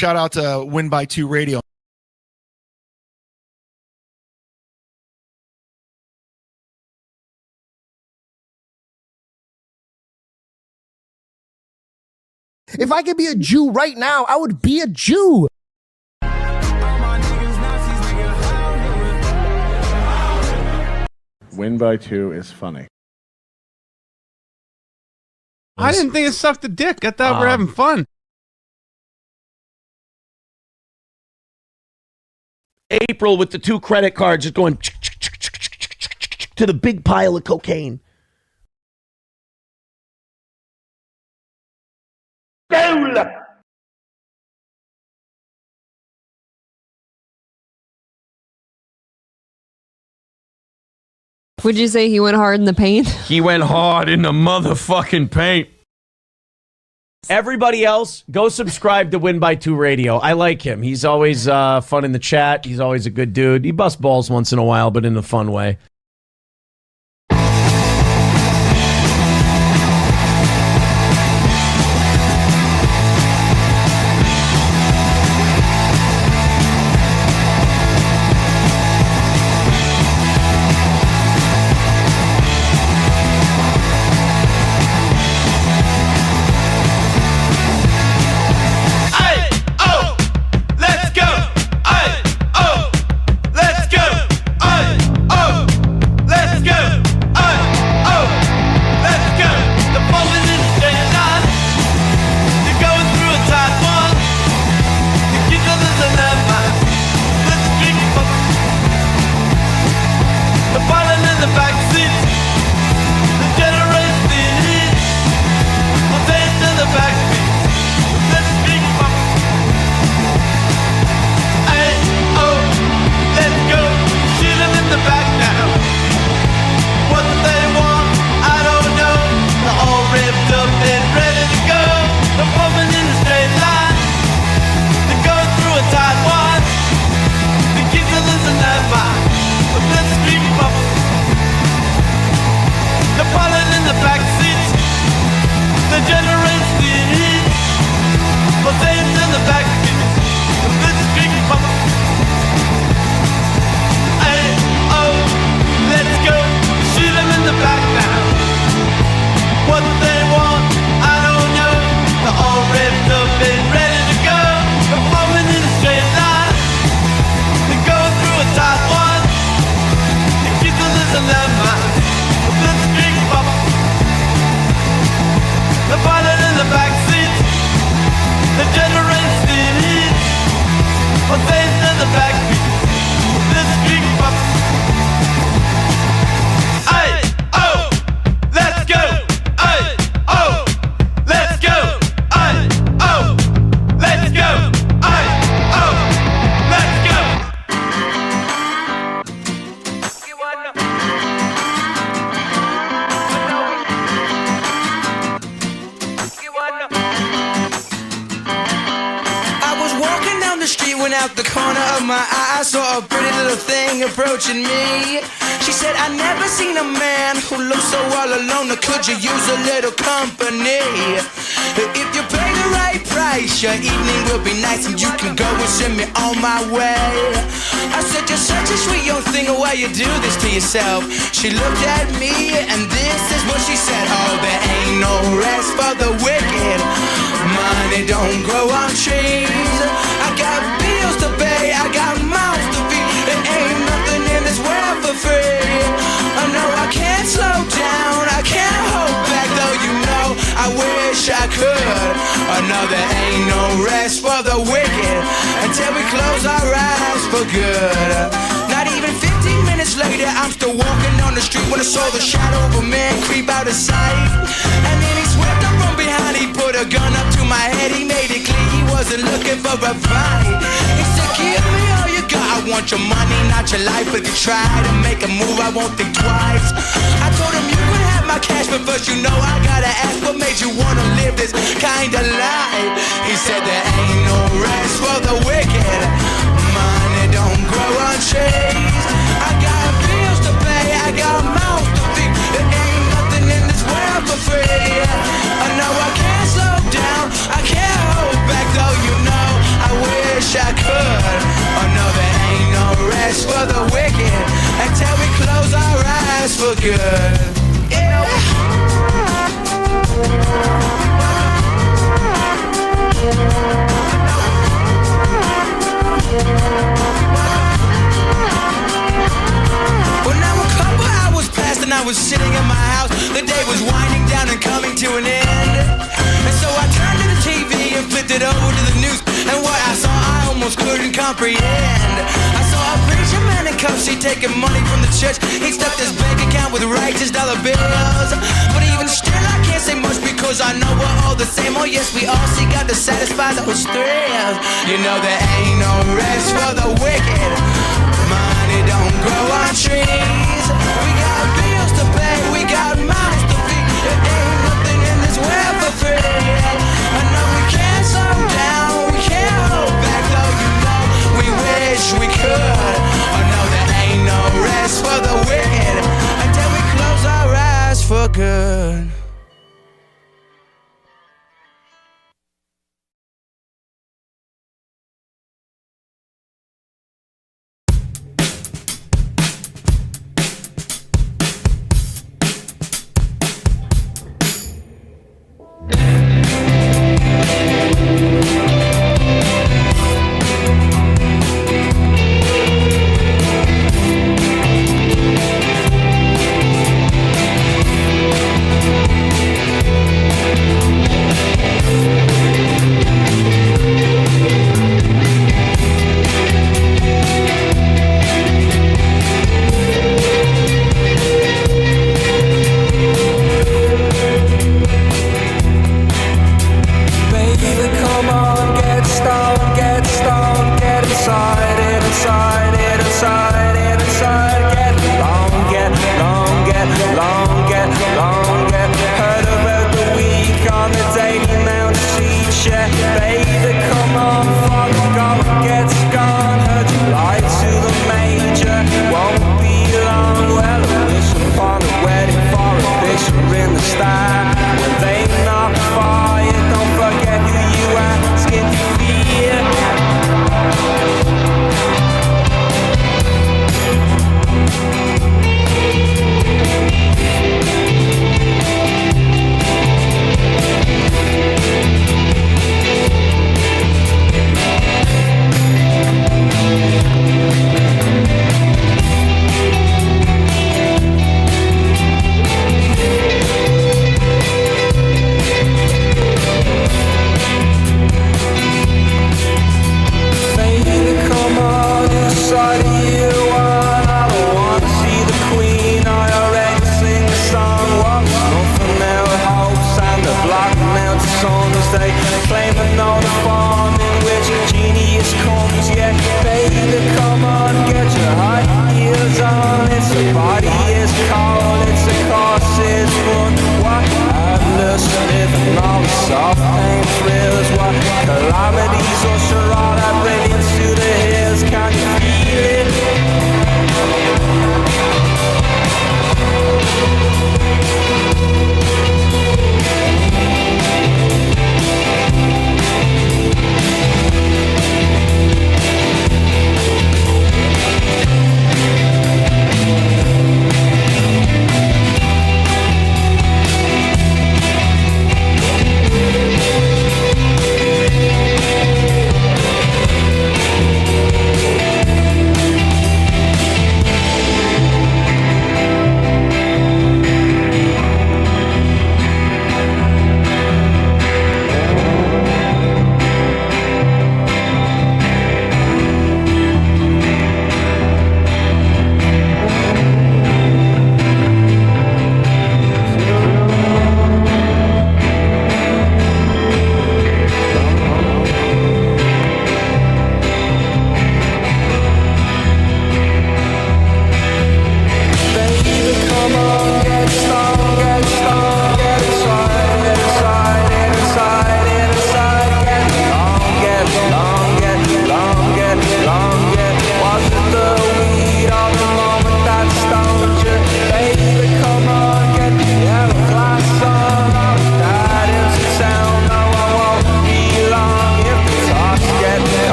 shout out to Win by 2 Radio. If I could be a Jew right now, I would be a Jew. Win by 2 is funny. I didn't think it sucked a dick. I thought we were having fun. April with the 2 credit cards just going to the big pile of cocaine. Would you say he went hard in the paint? He went hard in the motherfucking paint. Everybody else, go subscribe to Win by 2 Radio. I like him. He's always fun in the chat. He's always a good dude. He busts balls once in a while, but in a fun way. out the corner of my eye, I saw a pretty little thing approaching me. She said, I never seen a man who looks so all alone. Could you use a little company? If you pay the right price, your evening will be nice, and you can go and send me on my way. I said, you're such a sweet young thing, why you do this to yourself? She looked at me, and this is what she said. Oh, there ain't no rest for the wicked. Money don't grow on trees. I got bills to pay, I got mouths to feed. There ain't nothing in this world for free. Oh no, I can't slow down, I can't hold back, though you know I wish I could. Oh no, there ain't no rest for the wicked until we close our eyes for good. Not even 15 minutes later, I'm still walking on the street when I saw the shadow of a man creep out of sight. And then he swept up from behind, he put a gun up to my head, he made it clear he wasn't looking for a fight. He said, give me all you got, I want your money, not your life. If you try to make a move, I won't think twice. I told him you could have my cash, but first you know I gotta ask, what made you wanna live this kind of life? He said there ain't no rest for the wicked. Money don't grow on trees. I got bills to pay, I got mouths to feed. There ain't nothing in this world for free. I know I can't slow down, I can't hold back, though you know I for good. Yeah. Well, now a couple hours passed and I was sitting in my house. The day was winding down and coming to an end. And so I turned to the TV and flipped it over to the news. And what I saw I almost couldn't comprehend. I saw a preacher man in cuffs, he taking money from the church. He stuffed his bank account with righteous dollar bills. But even still I can't say much because I know we're all the same. Oh yes, we all seek out to satisfy those thrills. You know there ain't no rest for the wicked. Money don't grow on trees. We got bills to pay, we got mouths to feed. There ain't nothing in this world for free. I know we can't slow down, we can't hold back, though you know we wish we could. I know there ain't no rest for the wicked until we close our eyes for good.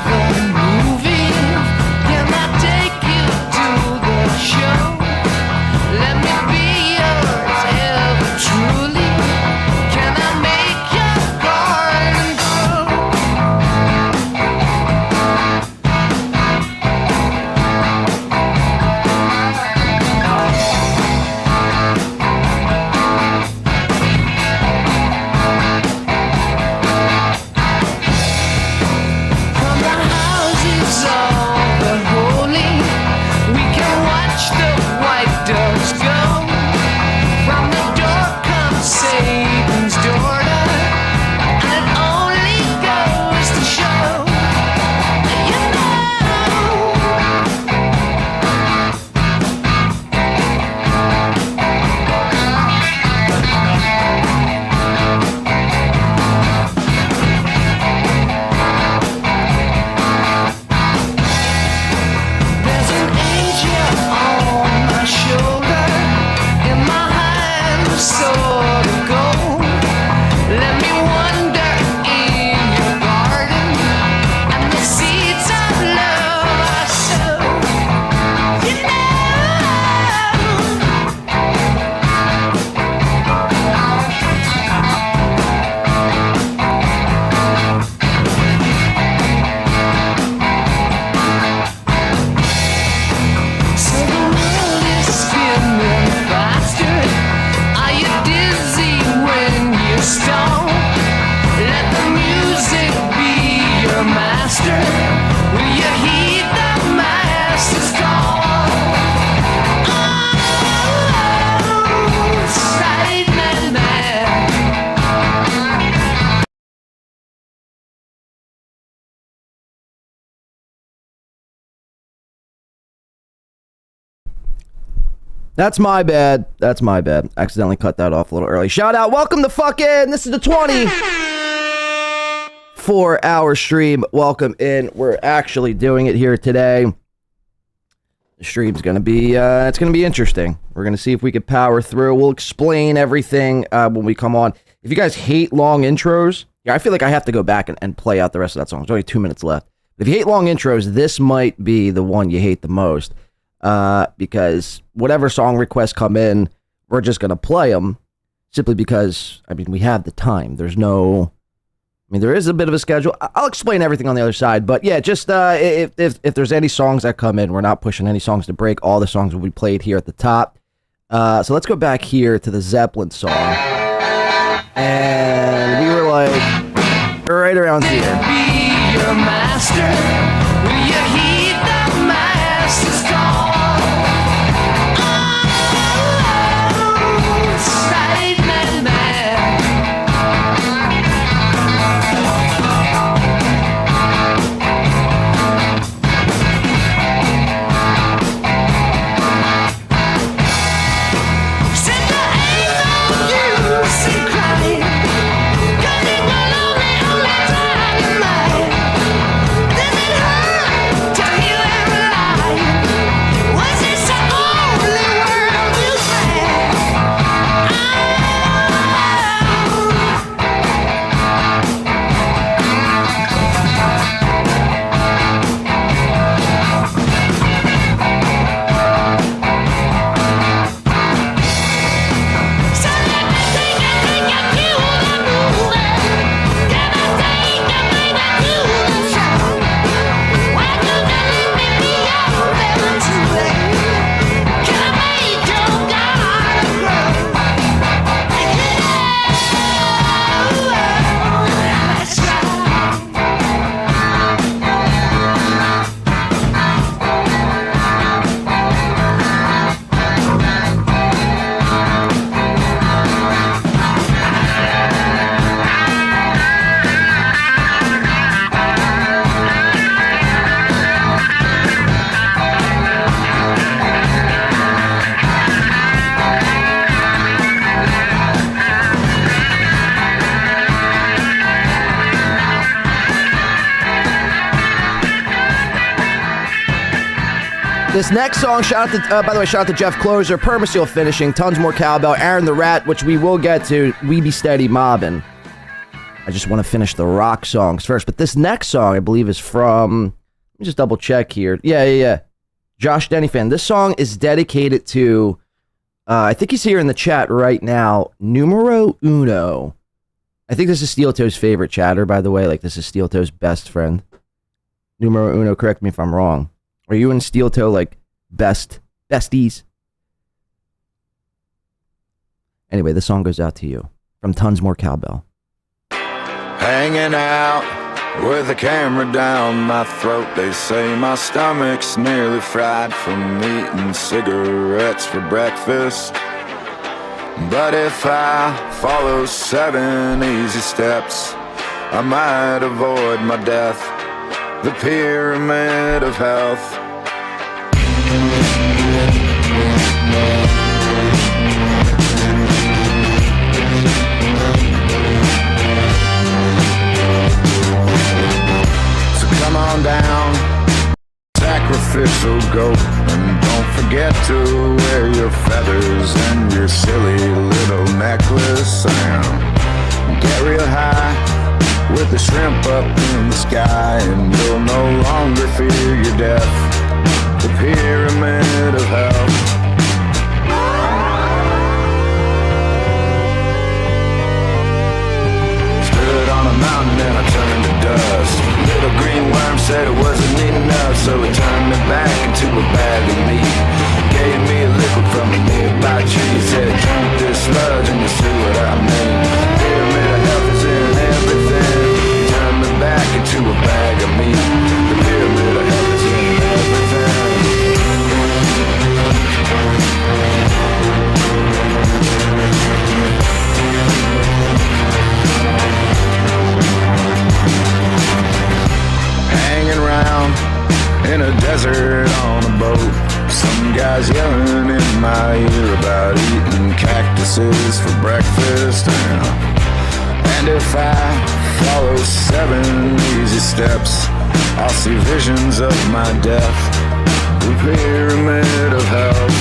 the movies? Can I take you to the show? Let me be yours ever truly. Can I make your garden from the houses of the holy? We can watch the white doves go. From the door comes Satan's daughter, and it only goes to show, you know. There's an angel on my shoulder, in my hand a sword of gold. Let me wander in your garden, and the seeds of love I sow, you know. So the world is spinning faster. Are you dizzy when you stomp? Let the music be your master. Will you heed the master's call? Oh, silent man. That's my bad. That's my bad. Accidentally cut that off a little early. Shout out. Welcome to fucking. This is the 24-hour stream. Welcome in. We're actually doing it here today. The stream's gonna be. It's gonna be interesting. We're gonna see if we can power through. We'll explain everything when we come on. If you guys hate long intros, yeah, I feel like I have to go back and play out the rest of that song. There's only 2 minutes left. If you hate long intros, this might be the one you hate the most. Because whatever song requests come in, we're just going to play them simply because, I mean, we have the time. There's no, I mean, there is a bit of a schedule. I'll explain everything on the other side, but yeah, just, if there's any songs that come in, we're not pushing any songs to break. All the songs will be played here at the top. So let's go back here to the Zeppelin song. And we were like, right around here. Be your master. Will you heed the master's call? Oh, silent man. Said there ain't no use in crying, 'cause it will only try your mind. Does it hurt to hear every lie? Was this the only world you had? So let me take you to the movie. Can I take you, baby, to the show? Why you gonna let me be your ever too late? Can I make your garden grow? Yeah, that's right. This next song, shout out to, by the way, shout out to Jeff Closer, Permaseal Finishing, tons more cowbell, Aaron the Rat, which we will get to, We Be Steady Mobbin'. I just want to finish the rock songs first. But this next song, I believe, is from... Let me just double check here. Yeah. Josh Denny fan. This song is dedicated to... I think he's here in the chat right now. Numero uno. I think this is SteelToe's favorite chatter, by the way. Like, this is SteelToe's best friend. Numero uno, correct me if I'm wrong. Are you and SteelToe, like, besties? Anyway, this song goes out to you. From Tons More Cowbell. Hanging out with the camera down my throat. They say my stomach's nearly fried from eating cigarettes for breakfast. But if I follow 7 easy steps, I might avoid my death. The pyramid of health. So come on down, sacrificial goat, and don't forget to wear your feathers and your silly little necklace, and get real high with the shrimp up in the sky, and you'll no longer fear your death. The pyramid of health. Stood on a mountain and I turned to dust. Little green worm said it wasn't enough, so it turned me back into a bag of meat. Gave me a liquid from a nearby tree. Said drink this sludge and you'll see what I mean. Pyramid of health is in everything. Turned me back into a bag of meat. The pyramid of health is in everything. Hanging around in a desert on a boat. Some guys yelling in my ear about eating cactuses for breakfast. And if I follow 7 easy steps, I'll see visions of my death. The pyramid of health.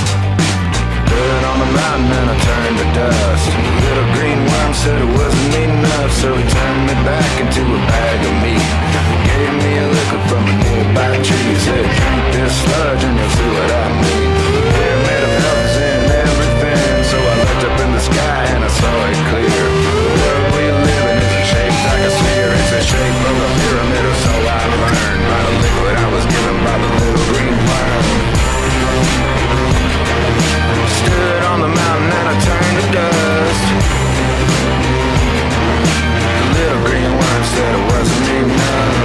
Stood on the mountain and I turned to dust. Little green worm said it wasn't enough, so he turned me back into a bag of meat. Gave me a liquid from a nearby tree. Said drink this sludge and you'll see what I mean. Pyramid of health is in everything, so I looked up in the sky and I saw it clear. The world we live in isn't shaped like a sphere. It's the shape of a pyramid, or so I learned by the liquid I was given by the little green worm. Stood on the mountain and I turned to dust. The little green worm said it wasn't enough.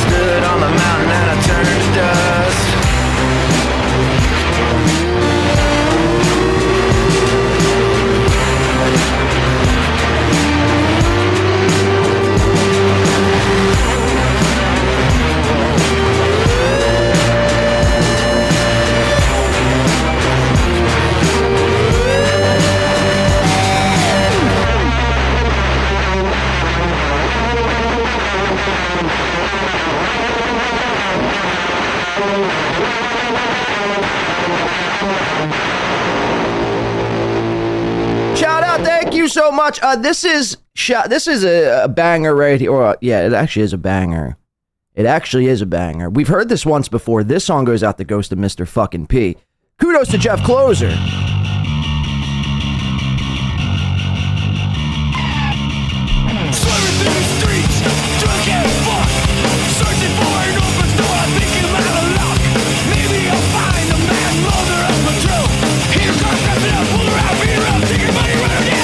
Stood on the mountain and I turned to dust. Shout out, thank you so much. This is a banger right here. Or, yeah, it actually is a banger. It actually is a banger. We've heard this once before. This song goes out the ghost of Mr. Fucking P. Kudos to Jeff Closer. Swerving through the streets, drunk as fuck, searching for an open door, thinking I'm out of luck. Maybe I'll find the mad mother of my truth. Here comes nothing else, pull around, beat her up, take your money, run her down.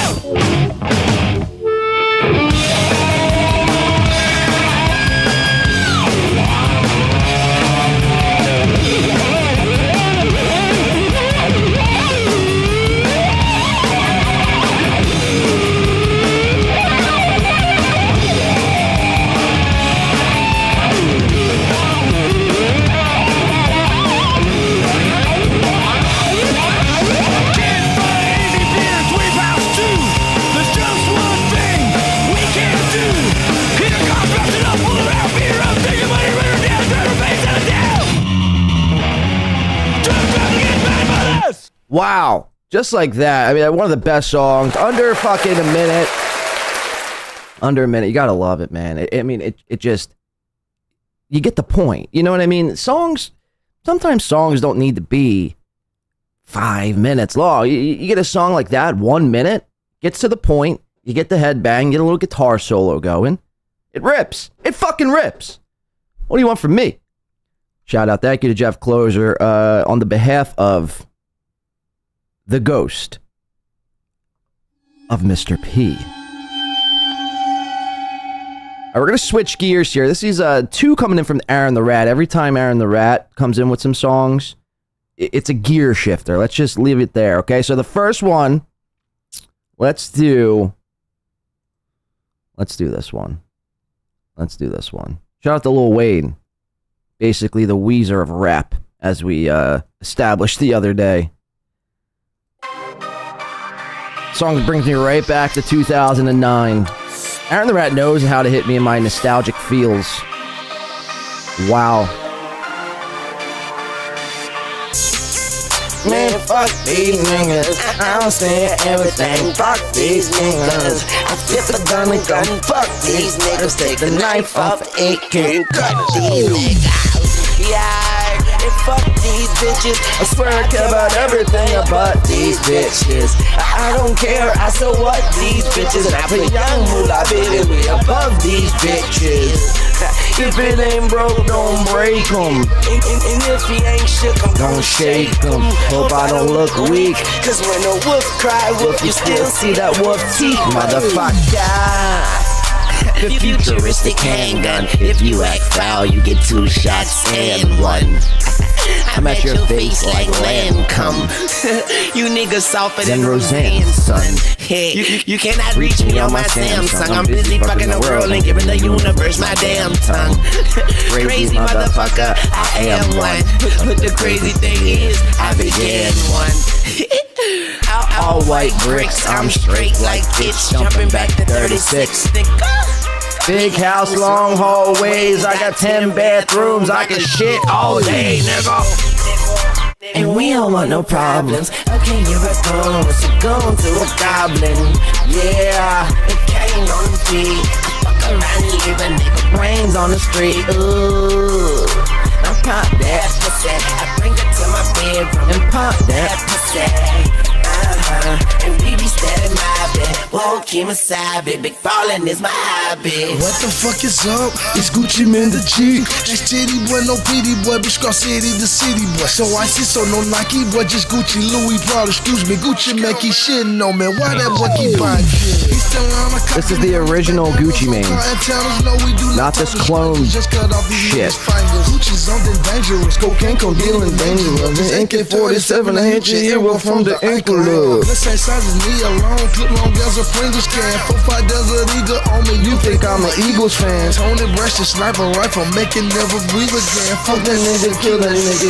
Wow. Just like that. I mean, one of the best songs. Under fucking a minute. Under a minute. You gotta love it, man. It just... You get the point. You know what I mean? Sometimes songs don't need to be 5 minutes long. You get a song like that, 1 minute, gets to the point, you get the headbang, get a little guitar solo going. It rips. It fucking rips. What do you want from me? Shout out, thank you to Jeff Closer on the behalf of the ghost of Mr. P. All right, we're going to switch gears here. This is 2 coming in from Aaron the Rat. Every time Aaron the Rat comes in with some songs, it's a gear shifter. Let's just leave it there, okay? So the first one, let's do this one. Shout out to Lil Wayne. Basically the Weezer of rap, as we established the other day. Song brings me right back to 2009. Aaron the Rat knows how to hit me in my nostalgic feels. Wow. Man, fuck these niggas. I don't say everything. Fuck these niggas. I flip a gun and gun. Fuck these niggas. Take the knife off AK and cut these niggas. Yeah, and fuck these bitches. I swear I care about everything about these bitches. I don't care. I so what these bitches. And I put young moolah baby way above these bitches. If it ain't broke, don't break them. And if he ain't shook, I'm gon' shake him. Hope I don't look weak. Cause when a wolf cry, wolf, you still see that wolf teeth, motherfucker. The futuristic handgun. If you act foul, you get 2 shots and 1. I'm at your face like lamb cum. You niggas softer than Roseanne, son. Hey, you cannot reach me on my Samsung. I'm busy fucking the world and giving the universe my damn tongue. Crazy motherfucker, I am one. But the crazy thing is, I began one. All white bricks, I'm straight like bitch. Jumping back to 36. Big house, long hallways. I got 10 bathrooms. I can shit all day, nigga. And we don't want no problems. Okay, you're a gun. What's you going to a goblin? Yeah, it came on the beat. I fuck around and leave a nigga brains on the street. Ooh, now pop that pussy. I bring it to my bedroom and pop that pussy. And we be steady mobbing. Won't keep my side, big ballin' is my hobby. What the fuck is up? It's Gucci Man the G. That's Titty boy, no pity boy, bitch Scar City the city boy. So I see so no Nike boy, just Gucci Louis Prada. Excuse me, Gucci man keep shitting on me. Why that boy keep buying shit? This is the original Gucci Mane, not this clone shit. Gucci's something dangerous. Cocaine come dealing dangerous. This AK-47 I hit your ear from the interlude. This ain't size is me alone. Clip long as a Pringles can. 4-5 Desert Eagle on me. You think I'm an Eagles fan? Tony Breast a sniper rifle, make it never breathe again. Fuck that nigga, kill that nigga,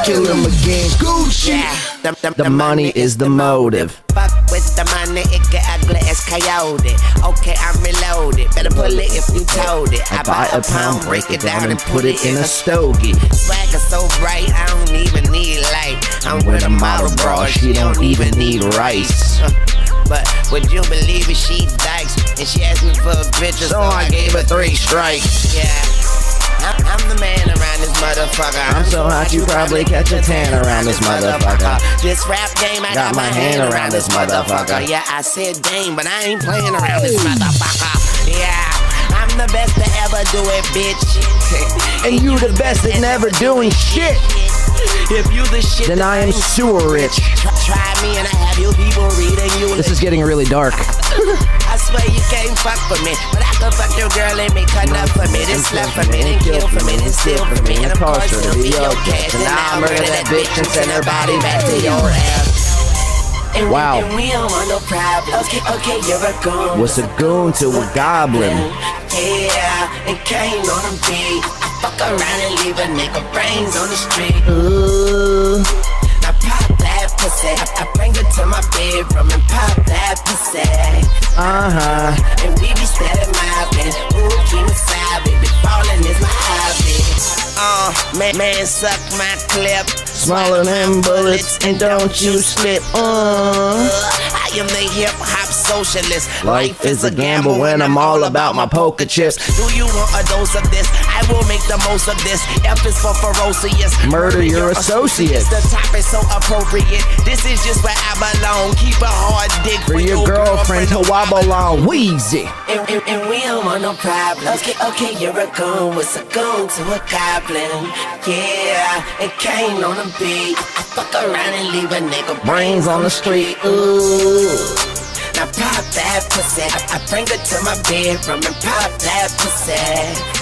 kill him again. Gucci. The money is the motive. Fuck with the money, it get ugly as coyote. Okay, I'm reloaded. Better pull it if you told it. I buy a pound, break it down and put it in a stogie. Swagger so bright, I don't even need light. I'm with a model, bro, she don't even need rice. But would you believe it, she dykes. And she asked me for a bitch, so I gave her 3 strikes. Yeah, I'm the man around this motherfucker. I'm so hot you probably catch a tan around this motherfucker. This rap game, I got my hand around this motherfucker. Yeah, I said dame, but I ain't playing around this motherfucker. Yeah, I'm the best to ever do it, bitch. And you the best at never doing shit. If you the shit, then I am sewer rich. Try me and I have you people reading you. This is getting really dark. I swear you can't fuck for me, but I can fuck your girl and make her nut for me, then slap for me, then kill for me, then steal for me, and of course it'll be your cash. And I'll murder that bitch and send her body back to your ass. And wow. We don't want no problems. Okay, you're a goon. What's a goon to a goblin? Yeah, and came on a beat. I fuck around and leave a nigga brains on the street. Ooh. Now pop that pussy. I bring her to my bedroom and pop that pussy. And we be steady mobbing. Ooh, keep me side, baby. Ballin' is my hobby. Man, suck my clip. Swallow them bullets and don't you slip. I am the hip-hop socialist. Life is a gamble when I'm all about my poker chips. Do you want a dose of this? I will make the most of this. F is for ferocious. Murder your associates. The topic so appropriate. This is just where I belong. Keep a hard dick For your girlfriend to wobble on Wheezy. And we don't want no problems. Okay, you're a goon. What's a goon to a goblin? Yeah, it came on a beat. I fuck around and leave a nigga Brains on the street. Ooh. Now pop that pussy. I bring her to my bedroom and pop that pussy.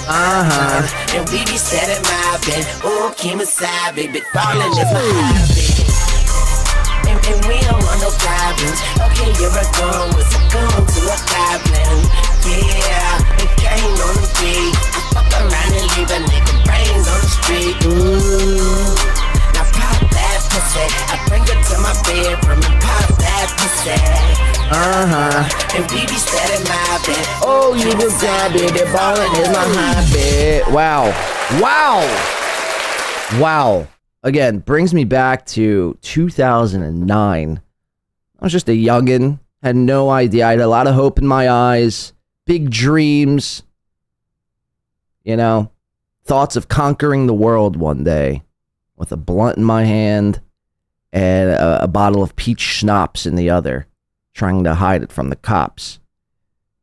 And we be setting my bed. Ooh, Kim aside, baby, falling is my hobby. And we don't want no problems. Okay, you're a goon. What's a goon to a goblin? Yeah, it came on the beat. I fuck around and leave a nigga brains on the street. Ooh. Now pop that pussy. I bring her to my bedroom and pop that pussy. And we be setting my bed. Oh, you the guy, baby, ballin' is my hobby. Wow. Again, brings me back to 2009. I was just a youngin', had no idea. I had a lot of hope in my eyes, big dreams, thoughts of conquering the world one day with a blunt in my hand and a bottle of peach schnapps in the other, trying to hide it from the cops.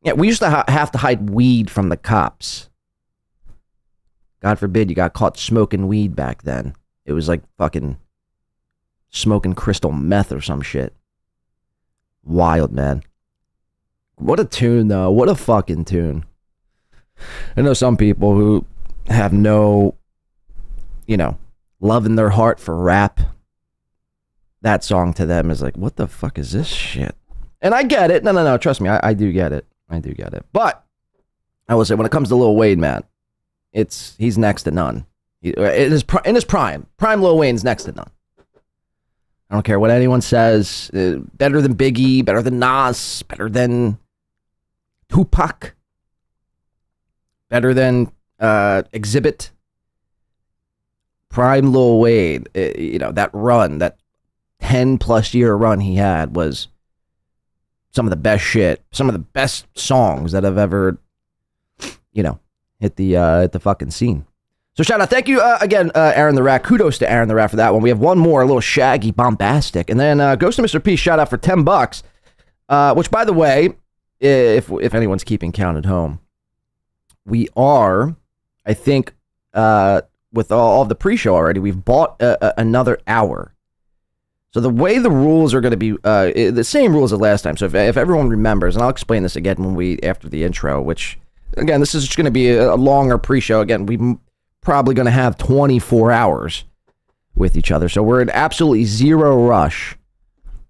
Yeah, we used to have to hide weed from the cops. God forbid you got caught smoking weed back then. It was like fucking smoking crystal meth or some shit. Wild, man. What a tune, though. What a fucking tune. I know some people who have no, love in their heart for rap. That song to them is like, what the fuck is this shit? And I get it. No. Trust me, I do get it. But I will say, when it comes to Lil Wayne, man, he's next to none. In his prime Lil Wayne's next to none. I don't care what anyone says. Better than Biggie, better than Nas, better than Tupac, better than Exhibit. Prime Lil Wayne, that run, that 10+ year run he had was some of the best shit, some of the best songs that have ever, hit the fucking scene. So shout out, thank you again, Aaron the Rat. Kudos to Aaron the Rat for that one. We have one more, a little shaggy, bombastic, and then goes to Mr. P. Shout out for $10, which, by the way, if anyone's keeping count at home, we are, I think, with all of the pre-show already, we've bought another hour. So the way the rules are going to be the same rules as last time. So if everyone remembers, and I'll explain this again after the intro, which again, this is just going to be a longer pre-show. Again, we probably going to have 24 hours with each other. So we're in absolutely zero rush.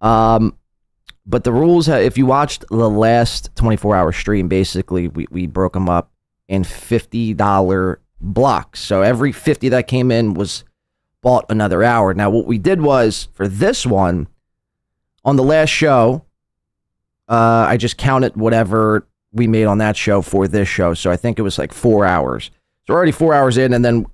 But the rules, if you watched the last 24-hour stream, basically we broke them up in $50 blocks. So every 50 that came in was bought another hour. Now what we did was, for this one, on the last show, I just counted whatever we made on that show for this show. So I think it was like 4 hours. So we're already 4 hours in, and then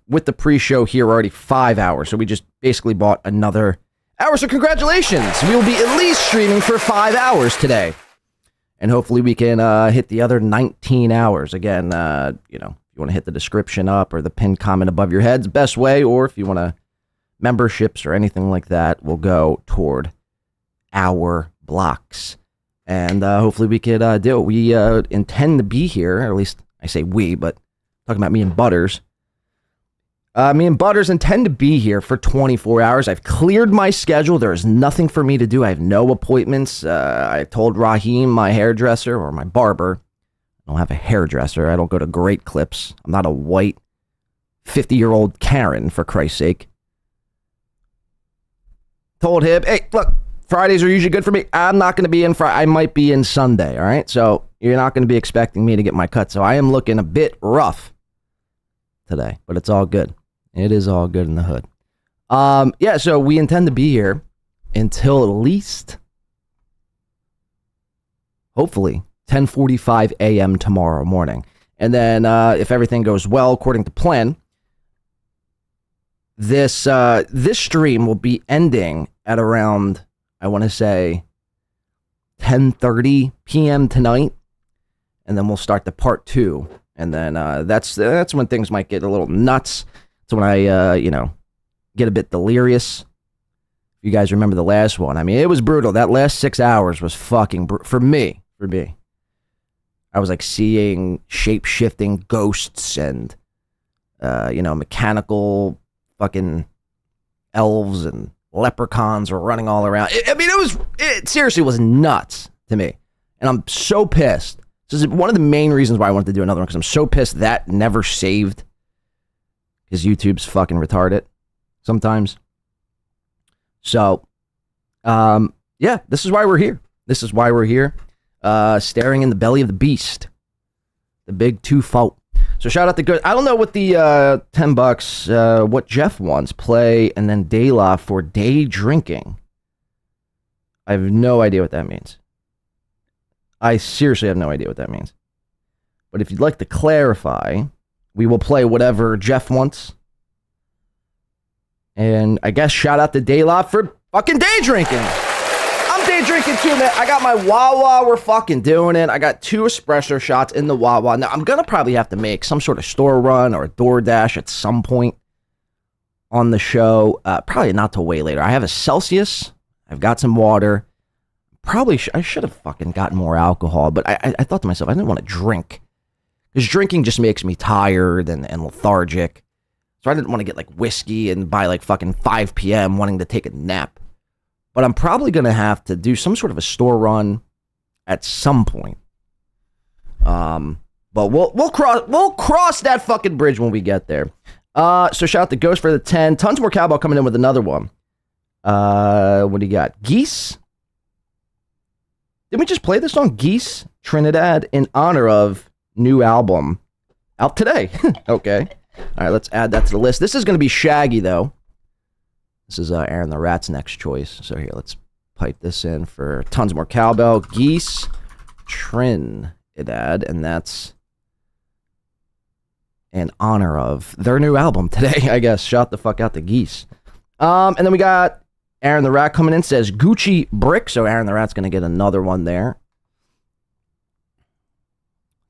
with the pre-show here, we're already 5 hours. So we just basically bought another hour. So congratulations. We will be at least streaming for 5 hours today. And hopefully we can hit the other 19 hours. Again, if you want to hit the description up or the pinned comment above your heads, best way. Or if you want to memberships or anything like that, will go toward hour blocks. And hopefully we could do it. We intend to be here, or at least I say we, but talking about me and Butters. Me and Butters intend to be here for 24 hours. I've cleared my schedule. There is nothing for me to do. I have no appointments. I told Raheem, my hairdresser, or my barber, I don't have a hairdresser. I don't go to Great Clips. I'm not a white 50-year-old Karen, for Christ's sake. Told him, hey, look, Fridays are usually good for me. I'm not going to be in Friday. I might be in Sunday, all right? So you're not going to be expecting me to get my cut. So I am looking a bit rough today, but it's all good. It is all good in the hood. Yeah, so we intend to be here until at least, hopefully, 10:45 a.m. tomorrow morning. And then if everything goes well according to plan, this stream will be ending at around, I want to say, 10:30 p.m. tonight, and then we'll start the part 2, and then that's when things might get a little nuts. That's when I get a bit delirious. If you guys remember the last one, I mean, it was brutal. That last 6 hours was fucking for me. I was like seeing shape-shifting ghosts and mechanical fucking elves and leprechauns were running all around. It seriously was nuts to me. And I'm so pissed. This is one of the main reasons why I wanted to do another one, because I'm so pissed that never saved. Because YouTube's fucking retarded sometimes. So, this is why we're here. Staring in the belly of the beast. The big 2-fold. So shout out to good. I don't know what the $10, what Jeff wants. Play and then De La for day drinking. I have no idea what that means. I seriously have no idea what that means. But if you'd like to clarify, we will play whatever Jeff wants. And I guess shout out to De La for fucking day drinking. I'm day drinking too, man. I got my Wawa. We're fucking doing it. I got 2 espresso shots in the Wawa. Now, I'm going to probably have to make some sort of store run or a DoorDash at some point on the show. Probably not till way later. I have a Celsius. I've got some water. Probably I should have fucking gotten more alcohol, but I thought to myself, I didn't want to drink. Because drinking just makes me tired and lethargic. So I didn't want to get like whiskey and by like fucking 5 p.m. wanting to take a nap. But I'm probably going to have to do some sort of a store run at some point. But we'll cross that fucking bridge when we get there. So shout out to Ghost for the 10. Tons more Cowbell coming in with another one. What do you got? Geese? Didn't we just play this song? Geese Trinidad in honor of new album out today. Okay. All right, let's add that to the list. This is going to be Shaggy, though. This is Aaron the Rat's next choice. So here, let's pipe this in for tons more cowbell. Geese Trinidad, and that's in honor of their new album today, I guess. Shout the fuck out to Geese. And then we got Aaron the Rat coming in, says Gucci Brick. So Aaron the Rat's going to get another one there.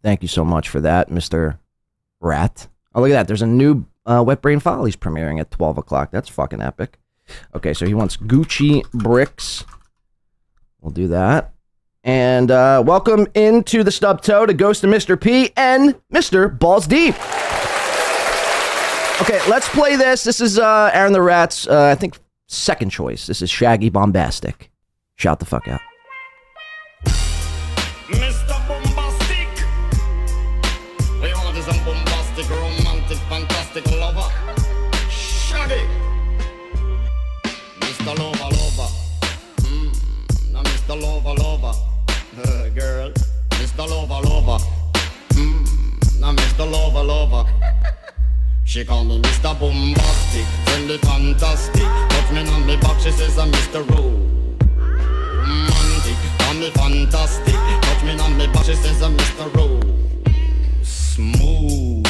Thank you so much for that, Mr. Rat. Oh, look at that. There's a new Wet Brain Follies premiering at 12 o'clock. That's fucking epic. Okay, so he wants Gucci Bricks. We'll do that. And welcome into the SteelToe to Ghost of Mr. P and Mr. Balls Deep. Okay, let's play this. This is Aaron the Rat's, I think, second choice. This is Shaggy Bombastic. Shout the fuck out. Mr. Bombastic. We want is a bombastic, romantic, fantastic lover. Shaggy. Mr. Lover, lover. Now Mr. Lover, lover. Girl. Mr. Lover, lover. Now Mr. Lover, lover. She call me Mr. Bombastic, send me fantastic. Touch me on me back, she says I'm Mr. Romantic. Call me fantastic, touch me on me back, she says I'm Mr. Smooth,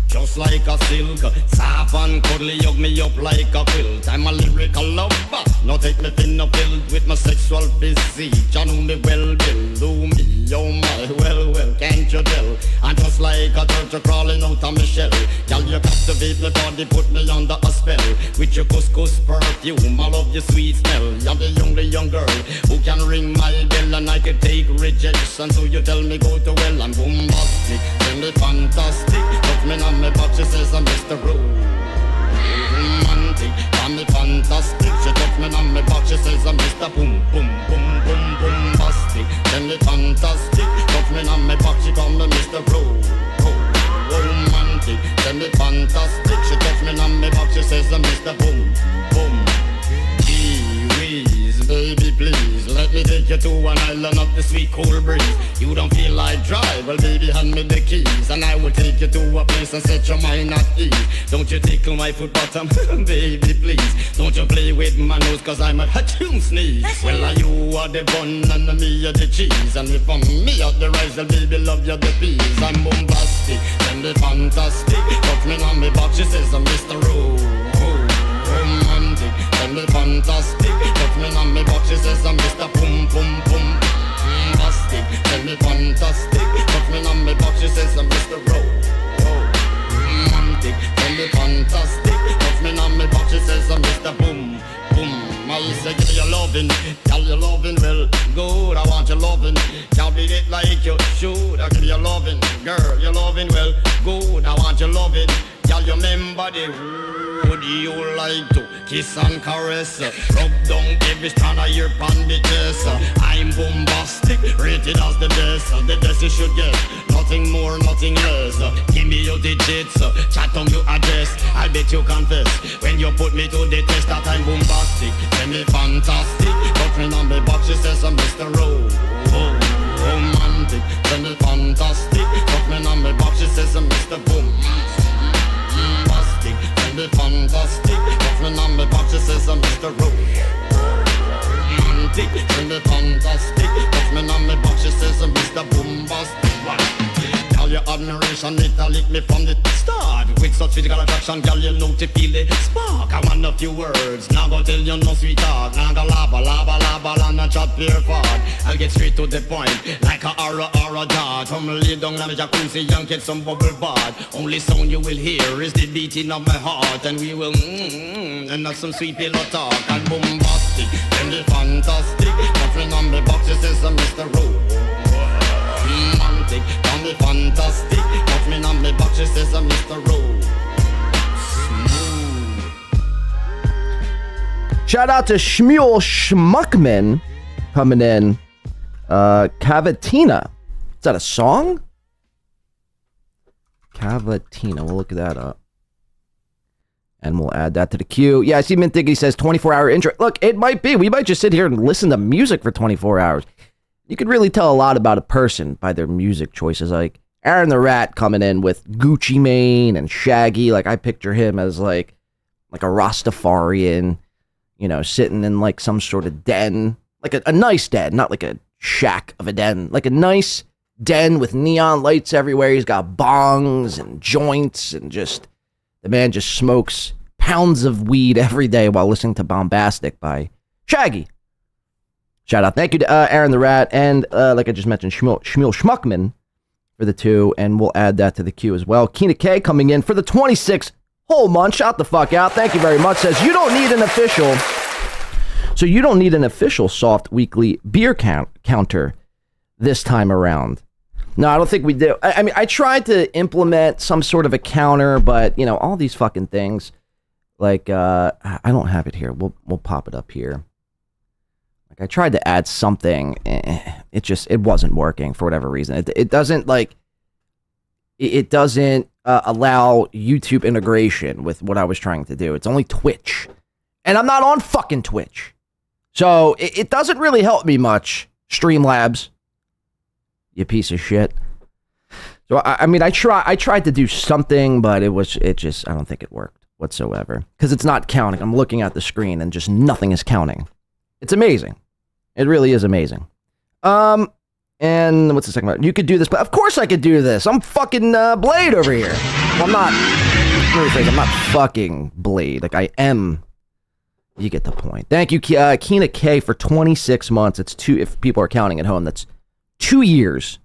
just like a silk. Soft and cuddly, hug me up like a quilt. I'm a lyrical lover, now take me thin or filled with my sexual physique. You know me well, Bill, do me, oh my, well, can't you tell? I'm just like a turtle crawling out of my shell. Girl, you captivate me body, put me under a spell. With your couscous perfume, I love your sweet smell. You're the only young girl who can ring my bell, and I can take rejection. So you tell me go to well, I'm bombastic, send me fantastic. Touch me on my back, she says I'm Mr. Romantic. Call me fantastic, she touch me on my back, she says I'm Mr. Boom, boom, boom, boom, bombastic. Send me fantastic, touch me on my back, she call me Mr. Romantic. Send me fantastic, she touch me on my back, she says I'm Mr. Boom, boom. Kiwis, baby please, let me take you to an island of the sweet cool breeze. You don't feel like drive, well baby hand me the keys, and I will take you to a place and set your mind at ease. Don't you tickle my foot bottom, baby please. Don't you play with my nose, cause I'm a hatchoon sneeze. Well you are the bun and me are the cheese, and if I'm me are the rice, well baby love you the peas. I'm bombastic, and the fantastic, touch me on me back, she says I'm Mr. tell me fantastic. Touch me on me butt, she says I'm Mr. Boom Boom Boom. Bastic, tell me fantastic. Touch me on me butt, she says I'm Mr. Romantic, tell me fantastic. Touch me on me butt, she says I'm Mr. Boom Boom. I say give me your loving, tell you loving well good. I want your loving, can't beat it like you should. I give you your loving, girl, your loving well good. I want your loving, y'all you remember the would you like to kiss and caress, rub down every strand of your bandages. I'm bombastic, rated as the best you should get, nothing more, nothing less. Give me your digits, chat on your address, I'll bet you confess when you put me to the test that I'm bombastic. Tell me fantastic, but me on the box she says I'm Mr. Romantic. Tell me fantastic, but me on the box she says I'm Mr. Bombastic. Tell me fantastic, but me on the box she says I'm Mr. Romantic. Tell me fantastic, but me on the box she says I'm Mr. Bombastic. All your admiration, it lick me from the start. With such physical attraction, girl, you know to feel the spark. I want a few words, now go tell you no sweet talk. Now go laba, and a chat pure fart. I'll get straight to the point, like a aura dart. Come lay down on the jacuzzi and get some bubble bath. Only sound you will hear is the beating of my heart. And we will and have some sweet pillow talk. And bombastic, and the fantastic. Nothing on the box, it says Mr. Romantic, call me fantastic. Touch me on me box, she says I'm Mr. Smooth. Shout out to Shmuel Schmuckman coming in. Cavatina. Is that a song? Cavatina. We'll look that up. And we'll add that to the queue. Yeah, I see Mint Diggity says 24-hour intro. Look, it might be. We might just sit here and listen to music for 24 hours. You could really tell a lot about a person by their music choices. Like Aaron the Rat coming in with Gucci Mane and Shaggy. Like I picture him as like a Rastafarian, you know, sitting in like some sort of den. Like a nice den, not like a shack of a den. Like a nice den with neon lights everywhere. He's got bongs and joints and just... The man just smokes pounds of weed every day while listening to Bombastic by Shaggy. Shout out. Thank you to Aaron the Rat and, like I just mentioned, Shmuel Schmuckman for the 2, and we'll add that to the queue as well. Keena K coming in for the 26th whole month. Shout the fuck out. Thank you very much. Says, you don't need an official... So you don't need an official soft weekly beer counter this time around. No, I don't think we do. I mean, I tried to implement some sort of a counter, but, you know, all these fucking things, like, I don't have it here. We'll pop it up here. Like, I tried to add something. It wasn't working for whatever reason. It doesn't, like, it doesn't allow YouTube integration with what I was trying to do. It's only Twitch. And I'm not on fucking Twitch. So, it doesn't really help me much, Streamlabs. You piece of shit. So I mean, I tried to do something, but it just I don't think it worked whatsoever because it's not counting. I'm looking at the screen and just nothing is counting. It's amazing. It really is amazing. And what's the second one? You could do this, but of course I could do this. I'm fucking Blade over here. Well, I'm not. I'm not fucking Blade. Like I am. You get the point. Thank you, Keena K, for 26 months. It's 2. If people are counting at home, that's 2 years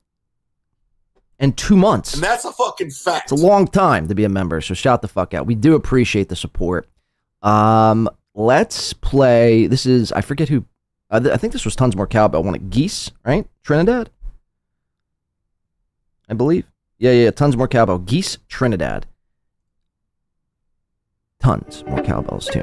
and 2 months. And that's a fucking fact. It's a long time to be a member, so shout the fuck out. We do appreciate the support. Let's play. This is, I forget who, I think this was Tons More Cowbell. One of Geese, right? Trinidad? I believe. Yeah, Tons More Cowbell. Geese, Trinidad. Tons More Cowbells, too.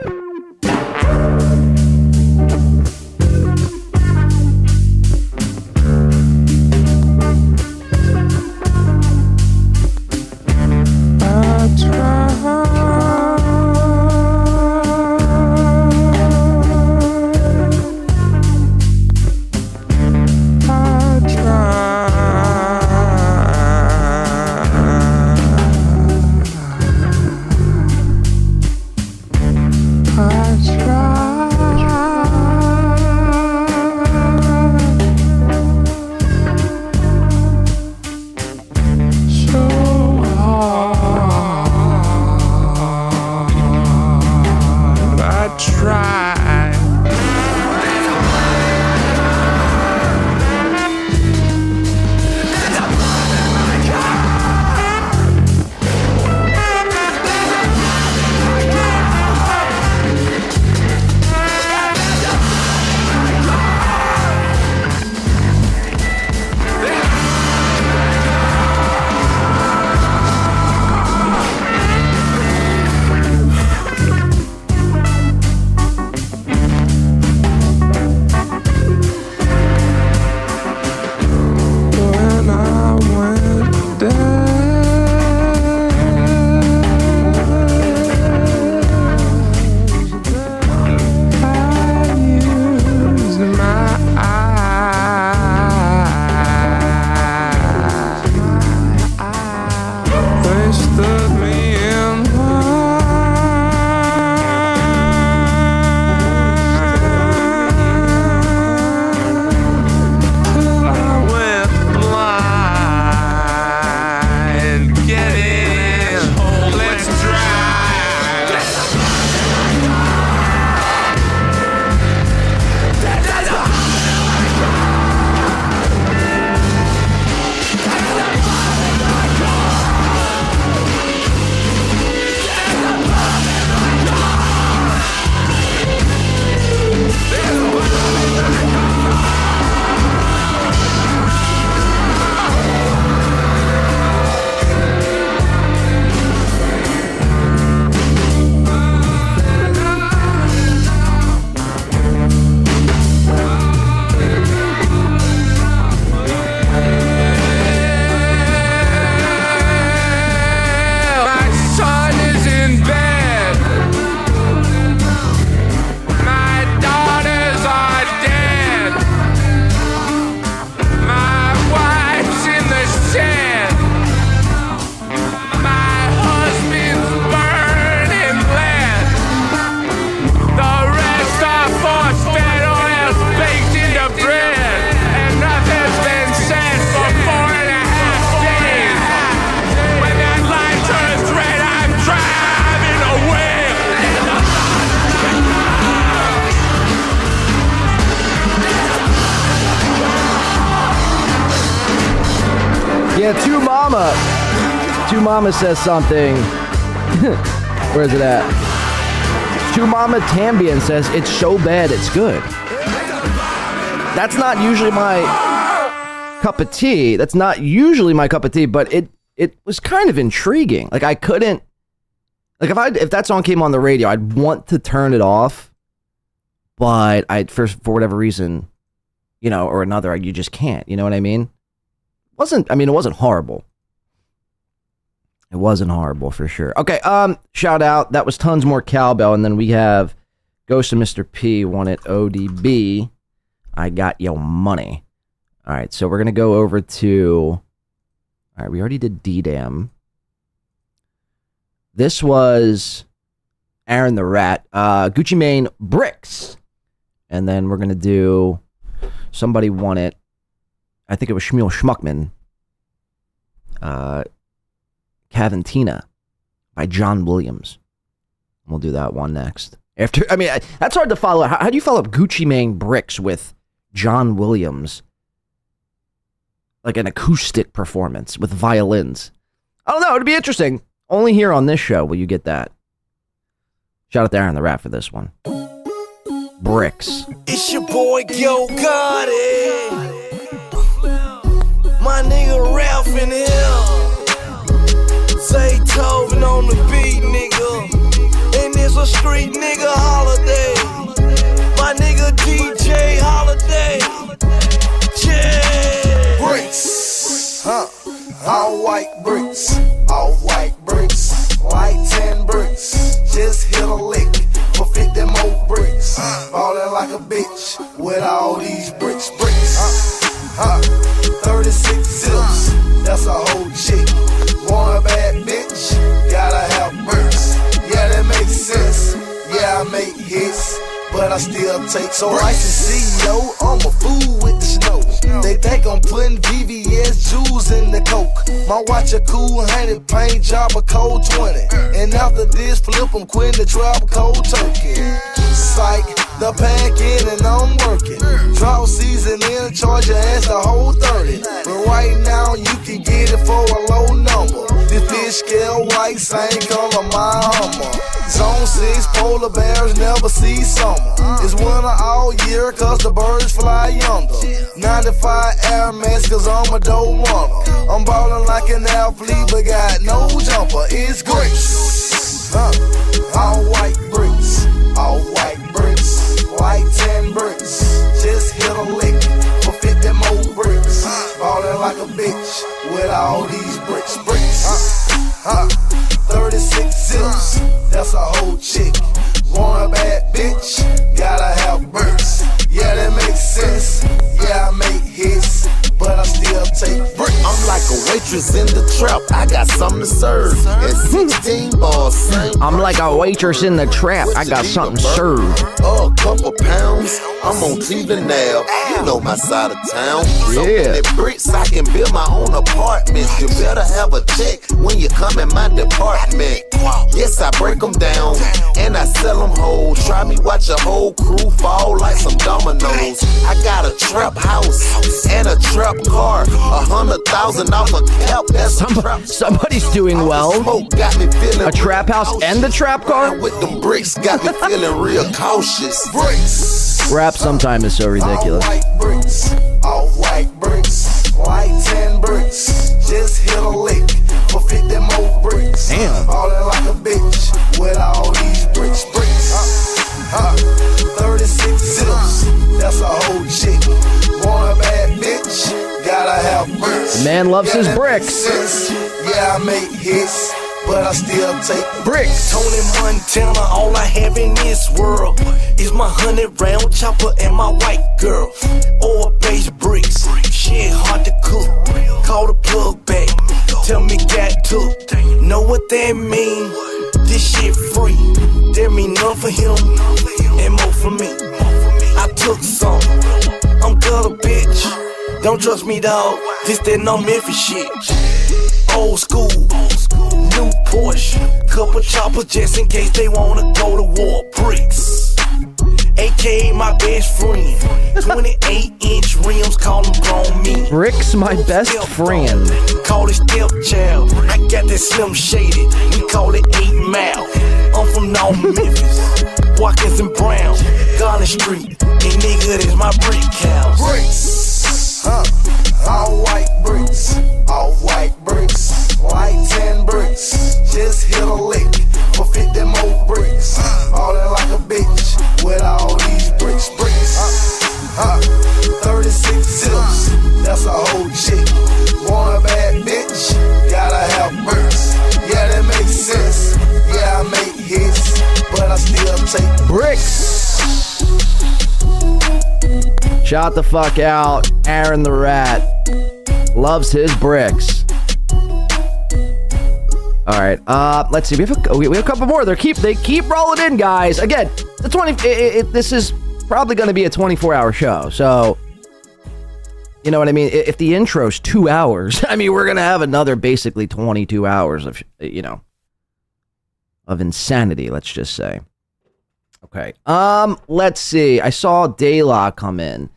I try. Mama says something. Where is it at? Two Mama Tambian says, it's so bad it's good. That's not usually my cup of tea. But it was kind of intriguing. Like, I couldn't, like, if that song came on the radio, I'd want to turn it off, but for whatever reason, you know, or another, you just can't, you know what I mean? It wasn't horrible. It wasn't horrible for sure. Okay, shout out. That was tons more cowbell, and then we have Ghost of Mr. P wanted ODB. I got your money. All right, so we're gonna go over to. All right, we already did D-Dam. This was Aaron the Rat, Gucci Mane Bricks, and then we're gonna do. Somebody won it. I think it was Shmuel Schmuckman. Caventina by John Williams. We'll do that one next. That's hard to follow. How do you follow up Gucci Mane Bricks with John Williams? Like an acoustic performance with violins. I don't know. It'd be interesting. Only here on this show will you get that. Shout out to Aaron the Rat for this one. Bricks. It's your boy Yo Gotti. My nigga Ralph in here. Say Tovin on the beat, nigga. And it's a street nigga holiday. My nigga DJ Holiday. Yeah. Bricks, all white bricks, like 10 bricks. Just hit a lick for 50 more bricks. Ballin' like a bitch with all these bricks. 36 zips, that's a whole chick. Want a bad bitch, gotta have bricks. Yeah, that makes sense. Yeah, I make hits, but I still take. So license CEO, I'm a fool with the snow. They think I'm putting VVS jewels in the coke. My watch a cool 100, paint job a cold 20. And after this, flip them, quitting the trap cold turkey. Psych, the pack in and I'm working. Drought season in, charge your ass the whole 30. But right now, you can get it for a low number. This fish scale white, same color, my Hummer. Zone 6, polar bears never see summer. It's winter all year, cause the birds fly yonder. 95 Air Max, cause I'm a dope runner. I'm ballin' like an athlete, but got no jumper. It's bricks, all white bricks, like 10 bricks. Just hit a lick for 50 more bricks. Ballin' like a bitch with all these bricks. 36 zips, that's a whole chick. Want a bad bitch, gotta have bricks. Yeah, that makes sense. Yeah, I make hits, but I still take bricks. I'm like a waitress in the trap, I got something to serve. And 16 balls, same. I'm like a waitress in the trap, I got something to serve. A couple pounds, I'm on Cleveland Ave. You know my side of town. So many bricks, I can build my own apartments. You better have a check when you come in my department. Yes, I break them down and I sell them whole. Try me, watch a whole crew fall like some dominoes. I got a trap house and a trap car. 100,000 off a cap, that's a trap. Somebody's doing well. Got me feeling a trap house and the trap car? With them bricks, got me feeling real cautious. Bricks. Rap sometimes is so ridiculous. All white bricks, like 10 bricks. Just hit a lick for 50 more bricks. Damn. Ballin' like a bitch with all these bricks. 36 zips, that's a whole chick. Want a bad bitch, gotta have bricks. The man loves his bricks. Yeah, I make hits, but I still take bricks. Tony Montana, all I have in this world is my 100-round chopper and my white girl. Oil-based bricks, shit hard to cook. Call the plug back, tell me got to. Know what that mean? This shit free. That mean none for him and more for me. I took some, I'm gutter, bitch. Don't trust me, dawg. This that no Memphis shit. Old school, new Porsche. Couple choppers just in case they wanna go to war. Bricks, AK BK, my best friend. 28-inch rims, call them grown men. Rick's my best friend. Call it stepchild. I got that Slim Shady. We call it 8 Mile. I'm from North Memphis, Watkins and Brown, Garland Street. And nigga, this my brick house. Bricks, all white bricks, all white bricks, white 10 bricks. Just hit a lick for 50 more bricks. Ballin' like a bitch with all these bricks. 36 zips, that's a whole chick. Want a bad bitch, gotta have bricks. Yeah, that makes sense. Yeah, I make hits, but I still take bricks. Shout the fuck out, Aaron the Rat. Loves his bricks. All right, let's see. We have a couple more. They keep rolling in, guys. Again, this is probably going to be a 24-hour show. So, you know what I mean? If the intro's 2 hours, I mean, we're going to have another basically 22 hours of, of insanity, let's just say. Okay. Let's see. I saw De La come in,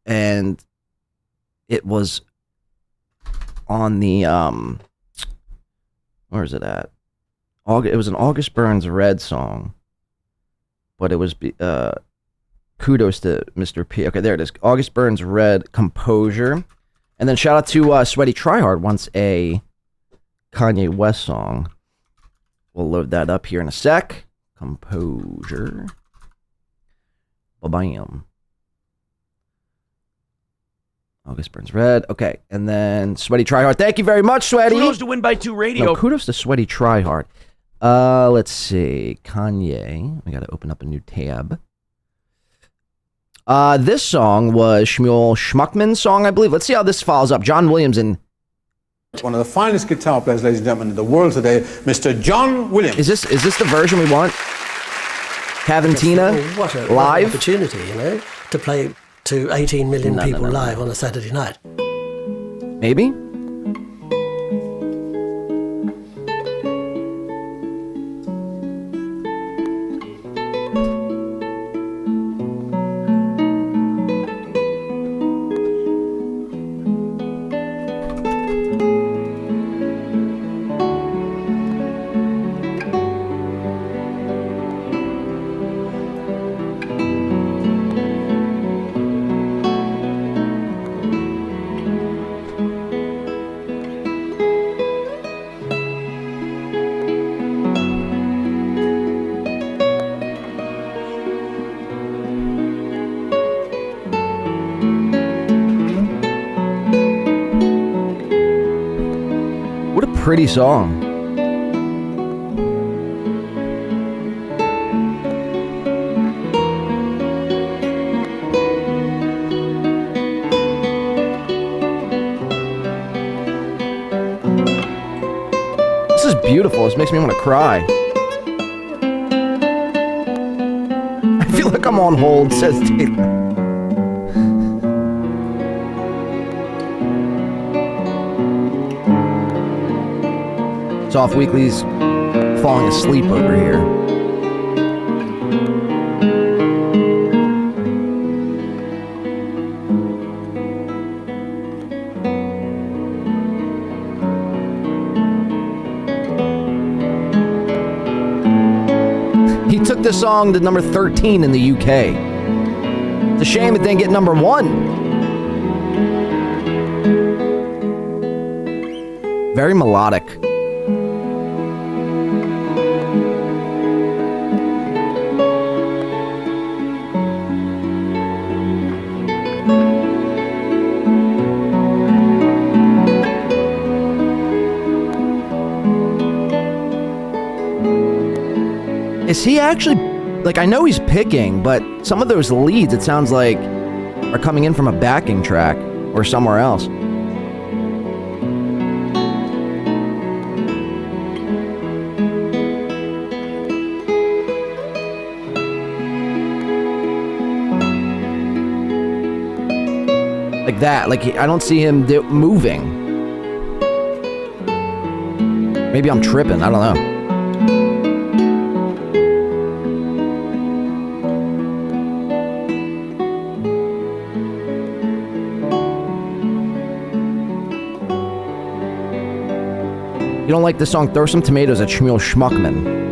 and it was on the, where is it at? It was an August Burns Red song, but it was kudos to Mr. P. Okay, there it is. August Burns Red, Composure. And then shout out to Sweaty Tryhard wants a Kanye West song. We'll load that up here in a sec. Composure. Ba-bam. August Burns Red. Okay, and then Sweaty Tryhard. Thank you very much, Sweaty. Kudos to Win by 2 Radio. No, kudos to Sweaty Tryhard. Let's see. Kanye. We got to open up a new tab. This song was Shmuel Schmuckman's song, I believe. Let's see how this follows up. John Williams and... One of the finest guitar players, ladies and gentlemen, in the world today, Mr. John Williams. Is this the version we want? Caventina what an live opportunity, to play to 18 million people live on a Saturday night. Maybe. Pretty song. This is beautiful. This makes me want to cry. I feel like I'm on hold, says Taylor. Soft Weekly's falling asleep over here. He took this song to number 13 in the UK. It's a shame it didn't get number 1. Very melodic. Is he actually, I know he's picking, but some of those leads, it sounds like, are coming in from a backing track or somewhere else. Like that, I don't see him moving. Maybe I'm tripping, I don't know. you don't like this song, throw some tomatoes at Shmuel Schmuckman.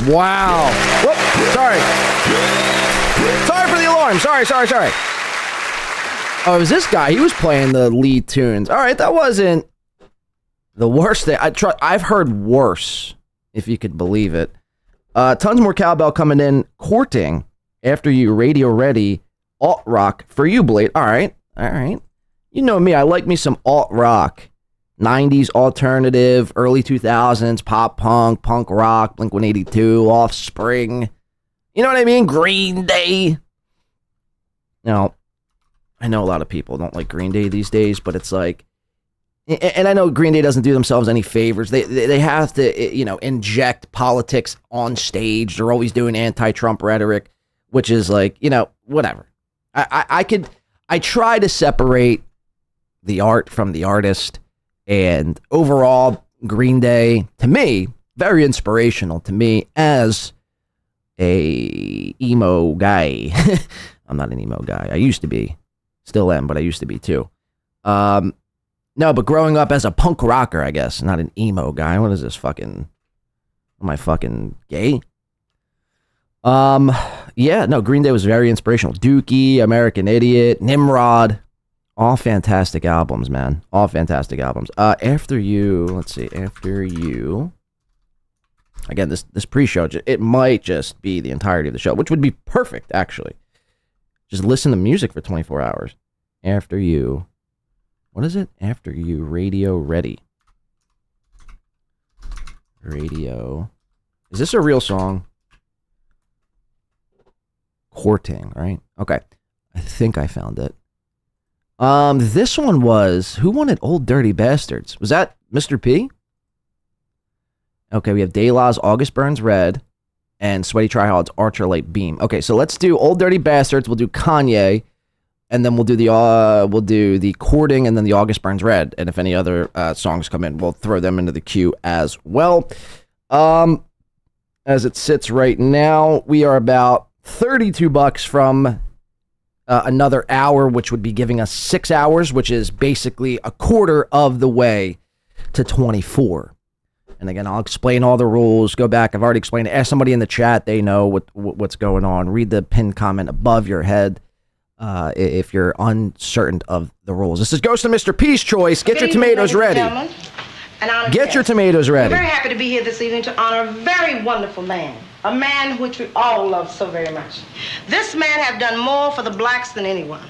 Wow. Whoop, sorry. Sorry for the alarm. Sorry. Oh, it was this guy. He was playing the lead tunes. All right, that wasn't the worst thing. I've heard worse, if you could believe it. Tons more cowbell coming in. Courting after you, radio ready. Alt rock for you, Blade. All right. You know me. I like me some alt rock. 90s alternative, early 2000s, pop punk, punk rock, Blink-182, Offspring. You know what I mean? Green Day. Now, I know a lot of people don't like Green Day these days, but it's like, and I know Green Day doesn't do themselves any favors. They have to, inject politics on stage. They're always doing anti-Trump rhetoric, which is like, whatever. I try to separate the art from the artist. And overall, Green Day, to me, very inspirational to me as a emo guy. I'm not an emo guy. I used to be. Still am, but I used to be too. No, but growing up as a punk rocker, I guess, not an emo guy. What is this fucking... Am I fucking gay? Yeah, no, Green Day was very inspirational. Dookie, American Idiot, Nimrod. All fantastic albums, man. All fantastic albums. After You, let's see. After You. Again, this pre-show, it might just be the entirety of the show, which would be perfect, actually. Just listen to music for 24 hours. After You. What is it? After You, radio ready. Radio. Is this a real song? Courting, right? Okay. I think I found it. This one was, who wanted Old Dirty Bastards? Was that Mr. P? Okay, we have De La's August Burns Red and Sweaty Tryhard's Archer Light Beam. Okay, so let's do Old Dirty Bastards. We'll do Kanye, and then we'll do the Courting, and then the August Burns Red. And if any other songs come in, we'll throw them into the queue as well. As it sits right now, we are about $32 from another hour, which would be giving us 6 hours, which is basically a quarter of the way to 24. And again, I'll explain all the rules. Go back. I've already explained it. Ask somebody in the chat. They know what's going on. Read the pinned comment above your head if you're uncertain of the rules. This goes to Mr. P's Choice. Get your tomatoes ready. Get your tomatoes ready. We're very happy to be here this evening to honor a very wonderful man. A man which we all love so very much. This man have done more for the blacks than anyone.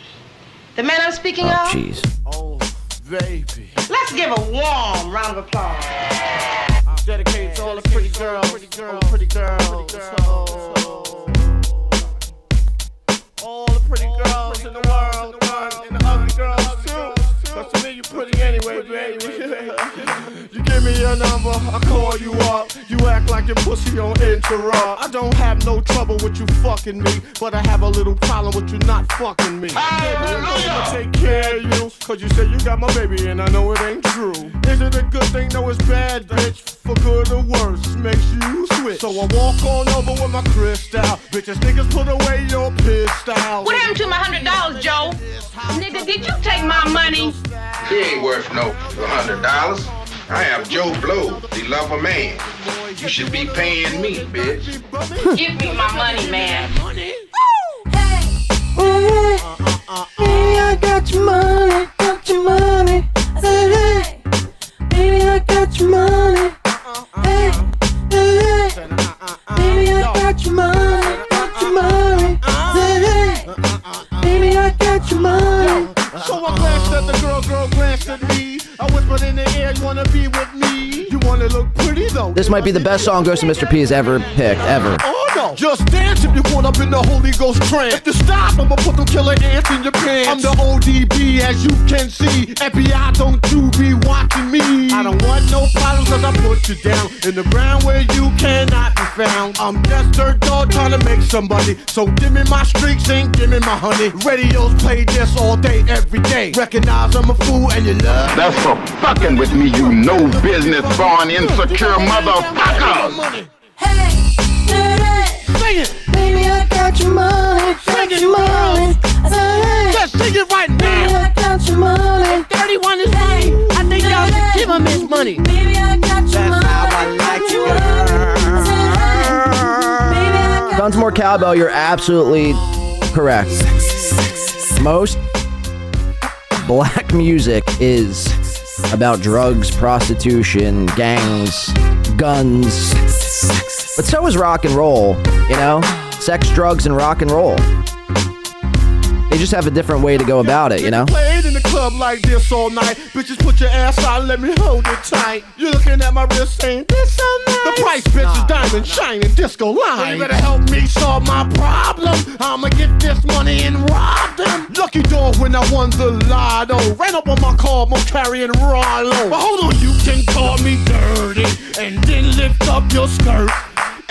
The man I'm speaking of? Jeez. Oh, baby. Let's give a warm round of applause. Dedicated to all the pretty girls. Pretty girls. All the pretty girls in the world. And the ugly girls too. Cause to me you pretty anyway, baby. You give me your number, I call you up. You act like your pussy on interrupt. I don't have no trouble with you fucking me, but I have a little problem with you not fucking me. I'ma take care of you, cause you say you got my baby and I know it ain't true. Is it a good thing? No, it's bad, bitch. For good or worse, makes you switch. So I walk on over with my crystal. Bitches, niggas, put away your pistol. What happened to my $100, Joe? Nigga, did you take my money? He ain't worth no $100. I am Joe Blow, the lover man. You should be paying me, bitch. Give me my money, man. Baby, I got your money, Hey, baby, I got your money. Hey, baby, I got your money, Hey, baby, I got your money. So I glanced at the girl glanced at me. I whispered in the air, you wanna be with me? You wanna look pretty? This might be the best song Ghost of Mr. P has ever picked, ever. Oh no, just dance if you want up in the Holy Ghost trance. If you stop, I'ma put them killer ants in your pants. I'm the ODB, as you can see. FBI, don't you be watching me. I don't want no problems, cause I put you down in the ground where you cannot be found. I'm just dirt dog trying to make somebody. So give me my streaks and give me my honey. Radios play this all day, every day. Recognize I'm a fool and you love. That's for fucking with me, you no business born insecure motherfucker. Hey, sing it. Baby, I got your money. Sing it, money. Just sing it right now. Baby, I got your money. 31 is me. I think y'all should give him his money. Baby, I got your money. That's how I like you, girl. Guns More Cowbell, you're absolutely correct. Most black music is about drugs, prostitution, gangs, guns. But so is rock and roll, you know? Sex, drugs, and rock and roll. They just have a different way to go about it, you know? Played in the club like this all night. Bitches, put your ass out, let me hold it tight. You're looking at my wrist saying, this so nice. The price, bitch, is diamond, shining, disco line. Well, you better help me solve my problem. I'ma get this money and rob them. Lucky dog when I won the lotto. Ran up on my car, I'm carrying Rollo. But hold on, you can call me dirty and then lift up your skirt.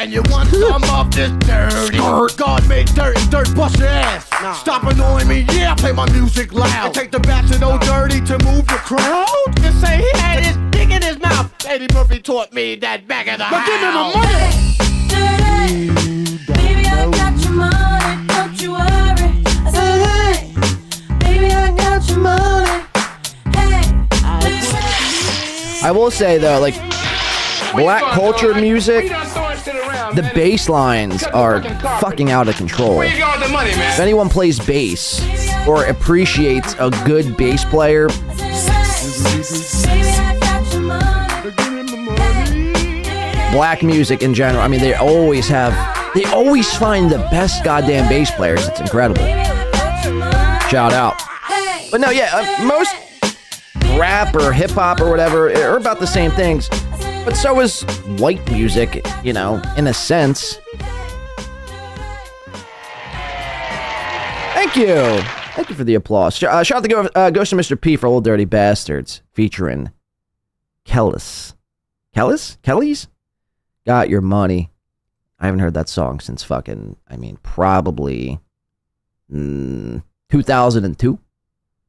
And you want some of this dirty God made dirt and dirt bust your ass. Stop annoying me, yeah, I play my music loud. And take the bastard old dirty to move the crowd. And say he had his dick in his mouth. Eddie Murphy taught me that back of the house. Give me my money. Baby, I got your money, don't you worry. I said, hey, baby, I got your money. Hey, I will say, though, like, black culture music, the bass lines are fucking out of control. If anyone plays bass or appreciates a good bass player, black music in general, I mean, they always find the best goddamn bass players. It's incredible. Shout out. But no, yeah, most rap or hip hop or whatever are about the same things. But so is white music, you know, in a sense. Thank you. Thank you for the applause. Shout out to Ghost of Mr. P for Old Dirty Bastards, featuring Kellis. Kelly's? Got Your Money. I haven't heard that song since probably 2002,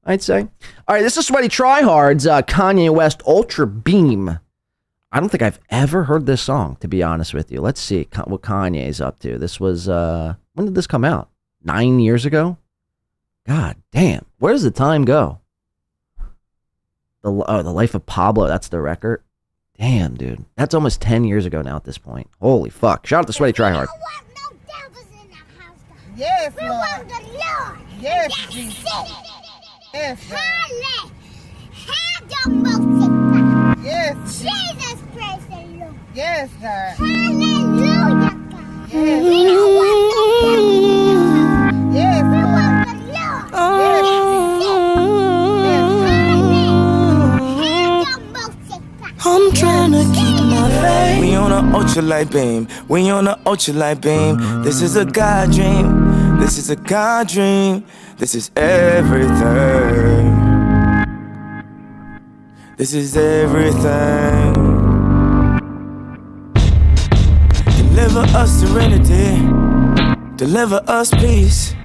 I'd say. All right, this is Sweaty Tryhard's Kanye West Ultra Beam. I don't think I've ever heard this song, to be honest with you. Let's see what Kanye's up to. This was, when did this come out? 9 years ago? God damn. Where does the time go? The Life of Pablo, that's the record. Damn, dude. That's almost 10 years ago now at this point. Holy fuck. Shout out to Sweaty Tryhard. Yes, Lord. Yes, Jesus. Yes, Lord. Yes. Jesus, praise the Lord. Yes, God. Hallelujah, God. Yes. We don't want Yes, the Lord. I'm trying to keep my faith. We on a ultralight beam. We on a ultralight beam. This is a God dream. This is a God dream. This is everything. This is everything. Deliver us serenity. Deliver us peace.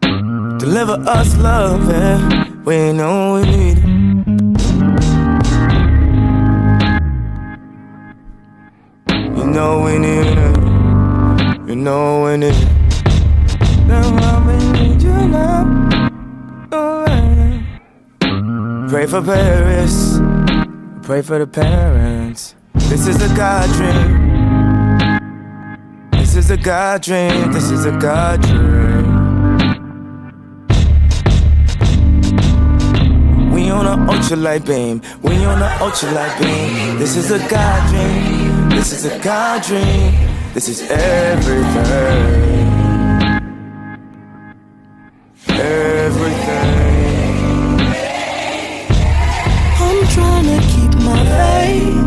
Deliver us love. Yeah. We know we need it. You know we need it. You know we need it. Now we need you now. Oh, pray for Paris. Pray for the parents. This is a God dream. This is a God dream. This is a God dream. We on an ultralight beam. We on an ultralight beam. This is a God dream. This is a God dream. This is everything. Everything. I'm trying to keep my faith.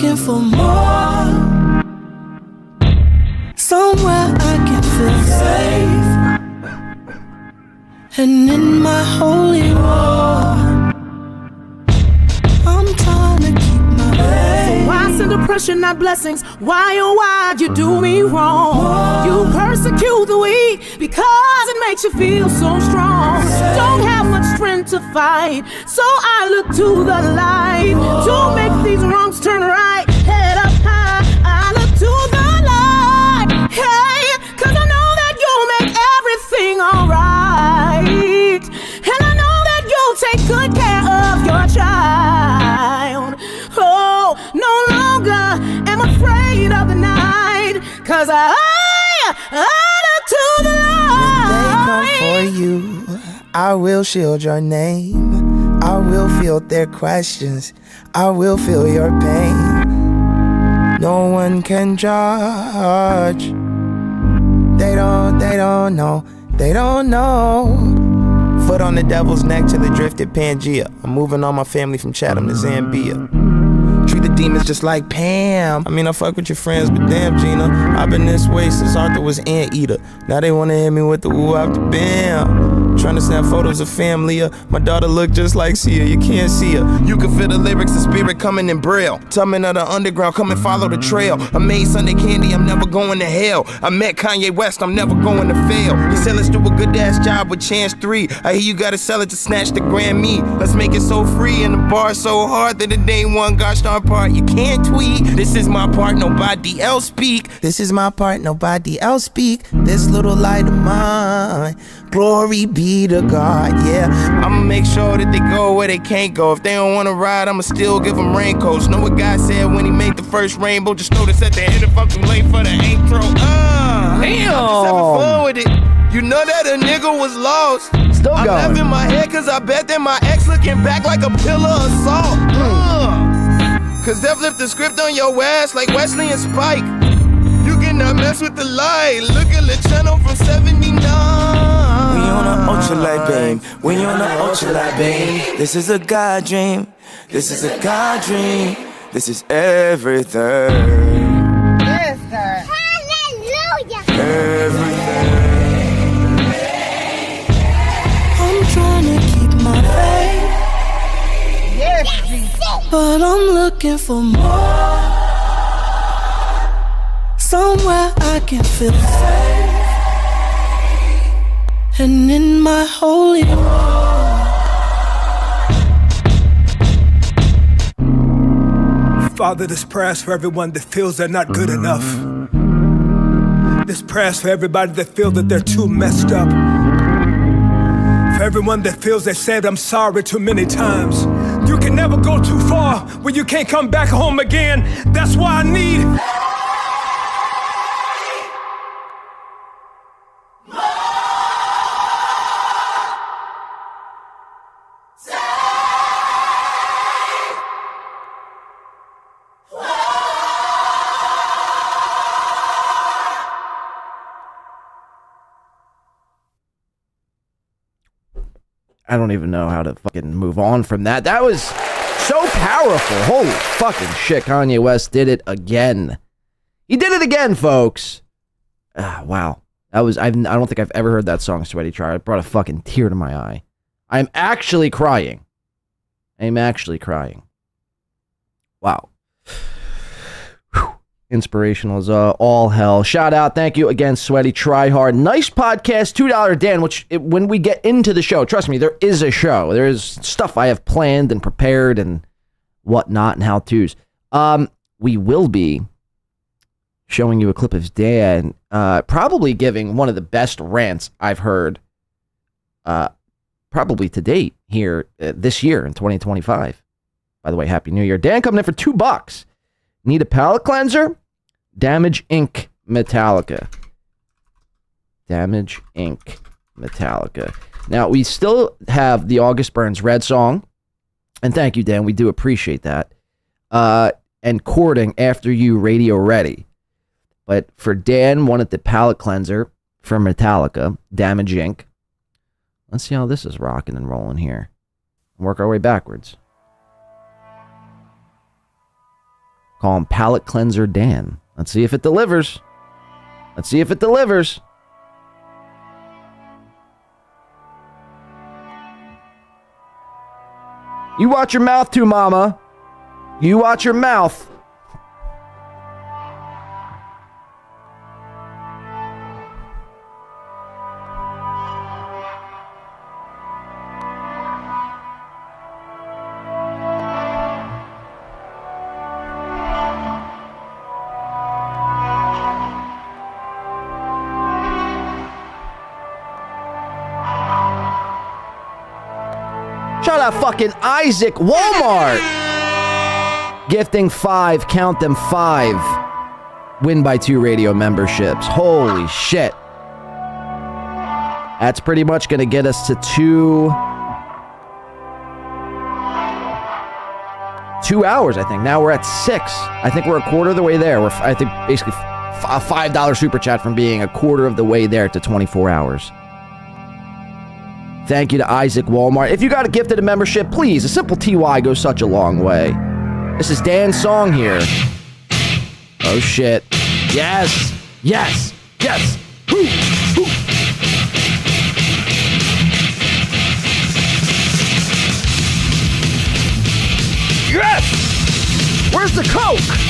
looking for more. Somewhere I can feel safe. And in my holy war, I'm trying to keep my faith. Why send depression, not blessings? Why, oh why you do me wrong? You persecute the weak because it makes you feel so strong. Don't have much strength to fight, so I look to the light to make these wrongs turn right. Head up high, I look to the light. Hey, cause I know that you'll make everything alright. And I know that you'll take good care of your child. Oh, no longer am afraid of the night, cause I look to the light. They come for you, I will shield your name. I will field their questions, I will feel your pain. No one can judge. They don't know. Foot on the devil's neck till it drifted Pangea. I'm moving all my family from Chatham to Zambia. Treat the demons just like Pam. I mean, I fuck with your friends, but damn, Gina, I've been this way since Arthur was Anteater. Now they wanna hit me with the woo out the bam. Trying to snap photos of family. My daughter look just like Sia, you can't see her. You can feel the lyrics, the spirit coming in braille. Tumbling of the underground, come and follow the trail. I made Sunday candy, I'm never going to hell. I met Kanye West, I'm never going to fail. You said let's do a good ass job with Chance 3. I hear you gotta sell it to snatch the Grammy. Let's make it so free and the bar so hard that it ain't one gosh darn part. You can't tweet. This is my part, nobody else speak. This is my part, nobody else speak. This little light of mine, glory be to God, yeah. I'ma make sure that they go where they can't go. If they don't wanna ride, I'ma still give them raincoats. Know what God said when he made the first rainbow? Just notice at the end if I'm too late for the intro. Damn! Just having fun with it. You know that a nigga was lost. Still I'm going. laughing my head cause I bet that my ex looking back like a pillar of salt. Cause they flipped the script on your ass like Wesley and Spike. You cannot mess with the light. Look at the channel from 79. We on a ultralight beam. We on a ultralight beam. This is a God dream. This is a God dream. This is everything. Yes, sir. Hallelujah. Everything. I'm trying to keep my faith. Yes, Jesus. But I'm looking for more. Somewhere I can feel safe. And in my holy war. Father, this prayer's for everyone that feels they're not good enough. This prayer's for everybody that feels that they're too messed up. For everyone that feels they said I'm sorry too many times. You can never go too far when you can't come back home again. That's why I need... I don't even know how to fucking move on from that. That was so powerful. Holy fucking shit. Kanye West did it again. He did it again, folks. Wow. That was, I don't think I've ever heard that song, Sweaty Try. It brought a fucking tear to my eye. I'm actually crying. Wow. Whew. Inspirational as all hell. Shout out. Thank you again, Sweaty Try Hard. Nice podcast, $2 Dan, which when we get into the show, trust me, there is a show. There is stuff I have planned and prepared and whatnot and how-tos. We will be showing you a clip of Dan probably giving one of the best rants I've heard probably to date here this year in 2025. By the way, Happy New Year. Dan coming in for $2. Need a palate cleanser? Damage Inc. Metallica. Damage Inc. Metallica. Now, we still have the August Burns Red song. And thank you, Dan. We do appreciate that. And Courting After You Radio Ready. But for Dan, wanted the palate cleanser for Metallica. Damage Inc. Let's see how this is rocking and rolling here. Work our way backwards. Call him Palate Cleanser Dan. Let's see if it delivers. Let's see if it delivers. You watch your mouth too, mama. You watch your mouth. Shout out fucking Isaac Walmart. Gifting 5, count them 5 Win by 2 radio memberships. Holy shit. That's pretty much going to get us to 2 hours, I think. Now we're at 6. I think we're a quarter of the way there. We're, I think, basically a $5 super chat from being a quarter of the way there to 24 hours. Thank you to Isaac Walmart. If you got a gifted a membership, please, a simple TY goes such a long way. This is Dan's song here. Oh shit. Yes. Yes. Yes. Woo. Woo. Yes. Where's the Coke?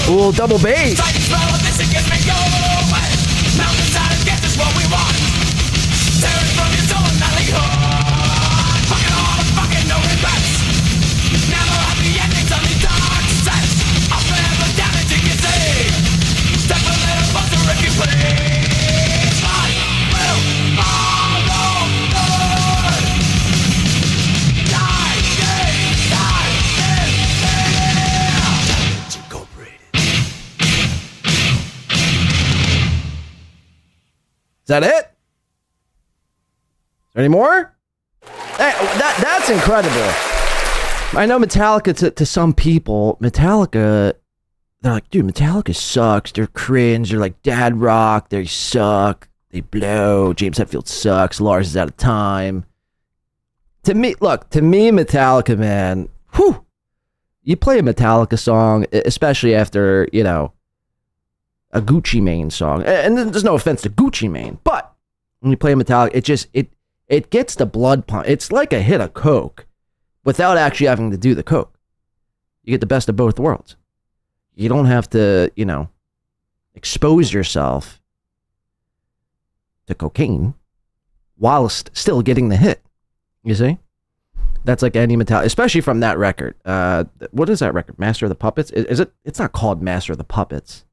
Ooh, double bass. that it? Is there any more? Hey, that's incredible. I know Metallica, to some people, Metallica, they're like, dude, Metallica sucks. They're cringe. They're like dad rock. They suck. They blow. James Hetfield sucks. Lars is out of time. To me, Metallica, man, whew. You play a Metallica song, especially after, you know, a Gucci Mane song. And there's no offense to Gucci Mane, but when you play a Metallica, it gets the blood pump. It's like a hit of coke without actually having to do the coke. You get the best of both worlds. You don't have to, you know, expose yourself to cocaine whilst still getting the hit. You see? That's like any Metallica, especially from that record. What is that record? Master of the Puppets? Is it? It's not called Master of the Puppets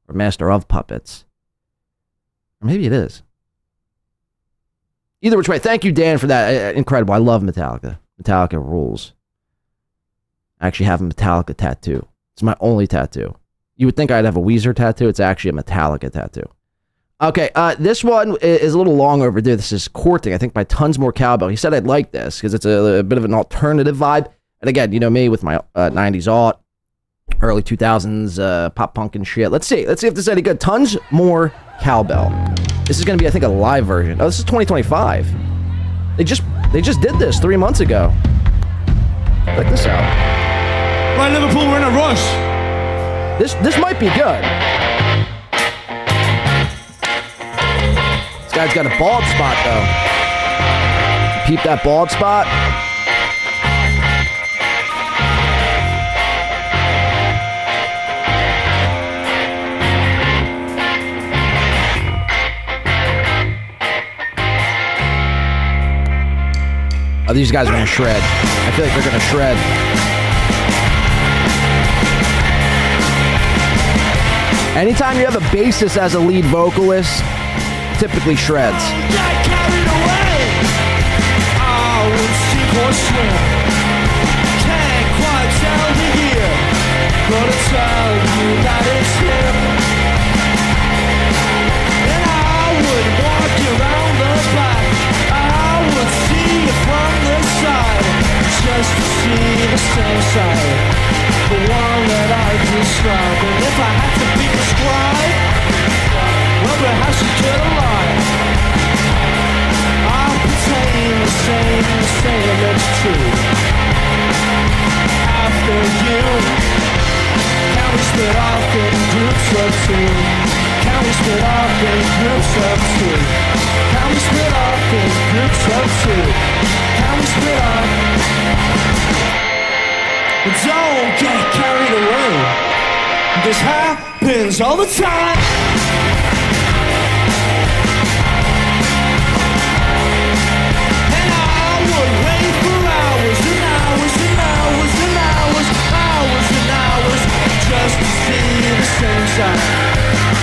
or Master of Puppets. Or maybe it is. Either which way, thank you, Dan, for that. Incredible. I love Metallica. Metallica rules. I actually have a Metallica tattoo. It's my only tattoo. You would think I'd have a Weezer tattoo. It's actually a Metallica tattoo. Okay, this one is a little long overdue. This is Courting, I think, by Tons More Cowbell. He said I'd like this because it's a bit of an alternative vibe. And again, you know me with my 90s alt, early 2000s pop punk and shit. Let's see if this is any good. Tons More Cowbell. This is going to be, I think, a live version. Oh, this is 2025. They just did this 3 months ago. Check this out. Right, Liverpool, we're in a rush. This might be good. This guy's got a bald spot, though. Peep that bald spot. Oh, these guys are going to shred. I feel like they're going to shred. Anytime you have a bassist as a lead vocalist, typically shreds. Can't quite tell the year, but it's tell you that it's him. And I would walk you around the back. I would see you from the side, just to see the same side, the one that I described. And if I had to be described, well, perhaps you could lie. I'll pretend the same, that's true. After you, can we split off in groups of two? Can we split off in groups of two? Can we split off in groups of two? Can we split off? Don't get carried away. This happens all the time. And I would wait for hours and hours and hours and hours, hours and hours, just to see the same side,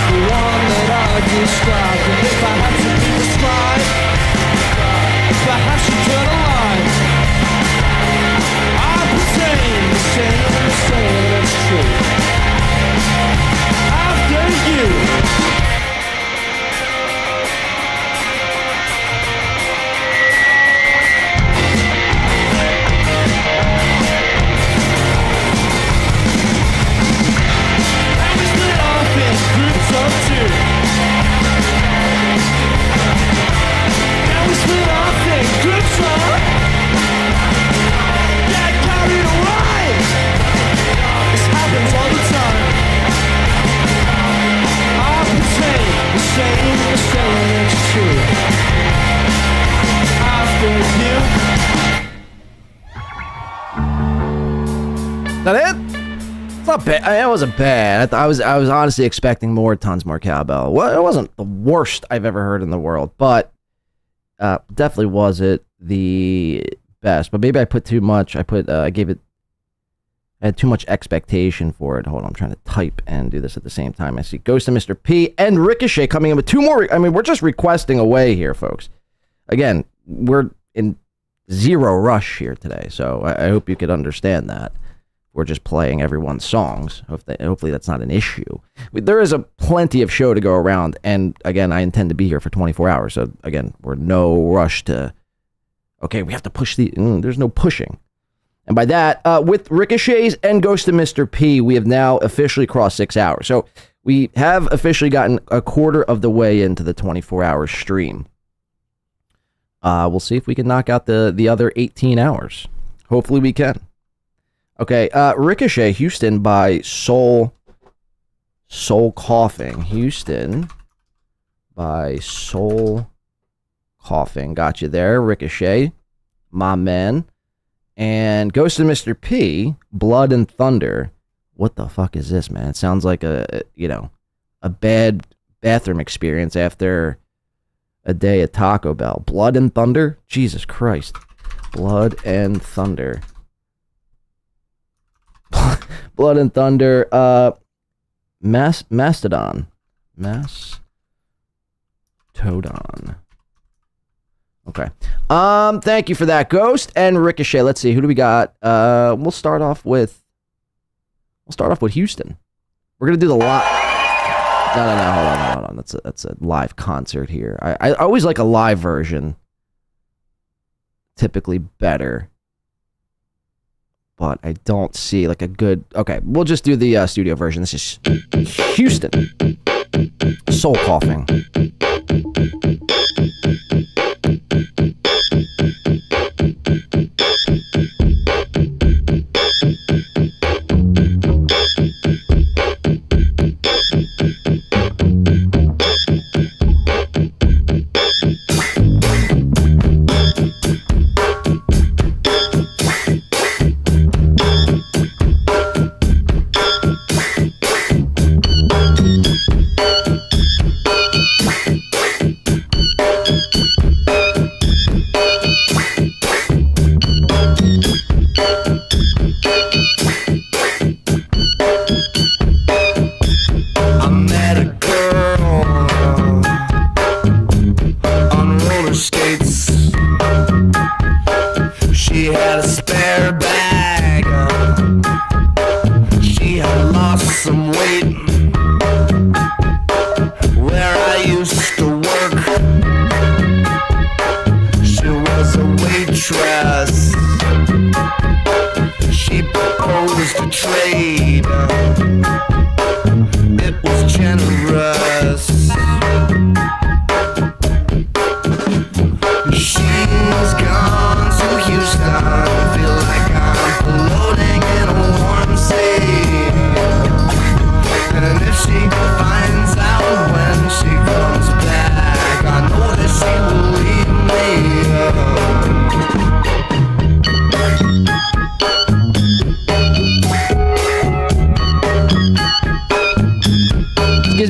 the one that I described. And if I had to be described, perhaps you could lie. I pretend the same that's true. After you. And we split off in groups of two. And we split off in groups of. Get carried away. This happens all the time. I pretend the same is true. After you. That it? It's not bad. It wasn't bad. I was honestly expecting more Tons More Cowbell. Well, it wasn't the worst I've ever heard in the world, but definitely wasn't the best. But maybe I put too much. I had too much expectation for it. Hold on, I'm trying to type and do this at the same time. I see Ghost and Mr. P and Ricochet coming in with two more. I mean, we're just requesting away here, folks. Again, we're in zero rush here today, so I hope you could understand that. we're just playing everyone's songs. Hopefully that's not an issue. There is a plenty of show to go around, and again, I intend to be here for 24 hours. So again, we're no rush to. Okay, we have to push there's no pushing. And by that, with Ricochets and Ghost of Mr. P, we have now officially crossed 6 hours. So we have officially gotten a quarter of the way into the 24-hour stream. We'll see if we can knock out the other 18 hours. Hopefully we can. Okay, Ricochet, Houston by Soul Coughing. Houston by Soul Coughing. Got you there, Ricochet, my man. And Ghost of Mr. P, Blood and Thunder. What the fuck is this, man? It sounds like a bad bathroom experience after a day at Taco Bell. Blood and Thunder? Jesus Christ. Blood and Thunder. Blood and Thunder. Mastodon. Mastodon. Okay. Thank you for that, Ghost and Ricochet. Let's see, who do we got? We'll start off with Houston. We're gonna do the live. No, hold on. That's a live concert here. I always like a live version. Typically better. But I don't see like a good. Okay, we'll just do the studio version. This is Houston. Soul Coughing.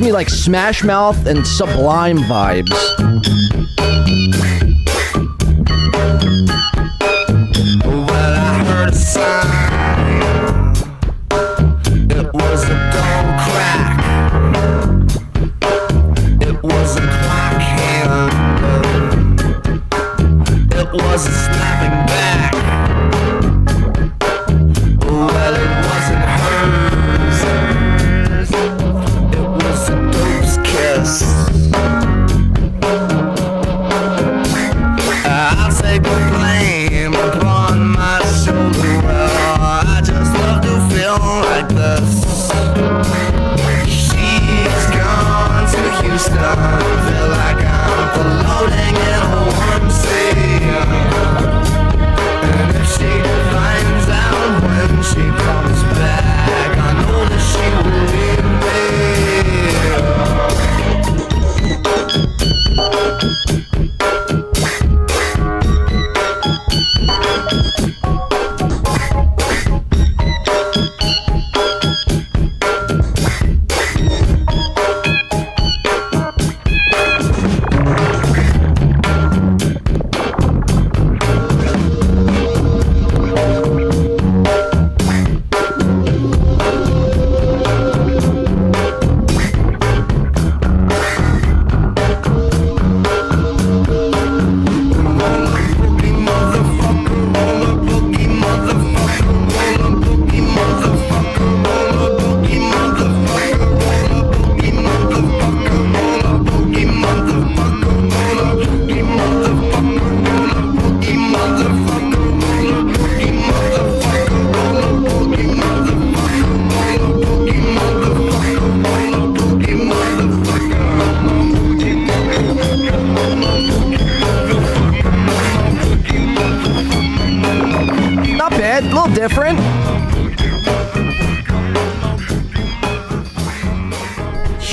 Like Smash Mouth and Sublime vibes. Well, I heard a sign. It was a dull crack. It was a clock hand. It was a snapping back. Well, it wasn't hers. It was a dope's kiss. I'll take the blame upon my shoulder. Well, I just love to feel like this.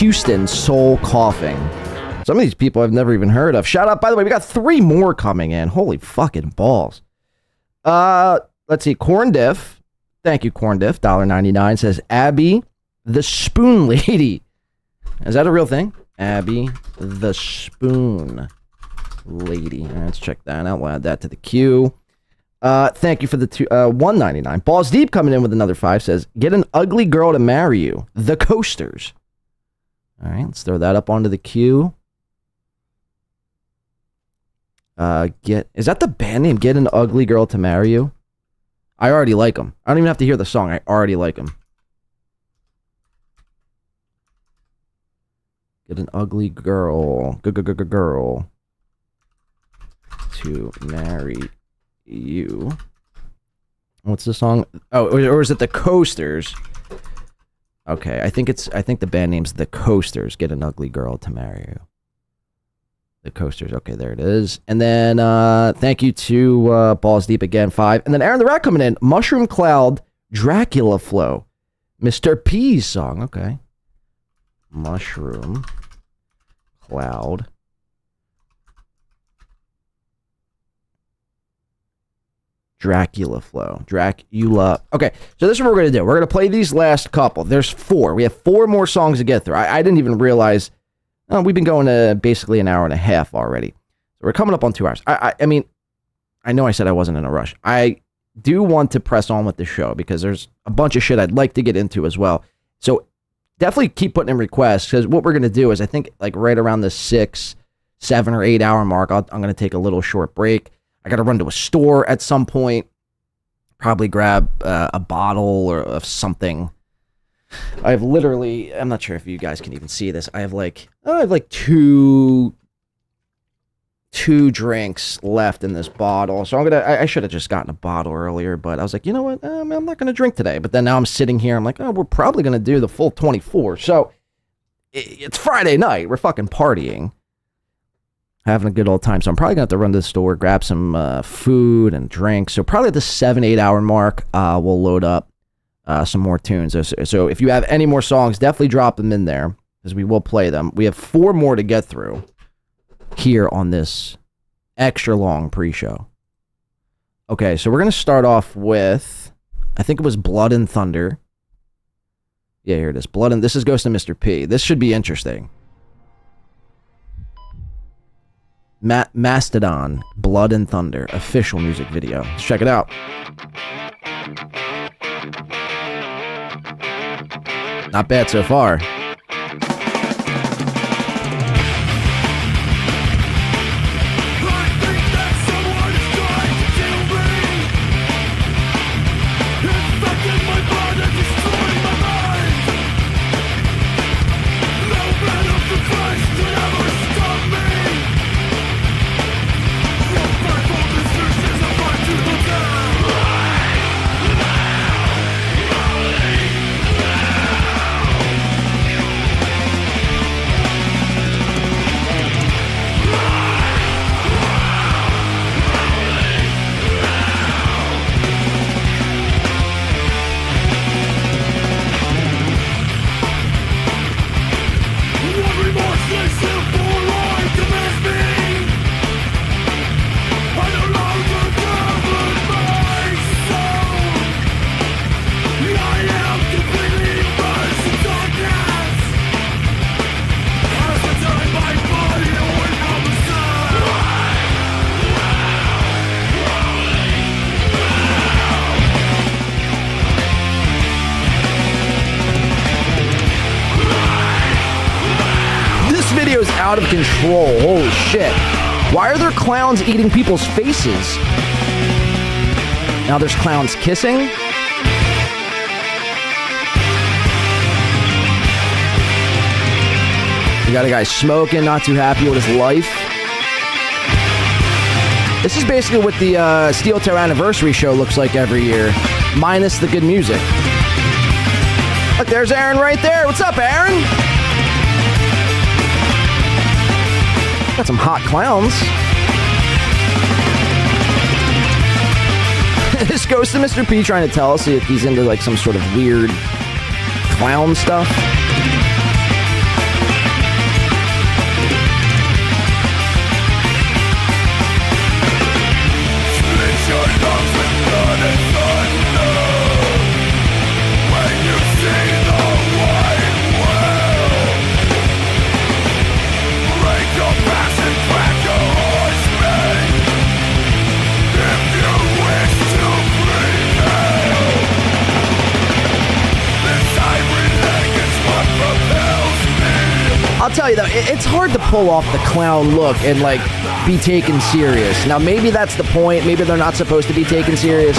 Houston Soul Coughing. Some of these people I've never even heard of. Shout out, by the way, we got 3 more coming in. Holy fucking balls. Let's see, Corn Diff. Thank you, Corn Diff. $1.99 says Abby the Spoon Lady. Is that a real thing? Abby the Spoon Lady. All right, let's check that out. We'll add that to the queue. Thank you for the $1.99. Balls Deep coming in with another 5 says, get an ugly girl to marry you. The Coasters. All right, let's throw that up onto the queue. Is that the band name? Get an ugly girl to marry you? I already like them. I don't even have to hear the song. I already like them. Get an ugly girl. Girl. To marry you. What's the song? Oh, or is it the Coasters? Okay, I think the band name's the Coasters. Get an ugly girl to marry you. The Coasters. Okay, there it is. And then thank you to Balls Deep again, 5. And then Aaron the Rat coming in. Mushroom Cloud, Dracula Flow. Mr. P's song. Okay. Mushroom Cloud. Dracula Flow. Dracula. Okay, so this is what we're going to do. We're going to play these last couple. There's 4. We have 4 more songs to get through. I didn't even realize... we've been going to basically an hour and a half already. So we're coming up on 2 hours. I mean, I know I said I wasn't in a rush. I do want to press on with the show because there's a bunch of shit I'd like to get into as well. So definitely keep putting in requests because what we're going to do is I think like right around the 6, 7, or 8 hour mark, I'm going to take a little short break. I got to run to a store at some point, probably grab a bottle or of something. I have literally, I'm not sure if you guys can even see this. I have like two drinks left in this bottle. So I should have just gotten a bottle earlier, but I was like, you know what? I'm not going to drink today. But then now I'm sitting here. I'm like, oh, we're probably going to do the full 24. So it's Friday night. We're fucking partying. Having a good old time. So I'm probably going to have to run to the store, grab some food and drinks. So probably at the 7-8 hour mark, we'll load up some more tunes. So if you have any more songs, definitely drop them in there because we will play them. We have 4 more to get through here on this extra long pre-show. Okay, so we're going to start off with, I think it was Blood and Thunder. Yeah, here it is. This goes to Mr. P. This should be interesting. Mastodon, Blood and Thunder, official music video. Let's check it out. Not bad so far. Out of control. Holy shit. Why are there clowns eating people's faces? Now there's clowns kissing. You got a guy smoking, not too happy with his life. This is basically what the SteelToe anniversary show looks like every year, minus the good music. Look, there's Aaron right there. What's up, Aaron? Got some hot clowns. This goes to Mr. P trying to tell us if he's into like some sort of weird clown stuff. tell you though, it's hard to pull off the clown look and like be taken serious. Now maybe that's the point. Maybe they're not supposed to be taken serious.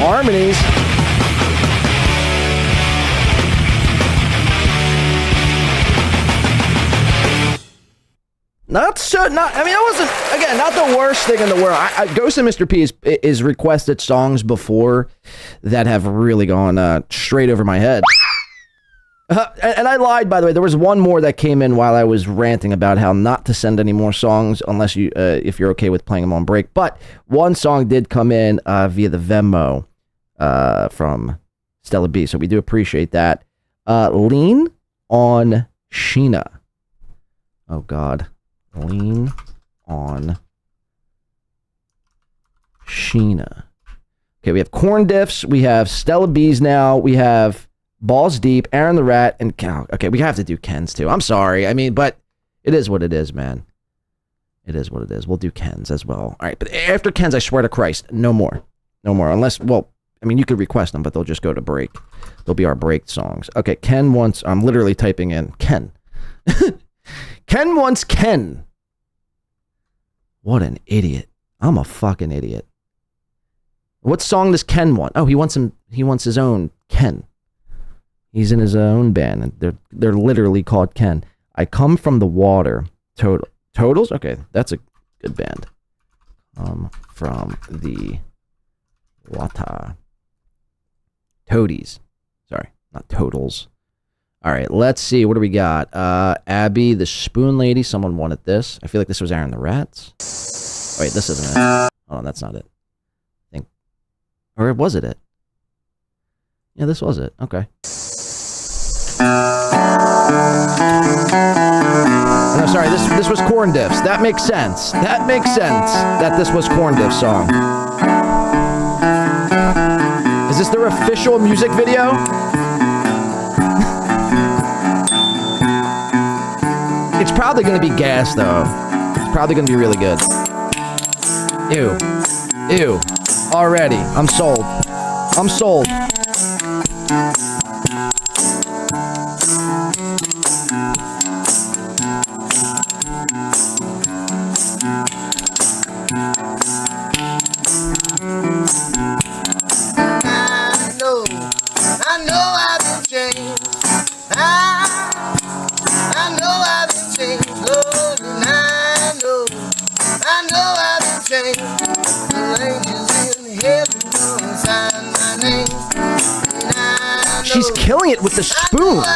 Harmonies. I mean, it wasn't, again, not the worst thing in the world. Ghost and Mr. P is requested songs before that have really gone straight over my head. And I lied, by the way. There was one more that came in while I was ranting about how not to send any more songs unless you, if you're okay with playing them on break. But one song did come in via the Venmo from Stella B, so we do appreciate that. Lean on Sheena. Oh, God. Lean on Sheena. Okay, we have Corn Diffs. We have Stella B's now. We have Balls Deep, Aaron the Rat, and Cal. Okay, we have to do Ken's too. I'm sorry. I mean, but it is what it is, man. It is what it is. We'll do Ken's as well. All right, but after Ken's, I swear to Christ, no more. No more. Unless, well, I mean, you could request them, but they'll just go to break. They'll be our break songs. Okay, Ken wants, I'm literally typing in Ken. Ken wants Ken. What an idiot. I'm a fucking idiot. What song does Ken want? Oh, he wants his own Ken. He's in his own band, and they're literally called Ken. I Come From the Water. Totals? Okay, that's a good band. From the water. Toadies. Sorry, not Totals. All right, let's see. What do we got? Abby, the Spoon Lady. Someone wanted this. I feel like this was Aaron the Rats. Oh, wait, this isn't it. Oh, that's not it. I think. Or was it? Yeah, this was it. Okay. No, sorry, this was Corn Diffs. That makes sense. That makes sense that this was Corn Diffs' song. Is this their official music video? It's probably going to be gas, though. It's probably going to be really good. Ew. Ew. Already. I'm sold. I'm sold. She's killing it with the spoons.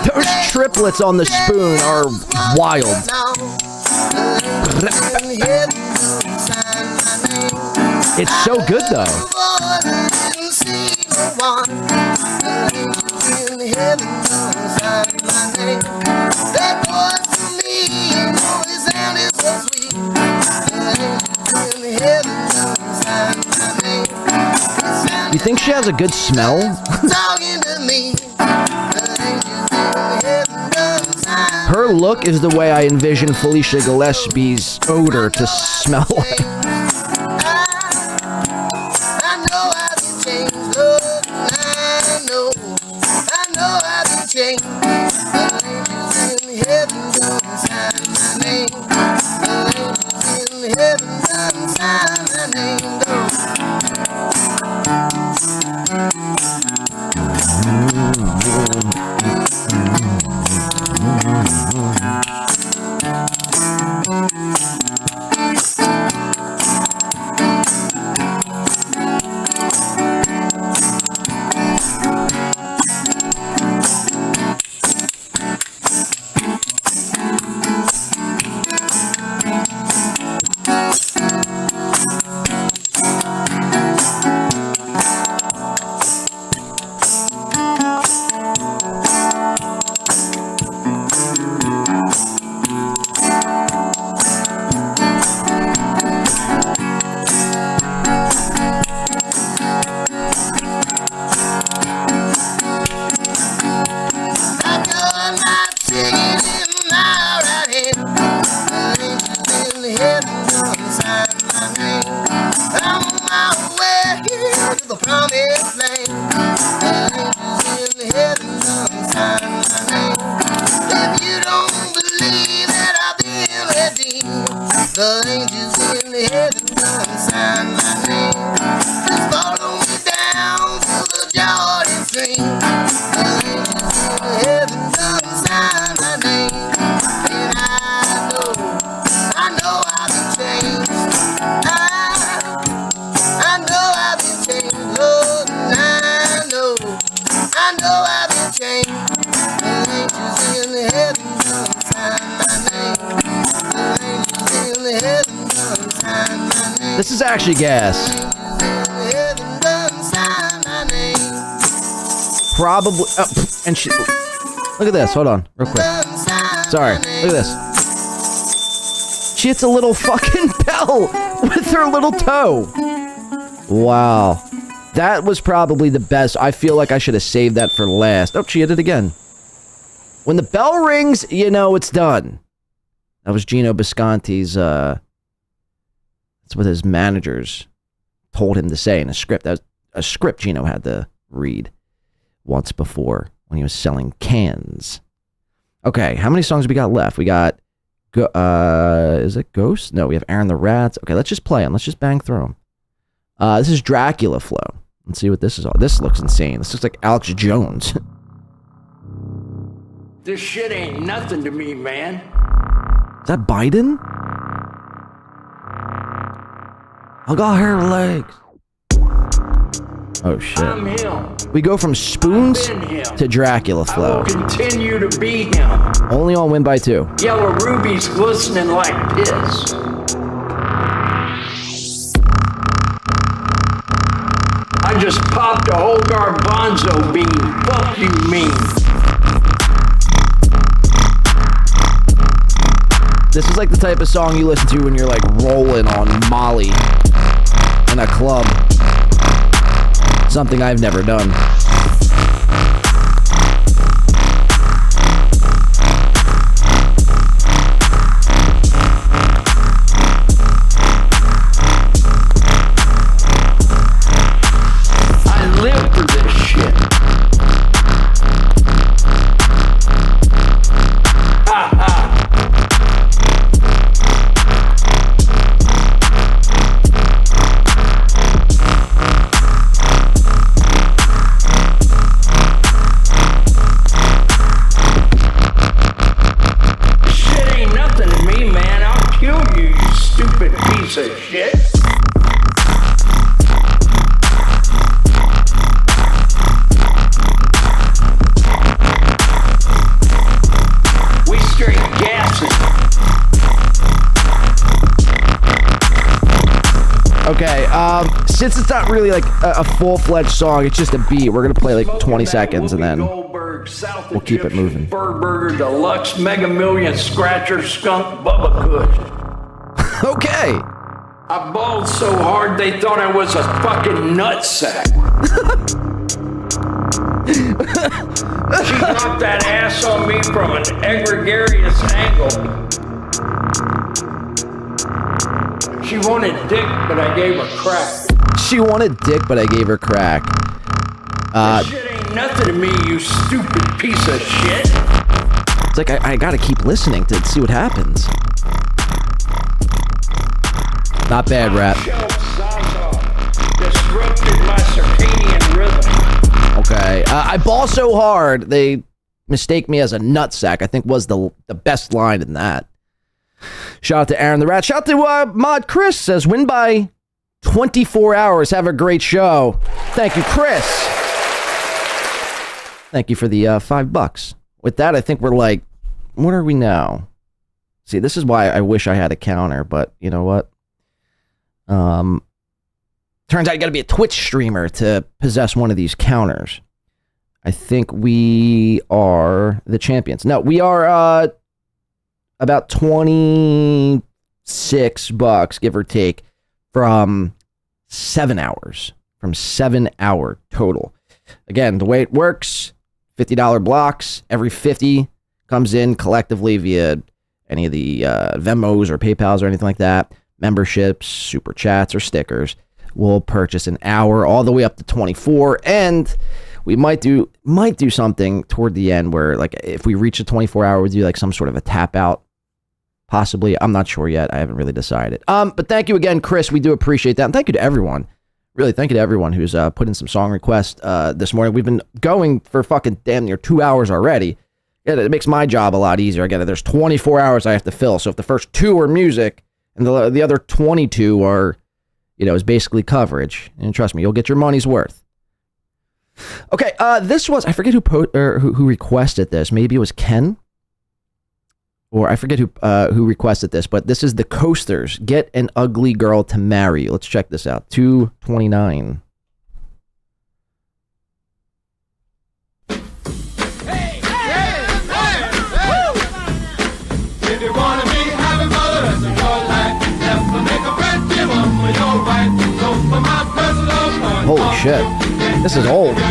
Those triplets on the spoon are wild. It's so good, though. You think she has a good smell? Her look is the way I envision Felicia Gillespie's odor to smell like. angels in heaven come sign my name. Just follow me down to the Jordan Stream. The angels in heaven come sign my name. And I know I've been changed. I know I've been changed, Lord, and I know I've been changed. The angels in heaven come sign my name. The angels in heaven come sign my name. This is actually gas. Heaven come sign my name. Probably. And she. Look at this. Hold on, real quick. Sorry. Look at this. She hits a little fucking bell with her little toe. Wow. That was probably the best. I feel like I should have saved that for last. Oh, she hit it again. When the bell rings, you know it's done. That was Gino Bisconti's, that's what his managers told him to say in a script. That was a script Gino had to read once before when he was selling cans. Okay, how many songs we got left? We got, is it Ghost? No, we have Aaron the Rats. Okay, let's just play them. Let's just bang through them. This is Dracula Flow. Let's see what this is all. This looks insane. This looks like Alex Jones. This shit ain't nothing to me, man. Is that Biden? I got hair legs. Oh shit. I'm him. We go from Spoons I've been him. to Dracula I Flow. will continue to be him. Only on Win by 2. Yellow rubies glistening like piss. I just popped a whole garbanzo bean. Fuck you mean. This is like the type of song you listen to when you're like rolling on Molly in a club. Something I've never done. I live for this shit. Ha ha. Shit ain't nothing to me, man. I'll kill you, you stupid piece of shit. We straight gassing. Okay, since it's not really like a full-fledged song, it's just a beat. We're gonna play like 20 seconds and then we'll keep it moving. Burger Deluxe Mega Million Scratcher Skunk Bubba Kush. Okay. I bawled so hard they thought I was a fucking nutsack. She dropped that ass on me from an egregious angle. She wanted dick, but I gave her crack. She wanted dick, but I gave her crack. This shit ain't nothing to me, you stupid piece of shit. It's like I gotta keep listening to see what happens. Not bad, rap. Disrupted my circadian rhythm. Okay, I ball so hard they mistake me as a nutsack. I think was the best line in that. Shout out to Aaron the Rat. Shout out to Mod Chris says win by 24 hours. Have a great show. Thank you, Chris. Thank you for the $5. With that, I think we're like, what are we now? See, this is why I wish I had a counter, but you know what? Turns out you got to be a Twitch streamer to possess one of these counters. I think we are the champions. No, we are about $26, give or take, from 7 hours. From 7 hour total. Again, the way it works, $50 blocks. Every 50 comes in collectively via any of the Venmos or PayPals or anything like that. Memberships, super chats, or stickers. We'll purchase an hour all the way up to 24, and we might do something toward the end where, like, if we reach a 24 hour, we'll do like some sort of a tap out Possibly. I'm not sure yet. I haven't really decided. But thank you again, Chris. We do appreciate that. And thank you to everyone. Really, thank you to everyone who's put in some song requests this morning. We've been going for fucking damn near 2 hours already. Yeah, it makes my job a lot easier. I get it. There's 24 hours I have to fill. So if the first 2 are music and the other 22 are, is basically coverage. And trust me, you'll get your money's worth. Okay, this was, I forget who requested this. Maybe it was Ken? Or I forget who requested this, but this is the Coasters. Get an ugly girl to marry. Let's check this out. 229. If you wanna be happy for the rest of your life, never make a friend, give up with your wife. So for my personal point, holy shit. This is old. If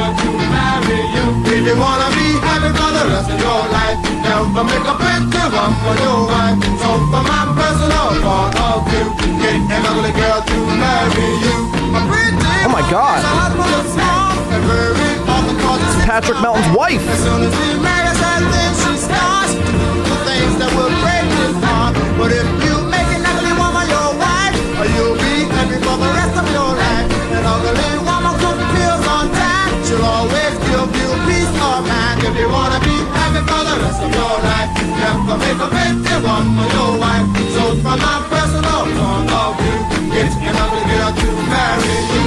you wanna be happy for the rest of your life, never make a friend, give up with your wife. So for my personal point of view, get an ugly girl to marry you. Oh my God. This is Patrick Melton's wife. As soon as he marries her, then she starts to do the things that will break his heart. But if you make an ugly woman your wife, you'll be happy for the rest of your life. An ugly woman who feels on time, she'll always give you peace of mind. If you wanna be happy for the rest of your life, never make a pretty woman your wife. So from my personal point of view, get an ugly girl to marry you.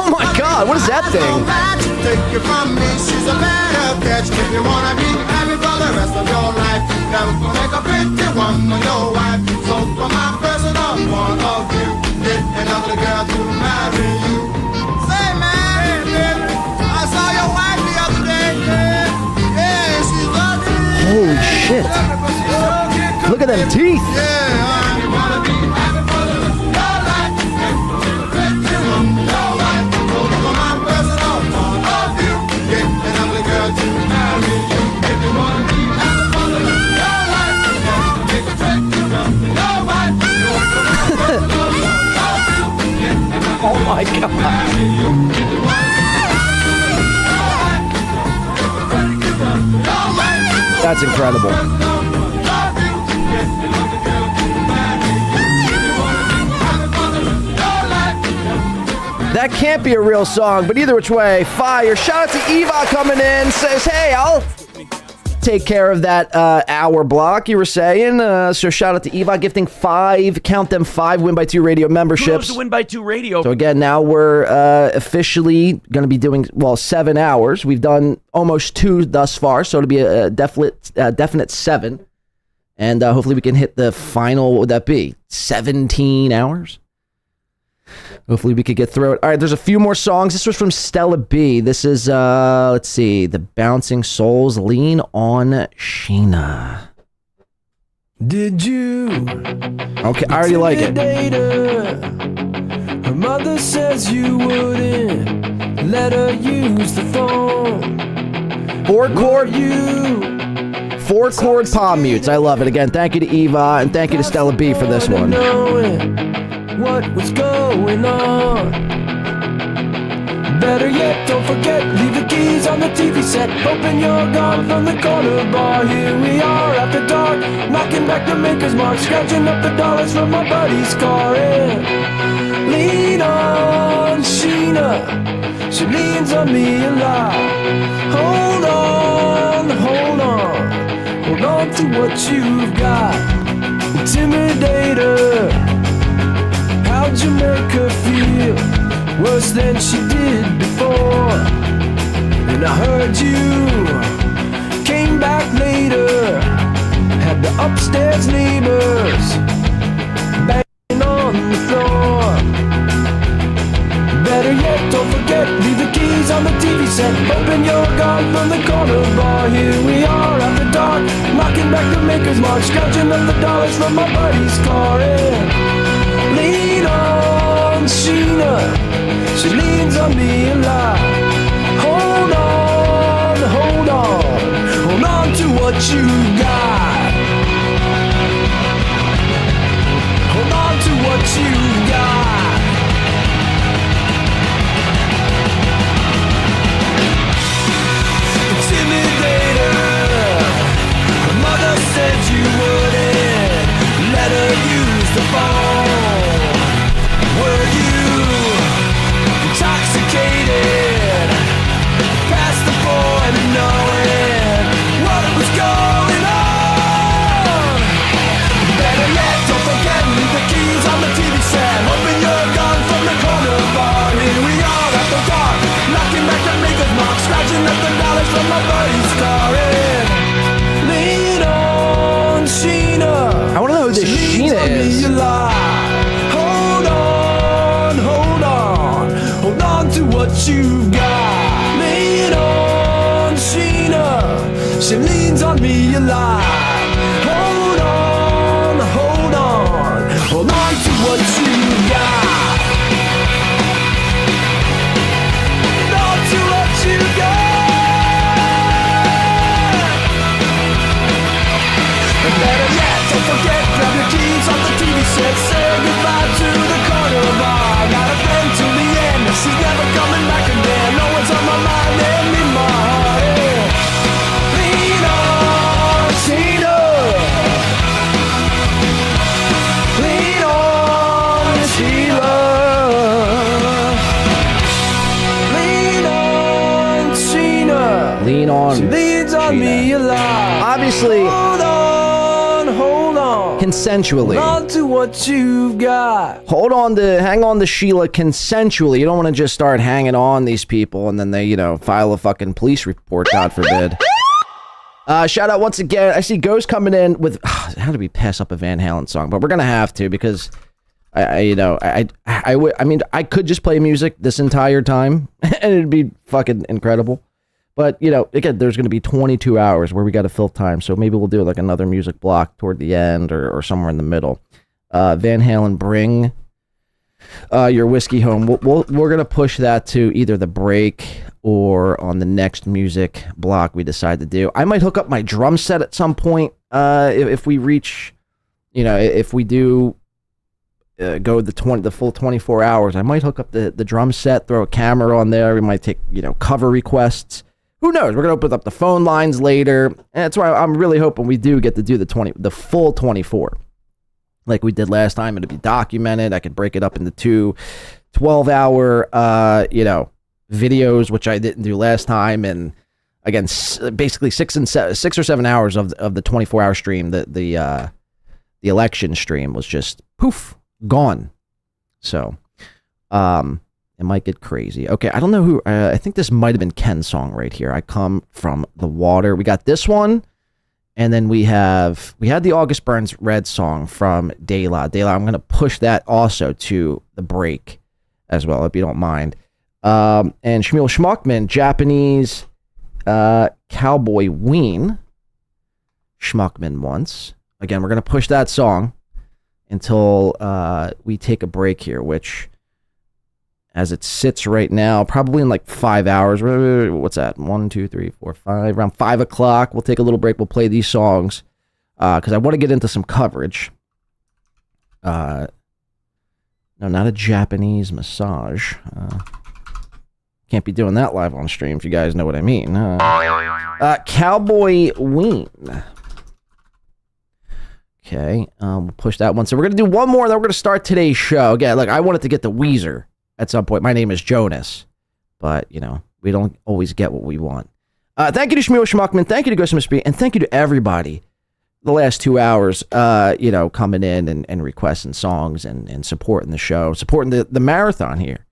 Oh my God, what is that thing? Take you from me, she's a better catch. If you wanna be happy for the rest of your life, never make a pretty woman your wife. So from my personal point of view, get an ugly girl to marry you. Say man, I saw your wife the other day. Yeah, she's ugly. Holy shit. Look at them teeth. You wanna be happy for the rest of your life, never make a pretty woman your wife. So from my personal point of view, get an ugly girl to marry you. If you wanna be happy for the rest of your life, never make a pretty woman your wife. So from my personal point of view, get an ugly Oh my girl to God. marry you. If you wanna be happy for the rest of your life, never make a pretty woman your wife. That's incredible. That can't be a real song, but either which way, fire. Shout out to Eva coming in, says, hey, I'll take care of that hour block you were saying. So shout out to Eva gifting 5, count them 5 Win by 2 radio memberships. Kudos to Win by 2 radio. So again, now we're officially going to be doing, 7 hours. We've done almost 2 thus far, so it'll be a definite 7. And hopefully we can hit the final, what would that be? 17 hours? Hopefully we could get through it. All right, there's a few more songs. This was from Stella B. This is, let's see, The Bouncing Souls, Lean on Sheena. Did you? Okay, I already like it. Her mother says you wouldn't let her use the phone. 4-chord palm mutes. I love it. Again, thank you to Eva and thank you to Stella B for this one. What was going on? Better yet, don't forget, leave the keys on the TV set. Hoping you're gone from the corner bar. Here we are after dark, knocking back the maker's mark, scratching up the dollars from my buddy's car. And lean on Sheena, she leans on me a lot. Hold on, hold on, hold on to what you've got. Intimidator, how'd you make her feel? Worse than she did before. And I heard you came back later, had the upstairs neighbors banging on the floor. Better yet, don't forget, leave the keys on the TV set. Hoping you're gone from the corner bar. Here we are after dark, knocking back the maker's mark, scratching up the dollars from my buddy's car. And lean on Sheena, she leans on me a lot. Hold on, hold on, hold on to what you got. you got. Intimidator, her mother said you wouldn't let her use the phone. Were you intoxicated past the point of knowing what was going on? Better yet, don't forget, leave the keys on the TV set. Open your gun from the corner bar. Here we are at the dark, knocking back the maker's mark, scratching up the dollars from my buddy's car. Lean on Sheena. I want to know who this Sheena is. Hold on to what you've got. Lean on Sheena, she leans on me a lot. Hold on to what you've got. Hold on to what you've got. And better yet, don't forget, grab your keys off the TV set, say goodbye to the corner bar. Got a friend till the end, she's never coming back again. No one's on my mind and in my heart. Lean on Sheena. Lean on Sheena. Lean on Sheena. Lean on. She leans on Sheena. me a lot. Obviously, hold on. Consensually. Hold on to what you've got. Hang on to Sheila consensually. You don't want to just start hanging on these people and then they, file a fucking police report, God forbid. Shout out once again. I see Ghost coming in with, how do we pass up a Van Halen song? But we're going to have to because I could just play music this entire time and it'd be fucking incredible. But, again, there's going to be 22 hours where we got to fill time. So maybe we'll do like another music block toward the end or somewhere in the middle. Van Halen, bring your whiskey home. We're going to push that to either the break or on the next music block we decide to do. I might hook up my drum set at some point if we reach, if we do go the full 24 hours. I might hook up the drum set, throw a camera on there. We might take, cover requests. Who knows? We're going to open up the phone lines later. And that's why I'm really hoping we do get to do the full 24. Like we did last time. It'll be documented. I could break it up into two 12-hour, videos, which I didn't do last time. And again, basically 6 or 7 hours of the 24-hour stream. The election stream was just poof, gone. So, it might get crazy. Okay, I don't know who. I think this might have been Ken's song right here. I Come From the Water. We got this one, and then we had the August Burns Red song from De La. I'm going to push that also to the break as well, if you don't mind. And Shmuel Schmuckman, Japanese Cowboy Ween. Schmuckman once. Again, we're going to push that song until we take a break here, which, as it sits right now, probably in like 5 hours. What's that? 1, 2, 3, 4, 5. Around 5 o'clock, we'll take a little break. We'll play these songs because I want to get into some coverage. No, not a Japanese massage. Can't be doing that live on stream if you guys know what I mean. Cowboy Ween. Okay, we'll push that one. So we're going to do one more, then we're going to start today's show. Again, look, I wanted to get the Weezer at some point. My name is Jonas, but, we don't always get what we want. Thank you to Shmuel Schmuckman. Thank you to Ghost Speed, and thank you to everybody the last 2 hours, coming in and requesting songs and supporting the show, supporting the marathon here.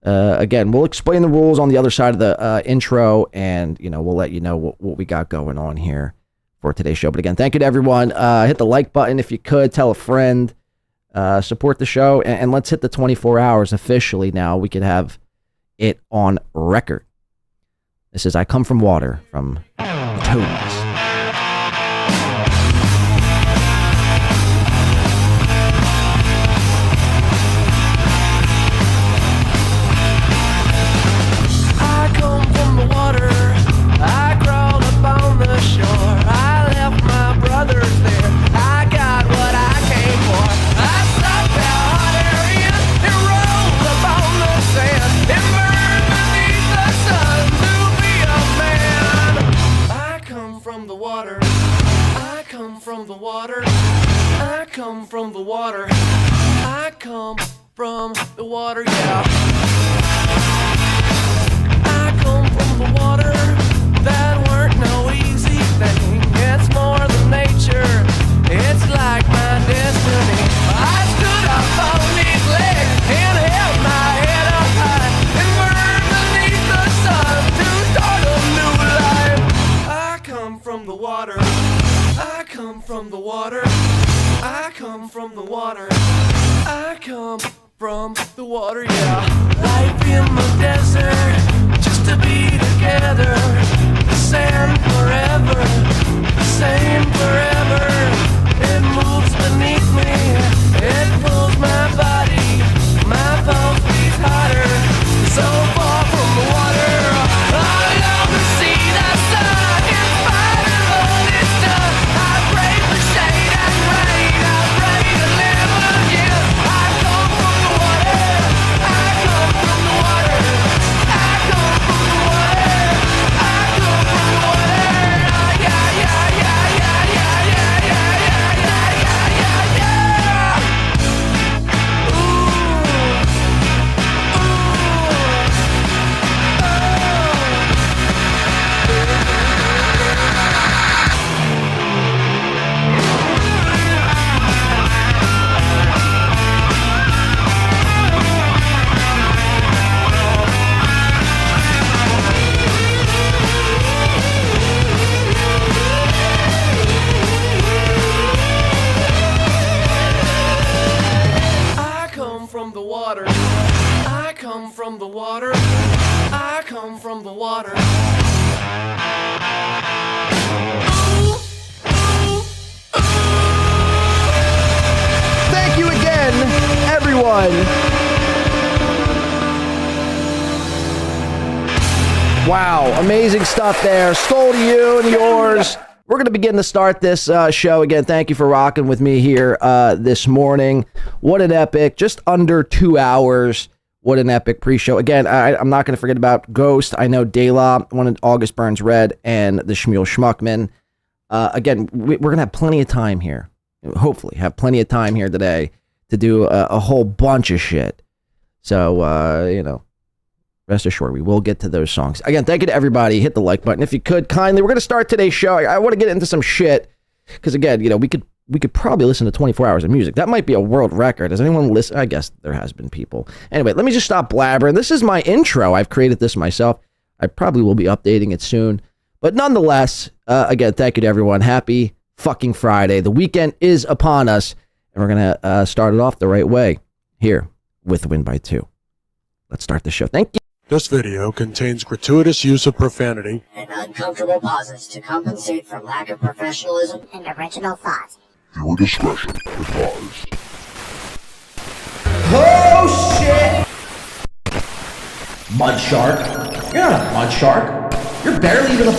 Again, we'll explain the rules on the other side of the intro, and, we'll let you know what we got going on here for today's show. But again, thank you to everyone. Hit the like button if you could. Tell a friend. Support the show, and let's hit the 24 hours officially now. We could have it on record. This is I Come From Water from Toads. I come from the water, I crawled up on the shore, I left my brothers there, I got what I came for, I stopped out come from the water, yeah. I come from the water. That weren't no easy thing. It's more than nature. It's like my destiny. I stood up on these legs and held my head up high and burned beneath the sun to start a new life. I come from the water. I come from the water. I come from the water. I come from the water, yeah. Life in the desert, just to be together. The sand forever, the same forever. It moves beneath me, it pulls my body. My pulse beats harder, so far from the water. I love to see the sun in spite of all it's done. I pray for shade and rain, I pray to live again. I come from the water, I come from the water, I come from the water, I come from the water. Yeah, yeah, yeah, yeah, yeah, yeah, yeah, yeah, yeah, yeah, yeah, yeah. I come from the water. I come from the water. I come from the water. Thank you again, everyone. Wow, amazing stuff there. Stole to you and yours. We're going to begin to start this show again. Thank you for rocking with me here this morning. What an epic, just under 2 hours. What an epic pre-show. Again, I'm not going to forget about Ghost. I know De La, one of August Burns Red, and the Shmuel Schmuckman. Again, we're going to have plenty of time here. Hopefully have plenty of time here today to do a whole bunch of shit. So, rest assured, we will get to those songs. Again, thank you to everybody. Hit the like button if you could, kindly. We're going to start today's show. I want to get into some shit because, again, we could probably listen to 24 hours of music. That might be a world record. Does anyone listen? I guess there has been people. Anyway, let me just stop blabbering. This is my intro. I've created this myself. I probably will be updating it soon. But nonetheless, again, thank you to everyone. Happy fucking Friday. The weekend is upon us, and we're going to start it off the right way here with Win by 2. Let's start the show. Thank you. This video contains gratuitous use of profanity and uncomfortable pauses to compensate for lack of professionalism and original thought. Viewer discretion advised. Oh, shit! Mud shark. You're not a mud shark. You're barely even a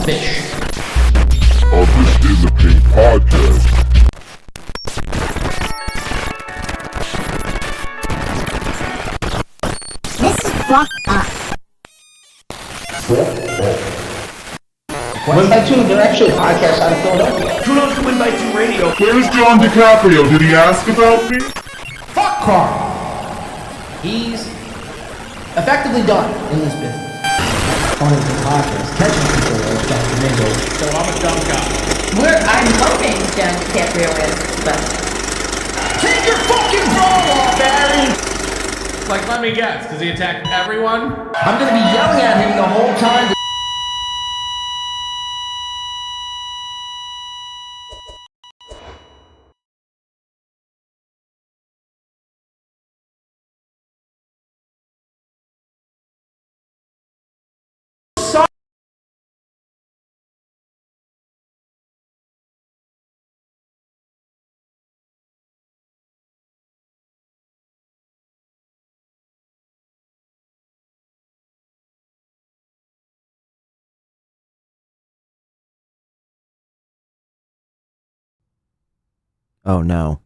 fish. This is a Pink Podcast. Fuck up. Win by 2, they're actually a podcast out of Philadelphia. Kudos to Win by 2 Radio. Where's John Di Caprio? Did he ask about me? Fuck Carl. He's effectively done in this business. One of the podcast, catching people is John Domingo. So I'm a dumb guy. I'm hoping John Di Caprio is, but... Take your fucking bra off, Barry! Like, let me guess, does he attack everyone? I'm gonna be yelling at him the whole time. Oh, no.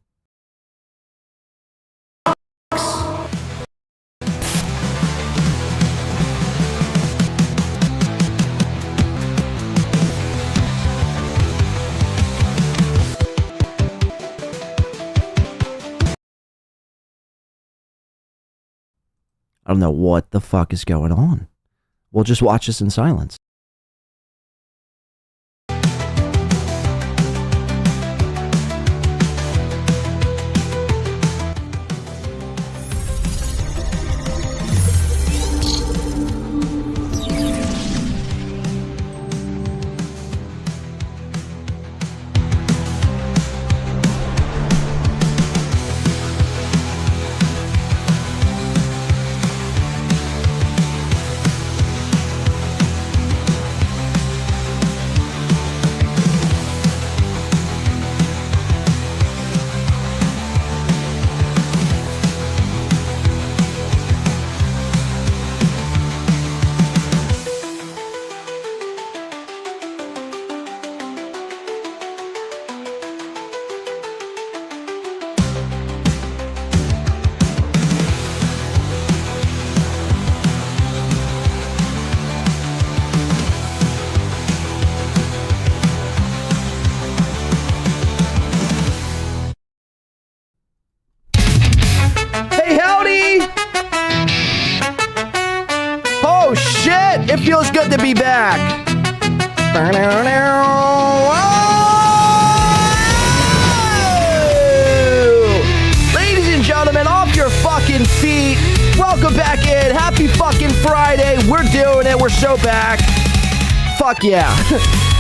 I don't know what the fuck is going on. We'll just watch this in silence. It feels good to be back. Ladies and gentlemen, off your fucking feet. Welcome back in. Happy fucking Friday. We're doing it. We're so back. Fuck yeah.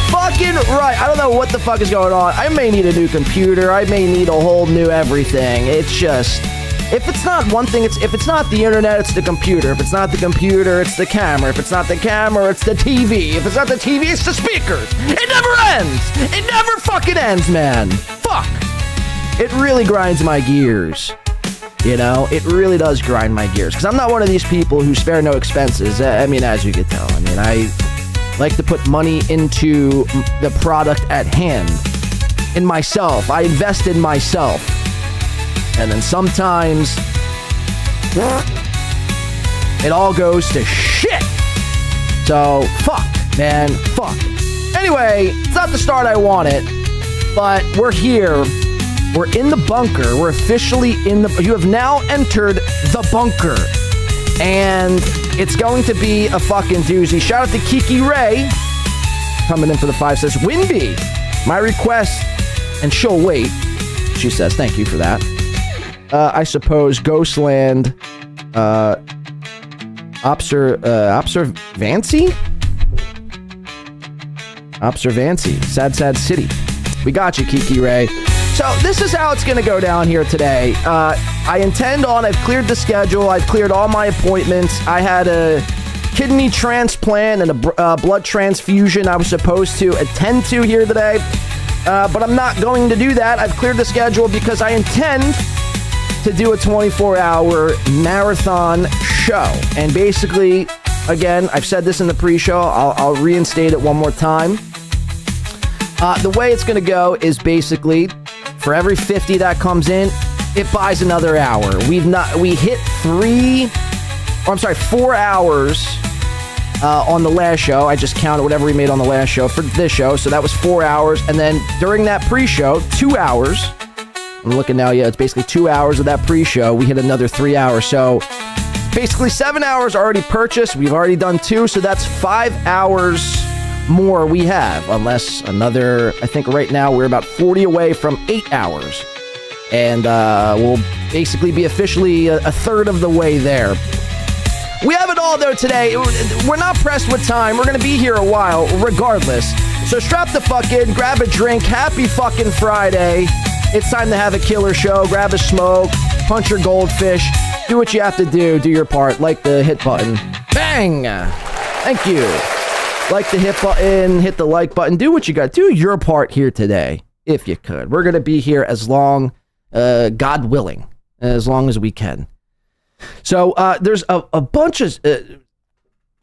Fucking right. I don't know what the fuck is going on. I may need a new computer. I may need a whole new everything. It's just... if it's not one thing, if it's not the internet, it's the computer. If it's not the computer, it's the camera. If it's not the camera, it's the TV. If it's not the TV, it's the speakers. It never ends. It never fucking ends, man. Fuck. It really grinds my gears. You know, it really does grind my gears. Because I'm not one of these people who spare no expenses. I mean, as you can tell. I mean, I like to put money into the product at hand. In myself. I invest in myself. And then sometimes it all goes to shit. So, fuck, man, fuck. Anyway, it's not the start I wanted, but we're here. We're in the bunker. We're officially in the... you have now entered the bunker. And it's going to be a fucking doozy. Shout out to Kiki Ray. Coming in for the 5 says, Winby, my request, and she'll wait. She says, thank you for that. I suppose Ghostland, Observancy? Observancy, Sad City. We got you, Kiki Ray. So this is how it's going to go down here today. I've cleared the schedule. I've cleared all my appointments. I had a kidney transplant and a blood transfusion I was supposed to attend to here today. But I'm not going to do that. I've cleared the schedule because I intend to do a 24-hour marathon show. And basically, again, I've said this in the pre-show. I'll reinstate it one more time. The way it's going to go is basically, for every 50 that comes in, it buys another hour. We hit 4 hours on the last show. I just counted whatever we made on the last show for this show. So that was 4 hours. And then during that pre-show, 2 hours. I'm looking now, yeah, it's basically 2 hours of that pre-show. We hit another 3 hours. So basically 7 hours already purchased. We've already done 2. So that's 5 hours more we have. Unless another, I think right now we're about 40 away from 8 hours. And we'll basically be officially a third of the way there. We have it all, though, today. We're not pressed with time. We're going to be here a while, regardless. So strap the fuck in, grab a drink. Happy fucking Friday. It's time to have a killer show. Grab a smoke, punch your goldfish. Do what you have to do. Do your part. Like the hit button. Bang! Thank you. Like the hit button. Hit the like button. Do what you got. Do your part here today, if you could. We're going to be here as long, God willing, as long as we can. So there's a bunch of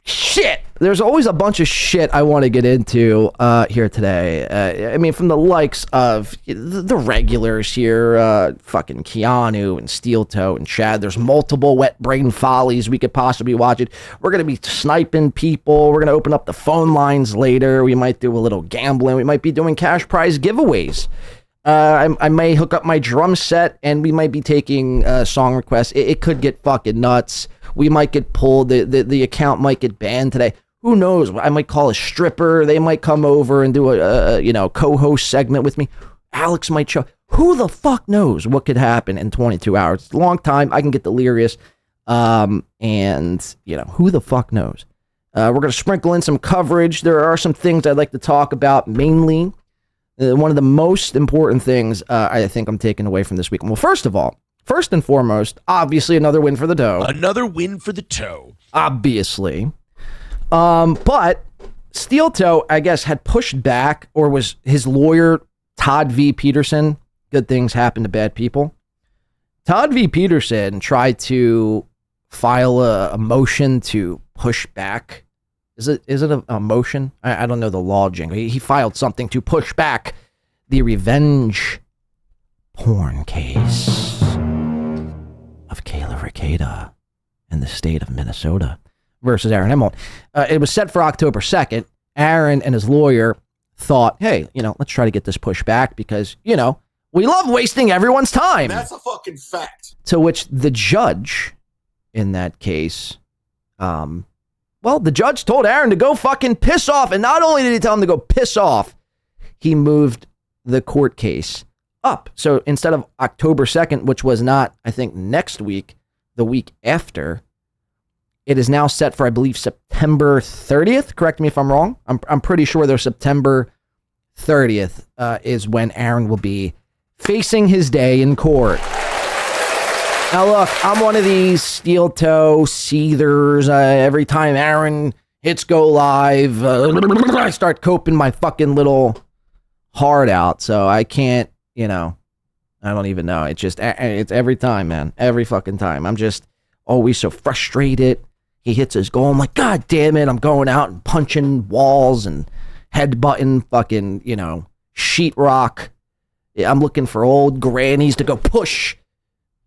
shit. There's always a bunch of shit I want to get into here today. I mean, from the likes of the regulars here, fucking Keanu and SteelToe and Chad. There's multiple wet brain follies we could possibly watch it. We're going to be sniping people. We're going to open up the phone lines later. We might do a little gambling. We might be doing cash prize giveaways. I may hook up my drum set, and we might be taking song requests. It could get fucking nuts. We might get pulled. The account might get banned today. Who knows? I might call a stripper. They might come over and do a co-host segment with me. Alex might show. Who the fuck knows what could happen in 22 hours? It's a long time. I can get delirious. And who the fuck knows? We're going to sprinkle in some coverage. There are some things I'd like to talk about, mainly. One of the most important things I think I'm taking away from this week. Well, first and foremost, obviously another win for the toe. Another win for the toe. Obviously. But SteelToe, I guess, had pushed back, or was his lawyer, Todd V. Peterson. Good things happen to bad people. Todd V. Peterson tried to file a motion to push back. Is it a motion? I don't know the law jingle. He filed something to push back the revenge porn case of Kayla Ricada in the state of Minnesota versus Aaron Emmett. It was set for October 2nd. Aaron and his lawyer thought, hey, let's try to get this pushed back because, we love wasting everyone's time. That's a fucking fact. To which the judge in that case, the judge told Aaron to go fucking piss off. And not only did he tell him to go piss off, he moved the court case up. So instead of October 2nd, which was not, I think, next week, the week after, it is now set for, I believe, September 30th. Correct me if I'm wrong. I'm pretty sure there's September 30th is when Aaron will be facing his day in court. Now, look, I'm one of these SteelToe seethers. Every time Aaron hits go live, I start coping my fucking little heart out. So I can't, I don't even know. It's every time, man. Every fucking time. I'm just always so frustrated. He hits his goal. I'm like, God damn it. I'm going out and punching walls and headbutting fucking, sheetrock. I'm looking for old grannies to go push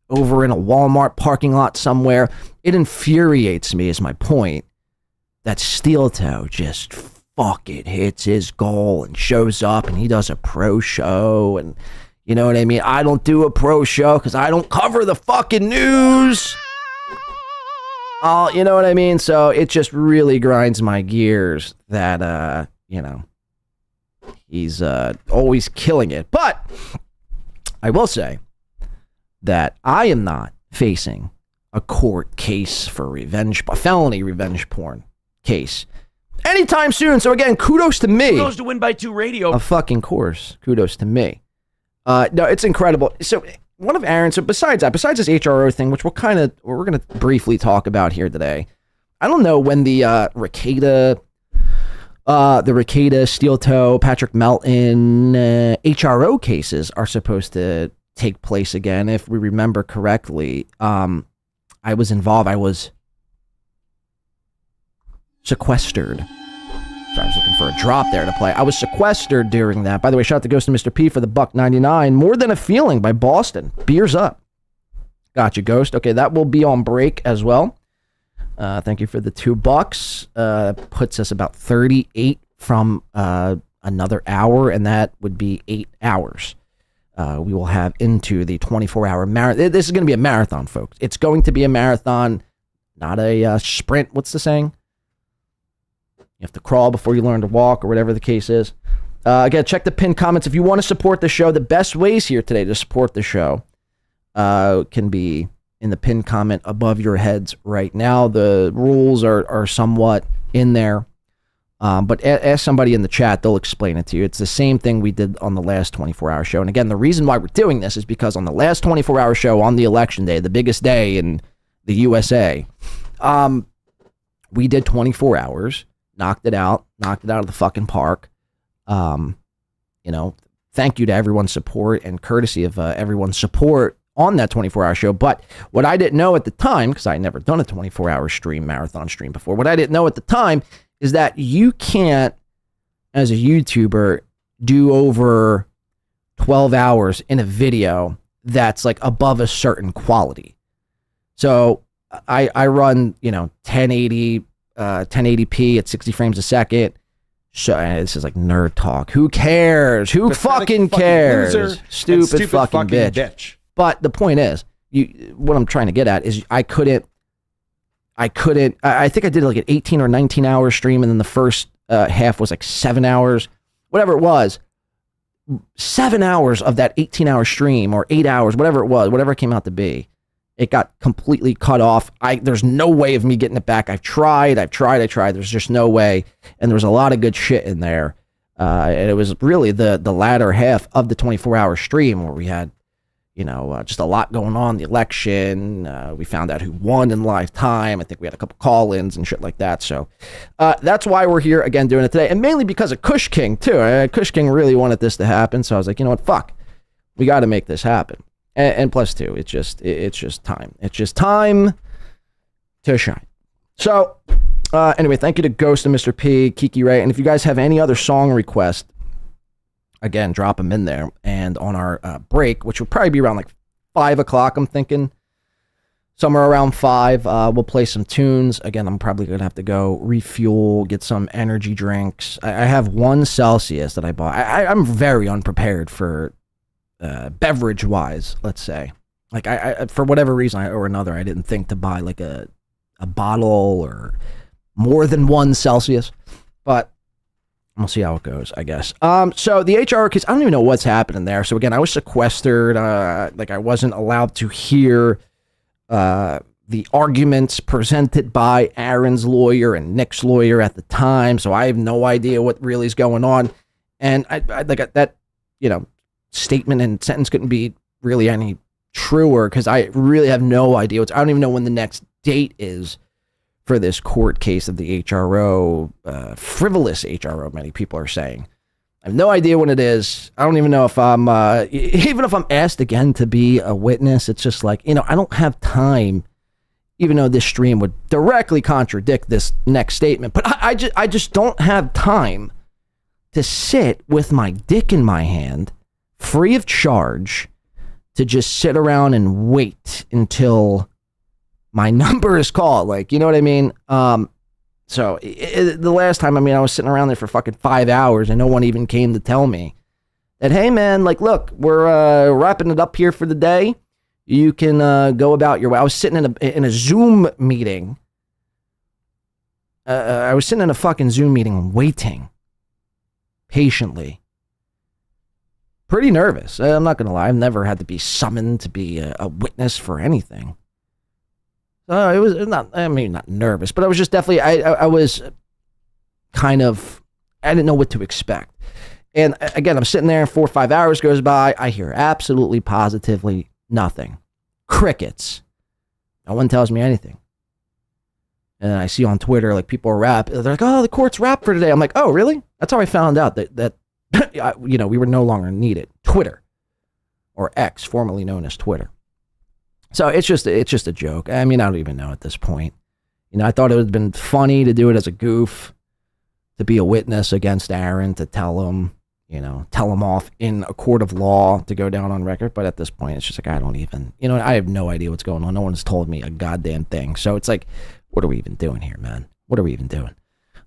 over in a Walmart parking lot somewhere. It infuriates me, is my point, that SteelToe just fucking hits his goal and shows up and he does a pro show. And you know what I mean? I don't do a pro show because I don't cover the fucking news. You know what I mean? So it just really grinds my gears that, he's always killing it. But I will say that I am not facing a court case for felony revenge porn case anytime soon. So again, kudos to me. Kudos to Win by Two Radio. Of fucking course. Kudos to me. No, it's incredible. So one of Aaron's, besides this HRO thing, which we're going to briefly talk about here today. I don't know when the Ricada, SteelToe, Patrick Melton, HRO cases are supposed to take place again. If we remember correctly, I was involved. I was sequestered. Sorry, I was looking for a drop there to play. I was sequestered during that. By the way, shout out to Ghost and Mr. P for the $1.99. More Than a Feeling by Boston. Beers up. Gotcha, Ghost. Okay, that will be on break as well. Thank you for the $2. Puts us about 38 from another hour, and that would be 8 hours. We will have into the 24-hour marathon. This is going to be a marathon, folks. It's going to be a marathon, not a sprint. What's the saying? You have to crawl before you learn to walk, or whatever the case is. Again, check the pinned comments. If you want to support the show, the best ways here today to support the show can be in the pinned comment above your heads right now. The rules are somewhat in there. But ask somebody in the chat, they'll explain it to you. It's the same thing we did on the last 24-hour show. And again, the reason why we're doing this is because on the last 24-hour show on the election day, the biggest day in the USA, we did 24 hours, knocked it out of the fucking park. Thank you to everyone's support and courtesy of everyone's support on that 24-hour show. But what I didn't know at the time, because I had never done a 24-hour marathon stream before, what I didn't know at the time is that you can't, as a YouTuber, do over 12 hours in a video that's like above a certain quality. So I run, 1080p at 60 frames a second, So this is like nerd talk. Who cares? Who Pathetic fucking cares? loser and Stupid fucking bitch. But the point is, what I'm trying to get at is I think I did like an 18 or 19 hour stream, and then the first half was like 7 hours, whatever it was. 7 hours of that 18-hour stream, or 8 hours, whatever it was, whatever it came out to be, it got completely cut off. There's no way of me getting it back. I've tried. There's just no way. And there was a lot of good shit in there. And it was really the latter half of the 24-hour stream where we had, just a lot going on. The election. We found out who won in live time. I think we had a couple call-ins and shit like that. So that's why we're here again doing it today. And mainly because of Kush King, too. Kush King really wanted this to happen. So I was like, you know what? Fuck. We got to make this happen. And plus, too, it's just time. It's just time to shine. So anyway, thank you to Ghost and Mr. P, Kiki Ray. And if you guys have any other song requests, again, drop them in there. And on our break, which will probably be around like 5 o'clock, I'm thinking, somewhere around 5, we'll play some tunes. Again, I'm probably going to have to go refuel, get some energy drinks. I have 1 Celsius that I bought. I'm very unprepared for beverage wise, let's say. Like I for whatever reason or another, I didn't think to buy like a bottle or more than 1 Celsius, but we'll see how it goes, I guess. So the HR case, I don't even know what's happening there. So again, I was sequestered. Like I wasn't allowed to hear the arguments presented by Aaron's lawyer and Nick's lawyer at the time. So I have no idea what really is going on. And I like that, statement and sentence couldn't be really any truer, because I really have no idea. I don't even know when the next date is for this court case of the HRO, frivolous HRO, many people are saying. I have no idea when it is. I don't even know if I'm, even if I'm asked again to be a witness, it's just like, I don't have time, even though this stream would directly contradict this next statement, but I just don't have time to sit with my dick in my hand, free of charge, to just sit around and wait until my number is called. Like, you know what I mean? So the last time, I was sitting around there for fucking 5 hours and no one even came to tell me that, hey man, like, look, we're wrapping it up here for the day. You can go about your way. I was sitting in a Zoom meeting. I was sitting in a fucking Zoom meeting waiting patiently. Pretty nervous. I'm not going to lie. I've never had to be summoned to be a witness for anything. It was not, not nervous, but I was just definitely, I was kind of, I didn't know what to expect. And again, I'm sitting there, 4 or 5 hours goes by. I hear absolutely positively nothing. Crickets. No one tells me anything. And I see on Twitter, like, people are they're like, oh, the court's wrapped for today. I'm like, oh, really? That's how I found out that we were no longer needed. Twitter, or X, formerly known as Twitter. So it's just a joke. I don't even know at this point. I thought it would have been funny to do it as a goof, to be a witness against Aaron, to tell him off in a court of law, to go down on record. But at this point, it's just like, I don't even, I have no idea what's going on. No one's told me a goddamn thing. So it's like, what are we even doing here, man? What are we even doing?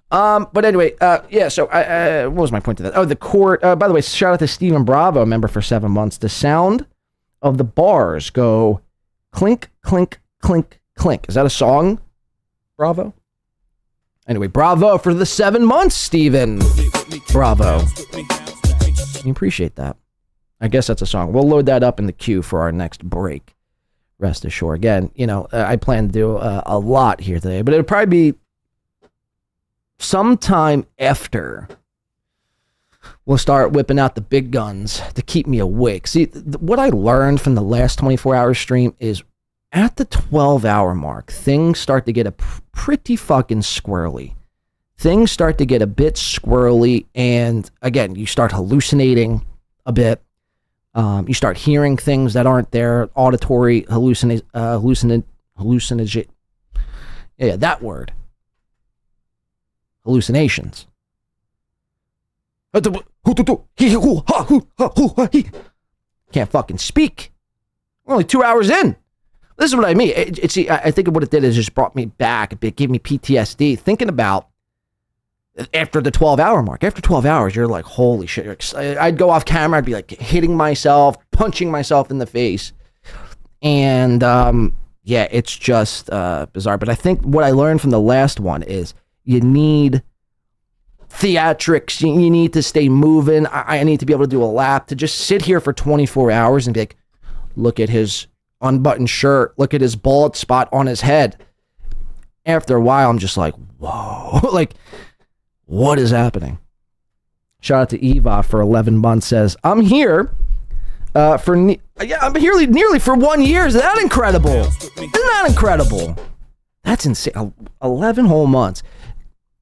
But anyway, yeah, so what was my point to that? Oh, the court, by the way, shout out to Stephen Bravo, member for 7 months. The sound of the bars go clink, clink, clink, clink. Is that a song, Bravo? Anyway, bravo for the 7 months, Stephen. Bravo. I appreciate that. I guess that's a song. We'll load that up in the queue for our next break. Rest assured. Again, I plan to do a lot here today, but it'll probably be sometime after we'll start whipping out the big guns to keep me awake. See, what I learned from the last 24-hour stream is at the 12-hour mark, things start to get pretty fucking squirrely. Things start to get a bit squirrely, and again, you start hallucinating a bit. You start hearing things that aren't there, auditory hallucination. Yeah, that word. Hallucinations. Can't fucking speak. We're only 2 hours in. This is what I mean. I think what it did is just brought me back a bit, gave me PTSD, thinking about after the 12-hour mark. After 12 hours, you're like, holy shit. I'd go off camera. I'd be like hitting myself, punching myself in the face. And yeah, it's just bizarre. But I think what I learned from the last one is you need theatrics. You need to stay moving. I need to be able to do a lap. To just sit here for 24 hours and be like, look at his unbuttoned shirt. Look at his bald spot on his head. After a while, I'm just like, whoa. Like, what is happening? Shout out to Eva for 11 months. Says, I'm here I'm here nearly for 1 year. Is that incredible? Isn't that incredible? That's insane. 11 whole months.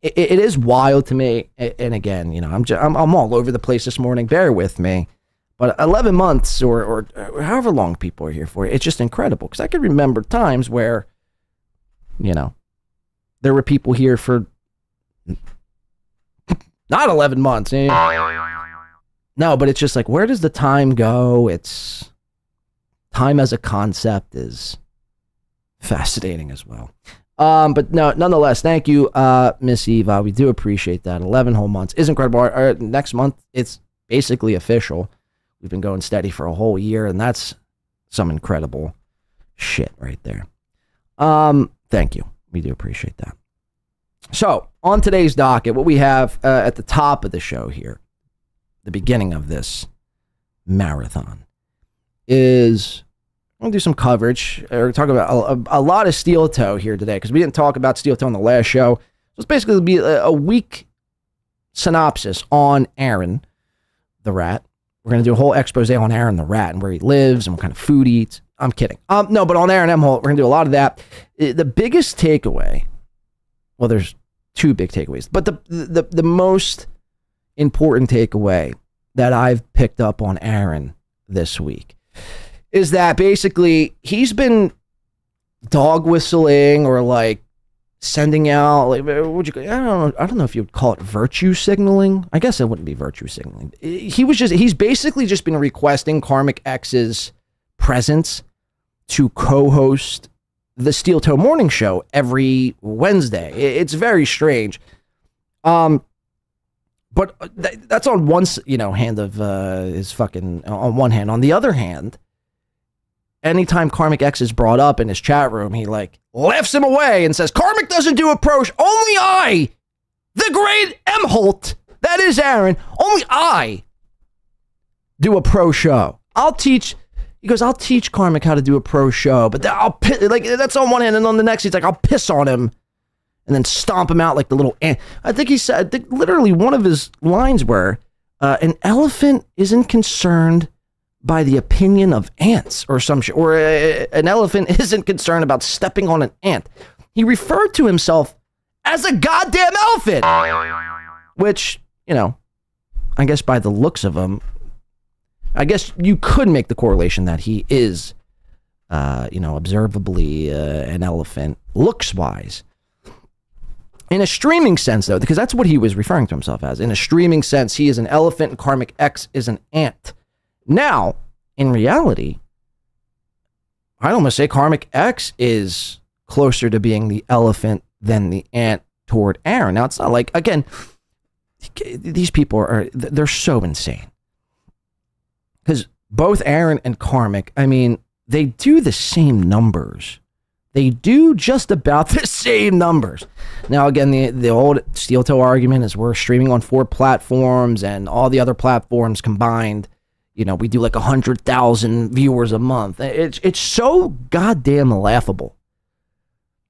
It is wild to me. And again, you know, I'm all over the place this morning. Bear with me. But 11 months or however long people are here for, it's just incredible. Because I can remember times where, you know, there were people here for not 11 months. No, but it's just like, where does the time go? It's time as a concept is fascinating as well. But no, nonetheless, thank you, Miss Eva. We do appreciate that. 11 whole months is incredible. Our next month, it's basically official. We've been going steady for a whole year, and that's some incredible shit right there. Thank you. We do appreciate that. So, on today's docket, what we have at the top of the show here, the beginning of this marathon, is I'm going to do some coverage. We're talking about a lot of SteelToe here today, because we didn't talk about SteelToe on the last show. So it's basically be a week synopsis on Aaron the Rat. We're going to do a whole expose on Aaron the Rat and where he lives and what kind of food he eats. I'm kidding. No, but on Aaron M. Holt, we're going to do a lot of that. The biggest takeaway, well, there's two big takeaways, but the most important takeaway that I've picked up on Aaron this week is that basically he's been dog whistling or like sending out, like, I don't know if you would call it virtue signaling. I guess it wouldn't be virtue signaling. He's basically just been requesting Karmic X's presence to co-host the SteelToe morning show every Wednesday. It's very strange. But that's on one, hand of his fucking, on one hand. On the other hand, anytime Karmic X is brought up in his chat room, he like laughs him away and says, Karmic doesn't do a pro show. Only I, the great M. Holt, that is Aaron, only I do a pro show. He goes, I'll teach Karmic how to do a pro show, but that's on one hand, and on the next, he's like, I'll piss on him and then stomp him out like the little ant. I think literally one of his lines were, an elephant isn't concerned by the opinion of ants or some shit, or an elephant isn't concerned about stepping on an ant. He referred to himself as a goddamn elephant, which, I guess by the looks of him, I guess you could make the correlation that he is, observably an elephant looks-wise. In a streaming sense, though, because that's what he was referring to himself as. In a streaming sense, he is an elephant and Karmic X is an ant. Now, in reality, I'd almost say Karmic X is closer to being the elephant than the ant toward Aaron. Now, it's not like, again, these people they're so insane. Because both Aaron and Karmic, they do the same numbers. They do just about the same numbers. Now, again, the old SteelToe argument is we're streaming on 4 platforms and all the other platforms combined, we do like 100,000 viewers a month. It's so goddamn laughable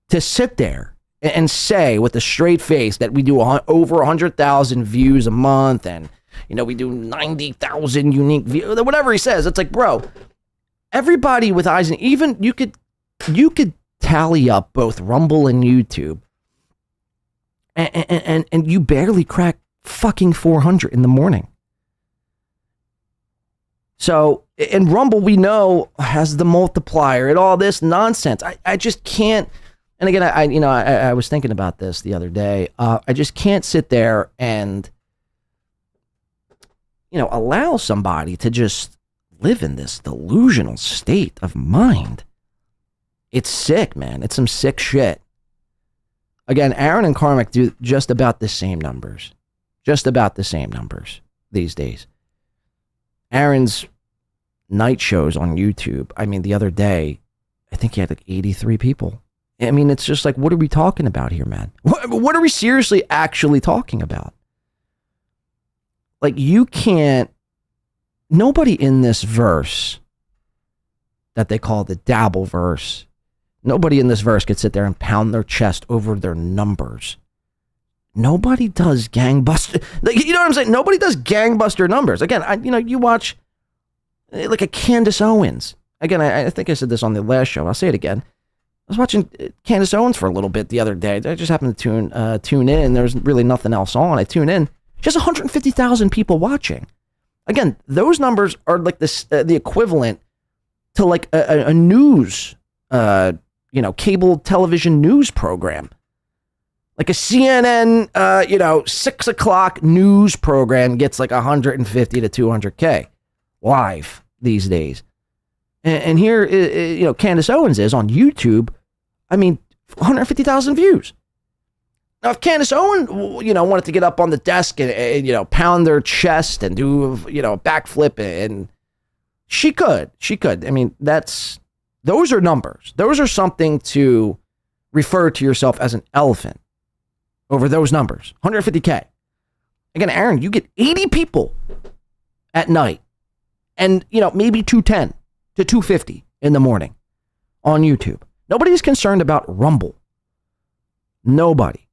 to sit there and say with a straight face that we do over 100,000 views a month and, we do 90,000 unique views, whatever he says. It's like, bro, everybody with eyes, and even you could tally up both Rumble and YouTube, and you barely crack fucking 400 in the morning. So, and Rumble, we know, has the multiplier and all this nonsense. I just can't. And again, I was thinking about this the other day. I just can't sit there and, allow somebody to just live in this delusional state of mind. It's sick, man. It's some sick shit. Again, Aaron and Carmick do just about the same numbers. Just about the same numbers these days. Aaron's night shows on YouTube, I mean, the other day, I think he had like 83 people. I mean, it's just like, what are we talking about here, man? What are we seriously actually talking about? Like, you can't, nobody in this verse that they call the dabble verse, nobody in this verse could sit there and pound their chest over their numbers. Nobody does gangbuster, like, you know what I'm saying? Nobody does gangbuster numbers. Again, you watch like a Candace Owens. Again, I think I said this on the last show. I'll say it again. I was watching Candace Owens for a little bit the other day. I just happened to tune in. There's really nothing else on. I tune in. She has 150,000 people watching. Again, those numbers are like this, the equivalent to like a news, cable television news program. Like a CNN, 6 o'clock news program gets like 150 to 200K live these days. And here, Candace Owens is on YouTube. I mean, 150,000 views. Now, if Candace Owens, wanted to get up on the desk and pound their chest and do, a backflip, and she could. I mean, those are numbers. Those are something to refer to yourself as an elephant over those numbers. 150K. Again, Aaron, you get 80 people at night and, maybe 210 to 250 in the morning on YouTube. Nobody's concerned about Rumble. Nobody.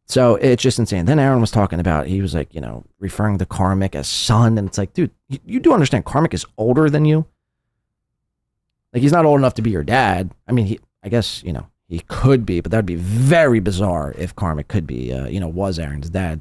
So it's just insane. Then Aaron was talking about, he was like, referring to Carmick as son. And it's like, dude, you do understand Carmick is older than you. Like, he's not old enough to be your dad. I mean, I guess, he could be, but that'd be very bizarre if Carmick could be, was Aaron's dad.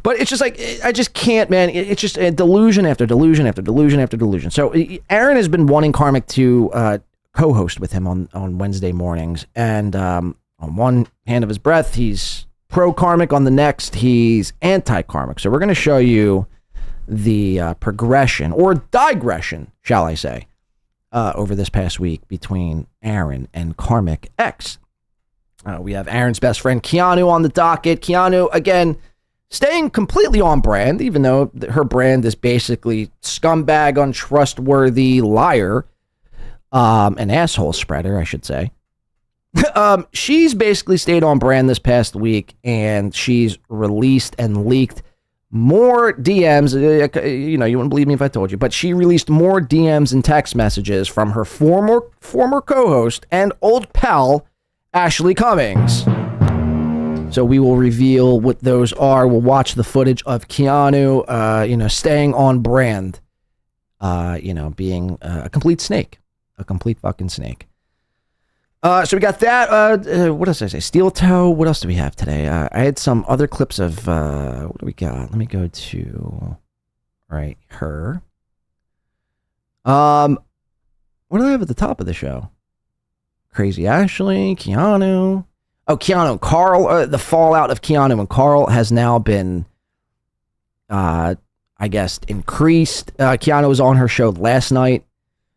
But it's just like, I just can't, man. It's just a delusion after delusion after delusion after delusion. So Aaron has been wanting Carmick to co-host with him on Wednesday mornings. And on one hand of his breath, he's pro-Carmick. On the next, he's anti-Carmick. So we're going to show you the progression, or digression, shall I say, over this past week between Aaron and Carmick X. We have Aaron's best friend, Keanu, on the docket. Keanu, again, staying completely on brand, even though her brand is basically scumbag, untrustworthy, liar, an asshole spreader, I should say. She's basically stayed on brand this past week, and she's released and leaked more DMs. You wouldn't believe me if I told you, but she released more DMs and text messages from her former co-host and old pal, Ashley Cummings. So we will reveal what those are. We'll watch the footage of Keanu, staying on brand, being a complete snake, a complete fucking snake. So we got that. What else did I say? SteelToe. What else do we have today? I had some other clips of, what do we got? Let me go to, right, her. What do I have at the top of the show? Crazy Ashley, Keanu. Oh, Keanu and Carl. The fallout of Keanu and Carl has now been, I guess, increased. Keanu was on her show last night.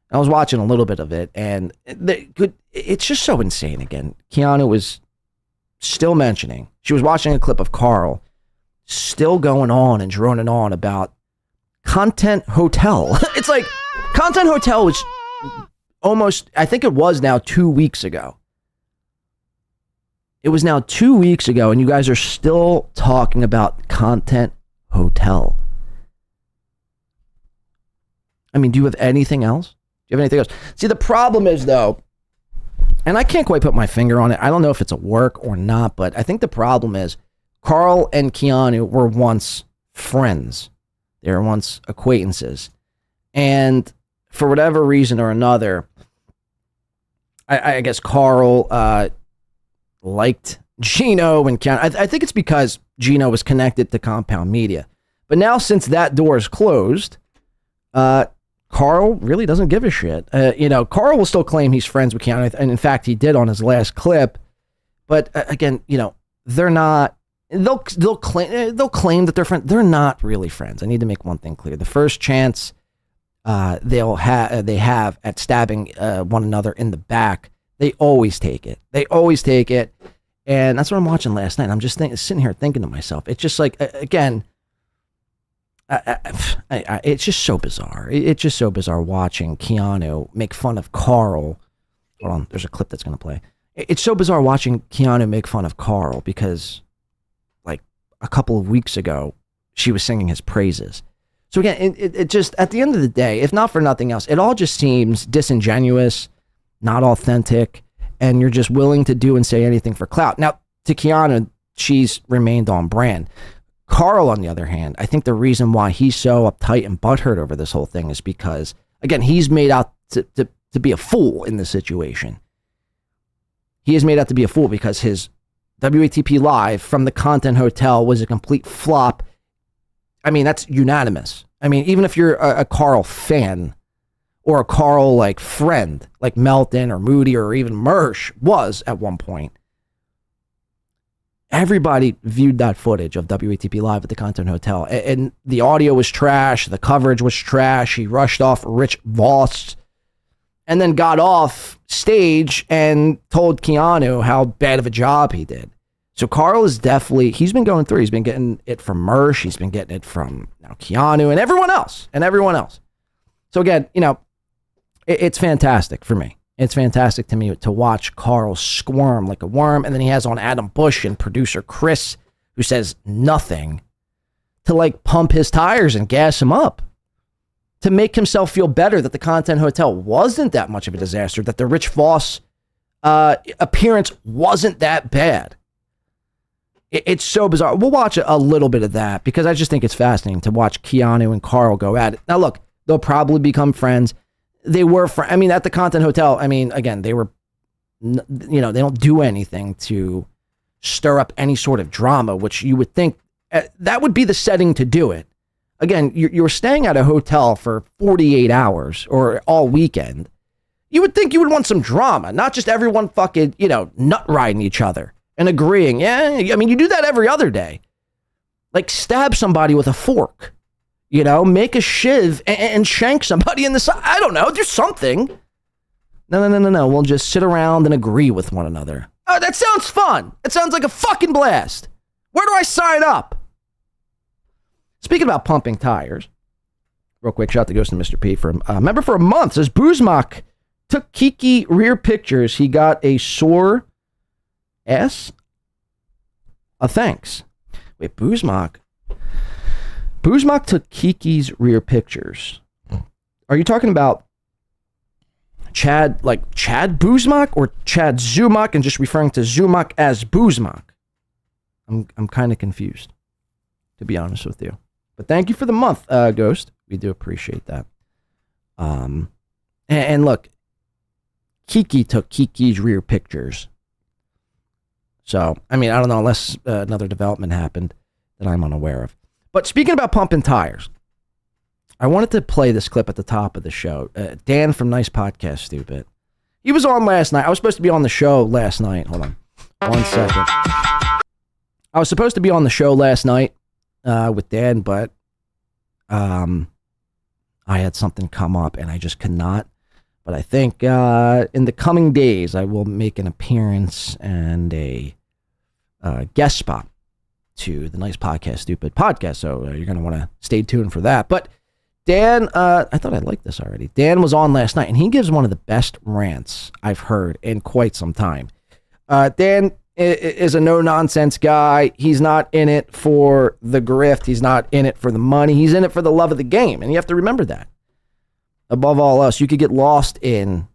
I was watching a little bit of it, and it's just so insane again. Keanu was still mentioning, she was watching a clip of Carl, still going on and droning on about Content Hotel. It's like, Content Hotel was almost, I think it was now 2 weeks ago. It was now 2 weeks ago, and you guys are still talking about Content Hotel. I mean, do you have anything else? Do you have anything else? See, the problem is, though, and I can't quite put my finger on it. I don't know if it's a work or not, but I think the problem is Carl and Keanu were once friends. They were once acquaintances. And for whatever reason or another, I guess Carl liked Gino and Keanu. I think it's because Gino was connected to Compound Media. But now, since that door is closed, Carl really doesn't give a shit. Carl will still claim he's friends with Keanu, and in fact, he did on his last clip. But again, they're not. They'll claim that they're friends. They're not really friends. I need to make one thing clear: the first chance they have at stabbing one another in the back, They always take it. And that's what I'm watching last night. I'm just sitting here thinking to myself, it's just like, again, it's just so bizarre. It's just so bizarre watching Keanu make fun of Carl. Hold on, there's a clip that's going to play. It's so bizarre watching Keanu make fun of Carl because, like, a couple of weeks ago, she was singing his praises. So again, it just, at the end of the day, if not for nothing else, it all just seems disingenuous, not authentic, and you're just willing to do and say anything for clout. Now, to Keanu, she's remained on brand. Carl, on the other hand, I think the reason why he's so uptight and butthurt over this whole thing is because, again, he's made out to be a fool in this situation. He is made out to be a fool because his WATP Live from the Content Hotel was a complete flop. I mean, that's unanimous. I mean, even if you're a Carl fan or a Carl like friend, like Melton or Moody or even Mersh was at one point, everybody viewed that footage of WATP Live at the Content Hotel, and the audio was trash, the coverage was trash. He rushed off Rich Voss and then got off stage and told Keanu how bad of a job he did. So Carl is definitely, he's been going through, he's been getting it from Mersh, he's been getting it from Keanu and everyone else. So again, you know, it's fantastic for me. It's fantastic to me to watch Carl squirm like a worm. And then he has on Adam Bush and producer Chris, who says nothing, to like pump his tires and gas him up, to make himself feel better that the Content Hotel wasn't that much of a disaster, that the Rich Voss appearance wasn't that bad. It's so bizarre. We'll watch a little bit of that because I just think it's fascinating to watch Keanu and Carl go at it. Now, look, they'll probably become friends. They were, I mean, at the Content Hotel, I mean, again, they were, you know, they don't do anything to stir up any sort of drama, which you would think that would be the setting to do it. Again, you're staying at a hotel for 48 hours or all weekend. You would think you would want some drama, not just everyone fucking, you know, nut riding each other and agreeing. Yeah, I mean, you do that every other day. Like stab somebody with a fork. You know, make a shiv and shank somebody in the side. I don't know. Do something. No. We'll just sit around and agree with one another. Oh, that sounds fun. It sounds like a fucking blast. Where do I sign up? Speaking about pumping tires, real quick, shout out to Ghost and Mr. P for a member for a month. Says Boozmock took Kiki rear pictures. He got a sore ass. Thanks. Wait, Boozmock took Kiki's rear pictures. Are you talking about Chad Boozmock or Chad Zumock and just referring to Zumock as Boozmock? I'm kind of confused, to be honest with you. But thank you for the month, Ghost. We do appreciate that. And look, Kiki took Kiki's rear pictures. So, I mean, I don't know, unless another development happened that I'm unaware of. But speaking about pumping tires, I wanted to play this clip at the top of the show. Dan from Nice Podcast Stupid. He was on last night. I was supposed to be on the show last night. Hold on 1 second. I was supposed to be on the show last night with Dan, but I had something come up and I just could not. But I think in the coming days, I will make an appearance and a guest spot to the Nice Podcast Stupid podcast. So you're going to want to stay tuned for that. But Dan, I thought I liked this already. Dan was on last night and he gives one of the best rants I've heard in quite some time. Dan is a no-nonsense guy. He's not in it for the grift. He's not in it for the money. He's in it for the love of the game. And you have to remember that. Above all else, you could get lost in,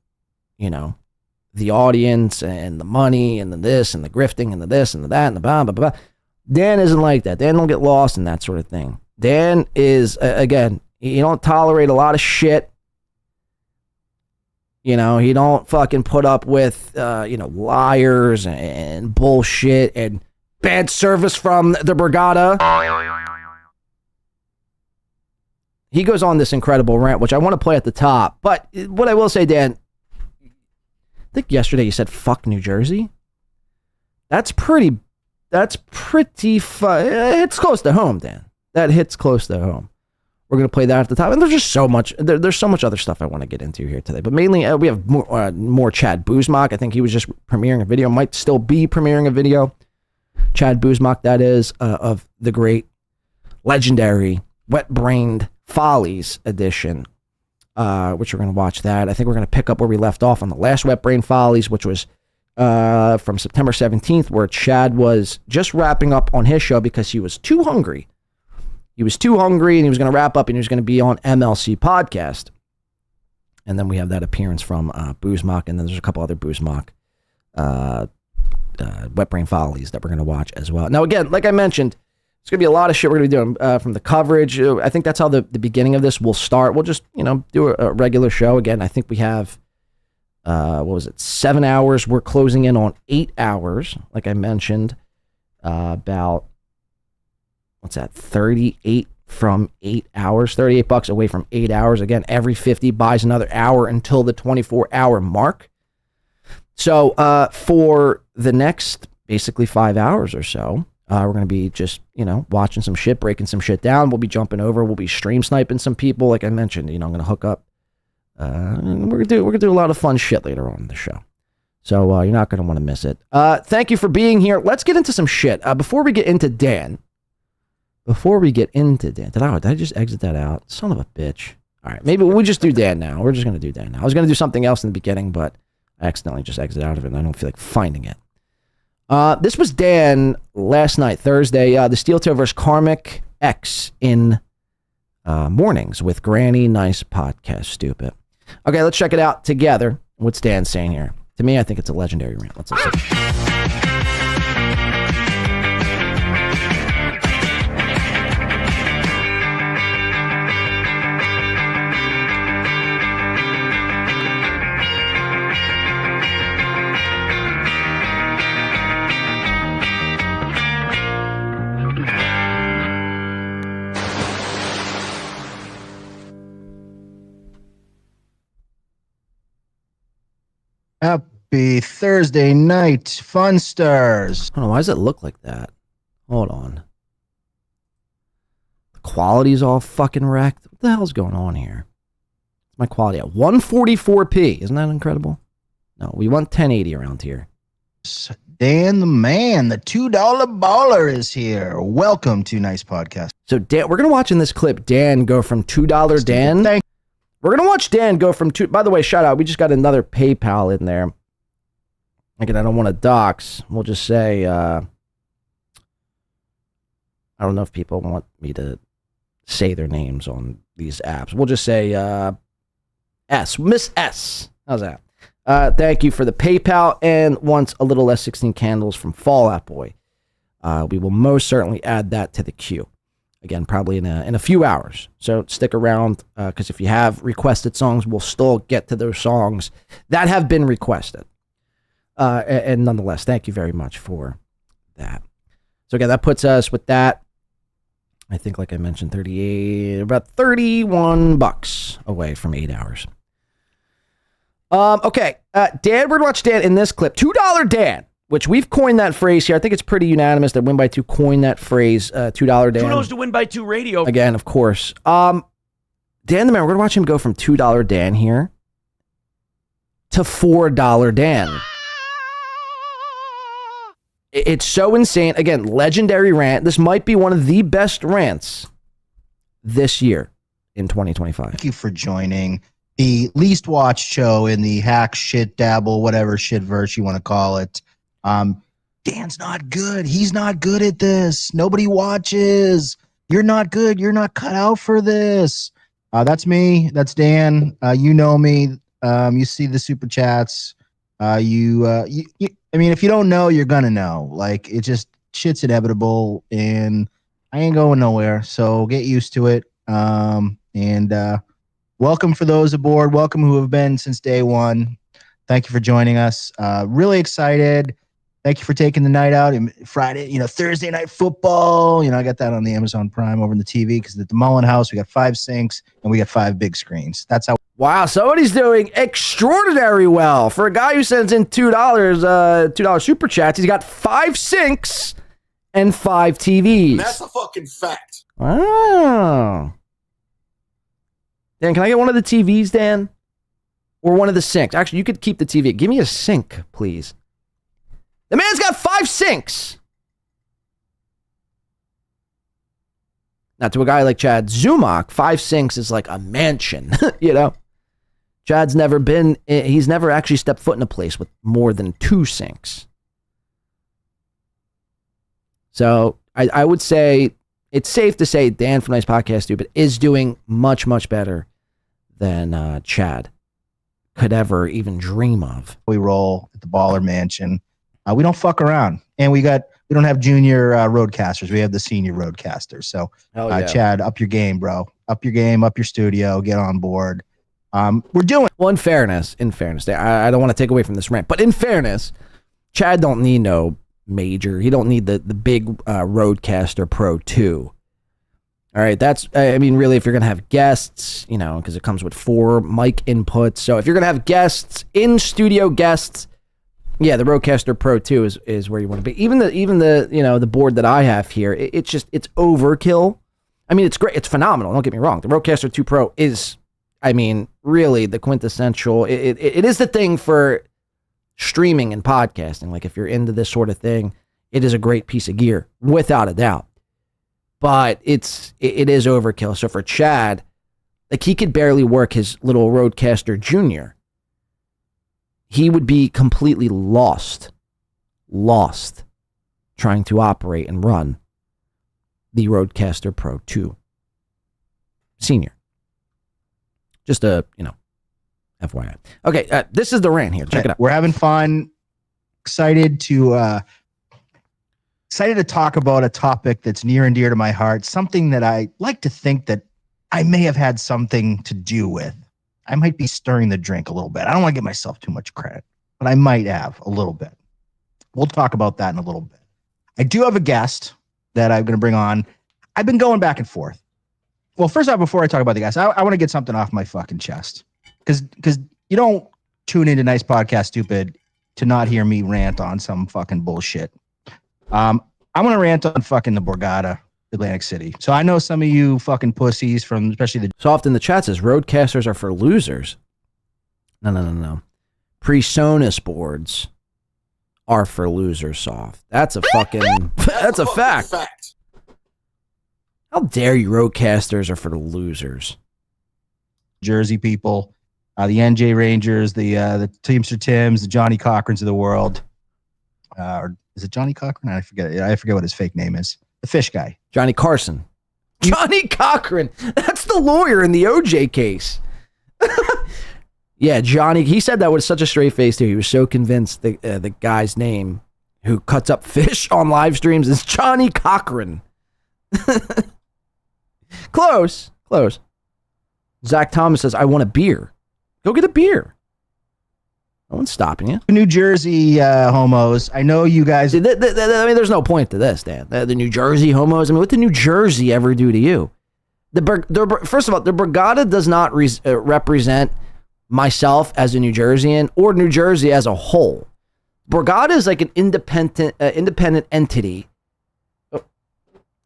you know, the audience and the money and the this and the grifting and the this and the that and the blah, blah, blah. Dan isn't like that. Dan don't get lost in that sort of thing. Dan is, again, he don't tolerate a lot of shit. You know, he don't fucking put up with, you know, liars and bullshit and bad service from the Borgata. He goes on this incredible rant, which I want to play at the top. But what I will say, Dan, I think yesterday you said, fuck New Jersey. That's pretty it's close to home, Dan. That hits close to home. We're going to play that at the top. And there's just so much. There's so much other stuff I want to get into here today. But mainly, we have more Chad Buzmak. I think he was just premiering a video. Might still be premiering a video. Chad Buzmak, that is, of the great, legendary, Wet-Brained Follies edition, which we're going to watch that. I think we're going to pick up where we left off on the last Wet-Brained Follies, which was from September 17th, where Chad was just wrapping up on his show because he was too hungry. He was too hungry, and he was going to wrap up, and he was going to be on MLC Podcast. And then we have that appearance from Buzmak, and then there's a couple other Buzmak Wet-Brained Follies that we're going to watch as well. Now, again, like I mentioned, it's going to be a lot of shit we're going to be doing from the coverage. I think that's how the beginning of this will start. We'll just, do a regular show. Again, I think we have, 7 hours. We're closing in on 8 hours, like I mentioned, about... What's that? 38 from 8 hours, $38 away from 8 hours. Again, every 50 buys another hour until the 24-hour mark. So for the next basically 5 hours or so, we're going to be just, watching some shit, breaking some shit down. We'll be jumping over. We'll be stream sniping some people. Like I mentioned, I'm going to hook up. We're gonna do a lot of fun shit later on in the show. So you're not going to want to miss it. Thank you for being here. Let's get into some shit. Before we get into Dan, did I just exit that out? Son of a bitch. All right, maybe we'll just do Dan now. We're just going to do Dan now. I was going to do something else in the beginning, but I accidentally just exited out of it, and I don't feel like finding it. This was Dan last night, Thursday, the SteelToe vs. Karmic X in mornings with Granny Nice Podcast, stupid. Okay, let's check it out together. What's Dan saying here? To me, I think it's a legendary rant. Let's listen. Happy Thursday night, Funsters. I don't know, why does it look like that? Hold on. The quality's all fucking wrecked. What the hell's going on here? My quality at 144p. Isn't that incredible? No, we want 1080 around here. Dan the man, the $2 baller is here. Welcome to Nice Podcast. So Dan, we're going to watch in this clip Dan go from $2 Dan. We're going to watch Dan go from $2. By the way, shout out. We just got another PayPal in there. Again, I don't want to dox. We'll just say, I don't know if people want me to say their names on these apps. We'll just say S. Miss S. How's that? Thank you for the PayPal and once a little less 16 candles from Fall Out Boy. We will most certainly add that to the queue. Again, probably in a few hours. So stick around because if you have requested songs, we'll still get to those songs that have been requested. And nonetheless, thank you very much for that. So again, that puts us with that. I think, like I mentioned, about $31 away from 8 hours. Okay, Dan, we're gonna watch Dan in this clip. $2 Dan, which we've coined that phrase here. I think it's pretty unanimous that Win by Two coined that phrase. $2 Dan. Kudos to Win by Two Radio. Again, of course. Dan the man, we're gonna watch him go from $2 Dan here to $4 Dan. It's so insane. Again, legendary rant. This might be one of the best rants this year in 2025. Thank you for joining the least watched show in the hack, shit, dabble, whatever shit verse you want to call it. Dan's not good. He's not good at this. Nobody watches. You're not good. You're not cut out for this. That's me. That's Dan. You know me. You see the super chats. I mean, if you don't know, you're gonna know. Like, it just, shit's inevitable, and I ain't going nowhere. So get used to it. Welcome for those aboard. Welcome who have been since day one. Thank you for joining us. Really excited. Thank you for taking the night out. Friday, Thursday night football. I got that on the Amazon Prime over on the TV because at the Mullen House, we got 5 sinks and we got 5 big screens. That's how. Wow, somebody's doing extraordinary well. For a guy who sends in $2 super chats, he's got 5 sinks and 5 TVs. That's a fucking fact. Wow. Dan, can I get one of the TVs, Dan? Or one of the sinks? Actually, you could keep the TV. Give me a sink, please. The man's got 5 sinks. Now, to a guy like Chad Zumach, 5 sinks is like a mansion, you know? Chad's never been, he's never actually stepped foot in a place with more than 2 sinks. So I would say it's safe to say Dan from Nice Podcast Stupid is doing much, much better than Chad could ever even dream of. We roll at the Baller Mansion. We don't fuck around. And we don't have junior roadcasters. We have the senior roadcasters. So, yeah. Chad, up your game, bro. Up your game, up your studio, get on board. We're doing. Well, in fairness, I don't want to take away from this rant, but in fairness, Chad don't need no major. He don't need the big Roadcaster Pro 2. All right, that's, I mean, really, if you're going to have guests, you know, because it comes with 4 mic inputs. So if you're going to have guests, in-studio guests, yeah, the Rodecaster Pro 2 is where you want to be. Even the you know, the board that I have here, it's overkill. I mean, it's great. It's phenomenal. Don't get me wrong. The Rodecaster 2 Pro is, I mean, really the quintessential. It is the thing for streaming and podcasting. Like, if you're into this sort of thing, it is a great piece of gear, without a doubt. But it is overkill. So for Chad, like, he could barely work his little Rodecaster Junior. He would be completely lost trying to operate and run the Rodecaster Pro 2 Senior. Just a, you know, FYI. Okay, this is the rant here. Check it out. We're having fun. Excited to talk about a topic that's near and dear to my heart. Something that I like to think that I may have had something to do with. I might be stirring the drink a little bit. I don't want to give myself too much credit, but I might have a little bit. We'll talk about that in a little bit. I do have a guest that I'm going to bring on. I've been going back and forth. Well, first off, before I talk about the guest, I want to get something off my fucking chest. Because you don't tune into Nice Podcast Stupid to not hear me rant on some fucking bullshit. I want to rant on fucking the Borgata, Atlantic City. So I know some of you fucking pussies from, especially the... Soft in the chat says, Roadcasters are for losers. No. PreSonus boards are for losers, Soft. That's a fucking... that's a fact. How dare you, Roadcasters are for the losers. Jersey people, the NJ Rangers, the Teamster Tims, the Johnny Cochrans of the world. Or is it Johnny Cochran? I forget what his fake name is. The fish guy. Johnny Carson. Johnny Cochran. That's the lawyer in the OJ case. Yeah, Johnny. He said that with such a straight face, too. He was so convinced the guy's name who cuts up fish on live streams is Johnny Cochran. Close. Zach Thomas says, I want a beer. Go get a beer. No one's stopping you. New Jersey homos. I know you guys. I mean, there's no point to this, Dan. The New Jersey homos. I mean, what did New Jersey ever do to you? First of all, the Borgata does not represent myself as a New Jerseyan or New Jersey as a whole. Borgata is like an independent entity.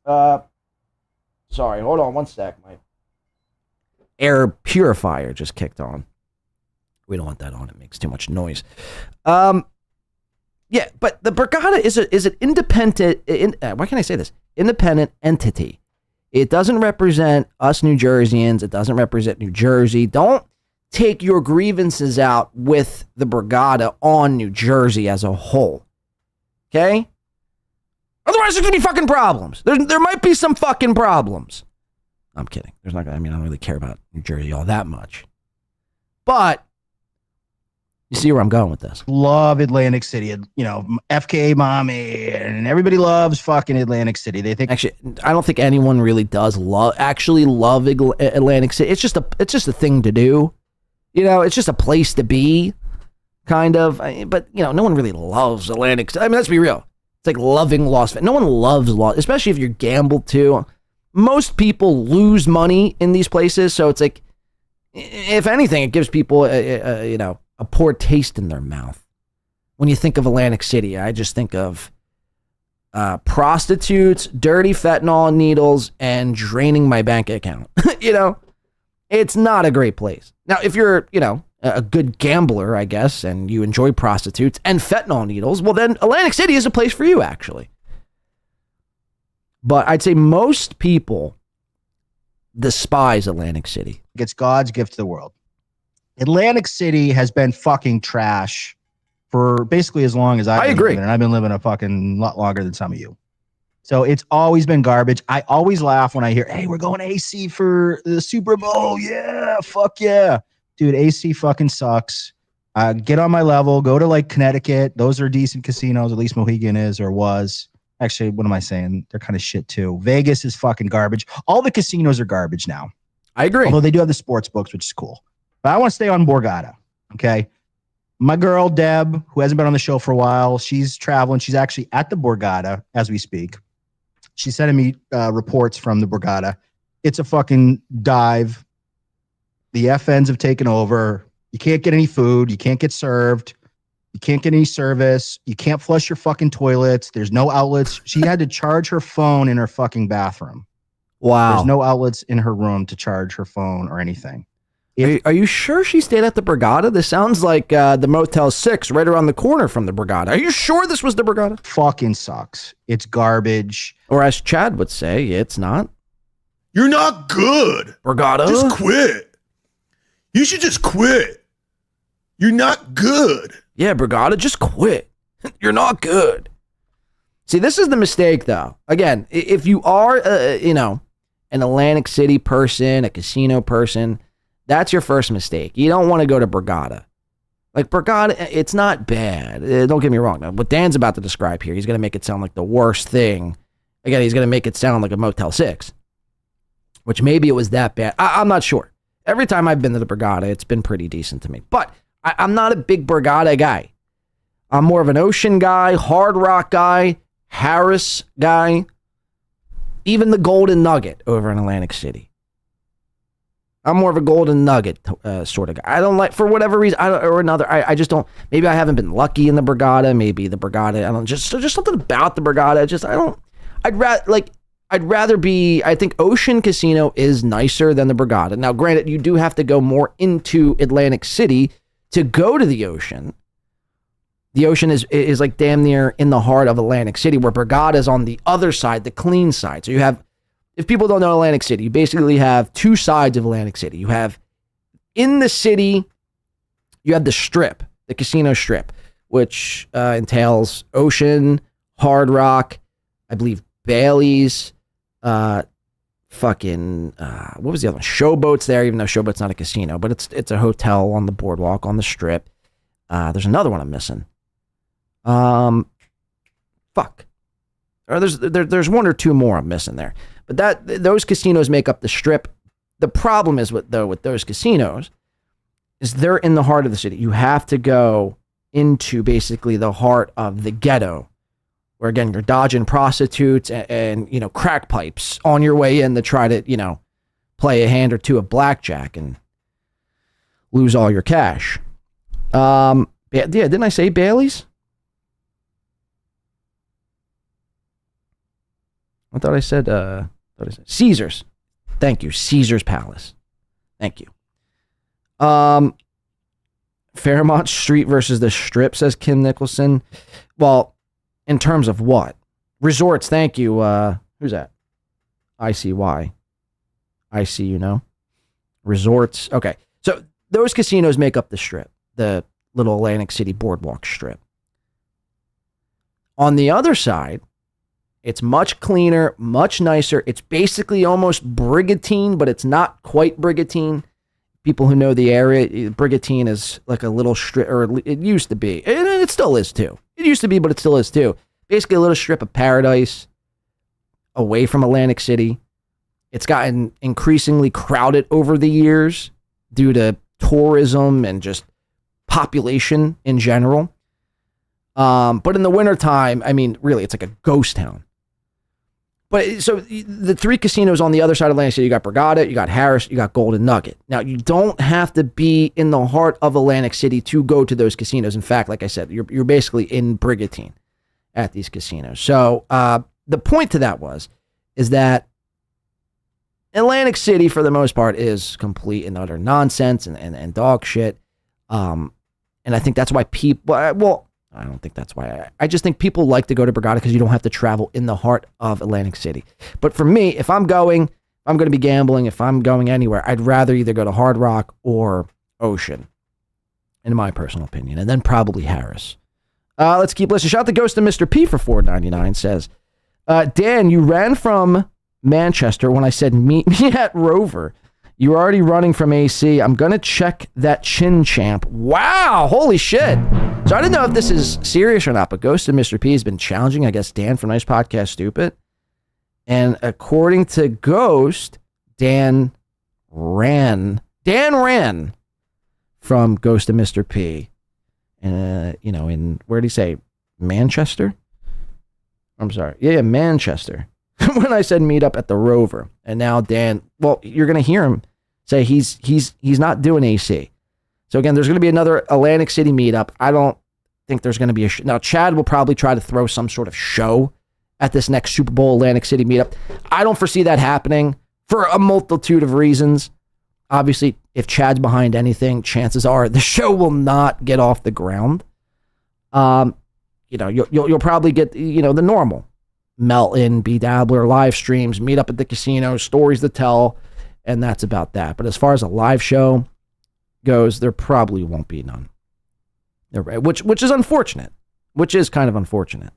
Sorry, hold on one sec. My air purifier just kicked on. We don't want that on. It makes too much noise. Yeah, but the Borgata is an independent. Why can't I say this? Independent entity. It doesn't represent us New Jerseyans. It doesn't represent New Jersey. Don't take your grievances out with the Borgata on New Jersey as a whole. Okay? Otherwise, there's gonna be fucking problems. There might be some fucking problems. I'm kidding. I don't really care about New Jersey all that much. But you see where I'm going with this. Love Atlantic City. You know, FKA mommy, and everybody loves fucking Atlantic City. They think actually, I don't think anyone really does love Atlantic City. It's just a thing to do. You know, it's just a place to be, kind of. But you know, no one really loves Atlantic City. I mean, let's be real. It's like loving Las Vegas. No one loves Las, especially if you're gambled too. Most people lose money in these places, so it's like, if anything, it gives people a poor taste in their mouth. When you think of Atlantic City, I just think of prostitutes, dirty fentanyl needles, and draining my bank account. You know, It's not a great place. Now, if you're, a good gambler, I guess, and you enjoy prostitutes and fentanyl needles, well, then Atlantic City is a place for you, actually. But I'd say most people despise Atlantic City. It's God's gift to the world. Atlantic City has been fucking trash for basically as long as I've been living, and I've been living a fucking lot longer than some of you. So it's always been garbage. I always laugh when I hear, hey, we're going AC for the Super Bowl. Yeah, fuck yeah. Dude, AC fucking sucks. Get on my level. Go to like Connecticut. Those are decent casinos. At least Mohegan is or was. Actually, what am I saying? They're kind of shit too. Vegas is fucking garbage. All the casinos are garbage now. I agree. Although they do have the sports books, which is cool. But I want to stay on Borgata. Okay. My girl, Deb, who hasn't been on the show for a while, she's traveling. She's actually at the Borgata as we speak. She's sending me reports from the Borgata. It's a fucking dive. The FNs have taken over. You can't get any food. You can't get served. You can't get any service. You can't flush your fucking toilets. There's no outlets. She had to charge her phone in her fucking bathroom. Wow. There's no outlets in her room to charge her phone or anything. Are you sure she stayed at the Borgata? This sounds like the Motel 6 right around the corner from the Borgata. Are you sure this was the Borgata? Fucking sucks. It's garbage. Or as Chad would say, it's not. You're not good. Borgata? Just quit. You should just quit. You're not good. Yeah, Borgata, just quit. You're not good. See, this is the mistake, though. Again, if you are, an Atlantic City person, a casino person, that's your first mistake. You don't want to go to Borgata. Like, Borgata, it's not bad. Don't get me wrong. What Dan's about to describe here, he's going to make it sound like the worst thing. Again, he's going to make it sound like a Motel 6, which maybe it was that bad. I'm not sure. Every time I've been to the Borgata, it's been pretty decent to me. But I'm not a big Borgata guy. I'm more of an Ocean guy, Hard Rock guy, Harris guy, even the Golden Nugget over in Atlantic City. I'm more of a Golden Nugget sort of guy. I don't like, for whatever reason, I just don't, maybe I haven't been lucky in the Borgata, maybe the Borgata, just something about the Borgata, I'd rather be, I think Ocean Casino is nicer than the Borgata. Now, granted, you do have to go more into Atlantic City to go to the Ocean. The Ocean is like damn near in the heart of Atlantic City, where Borgata is on the other side, the clean side. So you have, if people don't know Atlantic City, you basically have two sides of Atlantic City. You have in the city, you have the strip, the casino strip, which entails Ocean, Hard Rock, I believe Bally's, what was the other one? Showboat's there, even though Showboat's not a casino, but it's a hotel on the boardwalk on the strip. There's another one I'm missing. Or there's one or two more I'm missing there. But those casinos make up the strip. The problem is with those casinos is they're in the heart of the city. You have to go into basically the heart of the ghetto, where again you're dodging prostitutes and crack pipes on your way in to try to play a hand or two of blackjack and lose all your cash. Yeah, didn't I say Bailey's? I thought I said Caesar's. Thank you, Caesar's Palace. Thank you. Fairmont Street versus the Strip, says Kim Nicholson. Well, in terms of what? Resorts, thank you. Who's that? ICY. Resorts. Okay. So those casinos make up the strip, the little Atlantic City boardwalk strip. On the other side, it's much cleaner, much nicer. It's basically almost Brigantine, but it's not quite Brigantine. People who know the area, Brigantine is like a little strip, or it used to be. And it still is too. It used to be, but it still is too. Basically a little strip of paradise away from Atlantic City. It's gotten increasingly crowded over the years due to tourism and just population in general. But in the wintertime, I mean, really, it's like a ghost town. But so the three casinos on the other side of Atlantic City, you got Borgata, you got Harris, you got Golden Nugget. Now, you don't have to be in the heart of Atlantic City to go to those casinos. In fact, like I said, you're basically in Brigantine at these casinos. So the point to that is that Atlantic City, for the most part, is complete and utter nonsense and dog shit. And I think that's why people, well, I don't think that's why. I just think people like to go to Borgata because you don't have to travel in the heart of Atlantic City. But for me, if I'm going to be gambling, if I'm going anywhere, I'd rather either go to Hard Rock or Ocean, in my personal opinion, and then probably Harris. Let's keep listening. Shout out to Ghost and Mr. P for $4.99. Says, Dan, you ran from Manchester when I said meet me at Rover. You're already running from AC. I'm going to check that chin champ. Wow. Holy shit. So I didn't know if this is serious or not, but Ghost and Mr. P has been challenging, I guess, Dan from Nice Podcast Stupid. And according to Ghost, Dan ran from Ghost and Mr. P. In, where did he say? Manchester? I'm sorry. Yeah, Manchester. When I said meet up at the Rover. And now Dan, well, you're going to hear him say he's not doing AC. So again, there's going to be another Atlantic City meetup. I don't think there's going to be a now Chad will probably try to throw some sort of show at this next Super Bowl Atlantic City meetup. I don't foresee that happening for a multitude of reasons. Obviously, if Chad's behind anything, chances are the show will not get off the ground. You'll probably get, the normal Melton, B Dabbler, live streams, meet up at the casino, stories to tell, and that's about that. But as far as a live show goes, there probably won't be none. Which is unfortunate. Which is kind of unfortunate.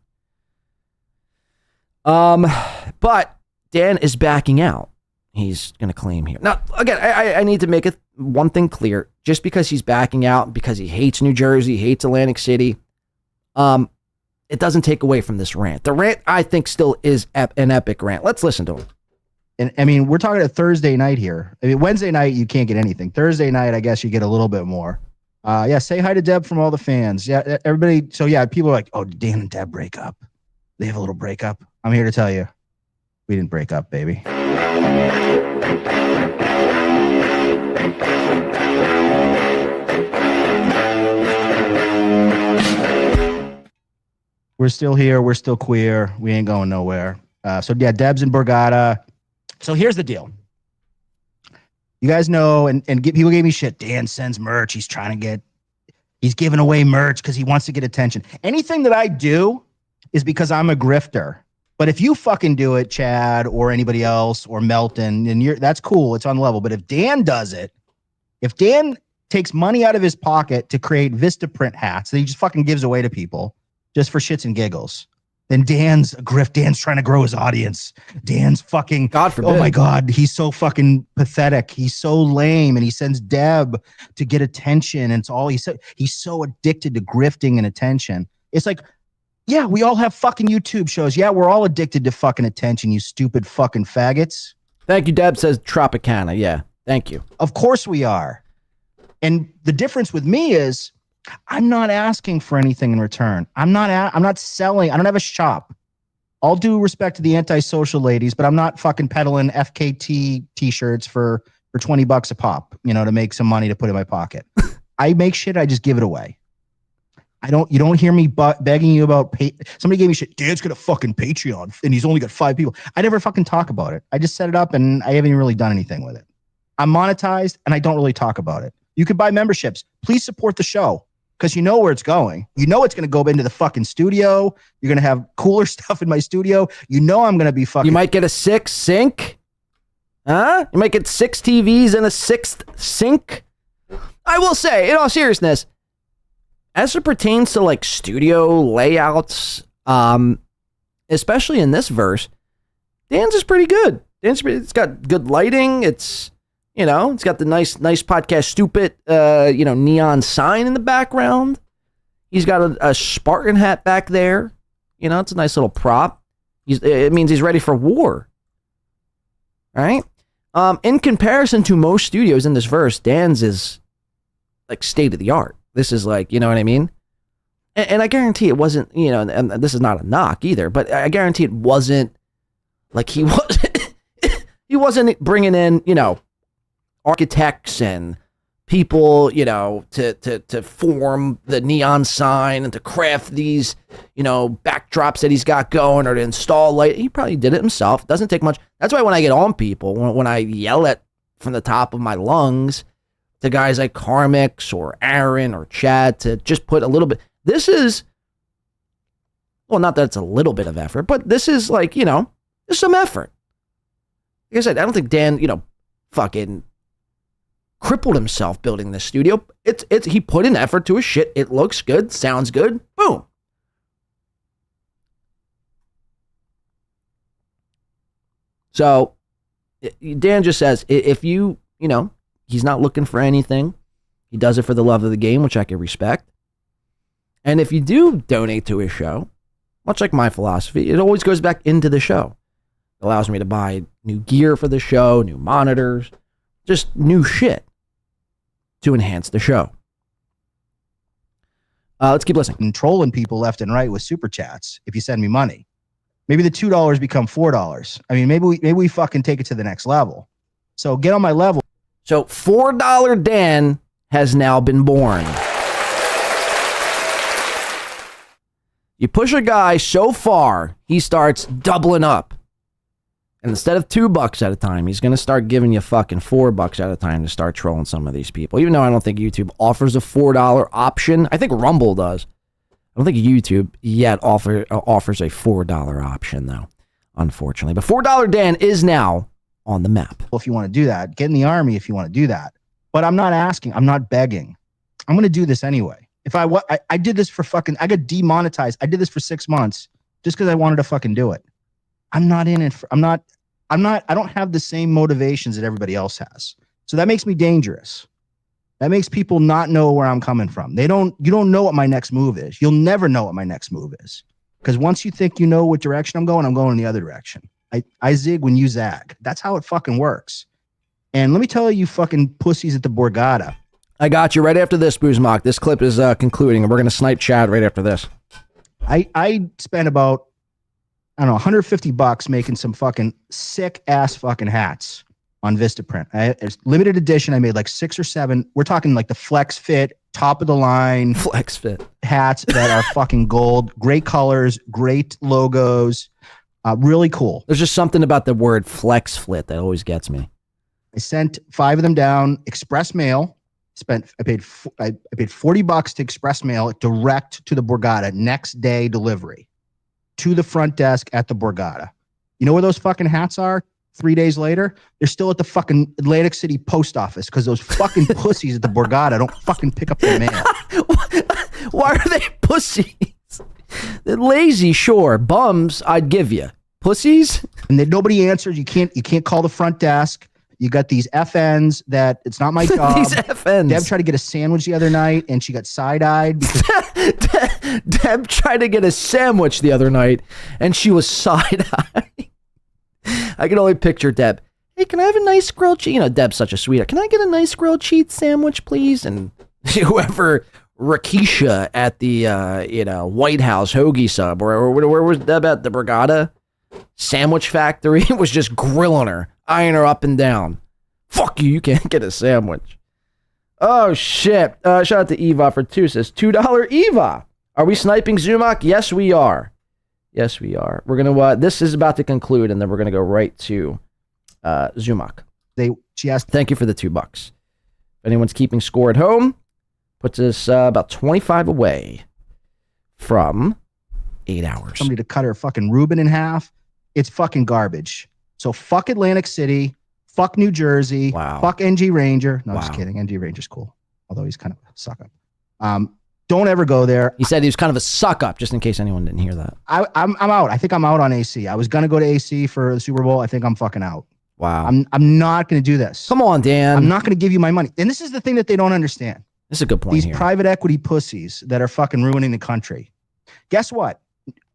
But Dan is backing out. He's going to claim here. Now, again, I need to make one thing clear. Just because he's backing out, because he hates New Jersey, hates Atlantic City, it doesn't take away from this rant. The rant, I think, still is an epic rant. Let's listen to him. And I mean, we're talking a Thursday night here. I mean, Wednesday night, you can't get anything. Thursday night, I guess you get a little bit more. Say hi to Deb from all the fans. Yeah, everybody. So, yeah, people are like, oh, did Dan and Deb break up? They have a little breakup. I'm here to tell you, we didn't break up, baby. We're still here. We're still queer. We ain't going nowhere. Deb's in Borgata. So here's the deal. You guys know, and people gave me shit. Dan sends merch. He's giving away merch because he wants to get attention. Anything that I do is because I'm a grifter. But if you fucking do it, Chad, or anybody else, or Melton, and that's cool. It's on the level. But if Dan does it, if Dan takes money out of his pocket to create Vistaprint hats that he just fucking gives away to people just for shits and giggles, then Dan's a grift. Dan's trying to grow his audience. Dan's fucking, God forbid. Oh my God, he's so fucking pathetic. He's so lame, and he sends Deb to get attention. And it's all he's so addicted to grifting and attention. It's like, yeah, we all have fucking YouTube shows. Yeah, we're all addicted to fucking attention, you stupid fucking faggots. Thank you, Deb says Tropicana. Yeah, thank you. Of course we are. And the difference with me is I'm not asking for anything in return. I'm not selling. I don't have a shop. All due respect to the antisocial ladies, but I'm not fucking peddling FKT t-shirts for $20 a pop, to make some money to put in my pocket. I make shit, I just give it away. You don't hear me begging you about somebody gave me shit. Dan's got a fucking Patreon and he's only got 5 people. I never fucking talk about it. I just set it up and I haven't even really done anything with it. I'm monetized and I don't really talk about it. You can buy memberships. Please support the show because you know where it's going. You know it's going to go into the fucking studio. You're going to have cooler stuff in my studio. You know I'm going to be fucking. You might get a 6th sink. Huh? You might get 6 TVs and a 6th sink. I will say, in all seriousness, as it pertains to like studio layouts, especially in this verse, Dan's is pretty good. It's got good lighting. It's got the nice podcast stupid, neon sign in the background. He's got a Spartan hat back there. It's a nice little prop. It means he's ready for war. All right. In comparison to most studios in this verse, Dan's is like state of the art. This is like, you know what I mean? And I guarantee it wasn't, and this is not a knock either, but I guarantee it wasn't like he wasn't bringing in, architects and people, you know, to form the neon sign and to craft these, you know, backdrops that he's got going or to install light. He probably did it himself. Doesn't take much. That's why when I get on people, when I yell at from the top of my lungs to guys like Carmix or Aaron or Chad to just put a little bit. This is, well, not that it's a little bit of effort, but this is like, you know, there's some effort. Like I said, I don't think Dan, you know, fucking crippled himself building this studio. It's he put in effort to his shit. It looks good, sounds good. Boom. So Dan just says, if you know, he's not looking for anything. He does it for the love of the game, which I can respect. And if you do donate to his show, much like my philosophy, it always goes back into the show. It allows me to buy new gear for the show, new monitors, just new shit to enhance the show. Let's keep listening. And trolling people left and right with super chats. If you send me money, maybe the $2 become $4. I mean, maybe we fucking take it to the next level. So get on my level. So $4 Dan has now been born. You push a guy so far, he starts doubling up. And instead of $2 at a time, he's going to start giving you fucking $4 at a time to start trolling some of these people. Even though I don't think YouTube offers a $4 option. I think Rumble does. I don't think YouTube yet offers a $4 option, though, unfortunately. But $4 Dan is now on the map. If you want to do that, get in the army if you want to do that. But I'm not asking. I'm not begging. I'm going to do this anyway. If I did this for fucking, I got demonetized. I did this for 6 months just because I wanted to fucking do it. I'm not in it. I don't have the same motivations that everybody else has. So that makes me dangerous. That makes people not know where I'm coming from. You don't know what my next move is. You'll never know what my next move is. Because once you think you know what direction I'm going in the other direction. I zig when you zag. That's how it fucking works. And let me tell you fucking pussies at the Borgata. I got you right after this, Boozmock. This clip is concluding, and we're going to snipe Chad right after this. I spent about, I don't know, $150 making some fucking sick ass fucking hats on Vistaprint. It's limited edition. I made like 6 or 7. We're talking like the Flex Fit, top of the line Flex Fit hats that are fucking gold, great colors, great logos, really cool. There's just something about the word Flex Fit that always gets me. I sent 5 of them down, express mail. I paid $40 to express mail direct to the Borgata, next day delivery to the front desk at the Borgata. You know where those fucking hats are? 3 days later, they're still at the fucking Atlantic City post office because those fucking pussies at the Borgata don't fucking pick up their mail. Why are they pussies? They're lazy, sure. Bums, I'd give you. Pussies? And then nobody answers. You can't call the front desk. You got these FNs that it's not my job. These FNs. Deb tried to get a sandwich the other night and she got side-eyed because Deb tried to get a sandwich the other night and she was side-eyed. I can only picture Deb. Hey, can I have a nice grilled cheese? You know, Deb's such a sweetheart. Can I get a nice grilled cheese sandwich, please? And whoever, Rakisha at the White House hoagie sub, or where was Deb at? The Borgata Sandwich Factory was just grilling her, eyeing her up and down. Fuck you can't get a sandwich. Oh shit. Shout out to Eva for 2, says $2 Eva. Are we sniping Zumak? Yes, we are. Yes, we are. We're gonna this is about to conclude, and then we're gonna go right to Zumak. She asked. Thank you for the $2. If anyone's keeping score at home, puts us about 25 away from 8 hours. Somebody to cut her fucking Reuben in half. It's fucking garbage. So fuck Atlantic City, fuck New Jersey, fuck NG Ranger. No, just kidding. NG Ranger's cool, although he's kind of a suck up. Don't ever go there. He said he was kind of a suck up, just in case anyone didn't hear that. I'm out. I think I'm out on AC. I was gonna go to AC for the Super Bowl. I think I'm fucking out. Wow. I'm not gonna do this. Come on, Dan. I'm not gonna give you my money. And this is the thing that they don't understand. This is a good point. These here. private equity pussies that are fucking ruining the country. Guess what?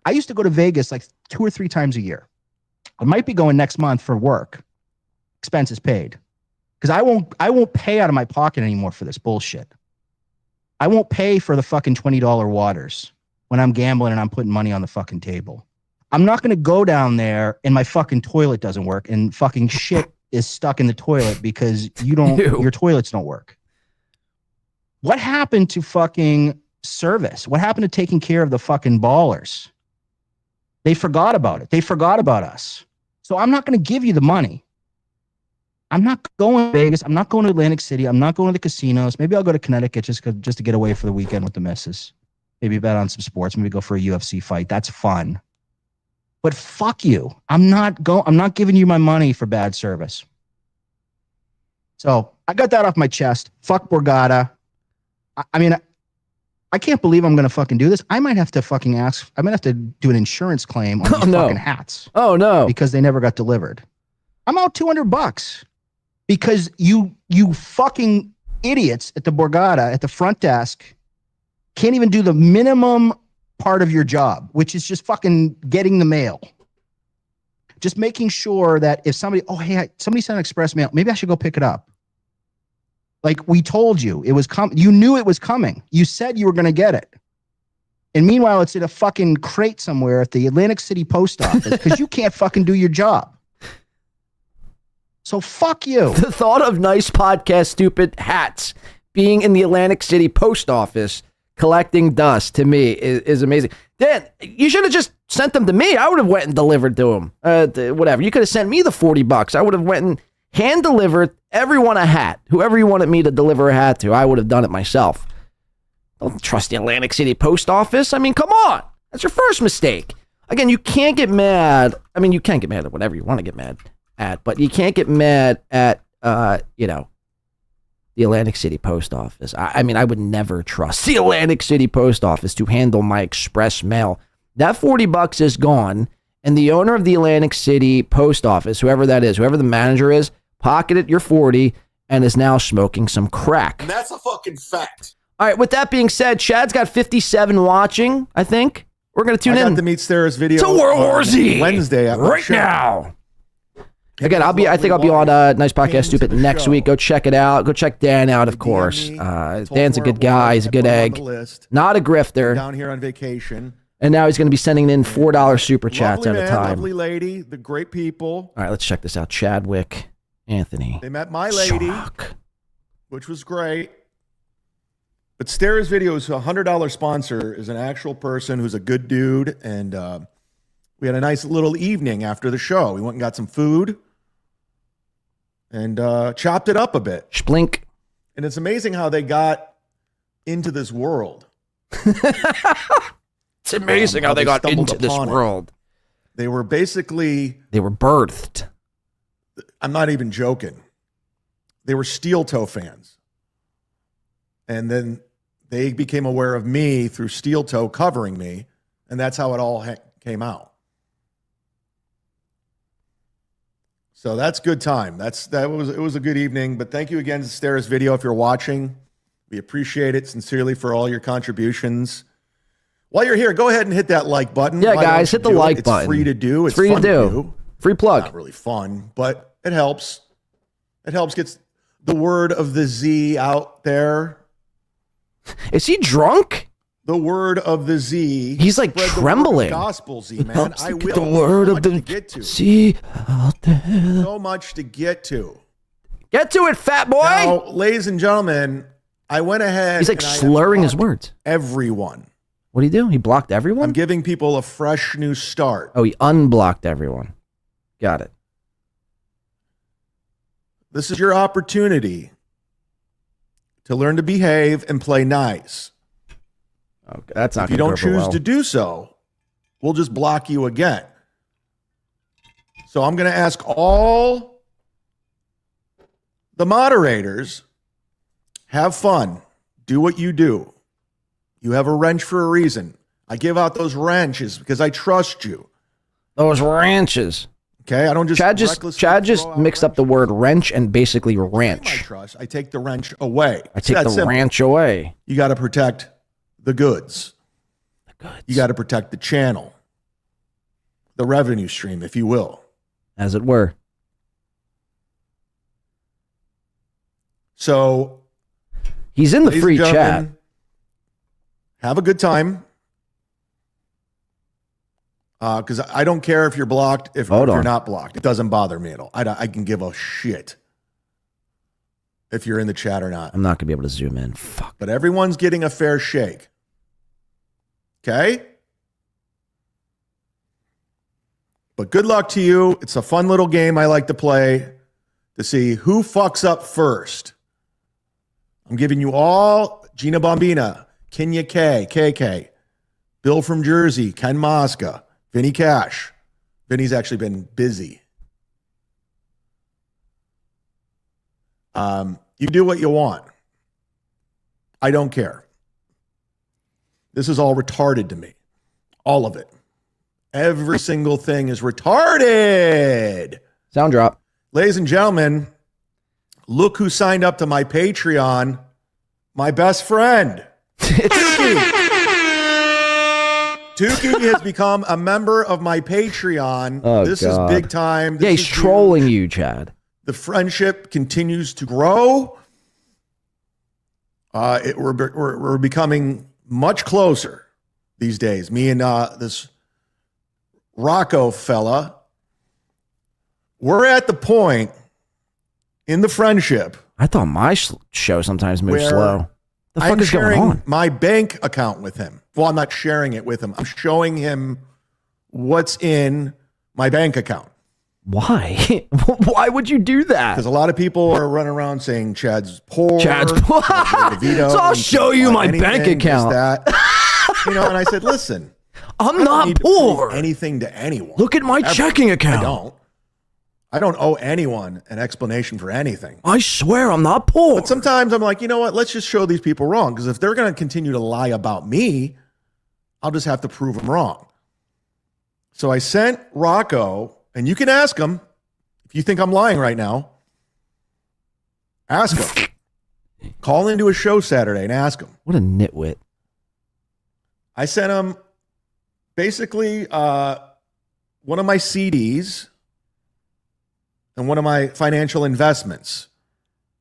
I used to go to Vegas like 2 or 3 times a year. I might be going next month for work. Expenses paid. Because I won't pay out of my pocket anymore for this bullshit. I won't pay for the fucking $20 waters when I'm gambling and I'm putting money on the fucking table. I'm not going to go down there and my fucking toilet doesn't work and fucking shit is stuck in the toilet because your toilets don't work. What happened to fucking service? What happened to taking care of the fucking ballers? They forgot about it. They forgot about us. So I'm not going to give you the money. I'm not going to Vegas. I'm not going to Atlantic City. I'm not going to the casinos. Maybe I'll go to Connecticut just to get away for the weekend with the missus. Maybe bet on some sports. Maybe go for a UFC fight. That's fun. But fuck you. I'm not giving you my money for bad service. So I got that off my chest. Fuck Borgata. I mean, I can't believe I'm going to fucking do this. I might have to fucking ask. I might have to do an insurance claim on these fucking hats. Oh, no. Because they never got delivered. I'm out $200 because you fucking idiots at the Borgata, at the front desk, can't even do the minimum part of your job, which is just fucking getting the mail. Just making sure that if somebody sent an express mail, maybe I should go pick it up. Like we told you, it was coming. You knew it was coming. You said you were going to get it. And meanwhile, it's in a fucking crate somewhere at the Atlantic City post office because you can't fucking do your job. So fuck you. The thought of Nice Podcast Stupid hats being in the Atlantic City post office collecting dust to me is amazing. Dan, you should have just sent them to me. I would have went and delivered to them. Whatever. You could have sent me the $40. I would have went and hand delivered everyone a hat. Whoever you wanted me to deliver a hat to, I would have done it myself. Don't trust the Atlantic City post office. I mean, come on. That's your first mistake. Again, you can't get mad. I mean, you can't get mad at whatever you want to get mad at, but you can't get mad at, the Atlantic City post office. I mean, I would never trust the Atlantic City post office to handle my express mail. That $40 is gone, and the owner of the Atlantic City post office, whoever that is, whoever the manager is, pocketed your 40 and is now smoking some crack. And that's a fucking fact. All right, with that being said, Chad's got 57 watching, I think. We're going to tune in. I got to meet Sarah's video to World War Z Wednesday at right now. Again, I think I'll be on Nice Podcast Stupid next week. Go check it out. Go check Dan out, of course. Dan's a good guy. He's a good egg. Not a grifter. Down here on vacation. And now he's going to be sending in $4 super chats at a time. Lovely lady, the great people. All right, let's check this out. Chadwick, Anthony. They met my lady, which was great. But Stara's video is a $100 sponsor, is an actual person who's a good dude. And we had a nice little evening after the show. We went and got some food and chopped it up a bit. Splink. And it's amazing how they got into this world. It's amazing how they got into this world. They were basically... They were birthed. I'm not even joking. They were SteelToe fans. And then they became aware of me through SteelToe covering me. And that's how it all came out. So that's good time. It was a good evening. But thank you again to Stara's video if you're watching. We appreciate it sincerely for all your contributions. While you're here, go ahead and hit that like button. Yeah, guys, hit the like button. It's free to do. It's free fun to do. Free plug. Not really fun, but it helps. It helps get the word of the Z out there. Is he drunk? The word of the Z. He's like trembling. Gospel Z, man. I will. The word of the Z out there. So much to get to. Get to it, fat boy. Now, ladies and gentlemen, I went ahead. He's like slurring his words. Everyone. What did he do? He blocked everyone? I'm giving people a fresh new start. Oh, he unblocked everyone. Got it. This is your opportunity to learn to behave and play nice. Okay, that's not. If you don't choose to do so, we'll just block you again. So I'm going to ask all the moderators, have fun, do what you do. You have a wrench for a reason. I give out those wrenches because I trust you. Those wrenches. Okay, I don't just Chad just mixed up the word wrench and basically ranch. I trust. I take the wrench away. I take the wrench away. You got to protect the goods. The goods. You got to protect the channel, the revenue stream, if you will, as it were. So he's in the free chat. Have a good time. Because I don't care if you're blocked, if you're not blocked. It doesn't bother me at all. I can give a shit. if you're in the chat or not. I'm not gonna be able to zoom in. Fuck. But everyone's getting a fair shake. Okay? But good luck to you. It's a fun little game I like to play to see who fucks up first. I'm giving you all Gina Bombina, Kenya K, KK, Bill from Jersey, Ken Mosca, Vinny Cash. Vinny's actually been busy. You do what you want. I don't care. This is all retarded to me. All of it. Every single thing is retarded. Sound drop. Ladies and gentlemen, look who signed up to my Patreon. My best friend. Tukey. Tukey has become a member of my Patreon. Oh, this God. is big time. Yeah, he's trolling you, Chad. The friendship continues to grow. We're becoming much closer these days. Me and this Rocco fella, we're at the point in the friendship. I thought my show sometimes moves where slow. The fuck I'm is going sharing on? my bank account with him. Well, I'm not sharing it with him. I'm showing him what's in my bank account. Why? Why would you do that? Because a lot of people are running around saying Chad's poor. Chad's poor. So I'll show you my bank account. That. And I said, listen, I'm not poor. Anything to anyone. Look at my checking account. I don't owe anyone an explanation for anything. I swear I'm not poor. But sometimes I'm like, you know what? Let's just show these people wrong. Because if they're going to continue to lie about me, I'll just have to prove them wrong. So I sent Rocco, and you can ask him if you think I'm lying right now. Ask him. Call into a show Saturday and ask him. What a nitwit. I sent him basically one of my CDs and one of my financial investments.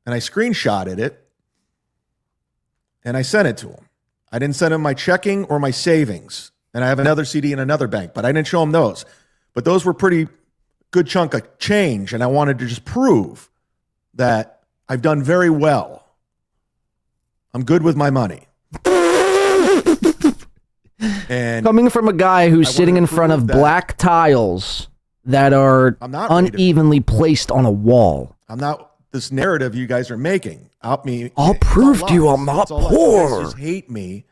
And I screenshotted it and I sent it to him. I didn't send him my checking or my savings. And I have another CD in another bank, but I didn't show him those. But those were pretty good chunk of change. And I wanted to just prove that I've done very well. I'm good with my money. And coming from a guy who's sitting in front of black tiles that are unevenly placed on a wall. I'm not this narrative you guys are making. I'll prove to you I'm not poor. You guys just hate me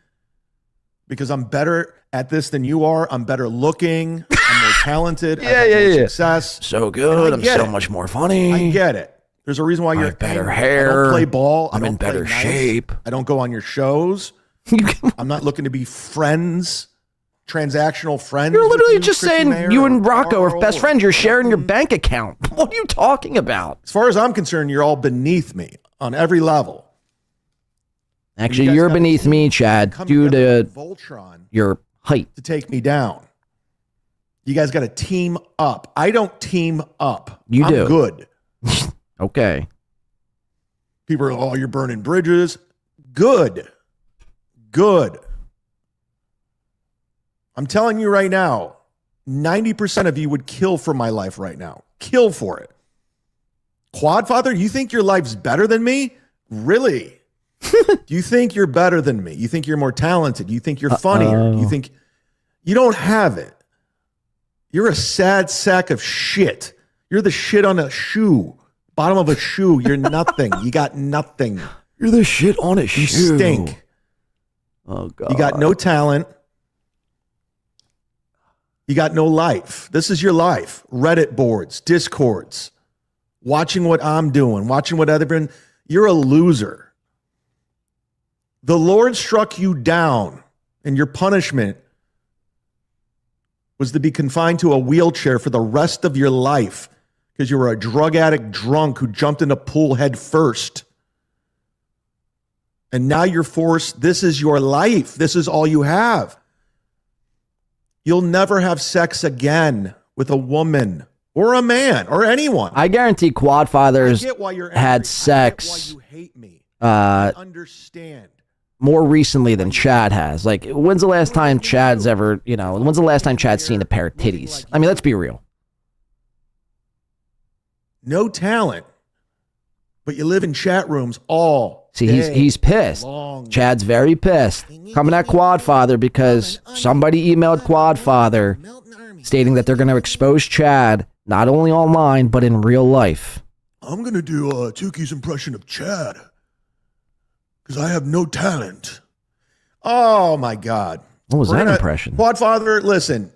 because I'm better at this than you are. I'm better looking. I'm more talented. I have more success. So good. I'm so much more funny. I get it. There's a reason why you're better angry. hair. I don't play ball. I'm in better shape. I don't go on your shows. I'm not looking to be friends. Transactional friends. You're literally just saying you and Rocco are best friends. You're sharing your bank account. What are you talking about? As far as I'm concerned, you're all beneath me on every level. Actually, you're beneath me, Chad, due to Voltron your height. To take me down. You guys got to team up. I don't team up. You do. I'm good. Okay. People are, oh, you're burning bridges. Good. Good. I'm telling you right now, 90% of you would kill for my life right now. Kill for it. Quadfather, you think your life's better than me? Really? Do you think you're better than me? You think you're more talented? You think you're funnier? You think you don't have it? You're a sad sack of shit. You're the shit on a shoe. Bottom of a shoe. You're nothing. You got nothing. You're the shit on a shoe. You stink. Oh, God. You got no talent. You got no life. This is your life. Reddit boards, Discords, watching what I'm doing, watching what other people. You're a loser. The Lord struck you down, and your punishment was to be confined to a wheelchair for the rest of your life because you were a drug addict drunk who jumped in a pool head first. And now you're forced, this is your life. This is all you have. You'll never have sex again with a woman or a man or anyone. I guarantee Quadfathers had sex more recently than Chad has. Like, when's the last time Chad's ever, when's the last time Chad's seen a pair of titties? I mean, let's be real. No talent. but you live in chat rooms all See, day he's pissed. long. Chad's very pissed. Coming at Quadfather because somebody emailed Quadfather stating that they're going to expose Chad not only online but in real life. I'm going to do a Tuki's impression of Chad because I have no talent. Oh, my God. What was that impression? Quadfather, listen,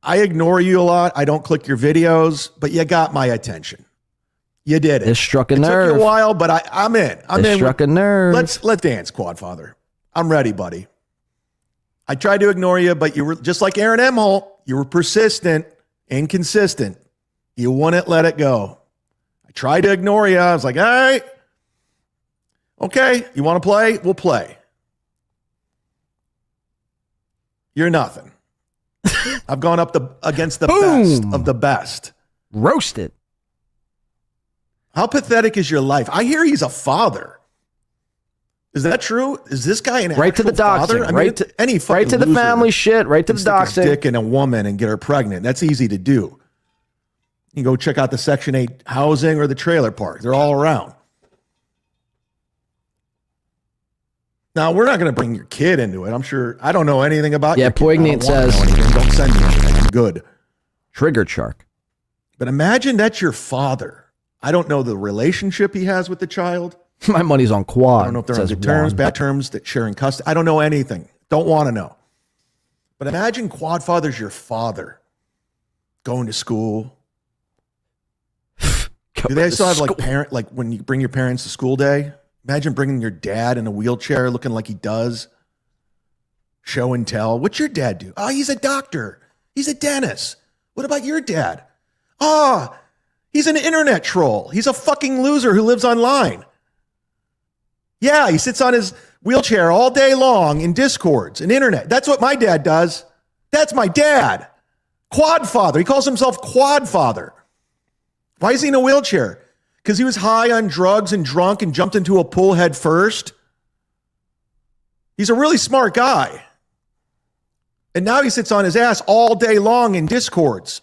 I ignore you a lot. I don't click your videos, but you got my attention. You did it. This struck a It nerve. took you a while, but I'm in. I'm This in. struck a nerve. Let's dance, Quadfather. I'm ready, buddy. I tried to ignore you, but you were just like Aaron Emholt. You were persistent, inconsistent. You wouldn't let it go. I tried to ignore you. I was like, all right, okay, you want to play? We'll play. You're nothing. I've gone up against the best of the best. Roasted. How pathetic is your life? I hear he's a father. Is that true? Is this guy an Right to the actual father? doxing. I mean, Right to, any right fucking to the loser family shit. Right to can the stick his doxing. dick in a woman and get her pregnant. That's easy to do. You can go check out the Section 8 housing or the trailer park. They're all around. Now, we're not going to bring your kid into it. I'm sure. I don't know anything about Yeah, your kid. Poignant says. Don't send me anything. I'm good. Triggered shark. But imagine that's your father. I don't know the relationship he has with the child. My money's on Quad. I don't know if they're on says good terms, Juan. bad terms, that sharing custody. I don't know anything. Don't want to know. But imagine Quadfather's your father going to school. Do they still have like when you bring your parents to school day? Imagine bringing your dad in a wheelchair looking like he does. Show and tell. What's your dad do? Oh, he's a doctor. He's a dentist. What about your dad? Oh, he's an internet troll. He's a fucking loser who lives online. Yeah, he sits on his wheelchair all day long in Discords and internet. That's what my dad does. That's my dad. Quadfather. He calls himself Quadfather. Why is he in a wheelchair? Because he was high on drugs and drunk and jumped into a pool head first. He's a really smart guy. And now he sits on his ass all day long in Discords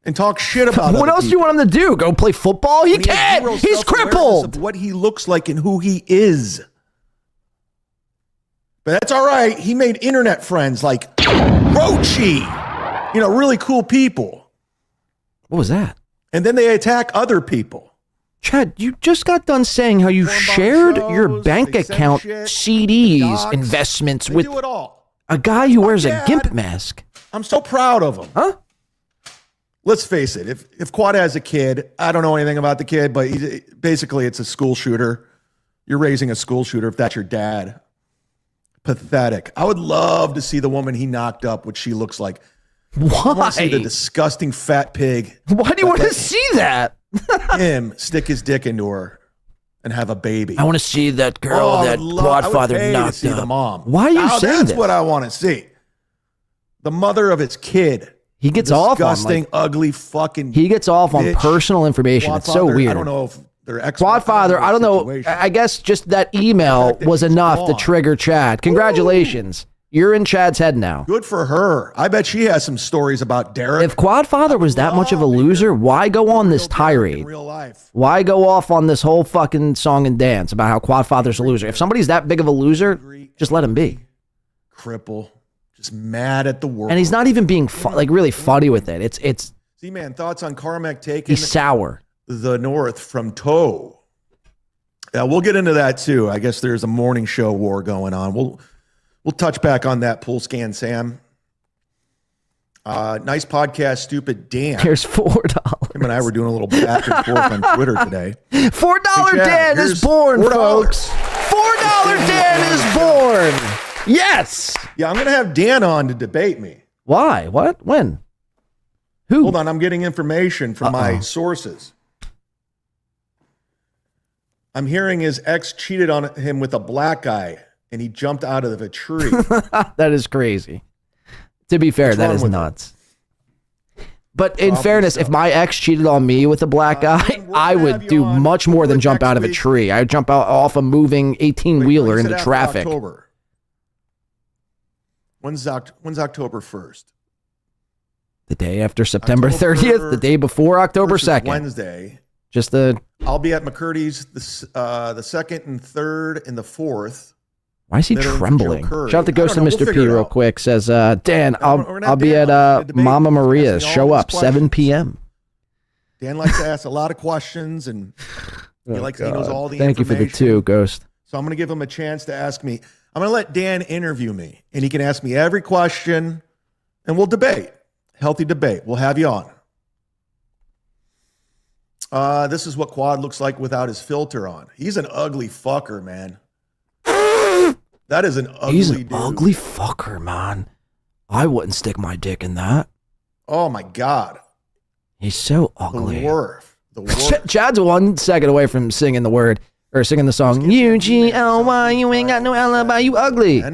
and talks shit about What else do you want him to do? Go play football? He can't. He's crippled. Of what he looks like and who he is. But that's all right. He made internet friends like Rochi. You know, really cool people. What was that? And then they attack other people. Chad, you just got done saying how you shared your bank account CDs investments with do it all. a guy who wears a GIMP mask. I'm so proud of him. Huh? Let's face it. If Quad has a kid, I don't know anything about the kid, but basically it's a school shooter. You're raising a school shooter if that's your dad. Pathetic. I would love to see the woman he knocked up, what she looks like. Why? I want to see the disgusting fat pig. Why do you want to see that? Him stick his dick into her and have a baby. I want to see that girl that Quadfather knocked see up. the mom. Why are you saying That's this? what I want to see. The mother of his kid. He gets off on disgusting, ugly fucking. He gets off on bitch. personal information. It's so Quadfather, weird. I don't know if they're Quadfather, I don't know. I guess just that email was enough to trigger Chad. Congratulations. You're in Chad's head now. Good for her. I bet she has some stories about Derek. If Quadfather was that much of a loser, why go on this tirade? Why go off on this whole fucking song and dance about how Quadfather's a loser? If somebody's that big of a loser, just let him be. Cripple. Just mad at the world. And he's not even being really funny with it. It's See, man, thoughts on Carmack taking he's sour. the North from Toe. Yeah, we'll get into that too. I guess there's a morning show war going on. We'll touch back on that. Pool scan, Sam. Nice podcast, stupid Dan. Here's $4. Him and I were doing a little back and forth on Twitter today. $4 Dan is born, folks. $4 Dan is born. Yes. Yeah, I'm going to have Dan on to debate me. Why? What? When? Who? Hold on, I'm getting information from my sources. I'm hearing his ex cheated on him with a black guy, and he jumped out of a tree. That is crazy. To be fair, that is nuts. But in fairness, if my ex cheated on me with a black guy, I would do much more than jump out of a tree. I would jump out off a moving 18-wheeler into traffic. October. When's October 1st? The day after September 30th, the day before October 2nd. Wednesday. Just the. I'll be at McCurdy's the 2nd and 3rd and the 4th. Why is he trembling? Shout out to Ghost and Mr. P real quick. Says, Dan, I'll be at Mama Maria's. Show up 7 p.m. Dan likes to ask a lot of questions, and he knows all the Thank you for the 2, Ghost. So I'm going to give him a chance to ask me. I'm going to let Dan interview me, and he can ask me every question, and we'll debate. Healthy debate. We'll have you on. This is what Quad looks like without his filter on. He's an ugly fucker, man. That is an ugly He's an dude. ugly fucker, man. I wouldn't stick my dick in that. Oh, my God. He's so ugly. The worst. Chad's 1 second away from singing the word, or singing the song, U-G-L-Y, you ain't got no alibi, you ugly.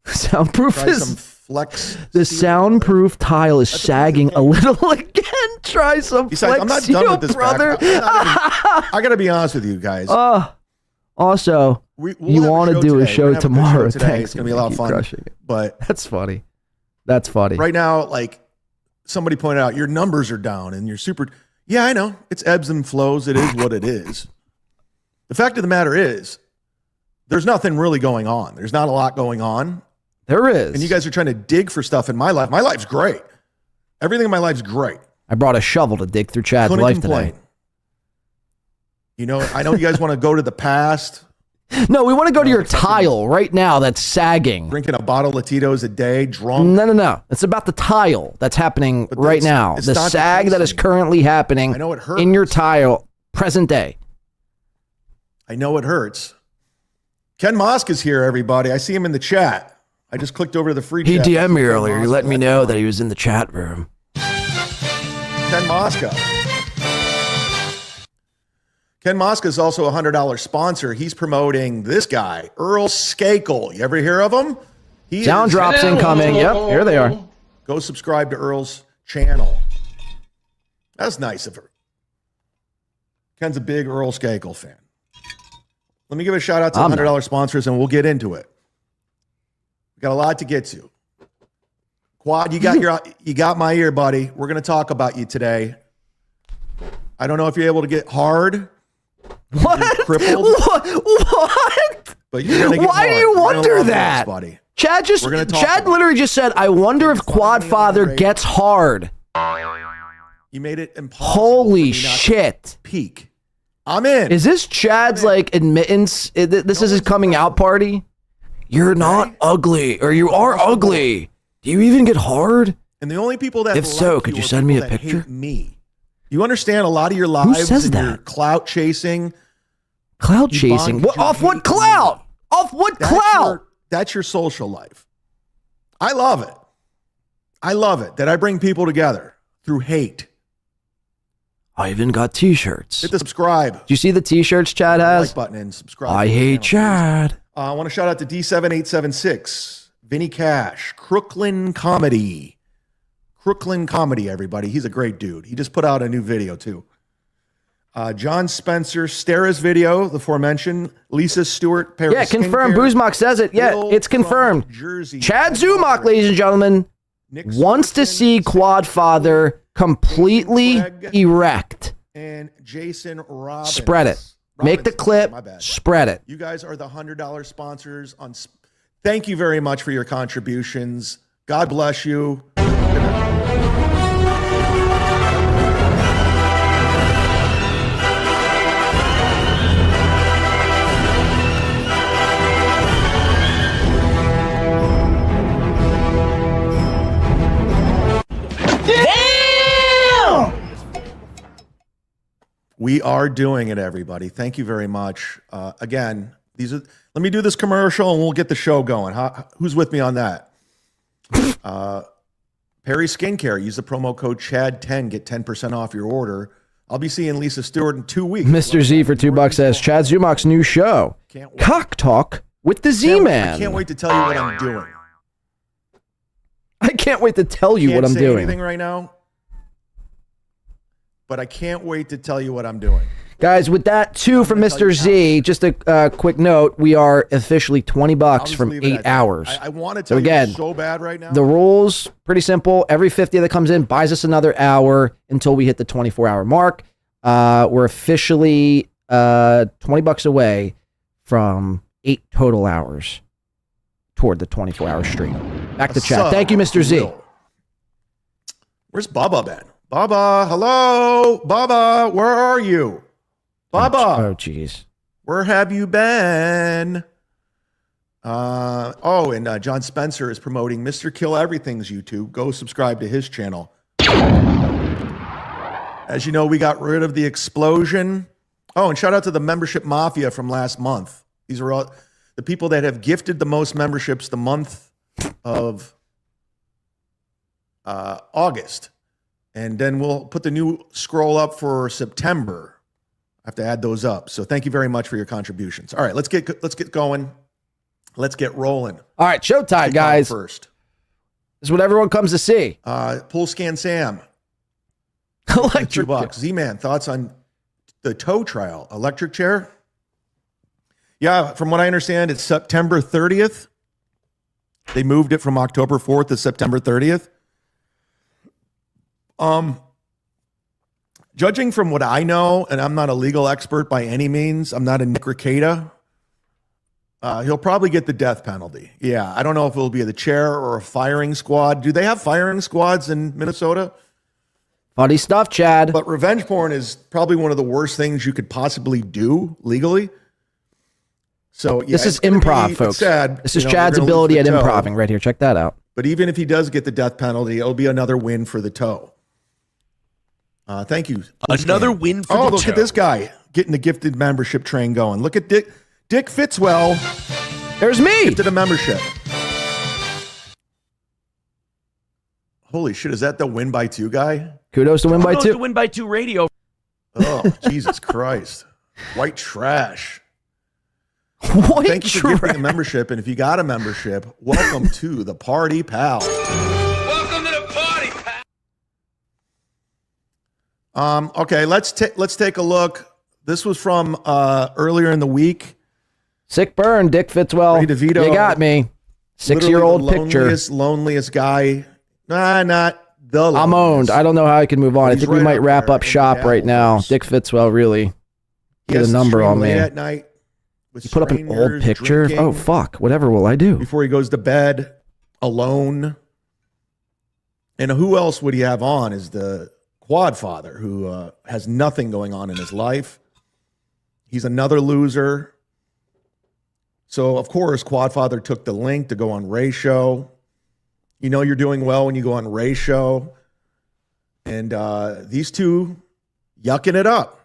Soundproof Try is... some flex. The soundproof tile is sagging a little again. Try some Besides, I'm not done with this, brother. I got to be honest with you guys. Also, you want to do a show tomorrow. Thanks. It's going to be a lot of fun. But that's funny. That's funny. Right now, like somebody pointed out, your numbers are down and you're super. Yeah, I know. It's ebbs and flows. It is what it is. The fact of the matter is, there's nothing really going on. There's not a lot going on. There is. And you guys are trying to dig for stuff in my life. My life's great. Everything in my life's great. I brought a shovel to dig through Chad's life today. You know, I know you guys want to go to the past. No, we want to go to your tile right now that's sagging. Drinking a bottle of Tito's a day, drunk. No. It's about the tile that's happening right now. The sag that is currently happening I know it hurts. in your tile, present day. I know it hurts. Ken Mosk is here, everybody. I see him in the chat. I just clicked over to the free chat. He DM'd me earlier. He let me know that he was in the chat room. Ken Mosca. Ken Mosca is also a $100 sponsor. He's promoting this guy, Earl Skakel. You ever hear of him? Sound drops incoming. Yep, here they are. Go subscribe to Earl's channel. That's nice of her. Ken's a big Earl Skakel fan. Let me give a shout out to $100 sponsors and we'll get into it. We got a lot to get to. Quad, you got my ear, buddy. We're going to talk about you today. I don't know if you're able to get hard. What? Crippled. What? But you're gonna get Why do hard. you You're wonder gonna love that? this, buddy. Chad literally just said, I wonder if Quadfather gets hard. You made it impossible. Holy shit. Peak. I'm in. Is this Chad's like admittance? This is his coming out party? You're not ugly, or you are ugly. Do you even get hard? And the only people that if so, could you send me a picture? Hate me. You understand a lot of your lives. Who says that? Your clout chasing. Clout chasing? Off what clout? Off what clout? That's your social life. I love it. I love it that I bring people together through hate. I even got t-shirts. Hit the subscribe. Do you see the t-shirts Chad has? Like button and subscribe. I hate Chad. I want to shout out to D7876, Vinny Cash, Crooklyn Comedy. Crooklyn Comedy, everybody. He's a great dude. He just put out a new video, too. John Spencer, Stara's video, the aforementioned. Lisa Stewart, Paris. Yeah, confirmed. Boozmock says it. Yeah, it's confirmed. Chad Zumach, ladies and gentlemen, wants to see Quadfather completely erect. And Jason Robbins. Spread it. Make the clip. Spread it. You guys are the $100 sponsors. Thank you very much for your contributions. God bless you. Damn! We are doing it, everybody. Thank you very much. Again, let me do this commercial and we'll get the show going. Who's with me on that? Perry Skincare. Use the promo code CHAD10. Get 10% off your order. I'll be seeing Lisa Stewart in 2 weeks. Mr. Z for $2 says Chad Zumach's new show, Cock Talk with the Z-Man. I can't wait to tell you what I'm doing. I can't wait to tell you what I'm doing. Anything right now, but I can't wait to tell you what I'm doing. Guys, with that too from Mr. Z, just a quick note, we are officially $20 from 8 hours. I want to tell you so bad right now. The rules, pretty simple. Every 50 that comes in buys us another hour until we hit the 24-hour mark. we're officially $20 away from 8 total hours toward the 24-hour stream. Back to chat. Thank you, Mr. Z. Where's Bubba been? Bubba, hello? Bubba, where are you? Bubba. Oh, jeez. Where have you been? And John Spencer is promoting Mr. Kill Everything's YouTube. Go subscribe to his channel. As you know, we got rid of the explosion. Oh, and shout out to the membership mafia from last month. These are all the people that have gifted the most memberships the month of August. And then we'll put the new scroll up for September. I have to add those up. So thank you very much for your contributions. All right, let's get going. Let's get rolling. All right, showtime, guys. First. This is what everyone comes to see. Pool Scan Sam. Electric $2. Z-Man, thoughts on the toe trial? Electric chair? Yeah, from what I understand, it's September 30th. They moved it from October 4th to September 30th. Judging from what I know, and I'm not a legal expert by any means, I'm not a Nick Rekieta, he'll probably get the death penalty. Yeah, I don't know if it'll be the chair or a firing squad. Do they have firing squads in Minnesota? Funny stuff, Chad. But revenge porn is probably one of the worst things you could possibly do legally. So yeah, this is improv, folks. Sad. This is Chad's ability at improving right here. Check that out. But even if he does get the death penalty, it'll be another win for the toe. Thank you. Another win for the toe. Oh, look at this guy getting the gifted membership train going. Look at Dick Fitzwell. There's me. Gifted a membership. Holy shit, is that the Win by 2 guy? Kudos to Win by 2. To Win by 2 Radio. Oh, Jesus Christ. White trash. Thank you for gifting a membership, and if you got a membership, welcome to the party, pal. Welcome to the party, pal. Okay, let's take a look. This was from earlier in the week. Sick burn, Dick Fitzwell. Ray DeVito, you got me. 6-year-old picture. Loneliest guy. Not the loneliest. I'm owned. I don't know how I can move on. I think we might wrap up shop right now. Dick Fitzwell really get a number on me. At night with you put up an old picture? Drinking, oh, fuck. Whatever will I do? Before he goes to bed, alone. And who else would he have on is the quad father who has nothing going on in his life. He's another loser. So, of course, quad father took the link to go on Ray's show. You know you're doing well when you go on Ray's show. And these two yucking it up.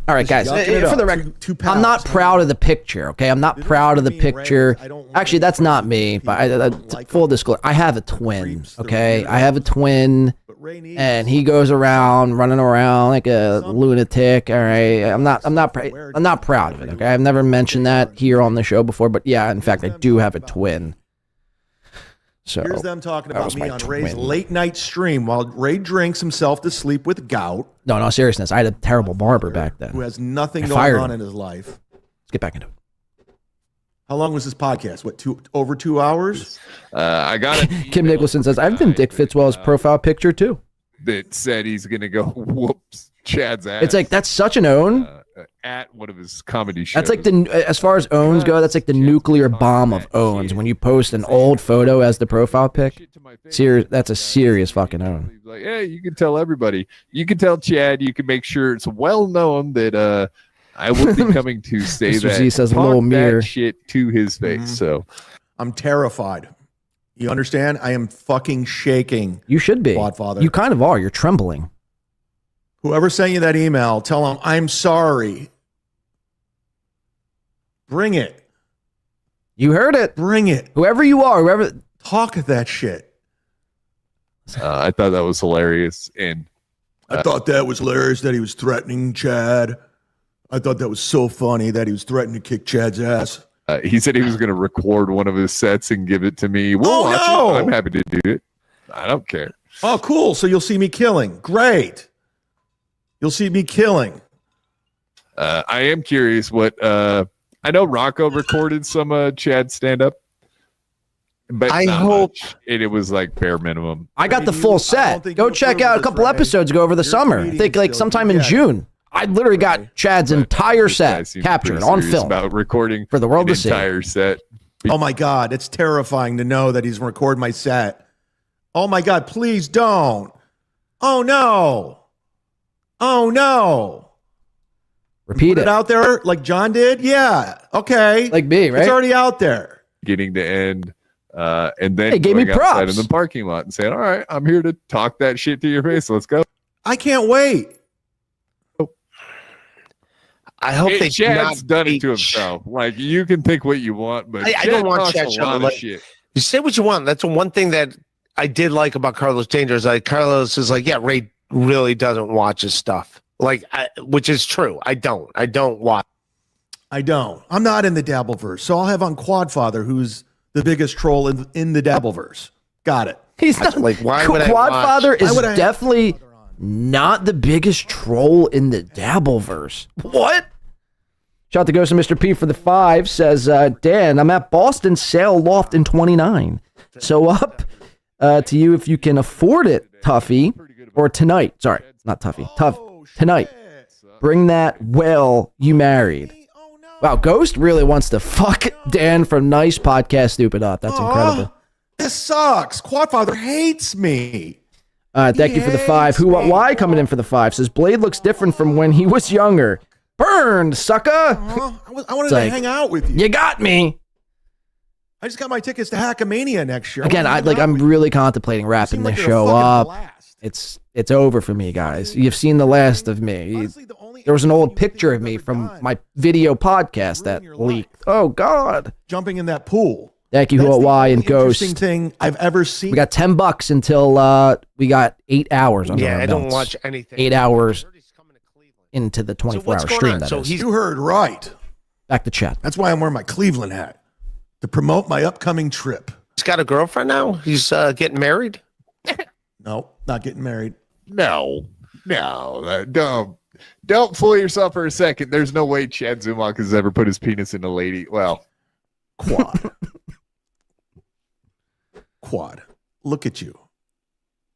All right, guys, for the record, I'm not proud of the picture, okay? I'm not proud of the picture. Actually, that's not me, but full disclosure, I have a twin, okay? I have a twin, and he goes around, running around like a lunatic, all right? I'm not proud of it, okay? I've never mentioned that here on the show before, but yeah, in fact, I do have a twin. So here's them talking about me on Ray's late night stream while Ray drinks himself to sleep with gout. No, seriousness. I had a terrible barber back then. Who has nothing going on in his life. Let's get back into it. How long was this podcast? What, over 2 hours? I got it. Kim Nicholson says, I've been Dick Fitzwell's profile picture too. That said he's going to go whoops Chad's ass. It's like, that's such an own. At one of his comedy shows. That's like as far as owns go, that's like the nuclear bomb of owns. When you post an old photo as the profile pic, that's a serious fucking own. Like, yeah, you can tell everybody. You can tell Chad. You can make sure it's well known that I will be coming to say Mr. that. Z says little mirror shit to his face. So I'm terrified. You understand? I am fucking shaking. You should be. Quadfather. You kind of are. You're trembling. Whoever sent you that email, tell them I'm sorry. Bring it. You heard it. Bring it. Whoever you are, whoever. Talk that shit. I thought that was hilarious. And I thought that was hilarious that he was threatening Chad. I thought that was so funny that he was threatening to kick Chad's ass. He said he was going to record one of his sets and give it to me. We'll watch it. I'm happy to do it. I don't care. Oh, cool. So you'll see me killing. Great. You'll see me killing. I am curious what I know Rocco recorded some Chad stand-up. But I hope it was like bare minimum. I got the full set. Go check out a couple episodes ago over the summer. I think like sometime in June. I literally got Chad's entire set captured on film about recording for the world to see. Entire set. Oh my God, it's terrifying to know that he's recording my set. Oh my God, please don't. Oh no. Oh no. Repeat Put it out there like John did? Yeah. Okay. Like me, right? It's already out there. Beginning to end. And then Hey, gave me going outside props. in the parking lot and saying, all right, I'm here to talk that shit to your face. Let's go. I can't wait. I hope they do Chad's not done it to himself. Like, you can think what you want, but I don't want Chad a showing lot of like, shit. You say what you want. That's the one thing that I did like about Carlos Danger is like Carlos is like, yeah, Ray really doesn't watch his stuff. Like, which is true. I don't watch. I don't. I'm not in the Dabbleverse, so I'll have on Quadfather, who's the biggest troll in the Dabbleverse. Got it. He's not like, why would I watch? Quadfather is definitely not the biggest troll in the Dabbleverse. What? Shout out to Ghost of Mr. P for the 5. Says, Dan, I'm at Boston Sale Loft in 29. So up to you if you can afford it, Tuffy. Or tonight. Sorry, not Tuffy. Tonight. Bring that well you married. Wow, Ghost really wants to fuck Dan from Nice Podcast Stupid Up. That's incredible. This sucks. Quadfather hates me. Thank you for the 5. Who, what, why coming in for the 5? Says, Blade looks different from when he was younger. Burned, sucker. I wanted to hang out with you. You got me. I just got my tickets to Hackamania next year. Again, I'm really contemplating wrapping this show up. It's over for me, guys. You've seen the last of me. There was an old picture of me from my video podcast that leaked. Oh God! Jumping in that pool. Thank you, Who, what, why, and Ghost. Interesting thing I've ever seen. We got $10 until we got 8 hours on. Yeah, our I don't belts. watch anything. 8 hours into the 24-hour stream. That is. You heard right. Back to chat. That's why I'm wearing my Cleveland hat to promote my upcoming trip. He's got a girlfriend now. He's getting married. No, not getting married. No, don't fool yourself for a second. There's no way Chad Zumach has ever put his penis in a lady. Well, Quad. Look at you.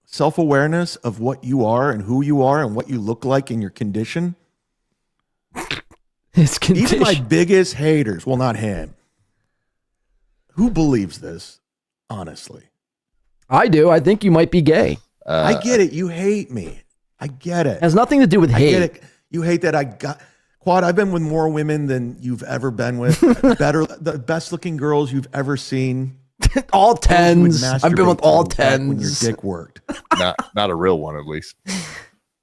Self-awareness of what you are and who you are and what you look like in your condition. His condition. Even my biggest haters, well, not him. Who believes this, honestly? I do. I think you might be gay. I get it. You hate me. I get it. It has nothing to do with hate. I get it. You hate that I got... Quad, I've been with more women than you've ever been with. The best looking girls you've ever seen. All 10s. I've been with all 10s. When your dick worked. not a real one, at least.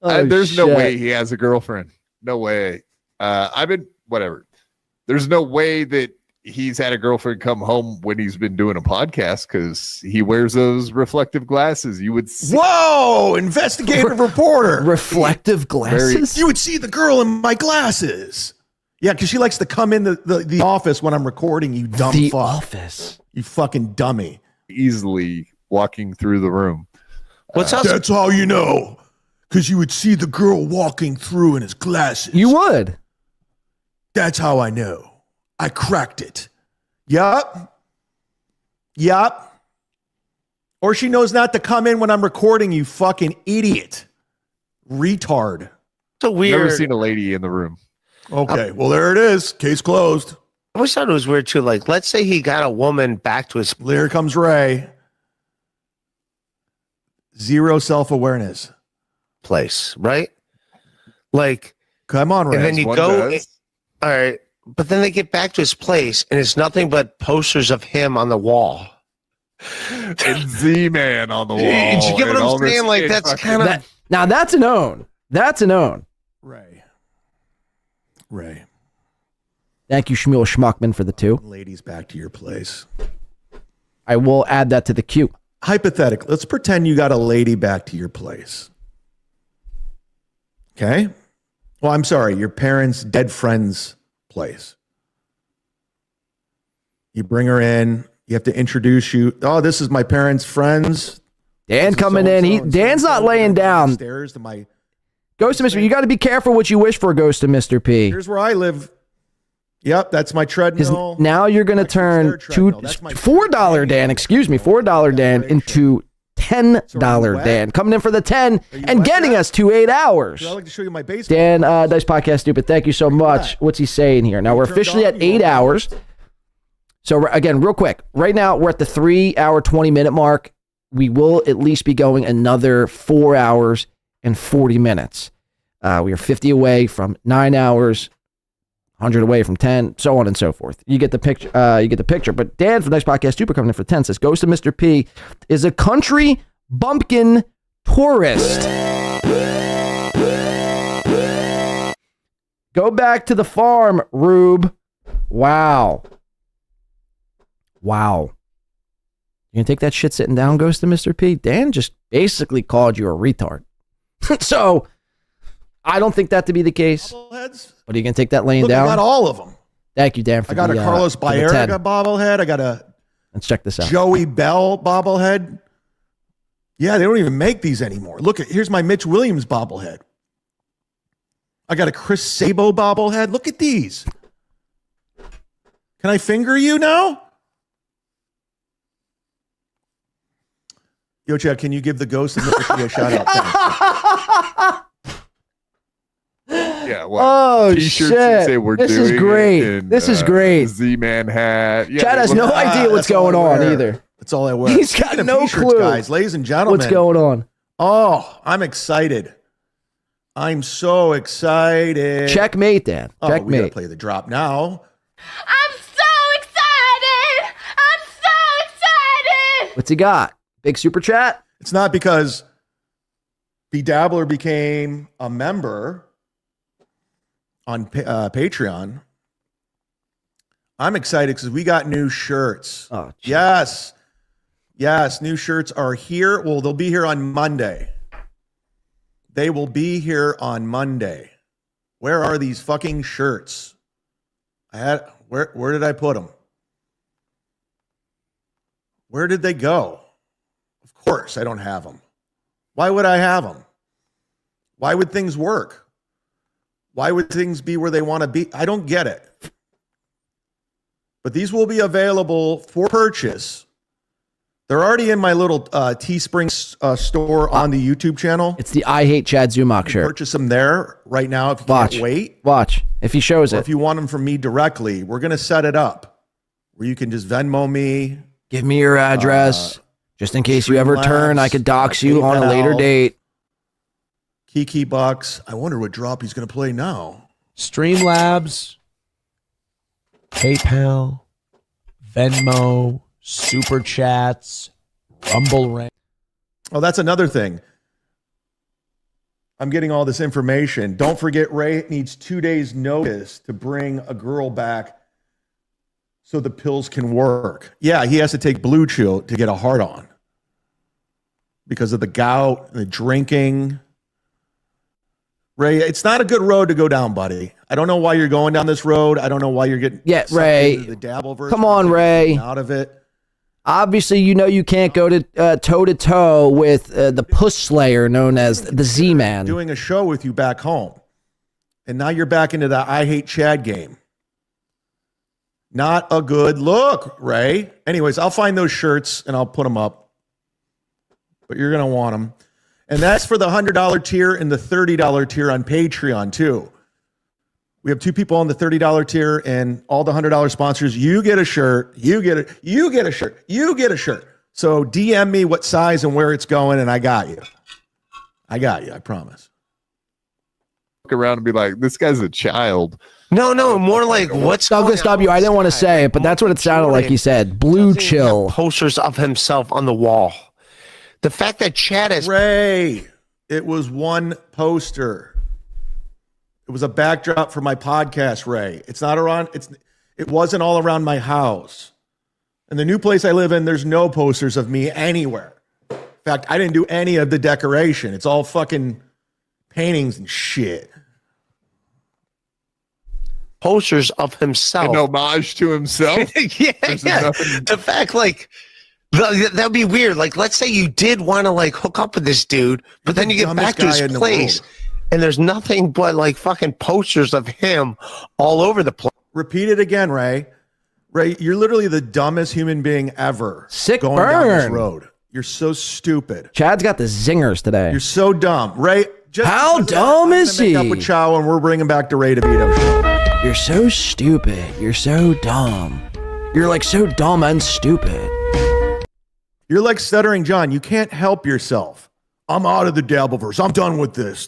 Oh, there's no shit. way he has a girlfriend. No way. Whatever. There's no way that he's had a girlfriend come home when he's been doing a podcast because he wears those reflective glasses. You would see. Whoa, investigative reporter. Reflective glasses? You would see the girl in my glasses. Yeah, because she likes to come in the office when I'm recording, you dumb The fuck. office. You fucking dummy. Easily walking through the room. That's how you know. Because you would see the girl walking through in his glasses. You would. That's how I know. I cracked it. Yup. Or she knows not to come in when I'm recording, you fucking idiot. Retard. So weird. Never seen a lady in the room. Okay, well, there it is. Case closed. I always thought it was weird too. Like, let's say he got a woman back to his. Here comes Ray. Zero self-awareness. Place, right? Like, come on, Ray. And then you go. All right. But then they get back to his place, and it's nothing but posters of him on the wall. And Z-Man on the wall. Did you get what I'm saying? Like, that's kind of... Now, that's an own. That's an own. Ray. Thank you, Shmuel Schmuckman, for the 2. Ladies, back to your place. I will add that to the queue. Hypothetically, let's pretend you got a lady back to your place. Okay? Well, I'm sorry, your parents' dead friend's place. You bring her in. You have to introduce you. Oh, this is my parents' friends. Dan coming in. Dan's not laying down. Stairs to my Ghost of Mr. P. You got to be careful what you wish for, Ghost of Mr. P. Here's where I live. Yep, that's my treadmill. Now you're going to turn $4 Dan, excuse me, $4 Dan into $10 Dan. Coming in for the 10 and getting us to 8 hours. I'd like to show you my basement. Dan, nice podcast, stupid. Thank you so much. What's he saying here? Now, we're officially at 8 hours. So, again, real quick. Right now, we're at the 3 hour, 20-minute mark. We will at least be going another 4 hours and 40 minutes. We are 50 away from 9 hours, 100 away from 10, so on and so forth. You get the picture. But Dan from Nice Podcast Super coming in for 10 says, Ghost of Mr. P is a country bumpkin tourist. Go back to the farm, Rube. Wow. You gonna take that shit sitting down, Ghost of Mr. P? Dan just basically called you a retard. So, I don't think that to be the case. Bobbleheads? But are you gonna take that laying Look, down? I got all of them. Thank you, Dan. For I got the, a Carlos for the 10. Baerga bobblehead. I got a Let's check this out. Joey Bell bobblehead. Yeah, they don't even make these anymore. Look, here's my Mitch Williams bobblehead. I got a Chris Sabo bobblehead. Look at these. Can I finger you now? Yo, Chad, can you give the ghost of Mr. P a shout out? Yeah, what? Oh, T-shirts shit. that say we're This is doing great. it, and, This is great. Z-Man hat. Yeah, Chad has no idea what's going on either. That's all I wear. He's got Speaking of no t-shirts, clue. guys, ladies and gentlemen. What's going on? Oh, I'm excited. I'm so excited. Checkmate, Dan. Oh, we gotta Checkmate. play the drop now. I'm so excited! I'm so excited! What's he got? Big super chat? It's not because the Dabbler became a member on Patreon. I'm excited because we got new shirts. Oh, yes. Yes, new shirts are here. Well, they'll be here on Monday. They will be here on Monday. Where are these fucking shirts? Where did I put them? Where did they go? Of course, I don't have them. Why would I have them? Why would things work? Why would things be where they want to be? I don't get it. But these will be available for purchase. They're already in my little Teespring store on the YouTube channel. It's the I Hate Chad Zumach shirt. Purchase them there right now if you Watch. can't wait. Watch. If he shows Or it. if you want them from me directly, we're going to set it up where you can just Venmo me. Give me your address. Just in case you ever turn, I could dox you on a later date. Kiki Bucks. I wonder what drop he's going to play now. Streamlabs, PayPal, Venmo, Super Chats, Rumble Rant. Oh, that's another thing. I'm getting all this information. Don't forget, Ray needs 2 days' notice to bring a girl back so the pills can work. Yeah, he has to take Blue Chew to get a hard on because of the gout, the drinking. Ray, it's not a good road to go down, buddy. I don't know why you're going down this road. I don't know why you're getting Ray. the dabble version. Come on, Ray. Out of it. Obviously, you know you can't go to toe-to-toe with the puss slayer known as the Z-Man. Doing a show with you back home. And now you're back into the I Hate Chad game. Not a good look, Ray. Anyways, I'll find those shirts and I'll put them up. But you're going to want them. And that's for the $100 tier and the $30 tier on Patreon, too. We have two people on the $30 tier, and all the $100 sponsors, you get a shirt, you get a shirt, you get a shirt. So DM me what size and where it's going, and I got you. I promise. Look around and be like, this guy's a child. No, more like what's Douglas W. I didn't want to say it, but that's what it sounded like he said. Blue Chill. Posters of himself on the wall. The fact that Chad has Ray, it was one poster. It was a backdrop for my podcast, Ray. It's not around. It wasn't all around my house. And the new place I live in, there's no posters of me anywhere. In fact, I didn't do any of the decoration. It's all fucking paintings and shit. Posters of himself. An homage to himself. yeah. The fact, like, that'd be weird. Like, let's say you did want to like hook up with this dude, but then you get back to his place and there's nothing but like fucking posters of him all over the place. Repeat it again, Ray. Ray, you're literally the dumbest human being ever. Sick going burn. down this road. You're so stupid. Chad's got the zingers today. You're so dumb. Ray, how dumb is he? Make up with Chow and we're bringing back the Ray DeVito show. You're so stupid. You're so dumb. You're like so dumb and stupid. You're like Stuttering John. You can't help yourself. I'm out of the Dabbleverse. I'm done with this.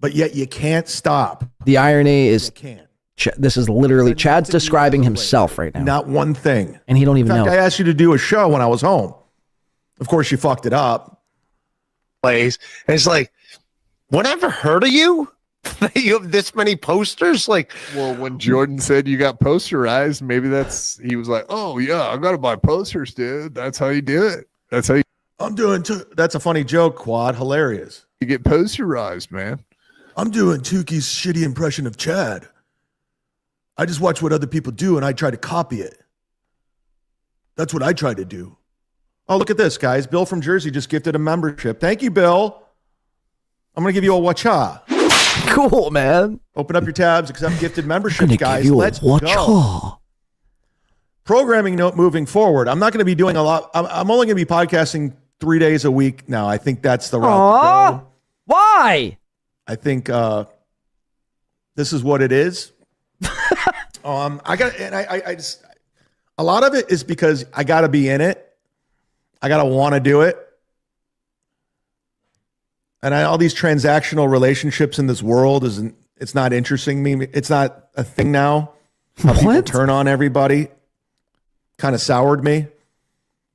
But yet you can't stop. The irony is, can't. This is literally Chad's describing himself right now. Not one thing. And he don't even know. I asked you to do a show when I was home. Of course, you fucked it up. Plays. And it's like, what ever heard of you? You have this many posters? Like, well, when Jordan said you got posterized, maybe he was like, oh yeah, I gotta buy posters, dude. That's how you do it. That's how you. I'm doing. That's a funny joke, Quad. Hilarious. You get posterized, man. I'm doing Tuki's shitty impression of Chad. I just watch what other people do and I try to copy it. That's what I try to do. Oh, look at this, guys. Bill from Jersey just gifted a membership. Thank you, Bill. I'm going to give you a watcha. Cool, man. Open up your tabs, accept gifted memberships, guys. Let's watcha. go. Programming note moving forward. I'm not going to be doing a lot. I'm only going to be podcasting 3 days a week now. I think that's the route to go. Why? I think this is what it is. I got, and I just, a lot of it is because I got to be in it. I got to want to do it. And all these transactional relationships in this world it's not interesting me. It's not a thing now. How people turn on everybody kind of soured me.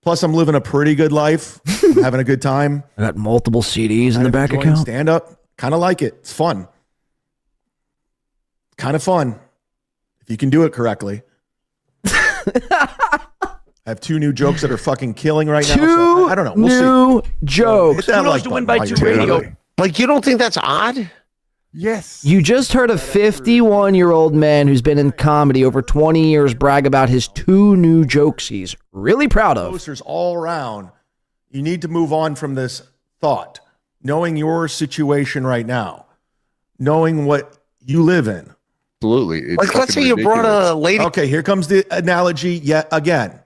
Plus, I'm living a pretty good life. I'm having a good time. I got multiple CDs in the back account. Stand up. Kind of like it. It's fun. Kind of fun. If you can do it correctly. I have 2 new jokes that are fucking killing right now. So I don't know. We'll see. Jokes. Hit that Who knows like to win button by while 2 you're radio? doing it. Like, you don't think that's odd? Yes. You just heard a 51-year-old man who's been in comedy over 20 years brag about his 2 new jokes he's really proud of. Posters all around. You need to move on from this thought. Knowing your situation right now. Knowing what you live in. Absolutely. Like, let's say you brought a lady. Okay, here comes the analogy yet again.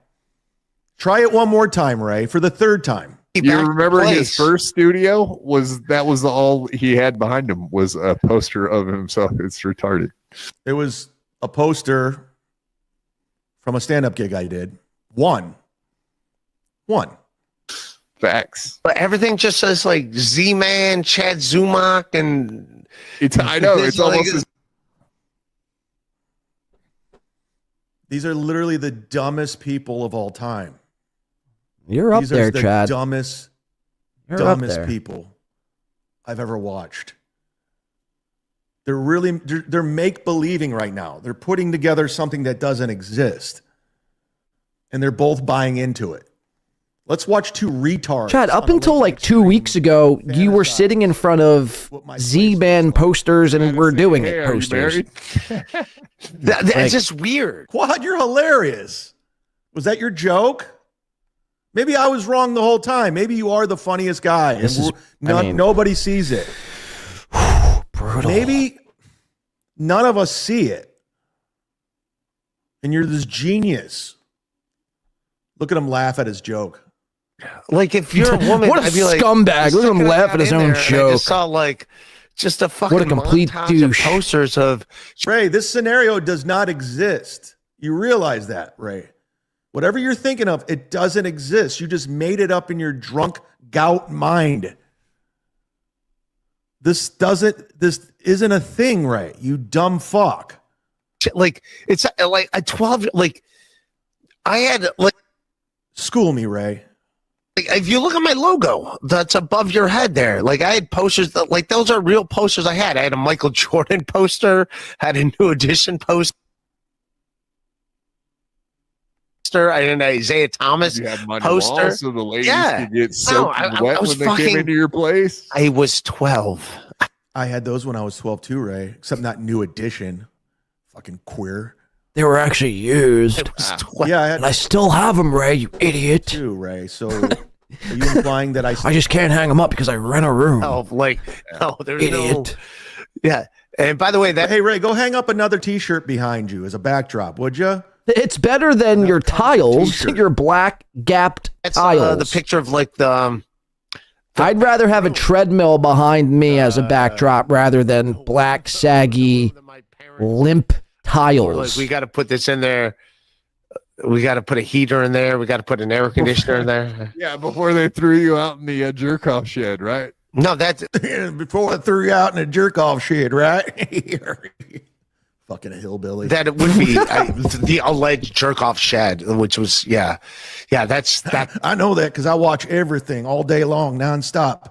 Try it one more time, Ray, for the 3rd time. You remember his first studio was all he had behind him was a poster of himself. It's retarded. It was a poster from a stand-up gig I did. One. Facts. But everything just says like Z-Man, Chad Zumock, and I know it's almost. These are literally the dumbest people of all time. You're up there, Chad. Dumbest people I've ever watched. They're make-believing right now. They're putting together something that doesn't exist. And they're both buying into it. Let's watch 2 retards. Chad, up until like 2 weeks ago, you were sitting in front of Z-Man posters and we're doing it posters. That's just weird. Quad, you're hilarious. Was that your joke? Maybe I was wrong the whole time. Maybe you are the funniest guy. Nobody sees it. Brutal. Maybe none of us see it. And you're this genius. Look at him laugh at his joke. Like, if you're a woman, what a I'd be like, scumbag. Look at him laugh at his own joke. I just saw like just a fucking what a complete montage of posters of Ray. This scenario does not exist. You realize that, Ray? Whatever you're thinking of, it doesn't exist. You just made it up in your drunk gout mind. This isn't a thing, Ray. You dumb fuck. Like, it's like a 12, like I had like school me, Ray. Like, if you look at my logo that's above your head there, like I had posters that like those are real posters I had. I had a Michael Jordan poster, had a New Edition poster. I had an Isaiah Thomas poster. So the ladies could get soaked and wet when they came into your place. I was 12. I had those when I was 12 too, Ray. Except not New Edition. Fucking queer. They were actually used. Yeah, and I still have them, Ray, you idiot. Too, Ray. So are you implying that I just can't hang them up because I rent a room. Oh, like, no, there's idiot. No. Yeah. And by the way, hey, Ray, go hang up another T-shirt behind you as a backdrop, would you? It's better than your tiles, your black gapped tiles. The picture of like the. I'd rather have a treadmill behind me as a backdrop rather than black, saggy, limp tiles. Like, we got to put this in there. We got to put a heater in there. We got to put an air conditioner in there. Yeah, before they threw you out in the jerk off shed, right? No, that's before I threw you out in a jerk off shed, right? Fucking a hillbilly. That it would be the alleged jerk off shed, which was that's that. I know that because I watch everything all day long, nonstop.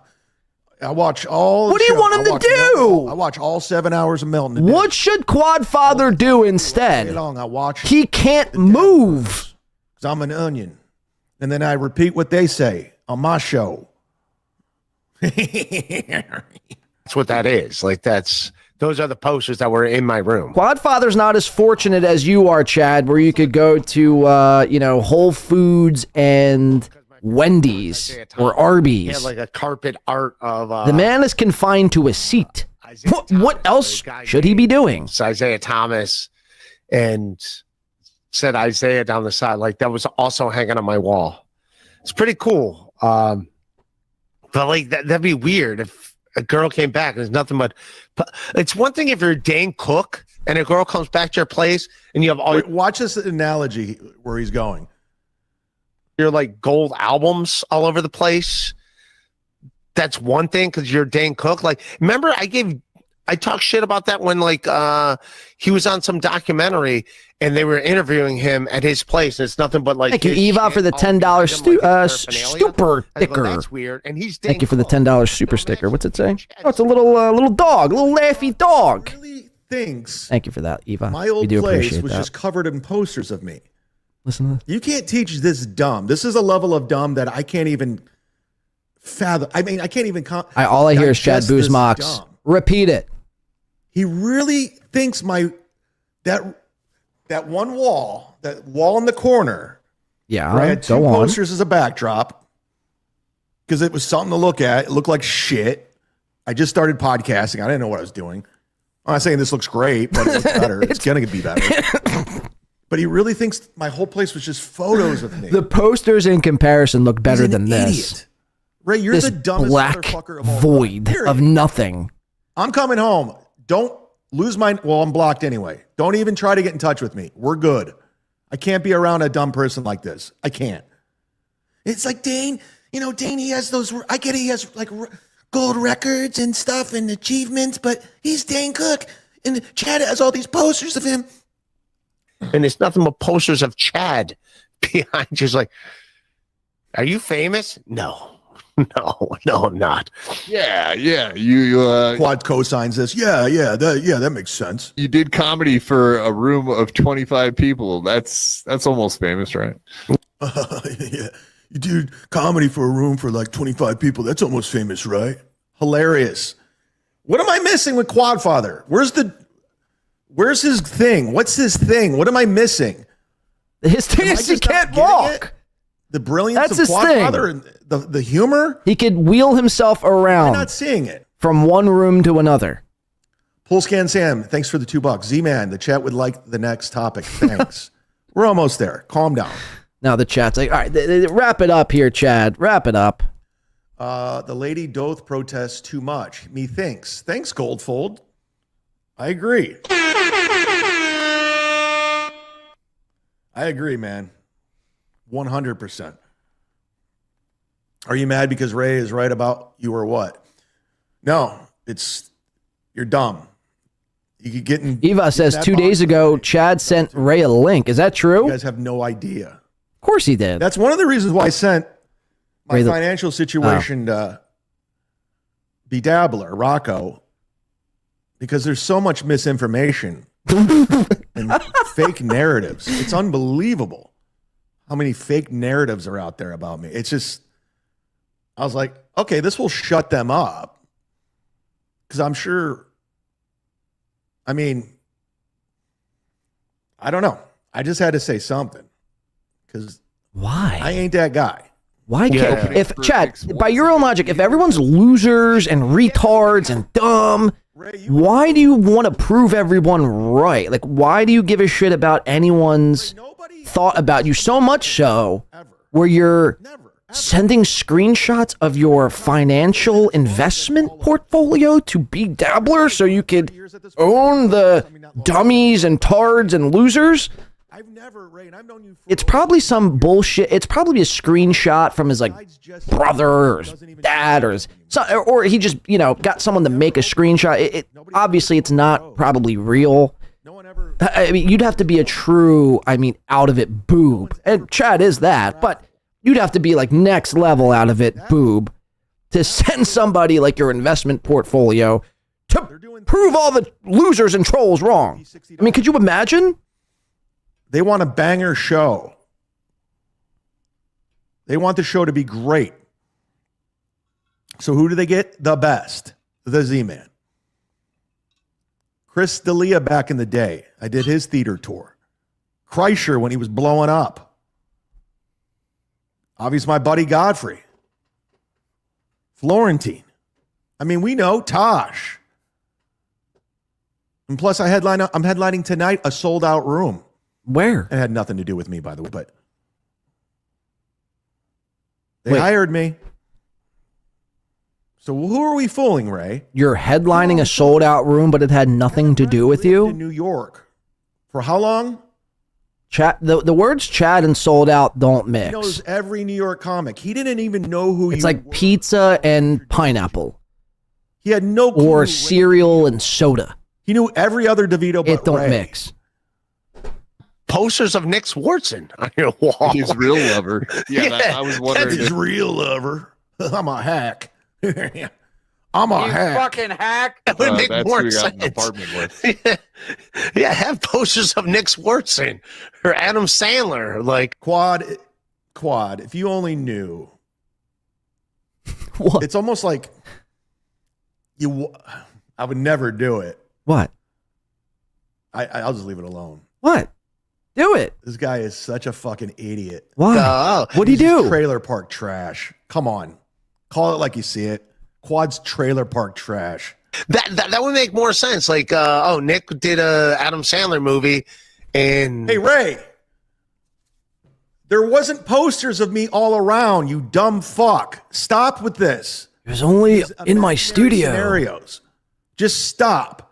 I watch all. What do you want him to do? I watch all 7 hours of Melton. What should Quadfather do instead? Long I watch. He can't move. Because I'm an onion, and then I repeat what they say on my show. That's what that is. Like those are the posters that were in my room. Quadfather's not as fortunate as you are, Chad, where you could go to Whole Foods and Wendy's or Arby's. He had like a carpet art of the man is confined to a seat. What else should he be doing? It's Isaiah Thomas, and said Isaiah down the side. Like that was also hanging on my wall. It's pretty cool. But like that'd be weird if a girl came back and there's nothing but. It's one thing if you're Dane Cook and a girl comes back to your place and you have all. Watch this analogy where he's going. You're like gold albums all over the place. That's one thing because you're Dane Cook. Like, remember I talked shit about that when like he was on some documentary and they were interviewing him at his place. And it's nothing but like. Thank you, Eva, for the $10 super sticker. That's weird. And he's Thank you for the $10 super sticker. What's it say? Oh, it's a little dog, a little laughy dog. Really thinks. Thank you for that, Eva. My old we do place appreciate was that. just covered in posters of me. Listen to this. You can't teach this dumb. This is a level of dumb that I can't even fathom. I mean, I can't even. All I hear is Chad Boozmox. Repeat it. He really thinks that one wall, that wall in the corner. Yeah, where I had two go on. posters as a backdrop because it was something to look at. It looked like shit. I just started podcasting. I didn't know what I was doing. I'm not saying this looks great, but it looks better. It's gonna be better. But he really thinks my whole place was just photos of me. The posters in comparison look better than this. Idiot. Ray, you're this the dumbest black motherfucker of all void time. of nothing. I'm coming home. Don't lose my. Well, I'm blocked anyway. Don't even try to get in touch with me. We're good. I can't be around a dumb person like this. I can't. It's like Dane. Dane. He has those. I get it. He has like gold records and stuff and achievements, but he's Dane Cook, and Chad has all these posters of him. And it's nothing but posters of Chad behind you. It's like, are you famous? No, I'm not. Yeah. You Quad co-signs this. Yeah, that makes sense. You did comedy for a room of 25 people. That's almost famous, right? Yeah, you do comedy for a room for like 25 people. That's almost famous, right? Hilarious. What am I missing with Quadfather? Where's his thing? What's his thing? What am I missing? His thing is he can't walk. The brilliance That's of his Quadfather and the humor. He could wheel himself around. I'm not seeing it. From one room to another. Poolscan Sam, thanks for the $2. Z-Man, the chat would like the next topic. Thanks. We're almost there. Calm down. Now the chat's like, all right, wrap it up here, Chad. Wrap it up. The Lady Doth protests too much. Methinks. Thanks, Goldfold. I agree. I agree, man. 100%. Are you mad because Ray is right about you or what? No, you're dumb. You could get in. Eva says 2 days ago, Chad sent Ray a link. Is that true? You guys have no idea. Of course he did. That's one of the reasons why I sent my Ray financial situation to Bedabbler, Rocco, because there's so much misinformation and fake narratives. It's unbelievable how many fake narratives are out there about me. It's just, I was like, okay, this will shut them up. Because I'm sure, I mean, I don't know. I just had to say something. Because why? I ain't that guy. Why can't if Chad, by your own logic, if everyone's losers and retards and dumb, why do you want to prove everyone right? Like, why do you give a shit about anyone's thought about you so much so where you're sending screenshots of your financial investment portfolio to B-Dabbler so you could own the dummies and tards and losers? It's probably some bullshit. It's probably a screenshot from his like brother or his dad or he just, you know, got someone to make a screenshot. Obviously it's not probably real. I mean, you'd have to be a true, out of it boob. And Chad is that, but you'd have to be like next level out of it boob to send somebody like your investment portfolio to prove all the losers and trolls wrong. I mean, could you imagine? They want a banger show. They want the show to be great. So who do they get? The best. The Z-Man. Chris D'Elia back in the day. I did his theater tour. Kreischer when he was blowing up. Obviously my buddy Godfrey. Florentine. I mean, we know Tosh. And plus I'm headlining tonight a sold out room. Where? It had nothing to do with me, by the way, but they hired me. So who are we fooling, Ray? You're headlining a sold out room, but it had nothing to do with you? In New York. For how long? Chad, the words Chad and sold out don't mix. He knows every New York comic. He didn't even know who it's like pizza and pineapple. He had no clue. Or cereal and soda. He knew every other DeVito but it don't Ray. Mix. Posters of Nick Swartzen on your wall. His real lover. Yeah, I was wondering. That's his real lover. I'm a hack. I'm a hack. Fucking hack. That would make that's more who we got sense. in the apartment with. Yeah, have posters of Nick Swartzen or Adam Sandler. Like Quad. If you only knew. What? It's almost like I would never do it. What? I'll just leave it alone. What? Do it. This guy is such a fucking idiot. Why? What'd he do? Trailer park trash. Come on. Call it like you see it. Quad's trailer park trash. that would make more sense. Like, Nick did a Adam Sandler movie, and hey Ray, there wasn't posters of me all around. You dumb fuck. Stop with this. It was only in my studio. Scenarios. Just stop.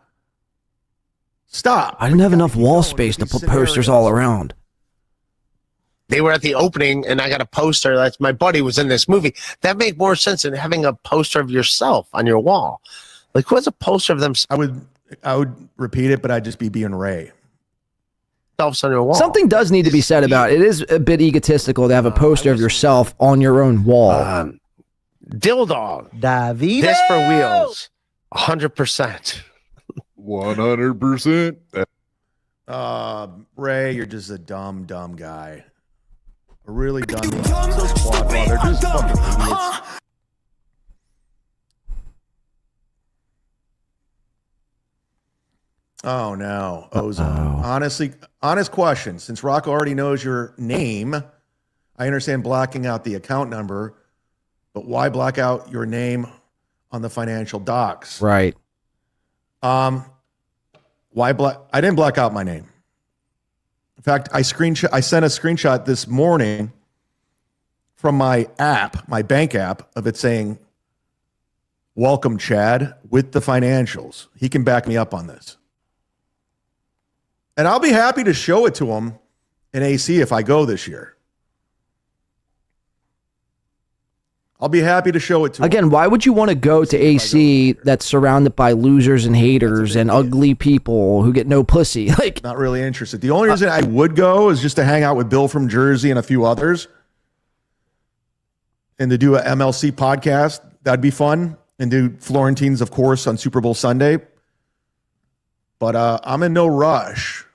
Stop. I didn't have enough wall space to put posters all around. They were at the opening, and I got a poster. That's my buddy was in this movie. That made more sense than having a poster of yourself on your wall. Like, who has a poster of them? I would repeat it, but I'd just be being Ray. On your wall. Something does need to be said about it. It is a bit egotistical to have a poster of yourself on your own wall. Dildog. David. This for wheels. 100%. 100%. Ray, you're just a dumb guy. A really dumb guy. So squad, they're just fucking idiots. Oh no, Ozone. Honest question. Since Rocco already knows your name, I understand blacking out the account number, but why black out your name on the financial docs? Right. Why black? I didn't black out my name. In fact, I sent a screenshot this morning from my app, my bank app, of it saying, "Welcome, Chad," with the financials. He can back me up on this. And I'll be happy to show it to him in AC if I go this year. I'll be happy to show it to him. Again, why would you want to go to AC that's surrounded by losers and haters and ugly people who get no pussy? Like, not really interested. The only reason I would go is just to hang out with Bill from Jersey and a few others and to do a MLC podcast. That'd be fun. And do Florentines, of course, on Super Bowl Sunday. But I'm in no rush.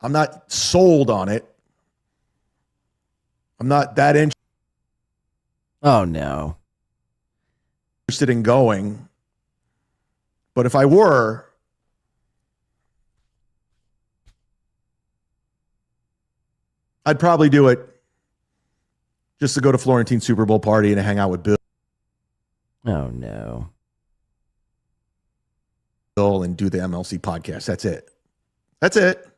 I'm not sold on it. I'm not that interested. Oh, no. Interested in going. But if I were, I'd probably do it just to go to Florentine Super Bowl party and hang out with Bill. Oh, no. and do the MLC podcast. That's it. That's it.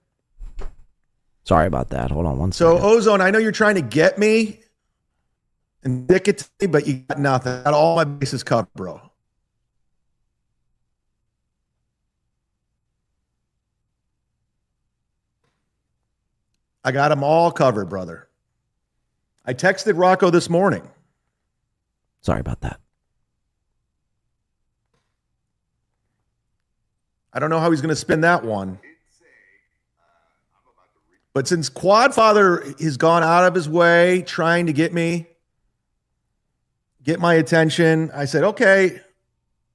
Sorry about that. Hold on one So, second. Ozone, I know you're trying to get me and dick it to me, but you got nothing. I got all my bases covered, bro. I got them all covered, brother. I texted Rocco this morning. Sorry about that. I don't know how he's going to spin that one. But since Quadfather has gone out of his way trying to get my attention, I said, okay,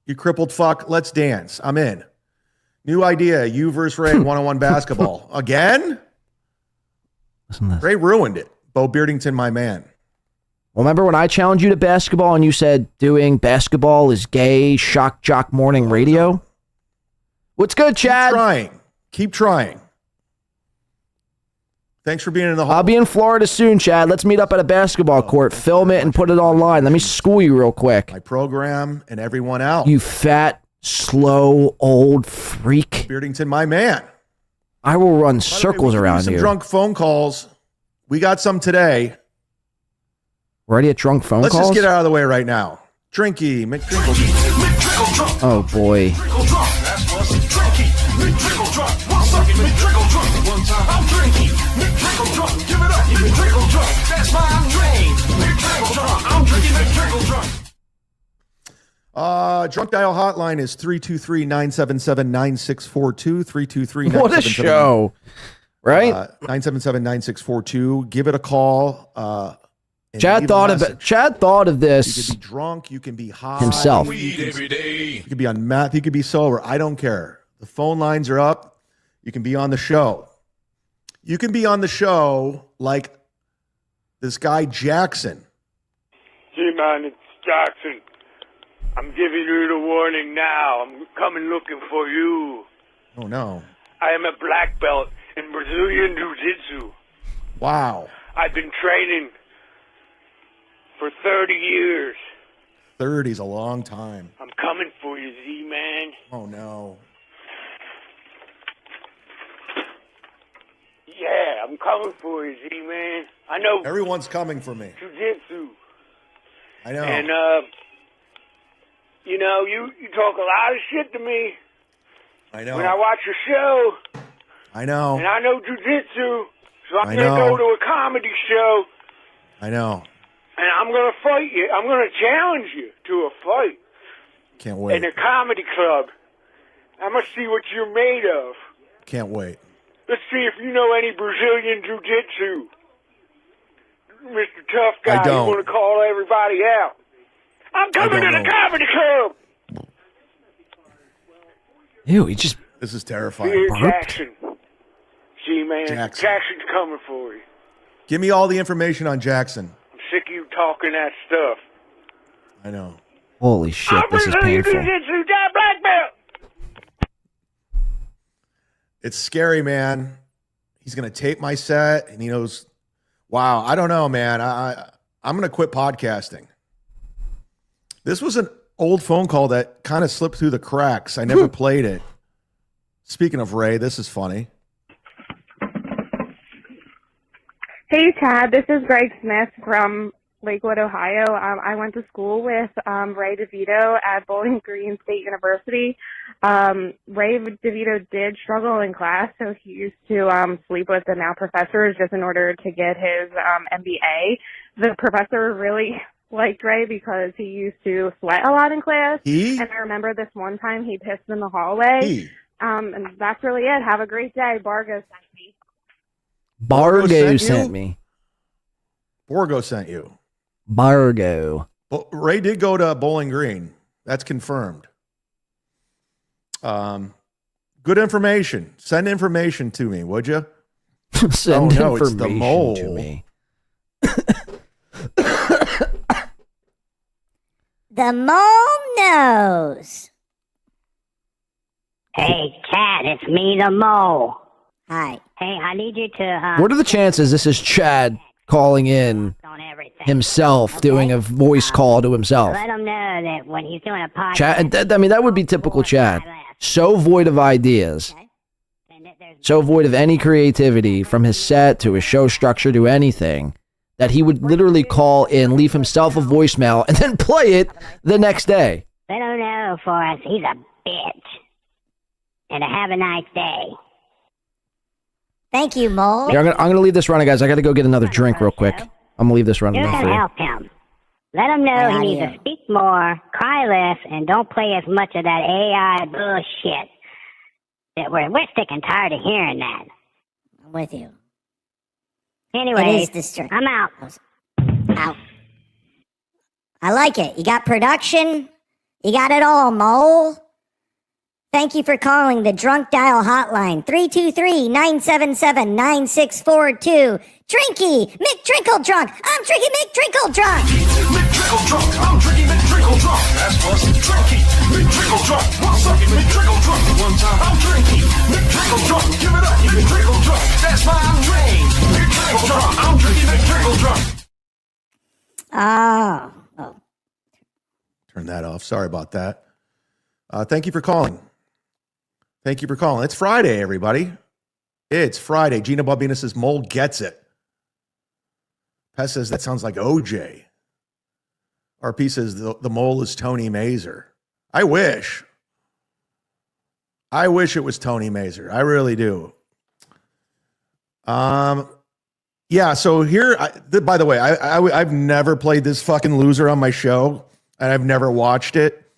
you crippled fuck, let's dance. I'm in. New idea, you versus Ray, one-on-one basketball. Again? Ray ruined it. Bo Beardington, my man. Well, remember when I challenged you to basketball and you said doing basketball is gay, shock jock morning radio? What's good, Chad? Keep trying. Thanks for being in the hall. I'll be in Florida soon, Chad. Let's meet up at a basketball court, film it, and put it online. Let me school you real quick. My program and everyone else. You fat, slow, old freak. Beardington, my man. I will run circles around some you. Drunk phone calls. We got some today. We're already at drunk phone Let's calls? just get out of the way right now. Drinky, McDrinkle. Oh, boy. Drunk dial hotline is 323-977-9642. 323-977. What a show. Right? 977-9642. Give it a call. Chad thought of this. You could be drunk. You can be high. Himself. You could be on meth. You could be sober. I don't care. The phone lines are up. You can be on the show. You can be on the show like this guy Jackson. Hey, man, it's Jackson. I'm giving you the warning now. I'm coming looking for you. Oh, no. I am a black belt in Brazilian Jiu-Jitsu. Wow. I've been training for 30 years. 30's a long time. I'm coming for you, Z-Man. Oh, no. Yeah, I'm coming for you, Z-Man. I know. Everyone's coming for me. Jiu-Jitsu. I know. And, you know, you talk a lot of shit to me. I know. When I watch your show. I know. And I know Jiu-Jitsu, so I'm I going to know. go to a comedy show. I know. And I'm going to fight you. I'm going to challenge you to a fight. Can't wait. In a comedy club. I'm going to see what you're made of. Can't wait. Let's see if you know any Brazilian Jiu-Jitsu. Mr. Tough Guy, I don't. you want to call everybody out. I'm coming to don't the know. comedy club. Ew, he just... This is terrifying. Dear Burped. Jackson. G-Man, Jackson. Jackson's coming for you. Give me all the information on Jackson. I'm sick of you talking that stuff. I know. Holy shit, I'm this is Brazilian painful. Jiu-Jitsu, got black belt. It's scary, man. He's going to tape my set, and he knows. Wow, I don't know, man. I'm going to quit podcasting. This was an old phone call that kind of slipped through the cracks. I never played it. Speaking of Ray, this is funny. Hey, Chad, this is Greg Smith from Lakewood, Ohio. I went to school with Ray DeVito at Bowling Green State University. Ray DeVito did struggle in class, so he used to sleep with the now professors just in order to get his MBA. The professor really liked Ray because he used to sweat a lot in class. And I remember this one time he pissed in the hallway. And that's really it. Have a great day. Borgo sent me. Bargo sent me. Borgo sent you. Bargo. Well, Ray did go to Bowling Green. That's confirmed. Good information. Send information to me, would you? Send oh, no, it's the information mole. to me. The mole knows. Hey, Chad, it's me, the mole. Hi. Hey, I need you to... What are the chances this is Chad calling in himself, doing a voice call to himself? Let him know that when he's doing a podcast... Chad, I mean, that would be typical Chad. so void of ideas, so void of any creativity from his set to his show structure to anything, that he would literally call in, leave himself a voicemail, and then play it the next day. I don't know, Forrest. He's a bitch. And have a nice day. Thank you, Mole. Here, I'm gonna leave this running, guys. I gotta go get another drink real quick. I'm gonna leave this running You for can you. help him. Let him know he needs to speak more, cry less, and don't play as much of that AI bullshit. That we're sick and tired of hearing that. I'm with you. Anyway, I'm out. Out. I like it. You got production. You got it all, Mole. Thank you for calling the Drunk Dial Hotline, 323-977-9642. Drinky, McDrinkle Drunk. I'm drinking McDrinkle Drunk. McDrinkle Drunk. I'm drinking McDrinkle Drunk. That's what's drinky. McDrinkle Drunk. What's up, McDrinkle Drunk? One time I'm drinking. McDrinkle Drunk. Give it up, McDrinkle Drunk. That's why I'm drinking. McDrinkle Drunk. I'm drinking McDrinkle Drunk. Oh. Turn that off. Sorry about that. Thank you for calling. Thank you for calling. It's Friday, everybody. It's Friday. Gina Bobina says, Mole gets it. Pest says, that sounds like OJ. RP says, the mole is Tony Mazer. I wish. I wish it was Tony Mazer. I really do. Yeah, so here, by the way, I've never played this fucking loser on my show, and I've never watched it,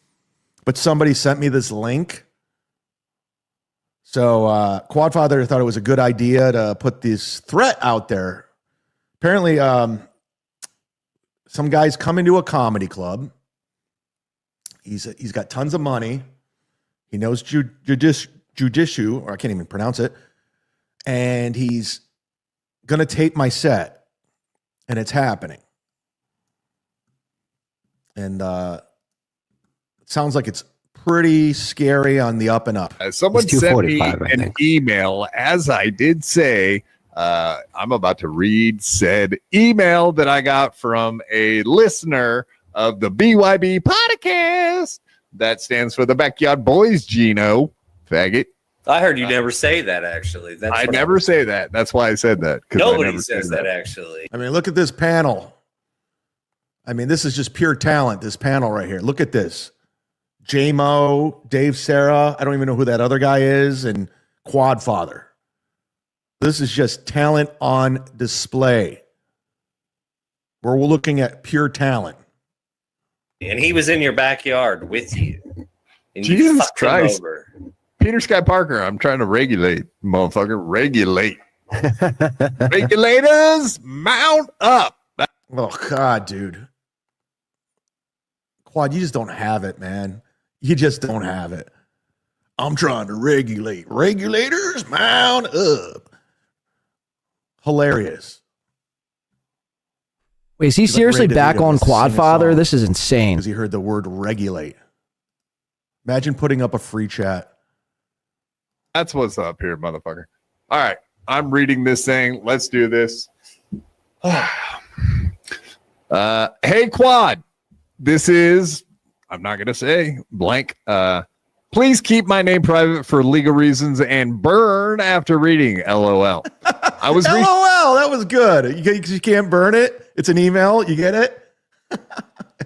but somebody sent me this link. So Quadfather thought it was a good idea to put this threat out there. Apparently, some guy's coming to a comedy club. He's got tons of money. He knows jujitsu, or I can't even pronounce it. And he's going to tape my set. And it's happening. And it sounds like it's pretty scary on the up and up. Someone sent me an email, as I did say. I'm about to read said email that I got from a listener of the BYB podcast. That stands for the Backyard Boys, Gino. Faggot. I heard you never say that, actually. I never say that. That's why I said that. Nobody says that, actually. I mean, look at this panel. I mean, this is just pure talent, this panel right here. Look at this. J-Mo, Dave Sarah, I don't even know who that other guy is, and Quadfather. This is just talent on display. We're looking at pure talent. And he was in your backyard with you. And you Jesus fucked him Christ. over. Peter Sky Parker, I'm trying to regulate, motherfucker. Regulate. Regulators, mount up. Oh, God, dude. Quad, you just don't have it, man. You just don't have it. I'm trying to regulate. Regulators, mount up. Hilarious. Wait, is he seriously back on Quadfather? This is insane. Because he heard the word regulate. Imagine putting up a free chat. That's what's up here, motherfucker. All right. I'm reading this thing. Let's do this. Hey, Quad. This is, I'm not going to say blank. Please keep my name private for legal reasons and burn after reading. LOL. I was LOL. That was good. You can't burn it. It's an email. You get it?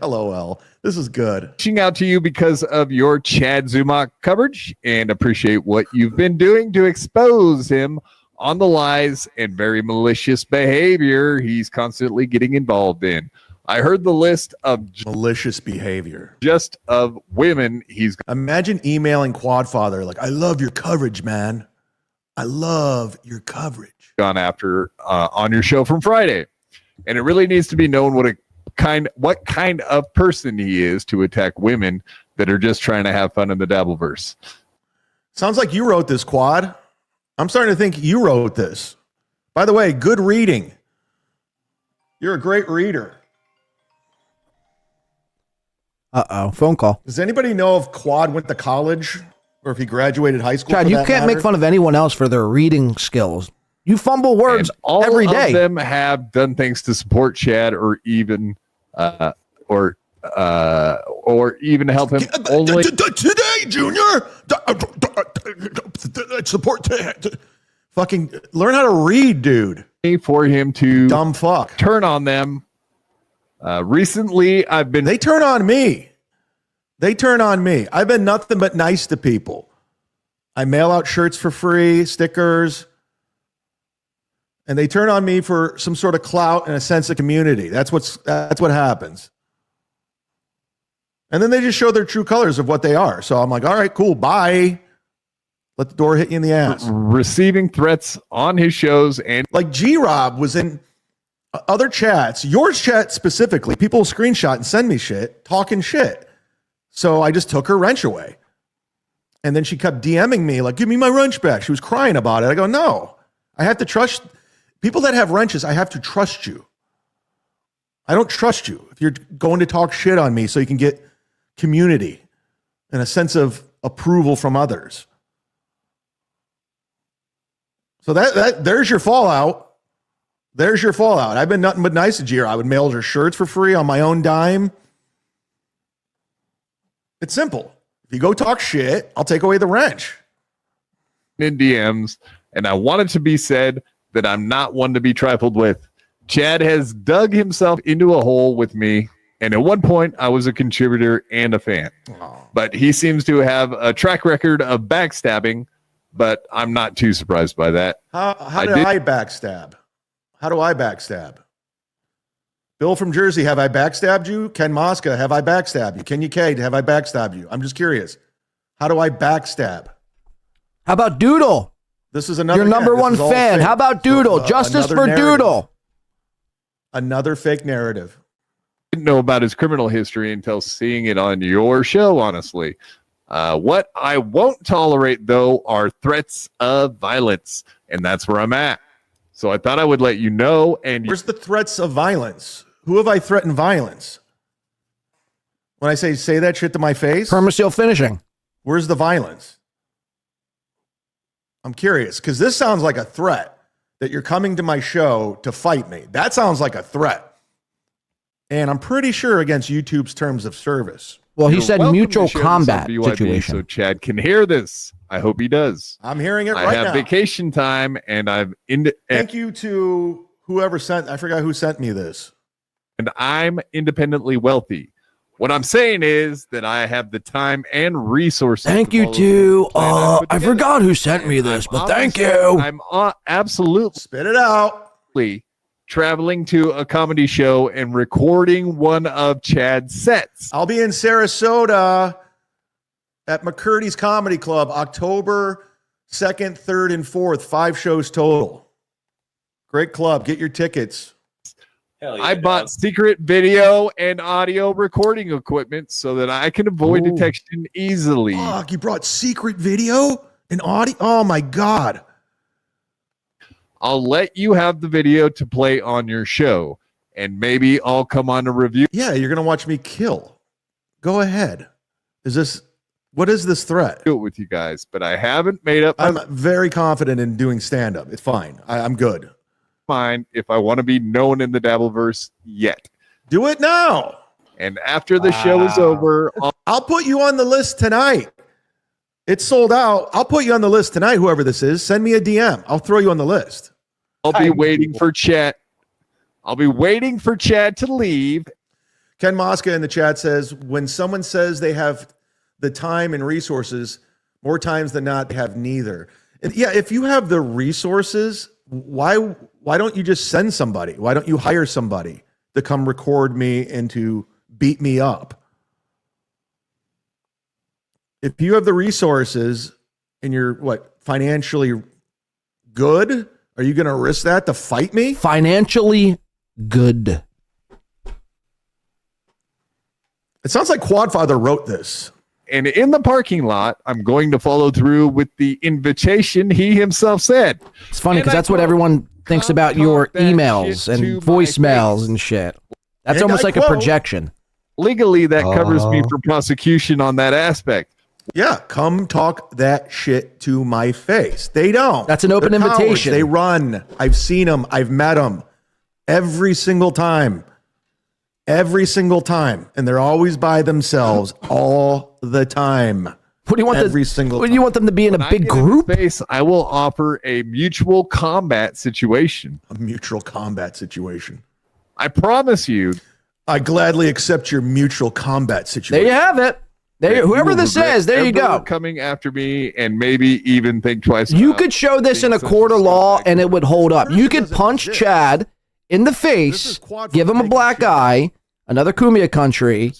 LOL. This is good. Reaching out to you because of your Chad Zumach coverage and appreciate what you've been doing to expose him on the lies and very malicious behavior he's constantly getting involved in. I heard the list of malicious behavior just of women he's. Imagine emailing Quadfather like, I love your coverage, man. I love your coverage. Gone after on your show from Friday. And it really needs to be known what kind of person he is to attack women that are just trying to have fun in the Dabbleverse. Sounds like you wrote this, Quad. I'm starting to think you wrote this. By the way, good reading. You're a great reader. Uh-oh, phone call. Does anybody know if Quad went to college or if he graduated high school? Chad, you can't make fun of anyone else for their reading skills. You fumble words every day. All of them have done things to support Chad or even even help him. Only today, Junior. support. Fucking learn how to read, dude. For him to dumb fuck turn on them. Recently, I've been. They turn on me. I've been nothing but nice to people. I mail out shirts for free, stickers, and they turn on me for some sort of clout and a sense of community. That's what happens. And then they just show their true colors of what they are. So I'm like, all right, cool, bye. Let the door hit you in the ass. Receiving threats on his shows, and like G-Rob was in other chats, yours chat specifically. People screenshot and send me shit, talking shit. So I just took her wrench away. And then she kept DMing me like, give me my wrench back. She was crying about it. I go, no, I have to trust people that have wrenches. I have to trust you. I don't trust you if you're going to talk shit on me so you can get community and a sense of approval from others. So there's your fallout. There's your fallout. I've been nothing but nice to Jira. I would mail her shirts for free on my own dime. It's simple. If you go talk shit, I'll take away the wrench. In DMs, and I want it to be said that I'm not one to be trifled with. Chad has dug himself into a hole with me, and at one point I was a contributor and a fan. But he seems to have a track record of backstabbing, but I'm not too surprised by that. How do I backstab? How do I backstab? Bill from Jersey, have I backstabbed you? Ken Mosca, have I backstabbed you? Kenya Cade, have I backstabbed you? I'm just curious. How do I backstab? How about Doodle? This is another your number one fan. How about Doodle? Justice for narrative. Doodle. Another fake narrative. Didn't know about his criminal history until seeing it on your show, honestly. What I won't tolerate, though, are threats of violence, and that's where I'm at. So I thought I would let you know. And where's the threats of violence? Who have I threatened violence? When I say that shit to my face? Permaseal finishing. Where's the violence? I'm curious, because this sounds like a threat that you're coming to my show to fight me. That sounds like a threat. And I'm pretty sure against YouTube's terms of service. Well, he said mutual to combat BYB, situation. So Chad can hear this. I hope he does. I'm hearing it right now. I have vacation time, and Thank you to whoever sent. I forgot who sent me this. And I'm independently wealthy. What I'm saying is that I have the time and resources. Thank you to. I forgot who sent me this, but thank you. I'm absolutely spit it out. Traveling to a comedy show and recording one of Chad's sets. I'll be in Sarasota at McCurdy's Comedy Club, October 2nd, 3rd, and 4th. 5 shows total. Great club. Get your tickets. Hell yeah, I bought secret video and audio recording equipment so that I can avoid detection easily. Fuck, you brought secret video and audio? Oh, my God. I'll let you have the video to play on your show, and maybe I'll come on a review. Yeah, you're going to watch me kill. Go ahead. What is this threat? Do it with you guys, but I haven't made up. I'm very confident in doing stand-up. It's fine. I'm good. Fine if I want to be known in the Dabbleverse yet. Do it now. And after the show is over, I'll put you on the list tonight. It's sold out. I'll put you on the list tonight, whoever this is. Send me a DM. I'll throw you on the list. I'll be waiting for Chad. I'll be waiting for Chad to leave. Ken Mosca in the chat says, when someone says they have the time and resources, more times than not, they have neither. And yeah, if you have the resources, why don't you just send somebody? Why don't you hire somebody to come record me and to beat me up? If you have the resources and you're financially good, are you going to risk that to fight me? Financially good. It sounds like Quadfather wrote this. And in the parking lot, I'm going to follow through with the invitation he himself said. It's funny because that's what everyone thinks about your emails and voicemails and shit. That's almost like a projection. Legally, that covers me for prosecution on that aspect. Yeah, come talk that shit to my face. They don't. That's an open They're cowards. invitation. They run. I've seen them. I've met them every single time. Every single time. And they're always by themselves all the time. What do you want? Every single. What do you want them to be in a big group? Space, I will offer a mutual combat situation. A mutual combat situation. I promise you. I gladly accept your mutual combat situation. There you have it. Whoever this is, there you go. Coming after me, and maybe even think twice. You could show this in a court of law, and it would hold up. You could punch Chad in the face, give him a black eye, another Kumia country,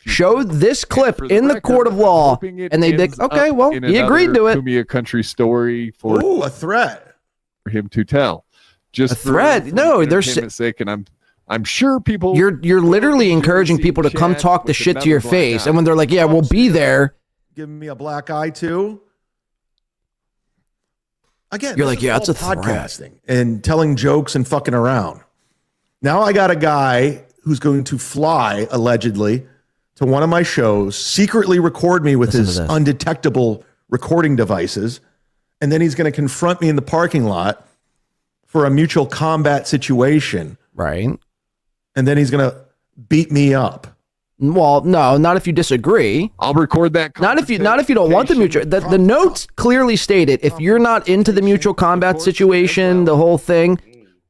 show this clip in the court of law, and they'd be like, okay, well, he agreed to it. Kumia country story for a threat for him to tell. Just a threat? No, there's sake, and I'm sure people. You're literally encouraging people to come talk the shit to your face, and when they're like, "Yeah, we'll be there," giving me a black eye too. Again, you're like, "Yeah, it's a podcasting and telling jokes and fucking around." Now I got a guy who's going to fly allegedly to one of my shows, secretly record me with his undetectable recording devices, and then he's going to confront me in the parking lot for a mutual combat situation. Right. And then he's going to beat me up. Well, no, not if you disagree. I'll record that. Not if you don't want the mutual. The notes clearly stated if you're not into the mutual combat situation, the whole thing,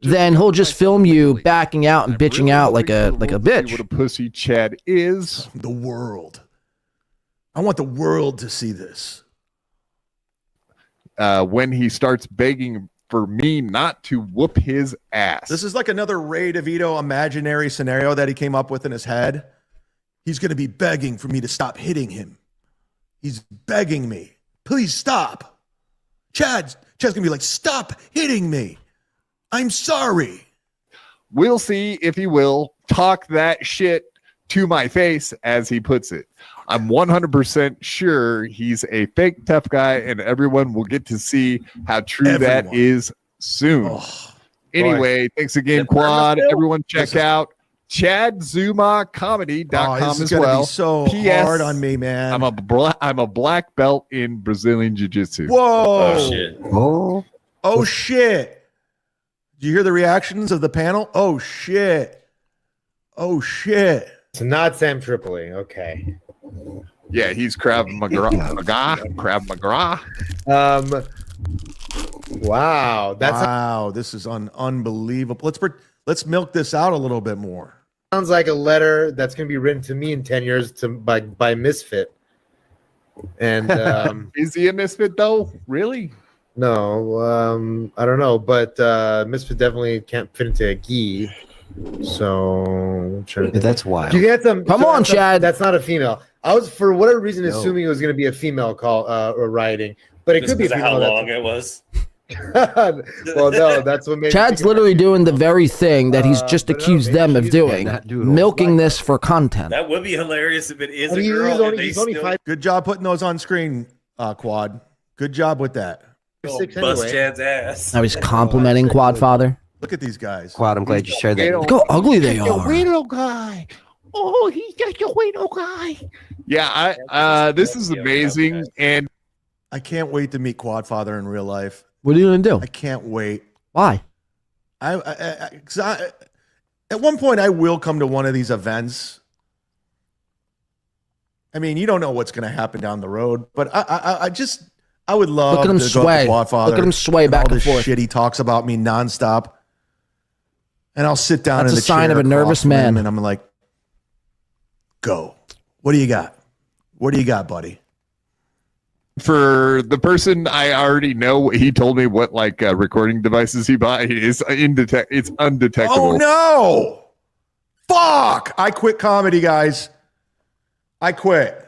then he'll just film you backing out and bitching out like a bitch. What a pussy Chad is. The world. I want the world to see this. When he starts begging for me not to whoop his ass. This is like another Ray DeVito imaginary scenario that he came up with in his head. He's going to be begging for me to stop hitting him. He's begging me. Please stop. Chad's going to be like, stop hitting me. I'm sorry. We'll see if he will talk that shit to my face, as he puts it. I'm 100% sure he's a fake tough guy, and everyone will get to see how true that is soon. Anyway, thanks again, Quad. Everyone check out ChadZumaComedy.com as well. Be so hard on me, man. I'm a black belt in Brazilian Jiu-Jitsu. Whoa. Oh, shit. Oh, shit. Did you hear the reactions of the panel? Oh, shit. Oh, shit. It's not Sam Tripoli. Okay. Yeah, he's Krav Maga. Krav Maga. Wow. This is unbelievable. Let's milk this out a little bit more. Sounds like a letter that's going to be written to me in 10 years by Misfit. And is he a misfit though? Really? No, I don't know, but Misfit definitely can't fit into a gi. So that's wild. You get some. Come on, Chad. That's not a female. I was for whatever reason assuming it was going to be a female call or writing, but it could be a female. How long it was? Well, no, that's what made Chad's literally doing the very thing that he's just accused them of doing, milking this for content. That would be hilarious if it is a girl. He's only five. Good job putting those on screen, Quad. Good job with that. Bust Chad's ass. Now he's complimenting Quad Father. Look at these guys. Quad, I'm glad you shared that. Look how ugly they are. Weirdo guy. Oh, he's just a weirdo guy. Yeah, this is amazing, and I can't wait to meet Quad Father in real life. What are you gonna do? I can't wait. Why? At one point, I will come to one of these events. I mean, you don't know what's going to happen down the road, but I would love look at him to sway. Go up to Quad Father. Look at him sway back all and this forth. shit he talks about me nonstop, and I'll sit down. That's in a the sign chair of a nervous across from him, man. and I'm like, "Go. What do you got? What do you got, buddy?" For the person I already know, he told me what recording devices he bought. It's undetectable. Oh no! Fuck! I quit comedy, guys. I quit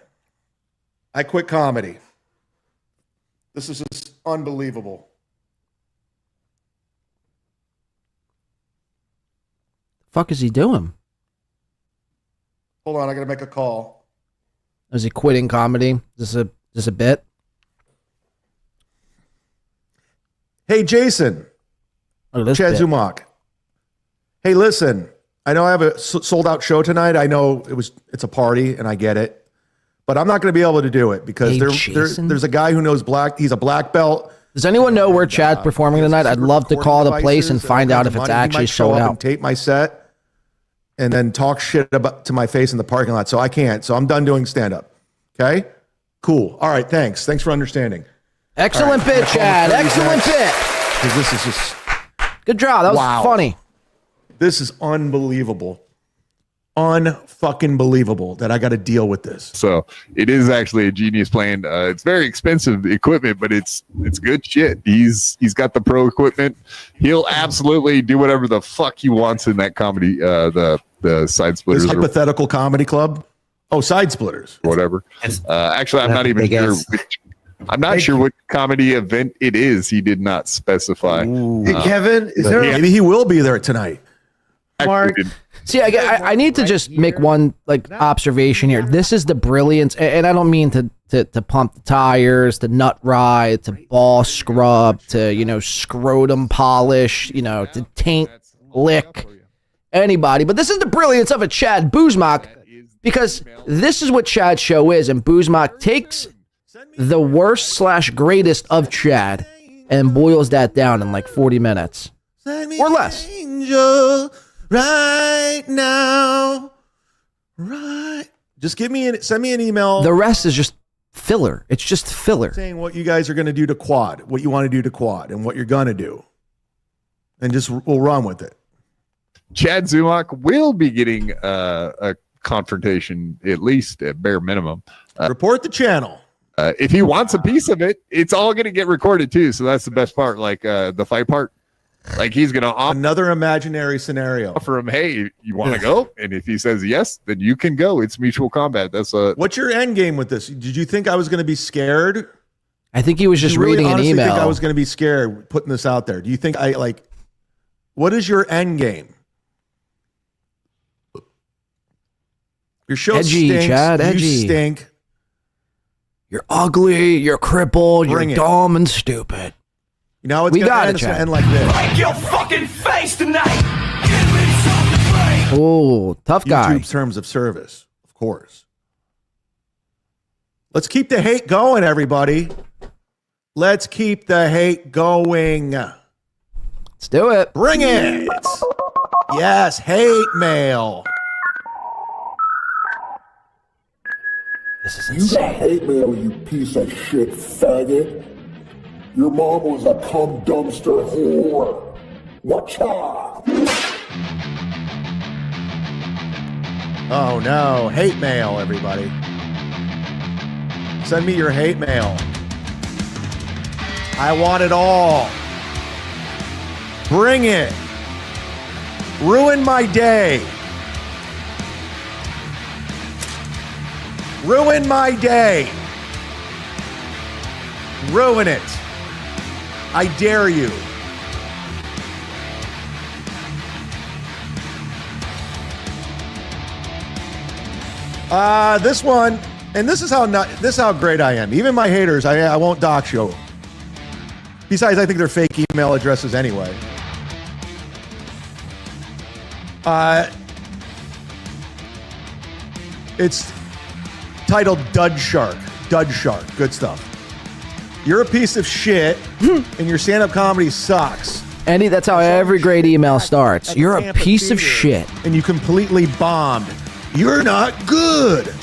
comedy. This is just unbelievable. Fuck is he doing? Hold on, I gotta make a call. Is he quitting comedy? Is this a bit? Hey, Jason. Chad Zumock. Hey, listen. I know I have a sold out show tonight. I know it's a party, and I get it. But I'm not going to be able to do it because there's a guy who knows black. He's a black belt. Does anyone know where Chad's performing tonight? I'd love to call the place and find out if it's actually sold out. And tape my set and then talk shit to my face in the parking lot. So I can't. So I'm done doing stand up. Okay? Cool. All right. Thanks. Thanks for understanding. Excellent bit, Chad. Excellent bit. Because this is just good job. That was funny. This is unbelievable. Unfucking believable that I got to deal with this. So it is actually a genius plan. It's very expensive equipment, but it's good shit. He's got the pro equipment. He'll absolutely do whatever the fuck he wants in that comedy. The side splitters. This hypothetical comedy club. Oh, side splitters. Whatever. Actually, I'm not even sure. I'm not sure what comedy event it is. He did not specify. Hey, Kevin, is there? Maybe he will be there tonight. Mark. See, I need to just make one observation here. This is the brilliance, and I don't mean to pump the tires, to nut ride, to ball scrub, to scrotum polish, to taint lick anybody. But this is the brilliance of a Chad Boozmock, because this is what Chad's show is, and Boozmock takes the worst / greatest of Chad and boils that down in 40 minutes or less. Angel. Right now, right. Just send me an email. The rest is just filler. It's just filler. Saying what you guys are going to do to quad, what you want to do to quad, and what you're going to do, and we'll run with it. Chad Zumach will be getting a confrontation, at least at bare minimum. Report the channel. If he wants a piece of it, it's all going to get recorded too. So that's the best part. The fight part. He's gonna another imaginary scenario. Offer him, hey, you want to go? And if he says yes, then you can go. It's mutual combat. What's your end game with this? Did you think I was going to be scared? I think he was just reading an email. Think I was going to be scared putting this out there? Do you think what is your end game? Your show edgy, stinks. Chad, edgy. You stink. You're ugly. You're crippled. You're dumb and stupid. It's going to end like this. Break your fucking face tonight. Oh, tough guy. YouTube's terms of service, of course. Let's keep the hate going, everybody. Let's keep the hate going. Let's do it. Bring it. Yes, hate mail. This is insane. You got hate mail, you piece of shit faggot. Your mom was a cum dumpster whore. Watch out. Oh no, hate mail, everybody. Send me your hate mail. I want it all. Bring it. Ruin my day. Ruin my day. Ruin it. I dare you. This one, and this is how great I am. Even my haters, I won't dox you. Besides, I think they're fake email addresses anyway. It's titled Dud Shark. Dud Shark. Good stuff. You're a piece of shit, and your stand-up comedy sucks. Andy, that's how every great email starts. You're a piece of shit. And you completely bombed. You're not good.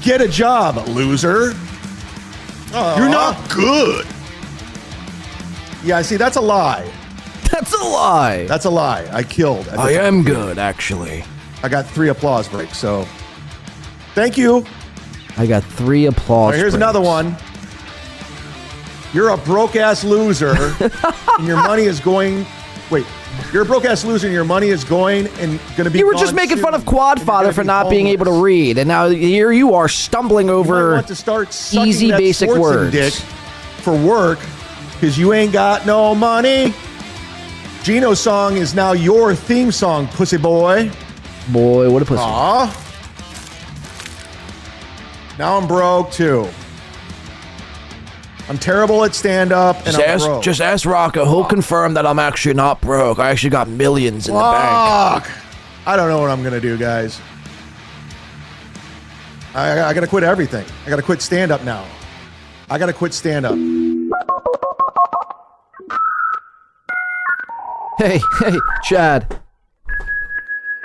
Get a job, loser. You're not good. Yeah, see, that's a lie. That's a lie. That's a lie. I killed. I am good, actually. I got 3 applause breaks, so thank you. I got 3 applause Here's another one. You're a broke-ass loser, and your money is going... Wait. You're a broke-ass loser, and your money is going to be... You were just making fun of Quadfather for not being able to read, and now here you are stumbling over want to start easy basic words. Dick for work, because you ain't got no money. Gino's song is now your theme song, pussy boy. Boy, what a pussy. Aw. Now I'm broke, too. I'm terrible at stand-up, and I'm broke. Just ask Rocco. He'll confirm that I'm actually not broke. I actually got millions in the bank. I don't know what I'm going to do, guys. I got to quit everything. I got to quit stand-up now. I got to quit stand-up. Hey, Chad.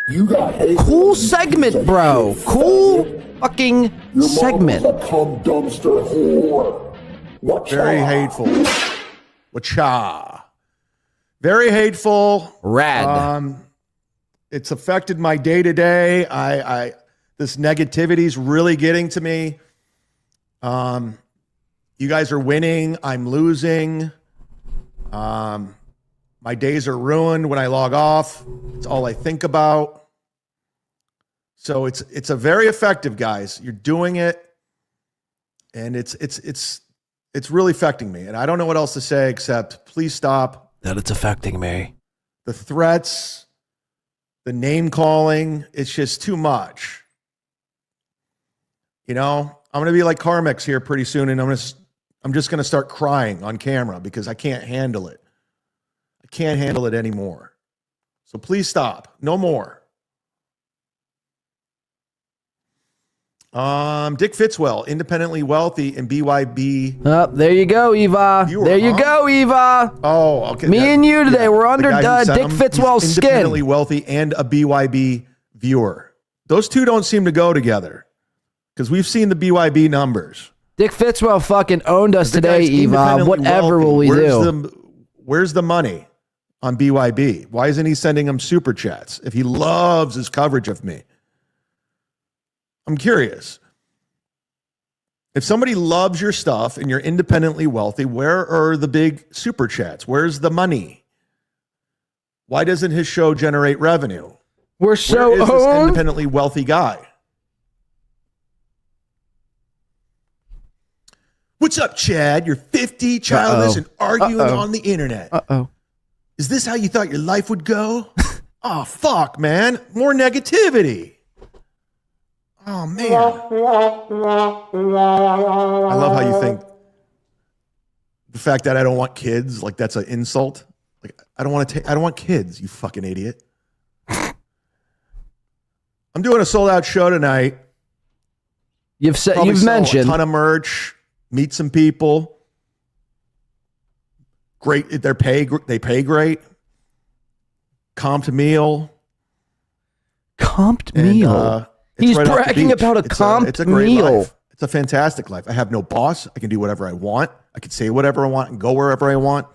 You got cool segment, bro. Cool fucking segment. Your mom was a cum dumpster whore. Watch Very out. hateful. Wacha. Very hateful. Rad. It's affected my day to day. This negativity's really getting to me. You guys are winning. I'm losing. My days are ruined when I log off. It's all I think about. So it's a very effective, guys. You're doing it, and it's really affecting me. And I don't know what else to say except please stop. That it's affecting me. The threats, the name calling, it's just too much. You know, I'm gonna be like Carmex here pretty soon, and I'm just gonna start crying on camera because I can't handle it. I can't handle it anymore. So please stop. No more. Dick Fitzwell, independently wealthy, and BYB. Oh, there you go, Eva. There you go, Eva. Oh, okay. Me and you today. We're under Dick Fitzwell's skin. Independently wealthy and a BYB viewer. Those two don't seem to go together because we've seen the BYB numbers. Dick Fitzwell fucking owned us today, Eva. Whatever will we do? Where's the money on BYB? Why isn't he sending him super chats if he loves his coverage of me? I'm curious. If somebody loves your stuff and you're independently wealthy, where are the big super chats? Where's the money? Why doesn't his show generate revenue? We're so Where is this owned? independently wealthy guy? What's up, Chad? You're 50, childless, and arguing on the internet. Is this how you thought your life would go? Oh, fuck, man. More negativity. Oh, man. I love how you think the fact that I don't want kids, like that's an insult. Like I don't want kids, you fucking idiot. I'm doing a sold out show tonight. You've Probably sell mentioned a ton of merch, meet some people. Great, they pay great. Comped meal. Comped meal. He's right off the bragging beach. about a comped it's a great meal. Life. It's a fantastic life. I have no boss. I can do whatever I want. I can say whatever I want and go wherever I want.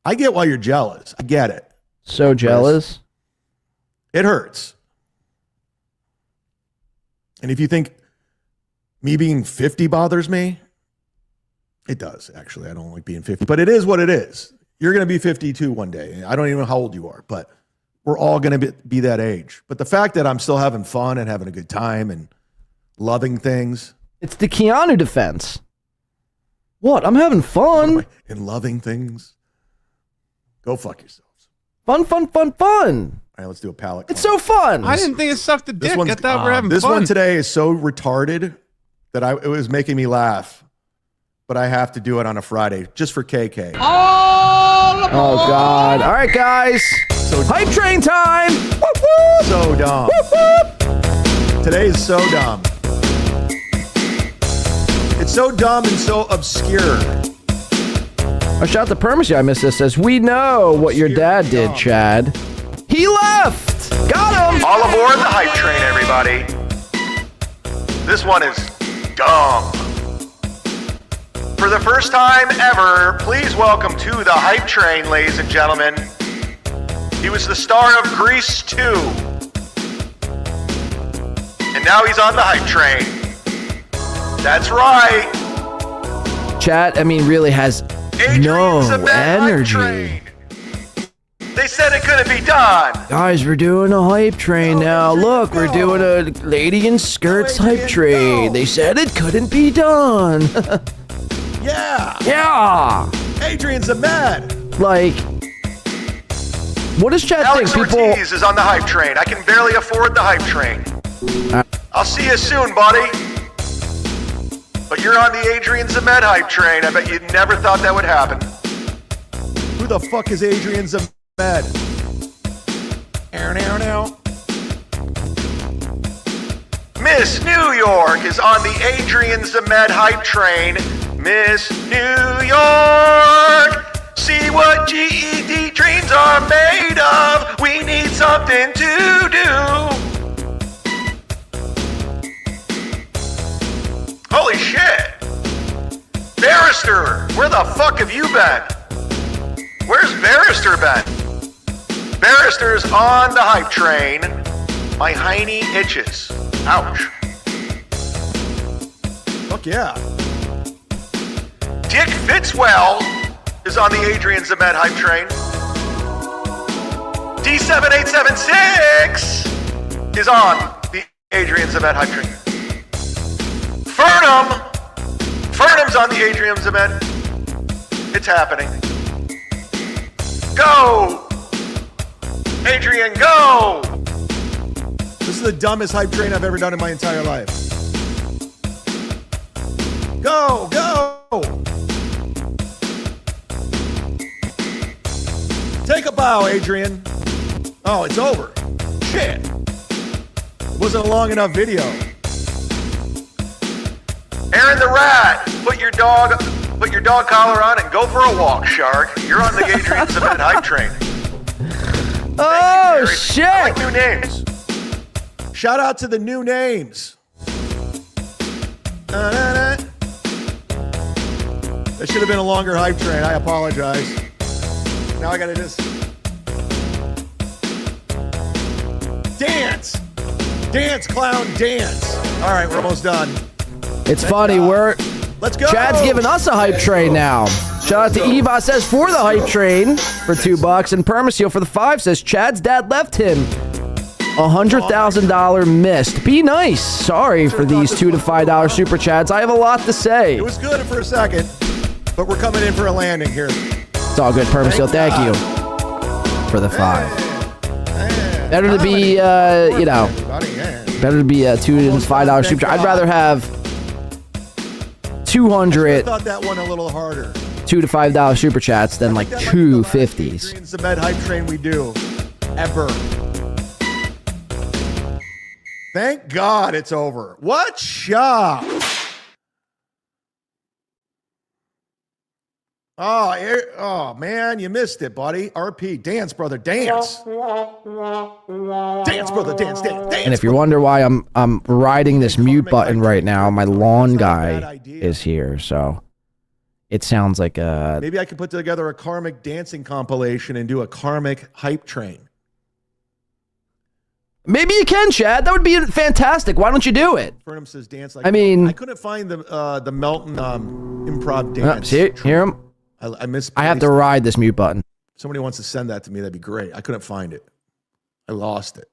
I get why you're jealous. I get it. So jealous. It hurts. And if you think me being 50 bothers me, it does, actually. I don't like being 50, but it is what it is. You're going to be 52 one day. I don't even know how old you are, but we're all going to be that age. But the fact that I'm still having fun and having a good time and loving things. It's the Keanu defense. What? I'm having fun. And loving things. Go fuck yourselves. Fun. All right, let's do a palate. It's so fun. I didn't think it sucked a dick. I thought we're having this fun. one today is so retarded that it was making me laugh. But I have to do it on a Friday just for KK. Oh, God. All right, guys. Hype train time. Whoop, whoop. So dumb. Whoop, whoop. Today is so dumb. It's so dumb and so obscure. Oh, shout out to Permacy. I missed this. Says, we know what your dad did, Chad. He left. Got him. All aboard the hype train, everybody. This one is dumb. For the first time ever, please welcome to the hype train, ladies and gentlemen. He was the star of Grease 2. And now he's on the hype train. That's right. Chat, really has no energy. They said it couldn't be done. Guys, we're doing a hype train now. Look, we're doing a lady in skirts hype train. They said it couldn't be done. Yeah. Yeah. Adrian's a man. Like, what does chat Alex think? People. Ortiz is on the hype train. I can barely afford the hype train. I'll see you soon, buddy. But you're on the Adrian Zemed hype train. I bet you never thought that would happen. Who the fuck is Adrian Zemed? Miss New York is on the Adrian Zemed hype train. Miss New York, see what GED dreams are made of. We need something to do. Holy shit! Barrister, where the fuck have you been? Where's Barrister been? Barrister's on the hype train. My hiney itches. Ouch. Fuck yeah. Dick Fitzwell is on the Adrian Zemed hype train. D7876 is on the Adrian Zemed hype train. Fernum's on the Adrian Zemed. It's happening. Go! Adrian, go! This is the dumbest hype train I've ever done in my entire life. Go, go! Take a bow, Adrian. Oh, it's over. Shit. It wasn't a long enough video. Aaron the Rat, put your dog collar on and go for a walk, Shark. You're on the Adrian Zemed hype train. Oh, shit. I like new names. Shout out to the new names. That should have been a longer hype train. I apologize. Now I gotta just dance. Dance, clown, dance. All right, we're almost done. It's funny. Let's go. Chad's giving us a hype train now. Shout out to Eva says for the hype train for $2, and Permaseal for the 5 says Chad's dad left him $100,000 missed. Be nice. Sorry for these $2 to $5 super chats. I have a lot to say. It was good for a second, but we're coming in for a landing here. It's all good, Permaseal. Thank you for the 5. Better to be, better to be a $2 to $5 super chat. I'd rather have 200 I thought that one a little harder. $2 to $5 super chats than like 250s. It's the med hype train we do ever. Thank God it's over. What shop? Oh man, you missed it, buddy. RP, dance, brother, dance. Dance, brother, dance, dance. And if you wonder why I'm riding this mute button right now, my lawn guy is here, so it sounds like a... Maybe I could put together a karmic dancing compilation and do a karmic hype train. Maybe you can, Chad. That would be fantastic. Why don't you do it? Burnham says dance like... I mean... I couldn't find the Melton improv dance. See, hear him? I have to ride this mute button. Somebody wants to send that to me. That'd be great. I couldn't find it. I lost it.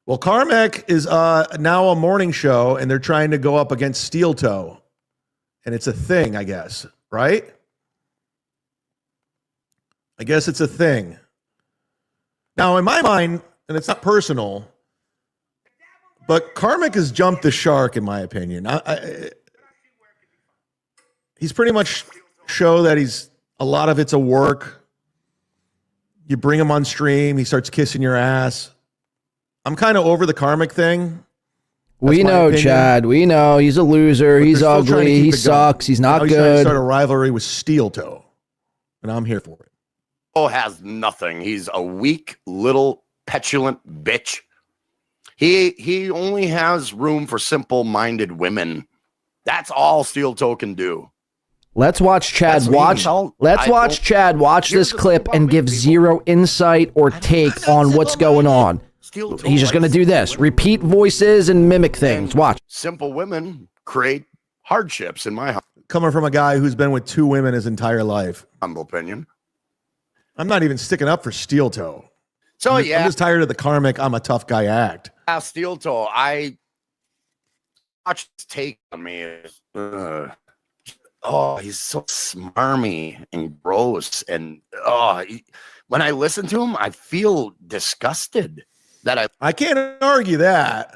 Well, Carmack is now a morning show, and they're trying to go up against SteelToe. And it's a thing, I guess. Right? I guess it's a thing. Now, in my mind, and it's not personal, but Carmack has jumped the shark, in my opinion. He's pretty much show that a lot of it's a work. You bring him on stream, he starts kissing your ass. I'm kind of over the Carmack thing. We know, Chad. We know. He's a loser. He's ugly. He sucks. He's not good. He's trying to start a rivalry with SteelToe, and I'm here for it. Has nothing. He's a weak, little, petulant bitch. He only has room for simple-minded women. That's all SteelToe can do. Let's watch Chad watch this clip and give zero insight or take on what's going on. He's just going to do this. Repeat voices and mimic things. Watch. Simple women create hardships in my coming from a guy who's been with 2 women his entire life. Humble opinion. I'm not even sticking up for SteelToe. So I'm just tired of the Carmack I'm a tough guy act. SteelToe, I watch his take on me. He's so smarmy and gross, and when I listen to him, I feel disgusted. I can't argue that.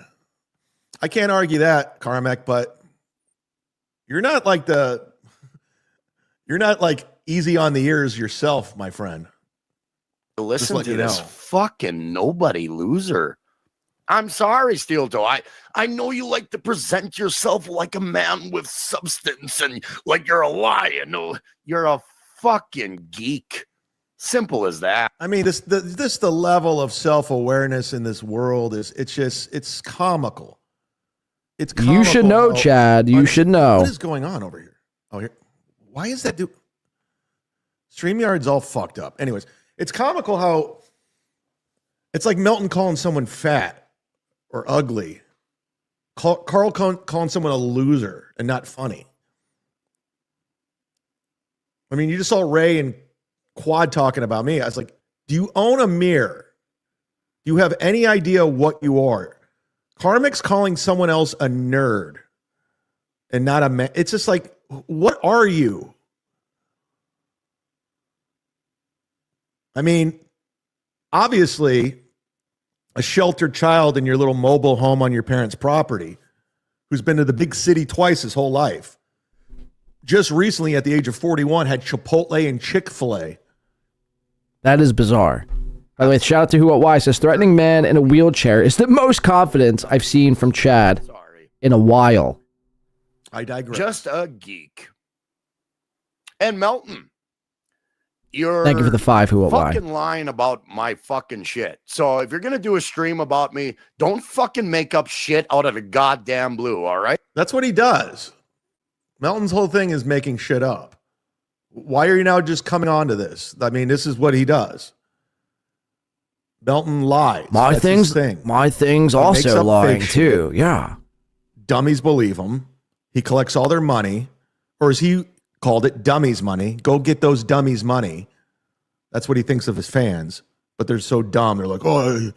I can't argue that, Carmack, but you're not like easy on the ears yourself, my friend. Listen to this fucking nobody loser. I'm sorry, SteelToe. I know you like to present yourself like a man with substance and like you're a lion. No, you're a fucking geek. Simple as that. I mean, the level of self-awareness in this world it's comical. it's You should comical know, how- Chad. You should know. What is going on over here? Oh, here. Why is that StreamYard's all fucked up. Anyways, it's comical how it's like Melton calling someone fat or ugly. Carl calling someone a loser and not funny. I mean, you just saw Ray and Quad talking about me. I was like, do you own a mirror? Do you have any idea what you are? Karmic's calling someone else a nerd and not a man. It's just like, what are you? I mean, obviously, a sheltered child in your little mobile home on your parents' property who's been to the big city twice his whole life. Just recently, at the age of 41, had Chipotle and Chick-fil-A. That is bizarre. By the way, shout out to Who What Why says threatening man in a wheelchair is the most confidence I've seen from Chad in a while. I digress. Just a geek. And Melton, you're Thank you for the 5 Who What Why. fucking lying about my fucking shit. So if you're gonna do a stream about me, don't fucking make up shit out of the goddamn blue, all right? That's what he does. Melton's whole thing is making shit up. Why are you now just coming on to this? I mean, this is what he does. Melton lies. My That's things, his thing. my things He makes also up lying fake too. shit. Yeah. Dummies believe him. He collects all their money, or as he called it, dummies money. Go get those dummies money. That's what he thinks of his fans. But they're so dumb. They're like, oh,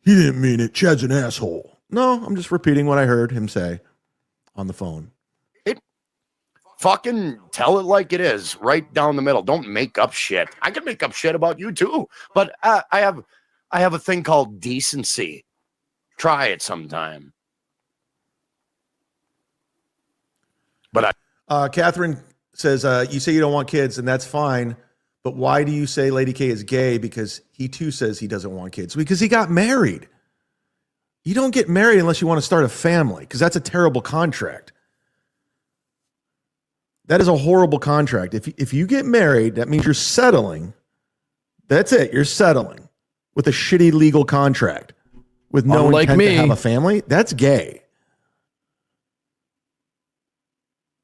he didn't mean it. Chad's an asshole. No, I'm just repeating what I heard him say on the phone. Fucking tell it like it is, right down the middle. Don't make up shit. I can make up shit about you too, but I have a thing called decency. Try it sometime. But Catherine says, you say you don't want kids, and that's fine. But why do you say Lady K is gay? Because he too says he doesn't want kids. Because he got married. You don't get married unless you want to start a family, because that's a terrible contract. That is a horrible contract. If you get married, that means you're settling. That's it. You're settling with a shitty legal contract with no Unlike intent me. to have a family. That's gay.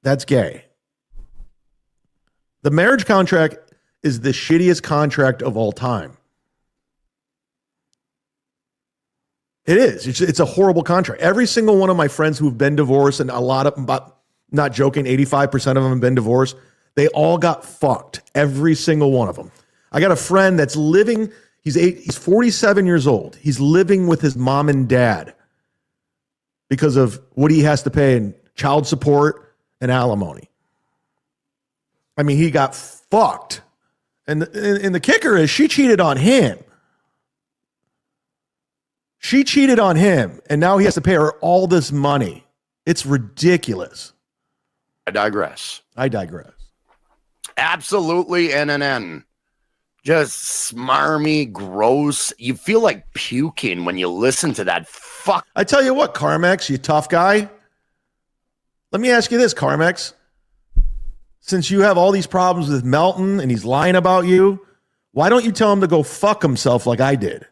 That's gay. The marriage contract is the shittiest contract of all time. It is. It's a horrible contract. Every single one of my friends who've been divorced, and a lot of them, not joking, 85% of them have been divorced. They all got fucked. Every single one of them. I got a friend that's living, he's 47 years old. He's living with his mom and dad because of what he has to pay in child support and alimony. I mean, he got fucked. And the kicker is she cheated on him. She cheated on him, and now he has to pay her all this money. It's ridiculous. I digress. Absolutely NNN. Just smarmy, gross. You feel like puking when you listen to that fuck. I tell you what, Carmex, you tough guy. Let me ask you this, Carmex. Since you have all these problems with Melton and he's lying about you, why don't you tell him to go fuck himself like I did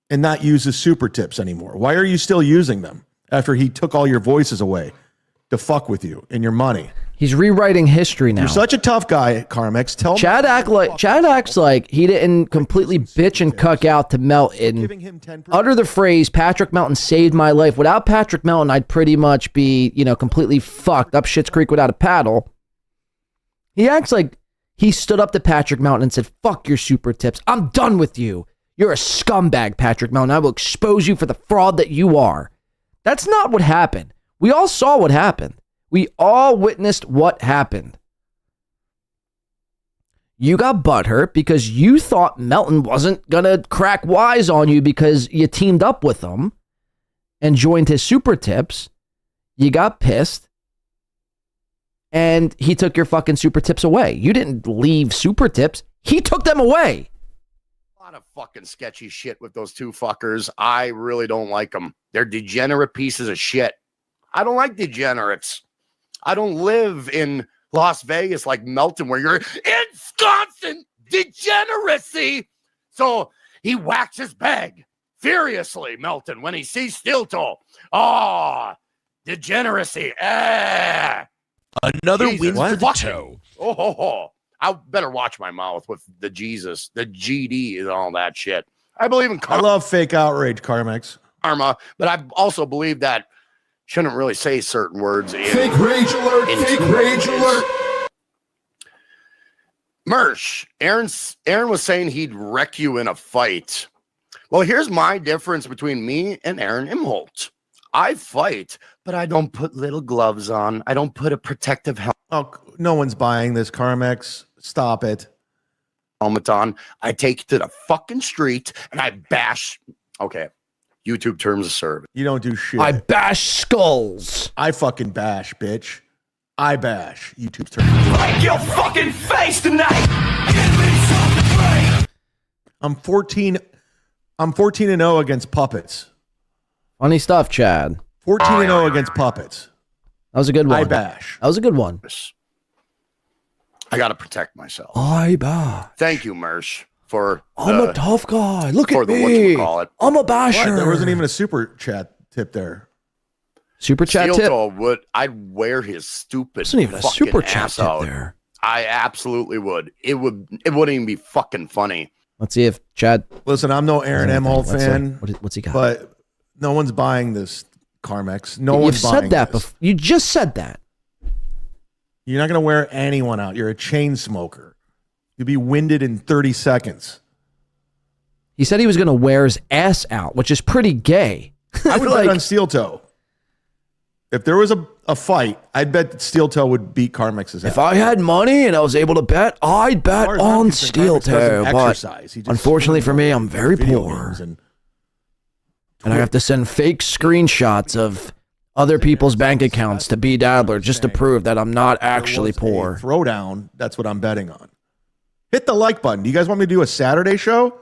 and not use his super tips anymore? Why are you still using them after he took all your voices away to fuck with you and your money? He's rewriting history now. You're such a tough guy, Carmex. Tell Chad acts like he didn't completely bitch and cuck out to Melton. Utter the phrase, Patrick Melton saved my life. Without Patrick Melton, I'd pretty much be, completely fucked up Schitt's Creek without a paddle. He acts like he stood up to Patrick Melton and said, fuck your super tips. I'm done with you. You're a scumbag, Patrick Melton. I will expose you for the fraud that you are. That's not what happened. We all saw what happened. We all witnessed what happened. You got butthurt because you thought Melton wasn't going to crack wise on you because you teamed up with him and joined his super tips. You got pissed and he took your fucking super tips away. You didn't leave super tips. He took them away. A lot of fucking sketchy shit with those two fuckers. I really don't like them. They're degenerate pieces of shit. I don't like degenerates. I don't live in Las Vegas like Melton where you're ensconced in degeneracy. So he whacks his bag furiously, Melton, when he sees SteelToe. Oh, degeneracy. Another Jesus win for the fucking- toe. Oh, I better watch my mouth with the Jesus, the GD, and all that shit. I believe in I love fake outrage, Carmex. karma, but I also believe that shouldn't really say certain words. Fake rage alert! Fake rage alert! Mersh, Aaron was saying he'd wreck you in a fight. Well, here's my difference between me and Aaron Imholt. I fight, but I don't put little gloves on. I don't put a protective helmet. Oh, no one's buying this, Carmex. Stop it. Helmet on. I take it to the fucking street and I bash. Okay, YouTube terms of service. You don't do shit. I bash skulls. I fucking bash, bitch. I bash. YouTube terms. Break your fucking face tonight. Give me something to break. I'm 14 and 0 against puppets. Funny stuff, Chad. 14 and 0 against puppets. That was a good one. I bash. That was a good one. I got to protect myself. I bash. Thank you, Mersh, for I'm a tough guy. Look for at the me. whatchamacallit. I'm a basher. What? There wasn't even a super chat tip there. Super chat tip. Would I'd wear his stupid Wasn't even a fucking super chat ass tip out. there. I absolutely would. It wouldn't even be fucking funny. Let's see if Chad. Listen, I'm no Aaron Emholt fan, What's he got? but no one's buying this, Carmex. No You've one's buying said that this. before. You just said that. You're not going to wear anyone out. You're a chain smoker. You'll be winded in 30 seconds. He said he was going to wear his ass out, which is pretty gay. I would bet on SteelToe. If there was a fight, I'd bet that SteelToe would beat Carmex's ass. If I had money and I was able to bet, I'd bet on SteelToe. But unfortunately for me, I'm very poor. And I have to send fake screenshots of other people's bank accounts to B Dabbler just to prove that I'm not actually poor. Throwdown, that's what I'm betting on. Hit the like button. Do you guys want me to do a Saturday show?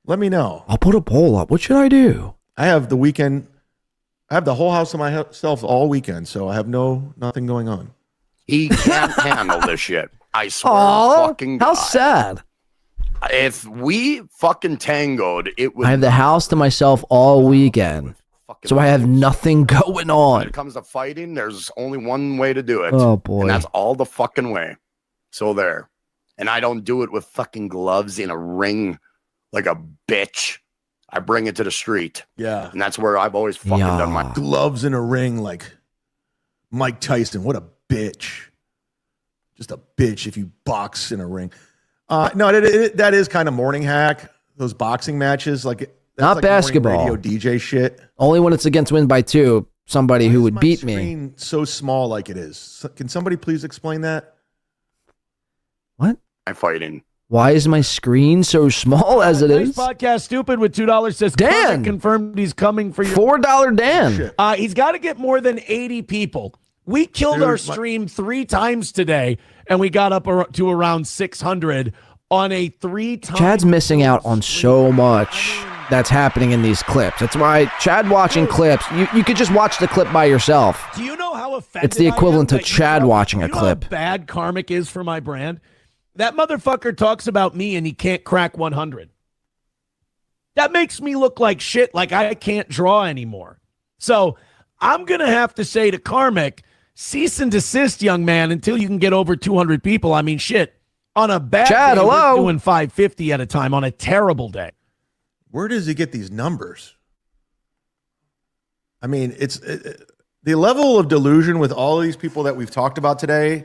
Let me know. I'll put a poll up. What should I do? I have the weekend. I have the whole house to myself all weekend, so I have nothing going on. He can't handle this shit. I swear Aw, to fucking God. how sad. If we fucking tangoed, it would. I have the house to myself all weekend. So I have nothing going When on. it comes to fighting, there's only one way to do it. Oh, boy. And that's all the fucking way. So there. And I don't do it with fucking gloves in a ring like a bitch. I bring it to the street. Yeah. And that's where I've always fucking done my gloves in a ring like Mike Tyson. What a bitch. Just a bitch if you box in a ring. No, that is kind of morning hack. Those boxing matches. That's Not like basketball. Radio DJ shit. Only when it's against win by 2, somebody who would beat me. Screen so small like it is. Can somebody please explain that? What? I'm fighting. Why is my screen so small as it Nice is? podcast stupid with $2 says Dan Kermit confirmed he's coming for your $4 Dan. He's got to get more than 80 people. We killed our stream 3 times today, and we got up to around 600 on a 3-time. Chad's missing out on so much that's happening in these clips. That's why Chad watching clips, you could just watch the clip by yourself. Do you know how offended It's the equivalent I to am? Chad watching a You know clip. how bad Karmic is for my brand? That motherfucker talks about me and he can't crack 100. That makes me look like shit, like I can't draw anymore. So I'm going to have to say to Karmic, cease and desist, young man, until you can get over 200 people. I mean, shit. On a bad Chad, day, hello? we're doing 550 at a time on a terrible day. Where does he get these numbers? I mean, the level of delusion with all of these people that we've talked about today,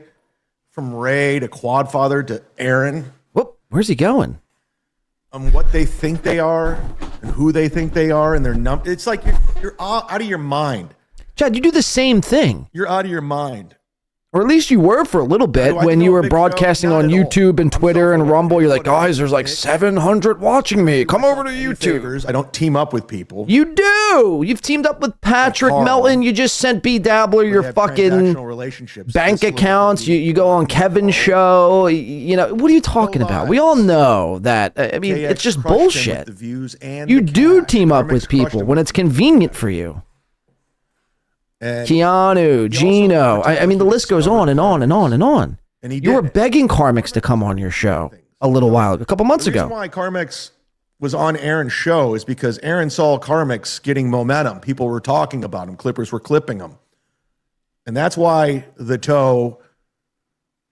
from Ray to Quadfather to Aaron. Whoop, where's he going? What they think they are and who they think they are and their number. It's like you're out of your mind. Chad, you do the same thing. You're out of your mind. Or at least you were for a little bit when you were broadcasting on YouTube and Twitter and Rumble. You're like, guys, there's like 700 watching me. Come over to YouTube. I don't team up with people. You do. You've teamed up with Patrick Melton. You just sent B Dabbler your fucking bank accounts. You go on Kevin's show. You know, what are you talking about? We all know that. I mean, it's just bullshit. You do team up with people when it's convenient for you. Keanu, Gino. I mean, the list goes on and on and on and on. And you were begging Carmix to come on your show a little while, a couple months The ago. reason why Carmex was on Aaron's show is because Aaron saw Karmic's getting momentum. People were talking about him. Clippers were clipping him. And that's why the Toe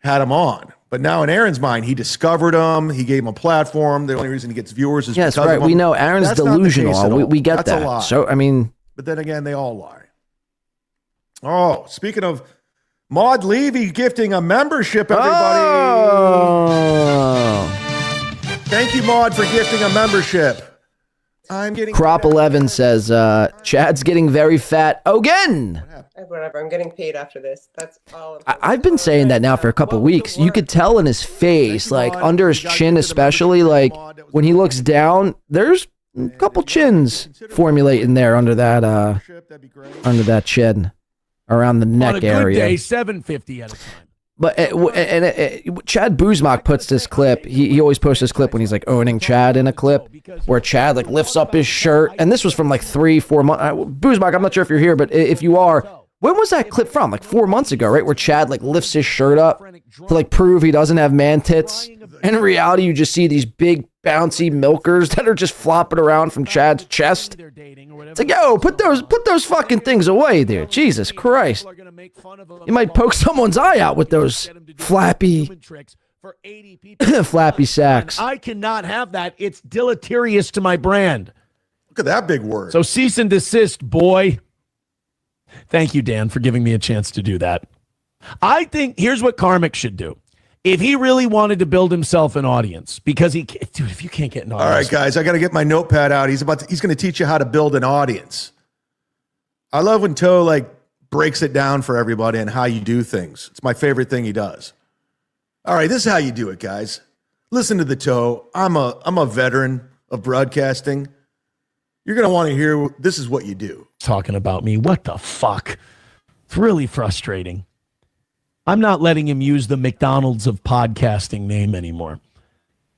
had him on. But now in Aaron's mind, he discovered him. He gave him a platform. The only reason he gets viewers is Yes, because right. of him. We know Aaron's That's not the case at delusional. all. We get That's a that. lie. So, I mean. But then again, they all lie. Oh, speaking of Maud Levy gifting a membership, everybody. Oh. Thank you, Maud, for gifting a membership. I'm getting Crop 11 says, Chad's getting very fat again. Whatever. I'm getting paid after this. That's all. I've been saying that now for a couple weeks. You could tell in his face, like under his chin, especially, like when he looks down, there's a couple chins formulating there under that chin, around the neck On a good area. day, $7.50 at a time. But Chad Buzmak puts this clip. He always posts this clip when he's like owning Chad in a clip where Chad like lifts up his shirt. And this was from like 3-4 months. Buzmak, I'm not sure if you're here, but if you are, when was that clip from? Like 4 months ago, right? Where Chad like lifts his shirt up to like prove he doesn't have man tits. And in reality, you just see these big bouncy milkers that are just flopping around from Chad's chest. It's like, yo, put those fucking things away, dude. Jesus Christ. You might poke someone's eye out with those flappy sacks. I cannot have that. It's deleterious to my brand. Look at that big word. So cease and desist, boy. Thank you, Dan, for giving me a chance to do that. I think here's what Karmic should do. If he really wanted to build himself an audience, because dude, if you can't get an audience. All right, guys, I got to get my notepad out. He's going to teach you how to build an audience. I love when Toe like breaks it down for everybody and how you do things. It's my favorite thing he does. All right, this is how you do it, guys. Listen to the Toe. I'm a veteran of broadcasting. You're going to want to hear, this is what you do. Talking about me. What the fuck? It's really frustrating. I'm not letting him use the McDonald's of podcasting name anymore.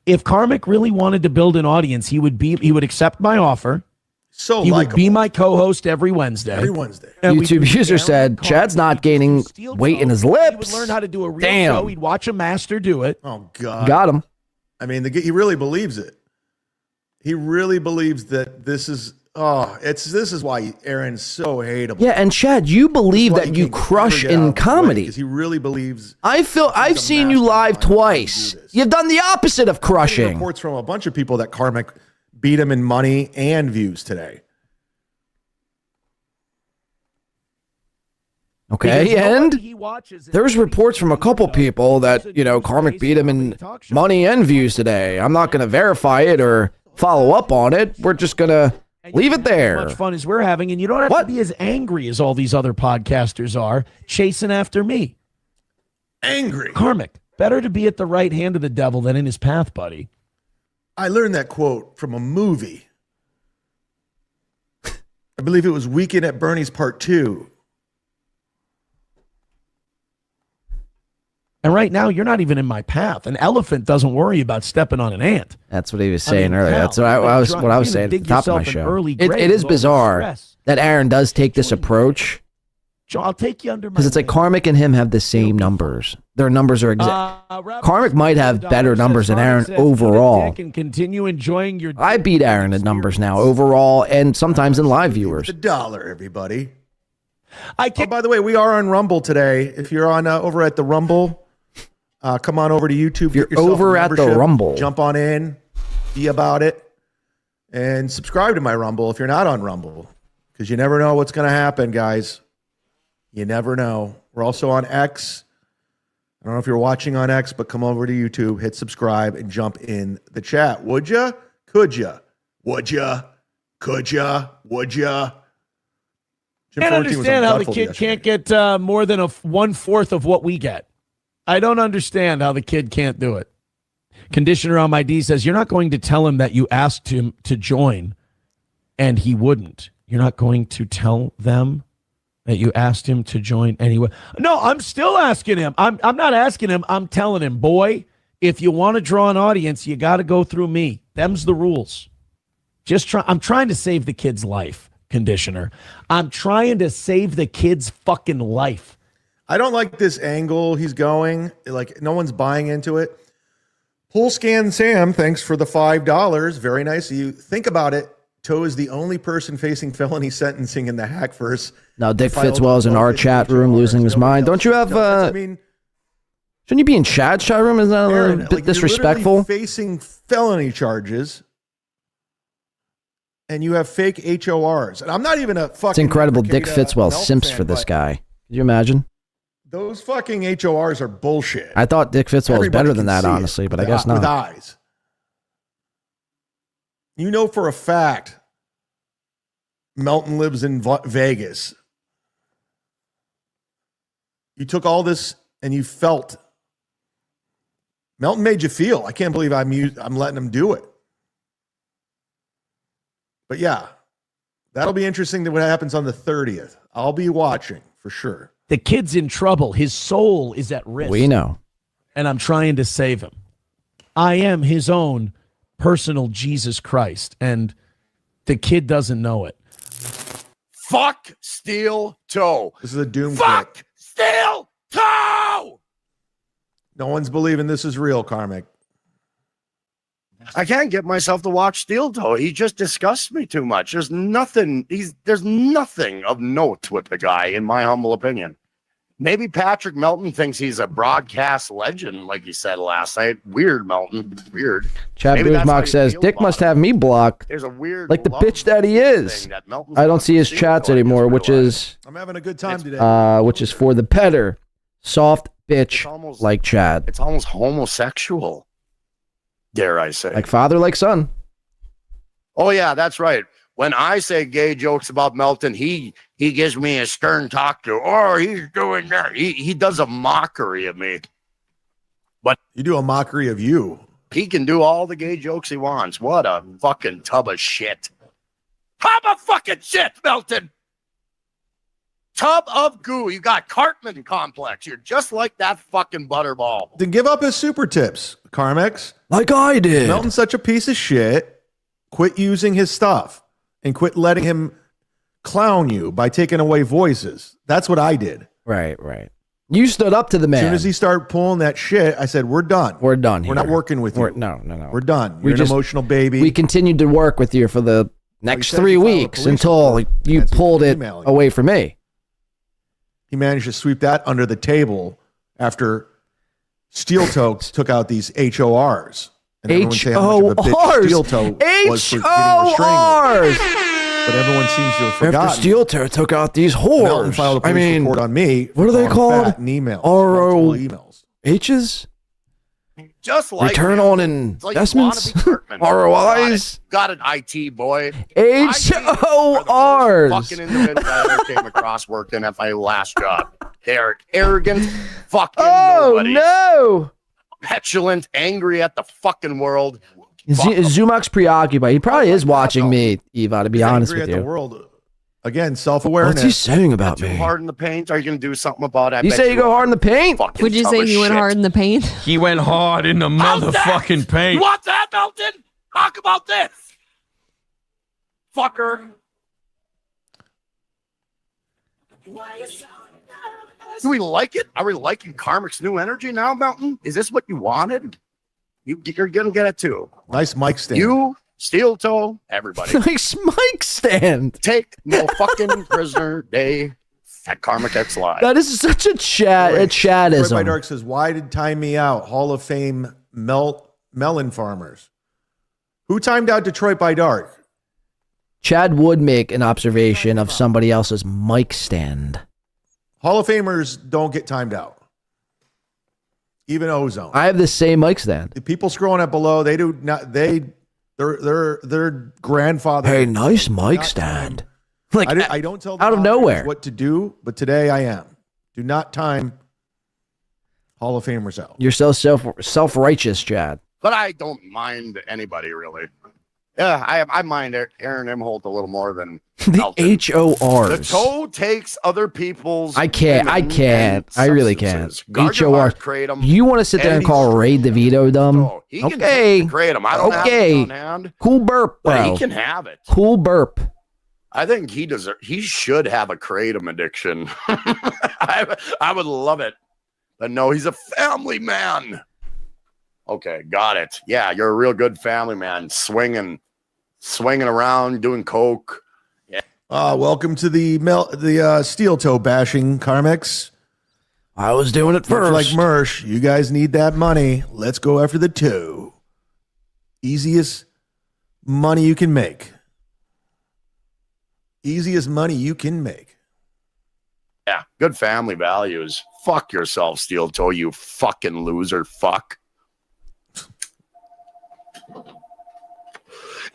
If Karmic really wanted to build an audience, he would accept my offer. So he would be my co-host every Wednesday. Every Wednesday. YouTube user said Chad's not gaining weight in his lips. He would learn how to do a real Damn. show. He'd watch a master do it. Oh God. Got him. I mean, he really believes it. He really believes that this is this is why Aaron's so hateable. Yeah, and Chad, you believe that you crush in comedy. Because he really believes. I've seen you live twice. You've done the opposite of crushing. Reports from a bunch of people that Karmic beat him in money and views today. Okay, and there's reports from a couple people that, Karmic beat him in money and views today. I'm not going to verify it or follow up on it. We're just going to leave it there. As much fun as we're having, and you don't have to be as angry as all these other podcasters are chasing after me. Angry. Karmic, better to be at the right hand of the devil than in his path, buddy. I learned that quote from a movie. I believe it was Weekend at Bernie's Part 2. And right now, you're not even in my path. An elephant doesn't worry about stepping on an ant. That's what he was saying earlier. That's what I was saying at the top of my show. It is bizarre that Aaron does take this approach. I'll take you under my because it's like Karmic and him have the same numbers. Their numbers are exact. Karmic might have better numbers than Aaron overall. And continue enjoying your. I beat Aaron in numbers now overall, and sometimes in live viewers. $1, everybody. Oh, by the way, we are on Rumble today. If you're on over at the Rumble, come on over to YouTube. You're over at the Rumble. Jump on in, be about it, and subscribe to my Rumble if you're not on Rumble, because you never know what's going to happen, guys. You never know. We're also on X. I don't know if you're watching on X, but come over to YouTube, hit subscribe, and jump in the chat. Would ya? Could ya? Would ya? Could ya? Would ya? I can't understand how the kid can't get more than 1/4 of what we get. I don't understand how the kid can't do it. Conditioner on my D says, you're not going to tell him that you asked him to join, and he wouldn't. You're not going to tell them that you asked him to join anyway. No, I'm still asking him. I'm not asking him. I'm telling him, boy, if you want to draw an audience, you got to go through me. Them's the rules. I'm trying to save the kid's life, Conditioner. I'm trying to save the kid's fucking life. I don't like this angle he's going. Like, no one's buying into it. Pool Scan Sam, thanks for the $5. Very nice of you. Think about it. Toe is the only person facing felony sentencing in the Hackverse. Now, Dick Fitzwell's in our chat room losing his mind. Don't you have, shouldn't you be in Chad's chat room? Isn't that a little bit disrespectful? You're facing felony charges, and you have fake HORs. And I'm not even a fucking... It's incredible. Borgata Dick Fitzwell Melt simps fan, for this but guy. Could you imagine? Those fucking HORs are bullshit. I thought Dick Fitzwell was Everybody better than can that, see it honestly, but I with guess with not. eyes. You know for a fact Melton lives in Vegas. You took all this and you felt. Melton made you feel. I can't believe I'm letting him do it. But yeah, that'll be interesting to what happens on the 30th. I'll be watching for sure. The kid's in trouble. His soul is at risk. We know. And I'm trying to save him. I am his own personal Jesus Christ. And the kid doesn't know it. Fuck SteelToe. This is a doom Fuck kick. SteelToe. No one's believing this is real, Karmic. I can't get myself to watch SteelToe. He just disgusts me too much. There's nothing of note with the guy, in my humble opinion. Maybe Patrick Melton thinks he's a broadcast legend, like he said last night. Weird, Melton. Weird. Chad Maybe that's how Boozmock you says, feel Dick about must it. have me blocked. There's a weird like the love bitch that he is. thing that Melton's I don't see his seen chats till I anymore, just which realized. is I'm having a good time today. which is for the petter. Soft bitch like Chad. It's almost homosexual, dare I say. Like father, like son. Oh, yeah, that's right. When I say gay jokes about Melton, he gives me a stern talk to. Oh, he's doing that. He does a mockery of me. But you do a mockery of you. He can do all the gay jokes he wants. What a fucking tub of shit. Tub of fucking shit, Melton. Tub of goo. You got Cartman complex. You're just like that fucking butterball. Then give up his super tips, Carmex. Like I did. Melton's such a piece of shit. Quit using his stuff and quit letting him clown you by taking away voices. That's what I did. Right. You stood up to the man. As soon as he started pulling that shit, I said, we're done. We're done We're here. not working with you. No. We're done. You're an emotional baby. We continued to work with you for the next said 3 he filed a weeks police until report. you That's pulled it emailing. away from me. He managed to sweep that under the table after SteelToe took out these HORs. And everyone saying how much of a bitch SteelToe was for getting restraining orders. But everyone seems to have forgotten. After SteelToe took out these Melton whores. filed a police report on me. What are they called? Fat and emails. Multiple emails. ROHs? Just like Return him. on It's like investments? wannabe Cartman. ROIs? Got an IT boy. HORs. Fucking individual I ever came across working at my last job. They're arrogant, fucking nobody. No. Petulant, angry at the fucking world. Zumok's preoccupied. He probably is watching me, Eva, to be honest Angry with at the you. world. Again, self-awareness. What's he saying about Too me? hard in the paint? Are you going to do something about it? You say you go hard in the paint? Would you say he went hard in the paint? He went hard in the motherfucking paint. You want that, Melton? Talk about this. Fucker. Do we like it? Are we liking Karmic's new energy now, Melton? Is this what you wanted? You're going to get it too. Nice mic stand. You, SteelToe, everybody. Nice mic stand. Take no fucking prisoner day at Karmic X Live. That is such a chat. A Troy by Chadism. Dark says, why did time me out? Hall of Fame melon farmers. Who timed out Detroit by Dark? Chad would make an observation of somebody else's mic stand. Hall of Famers don't get timed out. Even Ozone. I have the same mic stand. The people scrolling up below, they do not. Their grandfather. Hey, nice mic stand. Like I don't tell them out of nowhere what to do, but today I am. Do not time Hall of Famers out. You're so self-righteous, Chad. But I don't mind anybody really. Yeah, I mind Aaron Imholt a little more than The HORs. The toe takes other people's. I can't. I really can't. HOR. You want to sit there and call Ray DeVito dumb? He can Okay. create them. I don't have it on hand, Cool burp, but bro. he can have it. Cool burp. I think he should have a kratom addiction. I would love it. But no, he's a family man. Okay, got it. Yeah, you're a real good family man. Swinging around, doing coke. Yeah. Welcome to the SteelToe bashing, Carmix. I was doing it first. Like Mersh, you guys need that money. Let's go after the toe. Easiest money you can make. Easiest money you can make. Yeah, good family values. Fuck yourself, SteelToe, you fucking loser. Fuck.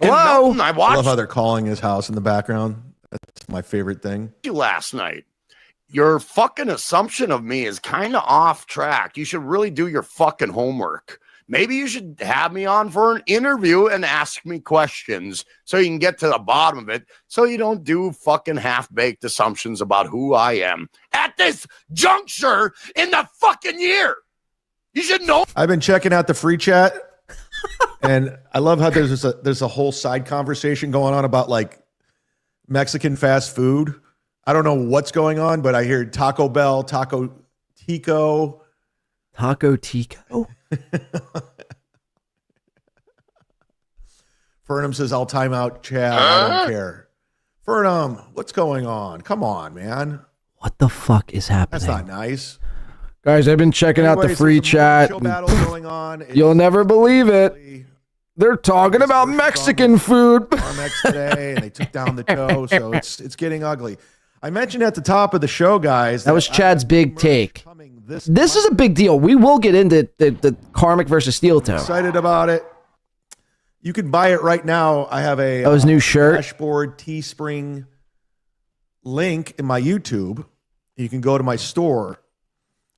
Hello? I I watched love how they're calling his house in the background. That's my favorite thing. you last night. Your fucking assumption of me is kind of off track. You should really do your fucking homework. Maybe you should have me on for an interview and ask me questions so you can get to the bottom of it, so you don't do fucking half-baked assumptions about who I am at this juncture in the fucking year. You should know. I've been checking out the free chat, and I love how there's a whole side conversation going on about like Mexican fast food. I don't know what's going on, but I hear Taco Bell, Taco Tico. Fernum says, I'll time out, Chad. I don't care. Fernum, what's going on? Come on, man. What the fuck is happening? That's not nice. Guys, I've been checking out the Anyways, free there's a chat. chill battle going on. You'll never believe it. They're talking about Mexican food. Carmex today, and they took down the toe, so it's getting ugly. I mentioned at the top of the show, guys. That was Chad's big take. This is a big deal. We will get into the Karmic versus SteelToe. Excited about it. You can buy it right now. I have a his new shirt. Dashboard Teespring link in my YouTube. You can go to my store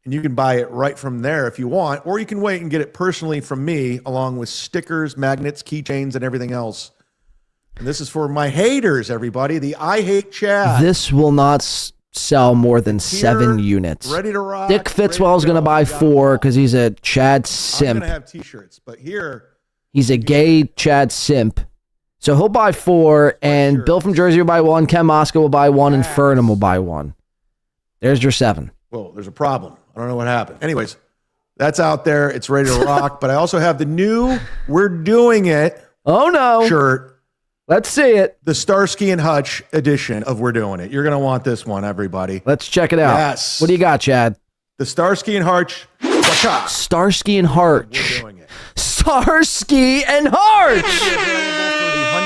and you can buy it right from there if you want, or you can wait and get it personally from me along with stickers, magnets, keychains, and everything else. And this is for my haters, everybody. The I Hate Chad. This will not sell more than 7 units. Ready to rock. Dick Fitzwell's going to buy 4 because he's a Chad simp. I'm going to have t-shirts, but here... He's a gay Chad simp. So he'll buy 4, and Bill from Jersey will buy 1, Ken Moscow will buy 1, and Fernum will buy 1. There's your 7. Whoa, there's a problem. I don't know what happened. Anyways, that's out there. It's ready to rock. But I also have the new We're Doing It shirt. Let's see it. The Starsky and Hutch edition of We're Doing It. You're going to want this one, everybody. Let's check it out. Yes. What do you got, Chad? The Starsky and Hutch. Starsky and Hutch. Starsky and Hutch. For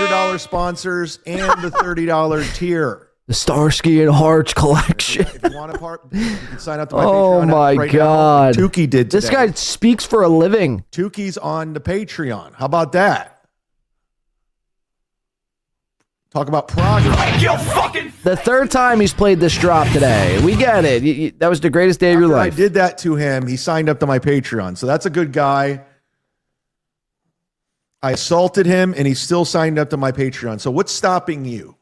the $100 sponsors and the $30 tier. The Starsky and Hutch collection. If you want a part, you can sign up to my Oh Patreon my right God. now. Tukey did today. This guy speaks for a living. Tukey's on the Patreon. How about that? Talk about progress. The 3rd time he's played this drop today. We get it. That was the greatest day of your life. I did that to him. He signed up to my Patreon. So that's a good guy. I assaulted him and he still signed up to my Patreon. So what's stopping you?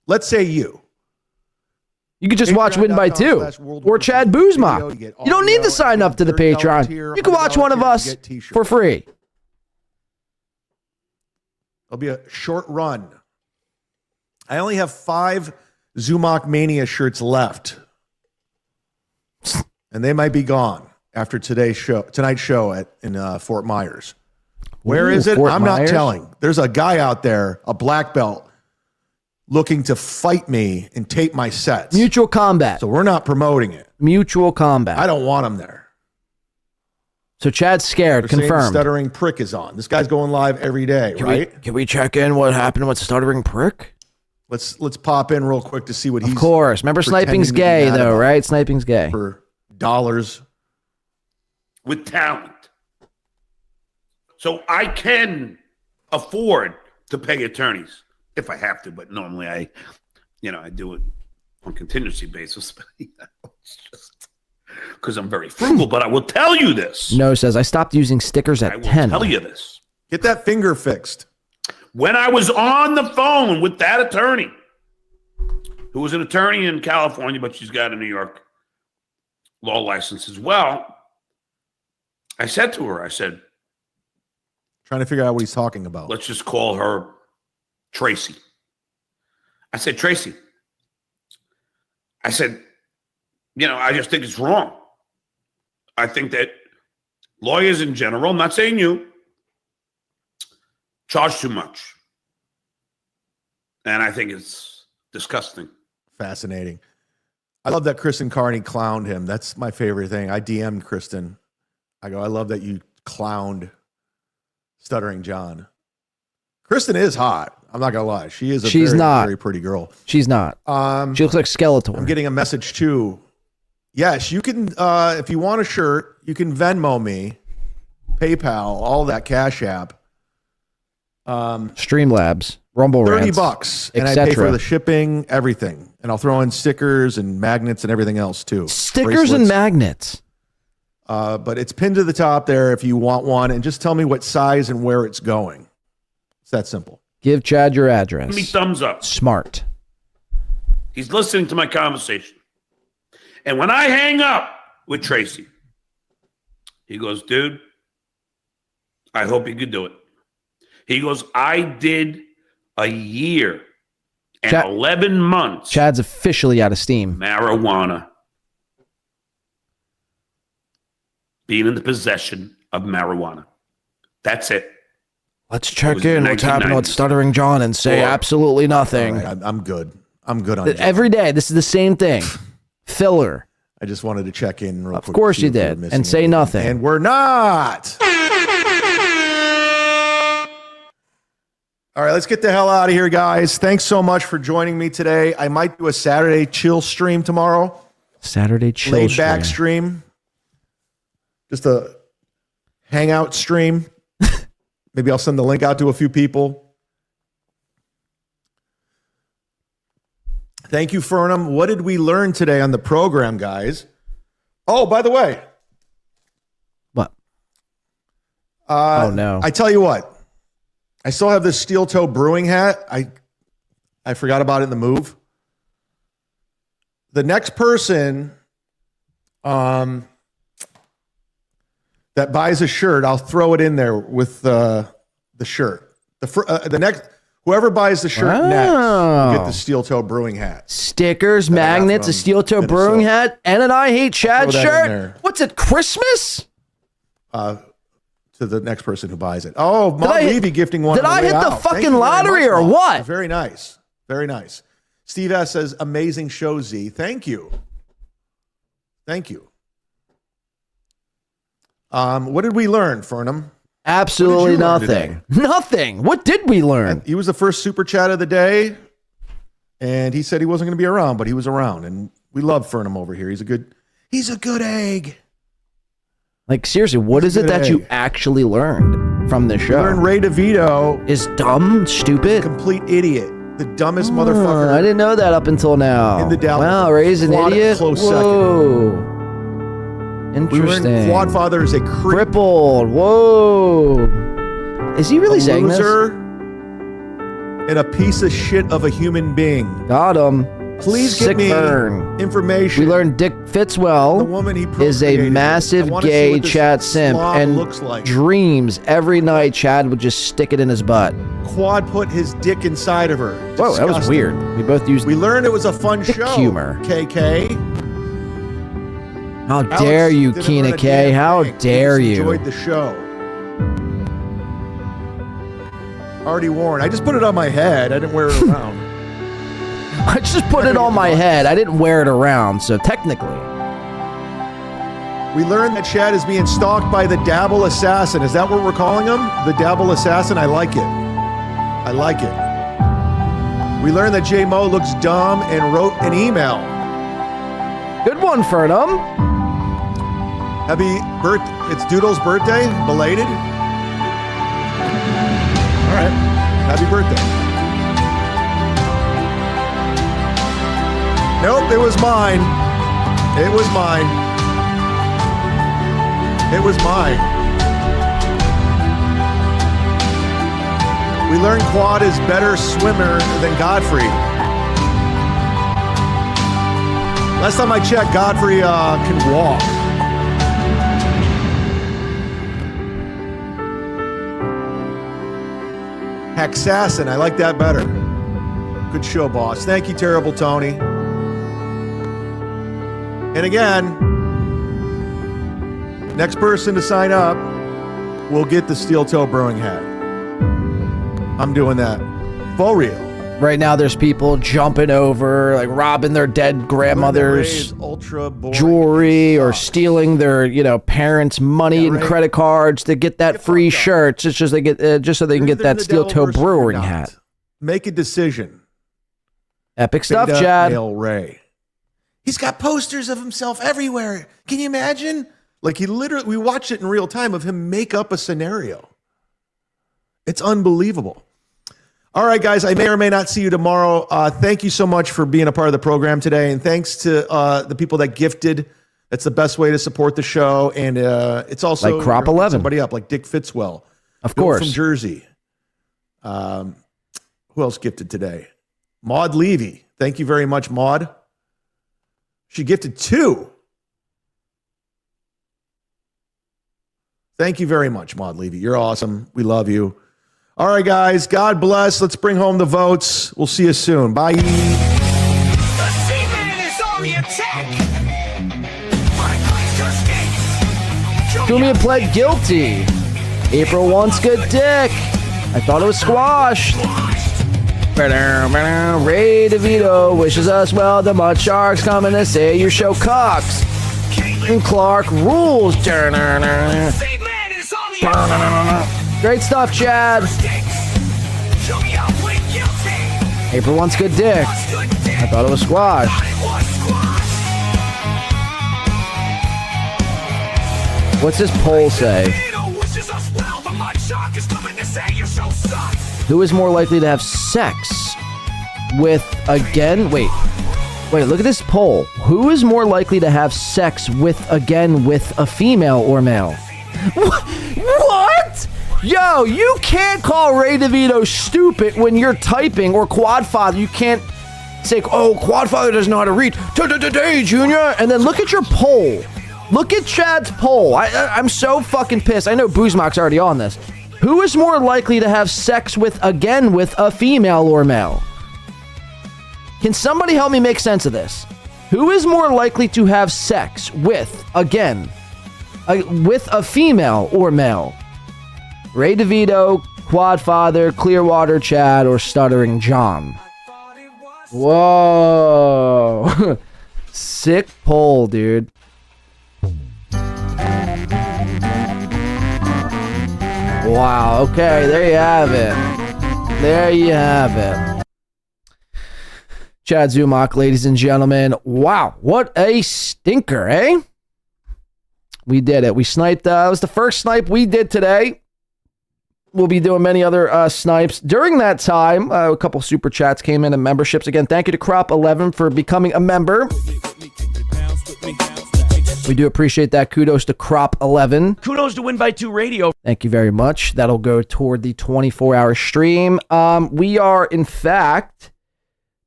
Let's say you. You could just watch Win by 2 or Chad Boozmock. You don't need to sign up to the Patreon. You can watch one of us for free. It'll be a short run. I only have 5 Zumach Mania shirts left. And they might be gone after tonight's show in Fort Myers. Where is it? Fort I'm Myers? not telling. There's a guy out there, a black belt, looking to fight me and tape my sets. Mutual combat. So we're not promoting it. Mutual combat. I don't want him there. So Chad's scared. They're saying the Confirmed. Stuttering Prick is on. This guy's going live every day, right? Can we check in what happened with Stuttering Prick? Let's pop in real quick to see what he's. Of course. Remember, sniping's gay, though, right? Sniping's gay. For dollars. With talent. So I can afford to pay attorneys if I have to, but normally I do it on contingency basis. Because I'm very frugal, but I will tell you this. No says, I stopped using stickers at 10. Tell you this. Get that finger fixed. When I was on the phone with that attorney, who was an attorney in California, but she's got a New York law license as well, I said to her, Trying to figure out what he's talking about. let's just call her Tracy. I said, Tracy, I said, I just think it's wrong. I think that lawyers in general, I'm not saying you, charge too much. And I think it's disgusting. Fascinating. I love that Kristen Carney clowned him. That's my favorite thing. I DM'd Kristen. I go, I love that you clowned Stuttering John. Kristen is hot. I'm not gonna lie. She is a very pretty girl. She's not. She looks like Skeletor. I'm getting a message too. Yes, you can. If you want a shirt, you can Venmo me, PayPal, all that, Cash App. Streamlabs, Rumble Rants, $30, and I pay for the shipping, everything, and I'll throw in stickers and magnets and everything else too. Stickers and magnets. But it's pinned to the top there if you want one, and just tell me what size and where it's going. It's that simple. Give Chad your address. Give me thumbs up. Smart. He's listening to my conversation. And when I hang up with Tracy, he goes, dude, I hope you could do it. He goes, I did a year and 11 months. Chad's officially out of steam. Marijuana. Being in the possession of marijuana. That's it. Let's check in what's happening with Stuttering John and say absolutely nothing. Right, I'm good. I'm good on every day. This is the same thing. Filler. I just wanted to check in real quick. Of course you did. And say nothing. And we're not. All right, let's get the hell out of here, guys. Thanks so much for joining me today. I might do a Saturday chill stream tomorrow. Saturday chill laid back stream. Just a hangout stream. Maybe I'll send the link out to a few people. Thank you, Fernham. What did we learn today on the program, guys? Oh, by the way. What? Oh, no. I tell you what. I still have this SteelToe brewing hat. I forgot about it in the move. The next person that buys a shirt, I'll throw it in there with the shirt. The next, whoever buys the shirt next, will get the SteelToe brewing hat. Stickers, magnets, a SteelToe brewing hat, and an I Hate Chad shirt. What's it, Christmas? To the next person who buys it. Oh, Mom Levy gifting one. Did I hit the fucking lottery or what? Very nice. Very nice. Steve S says, amazing show, Z. Thank you. Thank you. What did we learn, Fernham? Absolutely nothing. Nothing. What did we learn? He was the first super chat of the day, and he said he wasn't going to be around, but he was around, and we love Fernham over here. He's a good egg. Like, seriously, what is it that you actually learned from this show? We learned Ray DeVito is dumb, stupid, complete idiot, the dumbest motherfucker. I didn't know that up until now. In the Dallas. Wow, Ray's an idiot. Close Whoa. Second. Interesting. We learned Quadfather is a crippled. Whoa. Is he really saying this? And a piece of shit of a human being. Got him. Please Sick give me burn. information. We learned Dick Fitzwell The woman he is a procreated. massive I wanna see gay what this Chad simp slob and looks like. dreams every night Chad would just stick it in his butt. Quad put his dick inside of her. Whoa, that was Disgusting. weird. We both used We learned it was a fun dick show. humor. KK. How Alex dare you, didn't Keena learn a K? damn How thing. He dare just you? enjoyed the show. Already worn. I just put it on my head. I didn't wear it around. I just put it on my head. I didn't wear it around, so technically. We learned that Chad is being stalked by the Dabble Assassin. Is that what we're calling him? The Dabble Assassin? I like it. I like it. We learned that J Mo looks dumb and wrote an email. Good one, Fernham. Happy birthday. It's Doodle's birthday. Belated. All right. Happy birthday. Nope, it was mine. It was mine. It was mine. We learned Quad is better swimmer than Godfrey. Last time I checked, Godfrey can walk. Hexassin, I like that better. Good show, boss. Thank you, Terrible Tony. And again, Next person to sign up will get the SteelToe Brewing hat. I'm doing that. For real. Right now, there's people jumping over, like robbing their dead grandmother's jewelry or stealing their, parents' money and credit cards to get that free shirt. It's just just so they can get that SteelToe Brewing hat. Make a decision. Epic stuff, Beta Chad. Male Ray. He's got posters of himself everywhere. Can you imagine? Like we watched it in real time of him make up a scenario. It's unbelievable. All right, guys, I may or may not see you tomorrow. Thank you so much for being a part of the program today. And thanks to the people that gifted. That's the best way to support the show. And it's also like Crop 11. Somebody up, like Dick Fitzwell. Of Bill course. From Jersey. Who else gifted today? Maud Levy. Thank you very much, Maud. She gifted 2. Thank you very much, Maud Levy. You're awesome. We love you. All right, guys. God bless. Let's bring home the votes. We'll see you soon. Bye. The seaman is on the attack. Kumi pled guilty. April wants good dick. I thought it was squashed. Ray DeVito wishes us well. The Mud Sharks coming to say your show cocks. And Clark rules. Great stuff, Chad. April wants good dick. I thought it was squash. What's this poll say? Who is more likely to have sex with again? Wait, look at this poll. Who is more likely to have sex with a female or male? What? Yo, you can't call Ray DeVito stupid when you're typing, or Quadfather. You can't say, oh, Quadfather doesn't know how to read. Today, Junior. And then look at your poll. Look at Chad's poll. I'm so fucking pissed. I know Boozmock's already on this. Who is more likely to have sex with a female or male? Can somebody help me make sense of this? Who is more likely to have sex with a female or male? Ray DeVito, Quadfather, Clearwater Chad, or Stuttering John? Whoa. Sick poll, dude. Wow, okay, there you have it. There you have it. Chad Zumock, ladies and gentlemen. Wow, what a stinker, eh? We did it. We sniped. It was the first snipe we did today. We'll be doing many other snipes. During that time, a couple super chats came in and memberships. Again, thank you to Crop 11 for becoming a member. We do appreciate that. Kudos to Crop 11. Kudos to Win by 2 Radio. Thank you very much. That'll go toward the 24-hour stream. We are, in fact,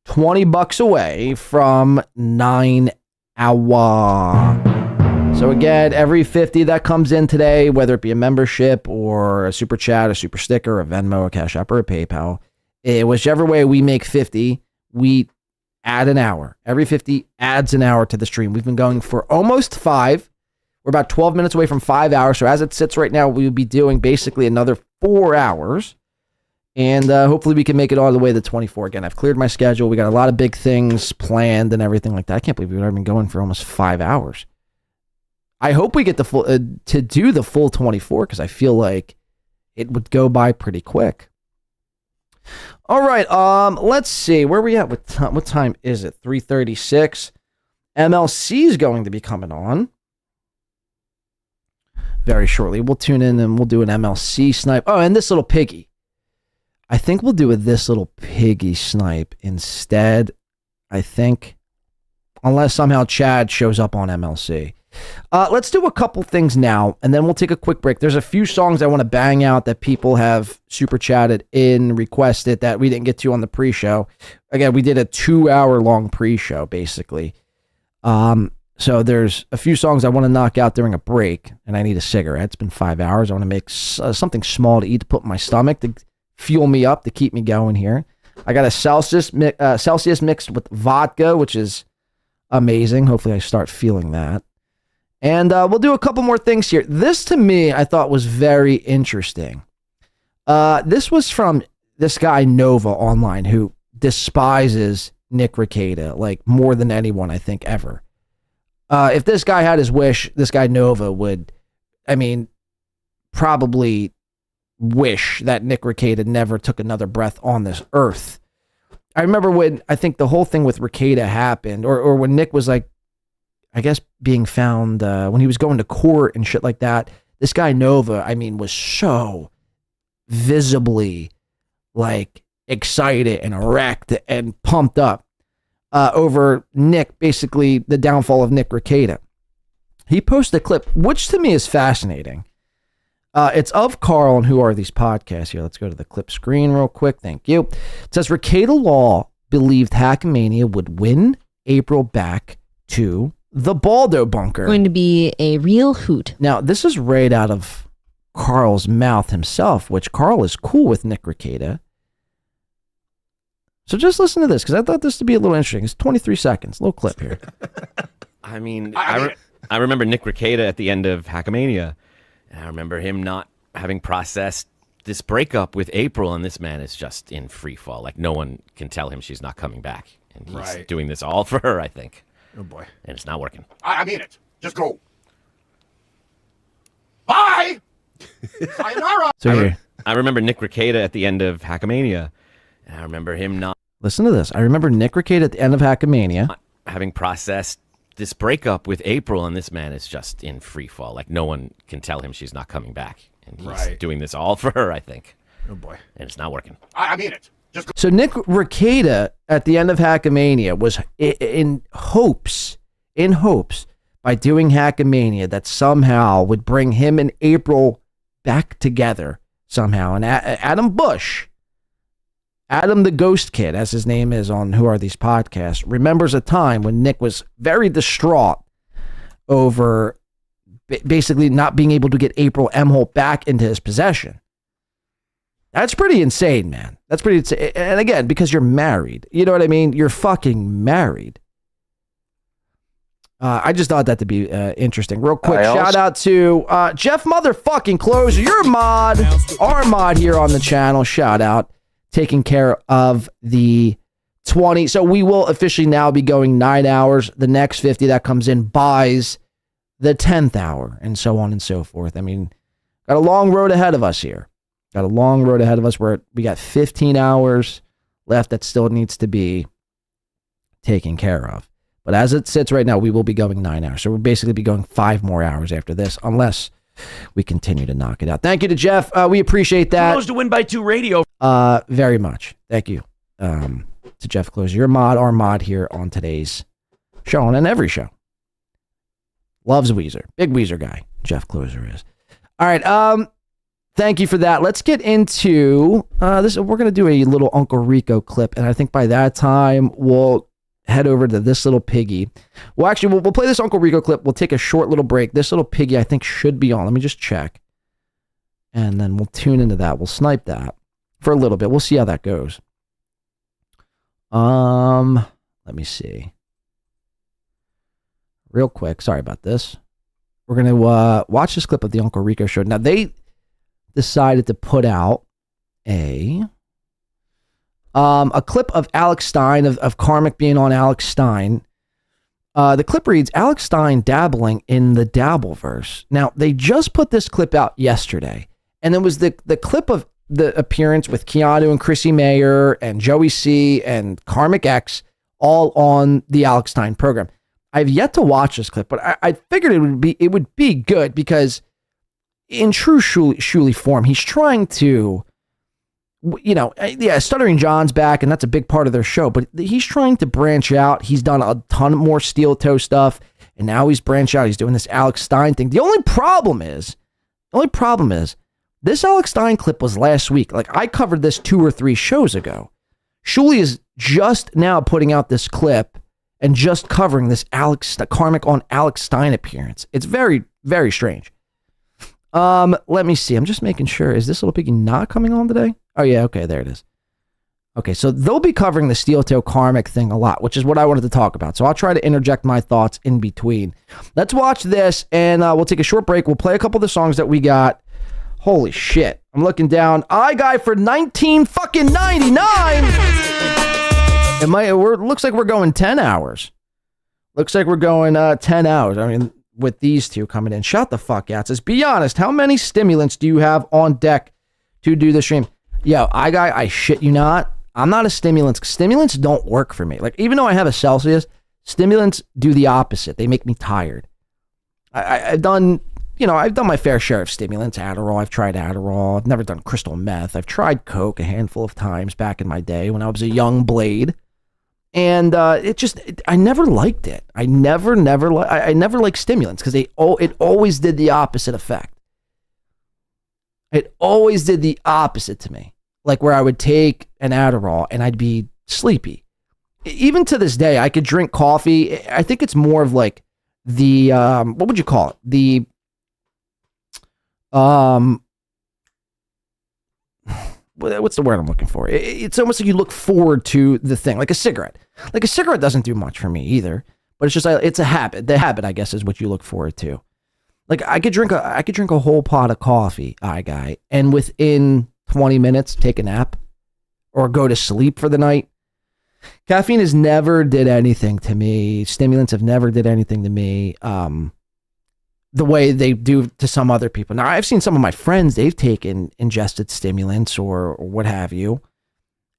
$20 away from 9 hour. So again, every 50 that comes in today, whether it be a membership or a super chat, a super sticker, a Venmo, a Cashapp, or a PayPal, whichever way we make 50, we add an hour. Every 50 adds an hour to the stream. We've been going for almost 5. We're about 12 minutes away from 5 hours. So as it sits right now, we'll be doing basically another 4 hours. And hopefully we can make it all the way to 24. Again, I've cleared my schedule. We got a lot of big things planned and everything like that. I can't believe we've already been going for almost 5 hours. I hope we get the full to do the full 24 because I feel like it would go by pretty quick. All right, let's see where we at. What time is it? 3:36. MLC is going to be coming on very shortly. We'll tune in and we'll do an MLC snipe. Oh, and this little piggy. I think we'll do this little piggy snipe instead. I think, unless somehow Chad shows up on MLC. Let's do a couple things now, and then we'll take a quick break. There's a few songs I want to bang out that people have super chatted in, requested that we didn't get to on the pre-show. Again, we did a 2-hour long pre-show, basically. So there's a few songs I want to knock out during a break, and I need a cigarette. It's been 5 hours. I want to make something small to eat to put in my stomach to fuel me up, to keep me going here. I got a Celsius mixed with vodka, which is amazing. Hopefully I start feeling that. And we'll do a couple more things here. This to me, I thought was very interesting. This was from this guy Nova online who despises Nick Rekieta like more than anyone I think ever. If this guy had his wish, this guy Nova would, probably wish that Nick Rekieta never took another breath on this earth. I remember when I think the whole thing with Rekieta happened, or when Nick was like, I guess being found when he was going to court and shit like that. This guy Nova, was so visibly like excited and erect and pumped up over Nick, basically the downfall of Nick Rekieta. He posted a clip, which to me is fascinating. It's of Carl and Who Are These Podcasts here. Let's go to the clip screen real quick. Thank you. It says Rekieta Law believed Hackamania would win April back to the Baldo bunker. Going to be a real hoot. Now, this is right out of Carl's mouth himself, which Carl is cool with Nick Rekieta. So just listen to this, because I thought this would be a little interesting. It's 23 seconds. Little clip here. I remember Nick Rekieta at the end of Hackamania, and I remember him not having processed this breakup with April, and this man is just in free fall. Like, no one can tell him she's not coming back. And he's doing this all for her, I think. Oh, boy. And it's not working. I mean it. Just go. Bye! Sayonara! So I remember Nick Rekieta at the end of Hackamania, and I remember him not... Listen to this. I remember Nick Rekieta at the end of Hackamania having processed this breakup with April, and this man is just in free fall. Like, no one can tell him she's not coming back. And he's doing this all for her, I think. Oh, boy. And it's not working. I mean it. Just go. So Nick Rekieta at the end of Hackamania was in hopes, by doing Hackamania that somehow would bring him and April back together somehow. And Adam Bush, Adam the Ghost Kid, as his name is on Who Are These Podcasts, remembers a time when Nick was very distraught over basically not being able to get April Emholt back into his possession. That's pretty insane, man. That's pretty insane. And again, because you're married. You know what I mean? You're fucking married. I just thought that to be interesting. Real quick, shout out to Jeff motherfucking Closer. You're a mod. Our mod here on the channel. Shout out. Taking care of the 20. So we will officially now be going 9 hours. The next 50 that comes in buys the 10th hour, and so on and so forth. Got a long road ahead of us here. Got a long road ahead of us where we got 15 hours left that still needs to be taken care of. But as it sits right now, we will be going 9 hours. So we'll basically be going 5 more hours after this, unless we continue to knock it out. Thank you to Jeff. We appreciate that. Kudos to Win by 2 Radio. Very much. Thank you to Jeff Closer. Your mod, our mod here on today's show and on every show. Loves Weezer. Big Weezer guy. Jeff Closer is. All right. Thank you for that. Let's get into this. We're going to do a little Uncle Rico clip. And I think by that time, we'll head over to this little piggy. Well, actually, we'll play this Uncle Rico clip. We'll take a short little break. This little piggy, I think, should be on. Let me just check. And then we'll tune into that. We'll snipe that for a little bit. We'll see how that goes. Let me see. Real quick. Sorry about this. We're going to watch this clip of the Uncle Rico show. Now, they decided to put out a clip of Alex Stein, of Karmic being on Alex Stein. The clip reads, Alex Stein dabbling in the Dabbleverse. Now, they just put this clip out yesterday, and it was the clip of the appearance with Keanu and Chrissy Mayer and Joey C and Karmic X all on the Alex Stein program. I've yet to watch this clip, but I figured it would be good because in true Shuli form, he's trying to, Stuttering John's back, and that's a big part of their show, but he's trying to branch out. He's done a ton more SteelToe stuff, and now he's branched out. He's doing this Alex Stein thing. The only problem is, this Alex Stein clip was last week. Like, I covered this 2 or 3 shows ago. Shuli is just now putting out this clip and just covering this Karmic on Alex Stein appearance. It's very, very strange. Let me see. I'm just making sure. Is this little piggy not coming on today? Oh, yeah. Okay, there it is. Okay, so they'll be covering the SteelToe karmic thing a lot, which is what I wanted to talk about. So I'll try to interject my thoughts in between. Let's watch this, and we'll take a short break. We'll play a couple of the songs that we got. Holy shit. I'm looking down. iGuy for $19.99. Looks like we're going 10 hours. Looks like we're going 10 hours. I mean, with these two coming in. Shut the fuck out. Says, be honest, how many stimulants do you have on deck to do the stream? Yo, iGuy, I shit you not. I'm not a stimulant. Stimulants don't work for me. Like, even though I have a Celsius, stimulants do the opposite. They make me tired. I've done my fair share of stimulants. Adderall. I've tried Adderall. I've never done crystal meth. I've tried Coke a handful of times back in my day when I was a young blade. And I never liked it. I never liked stimulants because it always did the opposite effect. It always did the opposite to me. Like where I would take an Adderall and I'd be sleepy. Even to this day, I could drink coffee. I think it's more of like the, what would you call it? What's the word I'm looking for? It's almost like you look forward to the thing, like a cigarette. Like a cigarette doesn't do much for me either, but it's just, it's a habit. The habit, I guess, is what you look forward to. Like I could drink a whole pot of coffee, iGuy, and within 20 minutes, take a nap or go to sleep for the night. Caffeine has never did anything to me. Stimulants have never did anything to me. The way they do to some other people. Now, I've seen some of my friends, they've taken ingested stimulants or what have you.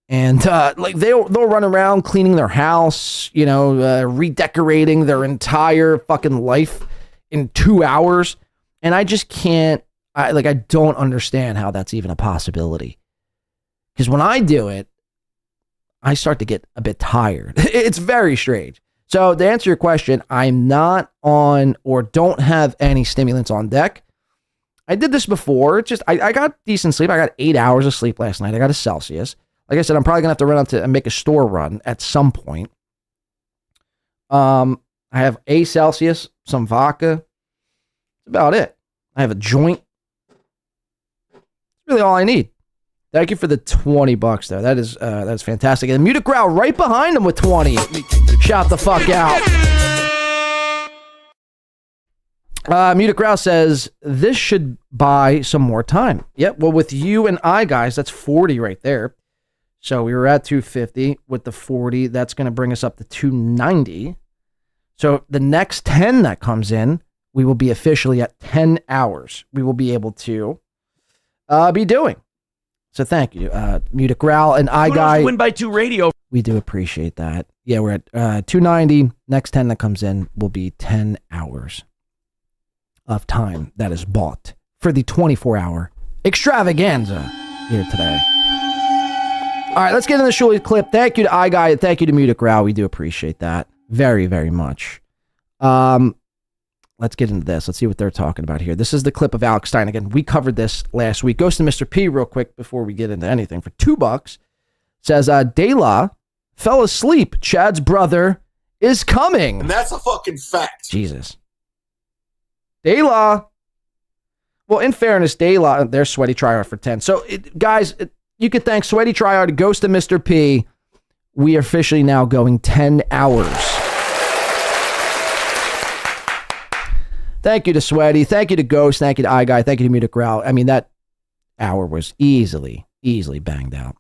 And like they'll run around cleaning their house, redecorating their entire fucking life in 2 hours. And I just can't, I don't understand how that's even a possibility. Because when I do it, I start to get a bit tired. It's very strange. So to answer your question, I'm not on or don't have any stimulants on deck. I did this before. I got decent sleep. I got 8 hours of sleep last night. I got a Celsius. Like I said, I'm probably going to have to run out to and make a store run at some point. I have a Celsius, some vodka. That's about it. I have a joint. That's really all I need. Thank you for the $20 there. That's fantastic. And Muted Growl right behind him with 20. Shout the fuck out. Muted Growl says, this should buy some more time. Yep, well, with you and I, guys, that's 40 right there. So we were at 250 with the 40. That's going to bring us up to 290. So the next 10 that comes in, we will be officially at 10 hours. We will be able to be doing. So thank you, Muted Growl and iGuy. Win by 2 radio. We do appreciate that. Yeah, we're at 290. Next 10 that comes in will be 10 hours of time that is bought for the 24-hour extravaganza here today. All right, let's get into the short clip. Thank you to iGuy and thank you to Muted Growl. We do appreciate that very, very much. Let's get into this. Let's see what they're talking about here. This is the clip of Alex Stein. Again, we covered this last week. Goes to Mr. P real quick before we get into anything. For $2, says, De La fell asleep. Chad's brother is coming. And that's a fucking fact. Jesus. De La. Well, in fairness, De La, there's Sweaty Tryhard for 10. So, guys, you could thank Sweaty Tryhard. Goes to Mr. P. We are officially now going 10 hours. Thank you to Sweaty. Thank you to Ghost. Thank you to iGuy. Thank you to Muted Growl. I mean, that hour was easily banged out.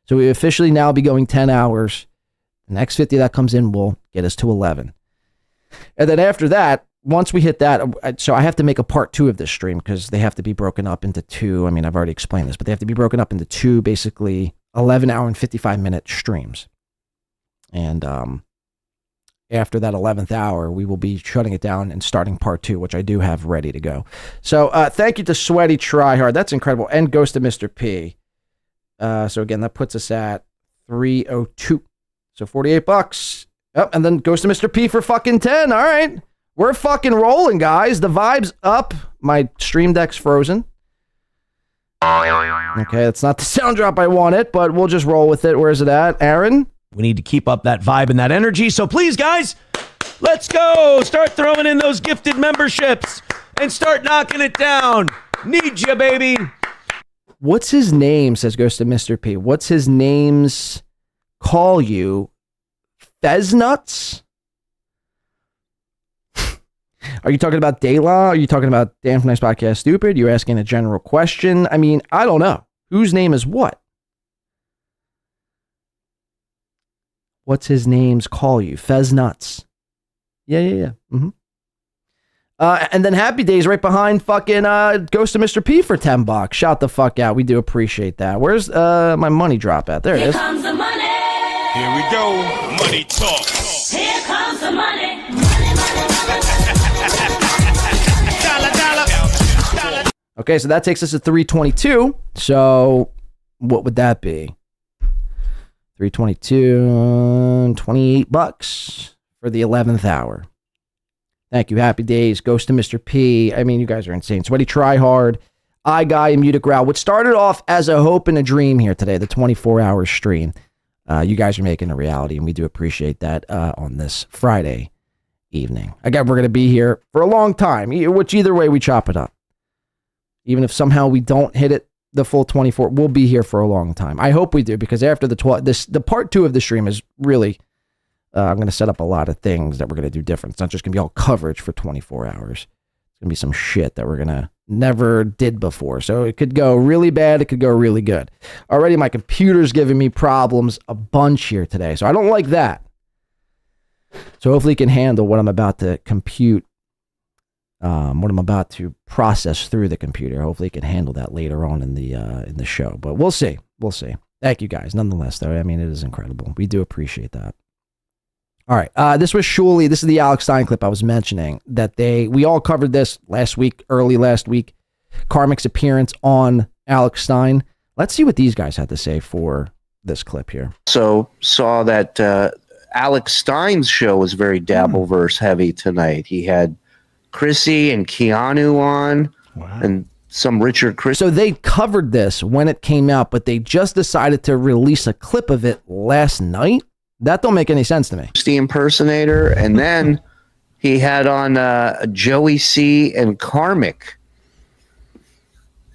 So we officially now be going 10 hours. The next 50 that comes in will get us to 11. And then after that, once we hit that, so I have to make a part 2 of this stream because they have to be broken up into 2. I mean, I've already explained this, but they have to be broken up into 2, basically 11-hour and 55-minute streams. And after that 11th hour, we will be shutting it down and starting part 2, which I do have ready to go. So thank you to Sweaty Tryhard. That's incredible. And goes to Mr. P. So again, that puts us at 302. So $48. Oh, and then goes to Mr. P for fucking 10. All right. We're fucking rolling, guys. The vibe's up. My stream deck's frozen. Okay, that's not the sound drop I wanted, but we'll just roll with it. Where is it at? Aaron? We need to keep up that vibe and that energy. So please, guys, let's go. Start throwing in those gifted memberships and start knocking it down. Need you, baby. What's his name, says Ghost to Mr. P. What's his name's call you? Feznuts? Are you talking about Dayla? Are you talking about Damn Nice Podcast Stupid? You're asking a general question? I mean, I don't know. Whose name is what? What's his name's call you? Feznuts. Yeah. Mm-hmm. And then Happy Days right behind fucking Ghost of Mr. P for $10. Shout the fuck out. We do appreciate that. Where's my money drop at? There it is. Here comes the money. Here we go. Money talk. Here comes the money. Okay, so that takes us to 322. So what would that be? 322, $28 for the 11th hour. Thank you, Happy Days. Ghost to Mr. P. I mean, you guys are insane. Sweaty Try Hard, I Guy, and Muted Growl. What started off as a hope and a dream here today, the 24-hour stream, you guys are making a reality, and we do appreciate that on this Friday evening. Again, we're going to be here for a long time, which either way we chop it up. Even if somehow we don't hit it the full 24, we'll be here for a long time. I hope we do, because after the the part 2 of the stream is really... I'm going to set up a lot of things that we're going to do different. It's not just going to be all coverage for 24 hours. It's going to be some shit that we're going to never did before. So it could go really bad. It could go really good. Already my computer's giving me problems a bunch here today. So I don't like that. So hopefully it can handle what I'm about to compute, what I'm about to process through the computer. Hopefully it can handle that later on in the show. But we'll see. We'll see. Thank you guys. Nonetheless, though, I mean, it is incredible. We do appreciate that. All right, this was surely, this is the Alex Stein clip I was mentioning, that we all covered this early last week, Karmic's appearance on Alex Stein. Let's see what these guys had to say for this clip here. So saw that Alex Stein's show was very Dabbleverse heavy tonight. He had Chrissy and Keanu on, and some Richard Chris. So they covered this when it came out, but they just decided to release a clip of it last night? That don't make any sense to me. The impersonator, and then he had on Joey C and Karmic.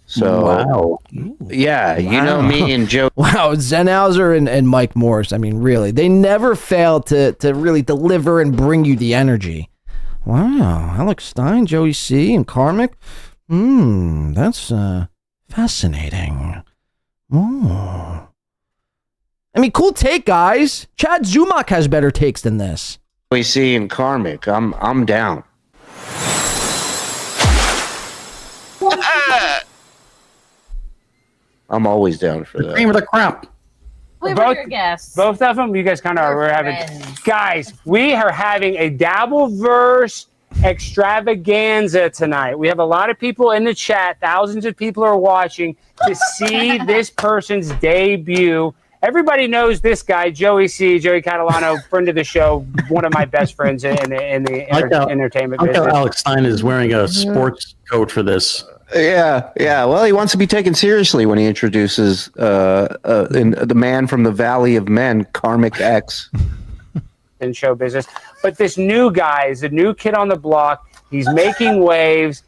So, wow. Yeah, you know me and Joe. Wow, Zenhauser and Mike Morse. I mean, really, they never fail to really deliver and bring you the energy. Wow, Alex Stein, Joey C, and Karmic. That's fascinating. Oh. I mean, cool take, guys. Chad Zumock has better takes than this. We see in Karmic. I'm down. I'm always down for that. Cream of the crop. Both of them, you guys kind of were having. Guys, we are having a Dabbleverse extravaganza tonight. We have a lot of people in the chat. Thousands of people are watching to see this person's debut. Everybody knows this guy, Joey C, Joey Catalano, friend of the show, one of my best friends in the entertainment business. Alex Stein is wearing a sports coat for this. Yeah. Well, he wants to be taken seriously when he introduces the man from the Valley of Men, Karmic X. In show business. But this new guy is a new kid on the block. He's making waves.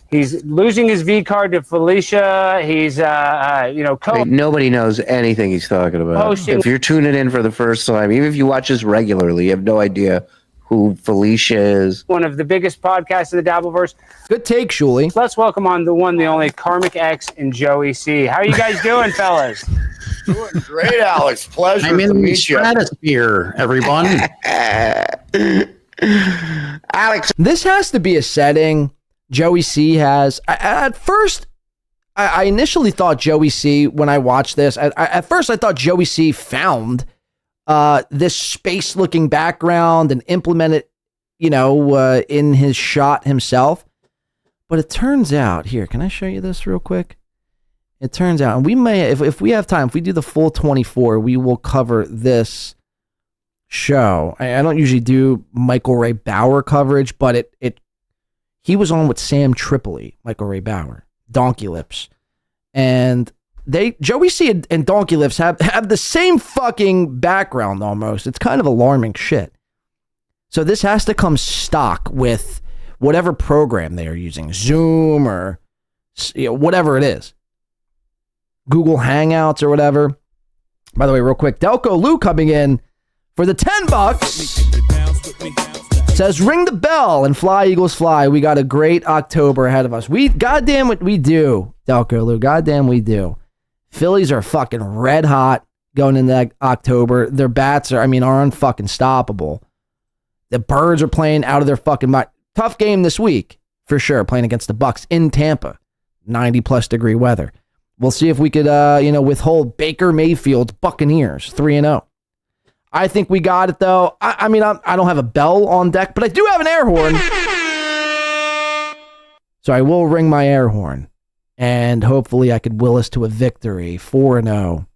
He's losing his V card to Felicia. He's nobody knows anything he's talking about. Posting. If you're tuning in for the first time, even if you watch this regularly, you have no idea who Felicia is. One of the biggest podcasts in the Dabbleverse. Good take, Shuli. Let's welcome on the one, the only Karmic X and Joey C. How are you guys doing, fellas? Doing great, Alex. Pleasure I'm to in the meet you. stratosphere, everyone. Alex, this has to be a setting Joey C has. At first, I initially thought Joey C, when I watched this, at first I thought Joey C found this space-looking background and implemented, in his shot himself. But it turns out, here, can I show you this real quick? It turns out, and we may, if we have time, if we do the full 24, we will cover this show. I don't usually do Michael Ray Bauer coverage, but he was on with Sam Tripoli, Michael Ray Bauer, Donkey Lips, and Joey C and Donkey Lips have the same fucking background almost. It's kind of alarming shit. So this has to come stock with whatever program they are using, Zoom or whatever it is. Google Hangouts or whatever. By the way, real quick, Delco Lou coming in for the $10. Says, ring the bell and fly, Eagles, fly. We got a great October ahead of us. Goddamn what we do, Delco Lou. Goddamn we do. Phillies are fucking red hot going into October. Their bats are unfucking stoppable. The Birds are playing out of their fucking mind. Tough game this week, for sure, playing against the Bucks in Tampa. 90-plus degree weather. We'll see if we could, withhold Baker Mayfield's Buccaneers 3-0. I think we got it, though. I don't have a bell on deck, but I do have an air horn. So I will ring my air horn. And hopefully I could will us to a victory, 4-0,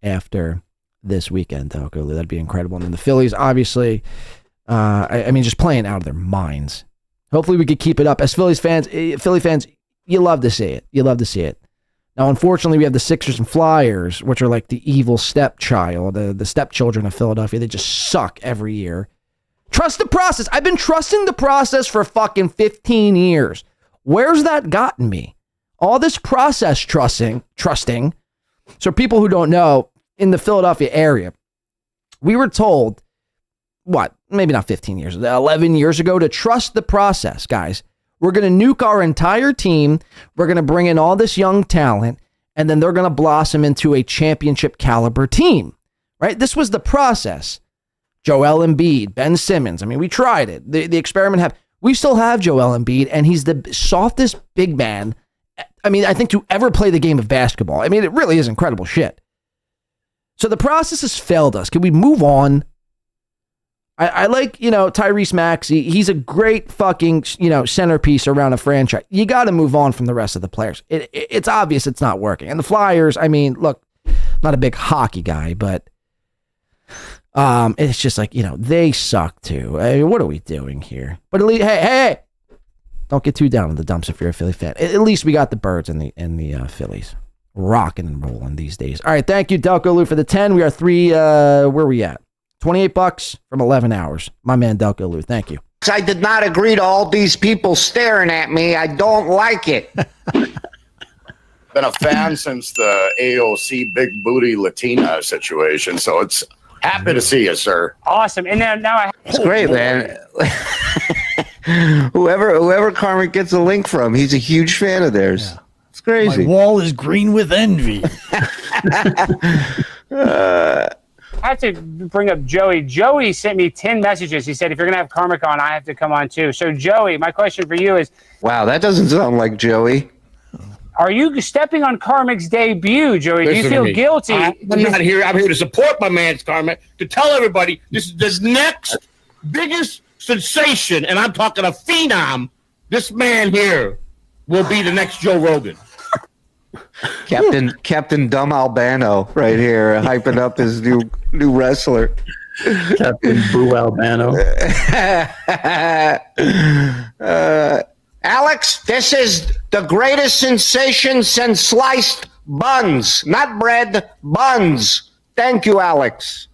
after this weekend, though. That'd be incredible. And then the Phillies, obviously, just playing out of their minds. Hopefully we could keep it up. As Philly fans, you love to see it. You love to see it. Now, unfortunately, we have the Sixers and Flyers, which are like the evil stepchild, the stepchildren of Philadelphia. They just suck every year. Trust the process. I've been trusting the process for fucking 15 years. Where's that gotten me? All this process trusting. So people who don't know, in the Philadelphia area, we were told, maybe not 15 years, 11 years ago, to trust the process, guys. We're going to nuke our entire team. We're going to bring in all this young talent, and then they're going to blossom into a championship caliber team, right? This was the process. Joel Embiid, Ben Simmons. We tried it. The experiment we still have Joel Embiid, and he's the softest big man, I think, to ever play the game of basketball. It really is incredible shit. So the process has failed us. Can we move on? I like, Tyrese Maxey. He's a great fucking, centerpiece around a franchise. You got to move on from the rest of the players. It's obvious it's not working. And the Flyers, look, I'm not a big hockey guy, but it's just like, they suck too. What are we doing here? But at least, hey, don't get too down in the dumps if you're a Philly fan. At least we got the Birds and the Phillies rocking and rolling these days. All right, thank you, Delco Lou, for the 10. We are where are we at? $28 from 11 hours. My man, Delco Lou. Thank you. I did not agree to all these people staring at me. I don't like it. Been a fan since the AOC big booty Latina situation, so it's happy to see you, sir. Awesome. And now it's great, man. whoever Carmen gets a link from, he's a huge fan of theirs. Yeah. It's crazy. My wall is green with envy. I have to bring up Joey. Joey sent me 10 messages. He said, if you're going to have Carmick on, I have to come on too. So, Joey, my question for you is... Wow, that doesn't sound like Joey. Are you stepping on Carmick's debut, Joey? Do you feel guilty? I'm not here. I'm here to support my man, Carmick, to tell everybody this is the next biggest sensation, and I'm talking a phenom. This man here will be the next Joe Rogan. Captain Dumb Albano right here, hyping up his new wrestler. Captain Boo Albano. Alex, this is the greatest sensation since sliced buns, not bread, buns. Thank you, Alex.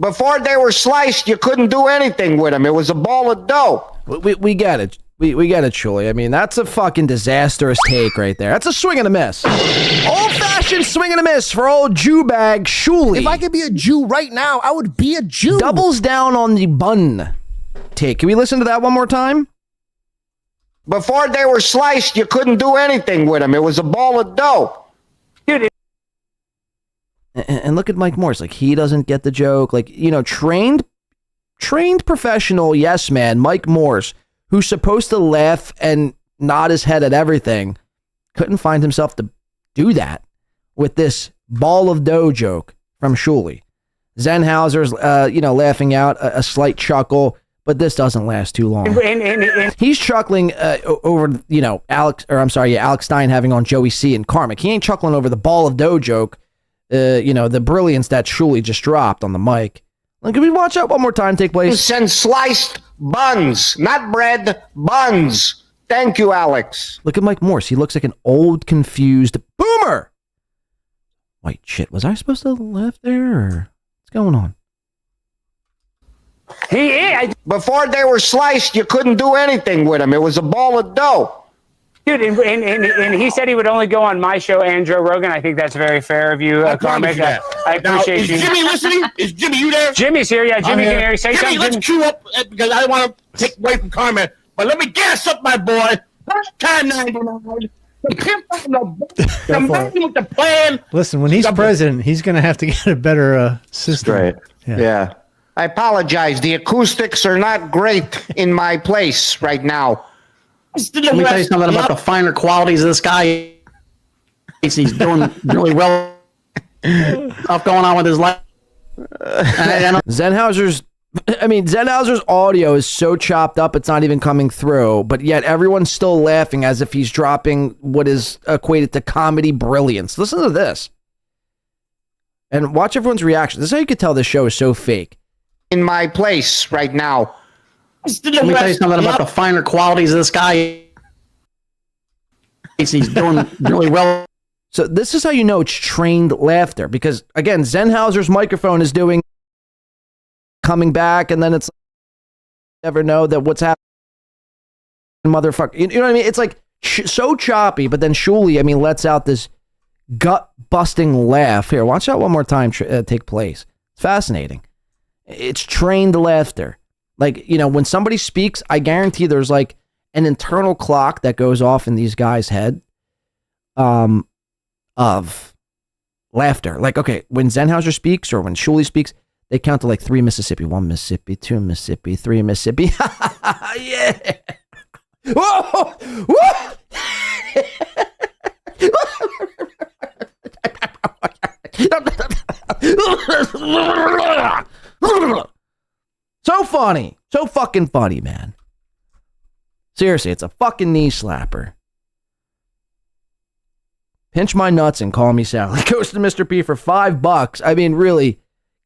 Before they were sliced, you couldn't do anything with them. It was a ball of dough. We get it. We get it, Shuli. That's a fucking disastrous take right there. That's a swing and a miss. Old-fashioned swing and a miss for old Jew bag Shuli. If I could be a Jew right now, I would be a Jew. Doubles down on the bun take. Can we listen to that one more time? Before they were sliced, you couldn't do anything with them. It was a ball of dough. Dude. And look at Mike Morse. Like, he doesn't get the joke. Like, trained professional yes man, Mike Morse, who's supposed to laugh and nod his head at everything, couldn't find himself to do that with this ball of dough joke from Shuli. Zenhauser's, laughing out a slight chuckle, but this doesn't last too long. He's chuckling over, Alex Stein having on Joey C and Carmick. He ain't chuckling over the ball of dough joke, the brilliance that Shuli just dropped on the mic. Can we watch that one more time take place? Send sliced buns, not bread, buns. Thank you, Alex. Look at Mike Morse. He looks like an old, confused boomer. Wait, shit. Was I supposed to laugh there? Or what's going on? Before they were sliced, you couldn't do anything with them. It was a ball of dough. Dude, and he said he would only go on my show and Joe Rogan. I think that's very fair of you, Karmic. I appreciate you. Is Jimmy listening? Is Jimmy, you there? Jimmy's here. Yeah, Jimmy can hear you. Say Jimmy, something. let's queue up because I don't want to take away from Carmen. But let me gas up my boy. Time 99. The pimp on the man with the plan. Listen, when he's president, he's going to have to get a better system. Right. Yeah. I apologize. The acoustics are not great in my place right now. Let me tell you something about the finer qualities of this guy. He's doing really well. Stuff going on with his life. Zenhauser's audio is so chopped up it's not even coming through, but yet everyone's still laughing as if he's dropping what is equated to comedy brilliance. Listen to this. And watch everyone's reaction. This is how you can tell this show is so fake. In my place right now. Let me tell you something about the finer qualities of this guy. He's doing really well. So this is how you know it's trained laughter, because again, Zenhauser's microphone is coming back, and then it's never know that what's happening, motherfucker. You know what I mean? It's like so choppy, but then Shuli, lets out this gut-busting laugh. Here, watch that one more time take place. It's fascinating. It's trained laughter. Like, when somebody speaks, I guarantee there's like an internal clock that goes off in these guys' head of laughter. Like, okay, when Zenhauser speaks or when Shuli speaks, they count to like 3 Mississippi, 1 Mississippi, 2 Mississippi, 3 Mississippi. Yeah. Whoa! Whoa! So funny. So fucking funny, man. Seriously, it's a fucking knee slapper. Pinch my nuts and call me Sally. Goes to Mr. P for $5. Really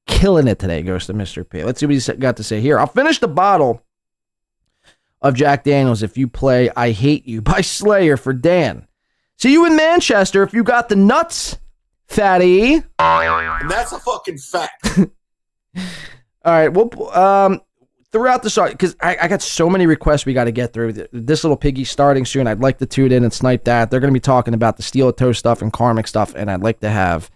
killing it today, goes to Mr. P. Let's see what he's got to say here. I'll finish the bottle of Jack Daniels if you play I Hate You by Slayer for Dan. See you in Manchester if you got the nuts, fatty. And that's a fucking fact. All right, well, throughout the start, because I got so many requests we got to get through. This little piggy starting soon. I'd like to tune in and snipe that. They're going to be talking about the SteelToe stuff and Karmic stuff, and I'd like to have...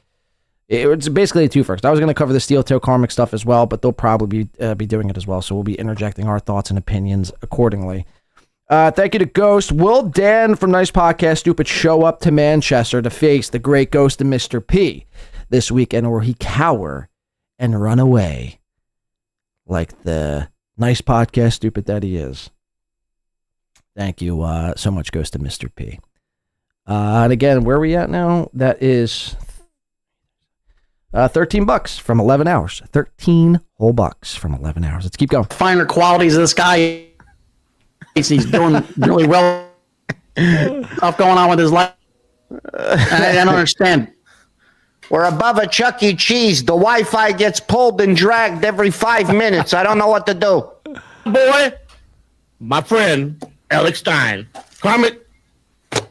It's basically a two-first. I was going to cover the SteelToe Karmic stuff as well, but they'll probably be doing it as well, so we'll be interjecting our thoughts and opinions accordingly. Thank you to Ghost. Will Dan from Nice Podcast Stupid show up to Manchester to face the great Ghost of Mr. P this weekend, or he cower and run away like the Nice Podcast Stupid that he is? Thank you so much, Ghost of Mr. P. And again, where are we at now? That is $13 from 11 hours. 13 whole bucks from 11 hours. Let's keep going. Finer qualities of this guy. He's doing really well. Stuff going on with his life. I don't understand. We're above a Chuck E. Cheese. The Wi-Fi gets pulled and dragged every 5 minutes. I don't know what to do. Boy, my friend, Alex Stein. Karmic,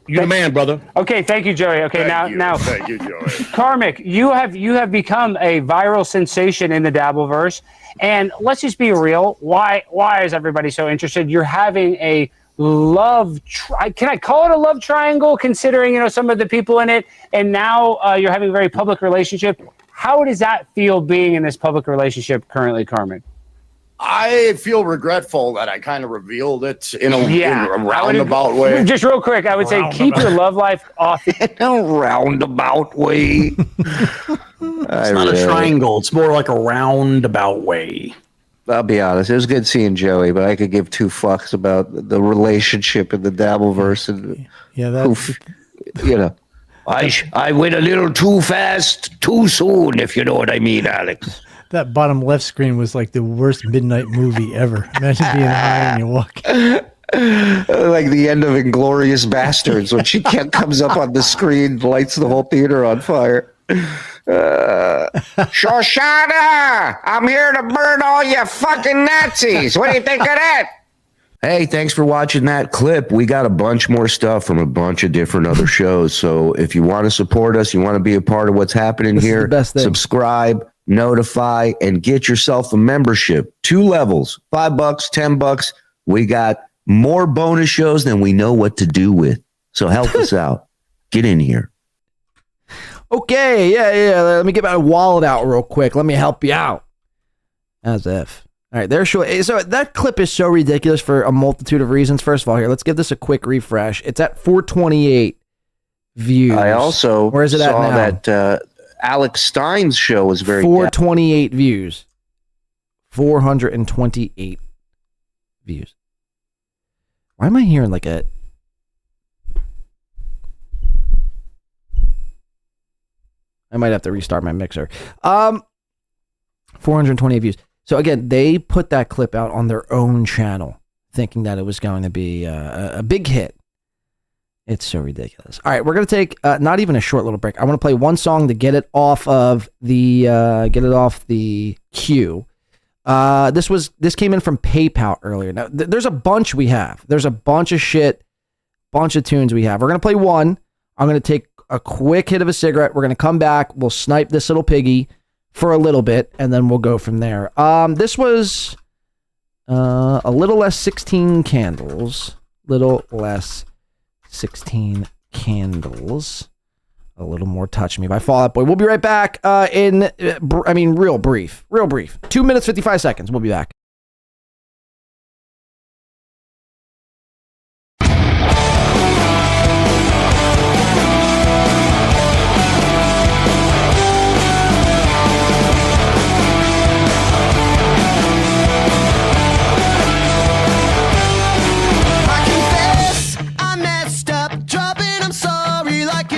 you're the man, brother. Okay, thank you, Joey. Okay, now, Thank you, Joey. Karmic, you have become a viral sensation in the Dabbleverse, and let's just be real. Why is everybody so interested? You're having a can I call it a love triangle, considering some of the people in it, and now you're having a very public relationship. How does that feel being in this public relationship currently, Carmen? I feel regretful that I kind of revealed it in a roundabout way. Just real quick, I would say keep your love life off. In a roundabout way. It's not a triangle. It's more like a roundabout way. I'll be honest. It was good seeing Joey, but I could give two fucks about the relationship in the Dabbleverse. And I went a little too fast, too soon, if you know what I mean, Alex. That bottom left screen was like the worst midnight movie ever. Imagine being high and you walk. Like the end of Inglourious Bastards when she comes up on the screen, lights the whole theater on fire. Shoshana, I'm here to burn all you fucking Nazis. What do you think of that? Hey, thanks for watching that clip. We got a bunch more stuff from a bunch of different other shows. So if you want to support us, you want to be a part of what's happening here, subscribe, notify, and get yourself a membership. 2 levels, $5, $10. We got more bonus shows than we know what to do with. So help us out. Get in here. Okay, yeah. Let me get my wallet out real quick. Let me help you out. As if. All right, there's sure. So that clip is so ridiculous for a multitude of reasons. First of all, here, let's give this a quick refresh. It's at 428 views. I also Where is it saw at now? that Alex Stein's show was very 428 views. 428 views. Why am I hearing like a... I might have to restart my mixer. 428 views. So again, they put that clip out on their own channel, thinking that it was going to be a big hit. It's so ridiculous. All right, we're gonna take not even a short little break. I want to play one song to get it off of the queue. This came in from PayPal earlier. Now there's a bunch we have. There's a bunch of shit, bunch of tunes we have. We're gonna play one. I'm gonna take a quick hit of a cigarette. We're gonna come back. We'll snipe this little piggy for a little bit, and then we'll go from there. This was a little less 16 candles. Little less 16 candles. A little more Touch Me by Fall Out Boy. We'll be right back real brief. 2 minutes, 55 seconds. We'll be back.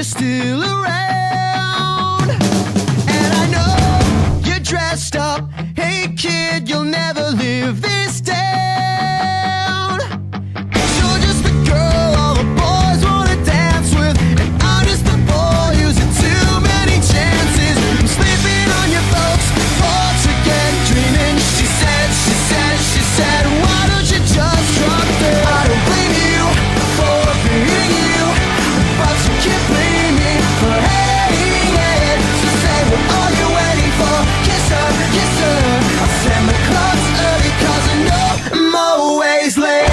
Still around, and I know you're dressed up. Hey kid, you'll never live this down. You're just the girl all the boys wanna dance with, and I'm just the boy who's had too many chances. I'm sleeping on your folks' porch again, dreaming. She said, why don't you just drop dead? I don't blame you for being you, but you can't blame me for hating it. So say, what are you waiting for? Kiss her. I'll send the clothes early 'cause I know I'm always late.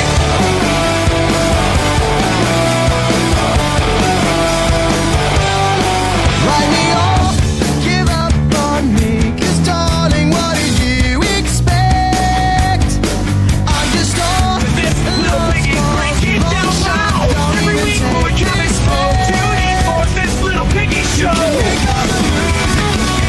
Write me off, give up on me, 'cause darling, what did you expect? I'm just on this little piggy breaking down now. Every week we're giving smoke to enforce this little piggy show. Pick up the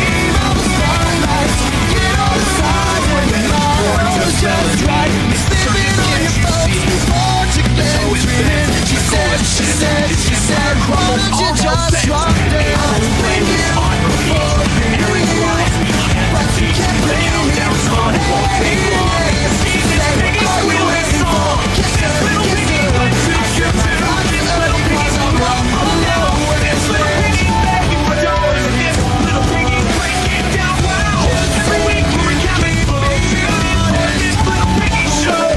game of the spotlights, get on the side when the line was just right. You're sleeping on your folks' porch again, dreaming. She said, why don't you just drop dead? I don't blame you for being you, but you can't blame me for hating it. So say, what are you waiting for? Kiss her. I send my clothes early 'cause I know I'm always late. This little piggy breaking down now. Every week we're giving smoke to enforce this little piggy show.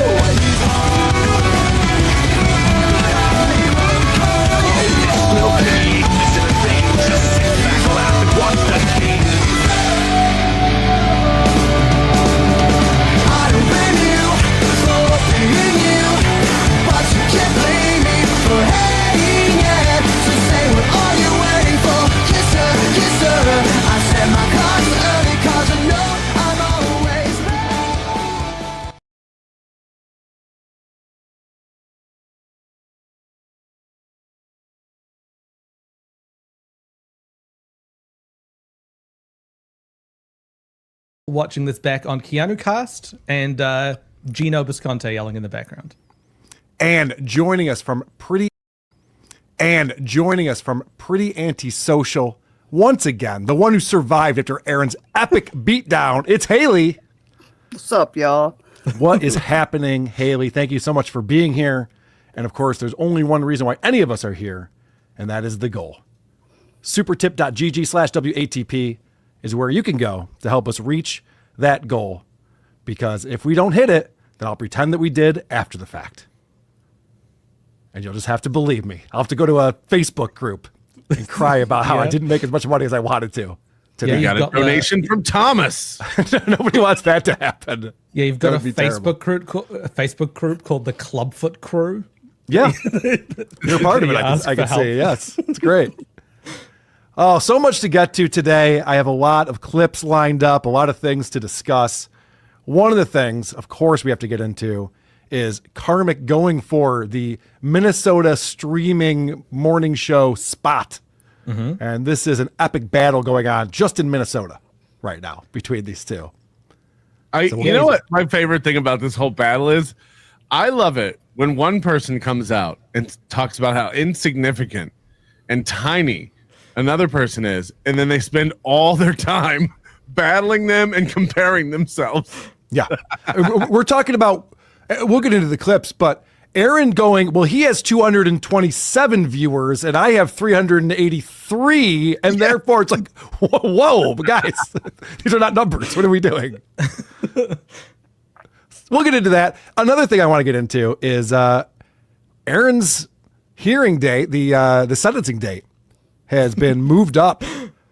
Little piggy, this is the thing. Just sit back, laugh, and watch the king. I don't blame you for being you, but you can't blame me for hating it. So say, what are you waiting for? Kiss her. I send my cards early 'cause I know I'm always late. Watching this back on Keanu Cast and Gino Bisconte yelling in the background. And joining us from pretty antisocial once again, the one who survived after Aaron's epic beatdown, it's Haley. What's up, y'all? What is happening, Haley? Thank you so much for being here. And of course, there's only one reason why any of us are here, and that is the goal. Supertip.gg/WATP is where you can go to help us reach that goal. Because if we don't hit it, then I'll pretend that we did after the fact. And you'll just have to believe me. I'll have to go to a Facebook group and cry about how I didn't make as much money as I wanted to. Yeah, you got a donation from Thomas. Nobody wants that to happen. Yeah, you've got a Facebook group called the Clubfoot Crew. Yeah. You're part of it. I can say yes. It's great. Oh, so much to get to today. I have a lot of clips lined up, a lot of things to discuss. One of the things, of course, we have to get into is Karmic going for the Minnesota streaming morning show spot. And this is an epic battle going on just in Minnesota right now between these two. You know what my favorite thing about this whole battle is? I love it when one person comes out and talks about how insignificant and tiny another person is, and then they spend all their time battling them and comparing themselves. Yeah. We're talking about, we'll get into the clips, but Aaron going, well, he has 227 viewers and I have 383. And therefore it's like, whoa, guys, these are not numbers. What are we doing? We'll get into that. Another thing I want to get into is Aaron's hearing date, the sentencing date has been moved up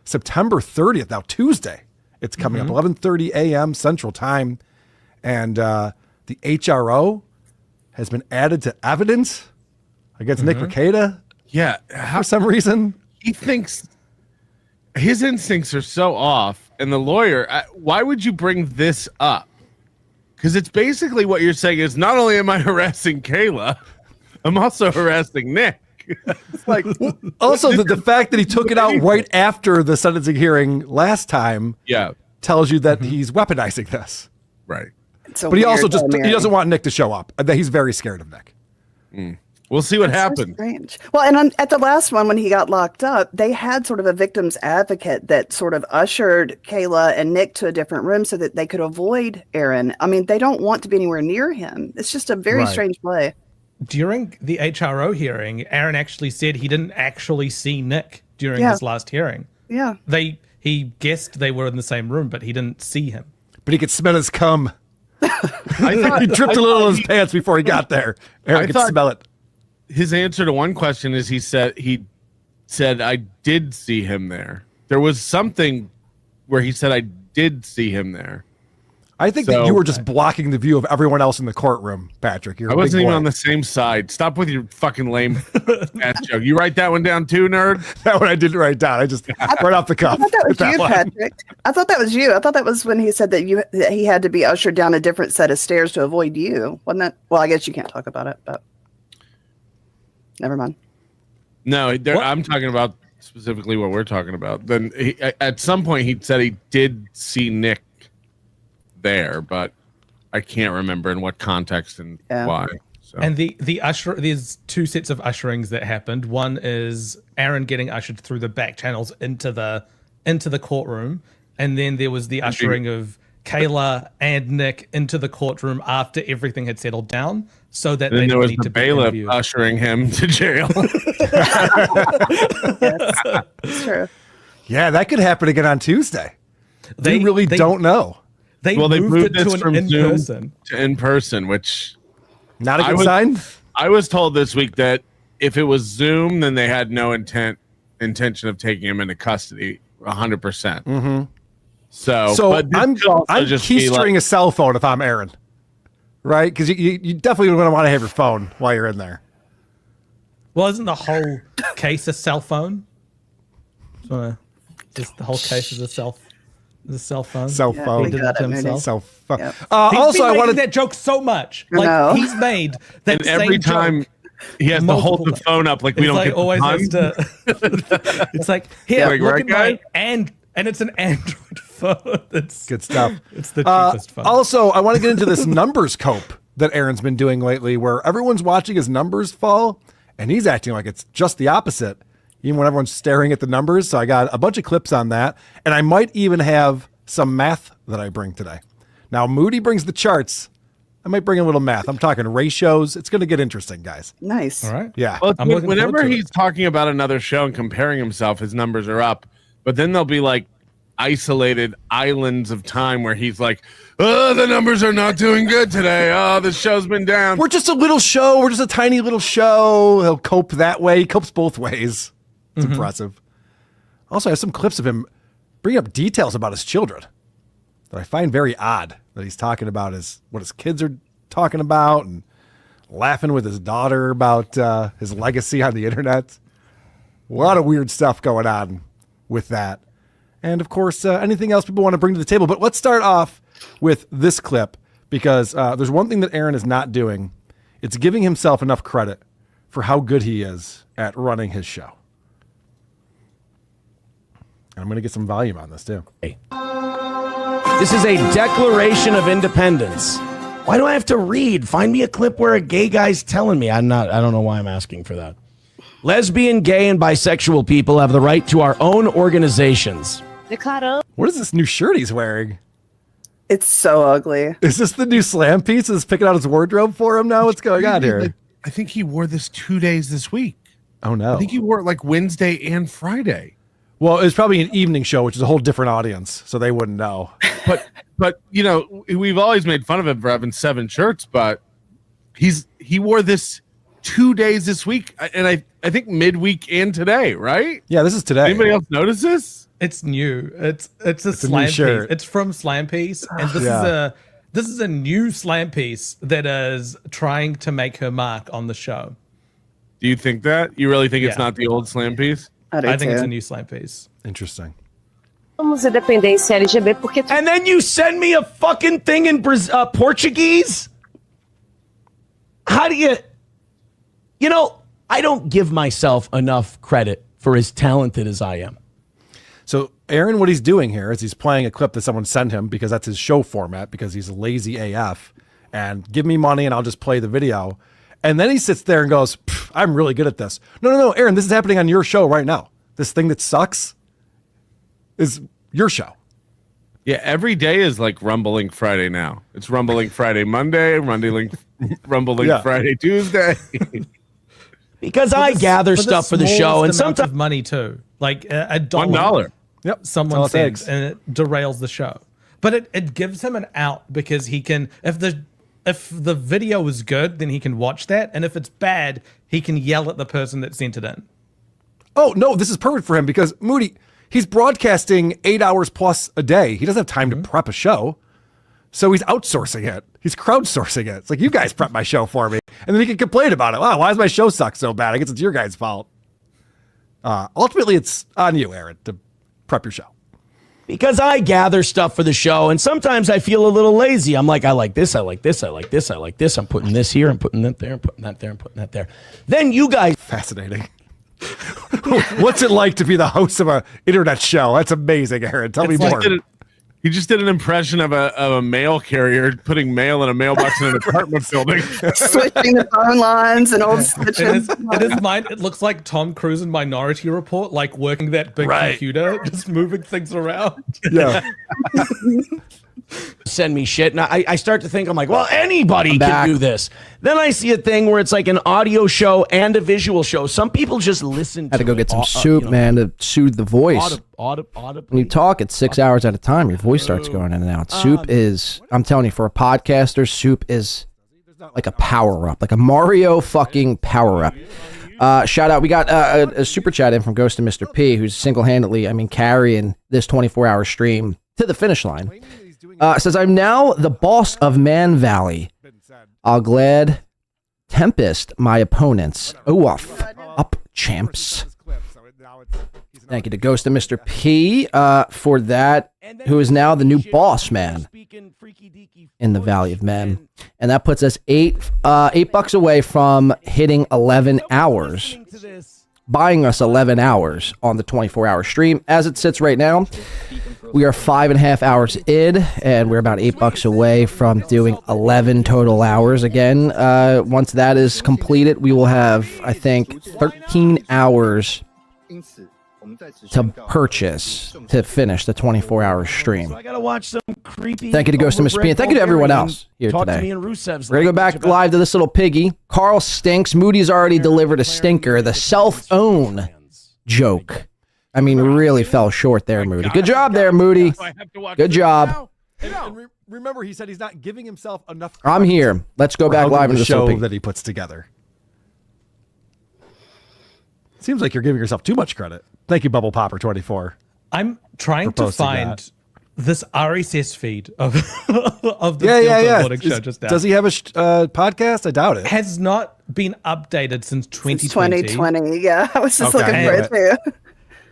September 30th, now Tuesday. It's coming up 11:30 a.m. Central Time. And the HRO has been added to evidence against Nick Rekieta. Yeah. For some reason. He thinks his instincts are so off. And the lawyer, why would you bring this up? Because it's basically what you're saying is not only am I harassing Kayla, I'm also harassing Nick. It's like, also, the fact that he took it out right after the sentencing hearing last time tells you that he's weaponizing this. Right. But he also he doesn't want Nick to show up. He's very scared of Nick. We'll see what That's so happens. strange. Well, and at the last one, when he got locked up, they had sort of a victim's advocate that sort of ushered Kayla and Nick to a different room so that they could avoid Aaron. I mean, they don't want to be anywhere near him. It's just a very strange play. During the HRO hearing, Aaron actually said he didn't actually see Nick during his last hearing. Yeah. He guessed they were in the same room, but he didn't see him. But he could smell his cum. He dripped a little in his pants before he got there. Aaron could smell it. His answer to one question is he said I did see him there. There was something where he said I did see him there. I think that you were just blocking the view of everyone else in the courtroom, Patrick. I wasn't even on the same side. Stop with your fucking lame ass joke. You write that one down too, nerd? That one I didn't write down. I just right off the cuff. I thought that was you, Patrick. I thought that was you. I thought that was when he said that he had to be ushered down a different set of stairs to avoid you. Wasn't that? Well, I guess you can't talk about it, but never mind. No, I'm talking about specifically what we're talking about. Then at some point he said he did see Nick there, but I can't remember in what context and why. So. And the usher, there's two sets of usherings that happened. One is Aaron getting ushered through the back channels into the courtroom, and then there was the ushering of Kayla and Nick into the courtroom after everything had settled down, so that then they there was need the to bailiff ushering him to jail. That's true. Yeah, that could happen again on Tuesday. They really don't know. They moved it this to from an Zoom in-person. to in-person, which not a good sign. I was told this week that if it was Zoom, then they had no intention of taking him into custody 100%. So I'm keystering a cell phone if I'm Aaron, right? Because you definitely going to want to have your phone while you're in there. Well, isn't the whole case a cell phone? Just the whole case is a cell phone. Cell phone. He did it to himself. Cell phone. Yep. Also, I wanted that joke so much. No. He's made that and every same time joke he has to hold the phone up like we don't get always has to. It's like here, Like, look right, at my and it's an Android phone. It's good stuff. It's the cheapest phone. Also, I want to get into this numbers cope that Aaron's been doing lately, where everyone's watching his numbers fall, and he's acting like it's just the opposite, even when everyone's staring at the numbers. So I got a bunch of clips on that, and I might even have some math that I bring today. Now, Moody brings the charts. I might bring a little math. I'm talking ratios. It's going to get interesting, guys. Nice. All right. Yeah. Well, whenever he's talking about another show and comparing himself, his numbers are up. But then there'll be like isolated islands of time where he's like, oh, the numbers are not doing good today. Oh, the show's been down. We're just a little show. We're just a tiny little show. He'll cope that way. He copes both ways. It's impressive. Also, I have some clips of him bringing up details about his children that I find very odd that he's talking about what his kids are talking about and laughing with his daughter about his legacy on the internet. A lot of weird stuff going on with that. And of course, anything else people want to bring to the table. But let's start off with this clip because there's one thing that Aaron is not doing. It's giving himself enough credit for how good he is at running his show. And I'm going to get some volume on this too. This is a Declaration of Independence. Why do I have to read? Find me a clip where a gay guy's telling me. I don't know why I'm asking for that. Lesbian, gay, and bisexual people have the right to our own organizations. What is this new shirt he's wearing? It's so ugly. Is this the new slam piece? Is picking out his wardrobe for him now? What's going on here? I think he wore this 2 days this week. Oh no. I think he wore it like Wednesday and Friday. Well, it's probably an evening show, which is a whole different audience, so they wouldn't know. But you know, we've always made fun of him for having 7 shirts, but he wore this 2 days this week, and I think midweek and today, right? Yeah, this is today. Anybody else notice this? It's new. It's a new slam piece. shirt. It's from Slam Piece, and this is a new slam piece that is trying to make her mark on the show. Do you think that? You really think it's Yeah. not the old slam piece? I think it's a new slam piece. Interesting. And then you send me a fucking thing in Portuguese? How do you... You know, I don't give myself enough credit for as talented as I am. So Aaron, what he's doing here is he's playing a clip that someone sent him because that's his show format, because he's lazy AF, and give me money and I'll just play the video. And then he sits there and goes, I'm really good at this. No, Aaron, this is happening on your show right now. This thing that sucks is your show. Yeah, every day is like Rumbling Friday now. It's Rumbling Friday Monday, Rumbling Friday Tuesday. Because I gather stuff for the show, and sometimes of money too, like $1. $1. Yep, someone sends, and it derails the show. But it gives him an out because he can, if the video is good, then he can watch that, and if it's bad, he can yell at the person that sent it in. Oh no, this is perfect for him because Moody, he's broadcasting 8 hours plus a day. He doesn't have time to prep a show. So he's outsourcing it. He's crowdsourcing it. It's like, you guys prep my show for me. And then he can complain about it. Wow, why does my show suck so bad? I guess it's your guys' fault. Ultimately, it's on you, Aaron, to prep your show. because I gather stuff for the show, and sometimes I feel a little lazy. I'm like, I like this, I like this, I like this, I like this. I'm putting this here, I'm putting that there, I'm putting that there, I'm putting that there. Then you guys... Fascinating. What's it like to be the host of an internet show? That's amazing, Aaron. Tell me more. He just did an impression of a mail carrier putting mail in a mailbox in an apartment building. Switching the phone lines and old switches. It is mine. It looks like Tom Cruise in Minority Report, like working that big computer, just moving things around. Yeah. Send me shit, and I start to think, I'm like, well, anybody can do this. Then I see a thing where it's like an audio show and a visual show. Some people just listen to Had to go it. get some soup, man, to soothe the voice. Audibly. When you talk at 6 hours at a time, your voice starts going in and out. Soup is, I'm telling you, for a podcaster, soup is like a power-up, like a Mario fucking power-up. Shout out, we got a super chat in from Ghost and Mr. P, who's single-handedly, carrying this 24-hour stream to the finish line. Says, I'm now the boss of Man Valley. I'll glad Tempest my opponents. Oof. Up, champs. Thank you to Ghost and Mr. P for that, who is now the new boss man in the Valley of Men. And that puts us $8 away from hitting 11 hours. Buying us 11 hours on the 24-hour stream. As it sits right now, we are 5.5 hours in, and we're about $8 away from doing 11 total hours. Again, once that is completed, we will have, I think, 13 hours to purchase to finish the 24-hour stream. I gotta watch some creepy. Thank you to Ghost and Mr. P, and thank you to everyone else here Talk today. to me in Rusev's We're gonna go back live to this little piggy. Carl stinks. Moody's already delivered a stinker. The self-own joke. Really fell short there, Moody. Good job there, Moody. Good job. And remember, he said he's not giving himself enough. I'm here. Let's go back live into the this little show piggy that he puts together. Seems like you're giving yourself too much credit. Thank you, Bubble Popper 24. I'm trying to find this RSS feed of of the yeah. Morning Show just now. Does he have a podcast? I doubt it. Has not been updated since 2020. 2020, yeah. I was just looking for it too.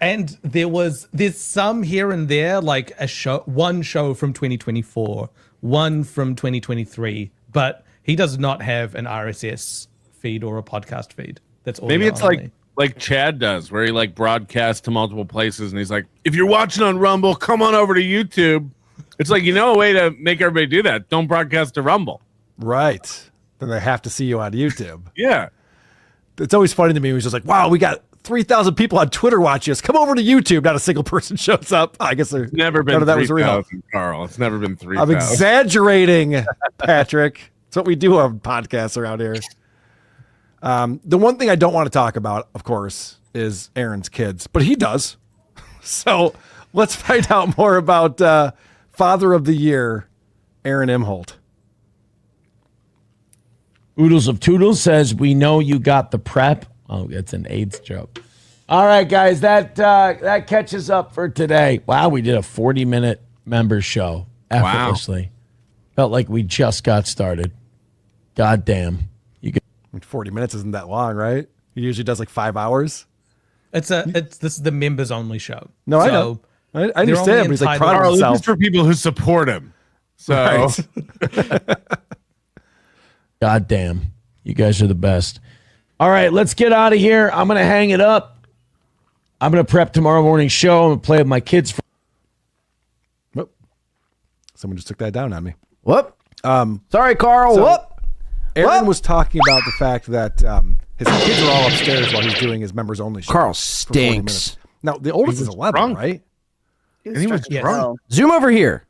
And there's some here and there, like one show from 2024, one from 2023, but he does not have an RSS feed or a podcast feed. That's all. Maybe it's like Chad does, where he like broadcasts to multiple places, and he's like, if you're watching on Rumble, come on over to YouTube. It's like, a way to make everybody do that. Don't broadcast to Rumble. Right. Then they have to see you on YouTube. Yeah. It's always funny to me. He's just like, wow, we got 3,000 people on Twitter watching us. Come over to YouTube. Not a single person shows up. I guess there's never been 3,000, Carl. It's never been 3,000. I'm exaggerating, Patrick. It's what we do on podcasts around here. The one thing I don't want to talk about, of course, is Aaron's kids, but he does. So let's find out more about Father of the Year, Aaron Imholt. Oodles of Toodles says, we know you got the prep. Oh, that's an AIDS joke. All right, guys, that catches up for today. Wow, we did a 40-minute member show effortlessly. Wow. Felt like we just got started. God damn. 40 minutes isn't that long, right? He usually does like 5 hours. This is the members only show. No, I know. I understand, but he's like proud of himself. This is for people who support him. So, right. God damn, you guys are the best. All right, let's get out of here. I'm gonna hang it up. I'm gonna prep tomorrow morning show. I'm gonna play with my kids. Whoop! Someone just took that down on me. Whoop! Sorry, Carl. Whoop! Aaron was talking about the fact that his kids are all upstairs while he's doing his members only show. Carl stinks. Now the oldest is 11, right? He was drunk. Zoom over here.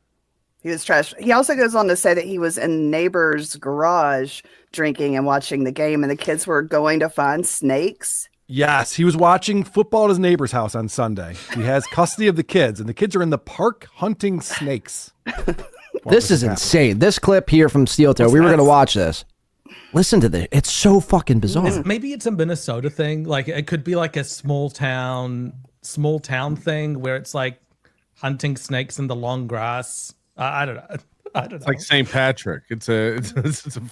He was trash. He also goes on to say that he was in neighbor's garage drinking and watching the game, and the kids were going to find snakes. Yes, he was watching football at his neighbor's house on Sunday. He has custody of the kids, and the kids are in the park hunting snakes. This is insane. This clip here from SteelToe, we were going to watch this. Listen to this. It's so fucking bizarre. Maybe it's a Minnesota thing. Like it could be like a small town thing where it's like hunting snakes in the long grass. I don't know. It's like St. Patrick. It's a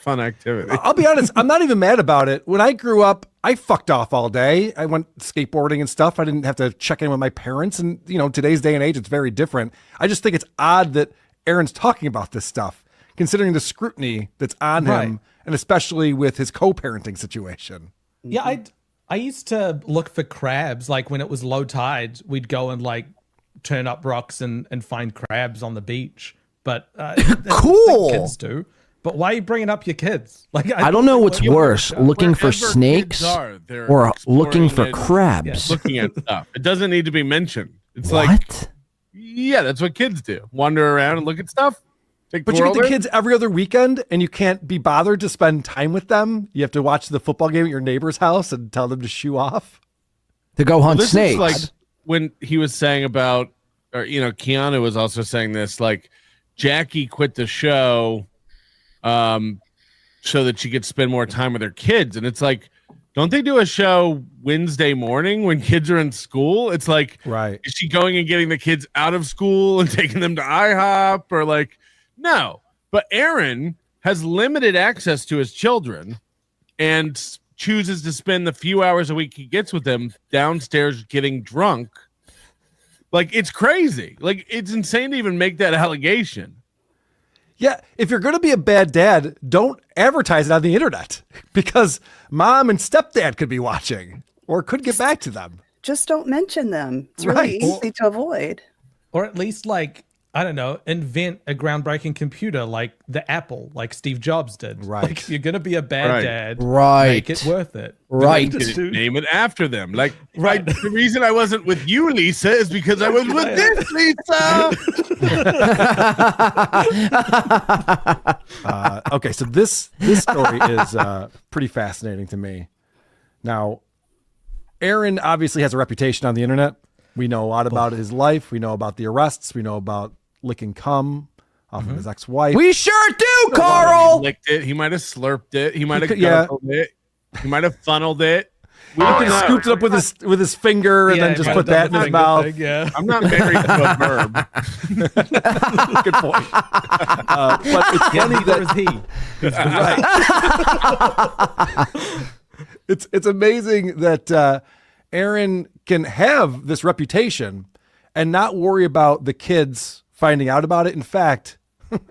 fun activity. I'll be honest, I'm not even mad about it. When I grew up, I fucked off all day. I went skateboarding and stuff. I didn't have to check in with my parents. And, today's day and age, it's very different. I just think it's odd that Aaron's talking about this stuff, considering the scrutiny that's on him, and especially with his co-parenting situation. Yeah, I used to look for crabs. Like when it was low tide, we'd go and like turn up rocks and find crabs on the beach. But cool. Kids do. But why are you bringing up your kids? Like I don't know what's worse, looking for snakes or looking for crabs. Looking at stuff. It doesn't need to be mentioned. It's like, yeah, that's what kids do. Wander around and look at stuff. But you get the kids every other weekend, and you can't be bothered to spend time with them. You have to watch the football game at your neighbor's house and tell them to shoo off. To go hunt snakes. Is like when he was saying about, or Keanu was also saying this, like Jackie quit the show so that she could spend more time with her kids. And it's like, don't they do a show Wednesday morning when kids are in school? It's like, right. Is she going and getting the kids out of school and taking them to IHOP or like, no. But Aaron has limited access to his children and chooses to spend the few hours a week he gets with them downstairs getting drunk. Like, it's crazy. Like, it's insane to even make that allegation. Yeah, if you're going to be a bad dad, don't advertise it on the internet because mom and stepdad could be watching or could get back to them. Just don't mention them. It's really easy to avoid. Or at least, like, I don't know, invent a groundbreaking computer like the Apple, like Steve Jobs did. Right. Like, you're going to be a bad dad. Right. Make it worth it. Right. Name it after them. Like, right. The reason I wasn't with you, Lisa, is because I was with this, Lisa. Okay, so this story is pretty fascinating to me. Now, Aaron obviously has a reputation on the internet. We know a lot about his life. We know about the arrests. We know about licking cum off of his ex-wife. We sure do, Carl. He licked it. He might have slurped it. He might have gurgled it. He might have funneled it. We He cannot- scooped it up with his finger and then just put that in his mouth. I'm not married to a verb. Good point. But it's funny that it's amazing that Aaron can have this reputation and not worry about the kids finding out about it. In fact,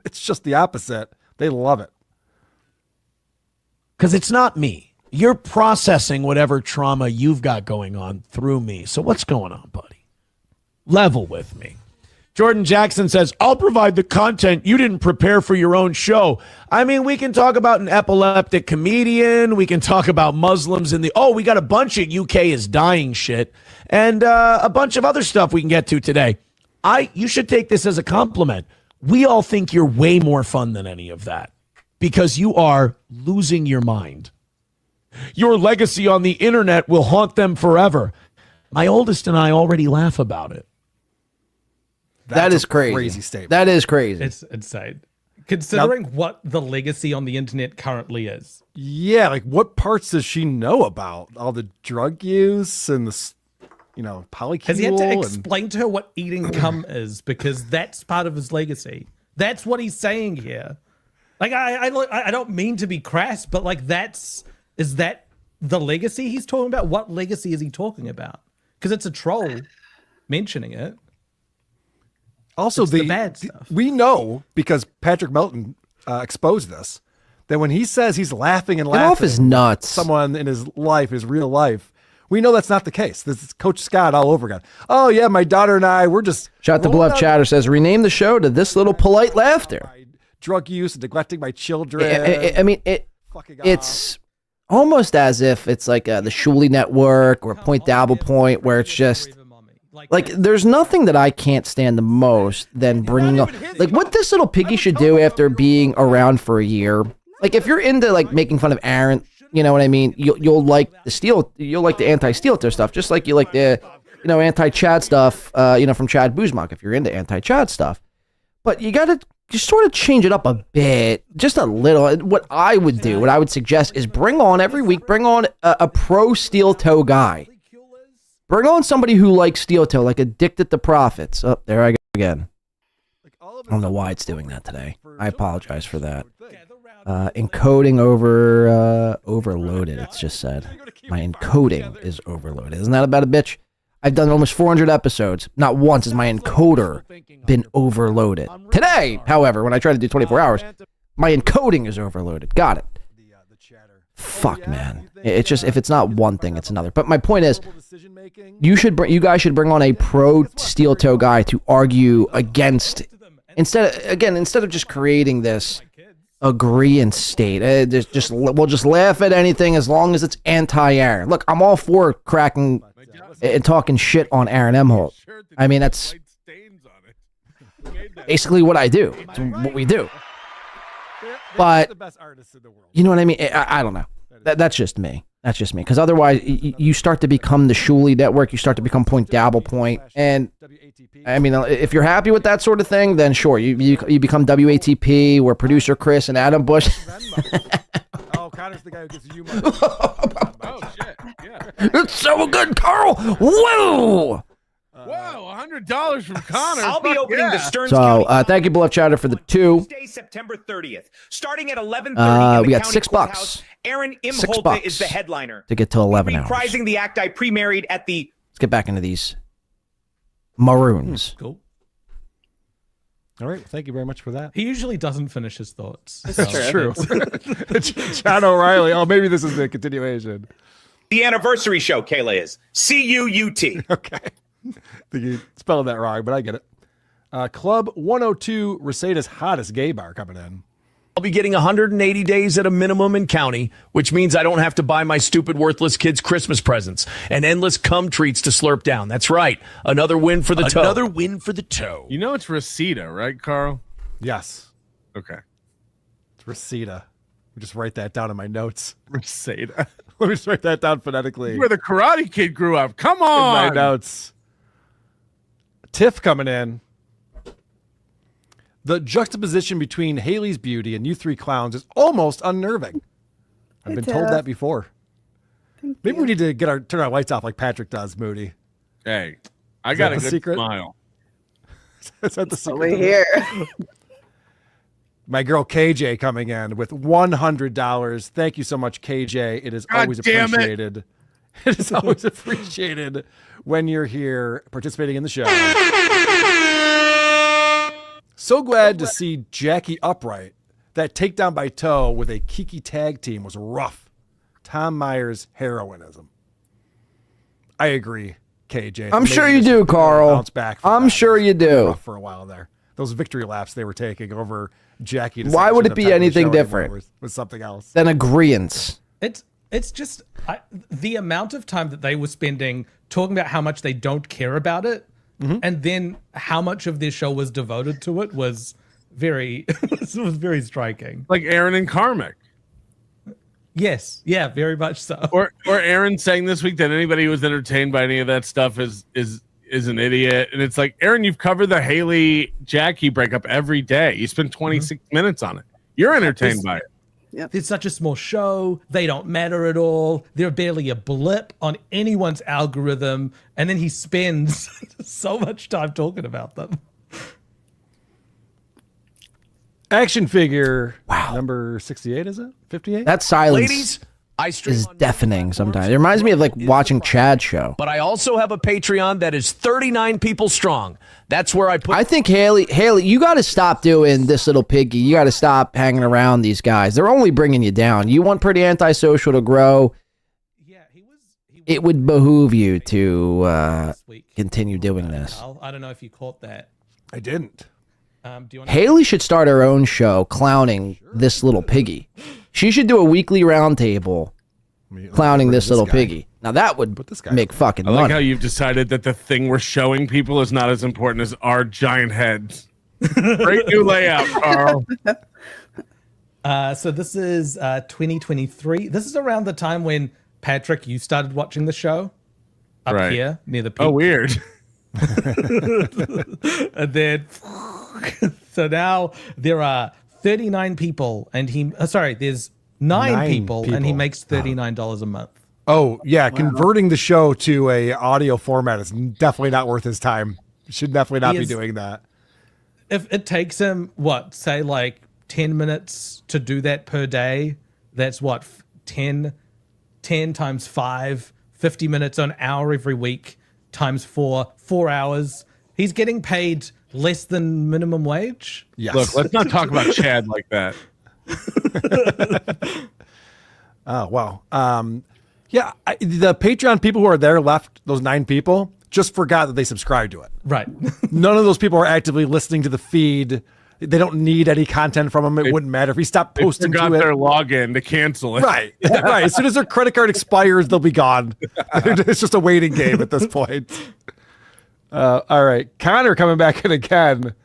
it's just the opposite. They love it. Because it's not me. You're processing whatever trauma you've got going on through me. So what's going on, buddy? Level with me. Jordan Jackson says, I'll provide the content. You didn't prepare for your own show. I mean, we can talk about an epileptic comedian. We can talk about Muslims in the, we got a bunch of UK is dying shit and a bunch of other stuff we can get to today. You should take this as a compliment. We all think you're way more fun than any of that because you are losing your mind. Your legacy on the internet will haunt them forever. My oldest and I already laugh about it. That is crazy. Crazy statement. That is crazy. It's insane. Considering what the legacy on the internet currently is. Yeah, like what parts does she know about? All the drug use and the, polycule. Has he had to explain to her what eating cum is? Because that's part of his legacy. That's what he's saying here. Like, I don't mean to be crass, but like is that the legacy he's talking about? What legacy is he talking about? Because it's a troll mentioning it. Also, the bad stuff. We know, because Patrick Melton exposed this, that when he says he's laughing and laughing off his nuts. Someone in his life, his real life, we know that's not the case. This is Coach Scott all over again. Oh, yeah, my daughter and I, we're just... Shout to Bluff Chatter says, rename the show to This Little Polite Laughter. Drug use and neglecting my children. I mean, it's almost as if it's like the Shuley Network or Point Dabble Point, where it's just... Like, there's nothing that I can't stand the most than bringing up, like, what this little piggy should do after being around for a year. Like, if you're into like making fun of Aaron, you know what I mean. You'll like the anti-SteelToe stuff, just like you like the anti-Chad stuff, from Chad Boozmock. If you're into anti-Chad stuff, but you gotta just sort of change it up a bit, just a little. What I would suggest is bring on every week, a pro SteelToe guy. Bring on somebody who likes SteelToe, like Addicted to Profits. Oh, there I go again. I don't know why it's doing that today. I apologize for that. Encoding overloaded, it's just said. My encoding is overloaded. Isn't that about a bitch? I've done almost 400 episodes. Not once has my encoder been overloaded. Today, however, when I try to do 24 hours, my encoding is overloaded. Got it. Fuck, man. It's just, if it's not one thing, it's another. But my point is, you guys should bring on a pro SteelToe guy to argue against, instead of just creating this agreeing state. We'll just laugh at anything as long as it's anti-Aaron. Look, I'm all for cracking and talking shit on Aaron Emholt. I mean, that's basically what I do. It's what we do. But you know what I mean? I don't know. That's just me. That's just me. Because otherwise, you start to become the Shuley Network. You start to become Point Dabble Point. And I mean, if you're happy with that sort of thing, then sure, you become WATP, where producer Chris and Adam Bush. Oh, Connor's the guy who gives you money. Oh shit! Yeah. It's so good, Carl. Whoa! Whoa, $100 from Connor. I'll be opening the Stearns So, County thank you, Bluff Chatter, for the 2. Tuesday, September 30th, starting at 11:30. We got $6. Aaron $6 Imholte is the headliner. to get to 11 hours. Reprising the act I pre-married at the. Let's get back into these maroons. Cool. All right. Thank you very much for that. He usually doesn't finish his thoughts. That's true. John O'Reilly. Oh, maybe this is the continuation. The anniversary show, Kayla is CUUT. Okay. I think you spelled that wrong, but I get it. Club 102, Reseda's hottest gay bar coming in. I'll be getting 180 days at a minimum in county, which means I don't have to buy my stupid, worthless kids Christmas presents and endless cum treats to slurp down. That's right. Another win for the toe. Another win for the toe. You know it's Reseda, right, Carl? Yes. Okay. It's Reseda. We just write that down in my notes. Reseda. Let me just write that down phonetically. Where the Karate Kid grew up. Come on. In my notes. Tiff coming in. The juxtaposition between Haley's beauty and you three clowns is almost unnerving. I've been told that before. Maybe we need to turn our lights off like Patrick does, Moody. Hey, I got a good secret? smile. Is that the secret? Over here. My girl KJ coming in with $100. Thank you so much, KJ. It is always appreciated. It is always appreciated when you're here participating in the show. So glad to see Jackie upright. That takedown by Toe with a Kiki tag team was rough. Tom Myers heroinism. I agree, KJ. I'm sure you do, Carl. Bounce back. I'm sure you do. For a while there, those victory laps they were taking over Jackie. Why would it be anything different with something else than agreeance? It's just the amount of time that they were spending talking about how much they don't care about it, and then how much of their show was devoted to it was very was very striking. Like Aaron and Carmick. Yes, yeah, very much so. Or Aaron saying this week that anybody who was entertained by any of that stuff is an idiot. And it's like, Aaron, you've covered the Haley Jackie breakup every day. You spent 26 minutes on it. You're entertained by it. Yep. It's such a small show. They don't matter at all. They're barely a blip on anyone's algorithm. And then he spends so much time talking about them. Action figure number 68, is it? 58? That silence Ladies, is deafening sometimes. It reminds me of like watching Chad's show. But I also have a Patreon that is 39 people strong. That's where I put. I think Haley, you got to stop doing this little piggy. You got to stop hanging around these guys. They're only bringing you down. You want Pretty Antisocial to grow. It would behoove you to continue doing this. I don't know if you caught that. I didn't. Do you want Haley should start her own show clowning this little piggy. She should do a weekly roundtable clowning this little piggy. Now that would make fucking I like money. how you've decided that the thing we're showing people is not as important as our giant heads. Great new layout, Carl. So this is 2023. This is around the time when, Patrick, you started watching the show up Right. here near the peak. Oh, weird. And then, so now there are 39 people, and there's nine people, and he makes $39 a month. Oh, yeah. Converting the show to a audio format is definitely not worth his time. Should definitely not be doing that. If it takes him, say like 10 minutes to do that per day, that's 10 times 5, 50 minutes an hour every week, times 4 hours. He's getting paid less than minimum wage. Yes. Look, let's not talk about Chad like that. Oh, wow. Yeah, the Patreon people who are there left, those 9 people, just forgot that they subscribed to it. Right. None of those people are actively listening to the feed. They don't need any content from him. It wouldn't matter if he stopped posting They forgot to it. their login to cancel it. Right, right. As soon as their credit card expires, they'll be gone. It's just a waiting game at this point. All right, Connor coming back in again.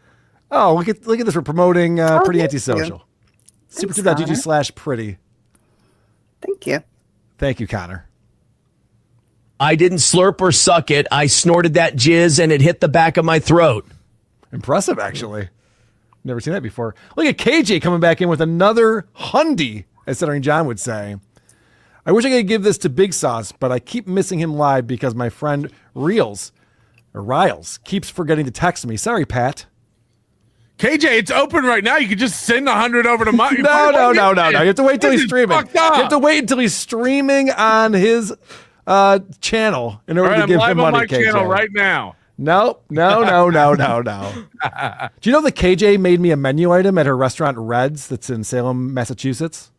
Oh, look at this. We're promoting Pretty Antisocial. Supertube.gg/pretty. Thank you. Thank you, Connor. I didn't slurp or suck it. I snorted that jizz and it hit the back of my throat. Impressive, actually. Never seen that before. Look at KJ coming back in with another hundy, as Stuttering John would say. I wish I could give this to Big Sauce, but I keep missing him live because my friend Riles keeps forgetting to text me. Sorry, Pat. KJ, it's open right now. You can just send 100 over to Mike. No. You have to wait until he's streaming. You have to wait until he's streaming on his channel in order to give him money, my KJ. channel right now. No. Do you know that KJ made me a menu item at her restaurant Red's that's in Salem, Massachusetts?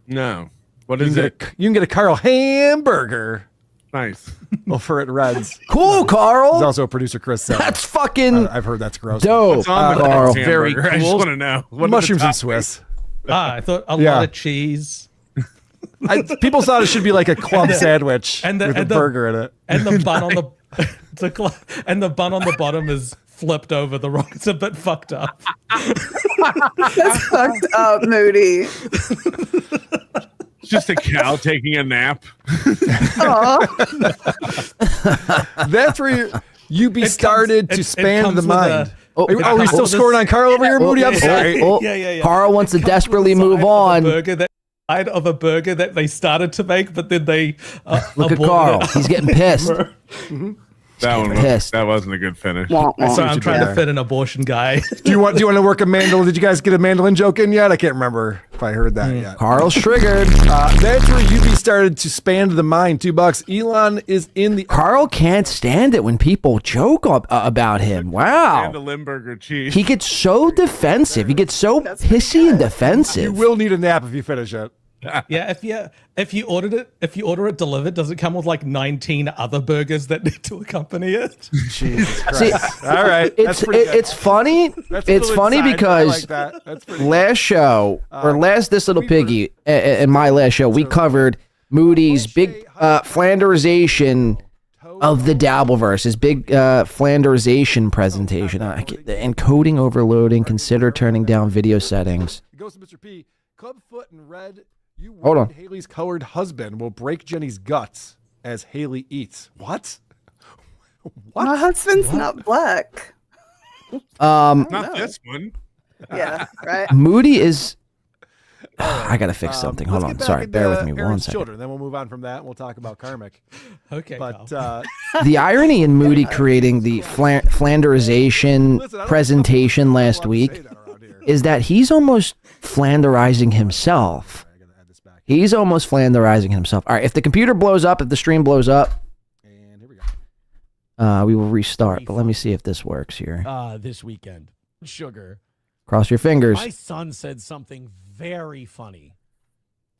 No. What is it? You can get a Carl hamburger. Nice. Over at Red's. Cool, Carl. There's also a producer, Chris. That's fucking I've heard that's gross. dope. What's on the Carl. Red's Very hamburger? I just cool. want to know. What are the Mushrooms and toppings? Swiss. I thought a lot of cheese. People thought it should be like a club sandwich with a burger in it. And the bun on the and the bun on the bottom is flipped over the wrong. It's a bit fucked up. That's fucked up, Moody. It's just a cow taking a nap. That's where you started to expand the mind. Oh, are we still scoring on Carl over here, Moody? I'm sorry. Carl wants to desperately move on. of a burger that they started to make, but then they Look at Carl. He's getting pissed. That wasn't a good finish. Sorry, I'm trying to fit an abortion guy. Do you want to work a mandolin? Did you guys get a mandolin joke in yet? I can't remember if I heard that yet. Carl's triggered. That's where UB started to span the mind. $2. Elon is in the. Carl can't stand it when people joke about him. Wow. And a Limburger cheese. He gets so defensive. He gets so pissy and defensive. You will need a nap if you finish it. Yeah, if you order it delivered, does it come with like 19 other burgers that need to accompany it? Jesus Christ. See, all right. It's funny. It's funny because last show or last This Little Piggy in my last show, we covered Moody's big Flanderization of the Dabbleverse, his big Flanderization presentation. Encoding overloading. Consider turning down video settings. It goes to Mr. P. Clubfoot and Red. Hold on. Haley's colored husband will break Jenny's guts as Haley eats. What? My husband's not black. Not this one. Yeah, right. Moody is. I gotta fix something. Hold on. Sorry, bear with me one second. Children. Then we'll move on from that. And we'll talk about karmic. Okay. But the irony in Moody creating the Flanderization presentation last week is that he's almost Flanderizing himself. He's almost Flanderizing himself. All right, if the computer blows up, if the stream blows up, and here we go. We will restart. But let me see if this works here. This weekend. Sugar. Cross your fingers. My son said something very funny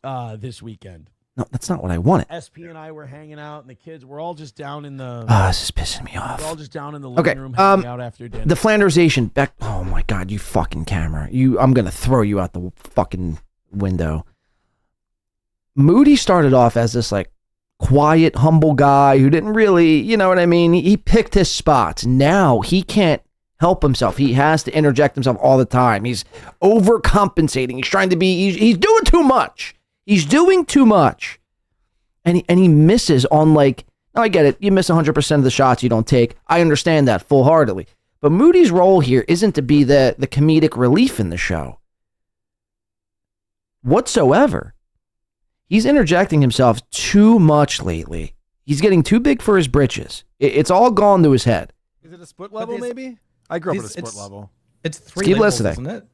this weekend. No, that's not what I wanted. SP and I were hanging out, and the kids were all just down in the. This is pissing me off. We're all just down in the living room hanging out after dinner. The Flanderization back. Oh my God, you fucking camera! I'm gonna throw you out the fucking window. Moody started off as this like quiet, humble guy who didn't really, you know what I mean? He picked his spots. Now he can't help himself. He has to interject himself all the time. He's overcompensating. He's trying to be. He's doing too much. He's doing too much, and he misses on like. Oh, I get it. You miss 100% of the shots you don't take. I understand that full-heartedly. But Moody's role here isn't to be the comedic relief in the show whatsoever. He's interjecting himself too much lately. He's getting too big for his britches. It's all gone to his head. Is it a split level, maybe? I grew up at a split level. It's three Keep levels, listening. isn't it?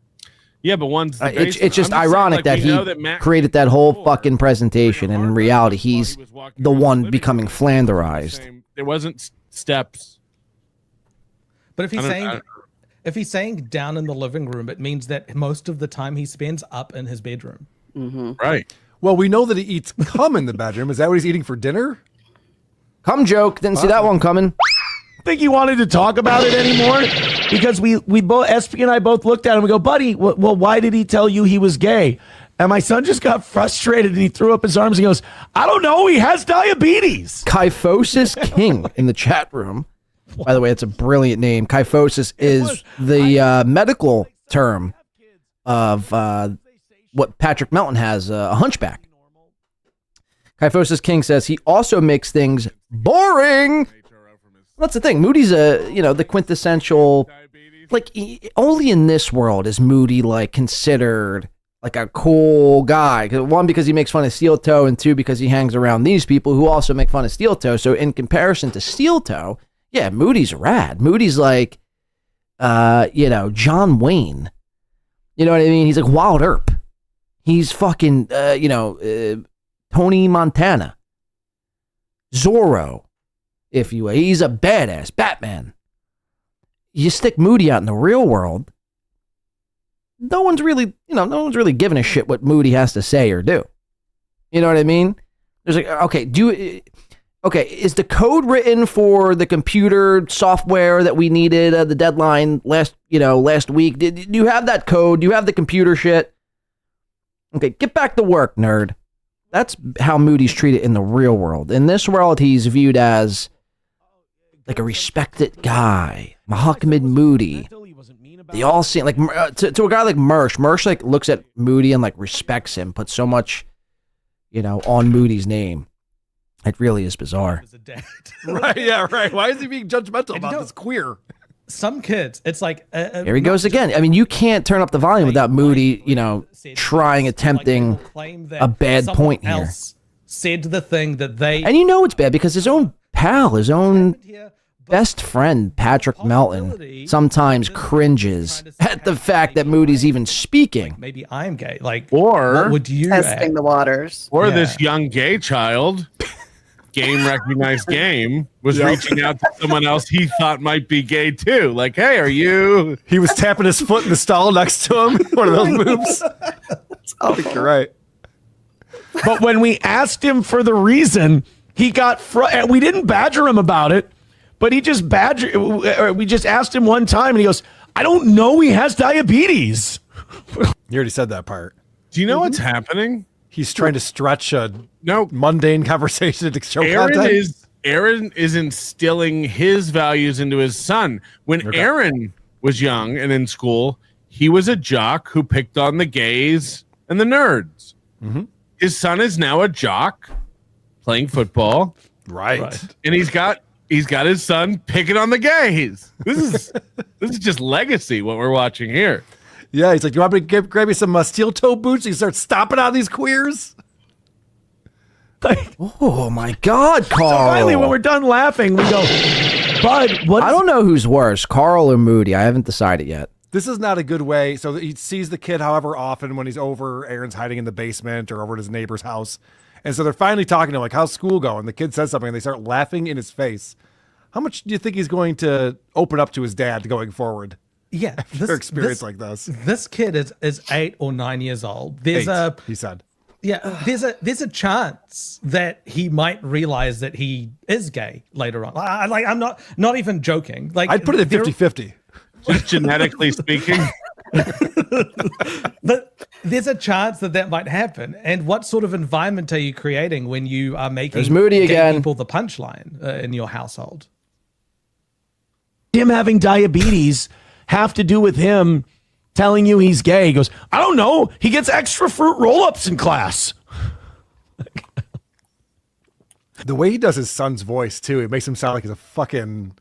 Yeah, but one's the it's just ironic that he created that whole fucking presentation, and in reality, he's the one becoming Flanderized. There wasn't steps. But if he's saying down in the living room, it means that most of the time he spends up in his bedroom. Mm-hmm. Right. Well, we know that he eats cum in the bedroom. Is that what he's eating for dinner? Cum joke. Didn't see that one coming. Think he wanted to talk about it anymore because we both SP and I both looked at him and go, buddy, well, why did he tell you he was gay? And my son just got frustrated and he threw up his arms and goes, I don't know, he has diabetes. Kyphosis King in the chat room. By the way, it's a brilliant name. Kyphosis is the medical term of what Patrick Melton has, a hunchback. Kyphosis King says he also makes things boring. That's the thing. Moody's the quintessential, like, only in this world is Moody like considered like a cool guy. One, because he makes fun of SteelToe, and two, because he hangs around these people who also make fun of SteelToe. So in comparison to SteelToe, yeah, Moody's rad. Moody's like, John Wayne. You know what I mean? He's like Wild Earp. He's fucking, Tony Montana. Zorro, if you will. He's a badass Batman. You stick Moody out in the real world, no one's really giving a shit what Moody has to say or do. You know what I mean? There's like, is the code written for the computer software that we needed the deadline last week? Do you have that code? Do you have the computer shit? Okay, get back to work, nerd. That's how Moody's treated in the real world. In this world, he's viewed as like a respected guy. Muhammad Moody. They all seem like to a guy like Mersh. Mersh like looks at Moody and like respects him, puts so much, on Moody's name. It really is bizarre. Right, yeah, right. Why is he being judgmental about this queer? some kids, it's like Here he goes again. I mean, you can't turn up the volume without Moody, attempting a bad point here. else said the thing that they And you know it's bad because his own pal, his own best friend, Patrick Melton, sometimes cringes at the fact that Moody's even speaking. maybe I'm gay. Like, Or what would you Testing the waters. Or this young gay child, game recognized game, was reaching out to someone else he thought might be gay too. Like, hey, are you? He was tapping his foot in the stall next to him. One of those moves. I think you're right. But when we asked him for the reason, he got we didn't badger him about it, but he just we just asked him one time and he goes, I don't know he has diabetes. You already said that part. Do you know what's happening? He's trying to stretch a mundane conversation into show content. Aaron is instilling his values into his son. When Aaron was young and in school, he was a jock who picked on the gays and the nerds. Mm-hmm. His son is now a jock playing football. Right. And he's got his son picking on the gays. This is just legacy, what we're watching here. Yeah, he's like, do you want me to grab you some steel-toe boots? You start stomping on these queers? Oh my God, Carl! So finally, when we're done laughing, we go, Bud, what? I don't know who's worse, Carl or Moody. I haven't decided yet. This is not a good way. So he sees the kid however often when he's over, Aaron's hiding in the basement or over at his neighbor's house. And so they're finally talking to him, like, how's school going? The kid says something and they start laughing in his face. How much do you think he's going to open up to his dad going forward? Yeah, after experience like this. This kid is 8 or 9 years old. There's he said. Yeah, there's a chance that he might realize that he is gay later on. I'm not even joking. Like, I'd put it at 50-50. Just genetically speaking. But there's a chance that might happen. And what sort of environment are you creating when you are making There's Moody gay again. people the punchline in your household? Him having diabetes have to do with him telling you he's gay? He goes, I don't know. He gets extra fruit roll-ups in class. The way he does his son's voice, too, it makes him sound like he's a fucking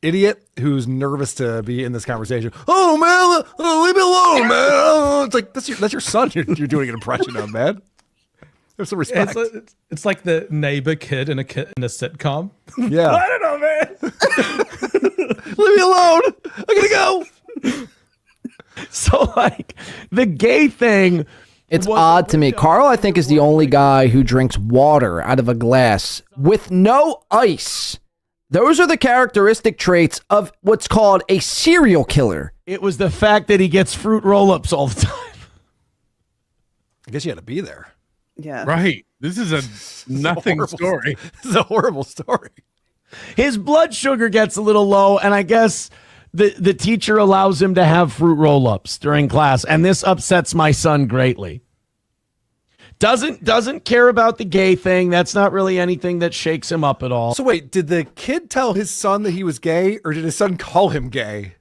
idiot who's nervous to be in this conversation. Oh, man, leave me alone, man. Oh, it's like, that's your son you're doing an impression of, man. There's some respect. It's like the neighbor kid in a sitcom. Yeah. I don't know, man. Leave me alone. I gotta go. So, like, the gay thing. It's odd to me. Carl, I think, is the only guy who drinks water out of a glass with no ice. Those are the characteristic traits of what's called a serial killer. It was the fact that he gets fruit roll-ups all the time. I guess you had to be there. Yeah. Right. This is a nothing story. This is a horrible story. His blood sugar gets a little low, and I guess the teacher allows him to have fruit roll-ups during class, and this upsets my son greatly. Doesn't care about the gay thing. That's not really anything that shakes him up at all. So wait, did the kid tell his son that he was gay, or did his son call him gay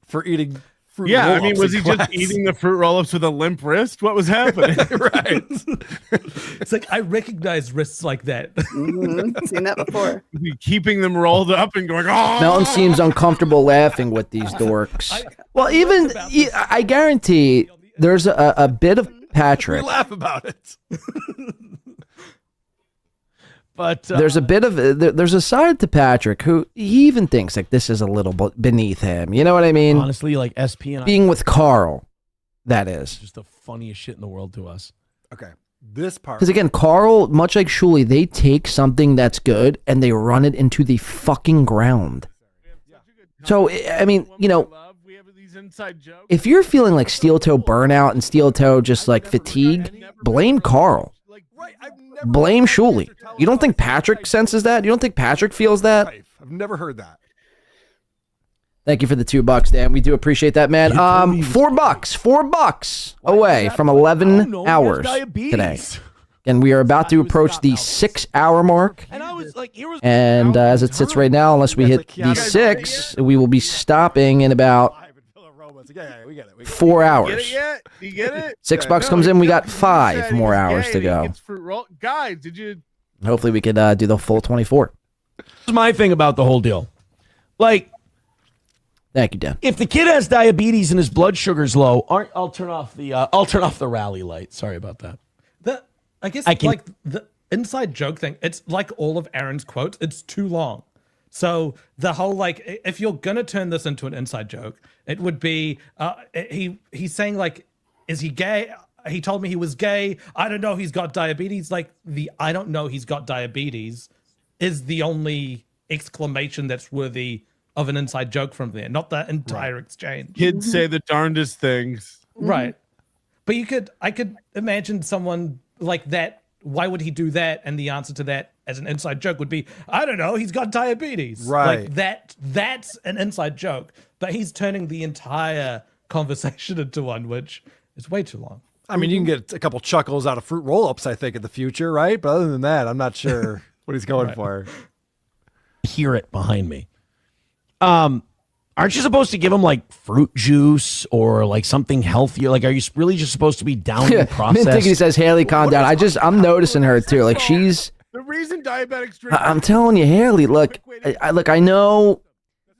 for eating fruit Yeah, I roll-ups mean, was in he class? just eating the fruit roll-ups with a limp wrist? What was happening? Right. It's like, I recognize wrists like that. Seen that before. Was he keeping them rolled up and going, oh! Melton seems uncomfortable laughing with these dorks. Well, even, I guarantee there's a bit of Patrick. We laugh about it. But there's a bit of there's a side to Patrick who he even thinks like this is a little bit beneath him. You know what I mean? Honestly, like SP and being with Carl, that is just the funniest shit in the world to us. Okay, this part. Because again, Carl, much like Shuley, they take something that's good and they run it into the fucking ground. So I mean, you know, if you're feeling like SteelToe burnout and SteelToe just like fatigue, blame Carl. Blame Shuley. You don't think Patrick senses that? You don't think Patrick feels that? I've never heard that. Thank you for the $2, Dan. We do appreciate that, man. $4 away from 11 hours today. And we are about to approach the 6-hour mark. And I was like, And as it sits right now, unless we hit the 6, we will be stopping in about 4 hours. You get it? $6 comes in, we got 5 more hours to go. Guys, did you? Hopefully we could do the full 24. Here's my thing about the whole deal. Like, Thank you, Dan. If the kid has diabetes and his blood sugar's low, I'll turn off the rally light. Sorry about that. I guess like the inside joke thing, it's like all of Aaron's quotes, it's too long. So the whole like, if you're gonna turn this into an inside joke, it would be he's saying like, is he gay? He told me he was gay. I don't know. He's got diabetes. Like I don't know. He's got diabetes is the only exclamation that's worthy of an inside joke from there, not the entire exchange. Kids say the darndest things. Right. But I could imagine someone like that. Why would he do that? And the answer to that as an inside joke would be, I don't know, he's got diabetes. Right. Like that's an inside joke. But he's turning the entire conversation into one, which is way too long. I mean, you can get a couple chuckles out of fruit roll-ups, I think, in the future, right? But other than that, I'm not sure what he's going for. Hear it behind me. Aren't you supposed to give him like fruit juice or like something healthier? Like, are you really just supposed to be down in processed? Mint Tickety says, Haley, calm down. I'm noticing her too. Like she's. The reason diabetics drink. I'm telling you, Haley. Look, I know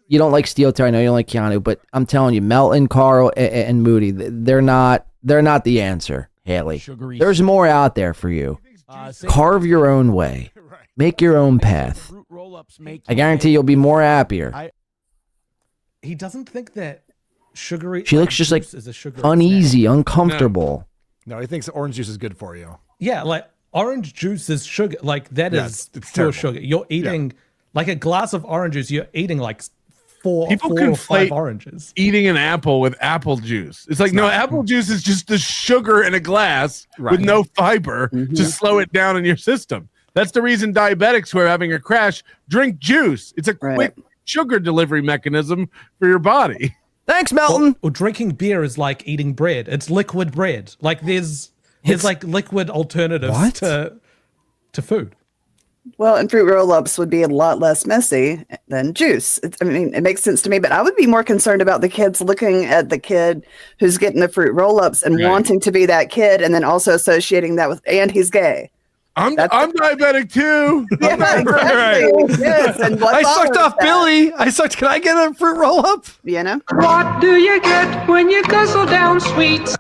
you don't like SteelToe. I know you don't like Keanu, but I'm telling you, Melton, Carl, and Moody, they're not the answer, Haley. There's more out there for you. Carve your own way. Make your own path. I guarantee you'll be more happier. He doesn't think that sugary. She looks just like uneasy, uncomfortable. No, he thinks orange juice is good for you. Yeah, like orange juice is sugar. Like that is pure sugar. You're eating like a glass of orange juice. You're eating like four or five oranges. Eating an apple with apple juice. It's like, no, apple juice is just the sugar in a glass with no fiber to slow it down in your system. That's the reason diabetics who are having a crash drink juice. It's a quick sugar delivery mechanism for your body. Thanks, Melton. Well, drinking beer is like eating bread. It's liquid bread. Like there's like liquid alternatives to food. Well, and fruit roll-ups would be a lot less messy than juice. I mean, it makes sense to me, but I would be more concerned about the kids looking at the kid who's getting the fruit roll-ups and wanting to be that kid, and then also associating that with, and he's gay. I'm diabetic too. Yeah, exactly. Yes, and I sucked off Billy. Can I get a fruit roll-up? You know? What do you get when you guzzle down sweets?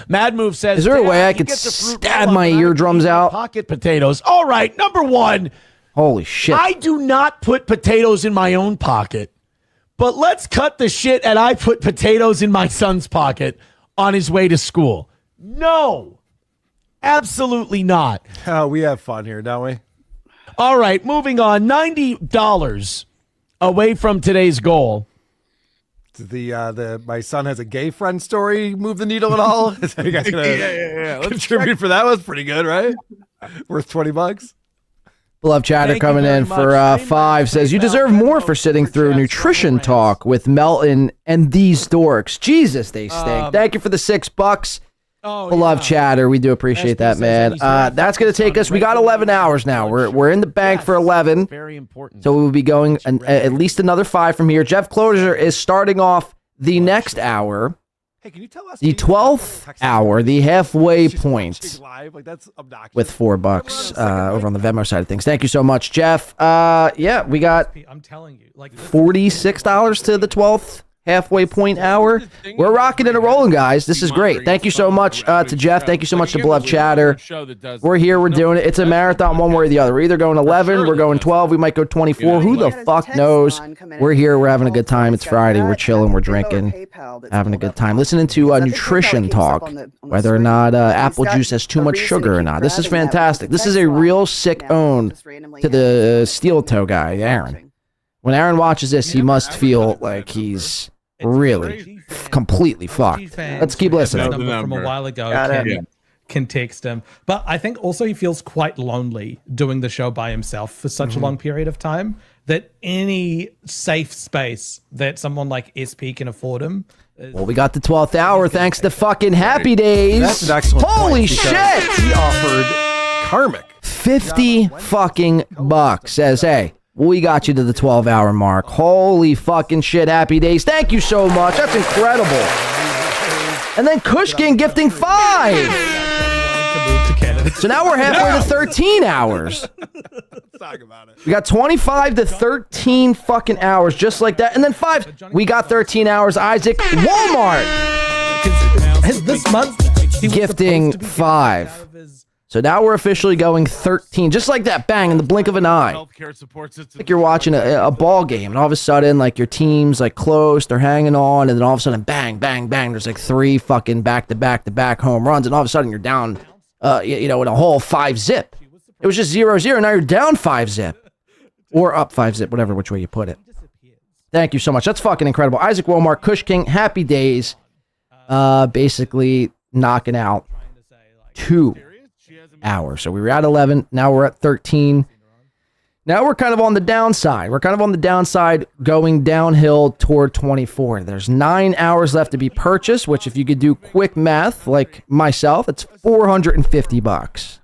Mad Move says, is there a way I could stab my eardrums out? Pocket potatoes. All right, number one. Holy shit. I do not put potatoes in my own pocket, but let's cut the shit and I put potatoes in my son's pocket on his way to school. No, absolutely not. Oh, we have fun here, don't we? All right, moving on. $90 away from today's goal. My son has a gay friend story move the needle at all? Is that you guys gonna contribute for that? Was pretty good, right? Worth $20. Love chatter coming in for 5 says you deserve more for sitting through nutrition talk with Melton and these dorks. Jesus, they stink. Thank you for the $6. Love chatter. We do appreciate that, man. That's going to take us. We got 11 hours now. We're in the bank for 11. Very important. So we'll be going at least another 5 from here. Jeff Closer is starting off the next hour. Hey, can you tell us the 12th hour, the halfway point, with $4 over on the Venmo side of things. Thank you so much, Jeff. Yeah, we got $46 to the 12th halfway point hour. We're rocking and rolling, guys. This is great. Thank you so much to Jeff. Thank you so much to Beloved Chatter. We're here. We're doing it. It's a marathon one way or the other. We're either going 11, we're going 12, we might go 24. Who the fuck knows? We're here. We're having a good time. It's Friday. We're chilling. We're drinking. Having a good time. Listening to nutrition talk, whether or not apple juice has too much sugar or not. This is fantastic. This is a real sick own to the SteelToe guy, Aaron. When Aaron watches this, he must feel like he's really completely fucked. Let's keep listening. From a while ago can text him. But I think also he feels quite lonely doing the show by himself for such a long period of time that any safe space that someone like SP can afford him. Well, we got the 12th hour thanks to fucking Happy Days. That's an excellent Holy point shit! He offered karmic. 50 fucking bucks. Says, hey, we got you to the 12-hour mark. Holy fucking shit, Happy Days. Thank you so much. That's incredible. And then Kushkin gifting 5. So now we're halfway to 13 hours. Talk about it. We got 25 to 13 fucking hours, just like that. And then 5. We got 13 hours. Isaac, Walmart. This month, Gifting 5. So now we're officially going 13, just like that, bang, in the blink of an eye. Healthcare support system. Like you're watching a ball game, and all of a sudden, like your team's like close, they're hanging on, and then all of a sudden, bang, bang, bang. There's like 3 fucking back-to-back home runs, and all of a sudden you're down, in a whole 5-zip. It was just 0-0. Now you're down 5-zip, or up 5-zip, whatever which way you put it. Thank you so much. That's fucking incredible. Isaac Walmart, Kush King, happy days. Basically knocking out 2 hours. So we were at 11. Now we're at 13. Now we're kind of on the downside. We're kind of on the downside going downhill toward 24. There's 9 hours left to be purchased, which if you could do quick math like myself, it's $450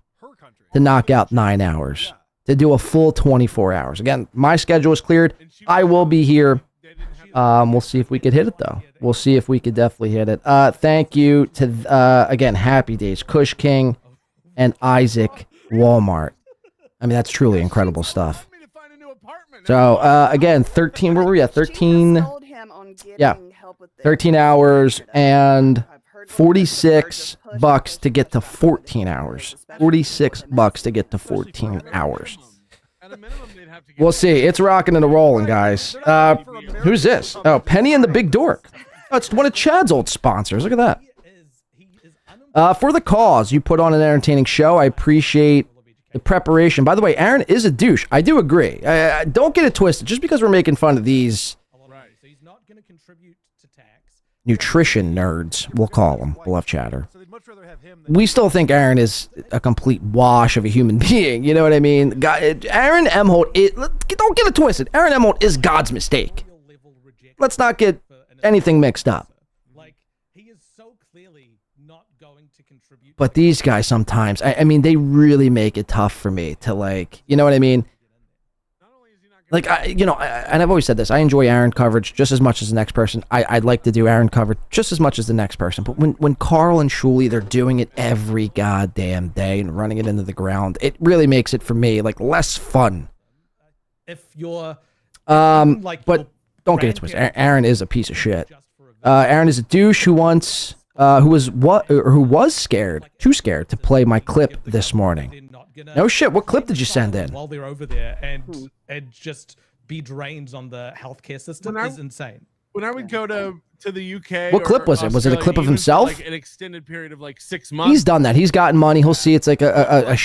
to knock out 9 hours, to do a full 24 hours. Again, my schedule is cleared. I will be here. We'll see if we could hit it, though. We'll see if we could definitely hit it. Thank you to, again, happy days, Kush King and Isaac Walmart. I mean, that's truly incredible stuff. So, again, 13, where were we at? 13, yeah, 13 hours and $46 to get to 14 hours. $46 to get to 14 hours. We'll see. It's rocking and rolling, guys. Who's this? Oh, Penny and the Big Dork. Oh, it's one of Chad's old sponsors. Look at that. For the cause, you put on an entertaining show. I appreciate the preparation. By the way, Aaron is a douche. I do agree. Don't get it twisted. Just because we're making fun of these nutrition nerds, we'll call them, Bluff Chatter, we still think Aaron is a complete wash of a human being. You know what I mean? Aaron Emholt, don't get it twisted. Aaron Emholt is God's mistake. Let's not get anything mixed up. But these guys sometimes, I mean, they really make it tough for me to, like, you know what I mean? Like, and I've always said this, I enjoy Aaron coverage just as much as the next person. I'd like to do Aaron coverage just as much as the next person. But when Carl and Shuli, they're doing it every goddamn day and running it into the ground, it really makes it, for me, like, less fun. If you're... but don't get it twisted. Aaron is a piece of shit. Aaron is a douche who wants... who was scared, too scared to play my clip this morning. No shit, what clip did you send in? While they're over there and just be drained on the healthcare system is insane. When I would go to the UK, what clip was it? Was it a clip of himself? Like an extended period of like 6 months. He's done that. He's gotten money. He'll see it's like a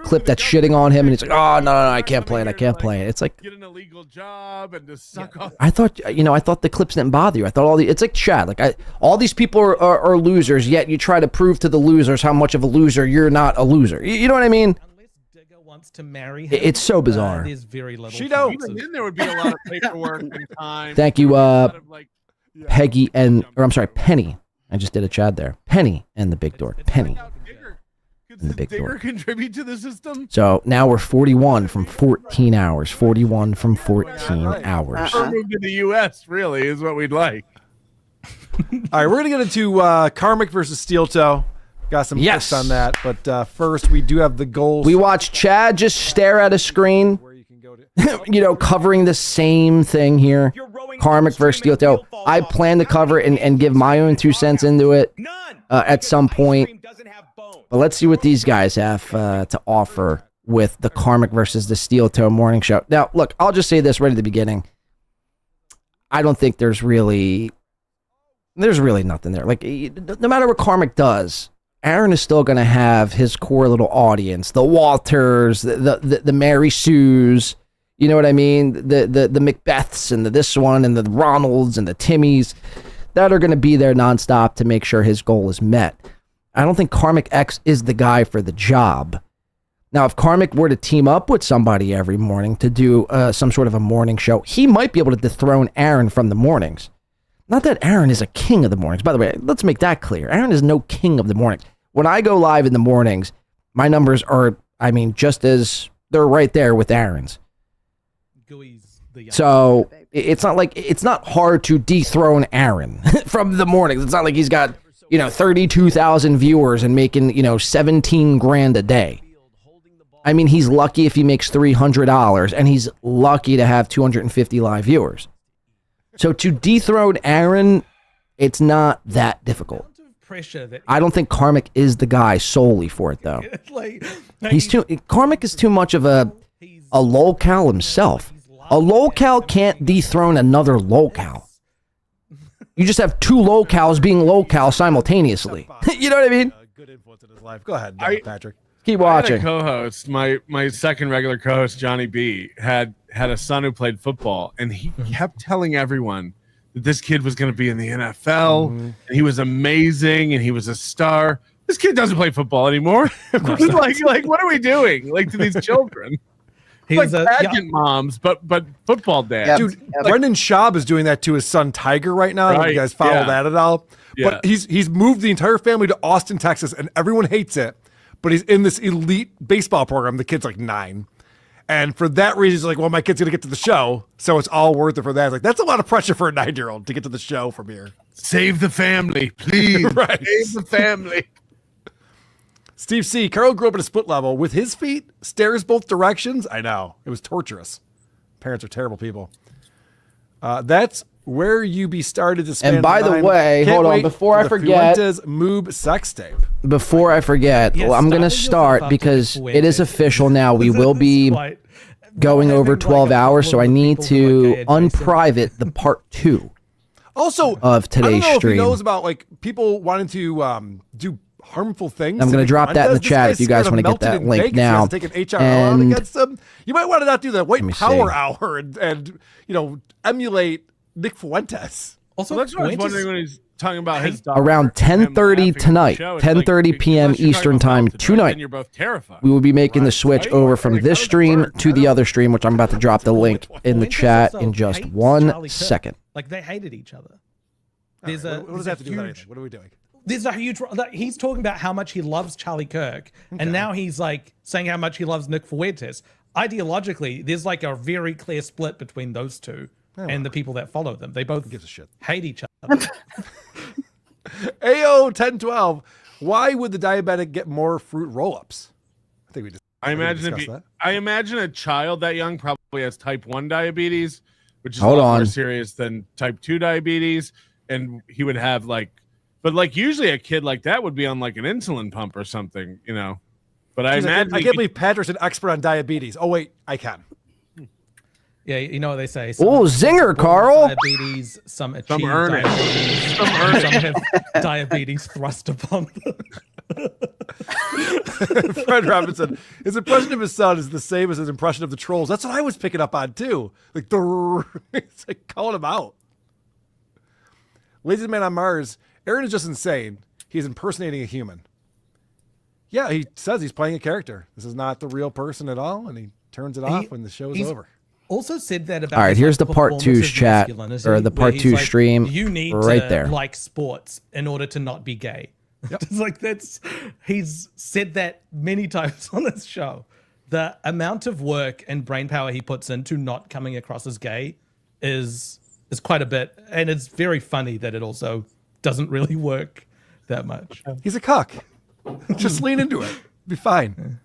clip that's shitting on him, and he's like, oh no, I can't play it. I can't play it. It's like get an illegal job and just suck off. I thought the clips didn't bother you. I thought it's like Chad. Like all these people are losers, yet you try to prove to the losers how much of a loser you're not a loser. You know what I mean? Wants to marry him. It's so bizarre. There's very little. Even then, there would be a lot of paperwork and time. Thank you, Peggy and Penny. I just did a Chad there. Penny and the Big Dork. Penny and the Big Dork. Contribute to the system. So now we're 41 from 14 hours. 41 from 14 hours. Move to the U.S. really is what we'd like. All right, we're gonna get into Karmic versus SteelToe. Got some tips on that, but first we do have the goals. We watched Chad just stare at a screen, covering the same thing here. Karmic versus SteelToe. I plan to cover it and give my own 2 cents into it at some point. But let's see what these guys have to offer with the Karmic versus the SteelToe morning show. Now, look, I'll just say this right at the beginning. I don't think there's really nothing there. Like, no matter what Karmic does, Aaron is still going to have his core little audience, the Walters, the Mary Sues, you know what I mean? The Macbeths and the this one and the Ronalds and the Timmys that are going to be there nonstop to make sure his goal is met. I don't think Karmic X is the guy for the job. Now, if Karmic were to team up with somebody every morning to do some sort of a morning show, he might be able to dethrone Aaron from the mornings. Not that Aaron is a king of the mornings. By the way, let's make that clear. Aaron is no king of the mornings. When I go live in the mornings, my numbers are, just as they're right there with Aaron's. So it's not hard to dethrone Aaron from the mornings. It's not like he's got 32,000 viewers and making, 17 grand a day. I mean, he's lucky if he makes $300, and he's lucky to have 250 live viewers. So to dethrone Aaron, it's not that difficult. Pressure that I don't think Karmic is the guy solely for it, though. Karmic is too much of a lolcal himself. A lolcal can't dethrone another lolcal. You just have two locals being local simultaneously. You know what I mean? Good influence in his life. Go ahead, Patrick. Keep I had watching. a co-host, my second regular co-host, Johnny B, had a son who played football, and he kept telling everyone that this kid was going to be in the NFL, and he was amazing, and he was a star. This kid doesn't play football anymore. like, what are we doing? Like, to these children? He's like pageant moms, but football dads. Dude, Brendan Schaub is doing that to his son Tiger right now. Right. You guys follow that at all? Yeah. But he's moved the entire family to Austin, Texas, and everyone hates it. But he's in this elite baseball program. The kid's like 9. And for that reason, he's like, well, my kid's going to get to the show, so it's all worth it for that. It's like, that's a lot of pressure for a 9-year-old to get to the show from here. Save the family, please. Right. Save the family. Steve C. Carl grew up at a split level with his feet, stairs both directions. I know. It was torturous. Parents are terrible people. That's where you be started to spend. And by the way, hold on, before I forget, Fuentes Moob sex tape. Before I forget, I'm going to start because it is official now. We will be going over 12 hours, so I need to unprivate the part 2. Also, of today's I don't know stream. If he knows about like people wanting to do harmful things. I'm going to drop that in the chat if you guys want to get that link now. Take an HR out against them. You might want to not do the white power hour and emulate Nick Fuentes. Also, that's what I was wondering when he's talking about his daughter. Around 10:30 tonight, 10:30 p.m. Eastern time tonight, you're both terrified. we will be making the switch over from this stream to the other stream, which I'm about to drop the link in the chat in just 1 second. Like, they hated each other. What does that have to do with anything? What are we doing? There's a huge. He's talking about how much he loves Charlie Kirk, and now he's like saying how much he loves Nick Fuentes. Ideologically, there's like a very clear split between those two and the people that follow them. They both gives a shit. Hate each other. AO 1012. Why would the diabetic get more fruit roll-ups? I think we just. I imagine a child that young probably has type 1 diabetes, which is Hold a lot more on. serious than type 2 diabetes, and he would have but usually a kid like that would be on like an insulin pump or something, But I imagine I can't believe Patrick's an expert on diabetes. Oh wait, I can. Yeah, you know what they say. Oh, zinger, Carl. Diabetes, some achieve earn it. diabetes, Some earn it. some have diabetes thrust upon them. Fred Robinson, his impression of his son is the same as his impression of the trolls. That's what I was picking up on too. Like it's like calling him out. Lazy Man on Mars, Aaron is just insane. He's impersonating a human. Yeah, he says he's playing a character. This is not the real person at all, and he turns it off when the show is over. Also said that about. All right, his, here's like, the part 2's performance of chat, masculinity, or the where part he's 2 like, stream You need right to there. like sports in order to not be gay. It's like he's said that many times on this show. The amount of work and brain power he puts into not coming across as gay is quite a bit, and it's very funny that it also doesn't really work that much. He's a cuck. Just lean into it. Be fine.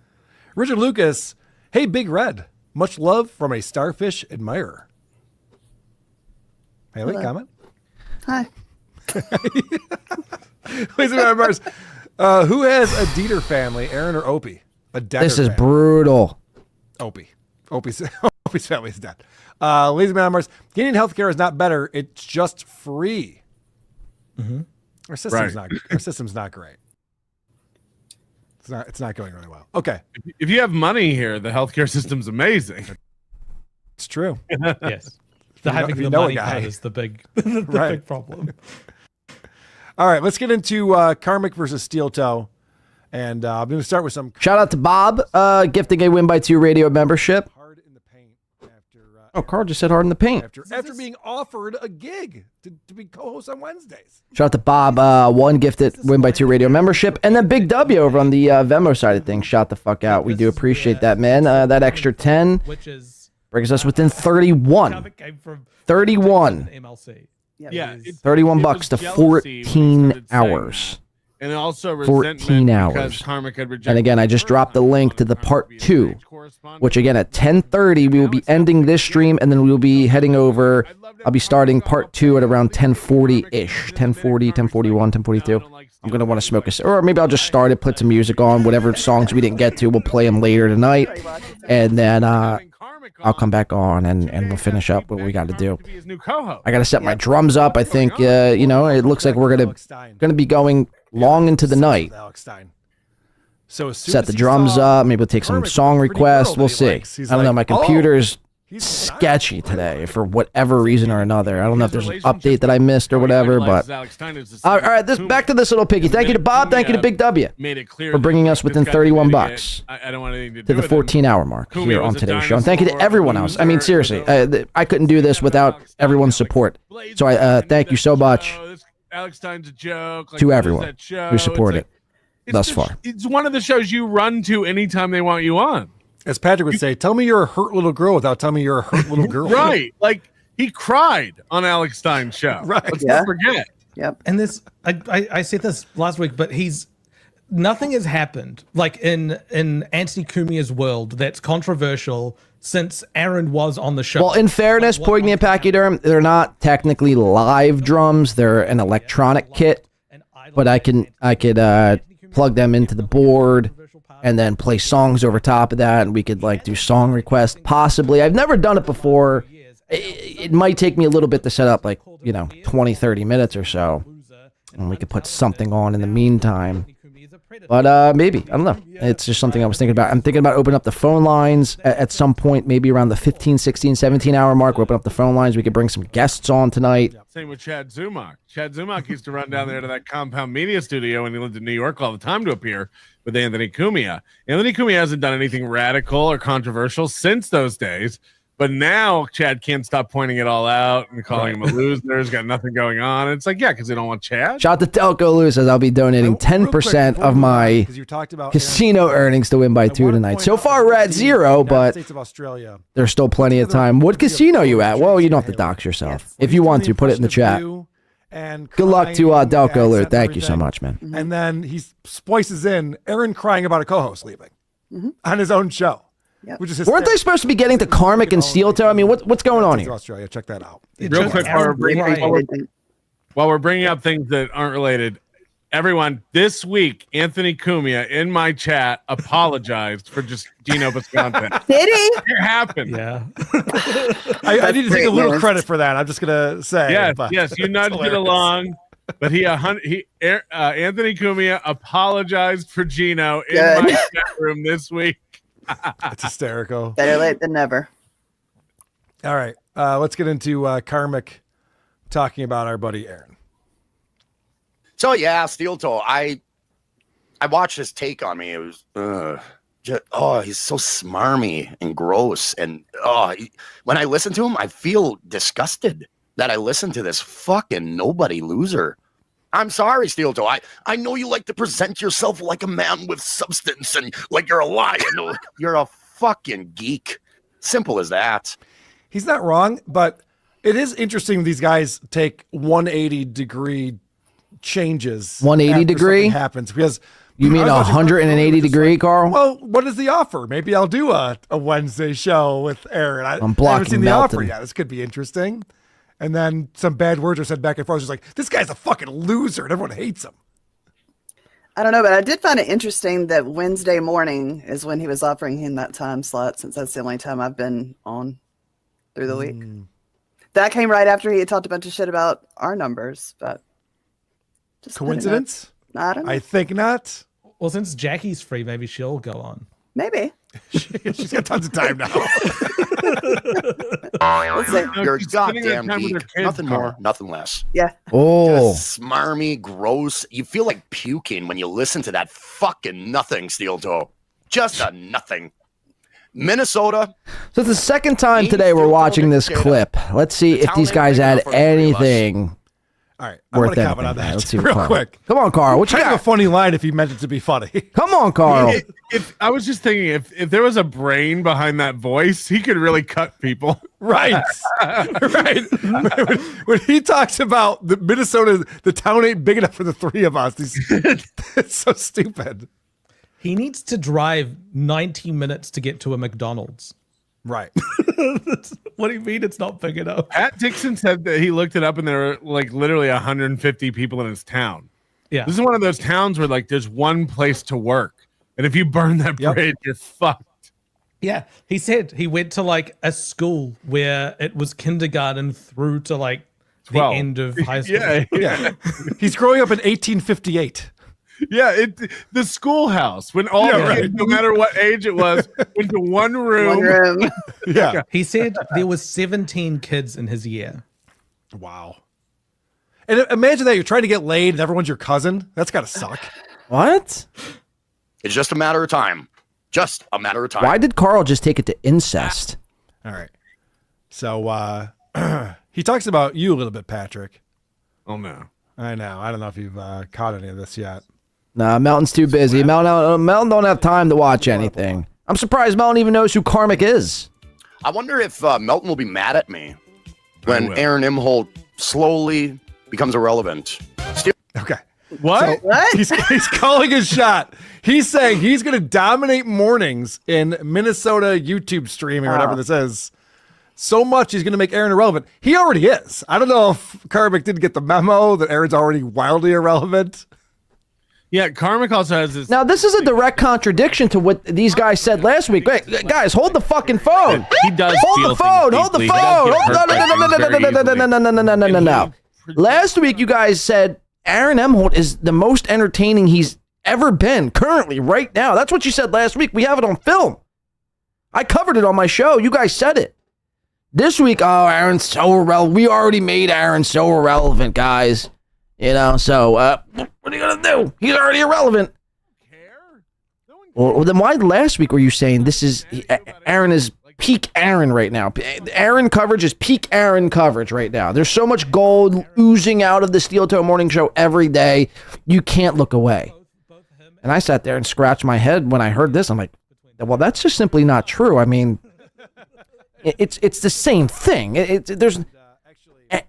Richard Lucas, hey, Big Red. Much love from a starfish admirer. Haley, Hello. comment? Hi. Please remember, who has a Dieter family, Aaron or Opie? A Detter This is family. brutal. Opie's family is dead. Lazy Man on Mars, getting healthcare is not better. It's just free. Mm-hmm. Our system's not great. It's not going really well. Okay. If you have money here, the healthcare system's amazing. It's true. Yes. Having the money part is the big big problem. All right, let's get into Karmic versus SteelToe. And I'm going to start with some. Shout out to Bob, gifting a Win by 2 radio membership. Oh, Carl just said hard in the paint. After being offered a gig to be co-host on Wednesdays. Shout out to Bob, 1 gifted Win by 2 radio membership, and then Big W over on the Venmo side of things. Shout the fuck out. We do appreciate that, man. That extra 10 which is brings us within 31. 31. 31. MLC. Yeah, it's- $31 it bucks to was jealousy when he 14 started saying hours. that. And also 14 resentment hours. because Karmic had rejected And again, I just dropped the link to the part 2, which again at 10:30 we will be ending this stream, and then we will be heading over. I'll be starting part 2 at around 10:40-ish, 10:40, 10:41, 10:42. I'm gonna want to smoke a, or maybe I'll just start it, put some music on, whatever songs we didn't get to, we'll play them later tonight, and then I'll come back on and we'll finish up what we got to do. I got to set my drums up. I think you know, it looks like we're gonna be going long into the night. So Set the drums up. Maybe we'll take some song requests. We'll see. I don't know. My computer's sketchy today for whatever reason or another. I don't know if there's an update that I missed or whatever, but all right. Back to this little piggy. Thank you to Bob. Thank you to Big W for bringing us within 31 bucks I don't want anything to the 14-hour mark here on today's show. And thank you to everyone else. I mean, seriously, I couldn't do this without everyone's support. So I thank you so much Alex Stein's a joke. to everyone who supported it thus far. It's one of the shows you run to anytime they want you on. As Patrick would say, tell me you're a hurt little girl without telling me you're a hurt little girl. Right. Like, he cried on Alex Stein's show. Right. Let's not forget. Yep. And this, I said this last week, but nothing has happened like in Anthony Cumia's world that's controversial since Aaron was on the show. Well, in fairness, Poignant Pachyderm, they're not technically live drums. They're an electronic kit, but I could plug them into the board and then play songs over top of that, and we could like do song requests possibly. I've never done it before. It might take me a little bit to set up, like, you know, 20-30 minutes or so, and we could put something on in the meantime. But maybe, I don't know. It's just something I was thinking about. I'm thinking about opening up the phone lines at some point, maybe around the 15, 16, 17 hour mark. We'll open up the phone lines. We could bring some guests on tonight. Same with Chad Zumach. Chad Zumach used to run down there to that Compound Media studio, and he lived in New York all the time to appear with Anthony Cumia. Anthony Cumia hasn't done anything radical or controversial since those days. But now Chad can't stop pointing it all out and calling him a loser. He's got nothing going on. And it's like, yeah, because they don't want Chad. Shout out to Delco Lou says I'll be donating 10% of my casino earnings to Win by 2 tonight. So far we're at 0, but there's still plenty of time. What casino you at? Well, you don't have to dox yourself. If you want to, put it in the chat. Good luck to Delco Lou. Thank you so much, man. And then he splices in Aaron crying about a co-host leaving on his own show. Yep. Which is Weren't they supposed to be getting to Karmic and SteelToe? I mean, what's going on here? Australia, check that out. Real quick, while we're bringing up things that aren't related, everyone, this week, Anthony Cumia in my chat apologized for just Gino Visconti. Did he? It happened. Yeah. I need to take a little credit for that. I'm just going to say. Yes, you nudged it along. But Anthony Cumia apologized for Gino in my chat room this week. It's hysterical. Better late than never. All right. Let's get into Karmic talking about our buddy Aaron. So yeah, SteelToe. I watched his take on me. It was he's so smarmy and gross. And when I listen to him, I feel disgusted that I listen to this fucking nobody loser. I'm sorry, SteelToe. I know you like to present yourself like a man with substance and like you're a lion. You're a fucking geek. Simple as that. He's not wrong, but it is interesting these guys take 180-degree changes. 180 degree happens because you mean 180 degree, Carl? Well, what is the offer? Maybe I'll do a Wednesday show with Aaron. I haven't seen the Melton. offer yet. This could be interesting. And then some bad words are said back and forth. It's like, this guy's a fucking loser, and everyone hates him. I don't know, but I did find it interesting that Wednesday morning is when he was offering him that time slot, since that's the only time I've been on through the week. That came right after he had talked a bunch of shit about our numbers, but just coincidence? I don't know. I think not. Well, since Jackie's free, maybe she'll go on. Maybe. She's got tons of time now. You're a goddamn geek. Nothing more, nothing less. Yeah. Oh. Just smarmy, gross. You feel like puking when you listen to that fucking nothing, SteelToe. Just a nothing. Minnesota. So it's the second time today we're watching this clip. Let's see if these guys add anything All right, I'm worth going to comment anything, on that Let's see what real Carl- quick. Come on, Carl. What you Kind got? of a funny line if he meant it to be funny. Come on, Carl. If I was just thinking, if there was a brain behind that voice, he could really cut people. Right. Right. When he talks about the Minnesota, the town ain't big enough for the three of us. It's so stupid. He needs to drive 90 minutes to get to a McDonald's. Right. What do you mean it's not big enough? Pat Dixon said that he looked it up and there were like literally 150 people in his town. Yeah. This is one of those towns where like there's one place to work. And if you burn that bridge, you're fucked. Yeah. He said he went to like a school where it was kindergarten through to like 12. the end of high school. Yeah. He's growing up in 1858. Yeah, the schoolhouse when all kids, no matter what age it was, went to one room. Yeah. He said there was 17 kids in his year. Wow. And imagine that you're trying to get laid and everyone's your cousin. That's got to suck. What? It's just a matter of time. Just a matter of time. Why did Carl just take it to incest? All right. So he talks about you a little bit, Patrick. Oh, no. I know. I don't know if you've caught any of this yet. Nah, Melton's too busy. Melton don't have time to watch anything. I'm surprised Melton even knows who Karmic is. I wonder if Melton will be mad at me when Aaron Imholt slowly becomes irrelevant. Okay. What? So he's calling his shot. He's saying he's going to dominate mornings in Minnesota YouTube streaming or whatever this is. So much he's going to make Aaron irrelevant. He already is. I don't know if Karmic didn't get the memo that Aaron's already wildly irrelevant. Yeah, Karmic also has this. Now, this is a direct contradiction to what these guys said last week. Wait, guys, hold the fucking phone. He does. Hold the phone. Hold the phone. No. Last week, you guys said Aaron Emholt is the most entertaining he's ever been currently, right now. That's what you said last week. We have it on film. I covered it on my show. You guys said it. This week, oh, Aaron's so irrelevant. We already made Aaron so irrelevant, guys. You know, so what are you going to do? He's already irrelevant. Well, then why last week were you saying this is Aaron is peak Aaron right now? Aaron coverage is peak Aaron coverage right now. There's so much gold oozing out of the SteelToe morning show every day. You can't look away. And I sat there and scratched my head when I heard this. I'm like, well, that's just simply not true. I mean, it's the same thing.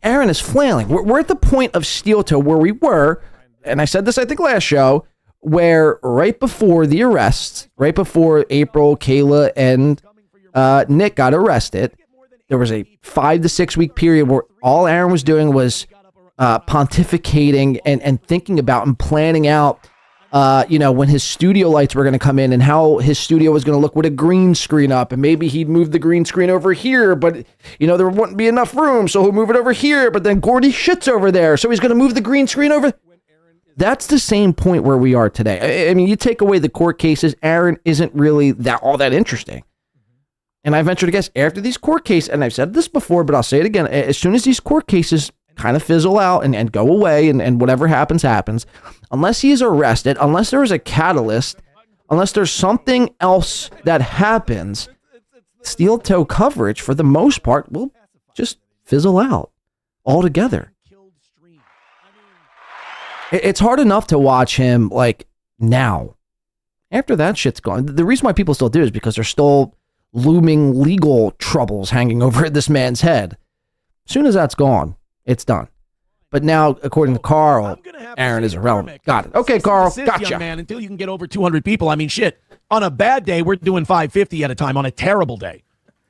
Aaron is flailing. We're at the point of SteelToe where we were, and I said this I think last show, where right before the arrests, right before April, Kayla, and Nick got arrested, there was a 5 to 6 week period where all Aaron was doing was pontificating and thinking about and planning out when his studio lights were going to come in and how his studio was going to look with a green screen up, and maybe he'd move the green screen over here, but there wouldn't be enough room, so he'll move it over here, but then Gordy shits over there, so he's going to move the green screen over. That's the same point where we are today. I mean, you take away the court cases, Aaron isn't really all that interesting. And I venture to guess after these court cases, and I've said this before, but I'll say it again, as soon as these court cases kind of fizzle out and go away and whatever happens, unless he is arrested, unless there is a catalyst, unless there's something else that happens, SteelToe coverage, for the most part, will just fizzle out altogether. It's hard enough to watch him, like, now. After that shit's gone, the reason why people still do is because there's still looming legal troubles hanging over this man's head. As soon as that's gone, it's done. But now, according to Carl, Aaron is irrelevant. Got it. Okay, Carl, gotcha. Young man, until you can get over 200 people. I mean, shit. On a bad day, we're doing 550 at a time. On a terrible day.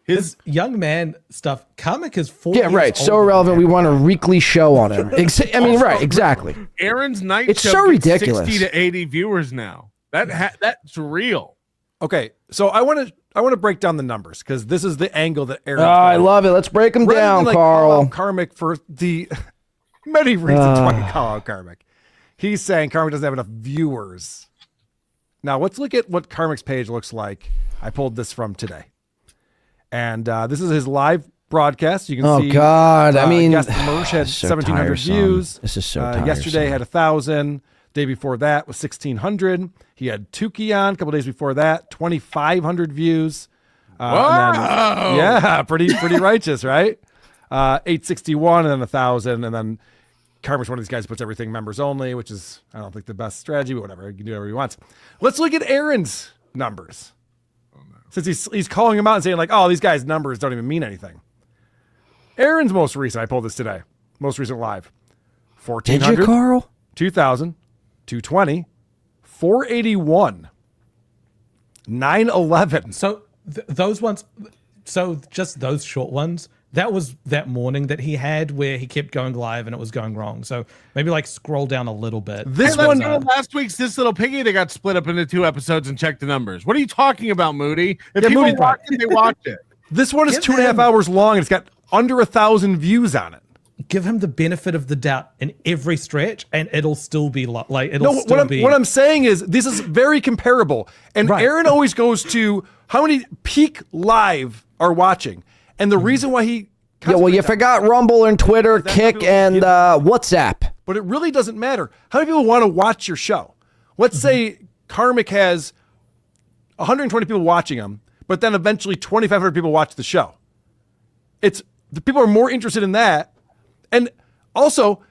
His young man stuff, Comic is 4 Yeah, right. So irrelevant. We want a weekly show on him. I mean, right. Exactly. Aaron's night It's show so gets ridiculous. 60 to 80 viewers now. That's real. Okay, so I want to break down the numbers because this is the angle that Aaron. I love it. Let's break them down, Carl. Karmic for the many reasons why you call out Karmic. He's saying Karmic doesn't have enough viewers. Now let's look at what Karmic's page looks like. I pulled this from today, and this is his live broadcast. You can see. Oh God! I mean, guest Mersh had so 1,700 tiresome. views. This is so tiresome. Yesterday had 1,000. Day before that was 1,600. He had Tukey on a couple days before that, 2,500 views. And then, pretty righteous, right? 861 and then 1,000, and then Karma's one of these guys who puts everything members only, which is, I don't think, the best strategy, but whatever. He can do whatever he wants. Let's look at Aaron's numbers. Since he's calling him out and saying, like, oh, these guys' numbers don't even mean anything. Aaron's most recent, I pulled this today, most recent live. 1,400. Did you, Carl? 2,000. 220. 481. 911. So those ones, so just those short ones, that was that morning that he had where he kept going live and it was going wrong. So maybe like scroll down a little bit. This one, last week's This Little Piggy, they got split up into 2 episodes and checked the numbers. What are you talking about, Moody? If people watch it, they watch it. This one is 2.5 hours long and it's got under 1,000 views on it. Give him the benefit of the doubt in every stretch, and it'll still be like it'll still be. What I'm saying is this is very comparable. And Aaron always goes to how many peak live are watching. And the reason why he you forgot Rumble and Twitter, Kick, and WhatsApp. But it really doesn't matter. How many people want to watch your show? Let's say Karmic has 120 people watching him, but then eventually 2,500 people watch the show. The people are more interested in that. And also,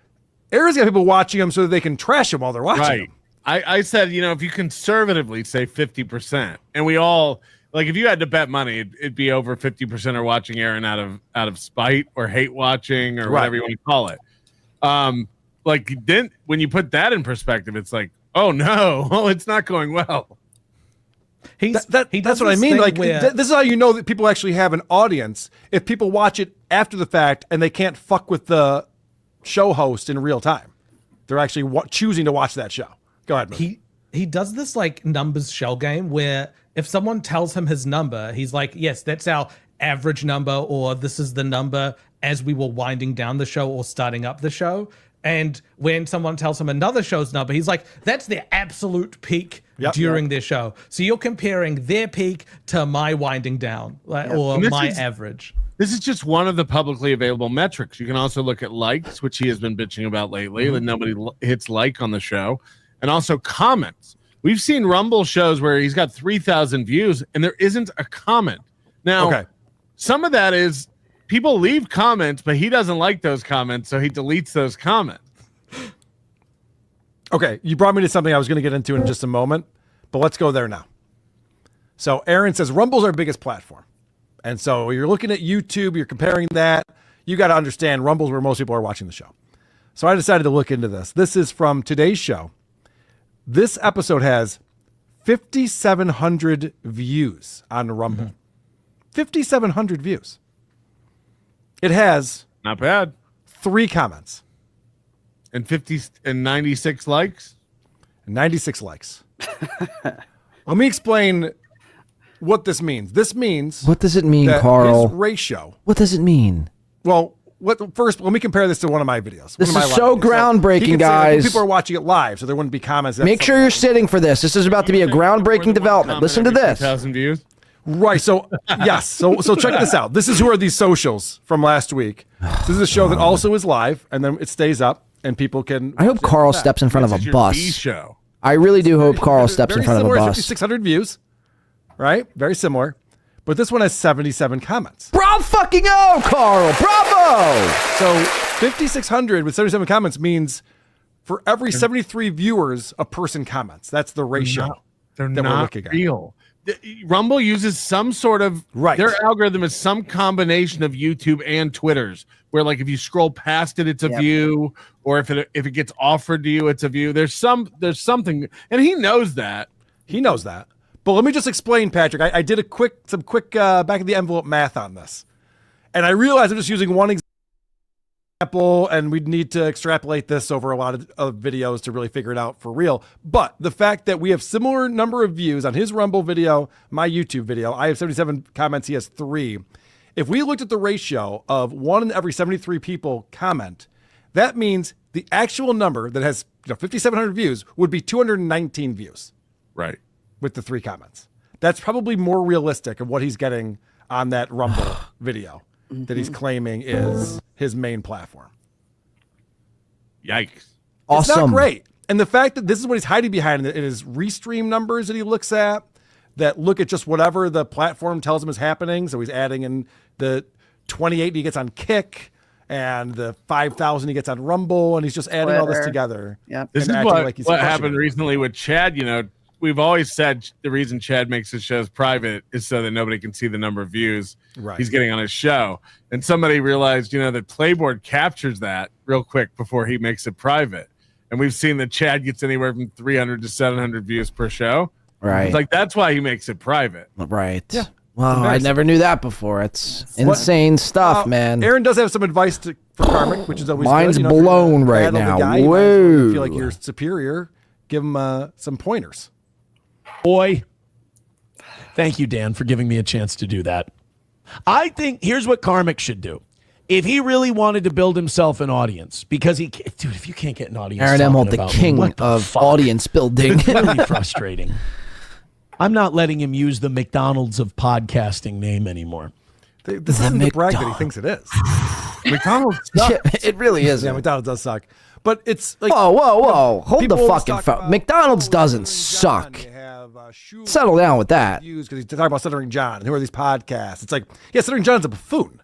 Aaron's got people watching him so that they can trash him while they're watching him. I said, if you conservatively say 50%, and we all, like, if you had to bet money, it'd be over 50% are watching Aaron out of spite or hate watching or whatever you want to call it. Like, then when you put that in perspective, it's like, oh no, it's not going well. That's what I mean. Like, this is how you know that people actually have an audience. If people watch it after the fact and they can't fuck with the show host in real time, they're actually choosing to watch that show. Go ahead, man. He does this like numbers shell game where if someone tells him his number, he's like, yes, that's our average number, or this is the number as we were winding down the show or starting up the show. And when someone tells him another show's number, he's like, that's their absolute peak during their show. So you're comparing their peak to my winding down or my average. This is just one of the publicly available metrics. You can also look at likes, which he has been bitching about lately, that nobody hits like on the show, and also comments. We've seen Rumble shows where he's got 3,000 views and there isn't a comment. Now, some of that is people leave comments, but he doesn't like those comments, so he deletes those comments. Okay, you brought me to something I was going to get into in just a moment, but let's go there now. So Aaron says Rumble's our biggest platform. And so you're looking at YouTube, you're comparing that. You got to understand Rumble's where most people are watching the show. So I decided to look into this. This is from today's show. This episode has 5,700 views on Rumble. 5,700 views. It has not bad 3 comments and 96 likes. 96 likes. Let me explain what this means. This means what does it mean, that Carl? His ratio. What does it mean? Well, first, let me compare this to one of my videos. This is so groundbreaking, guys. People are watching it live, so there wouldn't be comments. Make sure you're sitting for this. This is about to be a groundbreaking development. Listen to this. 1,000 views. Right. So yes. So check this out. This is who are these socials from last week. This is a show that also is live, and then it stays up, and people can. I hope Carl steps in front of a bus. Show. I really do hope Carl steps in front of a bus. 5,600 views. Right. Very similar. But this one has 77 comments. Bravo fucking oh, Carl. Bravo. So 5,600 with 77 comments means for every 73 viewers, a person comments. That's the ratio They're that not we're looking at. real. Rumble uses some sort of their algorithm is some combination of YouTube and Twitter's, where like if you scroll past it, it's a view, or if it gets offered to you, it's a view. There's something, and he knows that. He knows that. But let me just explain, Patrick. I did some quick back of the envelope math on this, and I realized I'm just using one example, and we'd need to extrapolate this over a lot of videos to really figure it out for real. But the fact that we have similar number of views on his Rumble video, my YouTube video, I have 77 comments, he has 3. If we looked at the ratio of 1 in every 73 people comment, that means the actual number that has 5,700 views would be 219 views. Right. With the 3 comments. That's probably more realistic of what he's getting on that Rumble video that he's claiming is his main platform. Yikes. Awesome. It's not great. And the fact that this is what he's hiding behind in his restream numbers that he looks at, that look at just whatever the platform tells him is happening. So he's adding in the 28 he gets on Kick and the 5,000 he gets on Rumble, and he's just adding all this Twitter. together. Yep. This is what happened recently with Chad. You know, we've always said the reason Chad makes his shows private is so that nobody can see the number of views he's getting on his show. And somebody realized, that Playboard captures that real quick before he makes it private. And we've seen that Chad gets anywhere from 300 to 700 views per show. Right. It's like, that's why he makes it private. Right. Yeah. Well, I never knew that before. It's insane stuff, man. Aaron does have some advice for Karmic, which is always Mine's good. blown right battle the now. guy, you might as well Whoa. feel like you're superior. Give him some pointers. Boy, thank you, Dan, for giving me a chance to do that. I think here's what Karmic should do. If he really wanted to build himself an audience, because dude, if you can't get an audience, Aaron talking Emerald, the about me, king what the of fuck? audience building. It's really frustrating. I'm not letting him use the McDonald's of podcasting name anymore. This isn't the brag that he thinks it is. McDonald's sucks. It really is. Yeah, McDonald's does suck. But it's like, whoa. Hold the people always fucking talk phone. about, McDonald's doesn't suck. Settle down with that. Because he's talking about Stuttering John and who are these podcasts. It's like, yeah, Stuttering John's a buffoon.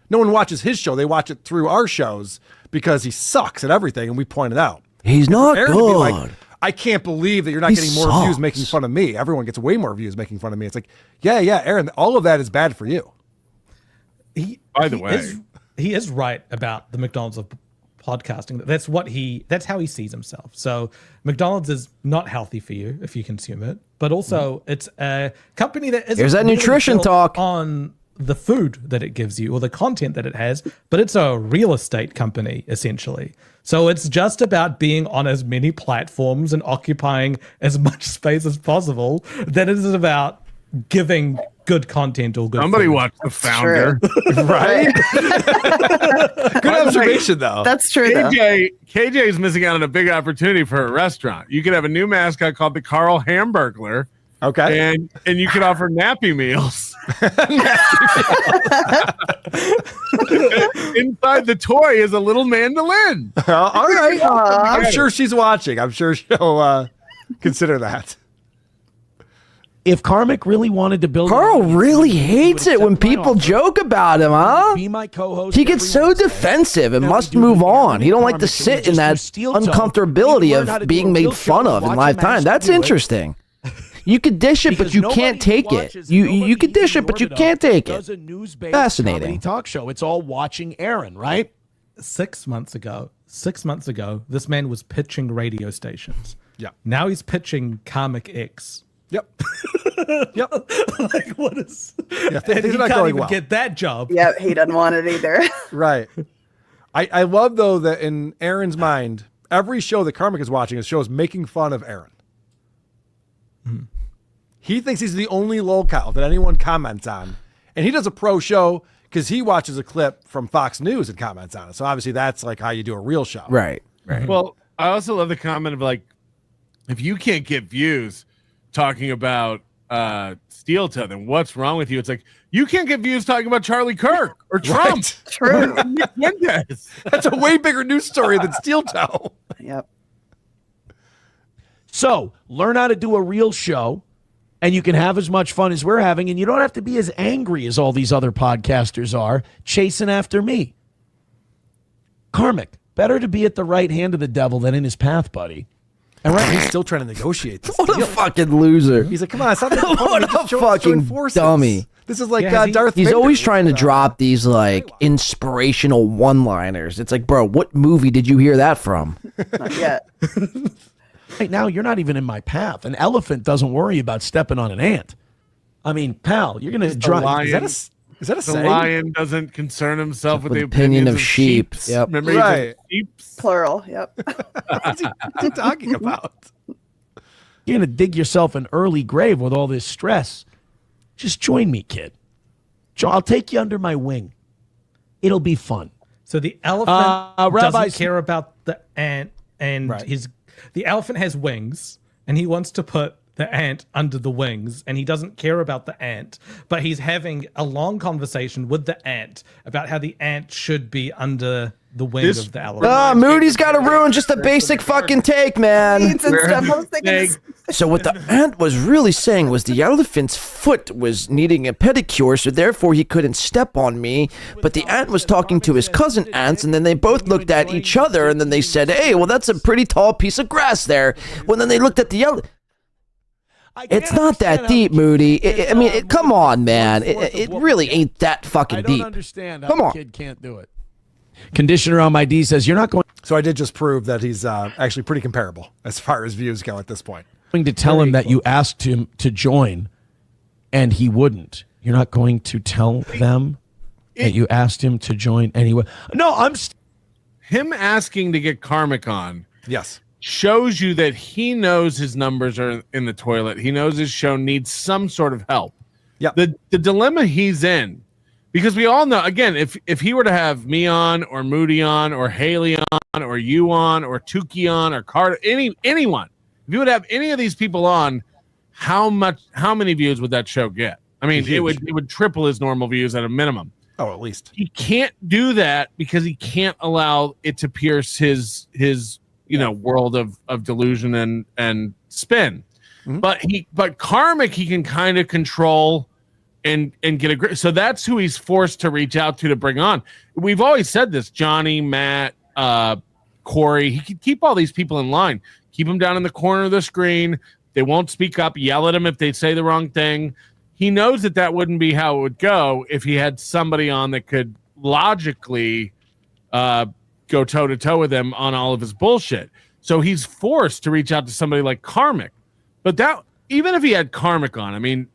No one watches his show. They watch it through our shows because he sucks at everything, and we pointed out. He's not Aaron to be like, good. I can't believe that you're not He getting more views making fun of me. Everyone gets way more views making fun of me. It's like, yeah, Aaron, all of that is bad for you. By the way, he is right about the McDonald's of podcasting. That's how he sees himself. So McDonald's is not healthy for you if you consume it, but also it's a company that isn't Here's that really nutrition built talk on the food that it gives you or the content that it has, but it's a real estate company essentially. So it's just about being on as many platforms and occupying as much space as possible than it is about giving good content or good Somebody food. watch The Founder. Right? Good observation, though. That's true, though. KJ is missing out on a big opportunity for a restaurant. You could have a new mascot called the Carl Hamburglar. Okay. And you could offer nappy meals. Inside the toy is a little mandolin. All right. I'm sure she's watching. I'm sure she'll consider that. If Karmic really wanted to build, Carl really hates it when people joke about him, huh? Be my co-host. He gets so defensive and must move on. He don't like to sit in that uncomfortability of being made fun of in live time. That's interesting. You could dish it, but you can't take it. You could dish it, but you can't take it. Fascinating. Talk show. It's all watching Aaron, right? 6 months ago, this man was pitching radio stations. Yeah. Now he's pitching Karmic X. Yep. Like, what is? Yeah, And he things are not can't going even well. get that job. Yeah, he doesn't want it either. Right. I love, though, that in Aaron's mind, every show that Karmic is watching is shows making fun of Aaron. He thinks he's the only lolcow that anyone comments on. And he does a pro show because he watches a clip from Fox News and comments on it. So obviously that's like how you do a real show. Right. Well, I also love the comment of like, if you can't get views talking about SteelToe, then what's wrong with you? It's like, you can't get views talking about Charlie Kirk or Trump. Right. True. That's a way bigger news story than SteelToe. Yep. So learn how to do a real show, and you can have as much fun as we're having, and you don't have to be as angry as all these other podcasters are chasing after me. Karmic, better to be at the right hand of the devil than in his path, buddy. And right, he's still trying to negotiate this. What a fucking loser. He's like, come on, it's not that What a fucking dummy. This is like He's Darth Vader. always trying to drop these like inspirational one-liners. It's like, bro, what movie did you hear that from? Not yet. Right now, you're not even in my path. An elephant doesn't worry about stepping on an ant. I mean, pal, you're going to drive. Is that a The saying? lion doesn't concern himself with the opinion opinions of sheep. Yep. Remember, Right. Plural. Yep. What's he talking about? You're going to dig yourself an early grave with all this stress. Just join me, kid. I'll take you under my wing. It'll be fun. So the elephant Rabbi, doesn't care about the ant, and the elephant has wings, and he wants to put the ant under the wings, and he doesn't care about the ant, but he's having a long conversation with the ant about how the ant should be under the wing of the elephant. Moody's got to ruin just a basic fucking take, man. So what the ant was really saying was the elephant's foot was needing a pedicure, so therefore he couldn't step on me. But the ant was talking to his cousin ants, and then they both looked at each other, and then they said, hey, well, that's a pretty tall piece of grass there. Well, then they looked at the elephant. It's not that deep, Moody. I mean, come on, man. It really ain't that fucking deep. I don't understand how Come a on. kid can't do it. Conditioner on my D says, you're not going So I did just prove that he's actually pretty comparable as far as views go at this point. to tell him that you asked him to join and he wouldn't. You're not going to tell them that you asked him to join anyway. No, him asking to get Karmic on. Yes. Shows you that he knows his numbers are in the toilet. He knows his show needs some sort of help. Yeah. The dilemma he's in, because we all know, again, if he were to have me on or Moody on or Haley on or you on or Tukey on or Carter, anyone, if you would have any of these people on, how many views would that show get? I mean, it would triple his normal views at a minimum. Oh, at least. He can't do that because he can't allow it to pierce his world of delusion and spin. Mm-hmm. But Karmic he can kind of control and get a grip. So that's who he's forced to reach out to bring on. We've always said this: Johnny, Matt, Corey. He could keep all these people in line, keep them down in the corner of the screen. They won't speak up, yell at him if they say the wrong thing. He knows that wouldn't be how it would go if he had somebody on that could logically go toe-to-toe with him on all of his bullshit. So he's forced to reach out to somebody like Karmic. But that, even if he had Karmic on, I mean,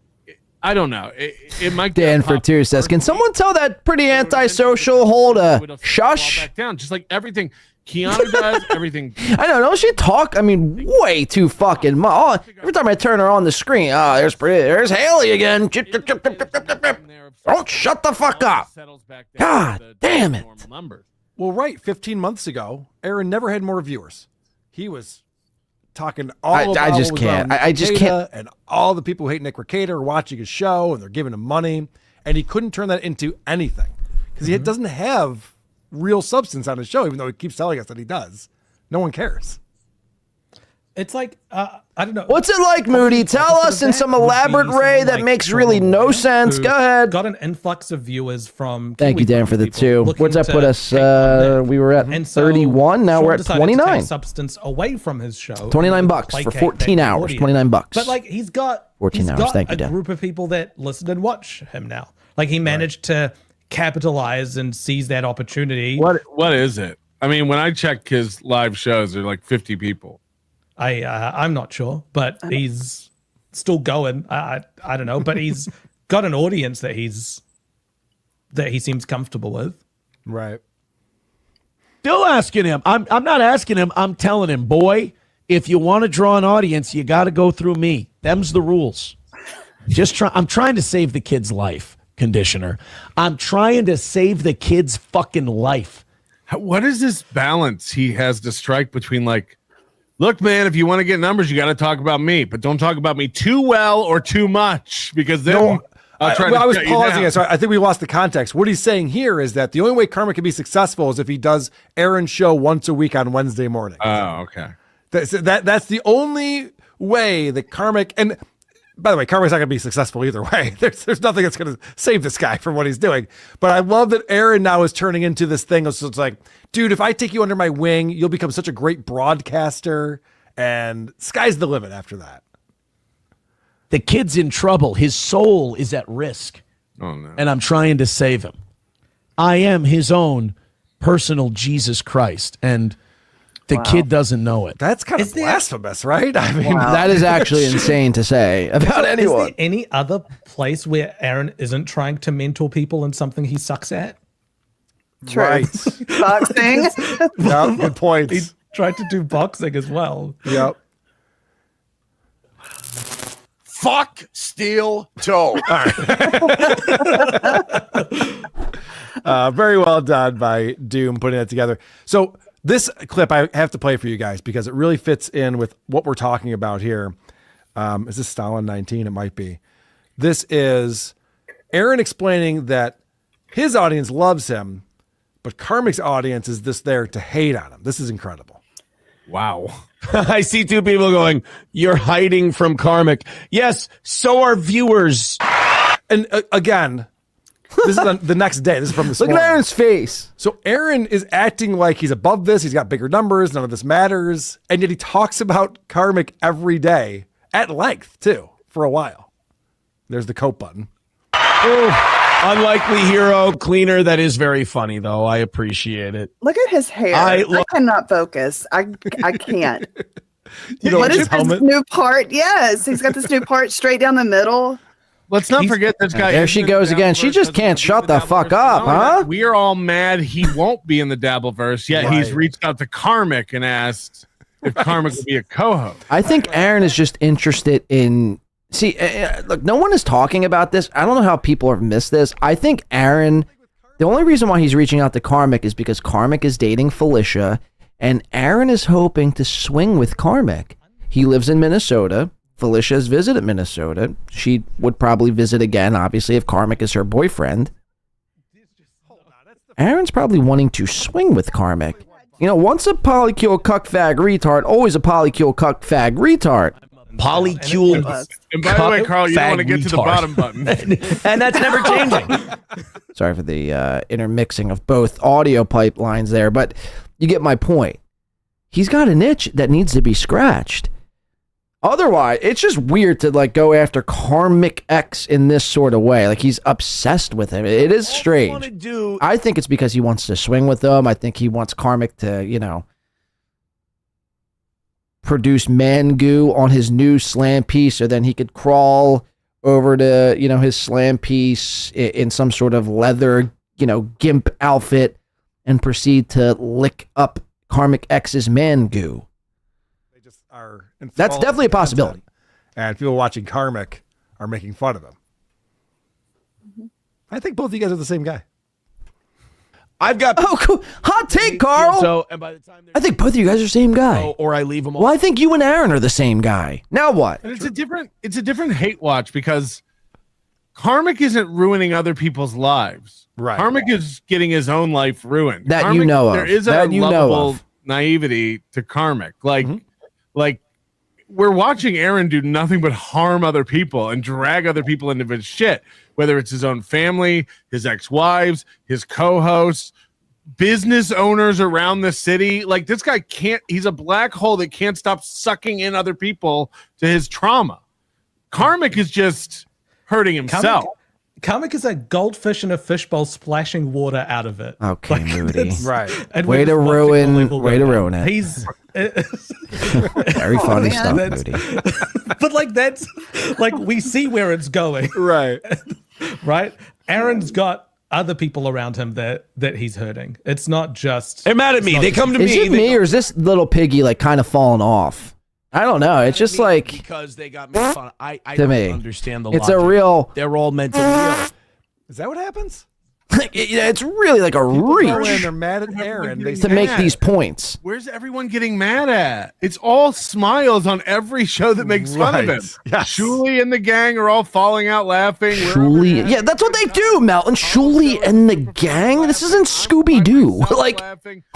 I don't know. It might. Dan for 2 says, can someone tell that pretty antisocial hold a shush? Back down, just like everything Keanu does, everything. I don't she talk, I mean, way too fucking much. Oh, every time I turn her on the screen, there's Haley again. Don't shut the fuck up. God damn it. Well, right, 15 months ago, Aaron never had more viewers. He was talking all about I just can't. I just can't. And all the people who hate Nick Recator are watching his show and they're giving him money. And he couldn't turn that into anything because he doesn't have real substance on his show, even though he keeps telling us that he does. No one cares. It's like, I don't know. What's it like, Moody? Tell us in some elaborate way that makes really no sense. Go ahead. Got an influx of viewers from. Thank you, Dan, for the 2. What's that put us? We were at 31. Now we're at 29. Substance away from his show. $29 for 14 hours. $29. But like he's got 14 hours. Thank you, a Dan. group of people that listen and watch him now. Like he managed to capitalize and seize that opportunity. What is it? I mean, when I check his live shows, there are like 50 people. I'm not sure, but he's still going. I don't know, but he's got an audience that he seems comfortable with. Right. Still asking him. I'm not asking him. I'm telling him, boy, if you want to draw an audience, you got to go through me. Them's the rules. I'm trying to save the kid's life, Conditioner. I'm trying to save the kid's fucking life. What is this balance he has to strike between like, look, man, if you want to get numbers, you got to talk about me, but don't talk about me too well or too much because then I was pausing it, so I think we lost the context. What he's saying here is that the only way Karma can be successful is if he does Aaron's show once a week on Wednesday morning. Oh, okay. That's the only way that Karmic, and by the way, Karmic's not going to be successful either way. There's nothing that's going to save this guy from what he's doing. But I love that Aaron now is turning into this thing. So it's like, dude, if I take you under my wing, you'll become such a great broadcaster. And sky's the limit after that. The kid's in trouble. His soul is at risk. Oh, no. And I'm trying to save him. I am his own personal Jesus Christ. And the kid doesn't know it. That's kind of blasphemous, right? I mean, that is actually insane to say about anyone. Is there any other place where Aaron isn't trying to mentor people in something he sucks at? True. Right. Boxing. Yep, good point. He tried to do boxing as well. Yep. Fuck SteelToe. Very well done by Doom putting that together. So this clip I have to play for you guys because it really fits in with what we're talking about here. Is this Stalin 19? It might be. This is Aaron explaining that his audience loves him, but Karmic's audience is just there to hate on him. This is incredible. Wow. I see two people going, you're hiding from Karmic. Yes, so are viewers. And again, this is the next day. This is from this Look morning. at Aaron's face. So Aaron is acting like he's above this. He's got bigger numbers. None of this matters. And yet he talks about Karmic every day at length, too, for a while. There's the coat button. Unlikely hero cleaner. That is very funny, though. I appreciate it. Look at his hair. I cannot focus. I can't. What is this new part? Yes, he's got this new part straight down the middle. Let's not forget this guy. There she goes again. She just can't shut the fuck up, huh? We are all mad he won't be in the Dabbleverse, yet he's reached out to Karmic and asked if Karmic would be a co-host. I think Aaron is just interested in... See, look, no one is talking about this. I don't know how people have missed this. I think Aaron... The only reason why he's reaching out to Karmic is because Karmic is dating Felicia, and Aaron is hoping to swing with Karmic. He lives in Minnesota. Felicia has visited Minnesota. She would probably visit again, obviously, if Karmic is her boyfriend. Aaron's probably wanting to swing with Karmic. You know, once a polycule cuck fag retard, always a polycule cuck fag retard. Polycule. And by the way, Carl, you don't want to get to the bottom button. And that's never changing. Sorry for the intermixing of both audio pipelines there, but you get my point. He's got an itch that needs to be scratched. Otherwise, it's just weird to like go after Karmic X in this sort of way. Like he's obsessed with him. It is strange. I think it's because he wants to swing with them. I think he wants Karmic to, you know, produce man goo on his new slam piece, so then he could crawl over to, you know, his slam piece in some sort of leather, you know, gimp outfit and proceed to lick up Karmic X's man goo. That's definitely a possibility. And people watching Karmic are making fun of him. I think both of you guys are the same guy. I've got cool. Hot take, Carl. So, and by the time I think both of you guys are the same guy. or I leave them. Well, I think you and Aaron are the same guy. Now what? And it's a different hate watch because Karmic isn't ruining other people's lives. Right. Karmic is getting his own life ruined. That Karmic, you know of. There is That a you know lovable of. naivety to Karmic. Like we're watching Aaron do nothing but harm other people and drag other people into his shit, whether it's his own family, his ex-wives, his co-hosts, business owners around the city. Like this guy he's a black hole that can't stop sucking in other people to his trauma. Karmic is just hurting himself. Karmic is a goldfish in a fishbowl splashing water out of it. Okay, Moody. Right. And Way to ruin it. He's very funny stuff, Moody. But like that's like we see where it's going. Right. Right? Aaron's got other people around him that he's hurting. It's not just they're mad at me. They come to me. Is it me or is this little piggy like kind of falling off? I don't know. It's just like because they got me fun. I to don't me, understand the it's logic. a real. They're all mentally ill. Is that what happens? It's really like a People go in, reach they're mad at Aaron. to make these points. Where's everyone getting mad at? It's all smiles on every show that makes fun of him. Yes. Shuli and the gang are all falling out laughing. Shuli, yeah, that's what they do, Melton. Shuli and the gang. This isn't Scooby Doo. Like,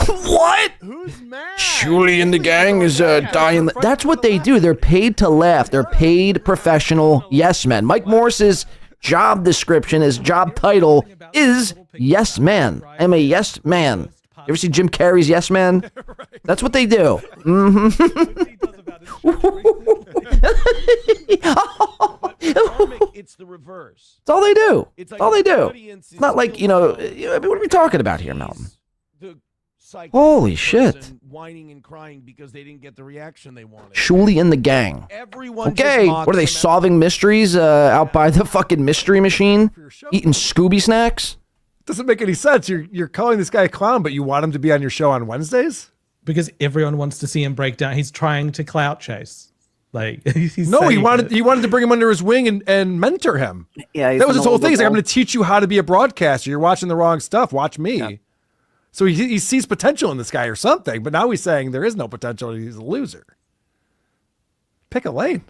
what? Who's mad? Shuli and the gang is dying. That's what they do. They're paid to laugh. They're paid professional yes men. Mike Morse's job description, his job title is yes man. I'm a yes man. You ever see Jim Carrey's Yes Man? That's what they do. It's the reverse. That's all they do. It's That's all they do. It's not like, you know, what are we talking about here, Melton? Holy shit. Whining and crying because they didn't get the reaction they wanted. Shuli and the gang. Everyone Okay, just mocks what are they them solving mysteries out by the fucking mystery machine? Eating Scooby snacks? Doesn't make any sense. You're calling this guy a clown, but you want him to be on your show on Wednesdays? because everyone wants to see him break down. He's trying to clout chase. Like he's no, he saying wanted it. he wanted to bring him under his wing and mentor him. Yeah, that was his whole thing. He's like, I'm going to teach you how to be a broadcaster. You're watching the wrong stuff. Watch me. Yeah. So he sees potential in this guy or something, but now he's saying there is no potential. He's a loser. Pick a lane.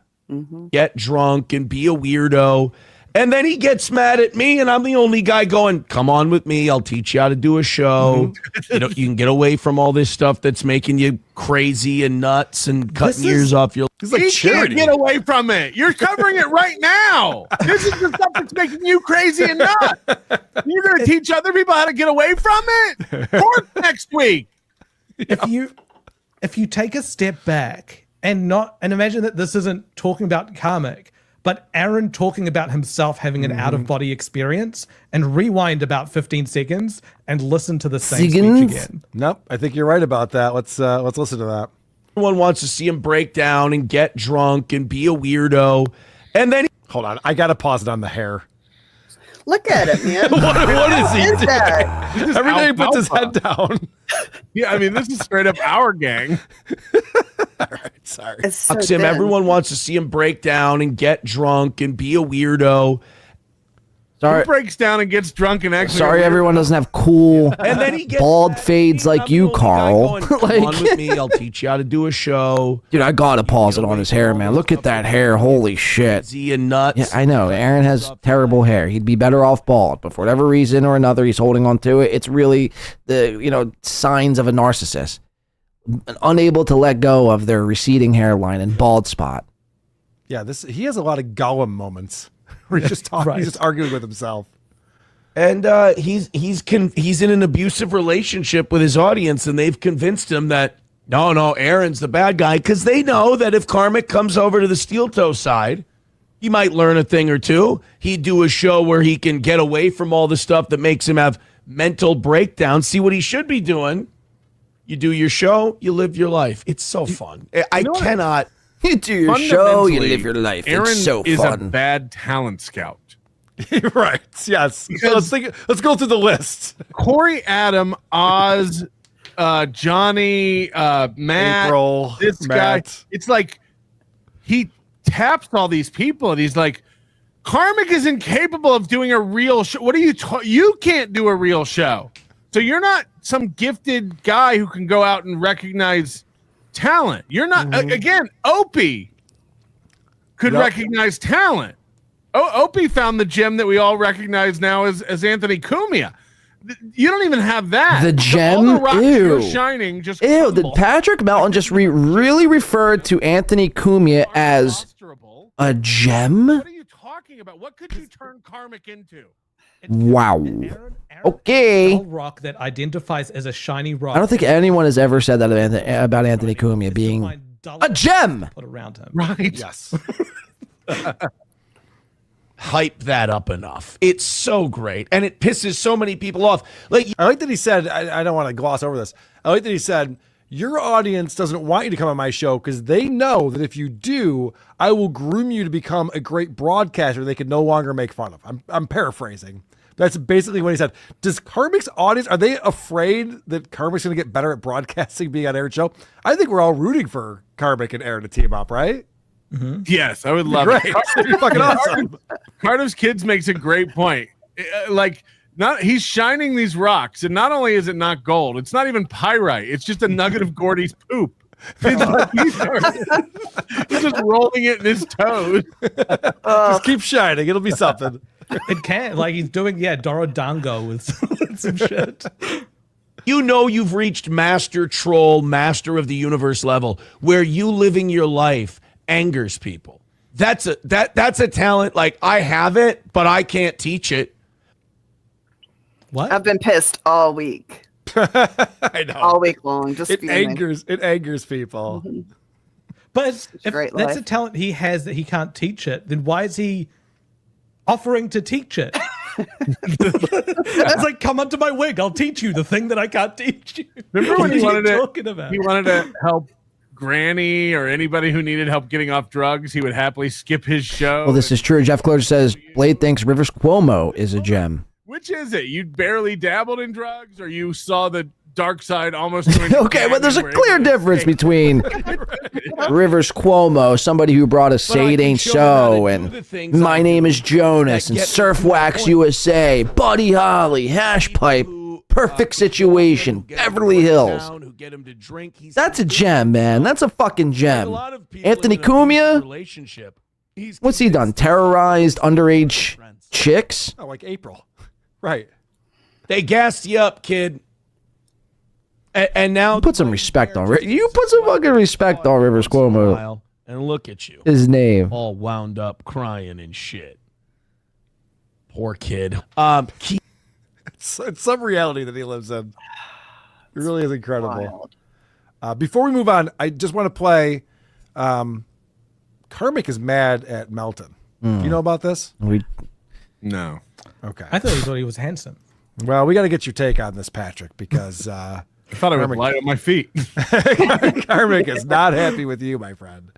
get drunk, and be a weirdo. And then he gets mad at me, and I'm the only guy going, come on with me. I'll teach you how to do a show. You can get away from all this stuff that's making you crazy and nuts and cutting ears off your... You can't get away from it. You're covering it right now. This is the stuff that's making you crazy and nuts. You're going to teach other people how to get away from it? Or next week. If you take a step back and imagine that this isn't talking about karmic, but Aaron talking about himself having an out-of-body experience, and rewind about 15 seconds and listen to the same speech again. Nope, I think you're right about that. Let's listen to that. Everyone wants to see him break down and get drunk and be a weirdo. And then... Hold on, I got to pause it on the hair. Look at it, man. what is he doing? that? Every day he puts his head down. Yeah, I mean, this is straight up our gang. All right, sorry. Everyone wants to see him break down and get drunk and be a weirdo. Sorry. Who breaks down and gets drunk and actually... Sorry, everyone doesn't have cool And then he gets bald fades like you, Carl. Come on with me. I'll teach you how to do a show. Dude, I gotta pause it on his hair, man. Look at that hair. Holy shit. Crazy and nuts. Yeah, I know. Aaron has terrible hair. He'd be better off bald, but for whatever reason or another, he's holding on to it. It's really the, signs of a narcissist. Unable to let go of their receding hairline and bald spot. Yeah, he has a lot of Gollum moments. Where he's just talking, he's just arguing with himself. And he's in an abusive relationship with his audience, and they've convinced him that no, Aaron's the bad guy, because they know that if Karmic comes over to the SteelToe side, he might learn a thing or two. He'd do a show where he can get away from all the stuff that makes him have mental breakdowns. See what he should be doing. You do your show, you live your life. It's so fun. I cannot. You do your show, you live your life. Aaron it's so is fun. a bad talent scout. Right. Yes. So let's go through the list. Corey, Adam, Oz, Johnny, Matt, April, this Matt. guy. It's like he taps all these people, and he's like, Karmic is incapable of doing a real show. What are you? You can't do a real show. So you're not some gifted guy who can go out and recognize talent. You're not again. Opie could recognize talent. Opie found the gem that we all recognize now as Anthony Cumia. You don't even have that. The gem. All the rocks Ew. you're shining. Just Ew. Did Patrick Melton just really referred to Anthony Cumia as a gem? What are you talking about? What could you turn Karmic into? Wow. Okay. Rock that identifies as a shiny rock. I don't think anyone has ever said that about Anthony Cumia being a gem. Put around him. Right. Yes. Hype that up enough. It's so great, and it pisses so many people off. Like I like that he said, I don't want to gloss over this. I like that he said, your audience doesn't want you to come on my show because they know that if you do, I will groom you to become a great broadcaster they can no longer make fun of. I'm paraphrasing. That's basically what he said. Does Karmic's audience, are they afraid that Karmic's going to get better at broadcasting being on Aaron's show? I think we're all rooting for Karmic and Aaron to team up, right? Mm-hmm. Yes, I would love it. It'd be fucking awesome. Cardiff's Kids makes a great point. He's shining these rocks, and not only is it not gold, it's not even pyrite. It's just a nugget of Gordy's poop. It's like he's just rolling it in his toes. Just keep shining. It'll be something. It can. Like he's doing, Dorodango with some shit. You know you've reached master troll, master of the universe level, where you living your life angers people. That's a talent. Like I have it, but I can't teach it. What? I've been pissed all week. I know. All week long. Just it fuming. angers people. Mhm. But if great that's life. a talent he has that he can't teach it, then why is he offering to teach it? It's like, come onto my wig, I'll teach you the thing that I can't teach you. Remember when he What are wanted you to, talking about? he wanted to help Granny or anybody who needed help getting off drugs? He would happily skip his show. Well, this is true. Jeff Clerge says Blade thinks Rivers Cuomo is a gem. Which is it? You barely dabbled in drugs, or you saw the dark side almost? Okay, but there's a clear difference between Rivers Cuomo, somebody who brought us Say It Ain't So, and My Name is Jonas, and Surf Wax USA, Buddy Holly, Hash Pipe, Perfect Situation, Beverly Hills. get him to drink. That's a gem, man. That's a fucking gem. A lot of people Anthony in an abusive Cumia, relationship. what's he done? Terrorized underage chicks? Oh, like April. Right. They gassed you up, kid. And now Put some respect on you. Put some fucking respect on Rivers Cuomo. And look at you. His name. All wound up, crying and shit. Poor kid. It's some reality that he lives in. It really is incredible. Before we move on, I just want to play. Karmic is mad at Melton. Do you know about this? No. Okay. I thought he was handsome. Well, we got to get your take on this, Patrick, because I thought I would light on my feet. Karmic is not happy with you, my friend.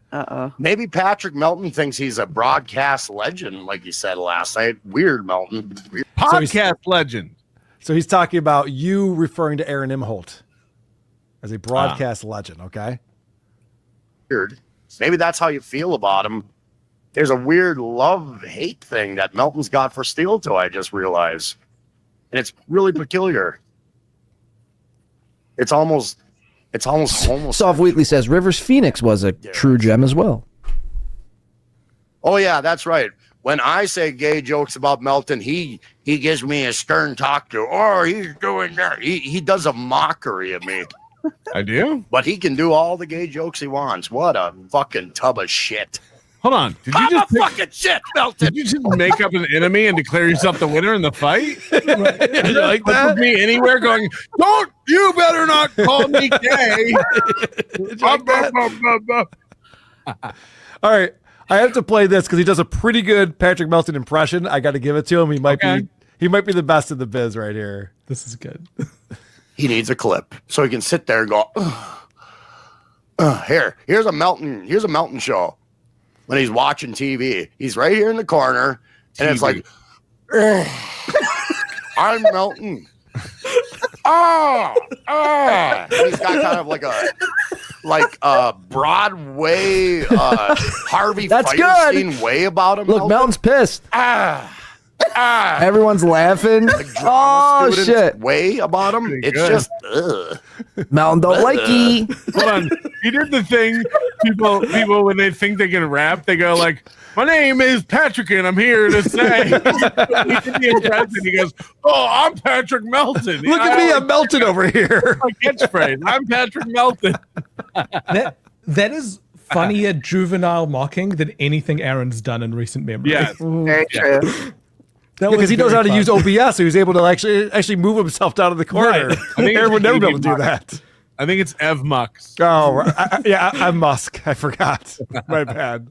Maybe Patrick Melton thinks he's a broadcast legend, like you said last night. Weird, Melton. Weird. Podcast legend. So he's talking about you referring to Aaron Imholt as a broadcast legend, okay? Weird. Maybe that's how you feel about him. There's a weird love-hate thing that Melton's got for SteelToe, I just realized. And it's really peculiar. It's almost Soft Weekly says Rivers Phoenix was a true gem as well. Oh yeah, that's right. When I say gay jokes about Melton, he gives me a stern talk to. Oh, he's doing that. He does a mockery of me. I do? But he can do all the gay jokes he wants. What a fucking tub of shit. Hold on. Did you I'm just a fucking shit, Melton. Did you just make up an enemy and declare yourself the winner in the fight? You like that? Me anywhere going, don't, you better not call me gay. All right. I have to play this because he does a pretty good Patrick Melton impression. I got to give it to him. He might be the best in the biz right here. This is good. He needs a clip so he can sit there and go, here's a Melton show. When he's watching TV, he's right here in the corner, and it's like, I'm Melton. And he's got kind of like a Broadway Harvey That's Firestein good. way about him. Look, Melton's pissed. Everyone's laughing. Oh shit! Way about him. It's good. just Melton don't like ye. Hold on. He did the thing. People when they think they can rap, they go like, "My name is Patrick, and I'm here to say." He did the impression. He goes, "Oh, I'm Patrick Melton. Look at me, I'm Melton over here." My catchphrase. I'm Patrick Melton. That is funnier juvenile mocking than anything Aaron's done in recent memory. Yes. Very true. Because he knows how to use OBS, so he's able to actually move himself down to the corner. Right. I think Aaron would never be able to do that. I think it's Ev Mux. Oh, I'm Musk. I forgot. My bad. All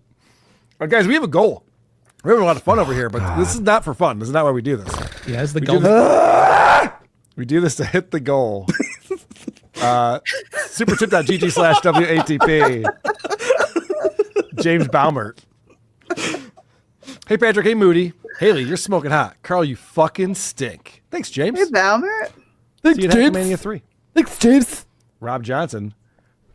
right, guys, we have a goal. We're having a lot of fun over here, but this is not for fun. This is not why we do this. Yeah, it's the goal. We do this to hit the goal. Supertip.gg/WATP. James Baumert. Hey, Patrick. Hey, Moody. Haley, you're smoking hot. Carl, you fucking stink. Thanks, James. Hey, Balmer. See you at Mania 3. Thanks, James. Rob Johnson,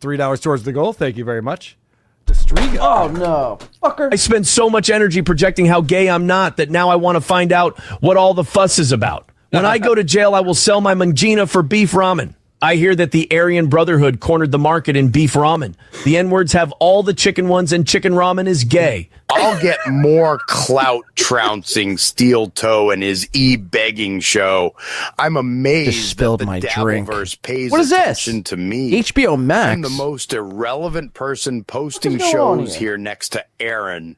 $3 towards the goal. Thank you very much. Destriga. Oh, no. Fucker. I spend so much energy projecting how gay I'm not that now I want to find out what all the fuss is about. When I go to jail, I will sell my mangina for beef ramen. I hear that the Aryan Brotherhood cornered the market in beef ramen. The N-words have all the chicken ones, and chicken ramen is gay. I'll get more clout trouncing SteelToe and his e-begging show. I'm amazed Just spilled that my the drink. Dabbleverse pays What is this? attention to me. HBO Max. I'm the most irrelevant person posting What's going on shows here? here next to Aaron.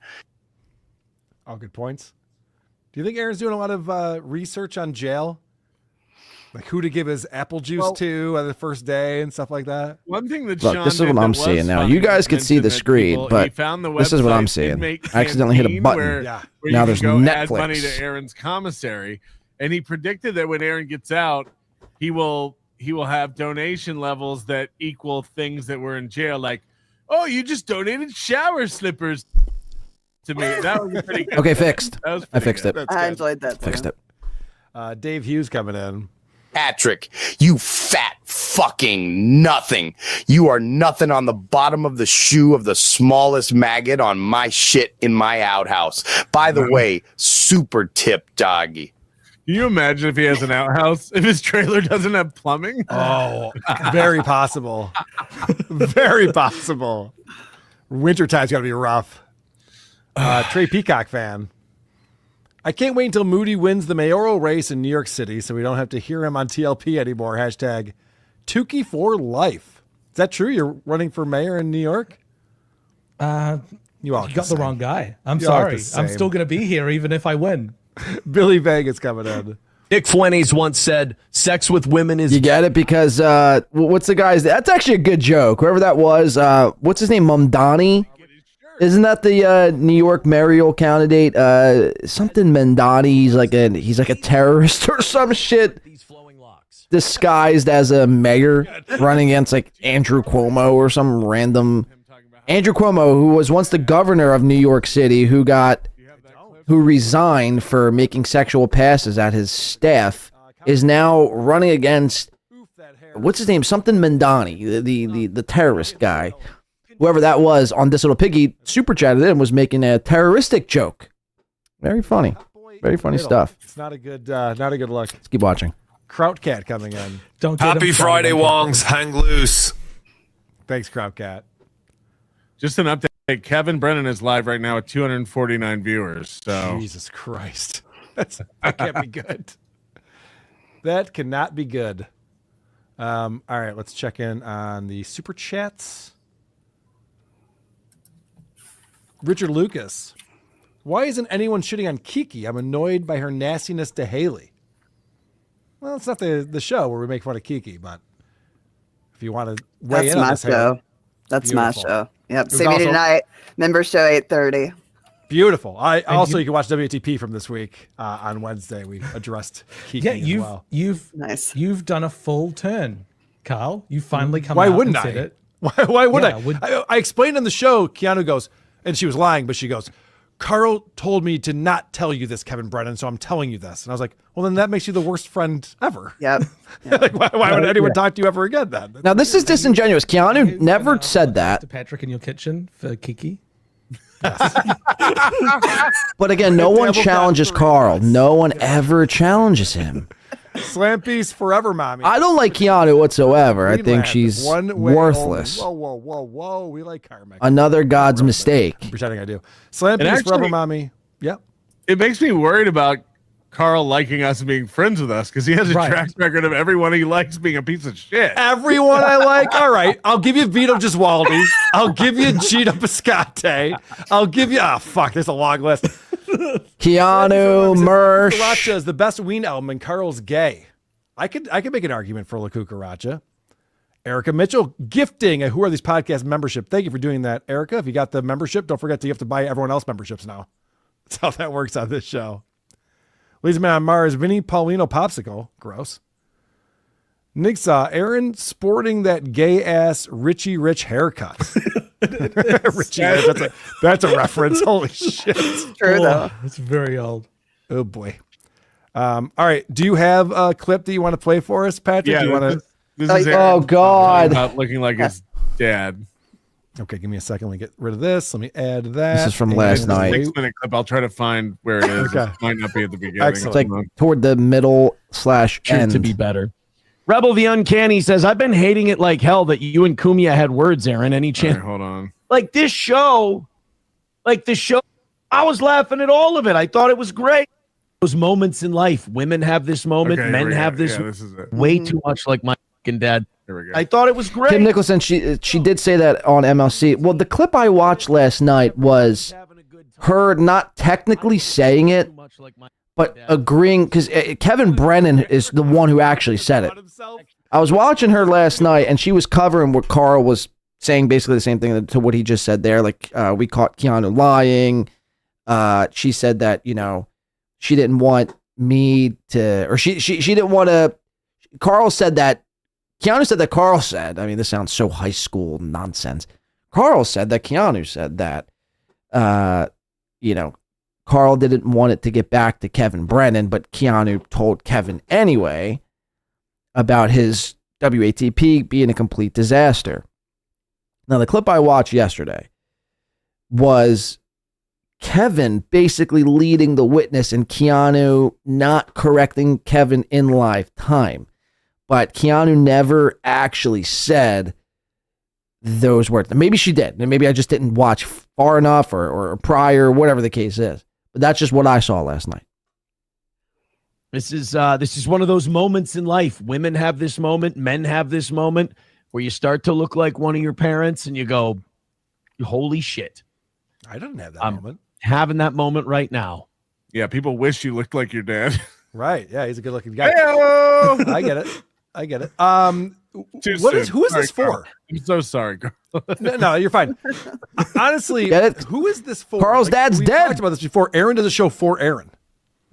All good points. Do you think Aaron's doing a lot of research on jail? Like who to give his apple juice to on the first day and stuff like that? One thing that Look, Sean this is did what I'm that was seeing now. funny You guys was could see mention the that screen, people- but he found the this is what I'm website seeing. Inmate I accidentally hit a Campaign button. Where Now you there's can go add money Netflix. to Aaron's commissary, and he predicted that when Aaron gets out, he will have donation levels that equal things that were in jail. Like, oh, you just donated shower slippers to me. That was pretty good. Okay, fixed. That was I pretty fixed good. it. I enjoyed that. Fixed it. Dave Hughes coming in. Patrick, you fat fucking nothing. You are nothing on the bottom of the shoe of the smallest maggot on my shit in my outhouse. By the way, super tip, doggy. Can you imagine if he has an outhouse? If his trailer doesn't have plumbing? Oh, very possible. Very possible. Wintertime's got to be rough. Trey Peacock fan. I can't wait until Moody wins the mayoral race in New York City so we don't have to hear him on TLP anymore. Hashtag Tukey for life. Is that true? You're running for mayor in New York? You got the wrong guy. I'm sorry. I'm still going to be here even if I win. Billy Vegas coming in. Nick Fuentes once said, sex with women is... You get it? Because, what's the guy's... That's actually a good joke. Whoever that was, what's his name? Mamdani? Isn't that the New York mayoral candidate? Something Mamdani. He's like a terrorist or some shit. Disguised as a mayor running against like Andrew Cuomo or some random... Andrew Cuomo, who was once the governor of New York City, who resigned for making sexual passes at his staff, is now running against, what's his name? Something Mamdani, the terrorist guy. Whoever that was on This Little Piggy super chatted in was making a terroristic joke. Very funny. Very funny stuff. It's not a good look. Let's keep watching. Krautcat coming in. Happy Friday, Wongs. Hang loose. Thanks, Krautcat. Just an update. Kevin Brennan is live right now with 249 viewers. So Jesus Christ. That can't be good. That cannot be good. All right, let's check in on the super chats. Richard Lucas. Why isn't anyone shitting on Kiki? I'm annoyed by her nastiness to Haley. Well, it's not the show where we make fun of Kiki, but if you want to weigh in on this, show. That's my show. Yep. See me tonight. Member show 8:30. Beautiful. You can watch WATP from this week on Wednesday. We addressed Kiki as well. You've done a full turn, Carl. You finally come Why out wouldn't and I? said it. Why would I explained on the show, Keanu goes, and she was lying, but she goes, Carl told me to not tell you this, Kevin Brennan, so I'm telling you this. And I was like, well, then that makes you the worst friend ever. Yep. Like, why would anyone talk to you ever again then? Now, this is disingenuous. Keanu never said that. To Patrick in your kitchen for Kiki. But again, no one challenges Carl. No one ever challenges him. Slam piece forever, mommy. I don't like Keanu whatsoever. I think she's worthless. Whoa. We like Carmen. Another God's mistake. I'm pretending I do. Slam piece forever, mommy. Yep. It makes me worried about Carl liking us and being friends with us because he has a track record of everyone he likes being a piece of shit. Everyone I like. All right. I'll give you Vito Giswaldi. I'll give you Gino Piscate. I'll give you... Oh, fuck. There's a long list. Keanu, Mersh. Cucaracha is the best Ween album and Carl's gay. I could make an argument for La Cucaracha. Erica Mitchell gifting a Who Are These Podcast membership. Thank you for doing that, Erica. If you got the membership, don't forget you have to buy everyone else memberships now. That's how that works on this show. Ladies and man on Mars, Vinny Paulino Popsicle. Gross. Nick saw Aaron sporting that gay ass Richie Rich haircut. Richie Rich, that's a reference. Holy shit. It's true though. It's very old. Oh boy. All right. Do you have a clip that you want to play for us, Patrick? Yeah, do you want to? This is Aaron Oh God. about looking like his dad. Okay, give me a second. Let me get rid of this. Let me add that. This is from last night. 6-minute clip. I'll try to find where it is. Okay. It might not be at the beginning. Excellent. It's like toward the middle / end. To be better. Rebel the Uncanny says, I've been hating it like hell that you and Kumia had words, Aaron. Any chance? Right, hold on. Like this show, I was laughing at all of it. I thought it was great. Those moments in life, women have this moment, Okay, men have this. Yeah, this is it. Way too much like my fucking dad. Here we go. I thought it was great. Kim Nicholson, she did say that on MLC. Well, the clip I watched last night was her not technically saying it, but agreeing, because Kevin Brennan is the one who actually said it. I was watching her last night, and she was covering what Carl was saying, basically the same thing to what he just said there. Like, we caught Keanu lying. She said that, she didn't want me to, or she didn't want to. Carl said that. Keanu said that Carl said, I mean, this sounds so high school nonsense. Carl said that Keanu said that, Carl didn't want it to get back to Kevin Brennan, but Keanu told Kevin anyway about his WATP being a complete disaster. Now, the clip I watched yesterday was Kevin basically leading the witness and Keanu not correcting Kevin in lifetime. But Keanu never actually said those words. Maybe she did. And maybe I just didn't watch far enough or prior, whatever the case is. But that's just what I saw last night. This is one of those moments in life. Women have this moment, men have this moment where you start to look like one of your parents and you go, holy shit. I didn't have that I'm moment. having that moment right now. Yeah, people wish you looked like your dad. Right. Yeah, he's a good-looking guy. Hey-o! I get it. Too Who is soon. this Sorry, for? Carl. I'm so sorry, girl. No, you're fine. Honestly, who is this for? Carl's dad's we dead. Talked about this before. Aaron does a show for Aaron.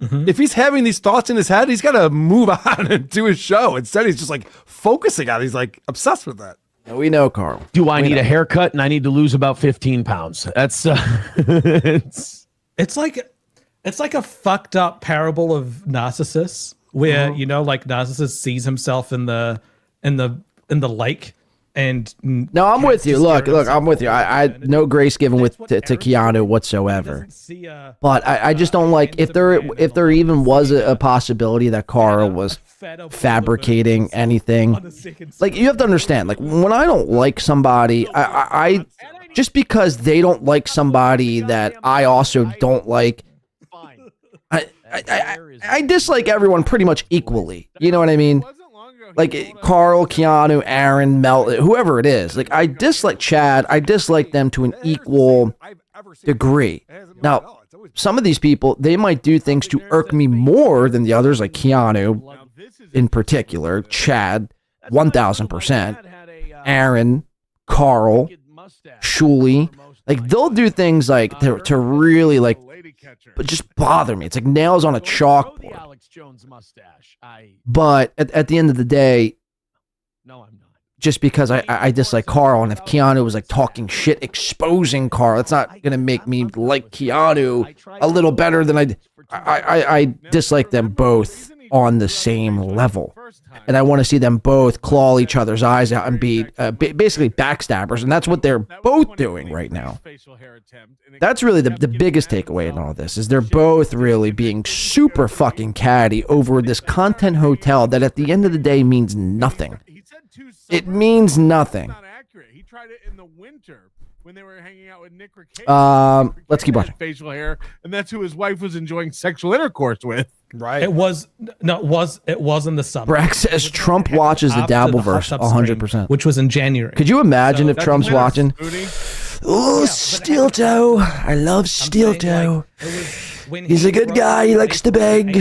If he's having these thoughts in his head, he's got to move on and do his show. Instead, he's just like focusing on it. He's like obsessed with that. We know, Carl. Do I need a haircut and I need to lose about 15 pounds? That's It's like a fucked up parable of Narcissus, where like Narcissus sees himself in the lake, and no, I'm with you. Look, I'm with you. I no grace given to Keanu whatsoever. But I just don't like if there even was a possibility that Carl was fabricating anything. Like, you have to understand, like, when I don't like somebody, I just because they don't like somebody that I also don't like, I dislike everyone pretty much equally. You know what I mean? Like Carl, Keanu, Aaron, Mel, whoever it is. Like, I dislike Chad. I dislike them to an equal degree. Now, some of these people, they might do things to irk me more than the others, like Keanu in particular, Chad, 1000%, Aaron, Carl, Shuli. Like, they'll do things like to really like, but just bother me. It's like nails on a chalkboard. But at the end of the day, just because I dislike Carl, and if Keanu was like talking shit, exposing Carl, it's not gonna make me like Keanu a little better than I dislike them both on the same level, and I want to see them both claw each other's eyes out and be basically backstabbers, and that's what they're both doing right now. That's really the biggest takeaway in all this, is they're both really being super fucking catty over this content hotel that at the end of the day means nothing. It means nothing. He tried it in the winter when they were hanging out with Nick Ricci. Let's keep watching. Facial hair, and that's who his wife was enjoying sexual intercourse with. Right. It was in the summer. Brack says Trump watches the Dabbleverse 100%, which was in January. Could you imagine if Trump's watching? Oh, SteelToe. I love SteelToe. He's a good guy. He likes to beg.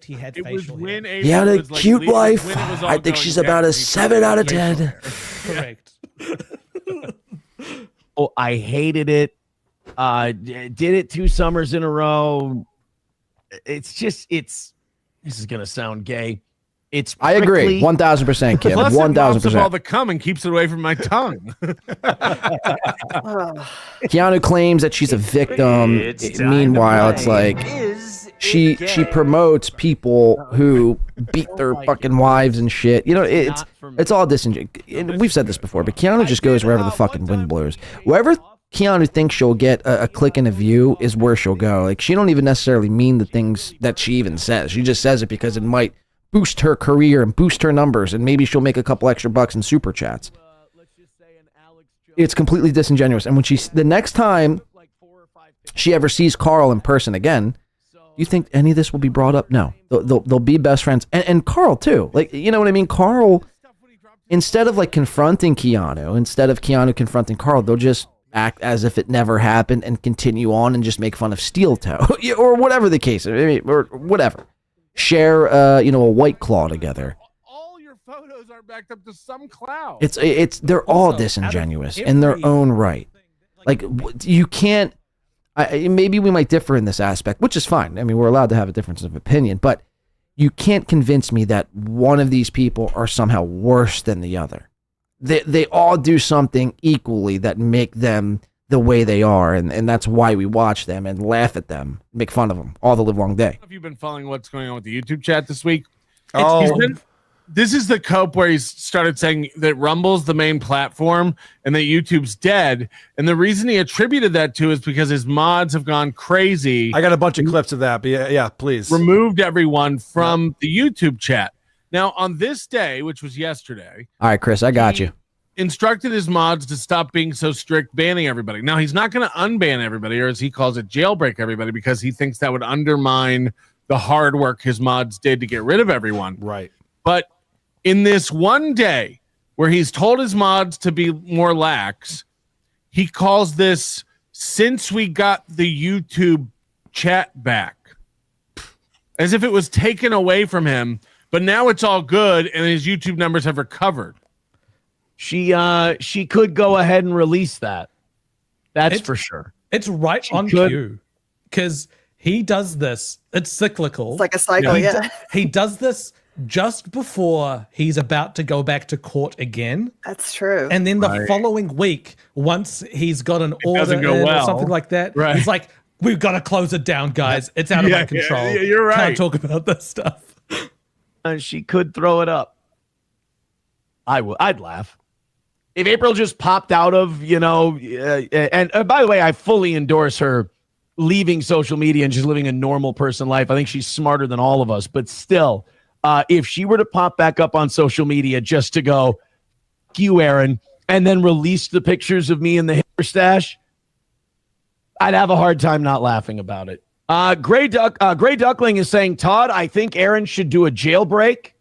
He had a cute wife. I think she's about a 7 out of 10. Correct. Oh, I hated it. Did it 2 summers in a row. This is gonna sound gay. I agree, 1000%, Kim. Plus, 1000%. all the cum and keeps it away from my tongue. Keanu claims that she's a victim. Meanwhile, it's like she promotes people who beat their fucking wives and shit. You know, it's all disingenuous. We've said this before, but Keanu just goes wherever the fucking wind blows. Wherever Keanu thinks she'll get a click and a view is where she'll go. Like, she don't even necessarily mean the things that she even says. She just says it because it might boost her career and boost her numbers, and maybe she'll make a couple extra bucks in super chats. It's completely disingenuous. And when the next time she ever sees Carl in person again, you think any of this will be brought up? No. They'll be best friends. And Carl too. Like, you know what I mean? Carl, instead of like confronting Keanu, instead of Keanu confronting Carl, they'll just act as if it never happened and continue on and just make fun of SteelToe or whatever the case, or whatever. Share, a White Claw together. All your photos are backed up to some cloud. They're all disingenuous in their own right. Like, you can't. Maybe we might differ in this aspect, which is fine. I mean, we're allowed to have a difference of opinion, but you can't convince me that one of these people are somehow worse than the other. They all do something equally that make them the way they are, and that's why we watch them and laugh at them, make fun of them all the live long day. Have you been following what's going on with the YouTube chat this week? Oh, this is the cope where he's started saying that Rumble's the main platform and that YouTube's dead. And the reason he attributed that to is because his mods have gone crazy. I got a bunch of clips of that, but yeah, please. Removed everyone from the YouTube chat. Now, on this day, which was yesterday. All right, Chris, I got you. Instructed his mods to stop being so strict banning everybody. Now, he's not going to unban everybody, or as he calls it, jailbreak everybody, because he thinks that would undermine the hard work his mods did to get rid of everyone. Right. But in this one day where he's told his mods to be more lax, he calls this since we got the YouTube chat back, as if it was taken away from him, but now it's all good and his YouTube numbers have recovered. She could go ahead and release that. That's for sure. It's right on cue because he does this. It's cyclical. It's like a cycle, yeah. He does this just before he's about to go back to court again. That's true. And then the following week, once he's got an order or something like that, he's like, we've got to close it down, guys. It's out of my control. Yeah, you're right. Can't talk about this stuff. She could throw it up. I'd laugh. If April just popped out of, and by the way, I fully endorse her leaving social media and just living a normal person life. I think she's smarter than all of us, but still, if she were to pop back up on social media just to go, "Fuck you, Aaron," and then release the pictures of me in the hair stash, I'd have a hard time not laughing about it. Gray Duckling is saying, Todd, I think Aaron should do a jailbreak,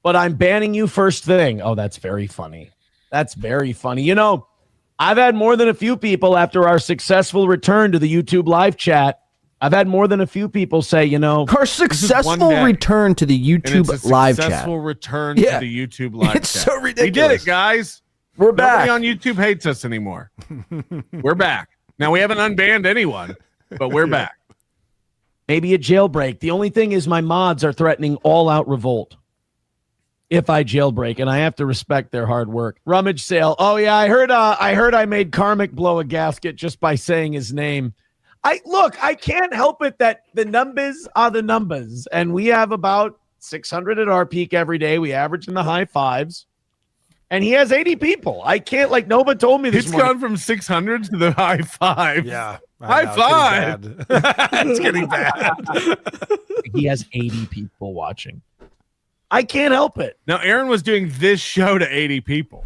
but I'm banning you first thing. Oh, that's very funny. That's very funny. I've had more than a few people after our successful return to the YouTube live chat. I've had more than a few people say, our successful return to the YouTube live chat. Successful return to the YouTube live chat. It's so ridiculous. We did it, guys. We're back. Nobody on YouTube hates us anymore. We're back. Now, we haven't unbanned anyone, but we're back. Maybe a jailbreak. The only thing is my mods are threatening all-out revolt if I jailbreak, and I have to respect their hard work. Rummage sale. Oh, yeah, I heard I made Karmic blow a gasket just by saying his name. I can't help it that the numbers are the numbers, and we have about 600 at our peak every day. We average in the high fives, and he has 80 people. I can't, Nova told me this It's morning. gone from 600 to the high five. Yeah. High five. It's getting bad. He has 80 people watching. I can't help it. Now, Aaron was doing this show to 80 people.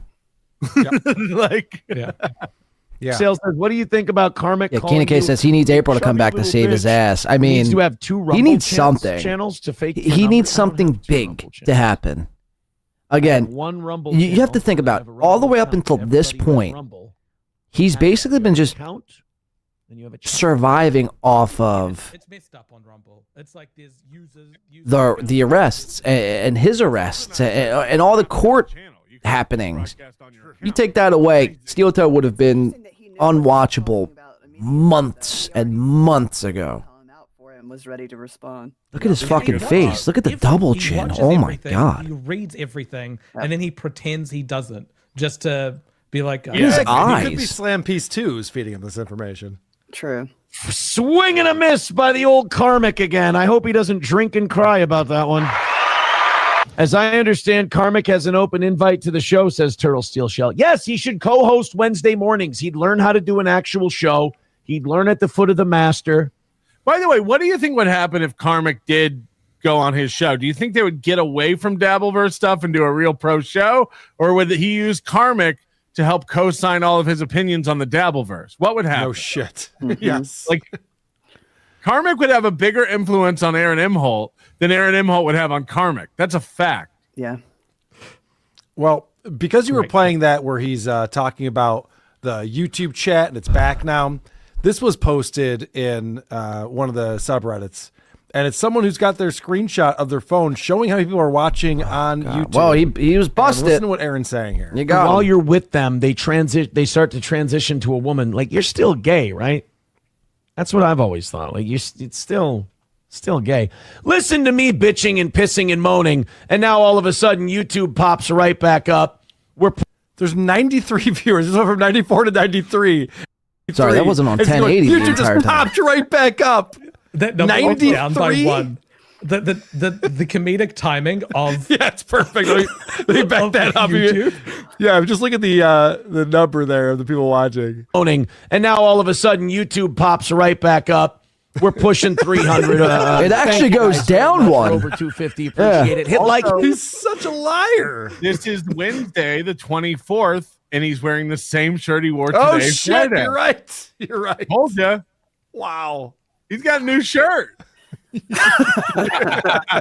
Yeah. Sales says, what do you think about Karmic? Yeah, Keenan K says he needs April to come back to save his ass. I mean, He needs to have two Rumble he needs channels- something. channels to fake. He needs something big to happen. Again, one Rumble. you have to think about all the way up until this point. He's basically been just surviving off of It's messed up on Rumble. It's like there's users the arrests and his arrests and all the court happenings. You take that away, SteelToe would have been unwatchable months and months ago. Was ready to respond. Look at his fucking face. Look at the double He chin. watches Oh my everything, god. He reads everything, and then he pretends he doesn't, just to be like, His He eyes. could be Slam Piece 2 is feeding him this information. True. Swing and a miss by the old Karmic again. I hope he doesn't drink and cry about that one. As I understand, Karmic has an open invite to the show, says Turtle Steel Shell. Yes, he should co-host Wednesday mornings. He'd learn how to do an actual show. He'd learn at the foot of the master. By the way, what do you think would happen if Karmic did go on his show? Do you think they would get away from Dabbleverse stuff and do a real pro show? Or would he use Karmic to help co-sign all of his opinions on the Dabbleverse? What would happen? No shit. Yes. Like, Karmic would have a bigger influence on Aaron Imholt than Aaron Imholt would have on Karmic. That's a fact. Yeah. Well, because you were playing that where he's talking about the YouTube chat and it's back now, this was posted in one of the subreddits, and it's someone who's got their screenshot of their phone showing how many people are watching on YouTube. Well, he was busted. Listen to what Aaron's saying here. You got While him. you're with them, they start to transition to a woman. Like, you're still gay, right? That's what I've always thought. Like, it's still gay. Listen to me bitching and pissing and moaning, and now all of a sudden YouTube pops right back up. There's 93 viewers. It's over from 94 to 93. Sorry, that wasn't on 1080 the YouTube entire just time. popped right back up. That number went down by 93? one. the comedic timing of yeah, it's perfect. Let me back that up. Yeah, just look at the number there of the people watching. And now all of a sudden YouTube pops right back up. We're pushing 300. It actually goes down one. Over 250. Appreciate it. Hit like. He's such a liar. This is Wednesday, the 24th, and he's wearing the same shirt he wore today. Oh shit! Friday. You're right. You're right. Told ya. Wow. He's got a new shirt. I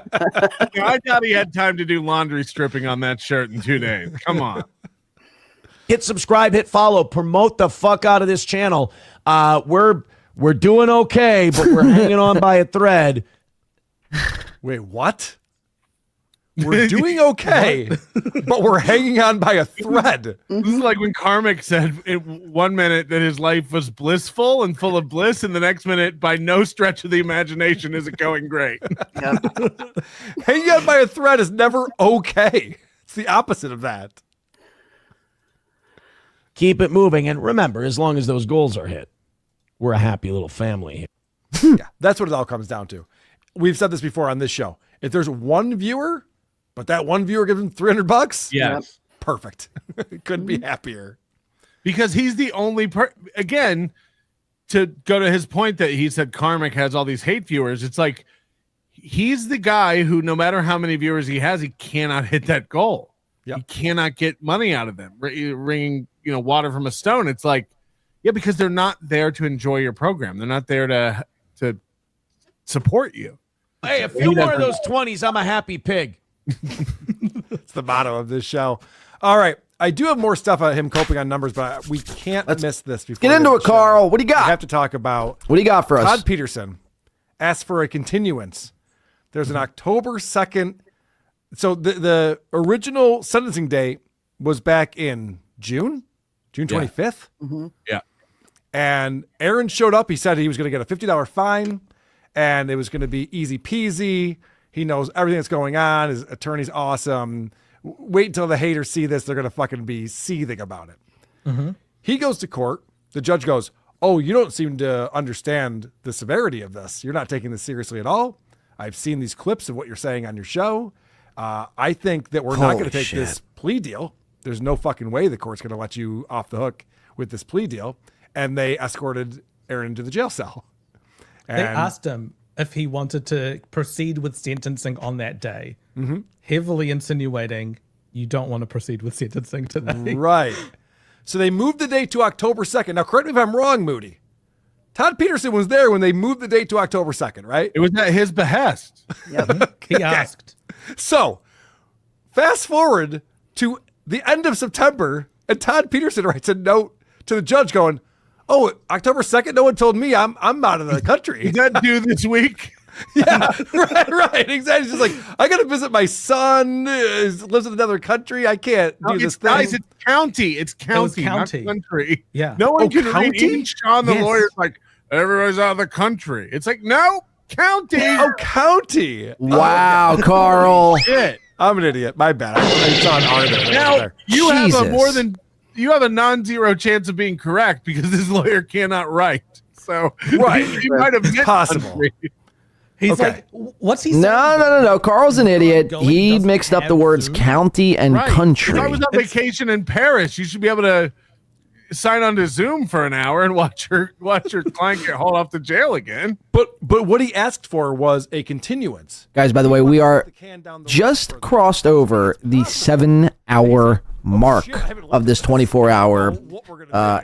thought he had time to do laundry stripping on that shirt in 2 days. Come on. Hit subscribe, hit follow, promote the fuck out of this channel. We're doing okay, but we're hanging on by a thread. Wait, what? We're doing okay, but we're hanging on by a thread. This is like when Karmic said in 1 minute that his life was blissful and full of bliss, and the next minute, by no stretch of the imagination, is it going great. Hanging on by a thread is never okay. It's the opposite of that. Keep it moving, and remember, as long as those goals are hit, we're a happy little family here. Yeah, that's what it all comes down to. We've said this before on this show. If there's one viewer, but that one viewer gives him $300, yes, perfect. Couldn't be happier. Because he's the only again, to go to his point that he said Karmic has all these hate viewers, it's like he's the guy who, no matter how many viewers he has, he cannot hit that goal. Yep. He cannot get money out of them. Wringing, water from a stone. It's like, yeah, because they're not there to enjoy your program. They're not there to support you. Hey, a few more of those 20s, I'm a happy pig. It's the motto of this show. All right. I do have more stuff on him coping on numbers, but we can't miss this. Before get into it, Carl. What do you got? We have to talk about what do you got for us? Todd Peterson asked for a continuance. There's an October 2nd. So the original sentencing date was back in June 25th. Mm-hmm. Yeah. And Aaron showed up. He said he was going to get a $50 fine and it was going to be easy peasy. He knows everything that's going on. His attorney's awesome. Wait until the haters see this. They're going to fucking be seething about it. Mm-hmm. He goes to court. The judge goes, "Oh, you don't seem to understand the severity of this. You're not taking this seriously at all. I've seen these clips of what you're saying on your show. I think that we're not going to take this plea deal. There's no fucking way the court's going to let you off the hook with this plea deal." And they escorted Aaron into the jail cell. They asked him if he wanted to proceed with sentencing on that day, heavily insinuating you don't want to proceed with sentencing today. Right. So they moved the date to October 2nd. Now, correct me if I'm wrong, Moody. Todd Peterson was there when they moved the date to October 2nd, right? It was at his behest. Yep. He asked. So fast forward to the end of September, and Todd Peterson writes a note to the judge going, "Oh, October 2nd, no one told me I'm out of the country." Is that due this week? Yeah, right, exactly. He's just like, I got to visit my son, lives in another country. I can't do this thing. Guys, it's county. It's county, not country. Yeah. No one can county? read. Even Sean, the lawyer's like, everybody's out of the country. It's like, no, county. Oh, county. Wow, Carl. Shit. I'm an idiot. My bad. I saw an R there. Now, you have Jesus. you have a non-zero chance of being correct because this lawyer cannot write. So right, you might have meant possible. country. He's like, what's he saying? No. Carl's an idiot. He mixed up the words county and Right. country. If I was on vacation in Paris, you should be able to sign on to Zoom for an hour and watch your client get hauled off to jail again. But what he asked for was a continuance. Guys, by the way, we are just crossed over the 7-hour mark of this 24-hour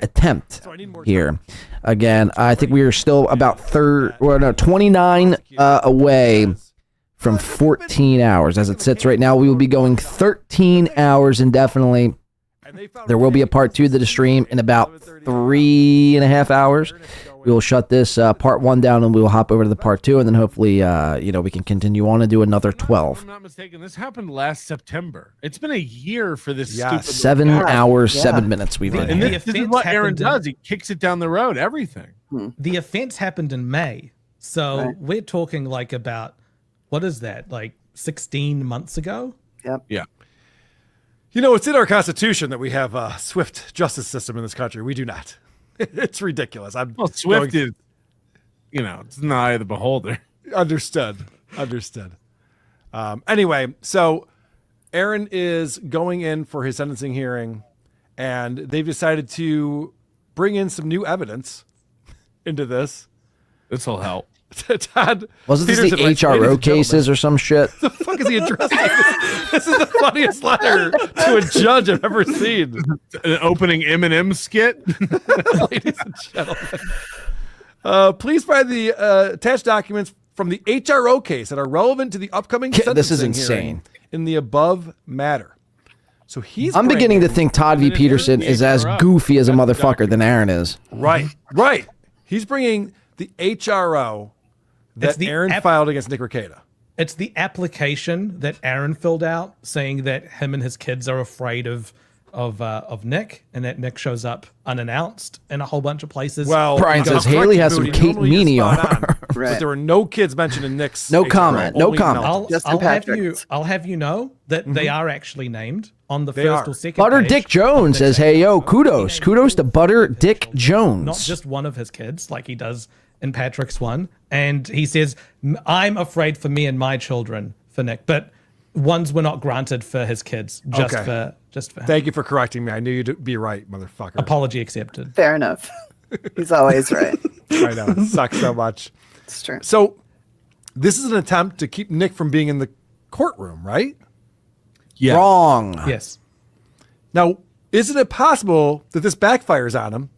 attempt here. Again, I think we are still about 29 away from 14 hours. As it sits right now, we will be going 13 hours indefinitely. There will be a part 2 to the stream in about 3.5 hours. We will shut this part 1 down and we will hop over to the part 2, and then hopefully we can continue on and do another 12. If I'm not mistaken, this happened last September. It's been a year for this stupid 7 hours, 7 minutes we've been and here. this is what Aaron does. He kicks it down the road, everything. The offense happened in May. So we're talking like about, what is that, like 16 months ago? Yep. Yeah. You know, it's in our Constitution that we have a swift justice system in this country. We do not. It's ridiculous. Swift is, it's an eye of the beholder. Understood. Understood. Anyway, so Aaron is going in for his sentencing hearing, and they've decided to bring in some new evidence into this. This will help. Todd Wasn't this Peterson the writes, HRO "Ladies and cases or some shit? the fuck is he addressing? This is the funniest letter to a judge I've ever seen. An opening Eminem skit. Ladies and gentlemen, please find the attached documents from the HRO case that are relevant to the upcoming sentencing This is hearing insane. in the above matter. So I'm beginning to think Todd V. Peterson is as goofy as a motherfucker than Aaron is. Right. He's bringing the HRO that Aaron filed against Nick Rekieta. It's the application that Aaron filled out saying that him and his kids are afraid of Nick, and that Nick shows up unannounced in a whole bunch of places. Well, Brian says Haley has some Kate Meany on her. But there were no kids mentioned in Nick's. No HRO, comment. No only comment. Melton. I'll have you know that they are actually named on the They first are. or second Butter page. Dick Jones says, "Hey yo, kudos to Butter Dick Jones." Not just one of his kids, like he does in Patrick's one. And he says, I'm afraid for me and my children for Nick, but ones were not granted for his kids, just for him. Thank you for correcting me. I knew you'd be right, motherfucker. Apology accepted. Fair enough. He's always right. I know. It sucks so much. It's true. So this is an attempt to keep Nick from being in the courtroom, right? Yeah. Wrong. Yes. Now, isn't it possible that this backfires on him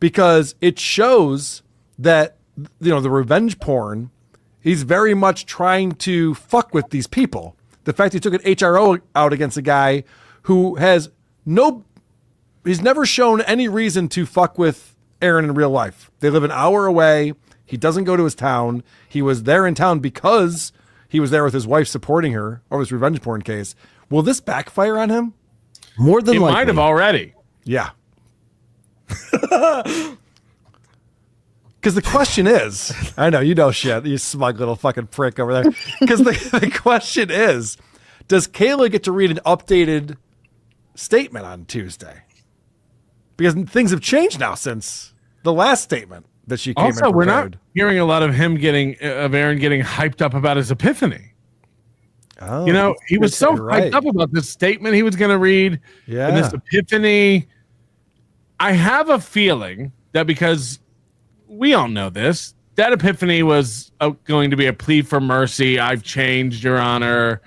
because it shows that, the revenge porn, he's very much trying to fuck with these people. The fact he took an HRO out against a guy who he's never shown any reason to fuck with Aaron in real life. They live an hour away. He doesn't go to his town. He was there in town because he was there with his wife supporting her over this revenge porn case. Will this backfire on him? More than likely. It might have already. Yeah. Because the question is, I know, shit, you smug little fucking prick over there. Because the question is, does Kayla get to read an updated statement on Tuesday? Because things have changed now since the last statement that she came in Also, we're not prepared. hearing a lot of Aaron getting hyped up about his epiphany. Oh, He was so hyped up about this statement he was going to read. Yeah. And this epiphany. I have a feeling that because we all know this, that epiphany was going to be a plea for mercy. I've changed, Your Honor.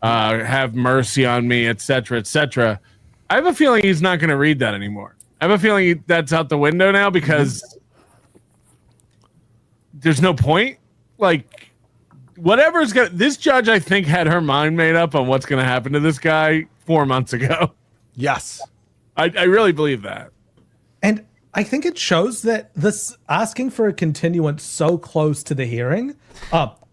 Have mercy on me, etc., etc. I have a feeling he's not going to read that anymore. I have a feeling that's out the window now because there's no point. Like, whatever's going to... This judge, I think, had her mind made up on what's going to happen to this guy 4 months ago. Yes. I really believe that. And I think it shows that this asking for a continuance so close to the hearing,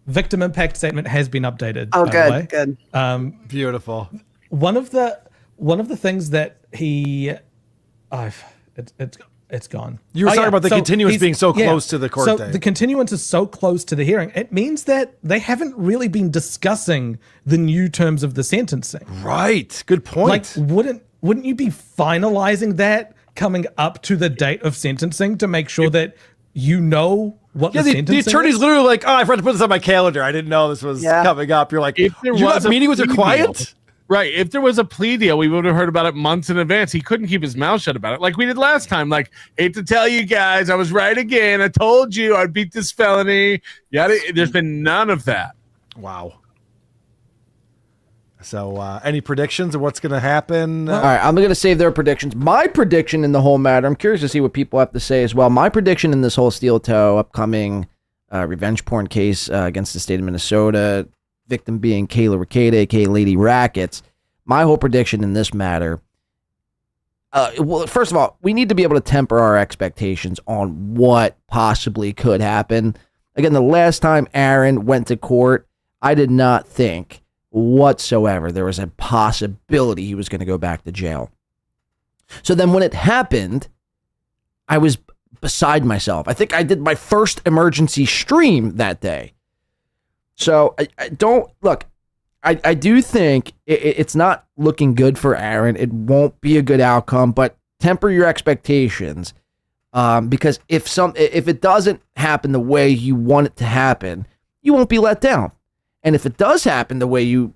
victim impact statement has been updated. Oh, by good, the way. good. Beautiful. One of the things that he, it's gone. You were talking about the continuance being so close to the court so date. the continuance is so close to the hearing. It means that they haven't really been discussing the new terms of the sentencing. Right. Good point. Like, wouldn't you be finalizing that coming up to the date of sentencing to make sure that you know what the sentencing the attorney's is? literally like, I forgot to put this on my calendar. I didn't know this was coming up. You're like, If there you was got a meeting with your plea client? deal- Right. If there was a plea deal, we would have heard about it months in advance. He couldn't keep his mouth shut about it like we did last time. Like, hate to tell you guys, I was right again. I told you I'd beat this felony. There's been none of that. Wow. So any predictions of what's going to happen? All right, I'm going to save their predictions. My prediction in the whole matter, I'm curious to see what people have to say as well. My prediction in this whole SteelToe upcoming revenge porn case against the state of Minnesota, victim being Kayla Rekieta, aka Lady Rackets. My whole prediction in this matter, well, first of all, we need to be able to temper our expectations on what possibly could happen. Again, the last time Aaron went to court, I did not think whatsoever there was a possibility he was going to go back to jail. So then when it happened, I was beside myself. I think I did my first emergency stream that day. So I don't look. I do think it's not looking good for Aaron. It won't be a good outcome, but temper your expectations because if it doesn't happen the way you want it to happen, you won't be let down. And if it does happen the way you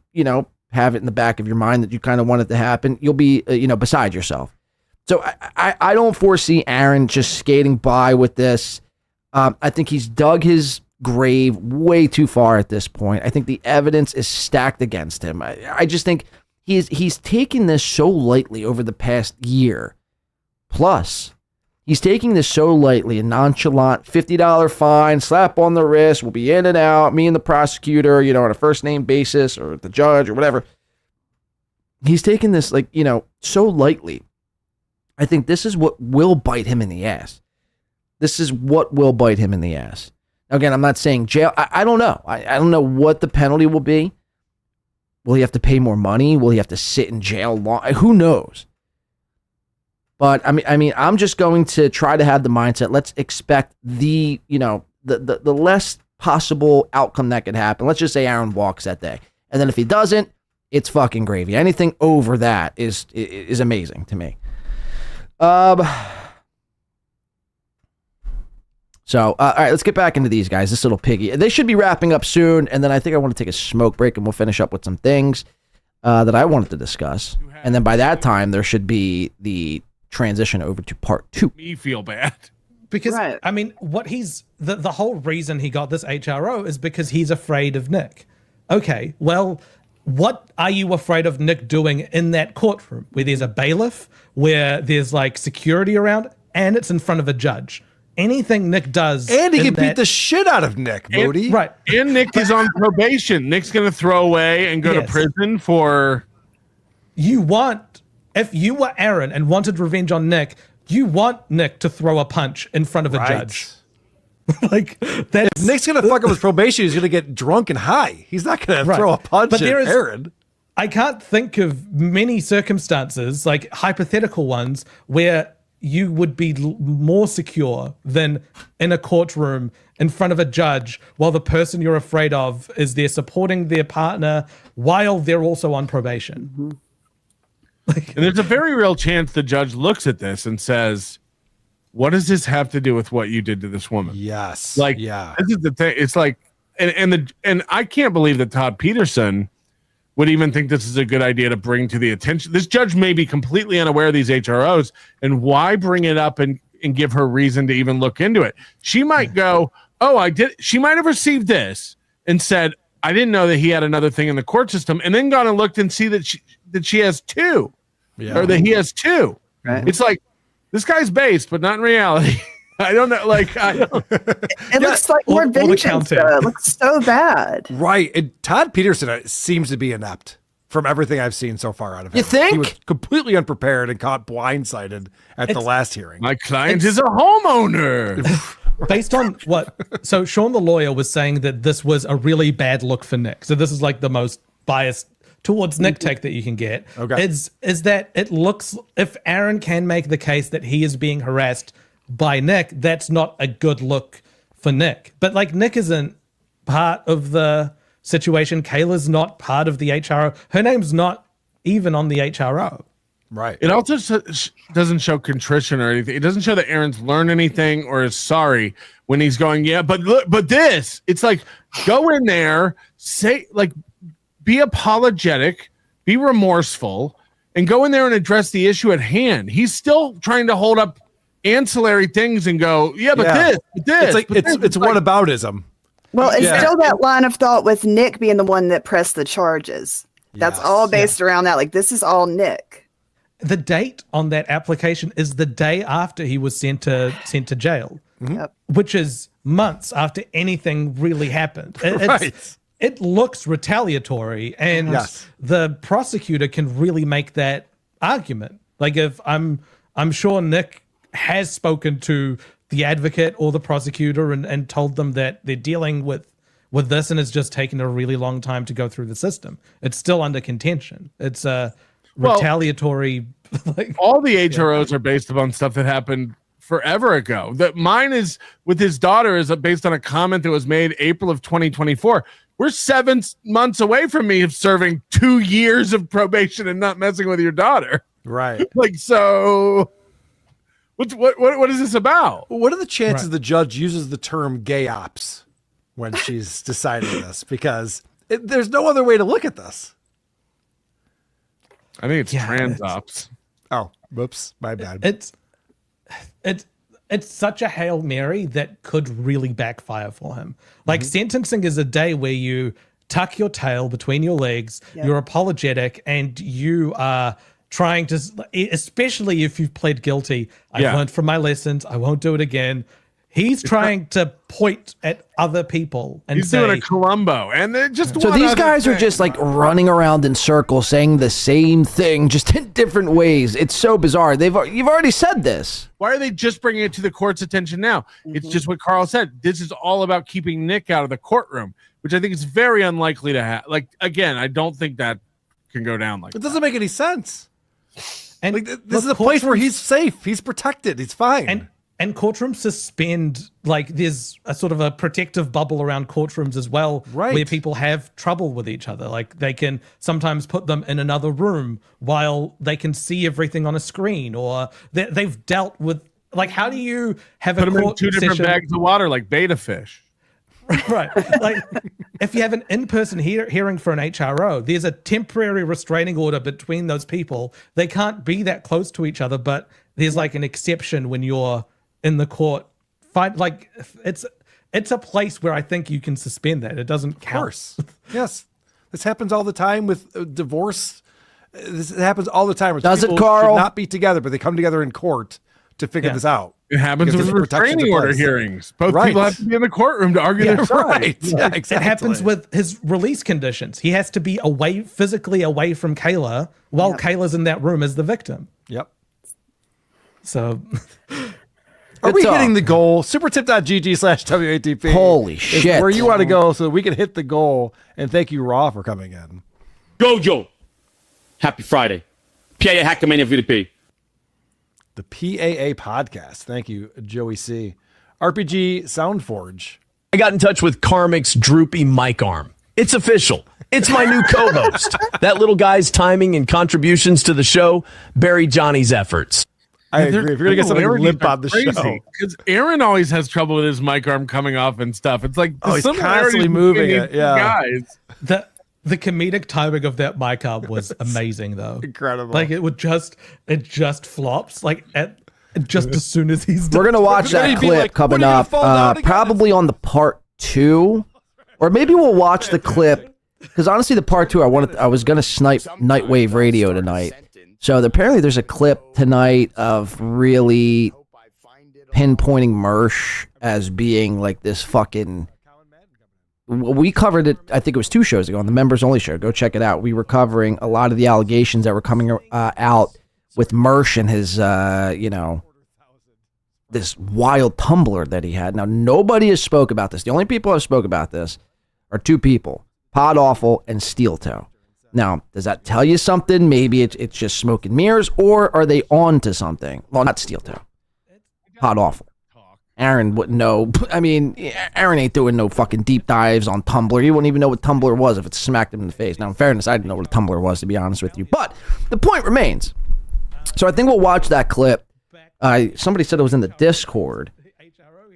have it in the back of your mind that you kind of want it to happen, you'll be, beside yourself. So I don't foresee Aaron just skating by with this. I think he's dug his grave way too far at this point. I think the evidence is stacked against him. I just think he's taken this so lightly over the past year. Plus, he's taking this so lightly, a nonchalant $50 fine, slap on the wrist, we'll be in and out, me and the prosecutor, on a first name basis, or the judge or whatever. He's taking this so lightly. I think this is what will bite him in the ass. This is what will bite him in the ass. Again, I'm not saying jail. I don't know. I don't know what the penalty will be. Will he have to pay more money? Will he have to sit in jail long? Who knows? But I mean, I'm just going to try to have the mindset. Let's expect the less possible outcome that could happen. Let's just say Aaron walks that day, and then if he doesn't, it's fucking gravy. Anything over that is amazing to me. So, all right, let's get back into these guys. This little piggy. They should be wrapping up soon, and then I think I want to take a smoke break, and we'll finish up with some things that I wanted to discuss. And then by that time, there should be the transition over to part 2. Me feel bad. Because, I mean, what he's... The whole reason he got this HRO is because he's afraid of Nick. Okay, well, what are you afraid of Nick doing in that courtroom where there's a bailiff, where there's, security around, and it's in front of a judge? Anything Nick does... And he can beat the shit out of Nick, Bodie. Right. And Nick is on probation. Nick's going to throw away and go to prison for... If you were Aaron and wanted revenge on Nick, you want Nick to throw a punch in front of a judge. If Nick's going to fuck up his probation, he's going to get drunk and high. He's not going to throw a punch at Aaron. I can't think of many circumstances, hypothetical ones, where you would be more secure than in a courtroom in front of a judge while the person you're afraid of is there supporting their partner while they're also on probation. Mm-hmm. And there's a very real chance the judge looks at this and says, what does this have to do with what you did to this woman? Yes. This is the thing. It's and I can't believe that Todd Peterson would even think this is a good idea to bring to the attention. This judge may be completely unaware of these HROs, and why bring it up and give her reason to even look into it? She might go, oh, I did. She might have received this and said, I didn't know that he had another thing in the court system, and then gone and looked and see that she has 2, or that he has 2. Right. It's like, this guy's based, but not in reality. I don't know. It looks like more vengeance. It looks so bad. Right. And Todd Peterson seems to be inept from everything I've seen so far out of him. You think? He was completely unprepared and caught blindsided at the last hearing. My client is a homeowner. Based on what? So Sean the lawyer was saying that this was a really bad look for Nick. So this is the most biased towards Nick take that you can get. Okay. Is that it looks, if Aaron can make the case that he is being harassed by Nick, that's not a good look for Nick. But Nick isn't part of the situation. Kayla's not part of the HRO. Her name's not even on the HRO. Right. It also doesn't show contrition or anything. It doesn't show that Aaron's learned anything or is sorry when he's going, yeah, but look, but this, it's go in there, say, be apologetic, be remorseful, and go in there and address the issue at hand. He's still trying to hold up ancillary things and go, this. It's whataboutism. Well, it's still that line of thought with Nick being the one that pressed the charges. That's all based around that. This is all Nick. The date on that application is the day after he was sent to jail, which is months after anything really happened. It looks retaliatory, and the prosecutor can really make that argument. If I'm sure Nick has spoken to the advocate or the prosecutor and told them that they're dealing with this, and it's just taken a really long time to go through the system. It's still under contention. It's a retaliatory. All the HROs are based upon stuff that happened forever ago. That mine is with his daughter is based on a comment that was made April of 2024. We're 7 months away from me of serving 2 years of probation and not messing with your daughter. Right. So what is this about? What are the chances the judge uses the term gay ops when she's deciding this? Because There's no other way to look at this. I think it's trans ops. Oh, whoops, my bad. It's such a Hail Mary that could really backfire for him. Like sentencing is a day where you tuck your tail between your legs, you're apologetic, and you are trying to, especially if you've pled guilty, I've learned from my lessons, I won't do it again. He's trying to point at other people and He's say, doing a Columbo, and then just So one these other guys are thing. just like running around in circles saying the same thing, just in different ways. It's so bizarre. You've already said this. Why are they just bringing it to the court's attention now? It's just what Carl said. This is all about keeping Nick out of the courtroom, which I think is very unlikely to have. Like, again, I don't think that can go down like It doesn't make any sense. And like, this is a place where he's safe. He's protected. He's fine. And courtrooms suspend, like there's a sort of a protective bubble around courtrooms as well, where people have trouble with each other. Like they can sometimes put them in another room while they can see everything on a screen, or they've dealt with, like, how do you have Put a them in court 2 different session? bags of water like beta fish. Right. Like if you have an in-person hearing for an HRO, there's a temporary restraining order between those people. They can't be that close to each other, but there's like an exception when you're in the court fight. Like it's a place where I think you can suspend that. It doesn't count. Of course. Yes. This happens all the time with divorce. This happens all the time. Does it, People Carl? should not be together, but they come together in court to figure this out. It happens Because with there's protections restraining in order place. hearings. Both people have to be in the courtroom to argue their rights. Yeah, exactly. It happens with his release conditions. He has to be physically away from Kayla while Kayla's in that room as the victim. Yep. So Are we hitting the goal? Supertip.gg/WATP. Holy is shit. where you want to go so that we can hit the goal. And thank you, Raw, for coming in. Gojo. Happy Friday. PA Hackamania VDP. The PAA podcast. Thank you, Joey C. RPG Soundforge. I got in touch with Karmic's droopy mic arm. It's official. It's my new co-host. That little guy's timing and contributions to the show bury Johnny's efforts. I agree. If you're going to get something limp on the show. Because Aaron always has trouble with his mic arm coming off and stuff. It's like Oh, he's similarities constantly moving between it, these yeah. guys. The comedic timing of that mic arm was amazing, though. Incredible. Like it just flops like just as soon as he's done. We're gonna watch that clip coming up, probably on the part 2, or maybe we'll watch the clip because honestly, the part 2 I was gonna snipe Nightwave Radio tonight. So apparently, there's a clip tonight of really pinpointing Mersh as being like this fucking. We covered it, I think it was 2 shows ago on the members only show. Go check it out. We were covering a lot of the allegations that were coming out with Mersh and his, this wild Tumblr that he had. Now, nobody has spoke about this. The only people who have spoke about this are 2 people, Pod Awful and SteelToe. Now, does that tell you something? Maybe it's just smoke and mirrors, or are they on to something? Well, not SteelToe. Pod Awful. Aaron wouldn't know. I mean, Aaron ain't doing no fucking deep dives on Tumblr. He wouldn't even know what Tumblr was if it smacked him in the face. Now, in fairness, I didn't know what a Tumblr was, to be honest with you. But the point remains. So I think we'll watch that clip. Somebody said it was in the Discord.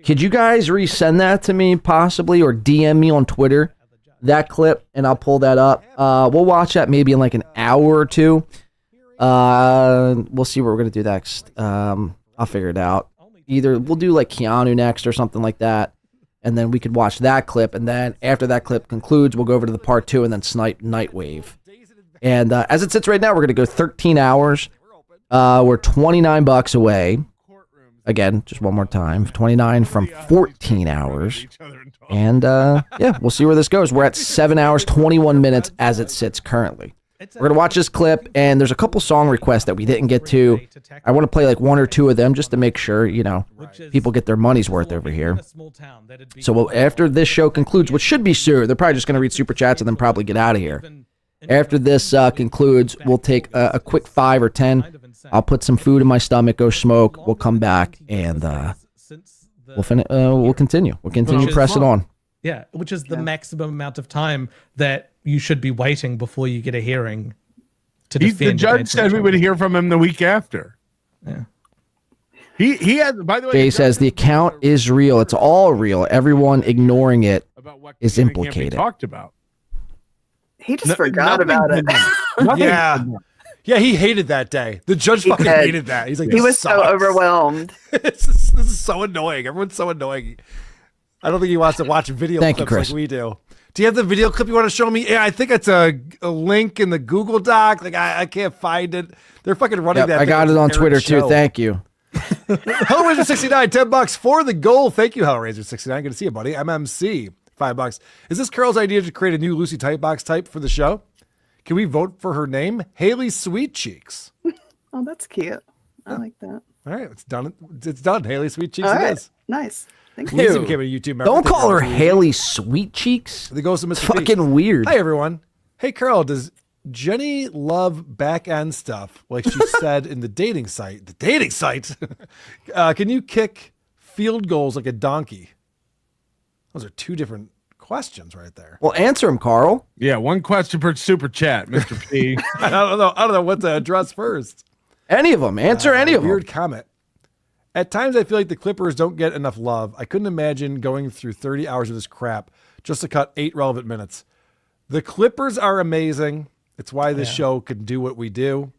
Could you guys resend that to me, possibly, or DM me on Twitter, that clip, and I'll pull that up. We'll watch that maybe in like an hour or 2. We'll see what we're going to do next. I'll figure it out. Either we'll do like Keanu next or something like that, and then we could watch that clip, and then after that clip concludes, we'll go over to the part 2 and then snipe Nightwave. And as it sits right now, we're going to go 13 hours. We're $29 away. Again, just one more time, 29 from 14 hours. And yeah, we'll see where this goes. We're at 7 hours, 21 minutes as it sits currently. We're going to watch this clip, and there's a couple song requests that we didn't get to. I want to play like 1 or 2 of them just to make sure, people get their money's worth over here. So after this show concludes, which should be soon, they're probably just going to read Super Chats and then probably get out of here. After this concludes, we'll take a quick 5 or 10. I'll put some food in my stomach, go smoke. We'll come back, and we'll continue. We'll continue pressing on. Yeah, which is the maximum amount of time that you should be waiting before you get a hearing to defend. The judge said we would hear from him the week after. Yeah. He had, by the way, Jay says the account is real. It's all real. Everyone ignoring it is implicated. Talked about. He just forgot about it. Yeah. Yeah, he hated that day. The judge He fucking did. hated that. He's like, He "This was so sucks." overwhelmed. this is so annoying. Everyone's so annoying. I don't think he wants to watch video Thank you, clips Chris. like we do. Do you have the video clip you want to show me? Yeah, I think it's a link in the Google Doc. Like I can't find it. They're fucking running Yep, that. I thing got as it on Eric's Twitter show. too. Thank you. Hellraiser 69, $10 for the goal. Thank you, Hellraiser 69. Good to see you, buddy. MMC, $5. Is this Carol's idea to create a new Lucy Typebox type for the show? Can we vote for her name? Haley Sweet Cheeks. Oh, that's cute. I like that. All right, it's done. It's done. Haley Sweet Cheeks. All It right. is. Nice. Thank Lisa you. became a YouTube member. Don't Thank call you, her Lisa. Haley Sweet Cheeks. The ghost of Mr. P. Fucking weird. Hi, everyone. Hey, Carol, does Jenny love back end stuff like she said in the dating site? The dating site? Can you kick field goals like a donkey? Those are two different questions right there. Well, answer him, Carl. Yeah, one question per super chat, Mr. P. I don't know what to address first. Any of them. Answer any of them. Weird comment. At times, I feel like the Clippers don't get enough love. I couldn't imagine going through 30 hours of this crap just to cut 8 relevant minutes. The Clippers are amazing. It's why this show can do what we do.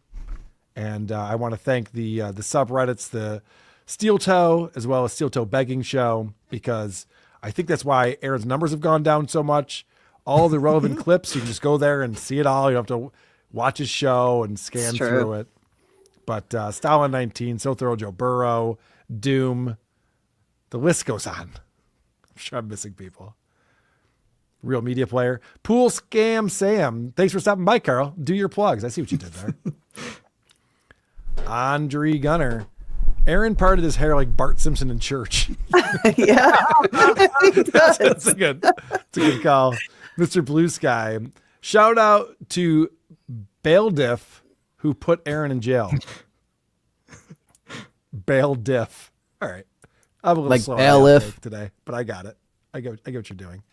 And I want to thank the subreddits, the SteelToe, as well as SteelToe Begging Show, because I think that's why Aaron's numbers have gone down so much. All the relevant clips, you can just go there and see it all. You don't have to watch his show and scan It's true. through it. But Stalin 19, So Thorough Joe Burrow, Doom, the list goes on. I'm sure I'm missing people. Real Media Player. Pool Scam Sam. Thanks for stopping by, Carl. Do your plugs. I see what you did there. Andre Gunner. Aaron parted his hair like Bart Simpson in church. Yeah. He does. That's a good call. Mr. Blue Sky. Shout out to Baildiff, who put Aaron in jail. Baildiff. All right. I'm a little Like slow on bailiff. that today, but I got it. I get what you're doing.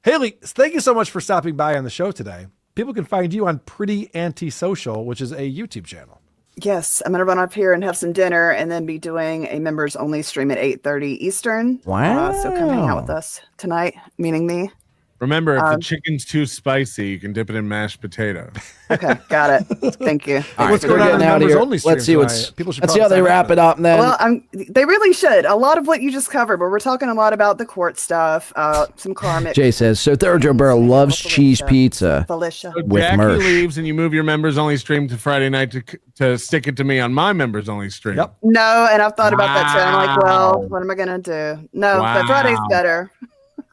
Haley, thank you so much for stopping by on the show today. People can find you on Pretty Antisocial, which is a YouTube channel. Yes, I'm gonna run up here and have some dinner, and then be doing a members only stream at 8:30 Eastern. So come hang out with us tonight, meaning me. Remember, if the chicken's too spicy, you can dip it in mashed potato. Okay, got it. Thank you. All right, What's going we're on getting in out of members here. only stream Let's see what's. tonight? People should Let's see how probably they sign wrap up. it up. Then Well, they really should. A lot of what you just covered, but we're talking a lot about the court stuff, some karmic. Jay says so. Thorough Joe Burrow loves cheese pizza Felicia. So with Jackie merch. leaves and you move your members only stream to Friday night to stick it to me on my members only stream. Yep. No, and I've thought about that too. I'm like, well, Wow. what am I gonna do? No, Wow. but Friday's better.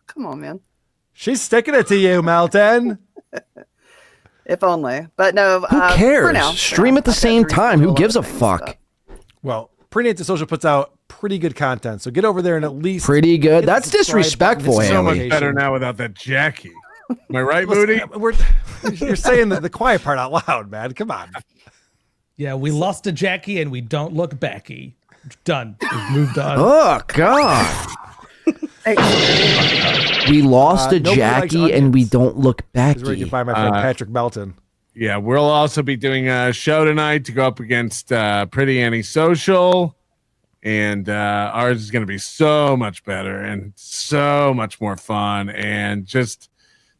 Come on, man. She's sticking it to you, Melton. If only. But no, Who for cares? now, Stream at the same time. Who gives a fuck? Well, Pretty Antisocial puts out pretty good content, so get over there and at least Pretty good. hit the That's subscribe disrespectful, button. So Haley. much better now without that Jackie. Am I right, Listen, Moody? you're saying the quiet part out loud, man. Come on. Yeah, we lost to Jackie and we don't look backy. Done. We've moved on. Oh God. We lost to nobody likes Jackie and we onions. don't look This is where you backy. can find my friend Patrick Melton. Yeah, we'll also be doing a show tonight to go up against Pretty Antisocial. And ours is going to be so much better and so much more fun. And just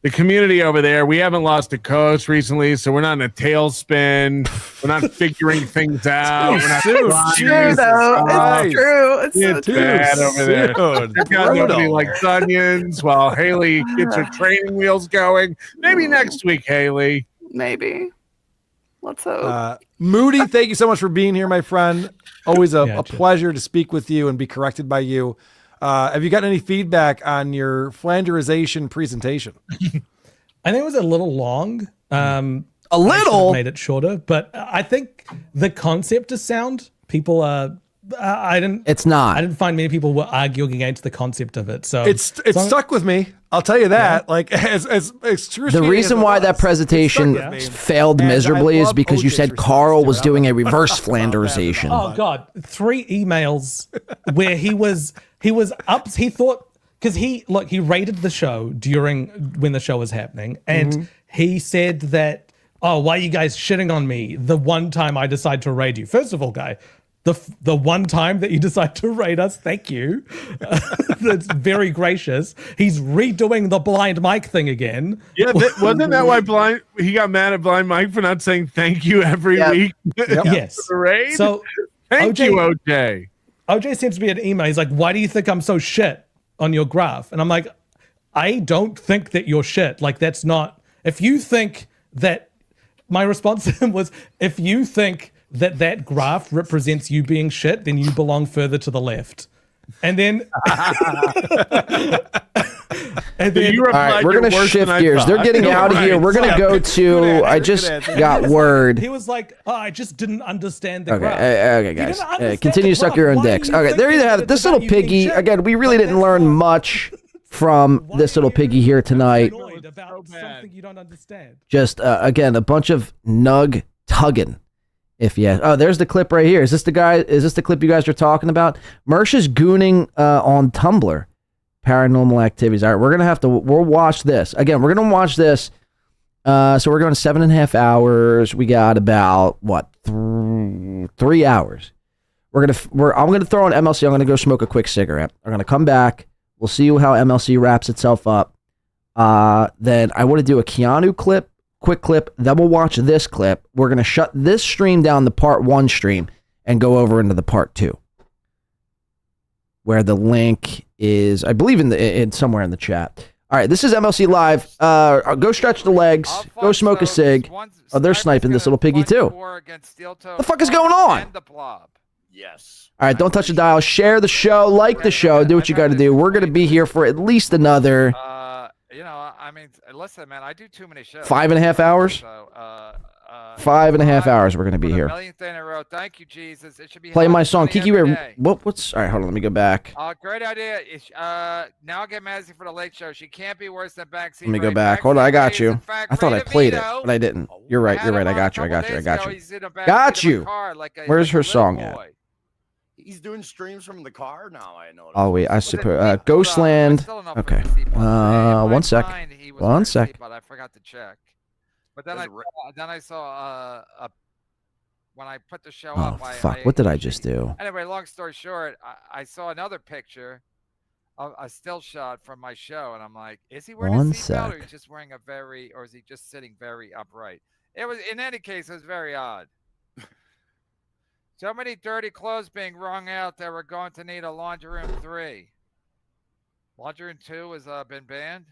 the community over there, we haven't lost a coast recently, so we're not in a tailspin. We're not figuring things out. We're not Soon. It's true, though. Christ. It's true. It's so It's true. bad over there. Soon. Check out Nobody Likes Onions while Haley gets her training wheels going. Maybe next week, Haley. Maybe. Let's hope. Moody, thank you so much for being here, my friend. Always a Gotcha. pleasure to speak with you and be corrected by you. Have you gotten any feedback on your Flanderization presentation? I think it was a little long. A I should have little. made it shorter, but I think the concept is sound. People are. I didn't. It's not. I didn't find many people were arguing against the concept of it. So It's so- stuck with me. I'll tell you that. Like as The reason why that presentation failed miserably is because you said Carl was doing a reverse Flanderization. Oh God, 3 emails where he was up. He thought because he rated the show during when the show was happening, and he said that, oh, why are you guys shitting on me the one time I decide to raid you? First of all, guy, the one time that you decide to rate us. Thank you. That's very gracious. He's redoing the blind Mike thing again. Yeah, wasn't that why he got mad at Blind Mike for not saying thank you every week? Yes. For the raid? So thank you, OJ. OJ seems to be an email. He's like, why do you think I'm so shit on your graph? And I'm like, I don't think that you're shit. Like, that's not, if you think that, my response to him was, if you think that graph represents you being shit, then you belong further to the left. And then, all right, we're gonna shift gears. They're getting out of here. We're gonna go to. I just got word. He was like, "Oh, I just didn't understand the Okay, graph." okay, guys. Continue to suck your own dicks. Okay, there you have it. This little piggy. Again, we really didn't learn much from this little piggy here tonight. About something you don't understand. Just again, a bunch of nug tugging. If yeah, oh, there's the clip right here. Is this the guy? Is this the clip you guys are talking about? Mersh is gooning on Tumblr. Paranormal activities. All right, we're gonna have to. We'll watch this again. We're gonna watch this. So we're going 7.5 hours. We got about what 3 hours. I'm gonna throw on MLC. I'm gonna go smoke a quick cigarette. I'm gonna come back. We'll see how MLC wraps itself up. Then I want to do a Keanu clip, quick clip. Then we'll watch this clip. We're gonna shut this stream down, the part 1 stream, and go over into the part 2, where the link is, I believe, in somewhere in the chat. All right, this is MLC Live. Go stretch the legs. Go smoke a cig. Oh, they're sniping this little piggy too. The fuck is going on? Yes. All right, don't touch the dial. Share the show. Like the show. Do what you got to do. We're going to be here for at least another... I mean, listen, man, I do too many shows. 5.5 hours? So, 5.5 hours we're going to be here. Millionth in a row. Thank you, Jesus. It should be Play my song. Kiki Ray. What's... All right, hold on. Let me go back. Great idea. Now I'll get Mazzy for the late show. She can't be worse than Backseat. Let me go back. Hold on. I got you. I thought I played it, but I didn't. You're right. You're right. I got you. Got you. Where's her song at? He's doing streams from the car now. I know. Oh wait, I suppose Ghostland. Okay. 1 sec. 1 sec. But I forgot to check. But then I saw when I put the show up. Oh fuck! What did I just do? Anyway, long story short, I saw another picture, a still shot from my show, and I'm like, is he wearing a seatbelt, or is he just wearing or is he just sitting very upright? It was, in any case, it was very odd. So many dirty clothes being wrung out that we're going to need a laundry room 3. Laundry room 2 has been banned.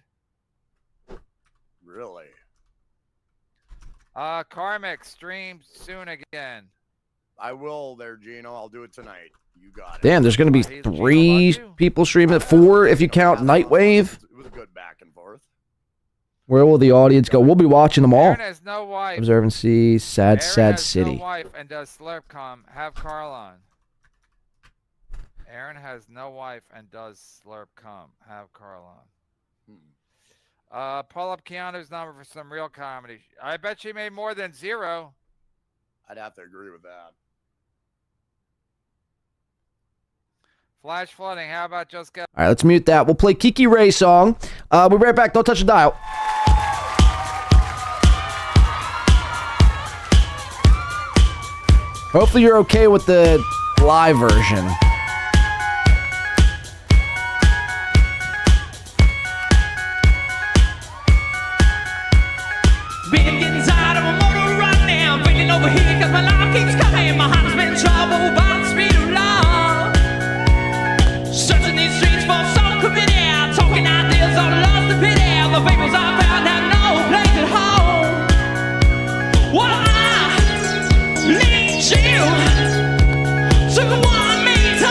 Really? Karmic stream soon again. I will there, Gino. I'll do it tonight. You got it. Damn, there's going to be 3 people streaming. 4 if you count Nightwave. It was a good back and forth. Where will the audience go? We'll be watching them all. Aaron has no wife. Observe and see. Sad city. No wife and does SlurpCom. Have Carl on. Aaron has no wife and does SlurpCom. Have Carl on. Pull up Keanu's number for some real comedy. I bet she made more than 0. I'd have to agree with that. Flash flooding. How about just get... All right, let's mute that. We'll play Kiki Ray's song. We'll be right back. Don't touch the dial. Hopefully you're okay with the live version. Been getting tired of a motor run now. Bringing over here because my life keeps coming. My heart's been troubled by the speed of love. Searching these streets for some committee. Talking ideas on lost to pity. The papers I found have no place at home. Well, I need you to want me to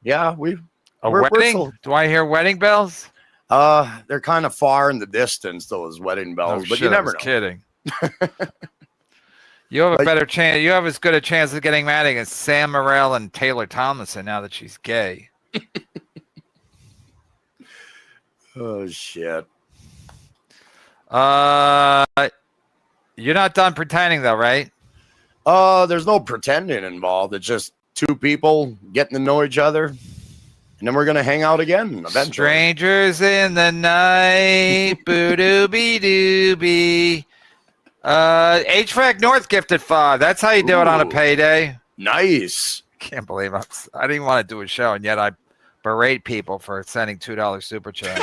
Yeah, A wedding? Do I hear wedding bells? They're kind of far in the distance, those wedding bells, but you never know. Kidding. You have a better chance. You have as good a chance of getting married as Sam Morril and Taylor Tomlinson now that she's gay. Oh shit. You're not done pretending though, right? There's no pretending involved. It's just two people getting to know each other, and then we're gonna hang out again eventually. Strangers in the night, boo dooby dooby. HVAC North gifted 5. That's how you do it on a payday. Nice. Can't believe I didn't want to do a show, and yet I berate people for sending $2 super chat.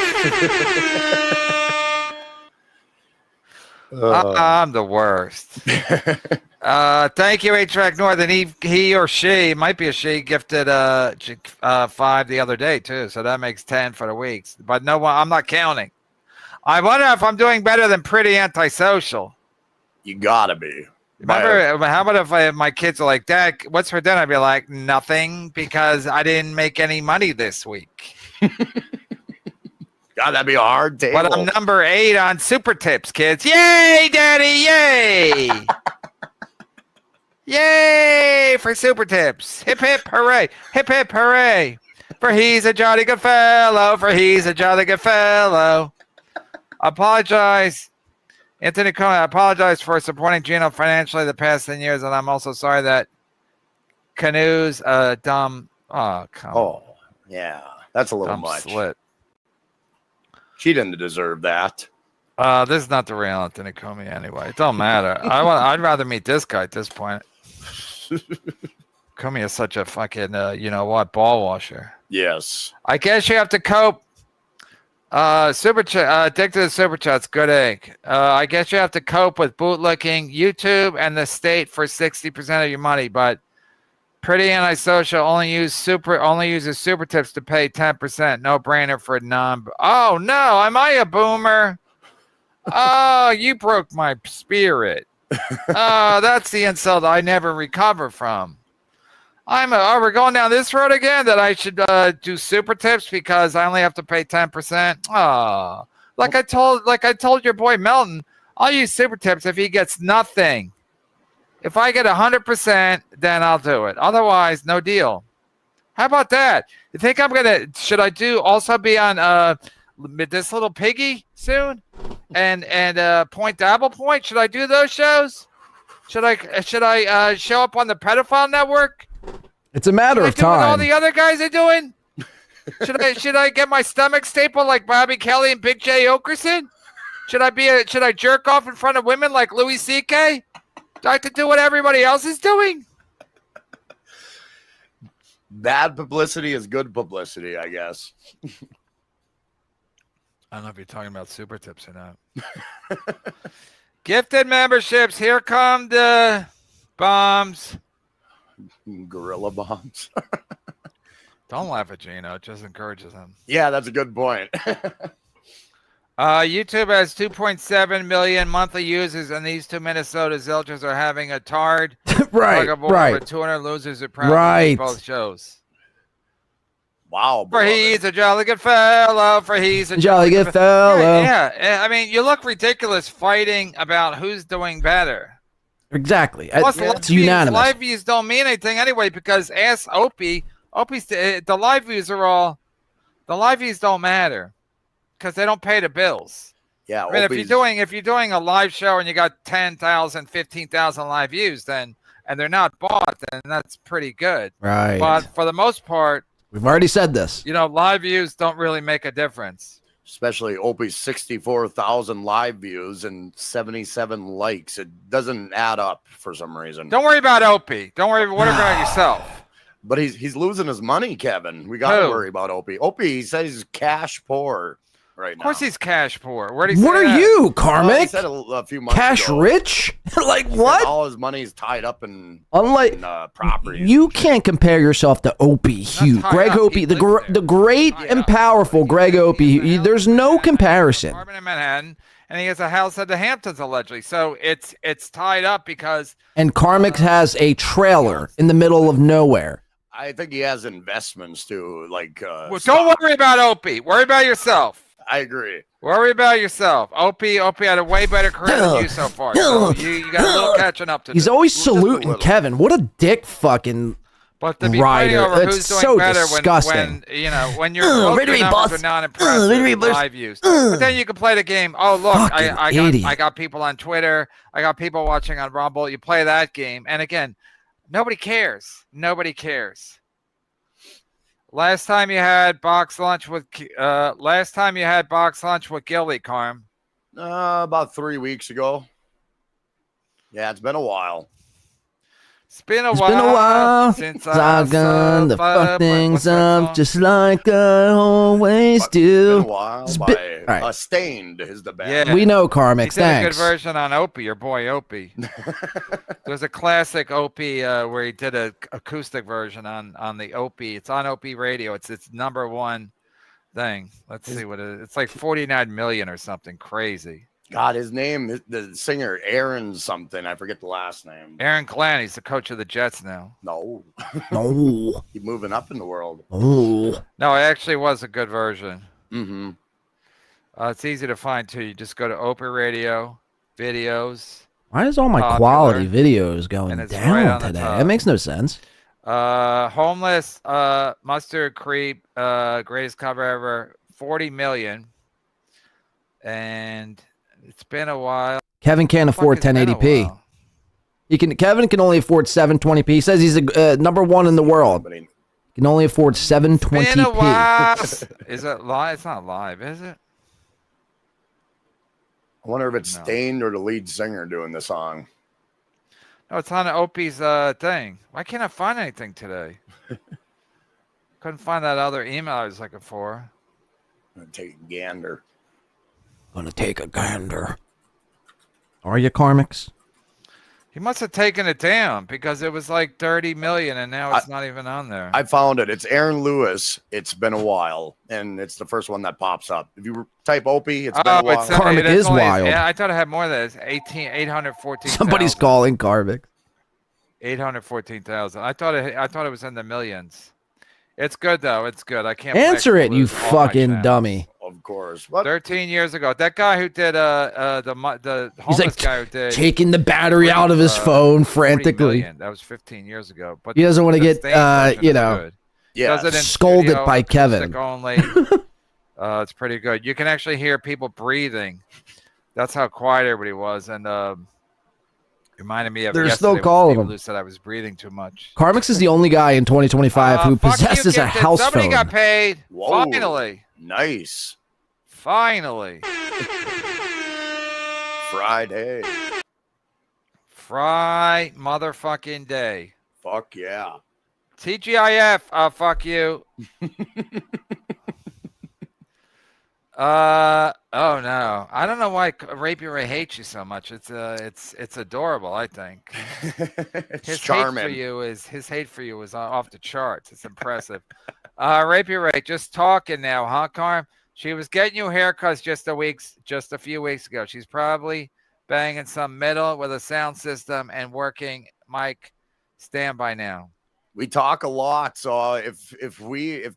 I'm the worst. Thank you, HVAC North, and he or she, might be a she, gifted 5 the other day too, so that makes 10 for the weeks. But no, I'm not counting. I wonder if I'm doing better than Pretty Antisocial. You gotta be. Remember, how about if my kids are like, Dad, what's for dinner? I'd be like, nothing, because I didn't make any money this week. God, that'd be a hard table. But I'm number 8 on Super Tips, kids. Yay, Daddy, yay! Yay for Super Tips. Hip, hip, hooray. Hip, hip, hooray. For he's a jolly good fellow. For he's a jolly good fellow. Apologize. Anthony Cohen, I apologize for supporting Gino financially the past 10 years, and I'm also sorry that Canoe's dumb. Oh, come on. Oh, yeah. That's a little Dumb much. Slit. She didn't deserve that. This is not the real Anthony Comey anyway. It don't matter. I'd rather meet this guy at this point. Comey is such a fucking, you know what, ball washer. Yes. I guess you have to cope. Super chat, addicted to super chats, good egg. I guess you have to cope with bootlicking YouTube and the state for 60% of your money, but Pretty Antisocial only uses super tips to pay 10%. No brainer for non. Oh no, am I a boomer? Oh, you broke my spirit. Oh, that's the insult I never recover from. Oh, we're going down this road again, that I should do super tips because I only have to pay 10%. Oh, like I told your boy Melton, I'll use super tips if he gets nothing. If I get 100%, then I'll do it. Otherwise, no deal. How about that? You think should I also be on this little piggy soon? And Point Dabble Point? Should I do those shows? Should I show up on the Pedophile Network? It's a matter of do what all time. the other guys are doing? Should I get my stomach stapled like Bobby Kelly and Big J Okerson? Should I jerk off in front of women like Louis C.K.? Do I have to do what everybody else is doing? Bad publicity is good publicity, I guess. I don't know if you're talking about super tips or not. Gifted memberships. Here come the bombs. Gorilla bombs. Don't laugh at Gino. It just encourages him. Yeah, that's a good point. YouTube has 2.7 million monthly users, and these two Minnesota Zilchers are having a tarred right. over 200 losers at probably both shows. Wow. For he's a jolly good fellow. For he's a jolly good fellow. Yeah. I mean, you look ridiculous fighting about who's doing better. Exactly. Plus, it's unanimous. Live views don't mean anything anyway because ask Opie. Opie's the live views the live views don't matter because they don't pay the bills. Yeah. I mean, if you're doing a live show and you got 10,000, 15,000 live views, and they're not bought, then that's pretty good. Right. But for the most part, we've already said this. Live views don't really make a difference. Especially Opie's 64,000 live views and 77 likes. It doesn't add up for some reason. Don't worry about Opie. Don't worry about yourself. But he's losing his money, Kevin. We got to worry about Opie. Opie, he says he's cash poor right now. Of course he's cash poor. Where'd he say What are that? you, Karmic? He said a few months Cash ago. rich? Like He said what? all his money is tied up in, property. You can't compare yourself to Opie Hugh. Greg Opie, the great and powerful Greg Opie. There's no comparison. Apartment in Manhattan, and he has a house at the Hamptons allegedly. So it's tied up because And Karmic has a trailer in the middle of nowhere. I think he has investments too. Like, well, don't worry about Opie. Worry about yourself. I agree. Worry about yourself. Opie had a way better career than you so far. So you got a little catching up to do. He's always saluting Kevin. What a dick fucking But to be rider. fighting over It's who's doing so better disgusting. when your numbers are not impressive, live views. But then you can play the game. Oh look, I got people on Twitter. I got people watching on Rumble. You play that game, and again, nobody cares. Nobody cares. Last time you had box lunch with Gilly, Carm. About 3 weeks ago. Yeah, it's been a while. It's been a It's while, been a while since I've gone to fuck things up just like I always do. It's been a while. By Stained is the band. Yeah. We know Karmix. He did Thanks. a good version on Opie, your boy Opie. There's a classic Opie where he did an acoustic version on the Opie. It's on Opie Radio. It's #1 thing. Let's see what it is. It's like 49 million or something crazy. God, his name, the singer, Aaron something. I forget the last name. Aaron Glenn. He's the coach of the Jets now. No. No. He's moving up in the world. Oh. No, it actually was a good version. Mm-hmm. It's easy to find too. You just go to Opie Radio, videos. Why is all my Popular, quality videos going and it's down right on the today? top. That makes no sense. Homeless, Mustard Creep, greatest cover ever, 40 million. And it's been a while. Kevin can't afford 1080p. Kevin can only afford 720p. He says he's a #1 in the world. He can only afford 720p. Been a while. Is it live? It's not live, is it? I wonder if it's Stained or the lead singer doing the song. No, it's on Opie's thing. Why can't I find anything today? Couldn't find that other email I was looking for. I'm gonna take a gander. Gonna take a gander. Are you, Karmix? He must have taken it down because it was like 30 million and now it's not even on there. I found it. It's Aaron Lewis. It's been a while, and it's the first one that pops up. If you type Opie, it's been a while. Karmik is wild. Yeah, I thought I had more than this. 814. Somebody's calling Karmik. 814,000. I thought it was in the millions. It's good though. It's good. I can't Answer it, you fucking dummy. Of course. 13 years ago, that guy who did the He's homeless like guy who did taking the battery out of his phone frantically. That was 15 years ago. But He doesn't want to get, Does it in scolded studio, by acoustic Kevin. Only. It's pretty good. You can actually hear people breathing. That's how quiet everybody was, and reminded me of. They're yesterday still calling people him. who said I was breathing too much. Karmix is the only guy in 2025 who possesses a house Somebody phone. got paid. Whoa. Finally. Nice. Finally. Friday. Fry motherfucking day. Fuck yeah. TGIF. Fuck you. Oh no. I don't know why Rapier Ray hates you so much. It's adorable, I think. His charming. his hate for you is off the charts. It's impressive. Rapier Ray, just talking now, huh, Carm? She was getting you haircuts just a few weeks ago. She's probably banging some metal with a sound system and working mic standby now. We talk a lot, so if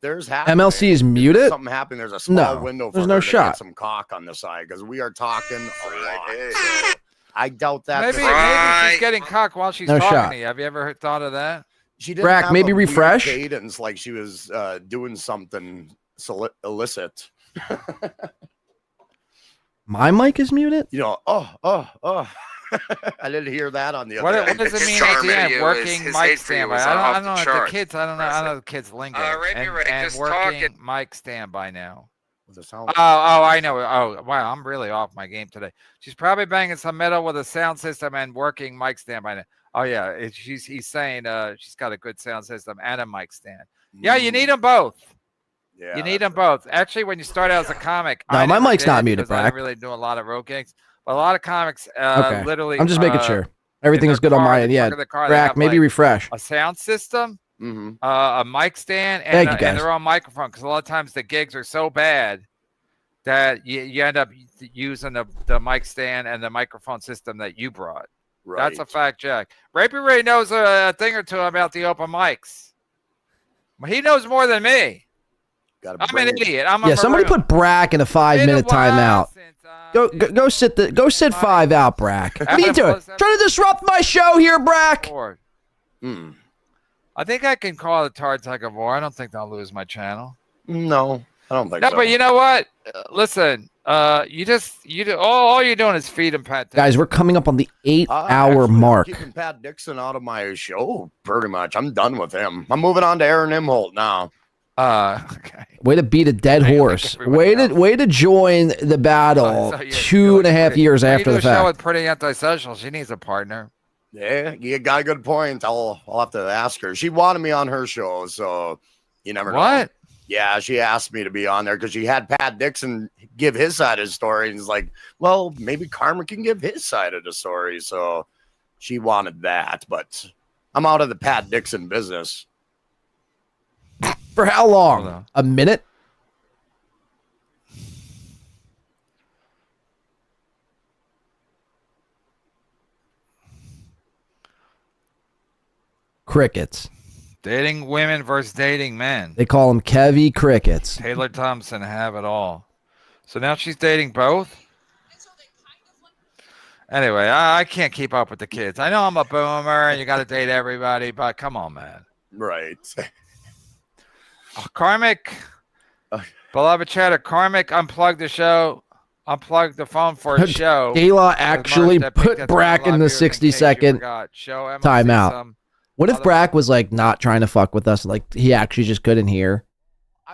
there's happening, MLC is muted? something happening, there's a small window for there's her no to shot. get some cock on the side because we are talking a lot. So I doubt that. Maybe she's getting cock while she's No talking shot. to you. Have you ever thought of that? She didn't Brack, have maybe a weird refresh? cadence like she was doing something illicit. My mic is muted? You know, I didn't hear that on the other What end. does it mean at the end? Working mic standby. I don't know the kids. I don't know the kids lingo. And working mic standby now. Oh, I know. Oh, wow. I'm really off my game today. She's probably banging some metal with a sound system and working mic standby now. Oh yeah, he's saying she's got a good sound system and a mic stand. Yeah, you need them both. Yeah, you need them both. Actually, when you start out as a comic, No, my mic's not muted, because I Brack. didn't really do a lot of road gigs. But a lot of comics, Okay. literally. I'm just making sure. in Everything their is good on car, my the end. Yeah. trunk of the car, they Brack, have, maybe like, refresh. a sound system, Mm-hmm. a mic stand, Thank and, you, and guys. their own microphone. Because a lot of times the gigs are so bad that you end up using the mic stand and the microphone system that you brought. Right. That's a fact, Jack. Rapier Ray knows a thing or two about the open mics. He knows more than me. I'm an idiot. I'm a somebody maroon. put Brack in a 5-minute timeout. Go sit 5 out, Brack. What are you doing? Trying to disrupt my show here, Brack. I think I can call it Tard Tug of War. I don't think I'll lose my channel. No, I don't think so. No, but you know what? Listen, all you're doing is feed and pat. Guys, we're coming up on the 8-hour mark. I'm keeping Pat Dixon out of my show, pretty much. I'm done with him. I'm moving on to Aaron Imholt now. Okay. Way to beat a dead horse. Way to join the battle 2.5 years after the Show fact. with Pretty Antisocial. She needs a partner. Yeah, you got a good point. I'll have to ask her. She wanted me on her show, so you never know. What? Yeah, she asked me to be on there because she had Pat Dixon give his side of the story, and it's like, well, maybe Karma can give his side of the story. So she wanted that, but I'm out of the Pat Dixon business. For how long? A minute? Crickets. Dating women versus dating men. They call them Kevy Crickets. Taylor Thompson have it all. So now she's dating both? Anyway, I can't keep up with the kids. I know I'm a boomer and you got to date everybody, but come on, man. Right. Karmic, beloved chatter, Karmic unplugged the show, unplugged the phone for a show. Kayla actually put Brack in the 60-second timeout. What if Brack was like not trying to fuck with us? Like he actually just couldn't hear,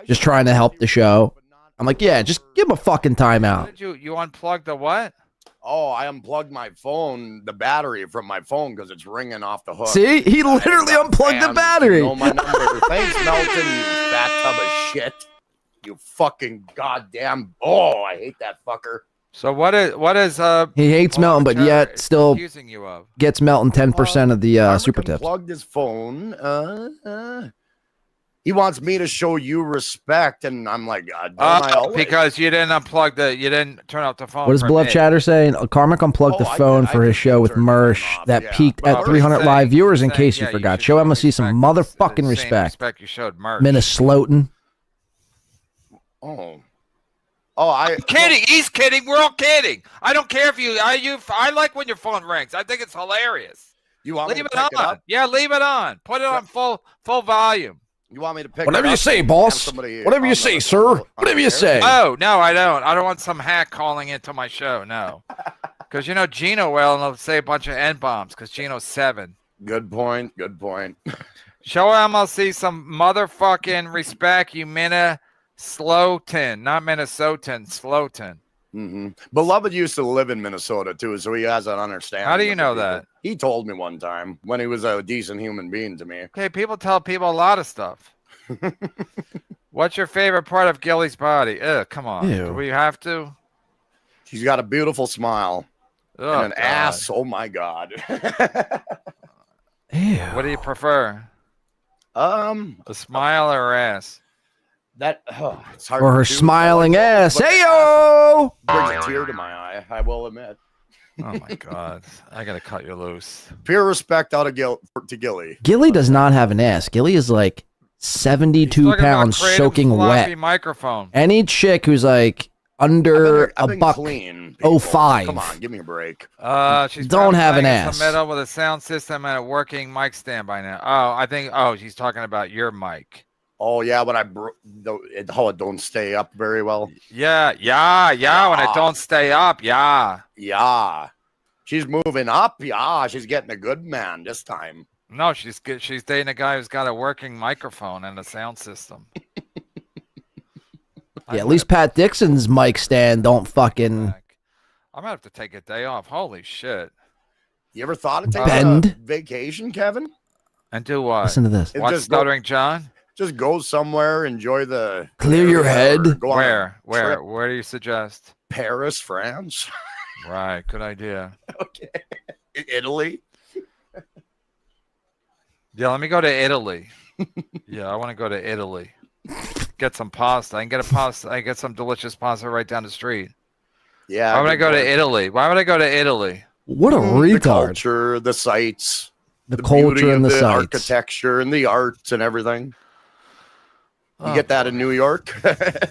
just trying to help the show. I'm like, yeah, just give him a fucking timeout. Did you unplugged the what? Oh, I unplugged my phone, the battery from my phone because it's ringing off the hook. See, he literally unplugged the battery. You know my number. Thanks, Melton, you fat tub of shit. You fucking goddamn. Oh, I hate that fucker. So what is He hates Melton, but yet still accusing you of? gets Melton 10% of the super tips. Plugged his phone. He wants me to show you respect, and I'm like, because you didn't you didn't turn off the phone. What does Beloved Chatter saying? Karmic unplugged the phone for his show with Mersh that peaked at 300 live viewers. In case you forgot, show Emma see some motherfucking respect. Respect you showed Mersh. Minneslotan. I'm kidding. He's kidding. We're all kidding. I don't care if I like when your phone rings. I think it's hilarious. You want leave me to it pick on? it up? Yeah, leave it on. Put it on full volume. You want me to pick Whatever it you up say, and boss. have somebody Whatever you say, sir. Whatever you say. Oh, no, I don't. I don't want some hack calling into my show. No. Because, Gino will say a bunch of N-bombs because Gino's 7. Good point. Good point. Show MLC some motherfucking respect, you Minnesotan. Not Minnesotan, Slotan. Mm-hmm. Beloved used to live in Minnesota, too, so he has an understanding. How do you know that? He told me one time when he was a decent human being to me. Okay, people tell people a lot of stuff. What's your favorite part of Gilly's body? Come on. Ew. Do we have to? She's got a beautiful smile. Oh, and an ass. Oh, my God. Ew. What do you prefer? A smile or ass? It's hard Or to her do. smiling ass. But Hey, yo! brings a tear to my eye, I will admit. Oh, my God. I got to cut you loose. Pure respect out of to Gilly. Gilly does not have an ass. Gilly is like 72 pounds soaking wet. Microphone. Any chick who's like under I've a been buck clean, 05. Come on, give me a break. She's Don't have an playing in ass. the middle with a sound system and a working mic stand by now. I think she's talking about your mic. Oh yeah, when I how it don't stay up very well. Yeah. When it don't stay up, yeah. She's moving up. Yeah, she's getting a good man this time. No, she's good. She's dating a guy who's got a working microphone and a sound system. Yeah, at least Pat Dixon's mic stand don't fucking I'm gonna have to take a day off. Holy shit! You ever thought of taking bend. a vacation, Kevin? And do what? Listen to this. Watch Stuttering John. Just go somewhere, enjoy the Clear your head. Go on a trip. Where do you suggest? Paris, France. Right, good idea. Okay. Italy. Yeah, let me go to Italy. Yeah, I want to go to Italy. Get some pasta. I can get a pasta. I can get some delicious pasta right down the street. Yeah. Why would I go to Italy? Why would I go to Italy? What a The retard. culture, the sights, The beauty culture of and the the sights. architecture and the arts and everything. You get that in New York,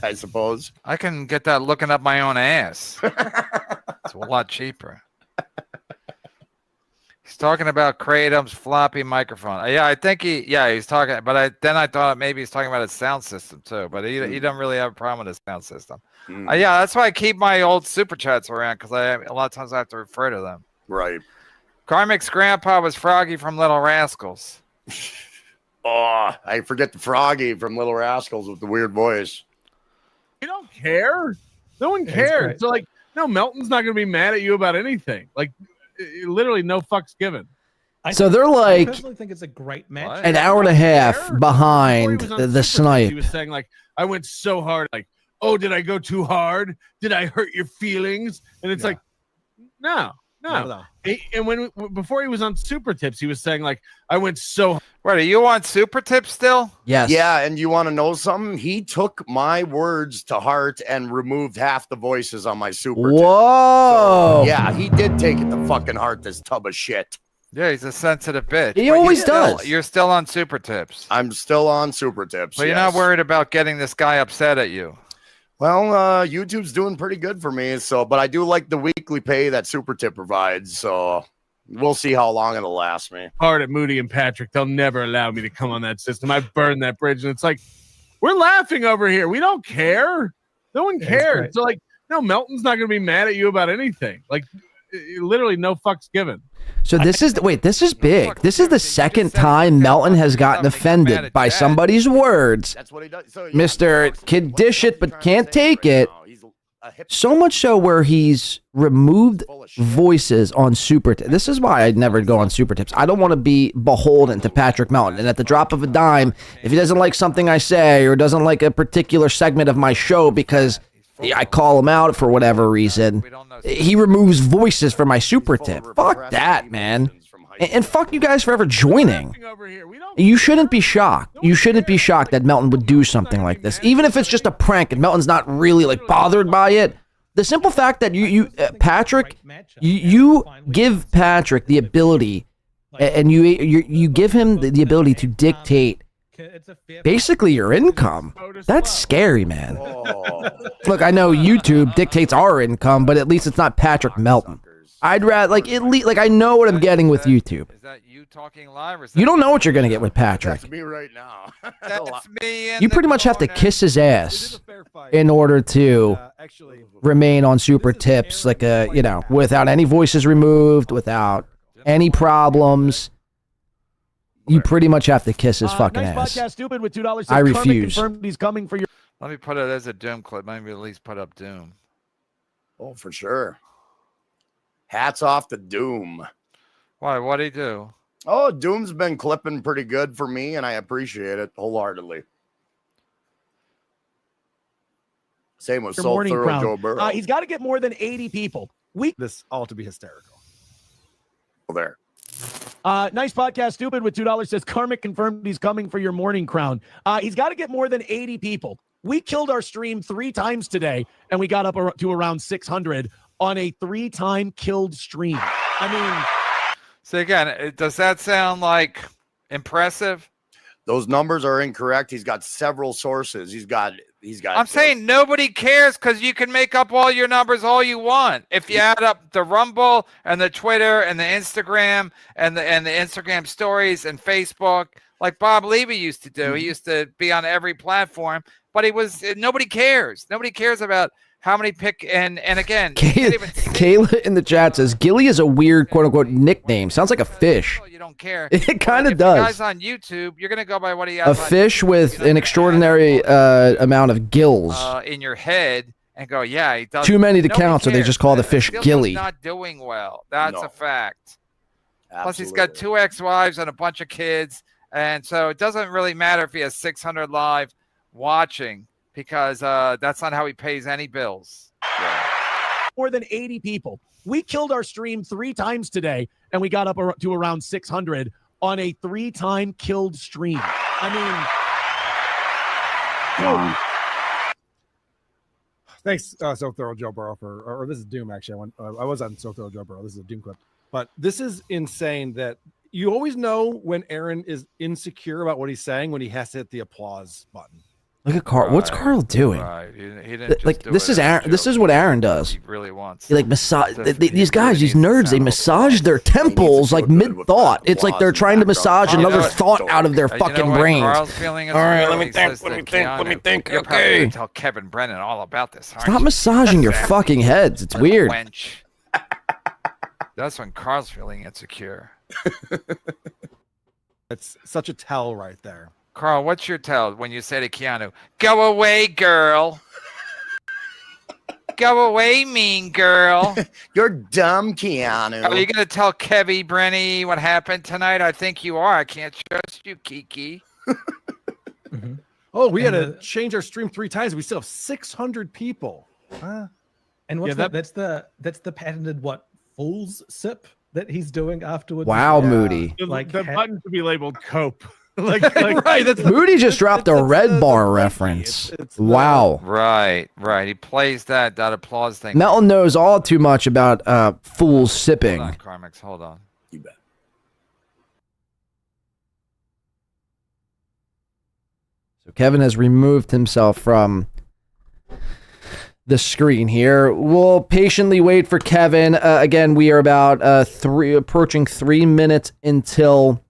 I suppose. I can get that looking up my own ass. It's a lot cheaper. He's talking about Kratom's floppy microphone. Yeah, I think he's talking, but then I thought maybe he's talking about his sound system too, but he doesn't really have a problem with his sound system. Yeah, that's why I keep my old super chats around, because a lot of times I have to refer to them. Right. Karmic's grandpa was Froggy from Little Rascals. Oh, I forget the Froggy from Little Rascals with the weird voice. You don't care. No one cares. So, like, no, Melton's not going to be mad at you about anything. Like, literally no fucks given. So they're I like personally think it's a great match. an hour and a half behind the snipe. He was saying, like, I went so hard. Like, oh, did I go too hard? Did I hurt your feelings? And it's like, no. And before he was on Super Tips, he was saying, like, I went so. Wait, are you on Super Tips still? Yes. Yeah, and you want to know something? He took my words to heart and removed half the voices on my Super Tips. Whoa. So, yeah, he did take it to fucking heart, this tub of shit. Yeah, he's a sensitive bitch. He always does. You're still on Super Tips. I'm still on Super Tips. But you're not worried about getting this guy upset at you. Well, YouTube's doing pretty good for me, but I do like the weekly pay that Super Tip provides, so we'll see how long it'll last me. Hard at Moody and Patrick. They'll never allow me to come on that system. I burned that bridge, and it's like, we're laughing over here. We don't care. No one cares. So, like, no, Melton's not going to be mad at you about anything. Like, literally no fucks given. So this is big. This is the second time Melton has gotten offended by somebody's words. That's what he does. So, Mr. Can dish it but can't take it. So much so where he's removed voices on Super Tips. This is why I'd never go on Super Tips. I don't want to be beholden to Patrick Melton. And at the drop of a dime, if he doesn't like something I say or doesn't like a particular segment of my show because I call him out for whatever reason, he removes voices from my Super Tip. Fuck that, man. And fuck you guys for ever joining. You shouldn't be shocked. You shouldn't be shocked that Melton would do something like this. Even if it's just a prank and Melton's not really like bothered by it. The simple fact that Patrick, you give Patrick the ability and you give him the ability to dictate basically your income. That's scary, man. Look, I know YouTube dictates our income, but at least it's not Patrick Melton. I'd rather I know what I'm getting with YouTube. Is that you talking live? Or is You don't know what you're gonna get with Patrick. That's me right now. That's me. You pretty much have to kiss his ass in order to remain on Super Tips, like without any voices removed, without any problems. You pretty much have to kiss his fucking ass. Podcast stupid with $2. I refuse. Confirmed he's coming for your. Let me put it as a Doom clip. Maybe at least put up Doom. Oh, for sure. Hats off to Doom. Why? What'd he do? Oh, Doom's been clipping pretty good for me, and I appreciate it wholeheartedly. Same with Soul Thorough Joe Burrow. He's got to get more than 80 people. This all to be hysterical. There. Nice podcast, stupid with $2 says Karmic confirmed he's coming for your morning crown. He's got to get more than 80 people. We killed our stream 3 times today, and we got up to around 600 on a 3-time killed stream. I mean, so again, does that sound like impressive? Those numbers are incorrect. He's got several sources. He's got. I'm saying nobody cares because you can make up all your numbers all you want. If you add up the Rumble and the Twitter and the Instagram and the Instagram stories and Facebook, like Bob Levy used to do. He used to be on every platform, but nobody cares. Nobody cares about how many and again, Kayla in the chat says Gilly is a weird quote unquote nickname. Sounds like a fish. You don't care. It kind of does. Guys on YouTube, you're gonna go by what he has. A fish with an extraordinary amount of gills in your head, and go, yeah, he does. Too many to count, so they just call the fish Gilly. Not doing well. That's a fact. Absolutely. Plus, he's got 2 ex-wives and a bunch of kids, and so it doesn't really matter if he has 600 live watching. Because that's not how he pays any bills. Yeah. More than 80 people. We killed our stream 3 times today, and we got up to around 600 on a 3-time killed stream. I mean, thanks, So Thorough Joe Burrow or this is Doom actually. I was on So Thorough Joe Burrow. This is a Doom clip, but this is insane that you always know when Aaron is insecure about what he's saying when he has to hit the applause button. Look at Carl. What's Carl doing? Right. He didn't just Like do this it is as a Aaron. This joke. is what Aaron does. He really wants. He like massage. to- These guys, these nerds, they massage their temples like mid thought. It's like they're trying to massage another thought out of their You know fucking what brains. Carl's feeling is All right, weird let when me he think. says Let that me think. Let me Keanu- think. You're probably Okay. gonna tell Kevin Brennan all about this. aren't Stop you? massaging your fucking heads. It's weird. Wench. That's when Carl's feeling insecure. It's such a tell right there. Carl, what's your tell when you say to Keanu, "Go away, girl"? Go away, mean girl. You're dumb, Keanu. Are you going to tell Kevy Brenny what happened tonight? I think you are. I can't trust you, Kiki. Oh, we had to change our stream 3 times. We still have 600 people. And what's that? That's the patented fool's sip that he's doing afterwards. Wow, Moody. Like the button to be labeled cope. like right. That's Moody just dropped a Red Bar reference. Wow. Right. He plays that applause thing. Melton knows all too much about fools sipping. Hold on, Carmix. Hold on. You bet. So Kevin has removed himself from the screen here. We'll patiently wait for Kevin. Again, we are about approaching 3 minutes until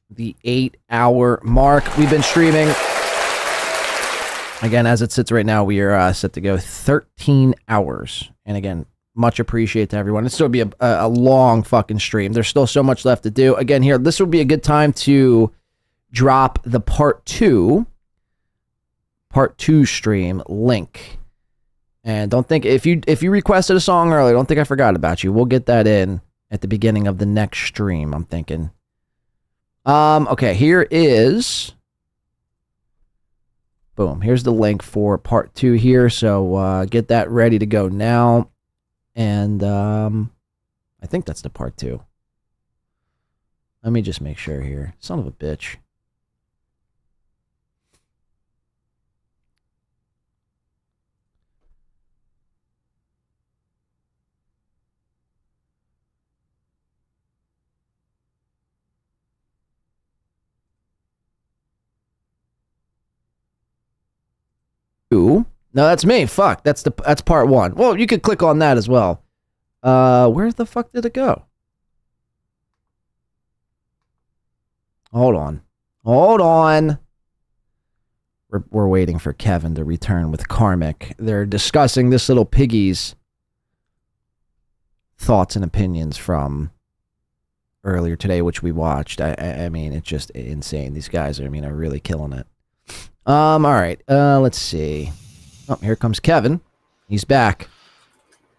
the 8-hour mark. We've been streaming. Again, as it sits right now, we are set to go 13 hours. And again, much appreciate to everyone. It's still be a long fucking stream. There's still so much left to do. Again, here, this would be a good time to drop the part 2 stream link. And don't think if you requested a song earlier, don't think I forgot about you. We'll get that in at the beginning of the next stream, I'm thinking. Okay, here is boom. Here's the link for part 2 here. So get that ready to go now. And I think that's the part 2. Let me just make sure here. Son of a bitch. No, that's me. Fuck. That's part 1. Well, you could click on that as well. Where the fuck did it go? Hold on. We're waiting for Kevin to return with Karmic. They're discussing this little piggy's thoughts and opinions from earlier today, which we watched. I mean, it's just insane. These guys are really killing it. All right. Let's see. Oh, here comes Kevin. He's back.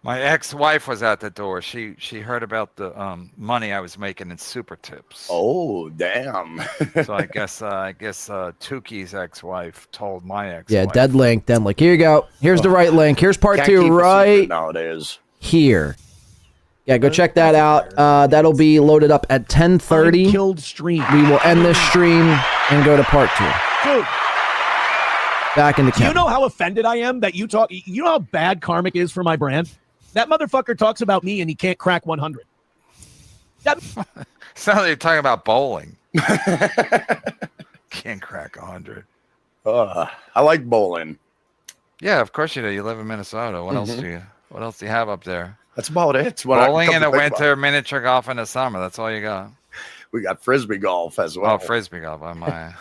My ex-wife was at the door. She heard about the money I was making in super tips. Oh, damn. So I guess Tuki's ex-wife told my ex-wife. Yeah, dead link. Here you go. Here's the right link. Here's part Can't 2 keep a right secret nowadays. here. Yeah, go check that out. That'll be loaded up at 10:30. Killed stream. We will end this stream and go to part 2. Dude, Back into do you Kevin. know how offended I am that you talk? You know how bad Karmic is for my brand? That motherfucker talks about me and he can't crack 100. Sounds like you're talking about bowling. Can't crack 100. I like bowling. Yeah, of course you do. You live in Minnesota. What else do you? What else do you have up there? That's about it. It's what I Bowling come in to the think winter, about. miniature golf in the summer. That's all you got. We got frisbee golf as well. Oh, frisbee golf. I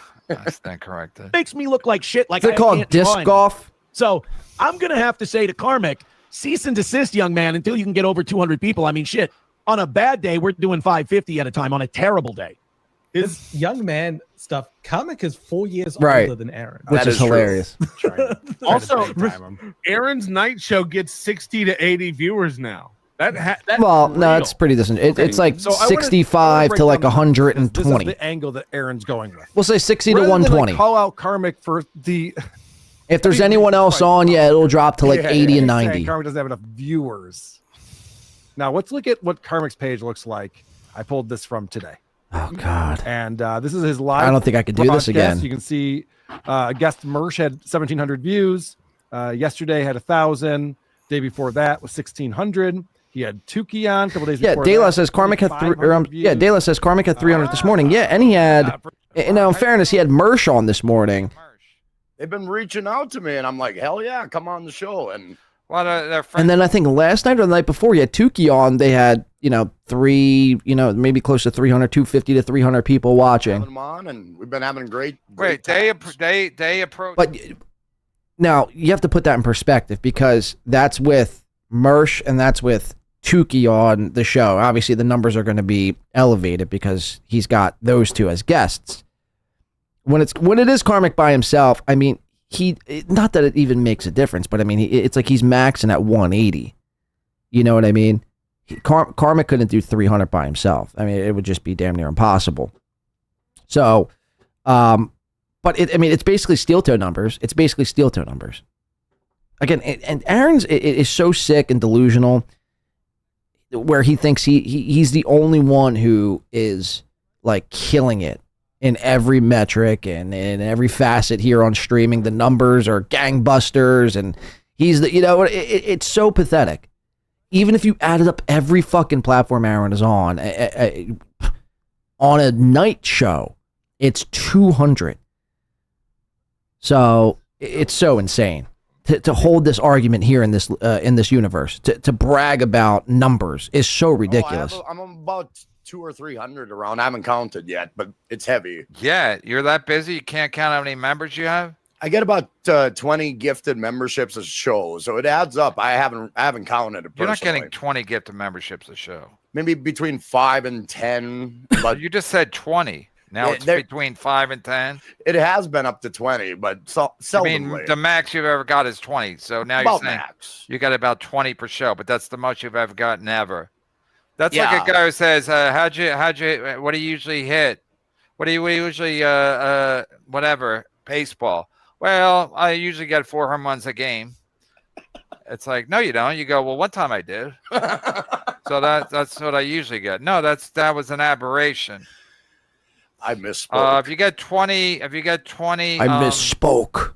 stand corrected. Makes me look like shit. Like Is it I called can't draw disc anymore. golf? So I'm gonna have to say to Karmic, cease and desist, young man, until you can get over 200 people. I mean, shit. On a bad day, we're doing 550 at a time. On a terrible day, His young man stuff. Karmic is 4 years Right. older than Aaron. Which is hilarious. Also, Aaron's night show gets 60 to 80 viewers now. That's Well, no, real. it's pretty decent. It's like So I wanna 65 break to like down the- This 120. is the angle that Aaron's going with. We'll say 60 to Rather than, 120. call out Karmic for the. If there's anyone else on, yeah, it'll drop to like 80 and 90. Karmic doesn't have enough viewers. Now let's look at what Karmic's page looks like. I pulled this from today. Oh God! And this is his live. I don't think I could do this broadcast. again. You can see guest Mersh had 1,700 views. Yesterday had 1,000. Day before that was 1,600. He had Tuki on a couple days Yeah, before. Dela that, says Karmic had 500 views. Dela says Karmic had 300 this morning. Yeah, and he had, in fairness, he had Mersh on this morning. They've been reaching out to me, and I'm like, hell yeah, come on the show. And And then I think last night or the night before, you had Tukey on. They had, maybe close to 300, 250 to 300 people watching. them on, and we've been having great They approach. But now you have to put that in perspective because that's with Mersh and that's with Tukey on the show. Obviously, the numbers are going to be elevated because he's got those two as guests. When it is Karmic by himself, I mean, not that it even makes a difference, but I mean, it's like he's maxing at 180. You know what I mean? Karmic couldn't do 300 by himself. I mean, it would just be damn near impossible. So, but it's basically SteelToe numbers. It's basically SteelToe numbers. Again, and Aaron's is so sick and delusional, where he thinks he's the only one who is like killing it in every metric and in every facet here on streaming. The numbers are gangbusters, and he's it's so pathetic. Even if you added up every fucking platform Aaron is on a night show, it's 200. So it's so insane to hold this argument here in this universe, to brag about numbers is so ridiculous. I'm about 200 or 300 around. I haven't counted yet, but it's heavy. Yeah, you're that busy. You can't count how many members you have. I get about 20 gifted memberships a show, so it adds up. I haven't counted it. You're not getting 20 gifted memberships a show. Maybe between 5 and 10. But you just said 20. Now it's between 5 and 10. It has been up to 20, but seldom. I mean, the max you've ever got is 20. So now About you're saying max. you got about 20 per show, but that's the most you've ever gotten ever. That's like a guy who says, what do you usually hit? What do you usually, whatever, baseball? Well, I usually get 4 home runs a game. It's like, no, you don't. You go, well, one time I did. So that's what I usually get. No, that was an aberration. I misspoke. If you get 20, I misspoke.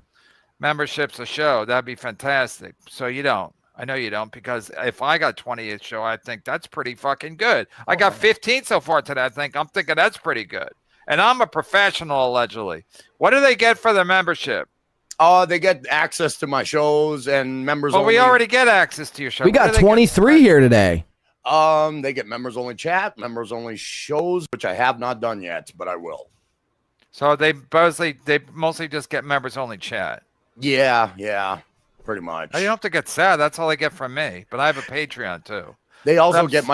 Memberships a show, that'd be fantastic. So you don't. I know you don't, because if I got 20 a show, I think that's pretty fucking good. I got 15 so far today. I'm thinking that's pretty good. And I'm a professional, allegedly. What do they get for their membership? They get access to my shows and members only. Well, we already get access to your show. We got 23 here today. They get members only chat, members only shows, which I have not done yet, but I will. So they mostly just get members only chat. Yeah, pretty much. You don't have to get sad. That's all they get from me. But I have a Patreon too. They also get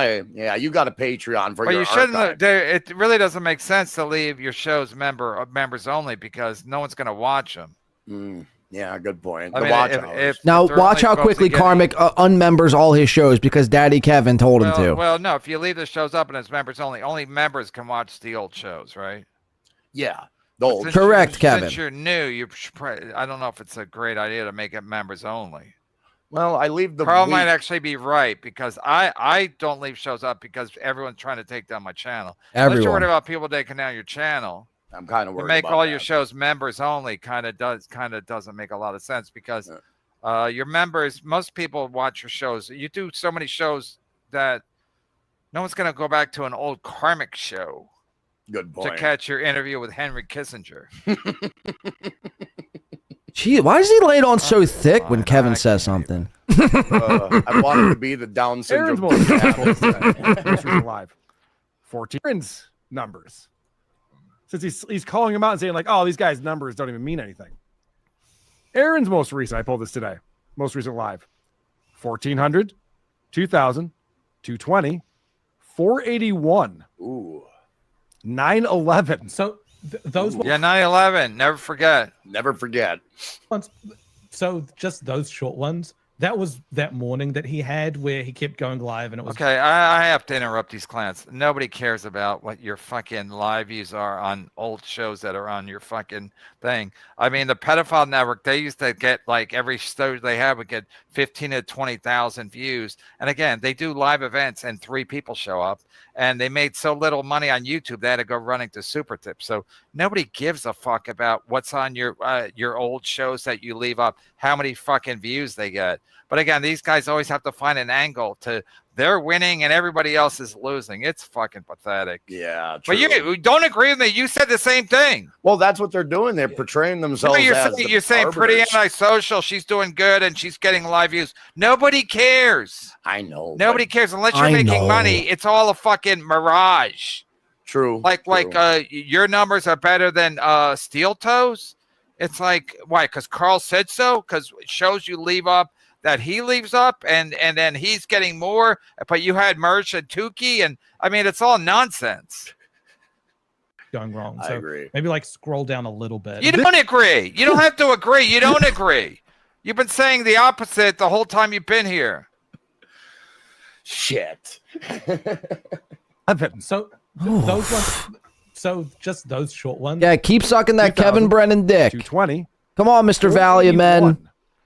you got a Patreon for your you shouldn't. archive. It really doesn't make sense to leave your shows members only, because no one's going to watch them. Yeah, good point. I mean, watch now watch how quickly Karmic unmembers all his shows because Daddy Kevin told him to. Well, no, if you leave the shows up and it's members only members can watch the old shows, right? Yeah. Correct, Kevin. Since you're new, I don't know if it's a great idea to make it members only. Well, I leave the Carl might actually be right, because I don't leave shows up because everyone's trying to take down my channel. Unless you're worried about people taking down your channel. I'm kind of worried. To make about all that. your shows members only kind of doesn't make a lot of sense, because your members, most people watch your shows. You do so many shows that no one's going to go back to an old Karmic show. Good point. To catch your interview with Henry Kissinger. Gee, why does he lay it on so thick when Kevin says something? I wanted to be the Down syndrome. Most live. 14 Aaron's numbers. Since he's calling him out and saying like, oh, these guys' numbers don't even mean anything. Aaron's most recent, I pulled this today. Most recent live. 1,400, 2,000, 220, 481. Ooh. 911. So those 9/11. Never forget. Never forget. So just those short ones. That was that morning that he had where he kept going live and it was okay. I have to interrupt these clients. Nobody cares about what your fucking live views are on old shows that are on your fucking thing. I mean, the Pedophile Network, they used to get like every show they have would get 15 to 20,000 views. And again, they do live events and 3 people show up, and they made so little money on YouTube they had to go running to Super Tips. So nobody gives a fuck about what's on your old shows that you leave up, how many fucking views they get. But again, these guys always have to find an angle to they're winning and everybody else is losing. It's fucking pathetic. Yeah, true. But you don't agree with me. You said the same thing. Well, that's what they're doing. They're portraying themselves as You're saying pretty antisocial. She's doing good and she's getting live views. Nobody cares. I know. Nobody cares unless you're making money. It's all a fucking mirage. True. Like your numbers are better than SteelToe's. It's like why? Because Carl said so. Because it shows you leave up that he leaves up, and then he's getting more. But you had Merch and Tukey, and I mean it's all nonsense. Going wrong. I So agree. maybe like scroll down a little bit. You don't agree. You don't have to agree. You don't agree. You've been saying the opposite the whole time you've been here. Shit. So those ones. So just those short ones. Yeah, keep sucking that Kevin Brennan dick. 220. Come on, Mr. Valiant Man.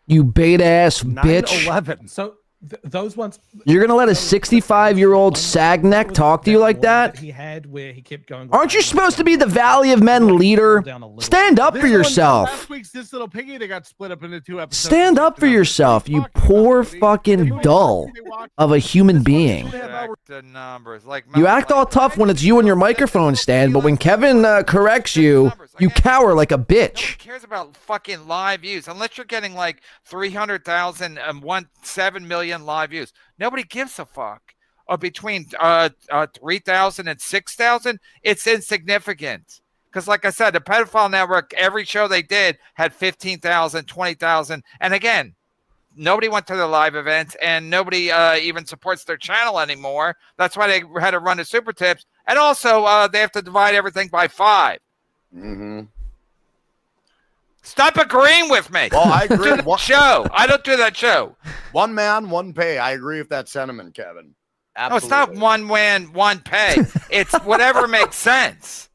You bait ass bitch. 911. So those ones. You're gonna let a 65-year-old sag neck talk to you like that? He had where he kept going. Aren't you supposed to be the Valley of Men leader? Stand up for yourself. Last week's This Little Piggy, they got split up into 2 episodes. Stand up for yourself, you poor fucking dull of a human being. Check the numbers. Like You act all tough when it's you and your microphone stand, but when Kevin corrects you, you cower like a bitch. Who cares about fucking live views unless you're getting like 300,000 and 7 million live views? Nobody gives a fuck. Or between 3,000 and 6,000, it's insignificant. Because like I said, the Pedophile Network, every show they did had 15,000, 20,000. And again, nobody went to their live events and nobody even supports their channel anymore. That's why they had to run the super tips. And also they have to divide everything by 5. Mm-hmm. Stop agreeing with me. Well, I agree. Do the show. I don't do that show. One man, one pay. I agree with that sentiment, Kevin. Absolutely. No, it's not one win, one pay. It's whatever makes sense.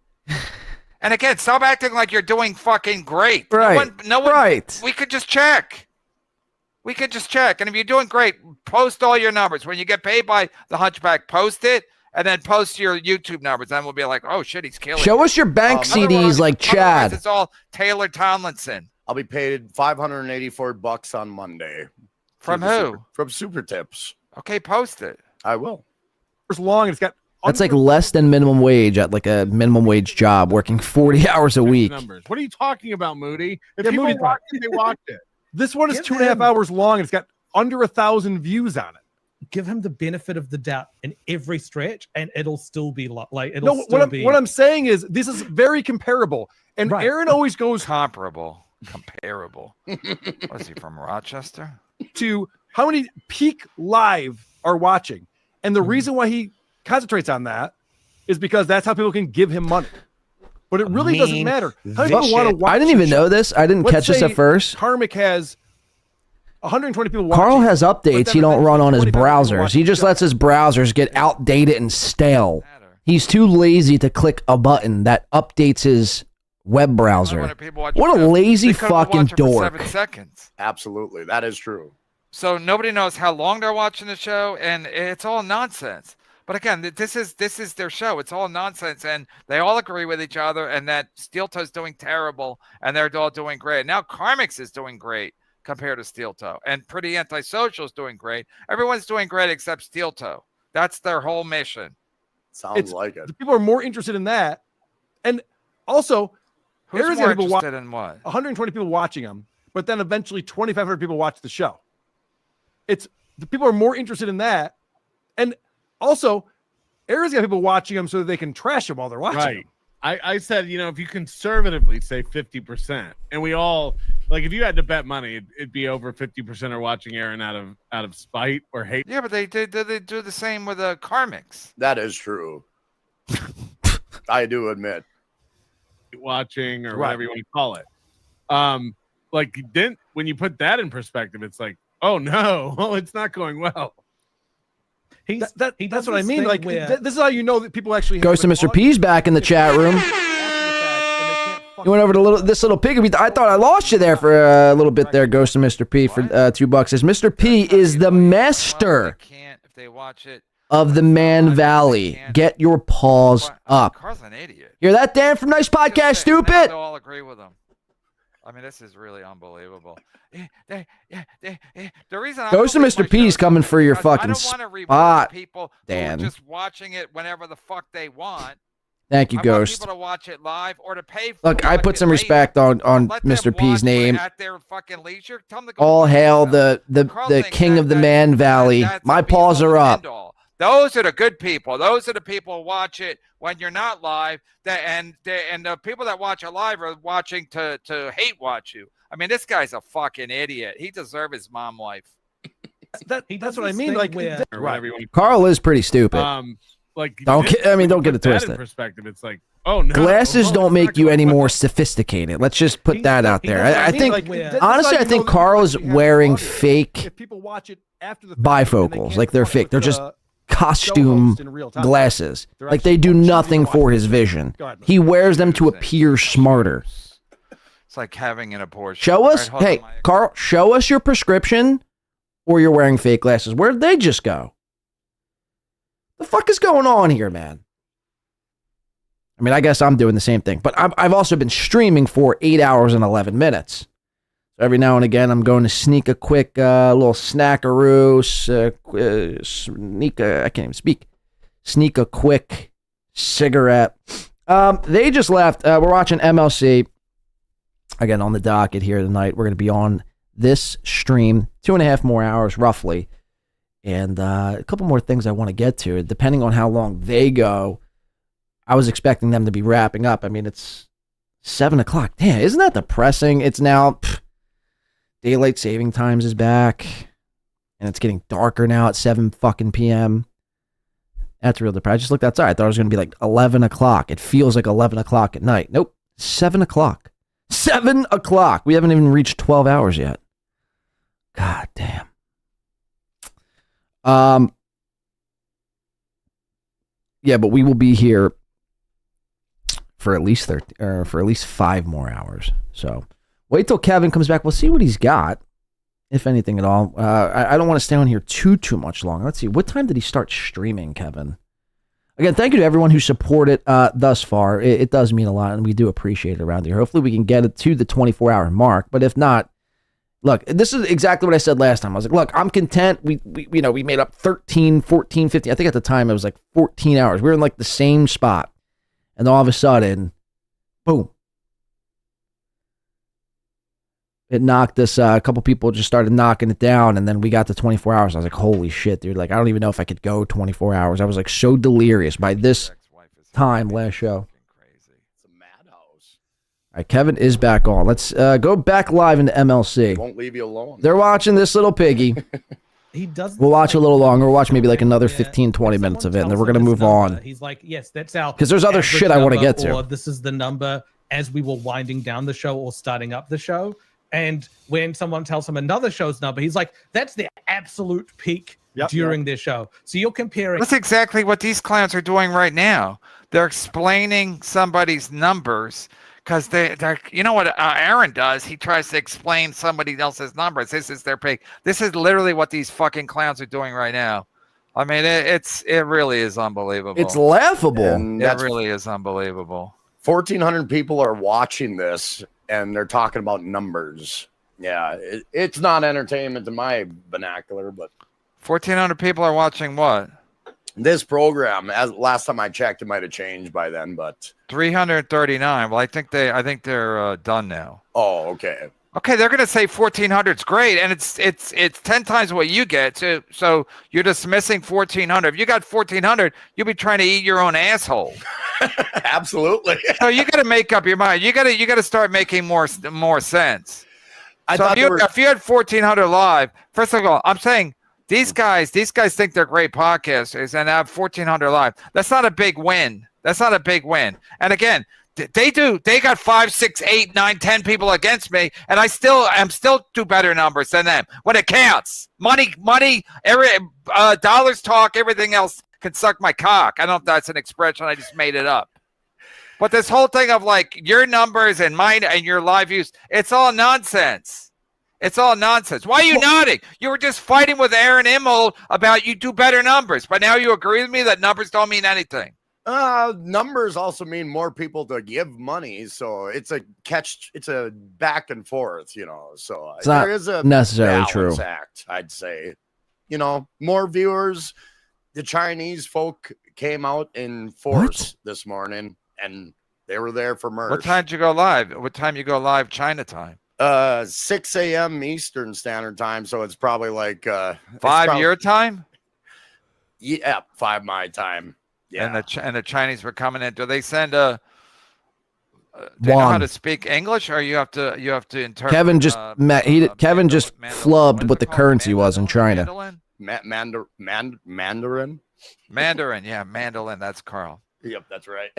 And again, stop acting like you're doing fucking great. Right. No one. Right. We could just check. We could just check. And if you're doing great, post all your numbers. When you get paid by the Hunchback, post it. And then post your YouTube numbers. Then we'll be like, oh, shit, he's killing Show it. us your bank CDs like Otherwise, Chad. it's all Taylor Tomlinson. I'll be paid $584 on Monday. From who? From Super Tips. Okay, post it. I will. It's long. It's got. That's like less than minimum wage at like a minimum wage job, working 40 hours a week. Numbers. What are you talking about, Moody? If Yeah, people Moody's watch it, they watch it. This one is 2.5 hours long. And it's got under 1,000 views on it. Give him the benefit of the doubt in every stretch, and it'll still be like it'll No, still be. what I'm saying is this is very comparable. And Right. Aaron always goes Comparable. What is he from Rochester? to how many peak live are watching. And the Mm-hmm. reason why he concentrates on that is because that's how people can give him money. But it really doesn't Mean, matter. How many people want to watch I didn't even know this. I didn't Let's catch this say at first. Karmic has 120 people watching. Carl has but updates then he don't run on his 25 people browsers. watching He just lets his browsers get outdated and stale. He's too lazy to click a button that updates his web browser. What a lazy They could've fucking watched it for dork. 7 seconds. Absolutely. That is true. So nobody knows how long they're watching the show, and it's all nonsense. But again, this is their show. It's all nonsense, and they all agree with each other, and that SteelToe's doing terrible, and they're all doing great. Now Karmix is doing great compared to SteelToe, and Pretty Antisocial is doing great. Everyone's doing great except SteelToe. That's their whole mission. Sounds like it. People are more interested in that. And also, Who's Aaron's more got people interested in what? 120 people watching him, but then eventually 2,500 people watch the show. It's the people are more interested in that. And also, Aaron's got people watching him so that they can trash him while they're watching Right. him. I said, if you conservatively say 50%, and we all like, if you had to bet money, it'd be over 50% are watching Aaron out of spite or hate. Yeah, but they do the same with the Karmix. That is true. I do admit. Watching or Right. whatever you want to call it. Like then when you put that in perspective, it's like, oh no, it's not going well. That's what I mean. Like this is how you know that people actually have Ghost to Mr. P's back in the chat room. You went over to this little pig. I thought I lost you there for a little bit there, Ghost to Mr. P for $2. Says Mr. P is the master If they watch it, of the Man Valley. Get your paws up. Carl's an idiot. Hear that, Dan from Nice Podcast, They stupid? all agree with him. I mean, this is really unbelievable. The reason Ghost of Mr. P's coming for your fucking spot, people Dan. who are just watching it whenever the fuck they want. Thank you, I Ghost. want people to watch it live or to pay. Look, I put some respect on Mr. P's name. At their fucking leisure. Tell them to go All hail the king of the Man Valley. My paws are up. Those are the good people. Those are the people who watch it when you're not live. And the people that watch it live are watching to hate watch you. I mean, this guy's a fucking idiot. He deserves his mom life. That's what I mean. Like, or whatever you want to Carl is pretty stupid. like don't get it with that twisted. in perspective, it's like, oh no, glasses don't make you any more sophisticated. Let's just put that out there. I think honestly, I think Carl is wearing fake bifocals. Like they're fake. They're just costume glasses. Like they do nothing for his vision. He wears them to appear smarter. It's like having an abortion. Show us, hey, Carl, show us your prescription or you're wearing fake glasses. Where'd they just go? The fuck is going on here, man? I mean, I guess I'm doing the same thing, but I've also been streaming for 8 hours and 11 minutes. So every now and again, I'm going to sneak a quick little snackaroo, I can't even speak. Sneak a quick cigarette. They just left. We're watching MLC. Again, on the docket here tonight. We're going to be on this stream 2.5 more hours, roughly. And a couple more things I want to get to. Depending on how long they go, I was expecting them to be wrapping up. I mean, it's 7 o'clock. Damn, isn't that depressing? It's now daylight saving times is back, and it's getting darker now at 7 fucking p.m. That's real depressing. I just looked outside. I thought it was going to be like 11 o'clock. It feels like 11 o'clock at night. Nope, 7 o'clock. 7 o'clock. We haven't even reached 12 hours yet. God damn. Yeah, but we will be here for at least 5 more hours. So wait till Kevin comes back. We'll see what he's got, if anything at all. I don't want to stay on here too much longer. Let's see. What time did he start streaming, Kevin? Again, thank you to everyone who supported thus far. It does mean a lot, and we do appreciate it around here. Hopefully we can get it to the 24-hour mark. But if not, look, this is exactly what I said last time. I was like, look, I'm content. We made up 13, 14, 15. I think at the time it was like 14 hours. We were in like the same spot. And all of a sudden, boom. It knocked us, a couple people just started knocking it down, and then we got to 24 hours. I was like, holy shit, dude. Like, I don't even know if I could go 24 hours. I was like so delirious by this time last show. All right, Kevin is back on. Let's go back live into MLC. Won't leave you alone. They're watching this little piggy. He does. We'll watch a little longer. We'll watch maybe like another 15, 20 minutes of it, and then we're going to move on. He's like, yes, that's our. Because there's other shit I want to get to. Or this is the number as we were winding down the show or starting up the show. And when someone tells him another show's number, he's like, that's the absolute peak during their show. So you're comparing. That's exactly what these clowns are doing right now. They're explaining somebody's numbers because they're, you know what Aaron does? He tries to explain somebody else's numbers. This is their peak. This is literally what these fucking clowns are doing right now. I mean, it really is unbelievable. It's laughable. It really is unbelievable. 1,400 people are watching this, and they're talking about numbers. Yeah, it's not entertainment in my vernacular, but 1,400 people are watching what? This program. As last time I checked, it might have changed by then, but 339. Well, I think they're done now. Oh, okay. Okay, they're gonna say 1,400 is great, and it's 10 times what you get. So you're dismissing 1,400. If you got 1,400, you'll be trying to eat your own asshole. Absolutely. So you got to make up your mind. You got to start making more sense. If you had 1,400 live, first of all, I'm saying these guys think they're great podcasters and have 1,400 live. That's not a big win. And again, they got 5, 6, 8, 9, 10 people against me, and I'm still do better numbers than them when it counts. Money, dollars talk. Everything else can suck my cock. I don't know if that's an expression. I just made it up. But this whole thing of like your numbers and mine and your live views, it's all nonsense. Why are you nodding? You were just fighting with Aaron Immel about you do better numbers, but now you agree with me that numbers don't mean anything. Numbers also mean more people to give money, so it's a back and forth, you know. So It's not there is a necessarily balance true. act, I'd say. You know, more viewers. The Chinese folk came out in force this morning, and they were there for merch. What time did you go live? What time you go live China time? 6 a.m. Eastern Standard Time, so it's probably like 5 your time? Yeah, 5 my time. Yeah. And the Chinese were coming in. Do they send a? Do you know how to speak English, or you have to interpret? Kevin just Kevin just flubbed what the currency was in China. Mandarin. Mandarin, yeah, mandolin. That's Carl. Yep, that's right.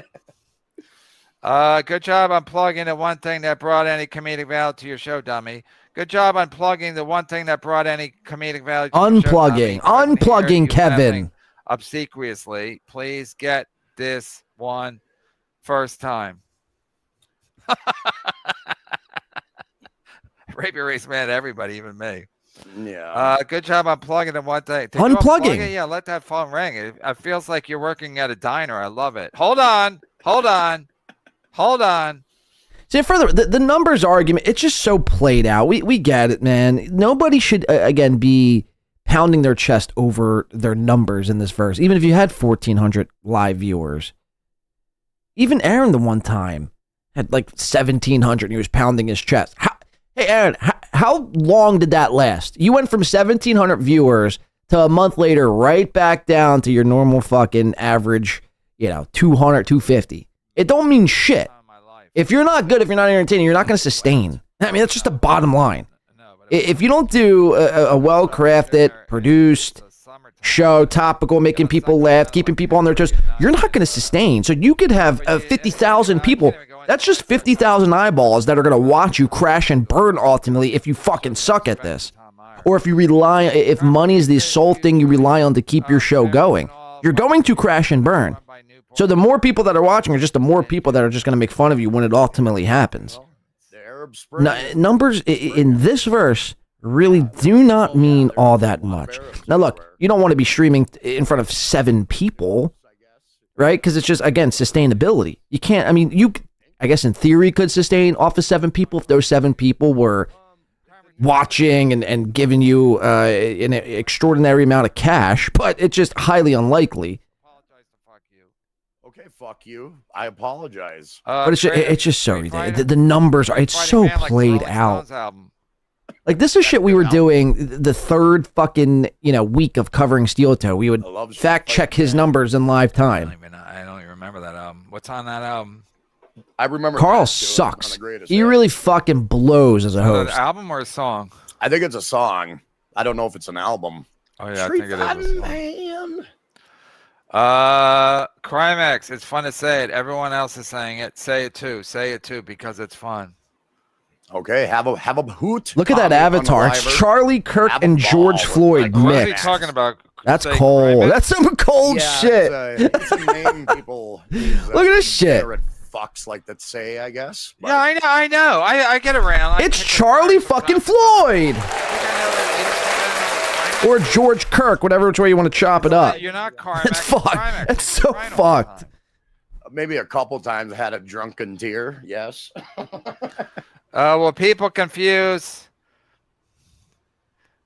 Good job unplugging the one thing that brought any comedic value to your show, dummy. Good job unplugging the one thing that brought any comedic value to your show, dummy. Unplugging, Kevin. Obsequiously, please get this one first time. Rape erase man, everybody, even me. Yeah. Good job unplugging the one thing. Did you Unplugging. unplug it? Yeah, let that phone ring. It feels like you're working at a diner. I love it. Hold on. See, further, the numbers argument, it's just so played out. We get it, man. Nobody should, again, be pounding their chest over their numbers in this verse. Even if you had 1,400 live viewers. Even Aaron, the one time, had like 1,700 and he was pounding his chest. Hey, Aaron, how long did that last? You went from 1,700 viewers to a month later right back down to your normal fucking average, 200, 250. It don't mean shit. If you're not good, if you're not entertaining, you're not going to sustain. I mean, that's just the bottom line. If you don't do a well-crafted, produced show, topical, making people laugh, keeping people on their toes, you're not going to sustain. So you could have 50,000 people. That's just 50,000 eyeballs that are going to watch you crash and burn ultimately if you fucking suck at this. Or if if money is the sole thing you rely on to keep your show going, you're going to crash and burn. So the more people that are watching are just the more people that are just going to make fun of you when it ultimately happens. Numbers in this verse really do not mean all that much. Now look, you don't want to be streaming in front of 7 people, right? Because it's just, again, sustainability. You can't, I mean, I guess in theory could sustain off of 7 people if those 7 people were watching and giving you an extraordinary amount of cash, but it's just highly unlikely. Okay, fuck you. I apologize. But it's just so ridiculous. The numbers are, it's so played out. Like, this is shit we were doing the third fucking, week of covering SteelToe. We would fact check his numbers in live time. I don't even remember that album. What's on that album? I remember Carl sucks. He really fucking blows as a host. An album or a song? I think it's a song. I don't know if it's an album. Oh yeah, I think it is a song. Crimex, it's fun to say it. Everyone else is saying it. Say it too. Say it too because it's fun. Okay, have a hoot. Look at that avatar. It's Charlie Kirk and George Floyd What are you mixed. talking about? That's cold. That's some cold shit. It's a name people use, Look at this shit. Fucks like that say, I guess. Yeah, I know. I get around. It's Charlie fucking Floyd. Or George Kirk, whatever which way you want to chop it up. You're not Carmack. It's fucked. It's so fucked. Maybe a couple times I had a drunken tear. Yes. Well, people confuse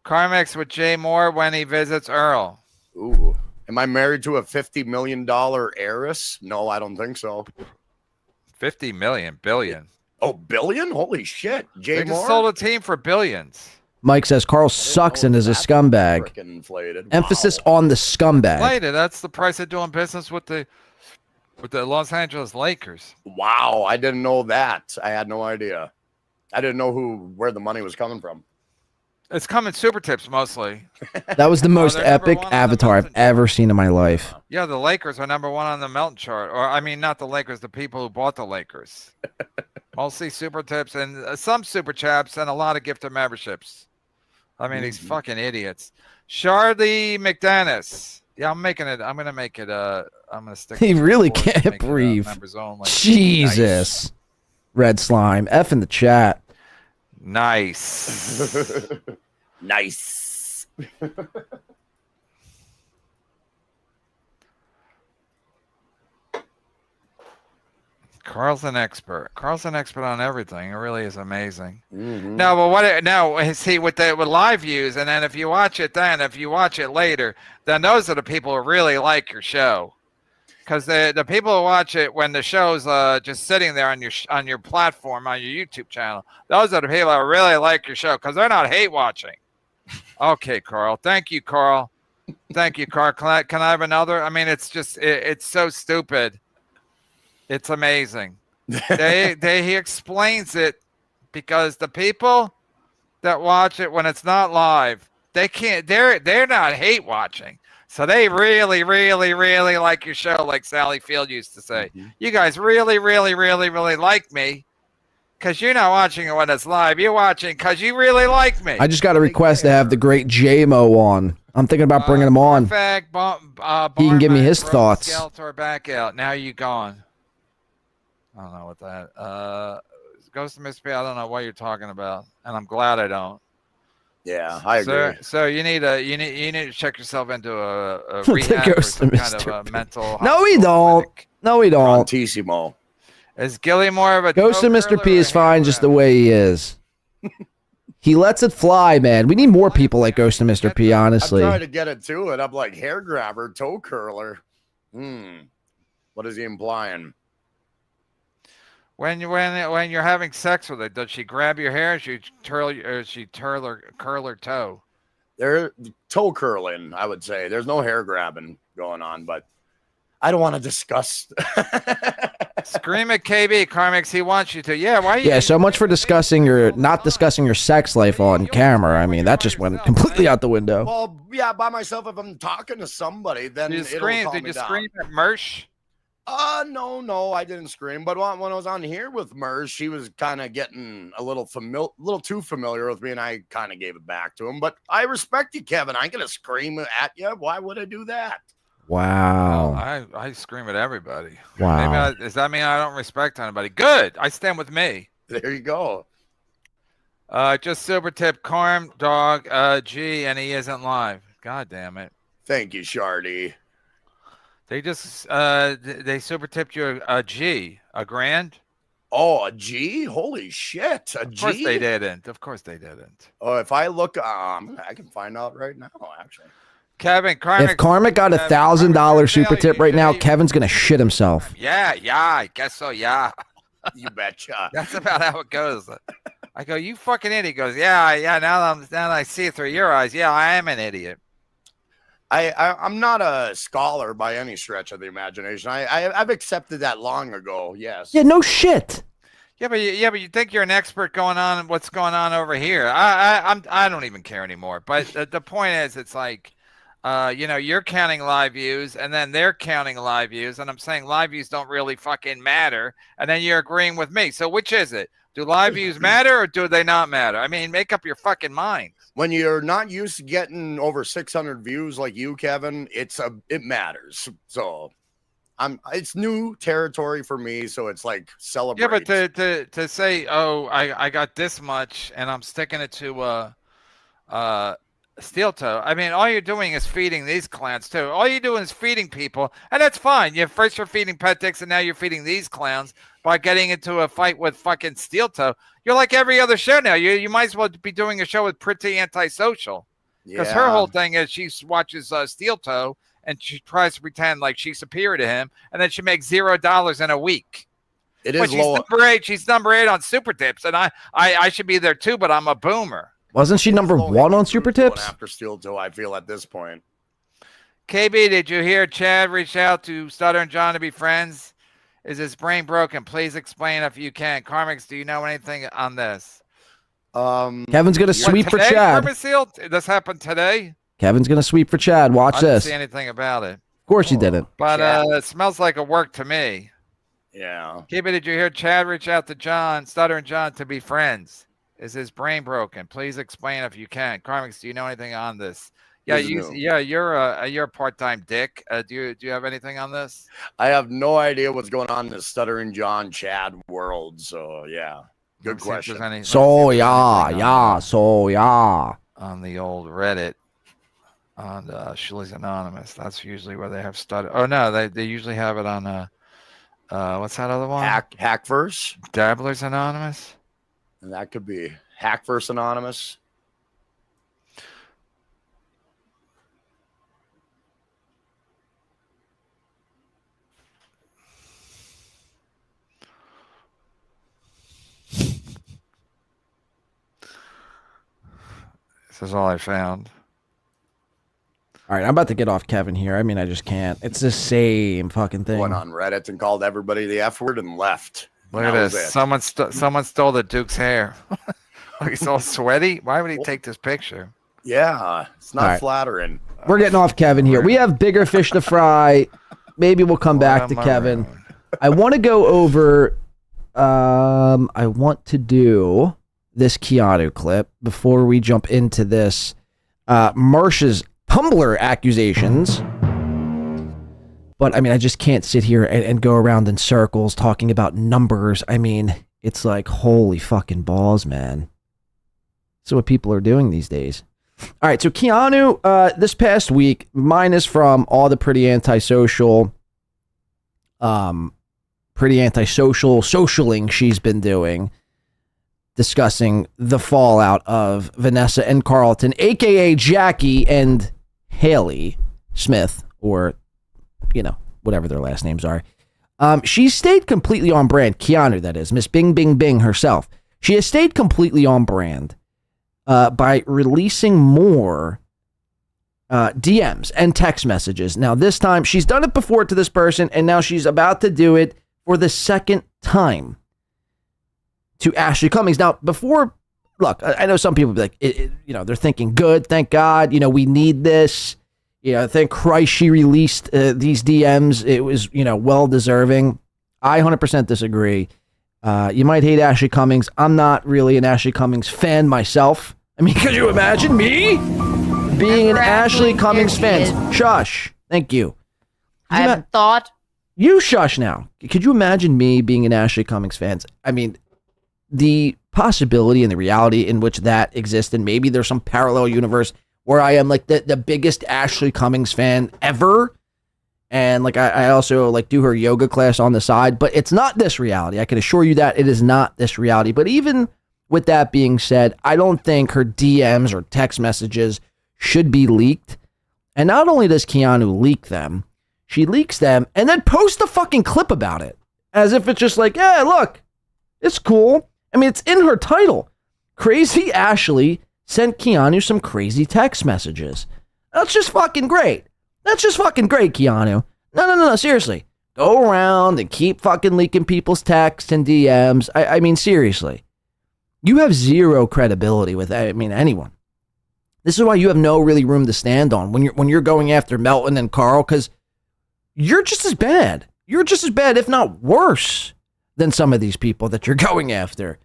Carmex with Jay Moore when he visits Earl. Ooh. Am I married to a $50 million heiress? No, I don't think so. 50 million, billion. Oh, billion? Holy shit. Jay They Moore? just sold a team for billions. Mike says Carl sucks and is a scumbag. Inflated. Emphasis on the scumbag. Later, that's the price of doing business with the Los Angeles Lakers. Wow, I didn't know that. I had no idea. I didn't know where the money was coming from. It's coming super tips mostly. That was the most epic avatar I've ever seen in my life. Yeah, the Lakers are number 1 on the Melton chart. Or, I mean, not the Lakers, the people who bought the Lakers. Mostly super tips and some super chaps and a lot of gifted memberships. I mean, these fucking idiots. Charlie McDanus. Yeah, I'm going to make it, I'm going to stick. He really can't breathe. Members only. Jesus. Nice. Red Slime. F in the chat. Nice. Nice. Carl's an expert. Carl's an expert on everything. It really is amazing. Mm-hmm. No, but what? No, see with live views, and then if you watch it later, then those are the people who really like your show. Because the people who watch it when the show's just sitting there on your platform, on your YouTube channel, those are the people who really like your show because they're not hate watching. Okay, Carl. Thank you, Carl. Thank you, Carl. Can I have another? I mean, it's just it's so stupid. It's amazing. He explains it because the people that watch it when it's not live, they can't. They're not hate watching. So they really, really, really like your show, like Sally Field used to say. Mm-hmm. You guys really, really, really, really like me because you're not watching it when it's live. You're watching because you really like me. I just got a request to have the great J-Mo on. I'm thinking about bringing him on. Perfect. He can give me his thoughts. Skeletor back out. Now you gone. I don't know what that. Ghost of Mississippi, I don't know what you're talking about. And I'm glad I don't. Yeah, I agree. So you need to check yourself into a rehab or some kind of a mental. No, we don't. No, we don't. Prontissimo. Is Gilly more of a Ghost of Mr. P is fine just the way he is. He lets it fly, man. We need more people like Ghost of Mr. P, honestly. I'm trying to get it to it. I'm like hair grabber, toe curler. What is he implying? When you're having sex with her, does she grab your hair? Or she curl her toe? They're toe curling, I would say. There's no hair grabbing going on, but I don't want to discuss. Scream at KB Carmix. He wants you to. Yeah, why? Yeah, so much for not discussing your sex life on camera. I mean, that just went completely out the window. Well, yeah, by myself. If I'm talking to somebody, then Did you scream? Did you scream at Mersh? No, I didn't scream. But when I was on here with Mersh, she was kind of getting a little too familiar with me, and I kind of gave it back to him. But I respect you, Kevin. I ain't gonna scream at you. Why would I do that? Wow. I scream at everybody. Wow. Does that mean I don't respect anybody? Good. I stand with me. There you go. Just super tip Carm Dog G, and he isn't live. God damn it. Thank you, Shardy. They just they super tipped you a G, a grand. Oh, a G? Holy shit. A G? Of course they didn't. Of course they didn't. Oh, if I look, I can find out right now, actually. Kevin, Karmic. If Karmic got $1,000 super tip right now, Kevin's gonna shit himself. Yeah, I guess so, yeah. You betcha. That's about how it goes. I go, you fucking idiot. He goes, yeah. Now that I see it through your eyes, yeah, I am an idiot. I'm not a scholar by any stretch of the imagination. I've accepted that long ago. Yes. Yeah, no shit. Yeah, but you think you're an expert going on what's going on over here. I don't even care anymore. But the point is, it's like, you're counting live views, and then they're counting live views, and I'm saying live views don't really fucking matter, and then you're agreeing with me. So which is it? Do live views matter or do they not matter? I mean, make up your fucking mind. When you're not used to getting over 600 views like you, Kevin, it matters. So it's new territory for me. So it's like celebrate. Yeah, but to say, oh, I got this much and I'm sticking it to SteelToe. I mean, all you're doing is feeding these clowns too. All you're doing is feeding people, and that's fine. First you're feeding pet dicks, and now you're feeding these clowns by getting into a fight with fucking SteelToe. You're like every other show now. You might as well be doing a show with Pretty Antisocial, because her whole thing is she watches SteelToe and she tries to pretend like she's superior to him, and then she makes $0 in a week. It is she's number 8. She's number 8 on Super Tips, and I should be there too, but I'm a boomer. Wasn't she number 1 on Super Tips? After SteelToe, I feel at this point. KB, did you hear Chad reach out to Stutter and John to be friends? Is his brain broken? Please explain if you can. Carmix, do you know anything on this? Kevin's gonna sweep for Chad. This happened today? Kevin's gonna sweep for Chad. Watch I didn't this. see anything about it. Of course you didn't. But it smells like a work to me. Yeah. KB, did you hear Chad reach out to John, Stutter and John to be friends? Is his brain broken? Please explain if you can. Carmix, do you know anything on this? Yeah, you're a part-time dick. Do you have anything on this? I have no idea what's going on in the Stutter and John Chad world. So yeah, good question. So yeah. On the old Reddit, on Shilly's Anonymous. That's usually where they have Stutter. Oh no, they usually have it on What's that other one? Hackverse. Dabblers Anonymous. And that could be Hackverse Anonymous. This is all I found. All right, I'm about to get off Kevin here. I mean, I just can't. It's the same fucking thing. Went on Reddit and called everybody the F word and left. Look at this. Someone stole the Duke's hair. He's all sweaty. Why would he take this picture? Yeah, it's not All right. flattering. We're getting off Kevin here. We have bigger fish to fry. Maybe we'll come back to Kevin. I want to go over. I want to do this Keanu clip before we jump into this. Marsha's Tumblr accusations. But I mean, I just can't sit here and go around in circles talking about numbers. I mean, it's like, holy fucking balls, man. That's what people are doing these days. All right, so Keanu, this past week, minus from all the pretty antisocial socialing she's been doing, discussing the fallout of Vanessa and Carlton, aka Jackie and Haley Smith, or, you know, whatever their last names are. She stayed completely on brand. Keanu, that is, Miss Bing Bing Bing herself. She has stayed completely on brand by releasing more DMs and text messages. Now, this time, she's done it before to this person, and now she's about to do it for the second time to Ashley Cummings. Now, before, look, I know some people be like, you know, they're thinking, good, thank God, you know, we need this. You know, thank Christ she released these DMs. It was, you know, well deserving. I 100% disagree. You might hate Ashley Cummings. I'm not really an Ashley Cummings fan myself. I mean, could you imagine me being an Ashley Cummings fan? Shush. Thank you. I haven't thought. You shush now. Could you imagine me being an Ashley Cummings fan? I mean, the possibility and the reality in which that exists, and maybe there's some parallel universe where I am like the biggest Ashley Cummings fan ever. And like I also like do her yoga class on the side, but it's not this reality. I can assure you that it is not this reality. But even with that being said, I don't think her DMs or text messages should be leaked. And not only does Keanu leak them, she leaks them and then posts a fucking clip about it. As if it's just like, yeah, look, it's cool. I mean, it's in her title. Crazy Ashley sent Keanu some crazy text messages. That's just fucking great. That's just fucking great, Keanu. No, seriously. Go around and keep fucking leaking people's texts and DMs. I mean, seriously. You have zero credibility with, I mean, anyone. This is why you have no really room to stand on when you're going after Melton and Carl, because you're just as bad. You're just as bad, if not worse, than some of these people that you're going after.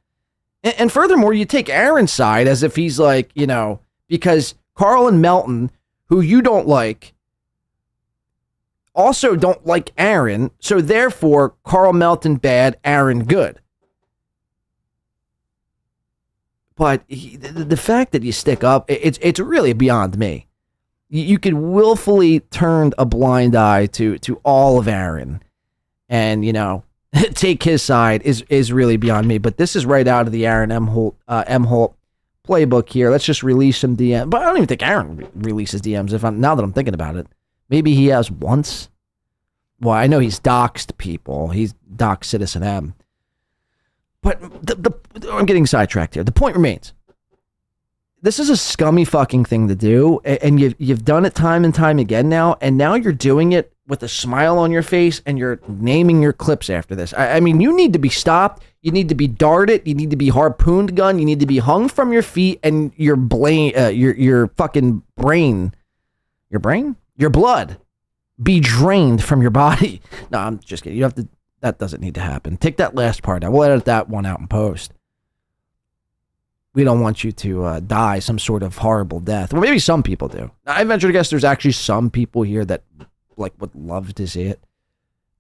And furthermore, you take Aaron's side as if he's like, you know, because Carl and Melton, who you don't like, also don't like Aaron. So therefore, Carl Melton bad, Aaron good. But the fact that you stick up, it's really beyond me. You could willfully turn a blind eye to all of Aaron and, you know, take his side is really beyond me. But this is right out of the Aaron M. Holt playbook here. Let's just release some DMs. But I don't even think Aaron releases DMs now that I'm thinking about it. Maybe he has once. Well, I know he's doxed people. He's doxed Citizen M. But I'm getting sidetracked here. The point remains. This is a scummy fucking thing to do, and you've done it time and time again now, and now you're doing it with a smile on your face, and you're naming your clips after this. I mean, you need to be stopped. You need to be darted. You need to be harpooned gun. You need to be hung from your feet, and your fucking brain, your blood, be drained from your body. No, I'm just kidding. You have to. That doesn't need to happen. Take that last part out. We'll edit that one out in post. We don't want you to die some sort of horrible death. Well, maybe some people do. I venture to guess there's actually some people here that like would love to see it,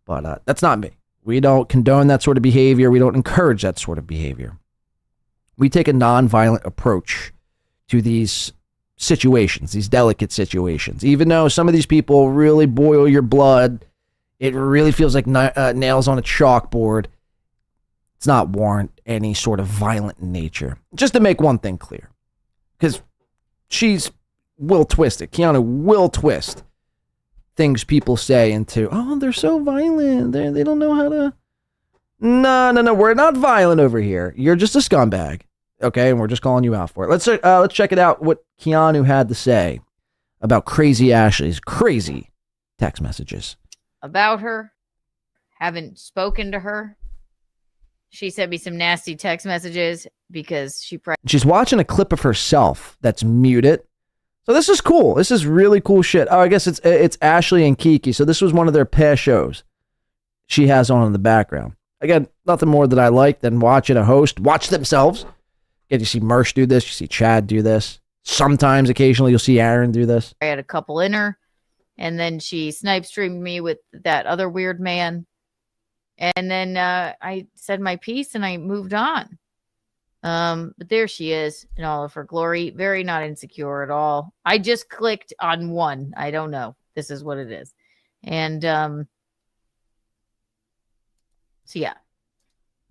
but that's not me. We don't condone that sort of behavior. We don't encourage that sort of behavior. We take a non-violent approach to these situations, these delicate situations. Even though some of these people really boil your blood It really feels like nails on a chalkboard. It's not warrant any sort of violent nature. Just to make one thing clear, because Keanu will twist things people say into, oh, they're so violent. They don't know how to. No. We're not violent over here. You're just a scumbag. Okay, and we're just calling you out for it. Let's check it out. What Keanu had to say about Crazy Ashley's crazy text messages. About her. Haven't spoken to her. She sent me some nasty text messages because She's watching a clip of herself that's muted. So this is cool. This is really cool shit. Oh, I guess it's Ashley and Kiki. So this was one of their past shows she has on in the background. Again, nothing more that I like than watching a host watch themselves. Again, you see Mersh do this. You see Chad do this. Sometimes, occasionally, you'll see Aaron do this. I had a couple in her, and then she snipe streamed me with that other weird man. And then I said my piece and I moved on. But there she is in all of her glory. Very not insecure at all. I just clicked on one. I don't know. This is what it is. And so yeah,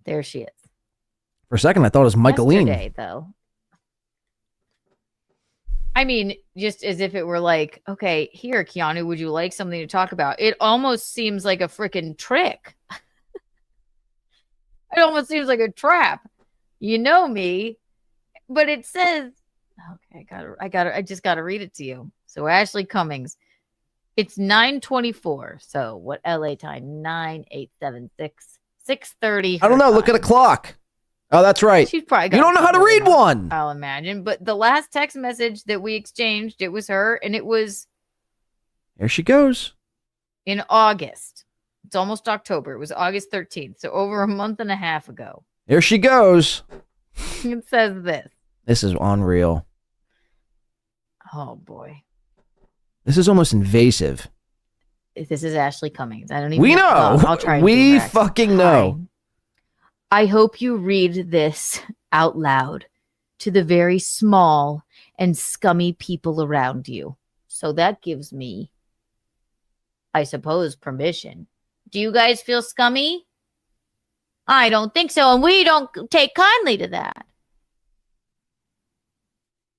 there she is. For a second, I thought it was Michaeline. Yesterday, though. I mean, just as if it were like, okay, here, Keanu, would you like something to talk about? It almost seems like a freaking trick. It almost seems like a trap. You know me, but it says, okay, I just gotta read it to you. So Ashley Cummings, it's 9:24. So what LA time? 9:876, 6:30. I don't know. Look at a clock. Oh, that's right. She's probably you don't know how to read one. I'll imagine. But the last text message that we exchanged, it was her, and it was. There she goes. In August. It's almost October. It was August 13th. So over a month and a half ago. There she goes. It says this. This is unreal. Oh, boy. This is almost invasive. This is Ashley Cummings. I don't even We know. I'll try. We fucking know. I hope you read this out loud to the very small and scummy people around you. So that gives me, I suppose, permission. Do you guys feel scummy? I don't think so, and we don't take kindly to that.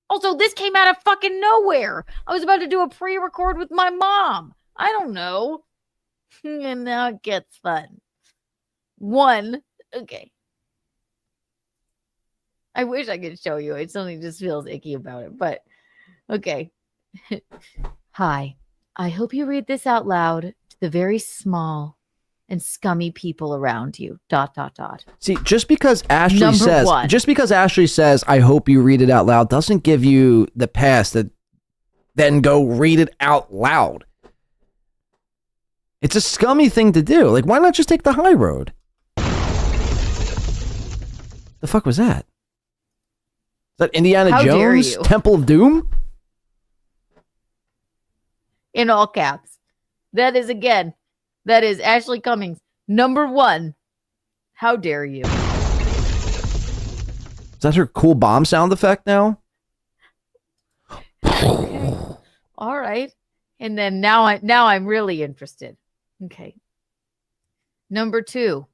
Also, this came out of fucking nowhere. I was about to do a pre-record with my mom. I don't know. And now it gets fun. One. Okay. I wish I could show you. It something just feels icky about it, but okay. Hi. I hope you read this out loud to the very small and scummy people around you. ... See, just because Ashley one. says, I hope you read it out loud, doesn't give you the pass to then go read it out loud. It's a scummy thing to do. Like, why not just take the high road? The fuck was that? Is that Indiana How dare Jones? you. Temple of Doom? In all caps. That is Ashley Cummings. Number one. How dare you? Is that her cool bomb sound effect now? Okay. All right. And then now I'm really interested. Okay. Number two.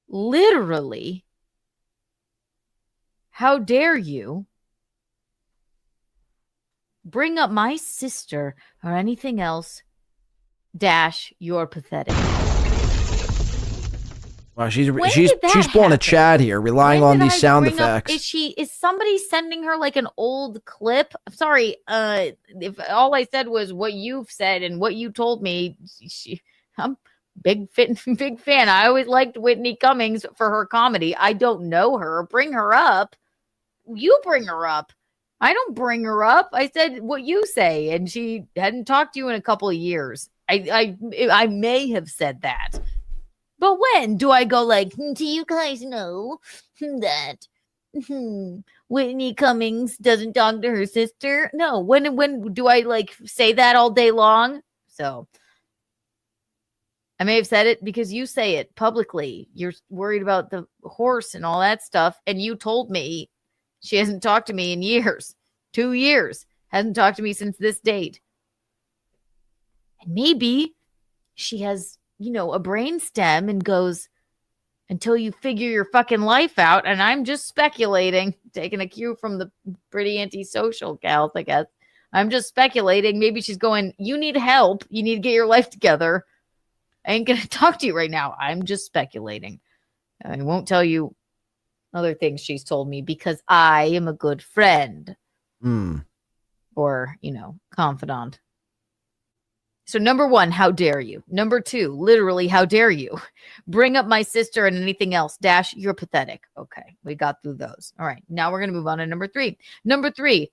Literally. How dare you bring up my sister or anything else? You're pathetic. Wow, she's pulling a Chad here, relying on these sound effects. Is somebody sending her like an old clip? I'm sorry. If all I said was what you've said and what you told me, I'm big fan. I always liked Whitney Cummings for her comedy. I don't know her. Bring her up. You bring her up. I don't bring her up. I said what you say, and she hadn't talked to you in a couple of years. I may have said that. But when do I go like, do you guys know that Whitney Cummings doesn't talk to her sister? No. When do I like say that all day long? So I may have said it because you say it publicly. You're worried about the horse and all that stuff. And you told me she hasn't talked to me in years. 2 years. Hasn't talked to me since this date. And maybe she has a brainstem and goes, until you figure your fucking life out. And I'm just speculating, taking a cue from the pretty antisocial gals, I guess. I'm just speculating. Maybe she's going, you need help. You need to get your life together. I ain't going to talk to you right now. I'm just speculating. I won't tell you other things she's told me because I am a good friend. Or, confidant. So number 1, how dare you? Number 2, literally, how dare you? Bring up my sister and anything else. Dash, you're pathetic. Okay, we got through those. All right, now we're going to move on to number 3. Number 3,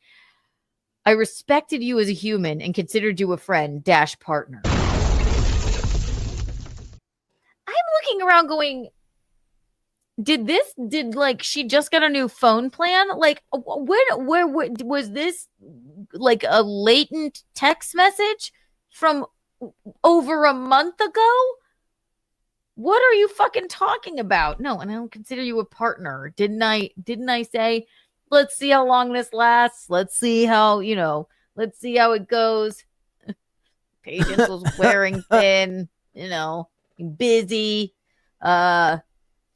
I respected you as a human and considered you a friend, dash partner. I'm looking around going, did she just got a new phone plan? Like, where was this like a latent text message from over a month ago? What are you fucking talking about? No, and I don't consider you a partner. Didn't I say, let's see how long this lasts. Let's see how, let's see how it goes. Patience was wearing thin, busy.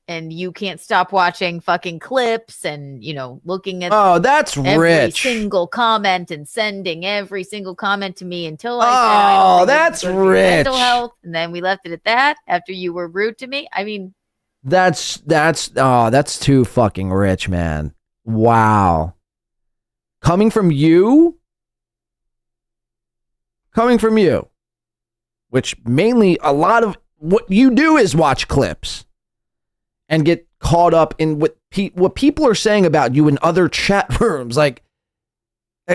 And you can't stop watching fucking clips and, looking at that's every rich. single comment and sending every single comment to me until I said, that's rich. Mental health. And then we left it at that after you were rude to me. I mean, that's too fucking rich, man. Wow. Coming from you, which mainly a lot of what you do is watch clips and get caught up in what people are saying about you in other chat rooms. Like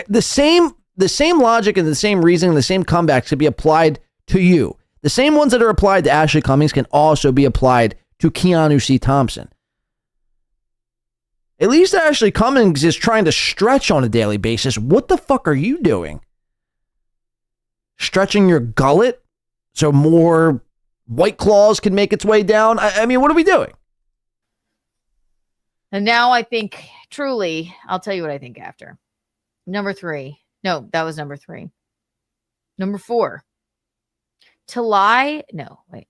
the same logic and the same reason and the same comebacks could be applied to you. The same ones that are applied to Ashley Cummings can also be applied to Keanu C. Thompson. At least Ashley Cummings is trying to stretch on a daily basis. What the fuck are you doing? Stretching your gullet so more White Claws can make its way down? I mean, what are we doing? and now I think truly, I'll tell you what I think after. Number 3. No, that was number 3. Number 4. To lie. No, wait.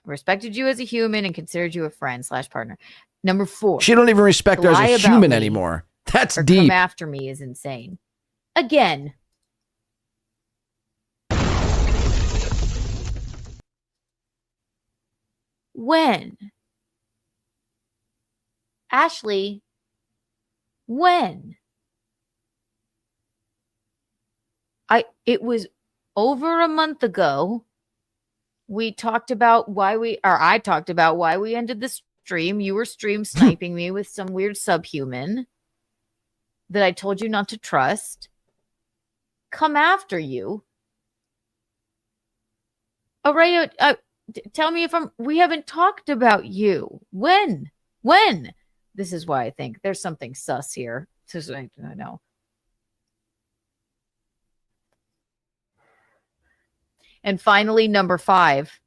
I respected you as a human and considered you a friend / partner. Number 4. She don't even respect her as a human anymore. That's or deep. Come after me is insane. Again. When? Ashley, when? It was over a month ago. I talked about why we ended the stream. You were stream sniping me with some weird subhuman that I told you not to trust. Come after you. Araya, tell me if we haven't talked about you. When? This is why I think there's something sus here. I know. And finally, number 5.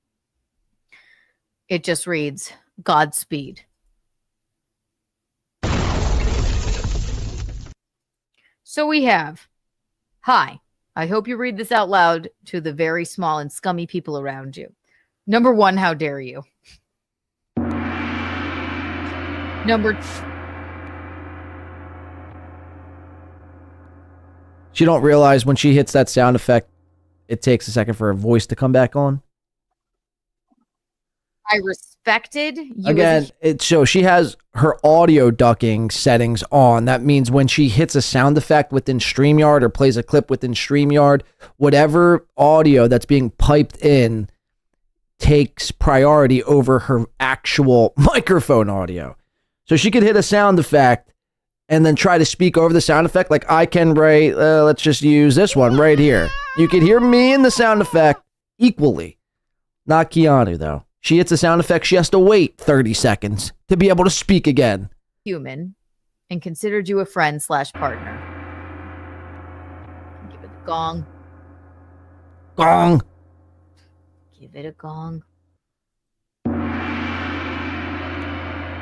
It just reads, Godspeed. So we have, hi, I hope you read this out loud to the very small and scummy people around you. Number 1, how dare you? Number 2. She don't realize when she hits that sound effect, it takes a second for her voice to come back on. I respected you. Again, so she has her audio ducking settings on. That means when she hits a sound effect within StreamYard or plays a clip within StreamYard, whatever audio that's being piped in takes priority over her actual microphone audio. So she could hit a sound effect and then try to speak over the sound effect. Like I can let's just use this one right here. You can hear me and the sound effect equally. Not Keanu, though. She hits a sound effect, she has to wait 30 seconds to be able to speak again. Human and considered you a friend / partner. Give it a gong. Gong. Give it a gong.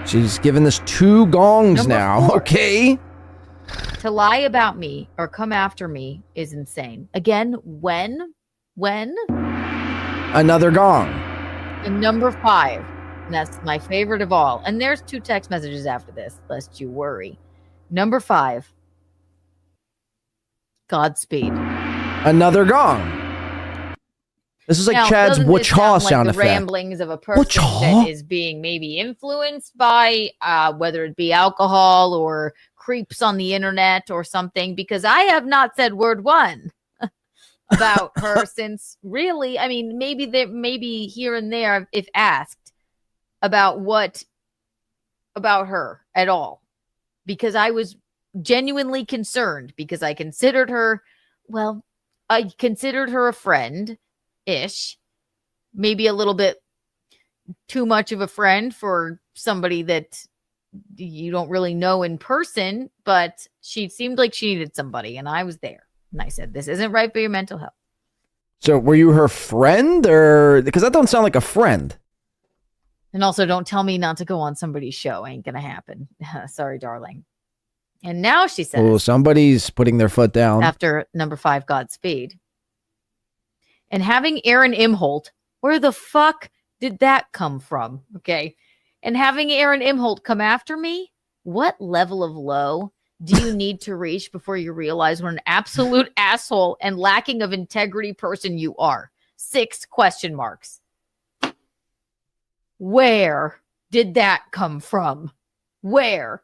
She's given this 2 gongs now, 4. okay? To lie about me or come after me is insane. Again, when? Another gong. And number 5, and that's my favorite of all. And there's 2 text messages after this, lest you worry. Number 5, Godspeed. Another gong. This is like Now, Chad's doesn't this witch-haw sound like sound the effect. ramblings of a person Witch-haw? that is being maybe influenced by whether it be alcohol or creeps on the internet or something, because I have not said word one about her since really, I mean, maybe here and there if asked about her at all, because I was genuinely concerned, because I considered her a friend ish, maybe a little bit too much of a friend for somebody that you don't really know in person, but she seemed like she needed somebody, and I was there. And I said, this isn't right for your mental health. So were you her friend, or because that don't sound like a friend? And also, don't tell me not to go on somebody's show. Ain't gonna happen. Sorry, darling. And now she says, Oh, somebody's putting their foot down. after number 5, Godspeed. And having Aaron Imholt, where the fuck did that come from? Okay. And having Aaron Imholt come after me, what level of low do you need to reach before you realize what an absolute asshole and lacking of integrity person you are? 6 question marks. Where did that come from? Where?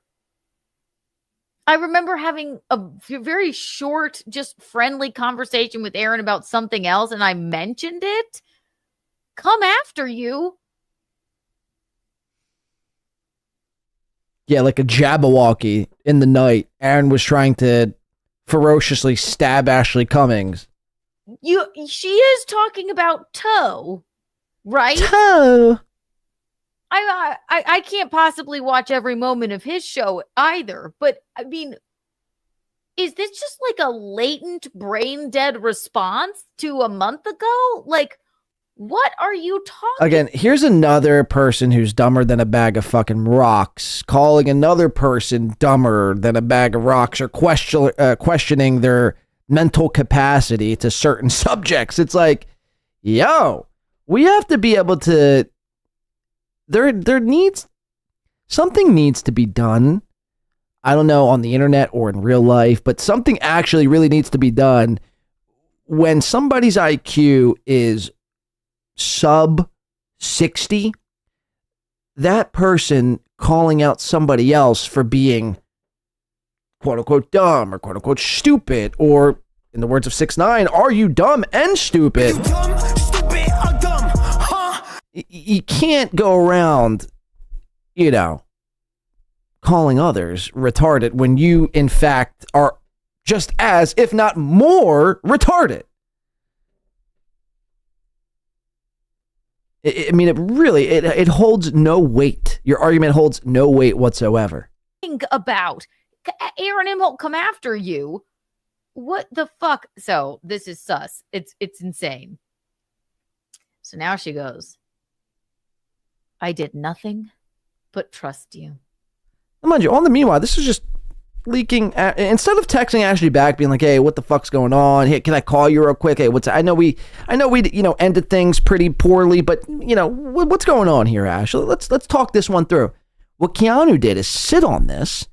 I remember having a very short, just friendly conversation with Aaron about something else, and I mentioned it. Come after you. Yeah, like a Jabberwocky in the night. Aaron was trying to ferociously stab Ashley Cummings. She is talking about Toe, right? Toe. I can't possibly watch every moment of his show either, but I mean, is this just like a latent brain dead response to a month ago? Like, what are you talking? Again, here's another person who's dumber than a bag of fucking rocks, calling another person dumber than a bag of rocks, or questioning their mental capacity to certain subjects. It's like, yo, we have to be able to. Something needs to be done. I don't know, on the internet or in real life, but something actually really needs to be done when somebody's IQ is sub 60. That person calling out somebody else for being quote unquote dumb or quote unquote stupid, or in the words of 6ix9ine, are you dumb and stupid? You can't go around, calling others retarded when you, in fact, are just as, if not more, retarded. I mean, it holds no weight. Your argument holds no weight whatsoever. Think about Aaron Imholt come after you. What the fuck? So this is sus. It's insane. So now she goes, I did nothing but trust you. Mind you, on the meanwhile, this is just leaking. Instead of texting Ashley back, being like, "Hey, what the fuck's going on? Hey, can I call you real quick? Hey, I know we, ended things pretty poorly, but what's going on here, Ashley? Let's talk this one through." What Keanu did is sit on this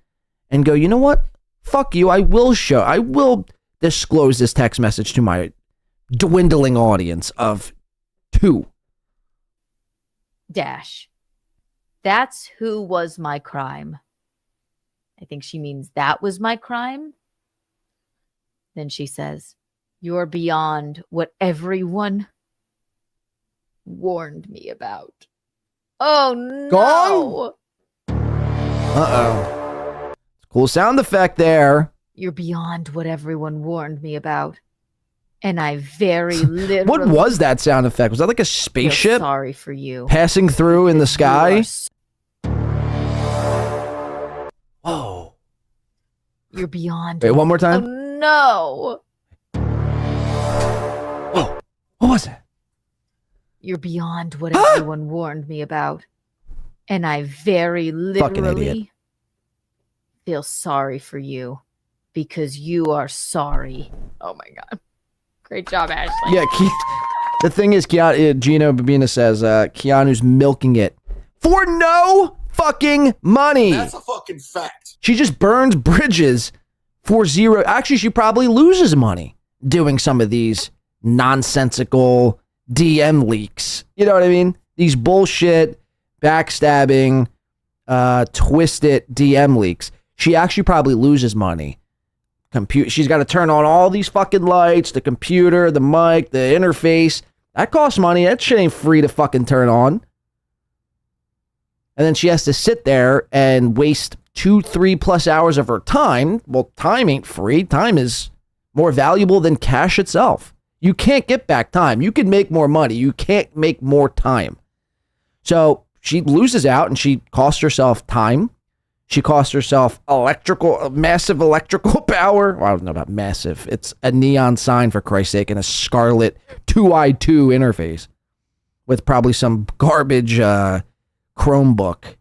and go, you know what? Fuck you. I will disclose this text message to my dwindling audience of 2. Dash. That's who was my crime. I think she means that was my crime. Then she says, you're beyond what everyone warned me about. Oh, no. Gone? Uh-oh. Cool sound effect there. You're beyond what everyone warned me about. And I very literally... What was that sound effect? Was that like a spaceship? Sorry for you. Passing through in the sky? Whoa. You're beyond... Wait, one more time? Oh, no. Whoa. What was that? You're beyond what everyone warned me about. And I very literally feel sorry for you because you are sorry. Oh, my God. Great job, Ashley. Yeah, The thing is, Gino Babina says Keanu's milking it for no fucking money. That's a fucking fact. She just burns bridges for zero. Actually, she probably loses money doing some of these nonsensical DM leaks. You know what I mean? These bullshit, backstabbing, twisted DM leaks. She actually probably loses money. She's got to turn on all these fucking lights, the computer, the mic, the interface. That costs money. That shit ain't free to fucking turn on. And then she has to sit there and waste 2-3+ hours of her time. Well, time ain't free. Time is more valuable than cash itself. You can't get back time. You can make more money. You can't make more time. So she loses out and she costs herself time. She costs herself massive electrical power. Well, I don't know about massive. It's a neon sign, for Christ's sake, and a scarlet 2i2 interface with probably some garbage Chromebook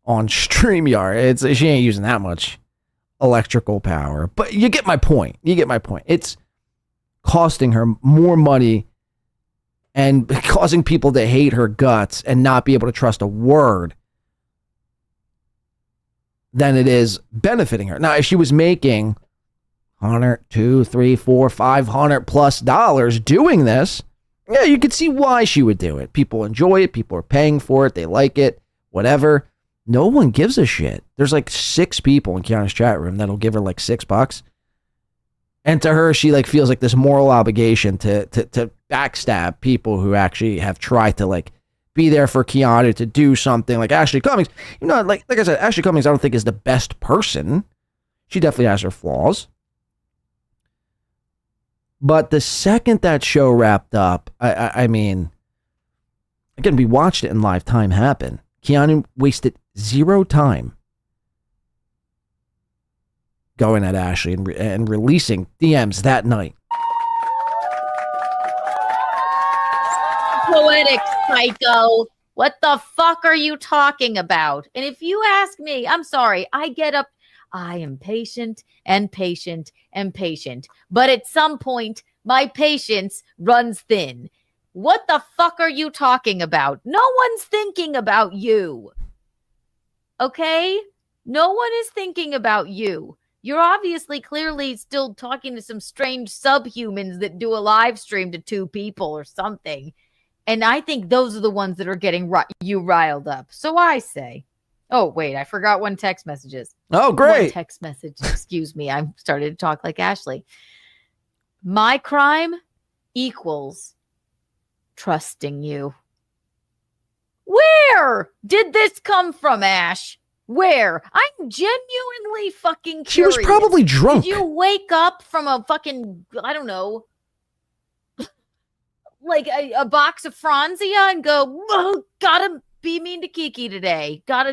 on StreamYard. She ain't using that much electrical power. But you get my point. It's costing her more money and causing people to hate her guts and not be able to trust a word than it is benefiting her. Now, if she was making $100, $200, $300, $400, $500+ doing this, yeah, you could see why she would do it. People enjoy it. People are paying for it. They like it. Whatever. No one gives a shit. There's like 6 people in Keanu's chat room that'll give her like $6. And to her, she like feels like this moral obligation to backstab people who actually have tried to like be there for Keanu to do something. Like Ashley Cummings, like I said, Ashley Cummings I don't think is the best person. She definitely has her flaws. But the second that show wrapped up, I mean, again, we watched it in live time happen. Keanu wasted 0 time going at Ashley and releasing DMs that night. Poetic psycho. What the fuck are you talking about? And if you ask me, I'm sorry, I get up. I am patient and patient and patient. But at some point, my patience runs thin. What the fuck are you talking about? No one's thinking about you. Okay? No one is thinking about you. You're obviously clearly still talking to some strange subhumans that do a live stream to 2 people or something. And I think those are the ones that are getting you riled up. So I say, oh, wait, I forgot one text messages. Oh, great. One text message. Excuse me. I started to talk like Ashley. My crime equals trusting you. Where did this come from, Ash? Where? I'm genuinely fucking curious. She was probably drunk. Did you wake up from a fucking, I don't know, like a box of Franzia and go, oh, gotta be mean to Kiki today. Got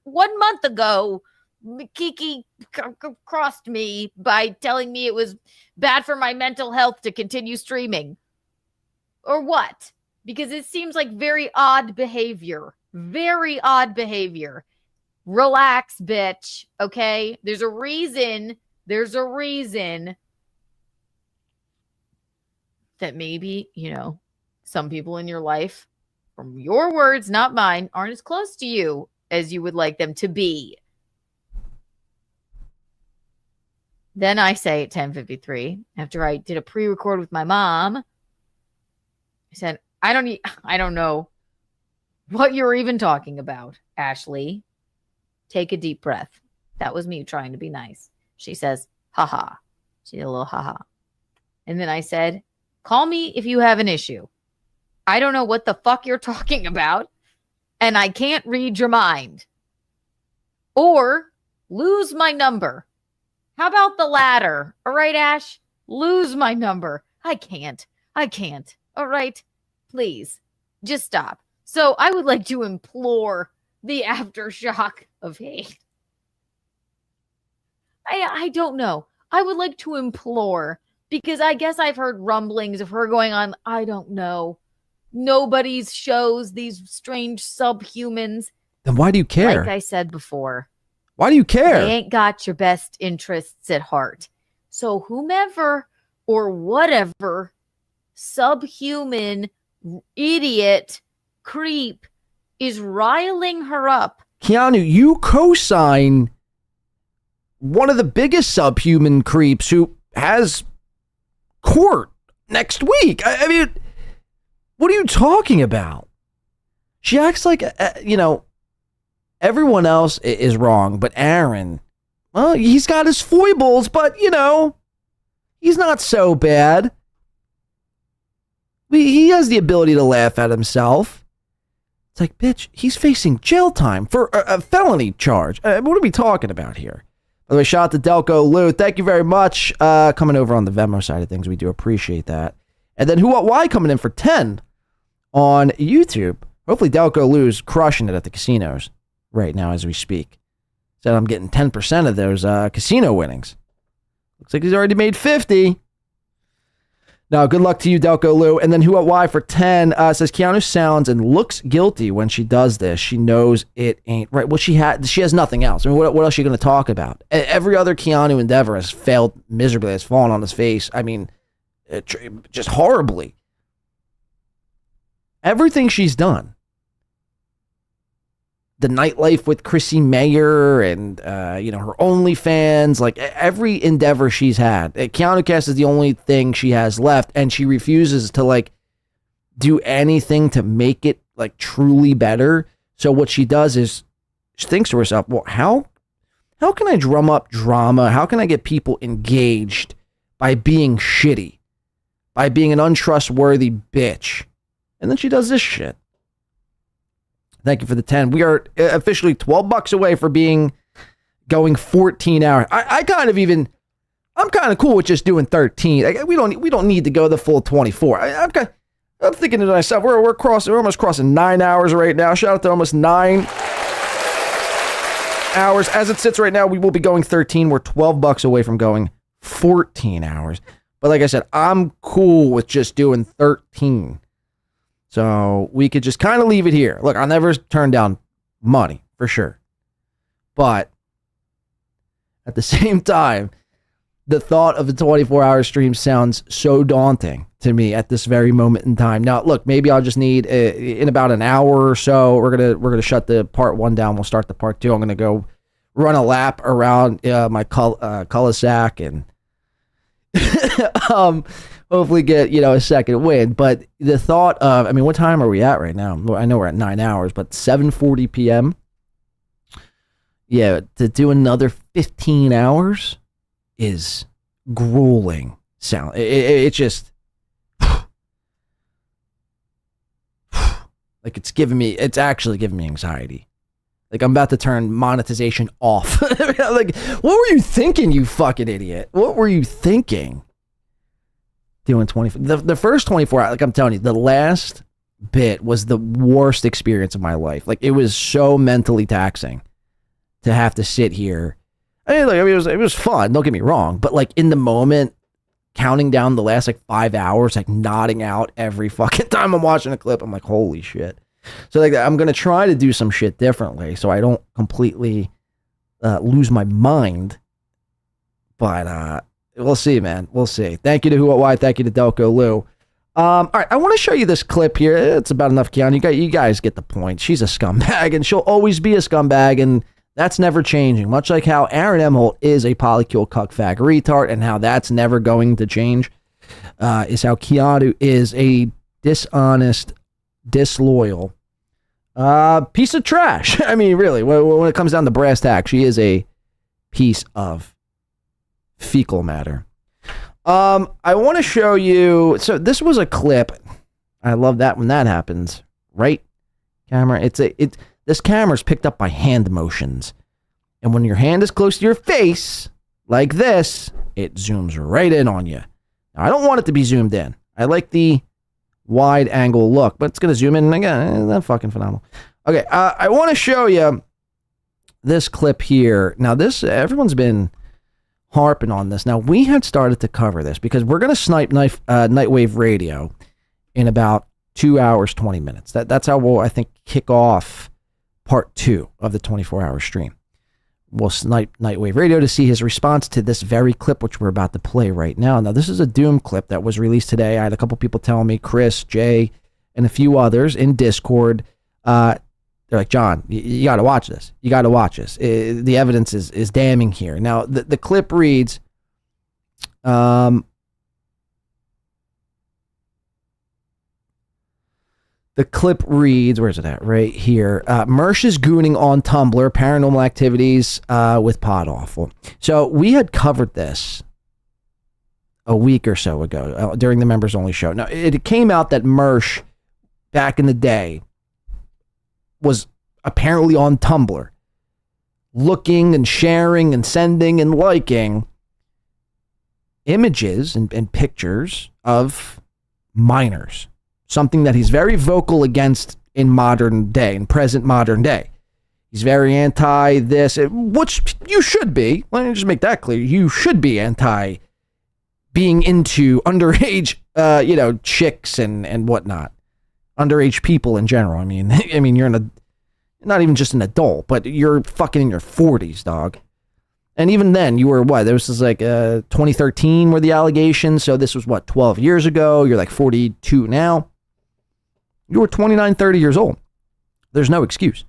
1 month ago, Kiki crossed me by telling me it was bad for my mental health to continue streaming. Or what? Because it seems like very odd behavior. Very odd behavior. Relax, bitch. Okay? There's a reason that maybe, some people in your life, from your words, not mine, aren't as close to you as you would like them to be. Then I say at 10:53, after I did a pre-record with my mom, I said, I don't know what you're even talking about, Ashley. Take a deep breath. That was me trying to be nice. She says, haha. She did a little haha. And then I said, call me if you have an issue. I don't know what the fuck you're talking about, and I can't read your mind. Or lose my number. How about the latter? All right, Ash? Lose my number. I can't. All right? Please, just stop. So I would like to implore the aftershock of hate. I don't know. I would like to implore, because I guess I've heard rumblings of her going on, I don't know, nobody's shows, these strange subhumans. Then why do you care? Like I said before. Why do you care? They ain't got your best interests at heart. So whomever or whatever subhuman idiot creep is riling her up. Keanu, you co-sign one of the biggest subhuman creeps who has court next week. I mean, what are you talking about? She acts like, everyone else is wrong, but Aaron, well, he's got his foibles, but, he's not so bad. He has the ability to laugh at himself. It's like, bitch, he's facing jail time for a felony charge. What are we talking about here? By the way, shout out to Delco Lou. Thank you very much. Coming over on the Venmo side of things. We do appreciate that. And then Who What Why coming in for 10 on YouTube. Hopefully Delco Lou's crushing it at the casinos right now as we speak. Said I'm getting 10% of those casino winnings. Looks like he's already made 50. Now, good luck to you, Delco Lou. And then Who What Why for 10 says Keanu sounds and looks guilty when she does this. She knows it ain't right. Well, she has nothing else. I mean, what else are you going to talk about? Every other Keanu endeavor has failed miserably. Has fallen on his face. I mean, just horribly. Everything she's done. The nightlife with Chrissy Mayer and, her OnlyFans, like every endeavor she's had. Keanu Cast is the only thing she has left, and she refuses to, do anything to make it, truly better. So what she does is she thinks to herself, well, how can I drum up drama? How can I get people engaged by being shitty? By being an untrustworthy bitch? And then she does this shit. Thank you for the 10. We are officially $12 away for going 14 hours. I'm kind of cool with just doing 13. We don't need to go the full 24. I'm thinking to myself, we're almost crossing 9 hours right now. Shout out to almost 9 hours. As it sits right now, we will be going 13. We're $12 away from going 14 hours. But like I said, I'm cool with just doing 13. So we could just kind of leave it here. Look, I'll never turn down money, for sure. But at the same time, the thought of a 24-hour stream sounds so daunting to me at this very moment in time. Now, look, maybe I'll just need, in about an hour or so, we're gonna shut the part 1 down. We'll start the part 2. I'm going to go run a lap around my cul-de-sac and hopefully get, a second win. But the thought of, what time are we at right now? I know we're at 9 hours, but 7:40 p.m. Yeah, to do another 15 hours is grueling sound. It just, it's actually giving me anxiety. I'm about to turn monetization off. What were you thinking, you fucking idiot? What were you thinking? Doing 24. The first 24 hours, I'm telling you, the last bit was the worst experience of my life. It was so mentally taxing to have to sit here. It was fun, don't get me wrong, but in the moment, counting down the last 5 hours, nodding out every fucking time I'm watching a clip, I'm like, holy shit. So I'm going to try to do some shit differently so I don't completely lose my mind. But we'll see, man. We'll see. Thank you to Who What Why. Thank you to Delco Lou. All right, I want to show you this clip here. It's about enough, Keanu. You guys get the point. She's a scumbag, and she'll always be a scumbag, and that's never changing. Much like how Aaron Emholt is a polycule cuck fag retard, and how that's never going to change, is how Keanu is a dishonest, disloyal piece of trash. Really, when it comes down to brass tacks, she is a piece of fecal matter. I want to show you. So this was a clip. I love that when that happens. Right, camera. This camera's picked up by hand motions, and when your hand is close to your face like this, it zooms right in on you. Now, I don't want it to be zoomed in. I like the wide angle look, but it's gonna zoom in, and again, that's fucking phenomenal. Okay, I want to show you this clip here. Now, everyone's been harping on this. Now, we had started to cover this because we're going to snipe Nightwave Radio in about 2 hours, 20 minutes. That's how we'll, I think, kick off part 2 of the 24-hour stream. Nightwave Radio to see his response to this very clip, which we're about to play right now. Now, this is a Doom clip that was released today. I had a couple people telling me, Chris, Jay, and a few others in Discord. They're like, John, you got to watch this. You got to watch this. The evidence is damning here. Now, the clip reads, where's it at? Right here. Mersh is gooning on Tumblr, paranormal activities with Pod Awful. So we had covered this a week or so ago during the members only show. Now, it came out that Mersh back in the day was apparently on Tumblr looking and sharing and sending and liking images and pictures of minors. Something that he's very vocal against in modern day, in present modern day. He's very anti this, which you should be. Let me just make that clear. You should be anti being into underage, chicks and whatnot. Underage people in general. I mean, you're not even just an adult, but you're fucking in your 40s, dog. And even then, you were what? This was like 2013 were the allegations. So this was what, 12 years ago? You're like 42 now. You were 29, 30 years old. There's no excuse.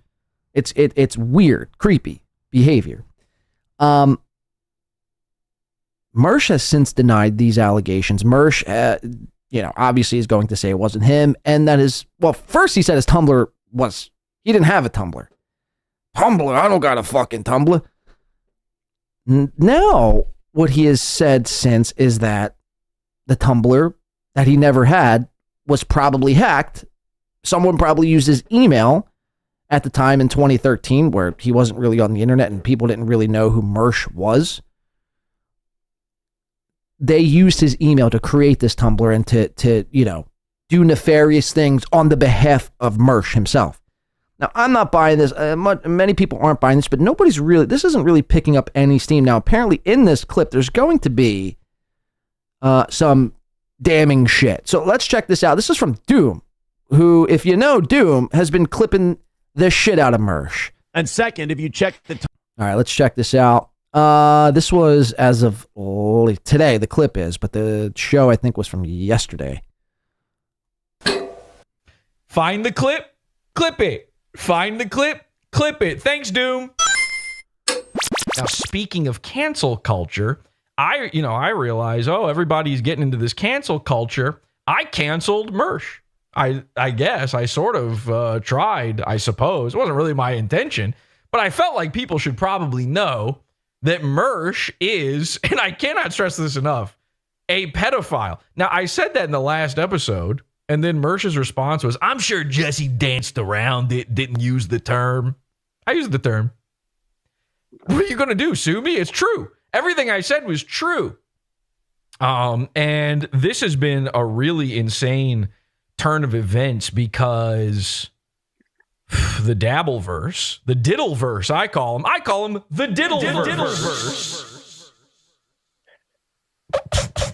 It's weird, creepy behavior. Mersh has since denied these allegations. Mersh, obviously is going to say it wasn't him. And that is, well, first he said his Tumblr he didn't have a Tumblr. Tumblr? I don't got a fucking Tumblr. Now, what he has said since is that the Tumblr that he never had was probably hacked. Someone probably used his email at the time in 2013 where he wasn't really on the internet and people didn't really know who Mersh was. They used his email to create this Tumblr and to do nefarious things on the behalf of Mersh himself. Now, I'm not buying this. Many people aren't buying this, but this isn't really picking up any steam. Now, apparently in this clip, there's going to be some damning shit. So let's check this out. This is from Doom, who, if you know Doom, has been clipping the shit out of Mersh. And second, if you check the... All right, let's check this out. This was as of today, the clip is, but the show, I think, was from yesterday. Find the clip, clip it. Find the clip, clip it. Thanks, Doom. Now, speaking of cancel culture, I realize, everybody's getting into this cancel culture. I canceled Mersh. I guess I sort of tried, I suppose. It wasn't really my intention, but I felt like people should probably know that Mersh is, and I cannot stress this enough, a pedophile. Now, I said that in the last episode, and then Mersh's response was, I'm sure Jesse danced around it, didn't use the term. I used the term. What are you going to do, sue me? It's true. Everything I said was true. And this has been a really insane turn of events because the Dabbleverse, the Diddleverse, I call him the Diddleverse.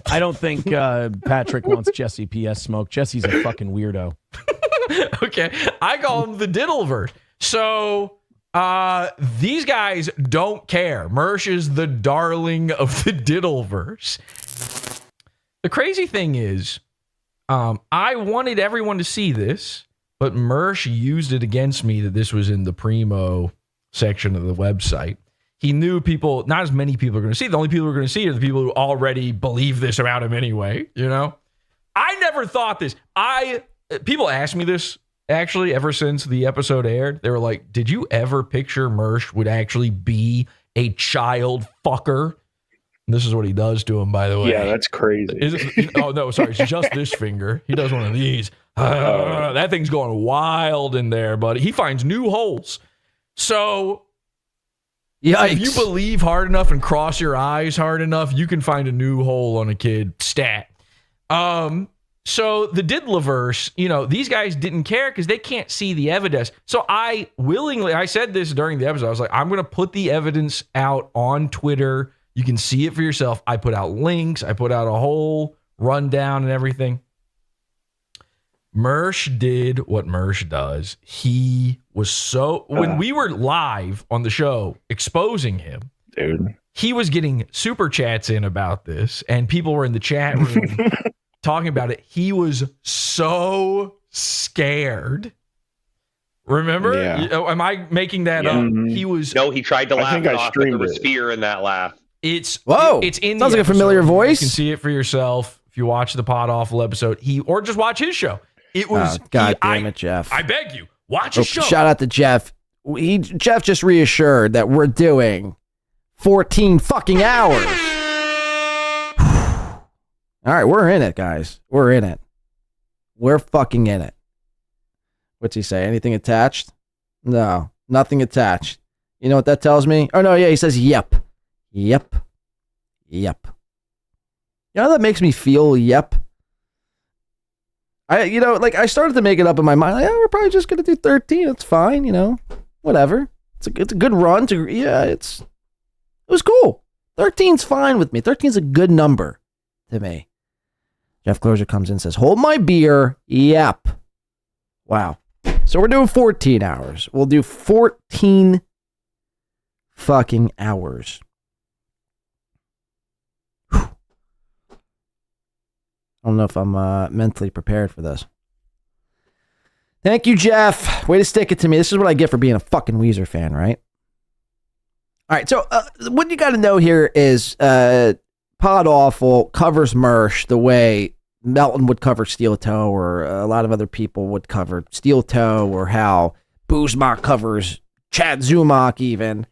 I don't think Patrick wants Jesse PS smoke. Jesse's a fucking weirdo. Okay, I call him the Diddleverse. So these guys don't care. Mersh is the darling of the Diddleverse. The crazy thing is, I wanted everyone to see this, but Mersh used it against me that this was in the Primo section of the website. He knew not as many people are going to see it. The only people who are going to see it are the people who already believe this about him anyway, I never thought this. People asked me this, actually, ever since the episode aired. They were like, did you ever picture Mersh would actually be a child fucker? And this is what he does to him, by the way. Yeah, that's crazy. Oh, no, sorry. It's just this finger. He does one of these. That thing's going wild in there, buddy. He finds new holes. So, yikes. If you believe hard enough and cross your eyes hard enough, you can find a new hole on a kid. Stat. So the Diddleverse, these guys didn't care because they can't see the evidence. So I said this during the episode. I was like, I'm going to put the evidence out on Twitter. You can see it for yourself. I put out links. I put out a whole rundown and everything. Mersh did what Mersh does. He was when we were live on the show exposing him, dude, he was getting super chats in about this, and people were in the chat room talking about it. He was so scared. Remember? Am I making that up? He was. No, he tried to I laugh think it I off, but there streamed was it. fear in that laugh. It's Whoa. It's in. Sounds the like a familiar episode. voice. You can see it for yourself if you watch the Pod Awful episode. Or just watch his show. It was. God damn it, Jeff. I beg you, watch his show. Shout out to Jeff. Jeff just reassured that we're doing 14 fucking hours. All right, we're in it, guys. We're in it. We're fucking in it. What's he say? Anything attached? No, nothing attached. You know what that tells me? Oh, no, yeah, he says, yep. Yep. Yep. You know how that makes me feel, yep? I started to make it up in my mind. Like, we're probably just going to do 13. It's fine, whatever. It's a good run. It was cool. 13's fine with me. 13's a good number to me. Jeff Closer comes in and says, hold my beer. Yep. Wow. So we're doing 14 hours. We'll do 14 fucking hours. Whew. I don't know if I'm mentally prepared for this. Thank you, Jeff. Way to stick it to me. This is what I get for being a fucking Weezer fan, right? All right, so what you got to know here is Pod Awful covers Mersh the way Melton would cover SteelToe, or a lot of other people would cover SteelToe, or how Boozmock covers Chad Zumach even.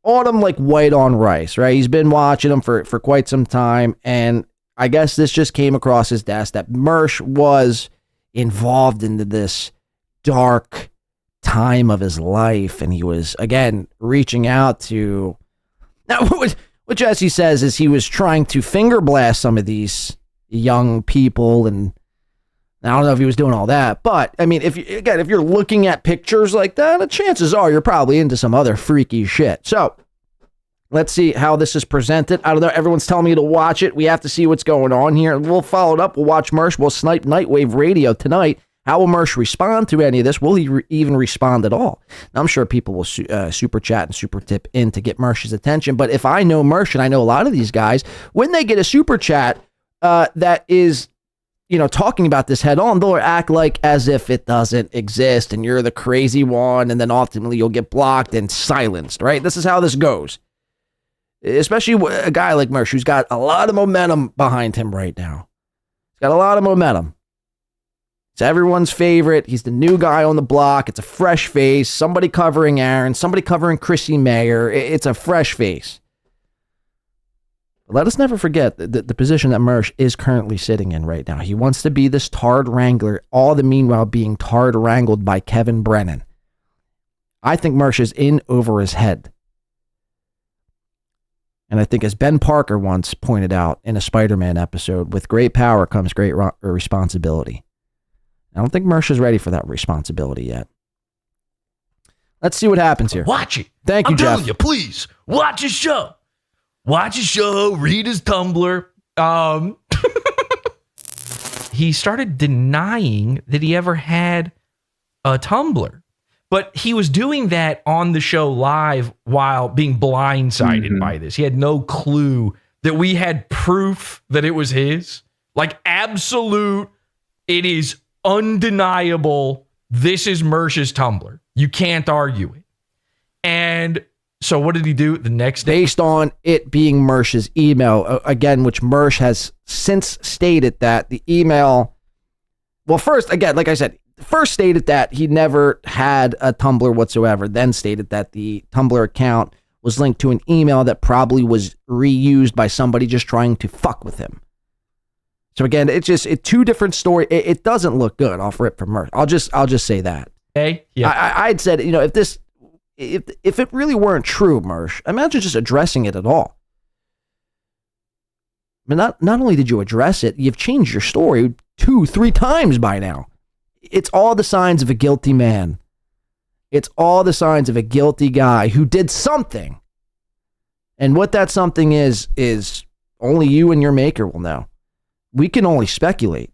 On him like white on rice, right? He's been watching him for quite some time, and I guess this just came across his desk that Mersh was involved into this dark time of his life, and he was, again, reaching out to... Now, what Jesse says is he was trying to finger blast some of these young people, and I don't know if he was doing all that, but I mean, if you're looking at pictures like that, the chances are you're probably into some other freaky shit. So let's see how this is presented. I don't know. Everyone's telling me to watch it. We have to see what's going on here. We'll follow it up. We'll watch Mersh. We'll snipe Nightwave Radio tonight. How will Mersh respond to any of this? Will he even respond at all? Now, I'm sure people will super chat and super tip in to get Mersh's attention. But if I know Mersh, and I know a lot of these guys, when they get a super chat that is, talking about this head on, they'll act like as if it doesn't exist and you're the crazy one, and then ultimately you'll get blocked and silenced, right? This is how this goes. Especially a guy like Mersh, who's got a lot of momentum behind him right now. He's got a lot of momentum. It's everyone's favorite. He's the new guy on the block. It's a fresh face. Somebody covering Aaron. Somebody covering Chrissy Mayer. It's a fresh face. But let us never forget the position that Mersh is currently sitting in right now. He wants to be this Tard Wrangler, all the meanwhile being Tard wrangled by Kevin Brennan. I think Mersh is in over his head. And I think, as Ben Parker once pointed out in a Spider-Man episode, with great power comes great responsibility. I don't think Mersh is ready for that responsibility yet. Let's see what happens here. Watch it. Thank you, I'm Jeff. telling you, please watch his show. Watch his show. Read his Tumblr. He started denying that he ever had a Tumblr, but he was doing that on the show live while being blindsided by this. He had no clue that we had proof that it was his. Like, absolute, it is undeniable. This is Mersh's Tumblr. You can't argue it. And so what did he do the next day? Based on it being Mersh's email, again, which Mersh has since stated that the email, well, first, again, like I said, first stated that he never had a Tumblr whatsoever, then stated that the Tumblr account was linked to an email that probably was reused by somebody just trying to fuck with him. So again, it's two different stories. It doesn't look good off rip from Mersh. I'll just say that. Hey, yeah. I'd said, if it really weren't true, Mersh, imagine just addressing it at all. I mean, not only did you address it, you've changed your story 2-3 times by now. It's all the signs of a guilty man. It's all the signs of a guilty guy who did something. And what that something is only you and your maker will know. We can only speculate.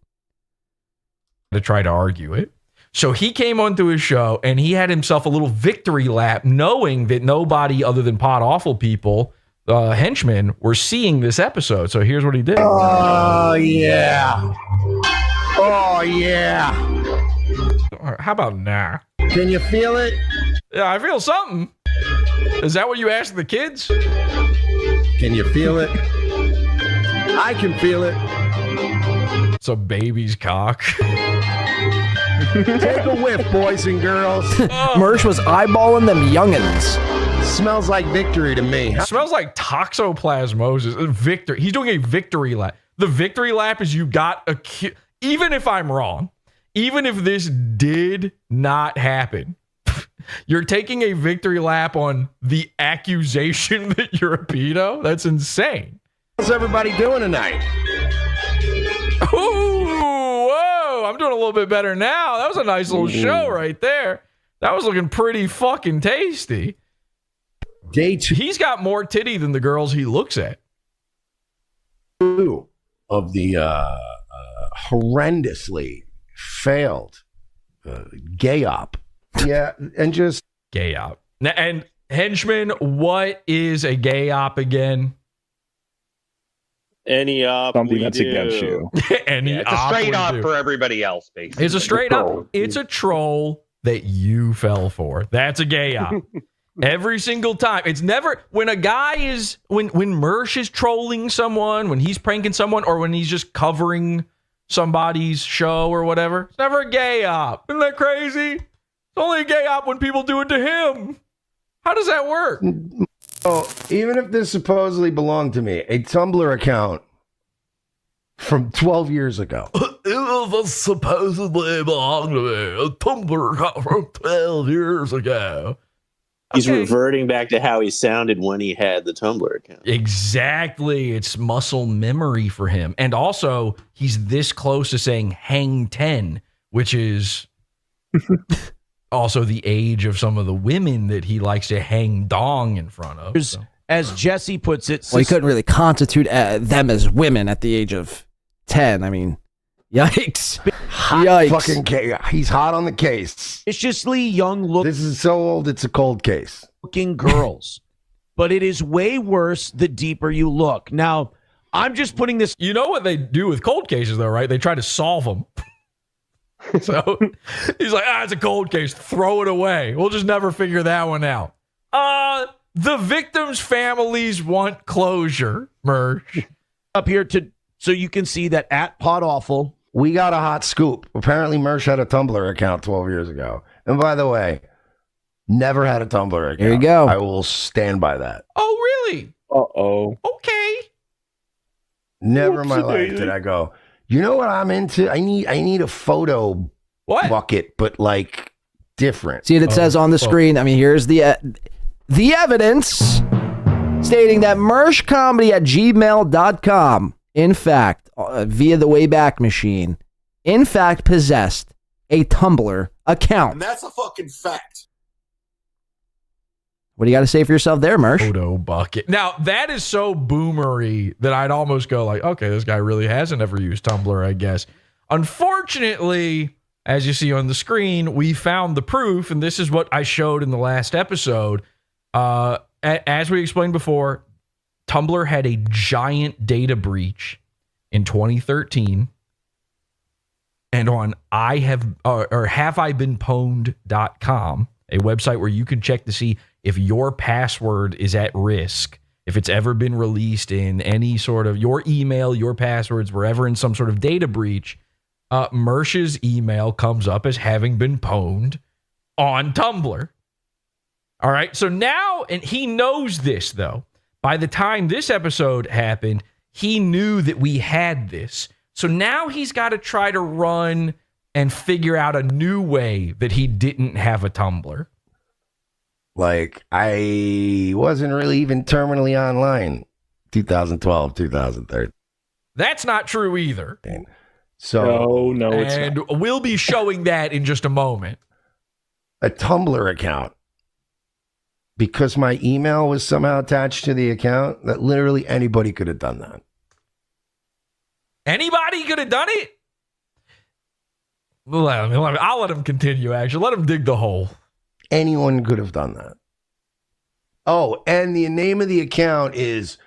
to try to argue it. So he came onto his show and he had himself a little victory lap, knowing that nobody other than Pod Awful people, henchmen, were seeing this episode. So here's what he did. Oh, yeah. Oh, yeah. All right, how about now? Can you feel it? Yeah, I feel something. Is that what you asked the kids? Can you feel it? I can feel it. It's a baby's cock. Take a whiff, boys and girls. Mersh was eyeballing them youngins. Smells like victory to me. It smells like toxoplasmosis. Victory. He's doing a victory lap. The victory lap is you got a... Even if I'm wrong, even if this did not happen, you're taking a victory lap on the accusation that you're a pedo? That's insane. How's everybody doing tonight? Ooh, whoa. I'm doing a little bit better now. That was a nice little show right there. That was looking pretty fucking tasty. Day 2. He's got more titty than the girls he looks at. Of the horrendously failed gay op. Yeah, and just gay op. And henchman, what is a gay op again? Any op Something we that's do. against you. Any Yeah, it's a op straight we op do. for everybody else, basically. It's a straight up. It's a troll that you fell for. That's a gay op. Every single time. It's never when a guy is when Mersh is trolling someone, when he's pranking someone, or when he's just covering somebody's show or whatever. It's never a gay op. Isn't that crazy? It's only a gay op when people do it to him. How does that work? Oh, even if this supposedly belonged to me, a Tumblr account from 12 years ago. It was supposedly belonged to me. A Tumblr account from 12 years ago. He's reverting back to how he sounded when he had the Tumblr account. Exactly. It's muscle memory for him. And also, he's this close to saying hang 10, which is also the age of some of the women that he likes to hang dong in front of. So. As Jesse puts it, Well, he couldn't really constitute them as women at the age of 10. I mean, yikes. Yikes. Fucking he's hot on the case. Viciously young look. This is so old, it's a cold case. Looking girls. But it is way worse the deeper you look. Now, I'm just putting this. You know what they do with cold cases, though, right? They try to solve them. So he's like, it's a cold case. Throw it away. We'll just never figure that one out. The victims' families want closure, Mersh. Up here so you can see that at Pod Awful. We got a hot scoop. Apparently, Mersh had a Tumblr account 12 years ago. And by the way, never had a Tumblr account. There you go. I will stand by that. Oh, really? Uh-oh. Okay. Never in my life did I go, you know what I'm into? I need a photo bucket, but like different. See what it says on the screen? I mean, here's the evidence stating that mershcomedy@gmail.com, in fact, via the Wayback Machine, in fact possessed a Tumblr account. And that's a fucking fact. What do you got to say for yourself there, Mersh? Photo bucket. Now, that is so boomery that I'd almost go like, okay, this guy really hasn't ever used Tumblr, I guess. Unfortunately, as you see on the screen, we found the proof, and this is what I showed in the last episode. As we explained before, Tumblr had a giant data breach in 2013. And on haveibeenpwned.com, a website where you can check to see if your password is at risk, if it's ever been released in any sort of your email, your passwords were ever in some sort of data breach, Mersh's email comes up as having been pwned on Tumblr. All right. So now, and he knows this, though. By the time this episode happened, he knew that we had this. So now he's got to try to run and figure out a new way that he didn't have a Tumblr. Like, I wasn't really even terminally online 2012, 2013. That's not true either. So no, it's and not. We'll be showing that in just a moment. A Tumblr account, because my email was somehow attached to the account, that literally anybody could have done that. Anybody could have done it? I'll let him continue, actually. Let him dig the hole. Anyone could have done that. Oh, and the name of the account is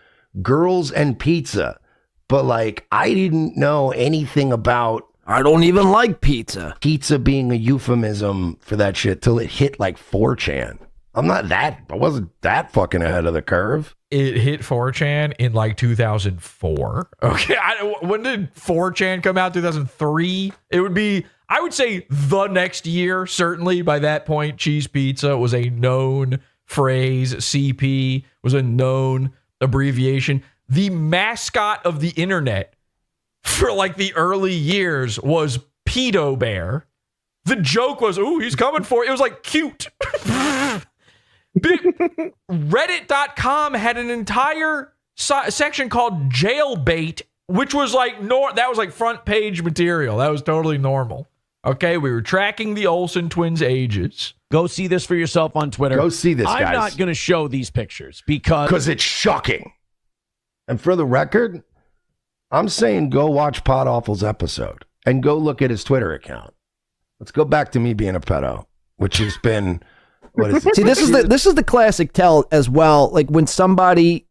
Girls and Pizza. But, like, I didn't know anything about... I don't even like pizza. Pizza being a euphemism for that shit till it hit, like, 4chan. I wasn't that fucking ahead of the curve. It hit 4chan in, like, 2004. Okay, when did 4chan come out? 2003? It would be... I would say the next year, certainly. By that point, cheese pizza was a known phrase. CP was a known abbreviation. The mascot of the internet for like the early years was Pedo Bear. The joke was, ooh, he's coming for it. It was like cute. Reddit.com had an entire section called Jailbait, which was like, that was like front page material. That was totally normal. Okay, we were tracking the Olsen twins' ages. Go see this for yourself on Twitter. Go see this, guys. I'm not going to show these pictures because it's shocking. And for the record, I'm saying go watch Pod Awful's episode and go look at his Twitter account. Let's go back to me being a pedo, which has been, what is it? See, this is the classic tell as well. Like when somebody,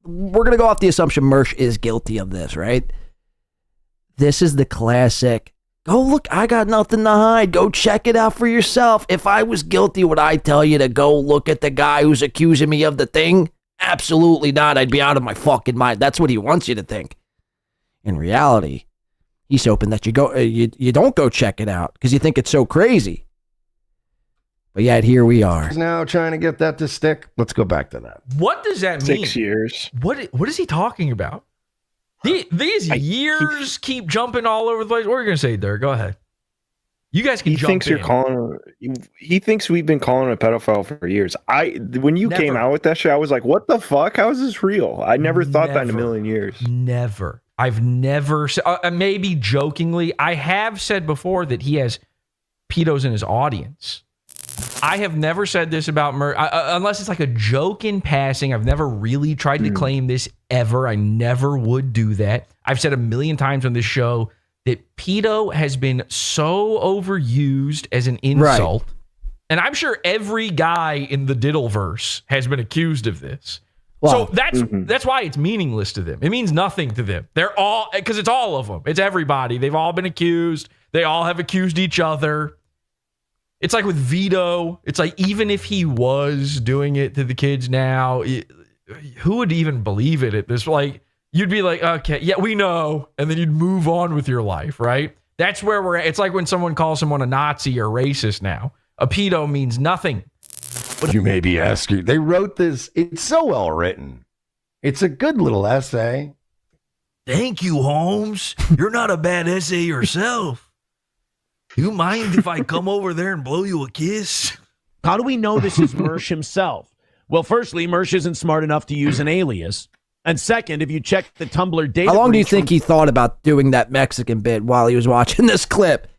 we're going to go off the assumption Mersh is guilty of this, right? This is the classic. Go look, I got nothing to hide. Go check it out for yourself. If I was guilty, would I tell you to go look at the guy who's accusing me of the thing? Absolutely not. I'd be out of my fucking mind. That's what he wants you to think. In reality, he's hoping that you go, you don't go check it out because you think it's so crazy. But yet here we are. He's now trying to get that to stick. Let's go back to that. What does that mean? 6 years. What is he talking about? These years keep jumping all over the place. What are you going to say, Derek? Go ahead. You guys can He jump thinks in. you're calling. He thinks we've been calling him a pedophile for years. When you came out with that shit, I was like, "What the fuck? How is this real?" I never thought that in a million years. Never. I've never. Maybe jokingly, I have said before that he has pedos in his audience. I have never said this about unless it's like a joke in passing. I've never really tried to claim this ever. I never would do that. I've said a million times on this show that pedo has been so overused as an insult. Right. And I'm sure every guy in the Diddleverse has been accused of this. Well, so that's why it's meaningless to them. It means nothing to them. They're all, because it's all of them. It's everybody. They've all been accused. They all have accused each other. It's like with Vito. It's like, even if he was doing it to the kids now, who would even believe it at this? Like, you'd be like, okay, yeah, we know. And then you'd move on with your life, right? That's where we're at. It's like when someone calls someone a Nazi or racist now. A pedo means nothing. But you may be asking, they wrote this. It's so well written. It's a good little essay. Thank you, Holmes. You're not a bad essay yourself. You mind if I come over there and blow you a kiss? How do we know this is Mersh himself? Well, firstly, Mersh isn't smart enough to use an alias. And second, if you check the Tumblr data... How long do you think he thought about doing that Mexican bit while he was watching this clip?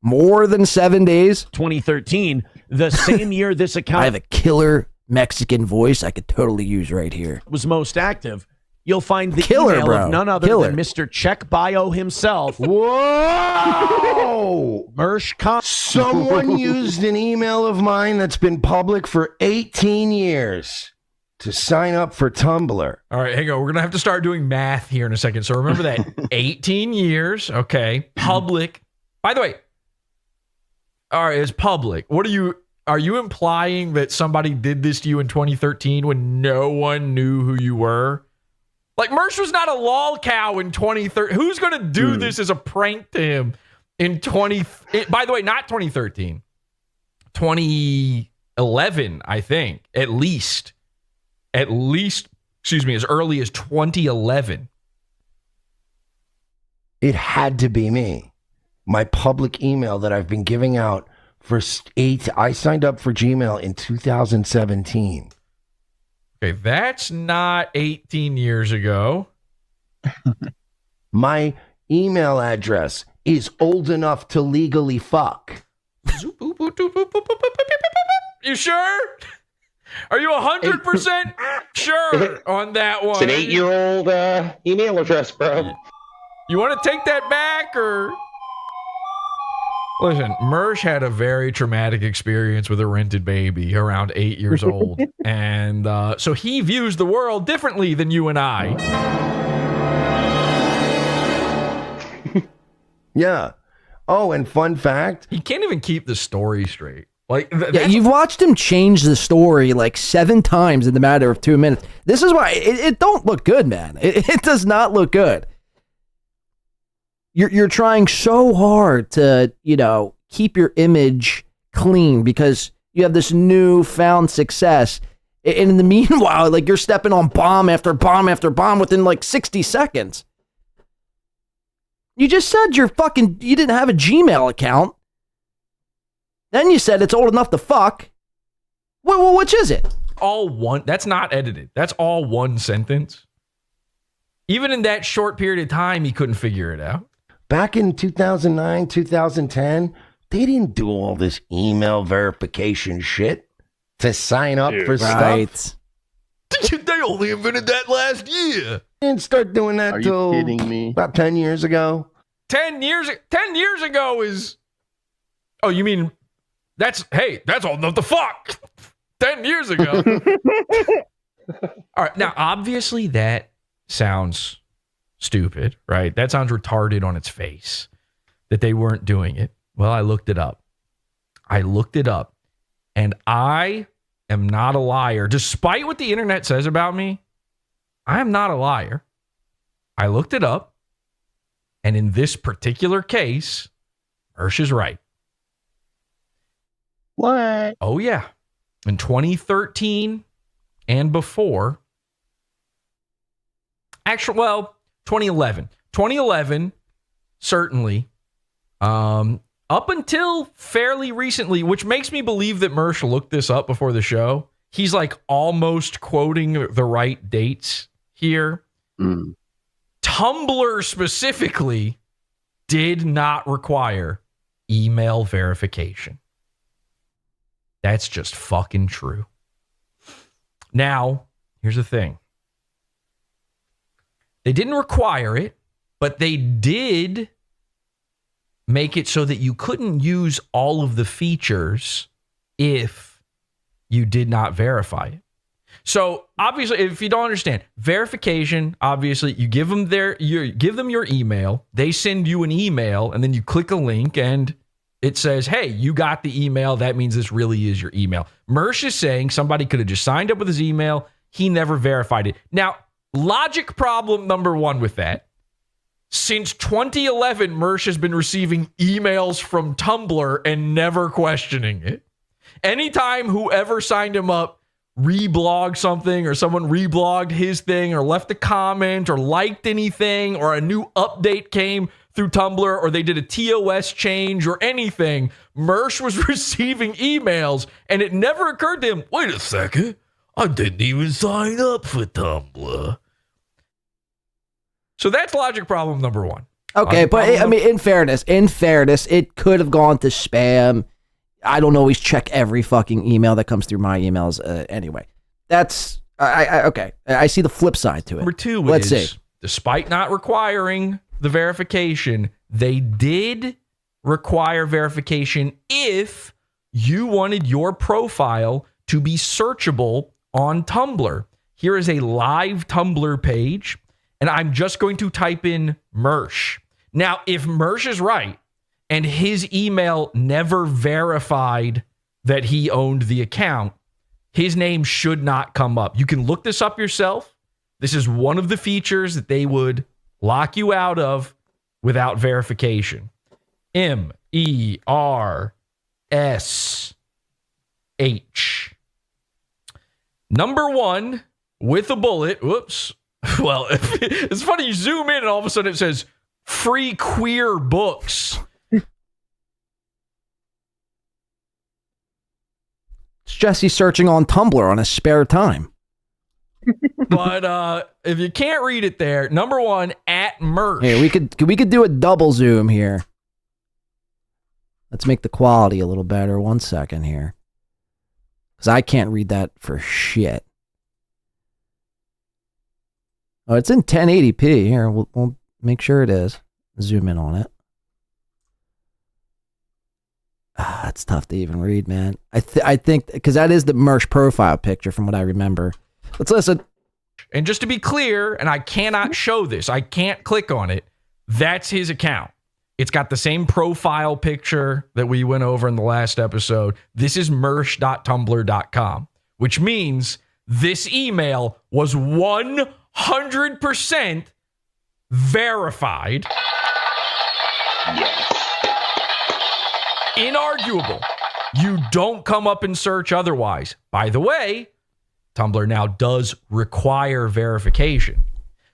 More than 7 days? 2013, the same year this account... I have a killer Mexican voice I could totally use right here. ...was most active. You'll find the killer, email bro. of none other than Mr. Check Bio himself. Whoa! Mersh Someone used an email of mine that's been public for 18 years to sign up for Tumblr. All right, hang on. We're going to have to start doing math here in a second. So remember that 18 years, okay, public. By the way, all right, it's public. Are you implying that somebody did this to you in 2013 when no one knew who you were? Like, Mersh was not a lol cow in 2013. Who's going to do this as a prank to him in by the way, not 2013. 2011, I think. At least, excuse me, as early as 2011. It had to be me. My public email that I've been giving out for I signed up for Gmail in 2017. Okay, that's not 18 years ago. My email address is old enough to legally fuck. You sure? Are you 100% sure on that one? It's an 8-year-old email address, bro. You want to take that back, or Listen, Mersh had a very traumatic experience with a rented baby around 8 years old. And so he views the world differently than you and I. Yeah. Oh, and fun fact. He can't even keep the story straight. Like, Yeah, you've watched him change the story like 7 times in the matter of 2 minutes. This is why it don't look good, man. It does not look good. You're trying so hard to, keep your image clean because you have this newfound success. And in the meanwhile, like you're stepping on bomb after bomb after bomb within like 60 seconds. You just said you didn't have a Gmail account. Then you said it's old enough to fuck. Well, which is it? All one. That's not edited. That's all one sentence. Even in that short period of time, he couldn't figure it out. Back in 2009, 2010, they didn't do all this email verification shit to sign up for stuff. They only invented that last year. They didn't start doing that till about 10 years ago. 10 years ago is... Oh, you mean... That's old enough to fuck. 10 years ago. All right. Now, obviously, that sounds stupid, right? That sounds retarded on its face that they weren't doing it. Well, I looked it up. And I am not a liar. Despite what the internet says about me, I am not a liar. I looked it up. And in this particular case, Mersh is right. What? Oh, yeah. In 2013 and before. Actually, 2011. 2011, certainly. Up until fairly recently, which makes me believe that Mersh looked this up before the show. He's like almost quoting the right dates here. Tumblr specifically did not require email verification. That's just fucking true. Now, here's the thing. They didn't require it, but they did make it so that you couldn't use all of the features if you did not verify it. So, obviously, if you don't understand, verification, obviously, you give them your email, they send you an email, and then you click a link, and it says, hey, you got the email. That means this really is your email. Mersh is saying somebody could have just signed up with his email. He never verified it. Now, logic problem number one with that. Since 2011, Mersh has been receiving emails from Tumblr and never questioning it. Anytime whoever signed him up reblogged something or someone reblogged his thing or left a comment or liked anything or a new update came through Tumblr or they did a TOS change or anything, Mersh was receiving emails and it never occurred to him, wait a second, I didn't even sign up for Tumblr. So that's logic problem number one. Okay, but I mean, in fairness, it could have gone to spam. I don't always check every fucking email that comes through my emails. Anyway, that's okay. I see the flip side to it. Number two, let's see. Despite not requiring the verification, they did require verification if you wanted your profile to be searchable on Tumblr. Here is a live Tumblr page, and I'm just going to type in Mersh. Now, if Mersh is right, and his email never verified that he owned the account, his name should not come up. You can look this up yourself. This is one of the features that they would lock you out of without verification. MERSH. Number one, with a bullet. Whoops. Well, it's funny. You zoom in and all of a sudden it says free queer books. It's Jesse searching on Tumblr on his spare time. But if you can't read it there, number one, at Mersh. Here, we could do a double zoom here. Let's make the quality a little better. 1 second here. Because I can't read that for shit. Oh, it's in 1080p. Here, we'll make sure it is. Zoom in on it. That's tough to even read, man. I think because that is the Mersh profile picture from what I remember. Let's listen. And just to be clear, and I cannot show this, I can't click on it. That's his account. It's got the same profile picture that we went over in the last episode. This is mersh.tumblr.com, which means this email was 100% verified. Inarguable. You don't come up in search otherwise. By the way, Tumblr now does require verification.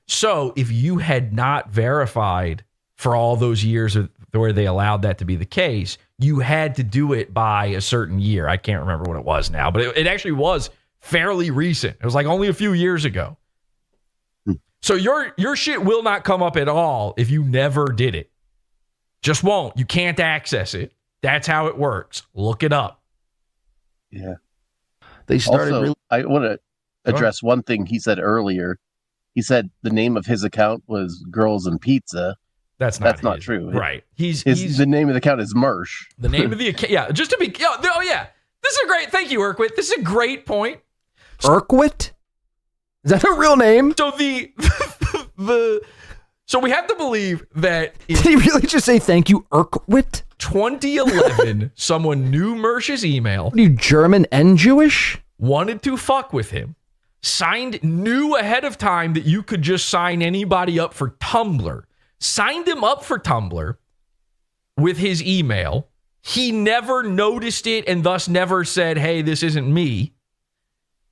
So if you had not verified for all those years where they allowed that to be the case, you had to do it by a certain year. I can't remember what it was now, but it actually was fairly recent. It was like only a few years ago. So your shit will not come up at all if you never did it. Just won't. You can't access it. That's how it works. Look it up. Yeah. They started. Also, I want to address one thing he said earlier. He said the name of his account was Girls and Pizza. That's not true. Right. The name of the account is Mersh. The name of the account. Yeah. Just to be. Oh yeah. This is a great. Thank you, Urquit. This is a great point. Urquit? Is that a real name? So so we have to believe that. Did he really just say thank you, Urquit? 2011, someone knew Mersh's email. What are you, German and Jewish? Wanted to fuck with him. Knew ahead of time that you could just sign anybody up for Tumblr. Signed him up for Tumblr with his email. He never noticed it and thus never said, hey, this isn't me.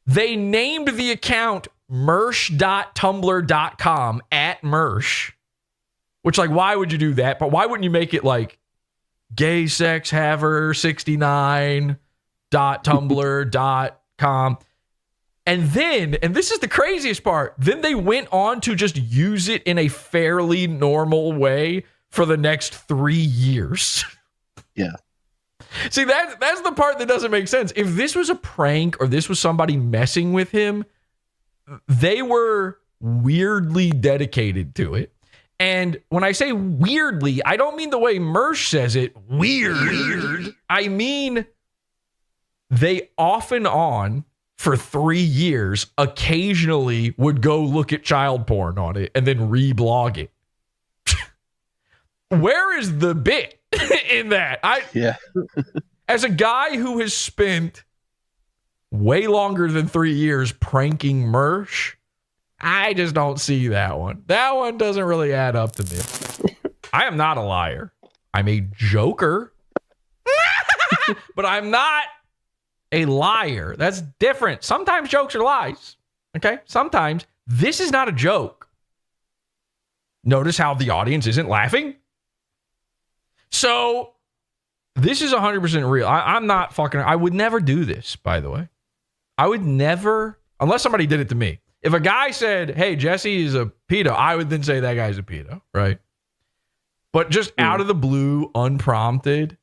They named the account mersh.tumblr.com at Mersh. Which, like, why would you do that? But why wouldn't you make it like gay sex haver 69.tumblr.com? And then, and this is the craziest part, then they went on to just use it in a fairly normal way for the next 3 years. Yeah. See, that's the part that doesn't make sense. If this was a prank or this was somebody messing with him, they were weirdly dedicated to it. And when I say weirdly, I don't mean the way Mersh says it, weird. I mean, they off and on for 3 years occasionally would go look at child porn on it and then reblog it. Where is the bit in that? As a guy who has spent way longer than 3 years pranking Mersh, I just don't see that one. That one doesn't really add up to me. I am not a liar. I'm a joker. But I'm not a liar. That's different. Sometimes jokes are lies. Okay? Sometimes. This is not a joke. Notice how the audience isn't laughing? So, this is 100% real. I'm not fucking... I would never do this, by the way. I would never... Unless somebody did it to me. If a guy said, hey, Jesse is a pedo, I would then say that guy's a pedo, right? But just out of the blue, unprompted.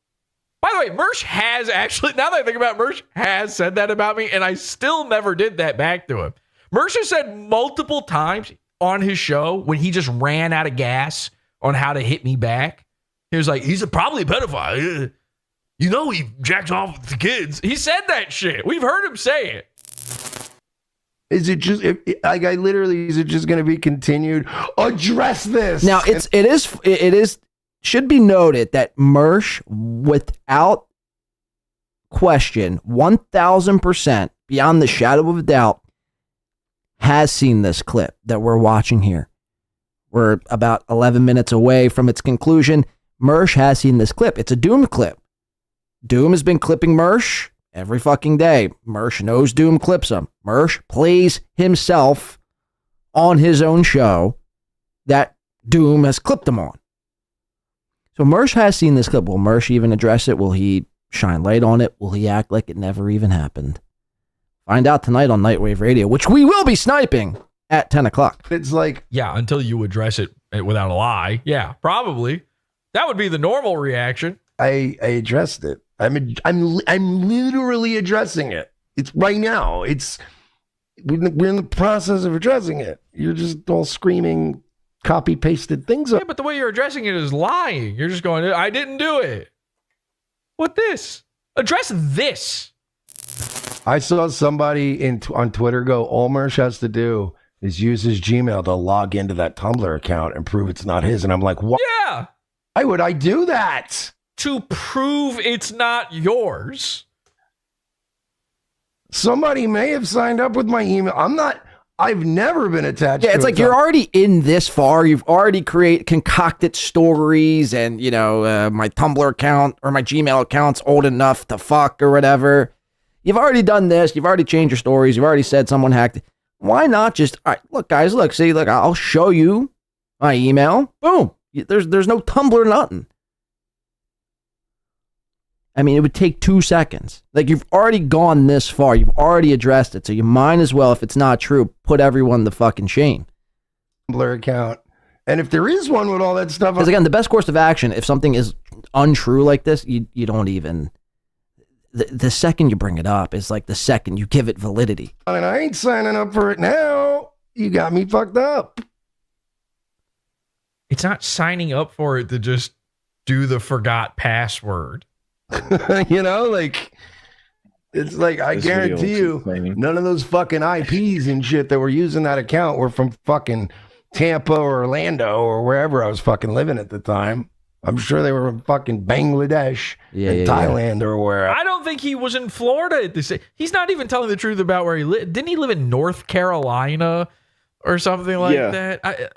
By the way, Mersh has actually, now that I think about it, Mersh has said that about me, and I still never did that back to him. Mersh has said multiple times on his show when he just ran out of gas on how to hit me back. He was like, he's probably a pedophile. You know he jacks off with the kids. He said that shit. We've heard him say it. Is it just is it just going to be continued? Address this. Now it is should be noted that Mersh, without question, 1,000% beyond the shadow of a doubt, has seen this clip that we're watching here. We're about 11 minutes away from its conclusion. Mersh has seen this clip. It's a Doom clip. Doom has been clipping Mersh every fucking day. Mersh knows Doom clips him. Mersh plays himself on his own show that Doom has clipped him on. So Mersh has seen this clip. Will Mersh even address it? Will he shine light on it? Will he act like it never even happened? Find out tonight on Nightwave Radio, which we will be sniping at 10 o'clock. It's like... Yeah, until you address it without a lie. Yeah, probably. That would be the normal reaction. I addressed it. I'm literally addressing it. It's right now. We're in the process of addressing it. You're just all screaming copy pasted things up. Yeah, but the way you're addressing it is lying. You're just going, I didn't do it. What this? Address this. I saw somebody on Twitter go, all Mersh has to do is use his Gmail to log into that Tumblr account and prove it's not his. And I'm like, what? Yeah. Why would I do that? To prove it's not yours. Somebody may have signed up with my email. I've never been attached to it. Yeah, it's like you're already in this far. You've already concocted stories and, my Tumblr account or my Gmail account's old enough to fuck or whatever. You've already done this. You've already changed your stories. You've already said someone hacked it. Why not just, all right, look, guys, look, I'll show you my email. Boom. There's no Tumblr, nothing. I mean, it would take 2 seconds. Like, you've already gone this far. You've already addressed it. So you might as well, if it's not true, put everyone to fucking shame. Tumblr account. And if there is one with all that stuff. Because again, the best course of action, if something is untrue like this, you don't even. The second you bring it up is like the second you give it validity. And I ain't signing up for it now. You got me fucked up. It's not signing up for it to just do the forgot password. It's like, I guarantee you, none of those fucking IPs and shit that were using that account were from fucking Tampa or Orlando or wherever I was fucking living at the time. I'm sure they were in fucking Bangladesh Thailand or wherever. I don't think he was in Florida at this. He's not even telling the truth about where he lived. Didn't he live in North Carolina or something like that?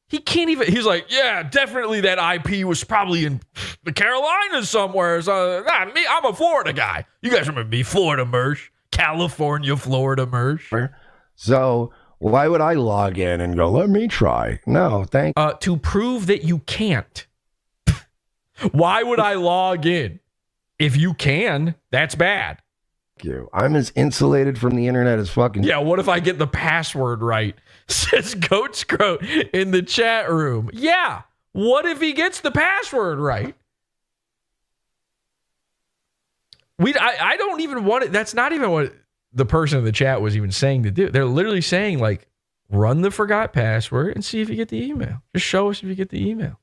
He can't even. He's like, yeah, definitely that IP was probably in the Carolinas somewhere. So, me, I'm a Florida guy. You guys remember me, Florida Mersh, California, Florida Mersh. So why would I log in and go, let me try? No, thank you. To prove that you can't. Why would I log in? If you can, that's bad. Thank you. I'm as insulated from the internet as fucking. Yeah, what if I get the password right? Says Goat Scroat in the chat room. Yeah, what if he gets the password right? I don't even want it. That's not even what the person in the chat was even saying to do. They're literally saying, like, run the forgot password and see if you get the email. Just show us if you get the email.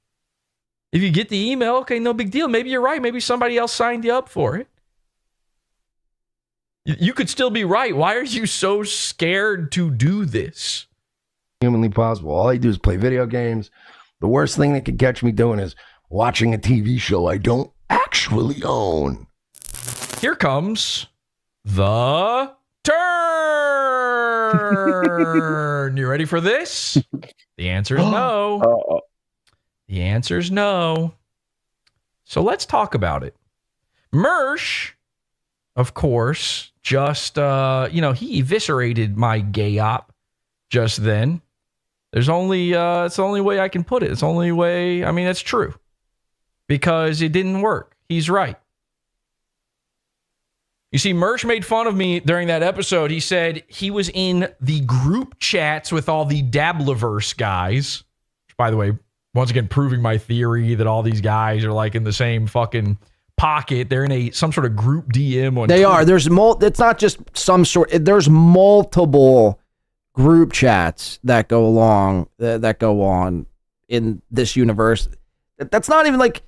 If you get the email, okay, no big deal. Maybe you're right. Maybe somebody else signed you up for it. You could still be right. Why are you so scared to do this? Humanly possible. All I do is play video games. The worst thing that could catch me doing is watching a TV show I don't actually own. Here comes the turn. You ready for this? The answer is no. The answer is no. So let's talk about it. Mersh, of course, just, he eviscerated my gay op just then. There's only, it's the only way I can put it. It's the only way, it's true. Because it didn't work. He's right. You see, Mersh made fun of me during that episode. He said he was in the group chats with all the Dabbleverse guys. Which, by the way, once again, proving my theory that all these guys are like in the same fucking pocket. They're in some sort of group DM on They Twitter. are. It's not just some sort. There's multiple group chats that go along that go on in this universe. That's not even like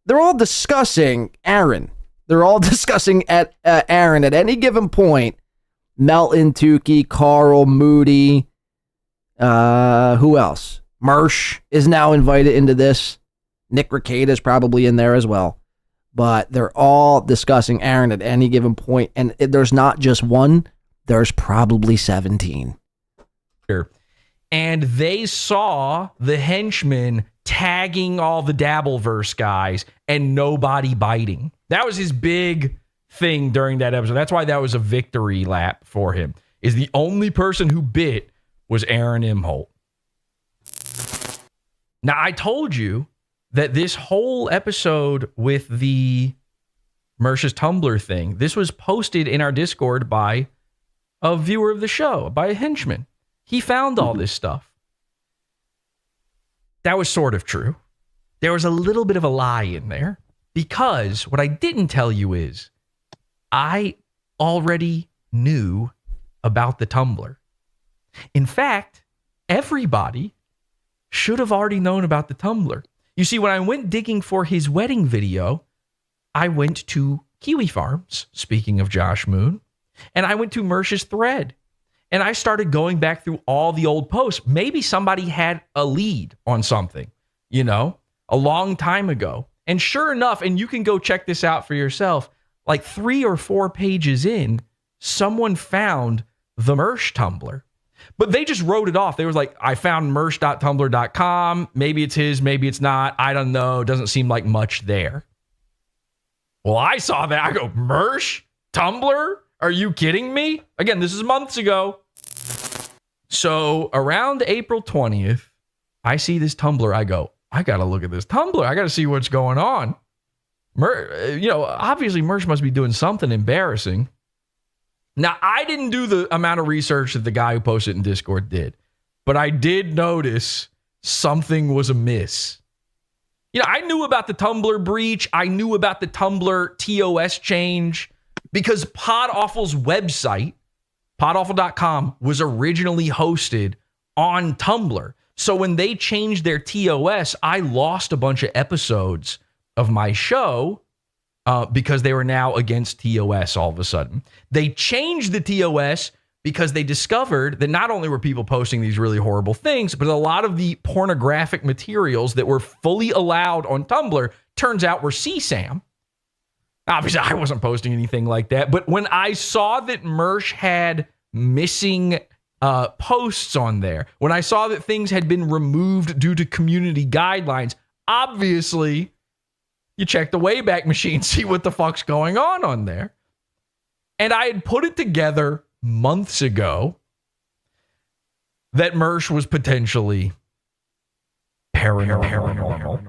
they're all discussing Aaron. They're all discussing at Aaron at any given point. Melton, Tukey, Carl, Moody. Who else? Mersh is now invited into this. Nick Ricada is probably in there as well. But they're all discussing Aaron at any given point. And there's not just one. There's probably 17. And they saw the henchmen tagging all the Dabbleverse guys and nobody biting. That was his big thing during that episode. That's why that was a victory lap for him. Is the only person who bit was Aaron Imholt. Now, I told you that this whole episode with the Mersh's Tumblr thing, this was posted in our Discord by a viewer of the show, by a henchman. He found all this stuff. That was sort of true. There was a little bit of a lie in there because what I didn't tell you is I already knew about the Tumblr. In fact, everybody should have already known about the Tumblr. You see, when I went digging for his wedding video, I went to Kiwi Farms, speaking of Josh Moon, and I went to Mersh's thread. And I started going back through all the old posts. Maybe somebody had a lead on something, a long time ago. And sure enough, and you can go check this out for yourself, like 3 or 4 pages in, someone found the Mersh Tumblr. But they just wrote it off. They was like, I found mersh.tumblr.com. Maybe it's his, maybe it's not. I don't know. Doesn't seem like much there. Well, I saw that. I go, Mersh? Tumblr? Are you kidding me? Again, this is months ago. So around April 20th, I see this Tumblr. I go, I got to look at this Tumblr. I got to see what's going on. Obviously Mersh must be doing something embarrassing. Now, I didn't do the amount of research that the guy who posted in Discord did, but I did notice something was amiss. I knew about the Tumblr breach. I knew about the Tumblr TOS change because Pod Awful's website, podawful.com, was originally hosted on Tumblr. So when they changed their TOS, I lost a bunch of episodes of my show because they were now against TOS all of a sudden. They changed the TOS because they discovered that not only were people posting these really horrible things, but a lot of the pornographic materials that were fully allowed on Tumblr turns out were CSAM. Obviously, I wasn't posting anything like that, but when I saw that Mersh had missing posts on there, when I saw that things had been removed due to community guidelines, obviously, you check the Wayback Machine, see what the fuck's going on there. And I had put it together months ago that Mersh was potentially paranormal.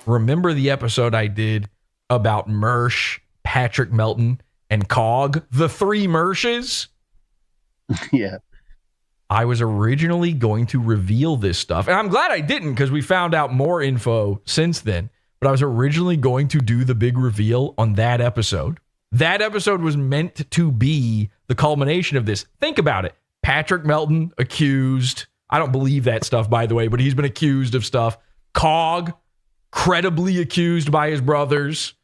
Remember the episode I did about Mersh, Patrick Melton, and Cog, the 3 Mershes? Yeah. I was originally going to reveal this stuff, and I'm glad I didn't because we found out more info since then. But I was originally going to do the big reveal on that episode. That episode was meant to be the culmination of this. Think about it. Patrick Melton accused. I don't believe that stuff, by the way, but he's been accused of stuff. Cog, credibly accused by his brothers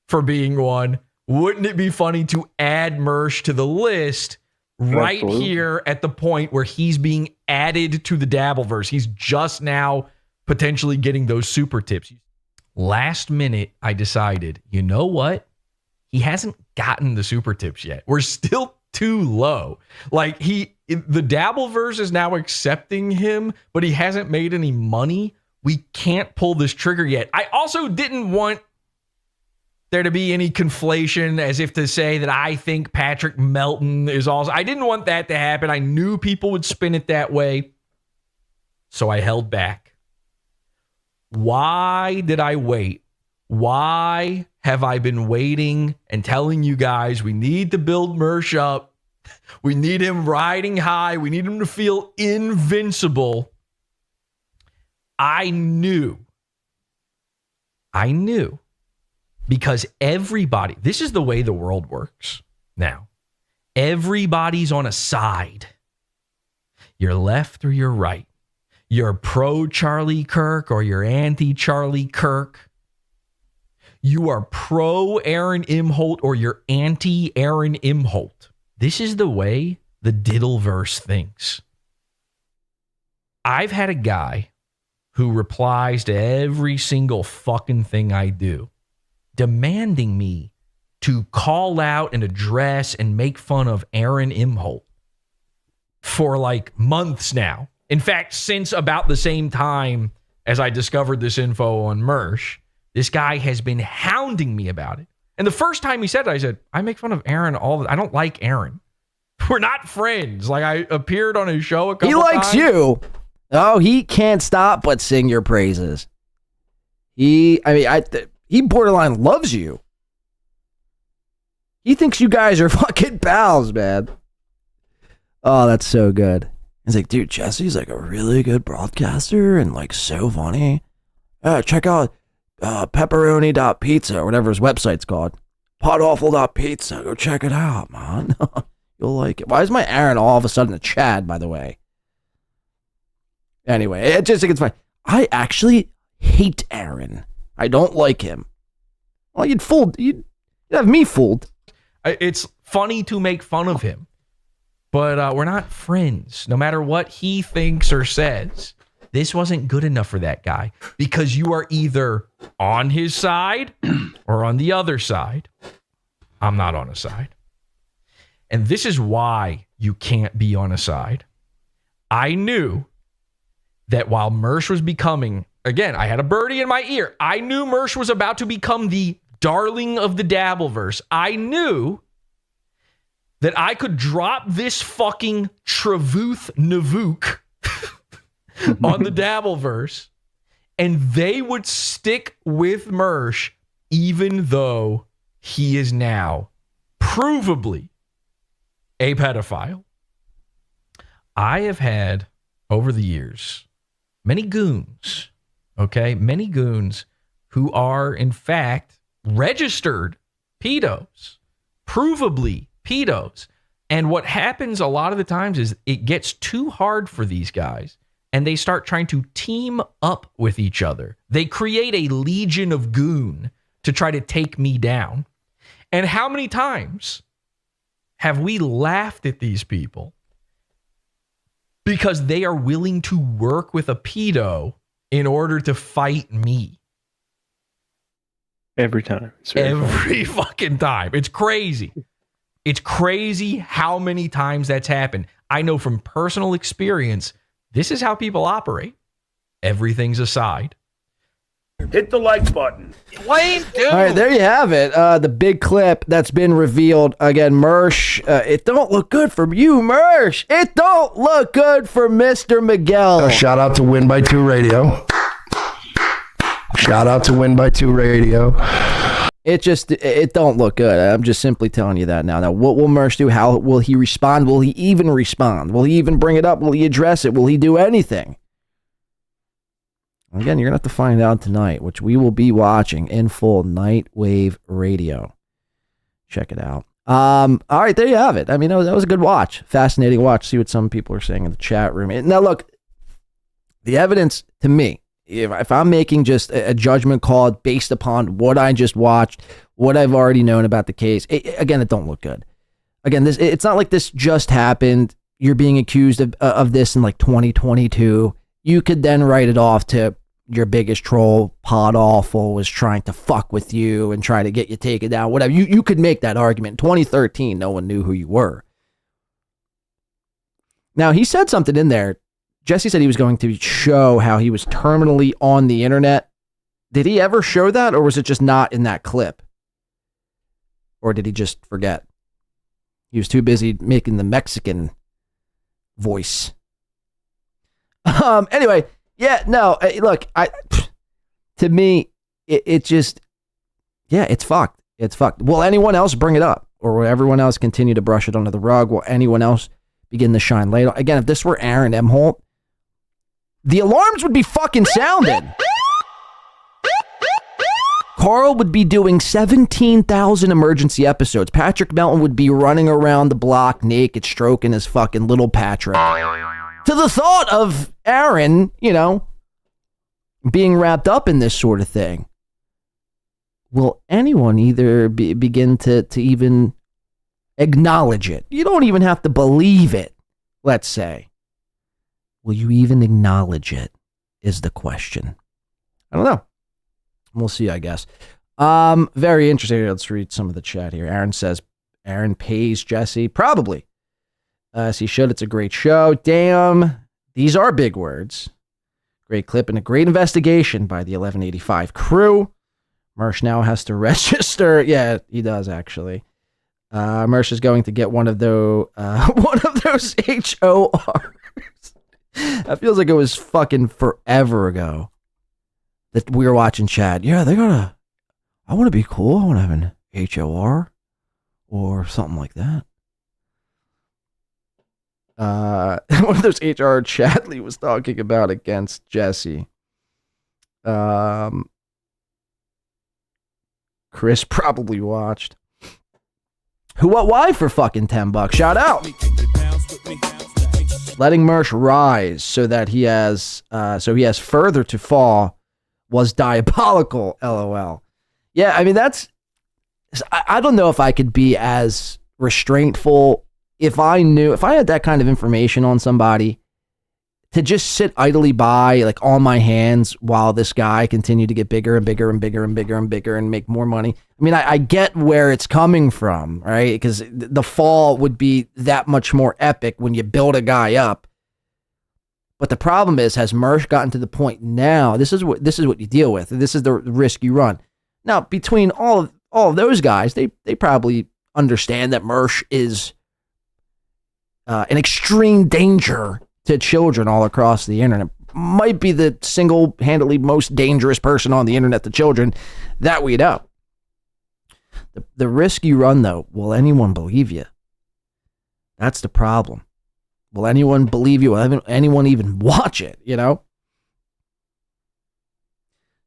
for being one. Wouldn't it be funny to add Mersh to the list right Absolutely. here at the point where he's being added to the Dabbleverse? He's just now potentially getting those super tips. Last minute, I decided, you know what? He hasn't gotten the super tips yet. We're still too low. Like the Dabbleverse is now accepting him, but he hasn't made any money. We can't pull this trigger yet. I also didn't want there to be any conflation as if to say that I think Patrick Melton is also. I didn't want that to happen. I knew people would spin it that way. So I held back. Why did I wait? Why have I been waiting and telling you guys we need to build Mersh up? We need him riding high. We need him to feel invincible. I knew because everybody, this is the way the world works now. Everybody's on a side. You're left or you're right. You're pro Charlie Kirk or you're anti Charlie Kirk. You are pro Aaron Imholt or you're anti Aaron Imholt. This is the way the Diddleverse thinks. I've had a guy who replies to every single fucking thing I do, demanding me to call out and address and make fun of Aaron Imholt for like months now. In fact, since about the same time as I discovered this info on Mersh, this guy has been hounding me about it. And the first time he said it, I said, I make fun of Aaron I don't like Aaron. We're not friends. Like, I appeared on his show a couple times. He likes you. Oh, he can't stop but sing your praises. He borderline loves you. He thinks you guys are fucking pals, man. Oh, that's so good. He's like, dude, Jesse's like a really good broadcaster and like so funny. Check out pepperoni.pizza or whatever his website's called. Podawful.pizza. Go check it out, man. You'll like it. Why is my Aaron all of a sudden a Chad, by the way? Anyway, I just think it's fine. I actually hate Aaron. I don't like him. Well, you'd have me fooled. It's funny to make fun of him, but we're not friends. No matter what he thinks or says, this wasn't good enough for that guy because you are either on his side or on the other side. I'm not on a side. And this is why you can't be on a side. I knew that while Mersh was becoming, again, I had a birdie in my ear. I knew Mersh was about to become the darling of the Dabbleverse. I knew that I could drop this fucking Travuth Navuk on the Dabbleverse and they would stick with Mersh even though he is now provably a pedophile. I have had, over the years, many goons, okay? Many goons who are, in fact, registered pedos, provably pedos. And what happens a lot of the times is it gets too hard for these guys and they start trying to team up with each other. They create a legion of goon to try to take me down. And how many times have we laughed at these people because they are willing to work with a pedo in order to fight me? Every time. Every fucking time. It's crazy. It's crazy how many times that's happened. I know from personal experience, this is how people operate. Everything's aside. Hit the like button. Wayne, dude. All right, there you have it. The big clip that's been revealed. Again, Mersh, it don't look good for you, Mersh. It don't look good for Mr. Miguel. Shout out to Win by 2 Radio. Shout out to Win by 2 Radio. It don't look good. I'm just simply telling you that now. Now, what will Mersh do? How will he respond? Will he even respond? Will he even bring it up? Will he address it? Will he do anything? Again, you're going to have to find out tonight, which we will be watching in full, Nightwave Radio. Check it out. All right, there you have it. I mean, that was a good watch. Fascinating watch. See what some people are saying in the chat room. Now, look, the evidence to me, if I'm making just a judgment call based upon what I just watched, what I've already known about the case, it don't look good. Again, it's not like this just happened. You're being accused of this in like 2022. You could then write it off to your biggest troll, Pod Awful, was trying to fuck with you and try to get you taken down, whatever. You could make that argument. In 2013, no one knew who you were. Now, he said something in there. Jesse said he was going to show how he was terminally on the internet. Did he ever show that, or was it just not in that clip? Or did he just forget? He was too busy making the Mexican voice. Anyway, yeah, no, look, to me, it just, yeah, it's fucked. It's fucked. Will anyone else bring it up? Or will everyone else continue to brush it under the rug? Will anyone else begin to shine light on? Again, if this were Aaron Emholt, the alarms would be fucking sounding. Carl would be doing 17,000 emergency episodes. Patrick Melton would be running around the block naked, stroking his fucking little Patrick. To the thought of Aaron, being wrapped up in this sort of thing. Will anyone either begin to even acknowledge it? You don't even have to believe it, let's say. Will you even acknowledge it, is the question. I don't know. We'll see, I guess. Very interesting. Let's read some of the chat here. Aaron says, Aaron pays Jesse. Probably. As he should. It's a great show. Damn. These are big words. Great clip and a great investigation by the 1185 crew. Mersh now has to register. Yeah, he does, actually. Mersh is going to get one of those HORs. That feels like it was fucking forever ago that we were watching chat. Yeah, I want to be cool. I want to have an HOR or something like that. One of those HR Chatley was talking about against Jesse. Chris probably watched. Who, what, why for fucking $10? Shout out. Letting Mersh rise so that he has further to fall was diabolical. LOL. Yeah, I mean, I don't know if I could be as restraintful if I had that kind of information on somebody, to just sit idly by, like on my hands, while this guy continued to get bigger and bigger and bigger and bigger and bigger and make more money. I mean, I get where it's coming from, right? Because the fall would be that much more epic when you build a guy up. But the problem is, has Mersh gotten to the point now? This is what you deal with. This is the risk you run. Now, between all of those guys, they probably understand that Mersh is an extreme danger to children all across the internet. Might be the single-handedly most dangerous person on the internet to children that we know. The risk you run, though, will anyone believe you? That's the problem. Will anyone believe you? Will anyone even watch it, you know?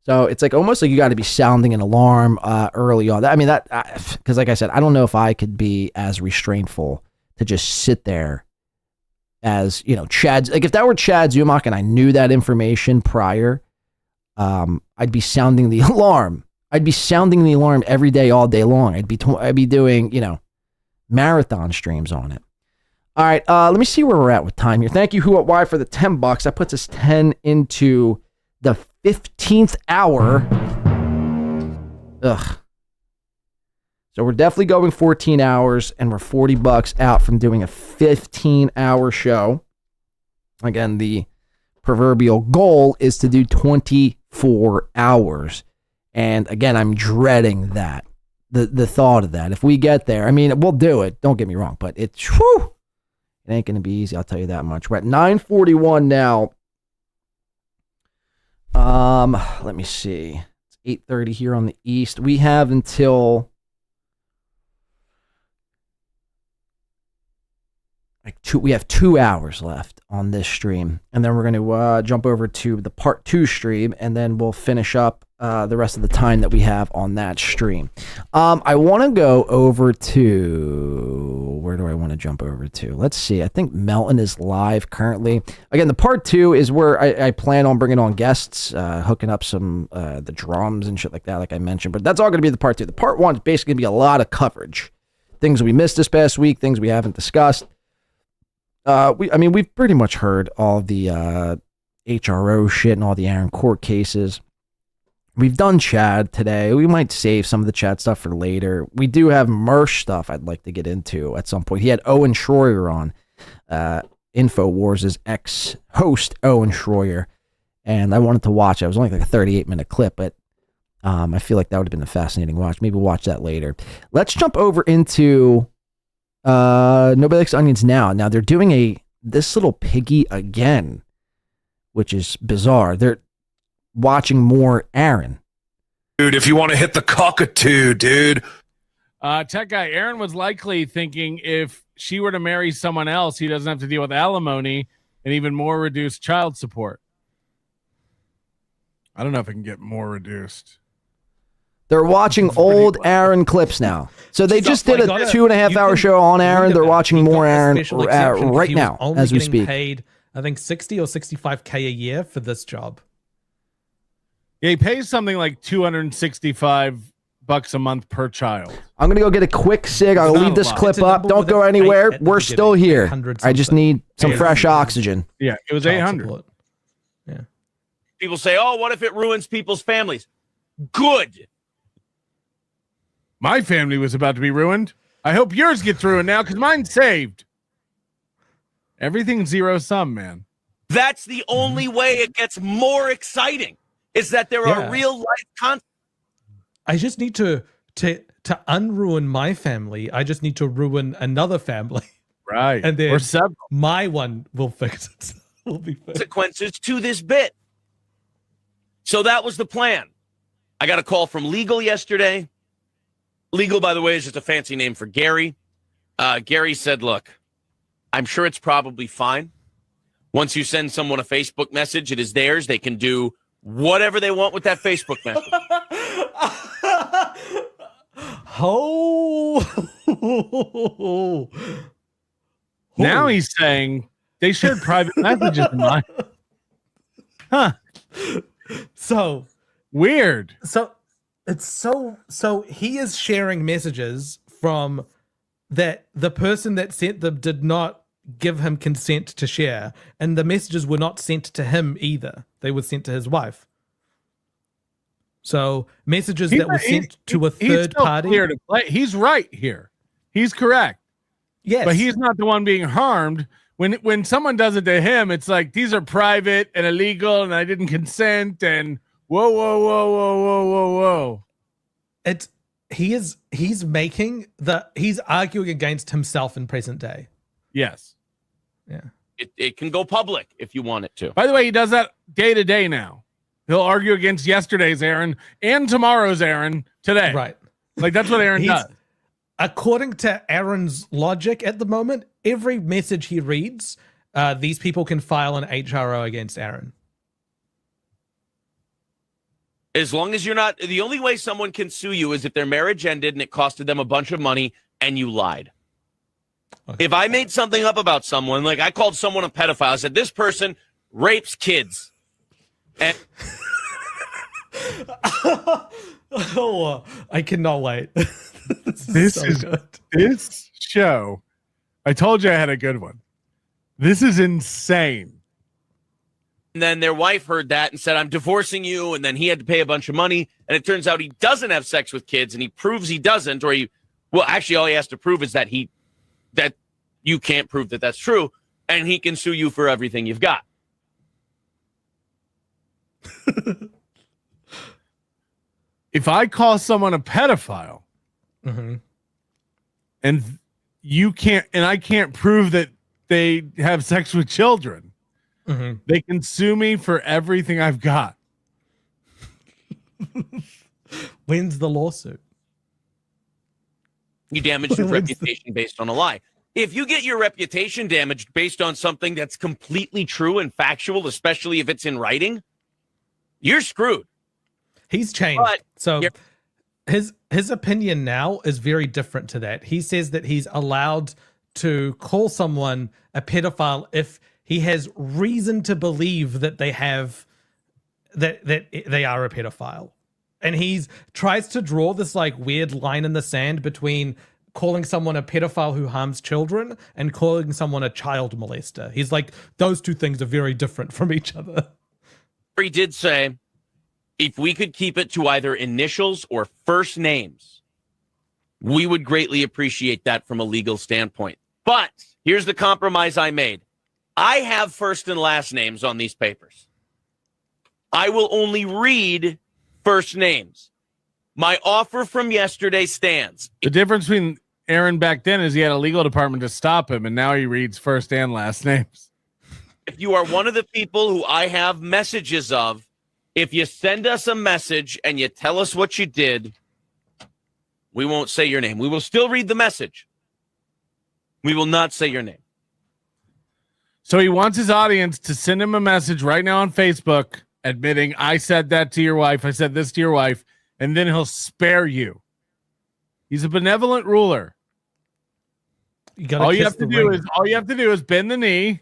So it's like almost like you got to be sounding an alarm early on. I mean, because like I said, I don't know if I could be as restraintful to just sit there as, you know, Chad's, like if that were Chad Zumach and I knew that information prior, I'd be sounding the alarm. I'd be sounding the alarm every day, all day long. I'd be doing, you know, marathon streams on it. All right, let me see where we're at with time here. Thank you, Who What Why, for the $10. That puts us 10 into the 15th hour. Ugh. So we're definitely going 14 hours, and we're $40 out from doing a 15-hour show. Again, the proverbial goal is to do 24 hours. And again, I'm dreading that. The thought of that. If we get there, I mean, we'll do it. Don't get me wrong, but it ain't going to be easy, I'll tell you that much. We're at 9:41 now. Let me see. It's 8:30 here on the East. We have until we have 2 hours left on this stream, and then we're going to jump over to the part 2 stream, and then we'll finish up the rest of the time that we have on that stream. I want to go over to, where do I want to jump over to? Let's see. I think Melton is live currently. Again, the part 2 is where I plan on bringing on guests, hooking up some the drums and shit like that, like I mentioned. But that's all going to be the part 2. The part 1 is basically going to be a lot of coverage, things we missed this past week, things we haven't discussed. We've pretty much heard all the HRO shit and all the Aaron Court cases. We've done Chad today. We might save some of the Chad stuff for later. We do have Mersh stuff I'd like to get into at some point. He had Owen Schroyer on, InfoWars' ex-host Owen Schroyer, and I wanted to watch it. It was only like a 38-minute clip, but I feel like that would have been a fascinating watch. Maybe we'll watch that later. Let's jump over into Nobody Likes Onions Now. Now they're doing this little piggy again, which is bizarre. They're watching more Aaron. Dude, if you want to hit the cockatoo, dude. Tech guy, Aaron was likely thinking if she were to marry someone else, he doesn't have to deal with alimony and even more reduced child support. I don't know if it can get more reduced. They're watching old Aaron clips now. So they just did a 2.5 hour show on Aaron. They're watching more Aaron right now as we speak. Paid, I think 60 or 65K a year for this job. Yeah, he pays something like $265 a month per child. I'm going to go get a quick cig. I'll leave this clip up. Don't go anywhere. We're still here. I just need some fresh oxygen. Yeah, it was 800. Yeah. People say, oh, what if it ruins people's families? Good. My family was about to be ruined. I hope yours gets ruined now because mine's saved. Everything's zero sum, man. That's the only way it gets more exciting, is that there are real life consequences. I just need to unruin my family. I just need to ruin another family. Right. And then or several. My one will fix it. Will be fixed. Consequences to this bit. So that was the plan. I got a call from Legal yesterday. Legal, by the way, is just a fancy name for Gary. Gary said, look, I'm sure it's probably fine. Once you send someone a Facebook message, it is theirs. They can do whatever they want with that Facebook message. Now he's saying they shared private messages of mine. Huh. So weird. So It's so he is sharing messages from that the person that sent them did not give him consent to share, and the messages were not sent to him either. They were sent to his wife. So messages that were sent to a third party. Clear to play. He's right here. He's correct. Yes. But he's not the one being harmed. When someone does it to him, it's like these are private and illegal and I didn't consent and whoa. He's arguing against himself in present day. Yes. Yeah. It can go public if you want it to. By the way, he does that day to day now. He'll argue against yesterday's Aaron and tomorrow's Aaron today. Right. Like that's what Aaron does. According to Aaron's logic at the moment, every message he reads, these people can file an HRO against Aaron. As long as you're not, the only way someone can sue you is if their marriage ended and it costed them a bunch of money and you lied. Okay. If I made something up about someone, like I called someone a pedophile, I said, this person rapes kids. And I cannot wait. This show. I told you I had a good one. This is insane. And then their wife heard that and said, I'm divorcing you. And then he had to pay a bunch of money. And it turns out he doesn't have sex with kids. And he proves he doesn't. Or actually, all he has to prove is that you can't prove that that's true. And he can sue you for everything you've got. If I call someone a pedophile and I can't prove that they have sex with children, they can sue me for everything I've got. When's the lawsuit? You damaged your reputation based on a lie. If you get your reputation damaged based on something that's completely true and factual, especially if it's in writing, you're screwed. He's changed. So his opinion now is very different to that. He says that he's allowed to call someone a pedophile if he has reason to believe that they have that they are a pedophile. And he's tries to draw this like weird line in the sand between calling someone a pedophile who harms children and calling someone a child molester. He's like, those two things are very different from each other. He did say, if we could keep it to either initials or first names, we would greatly appreciate that from a legal standpoint. But here's the compromise I made. I have first and last names on these papers. I will only read first names. My offer from yesterday stands. The difference between Aaron back then is he had a legal department to stop him, and now he reads first and last names. If you are one of the people who I have messages of, if you send us a message and you tell us what you did, we won't say your name. We will still read the message. We will not say your name. So he wants his audience to send him a message right now on Facebook admitting, I said that to your wife. I said this to your wife. And then he'll spare you. He's a benevolent ruler. All you have to do is bend the knee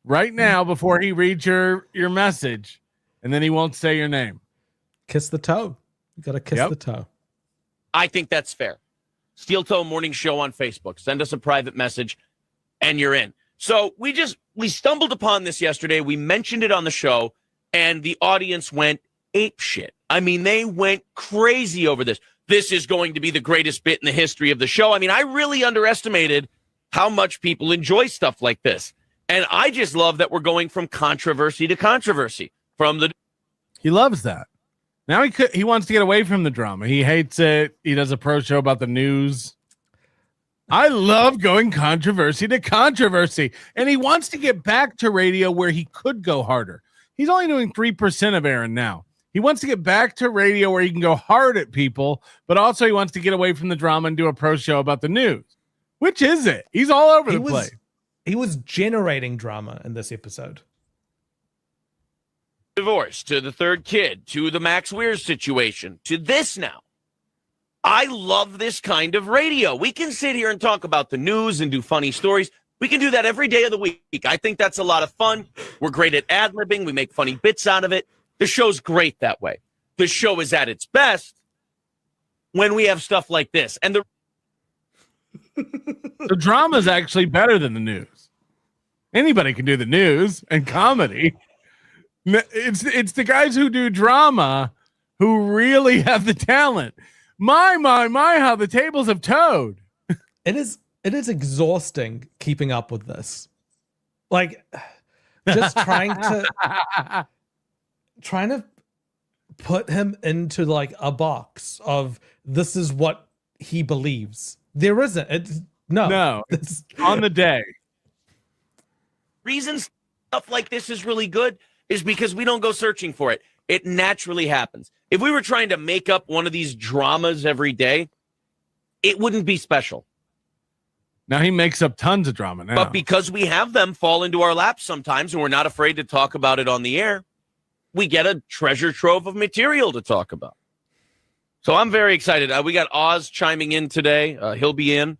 right now before he reads your message, and then he won't say your name. Kiss the toe. You got to kiss the toe. I think that's fair. SteelToe Morning Show on Facebook. Send us a private message, and you're in. So we stumbled upon this yesterday. We mentioned it on the show, and the audience went ape shit. I mean, they went crazy over this. This is going to be the greatest bit in the history of the show. I mean, I really underestimated how much people enjoy stuff like this. And I just love that we're going from controversy to controversy. He loves that. Now he wants to get away from the drama. He hates it. He does a pro show about the news. I love going controversy to controversy. And he wants to get back to radio where he could go harder. He's only doing 3% of Aaron now. He wants to get back to radio where he can go hard at people, but also he wants to get away from the drama and do a pro show about the news. Which is it? He's all over the place. He was generating drama in this episode. Divorce, to the third kid, to the Max Weir situation, to this now. I love this kind of radio. We can sit here and talk about the news and do funny stories. We can do that every day of the week. I think that's a lot of fun. We're great at ad-libbing. We make funny bits out of it. The show's great that way. the show is at its best when we have stuff like this. And the drama is actually better than the news. Anybody can do the news and comedy. It's the guys who do drama who really have the talent. My, how the tables have towed. It is exhausting keeping up with this. Like, just trying to put him into like a box of this is what he believes. There isn't. It's on the day. Reasons stuff like this is really good is because we don't go searching for it. It naturally happens. If we were trying to make up one of these dramas every day, it wouldn't be special. Now he makes up tons of drama now. But because we have them fall into our laps sometimes and we're not afraid to talk about it on the air, we get a treasure trove of material to talk about. So I'm very excited. We got Oz chiming in today. He'll be in.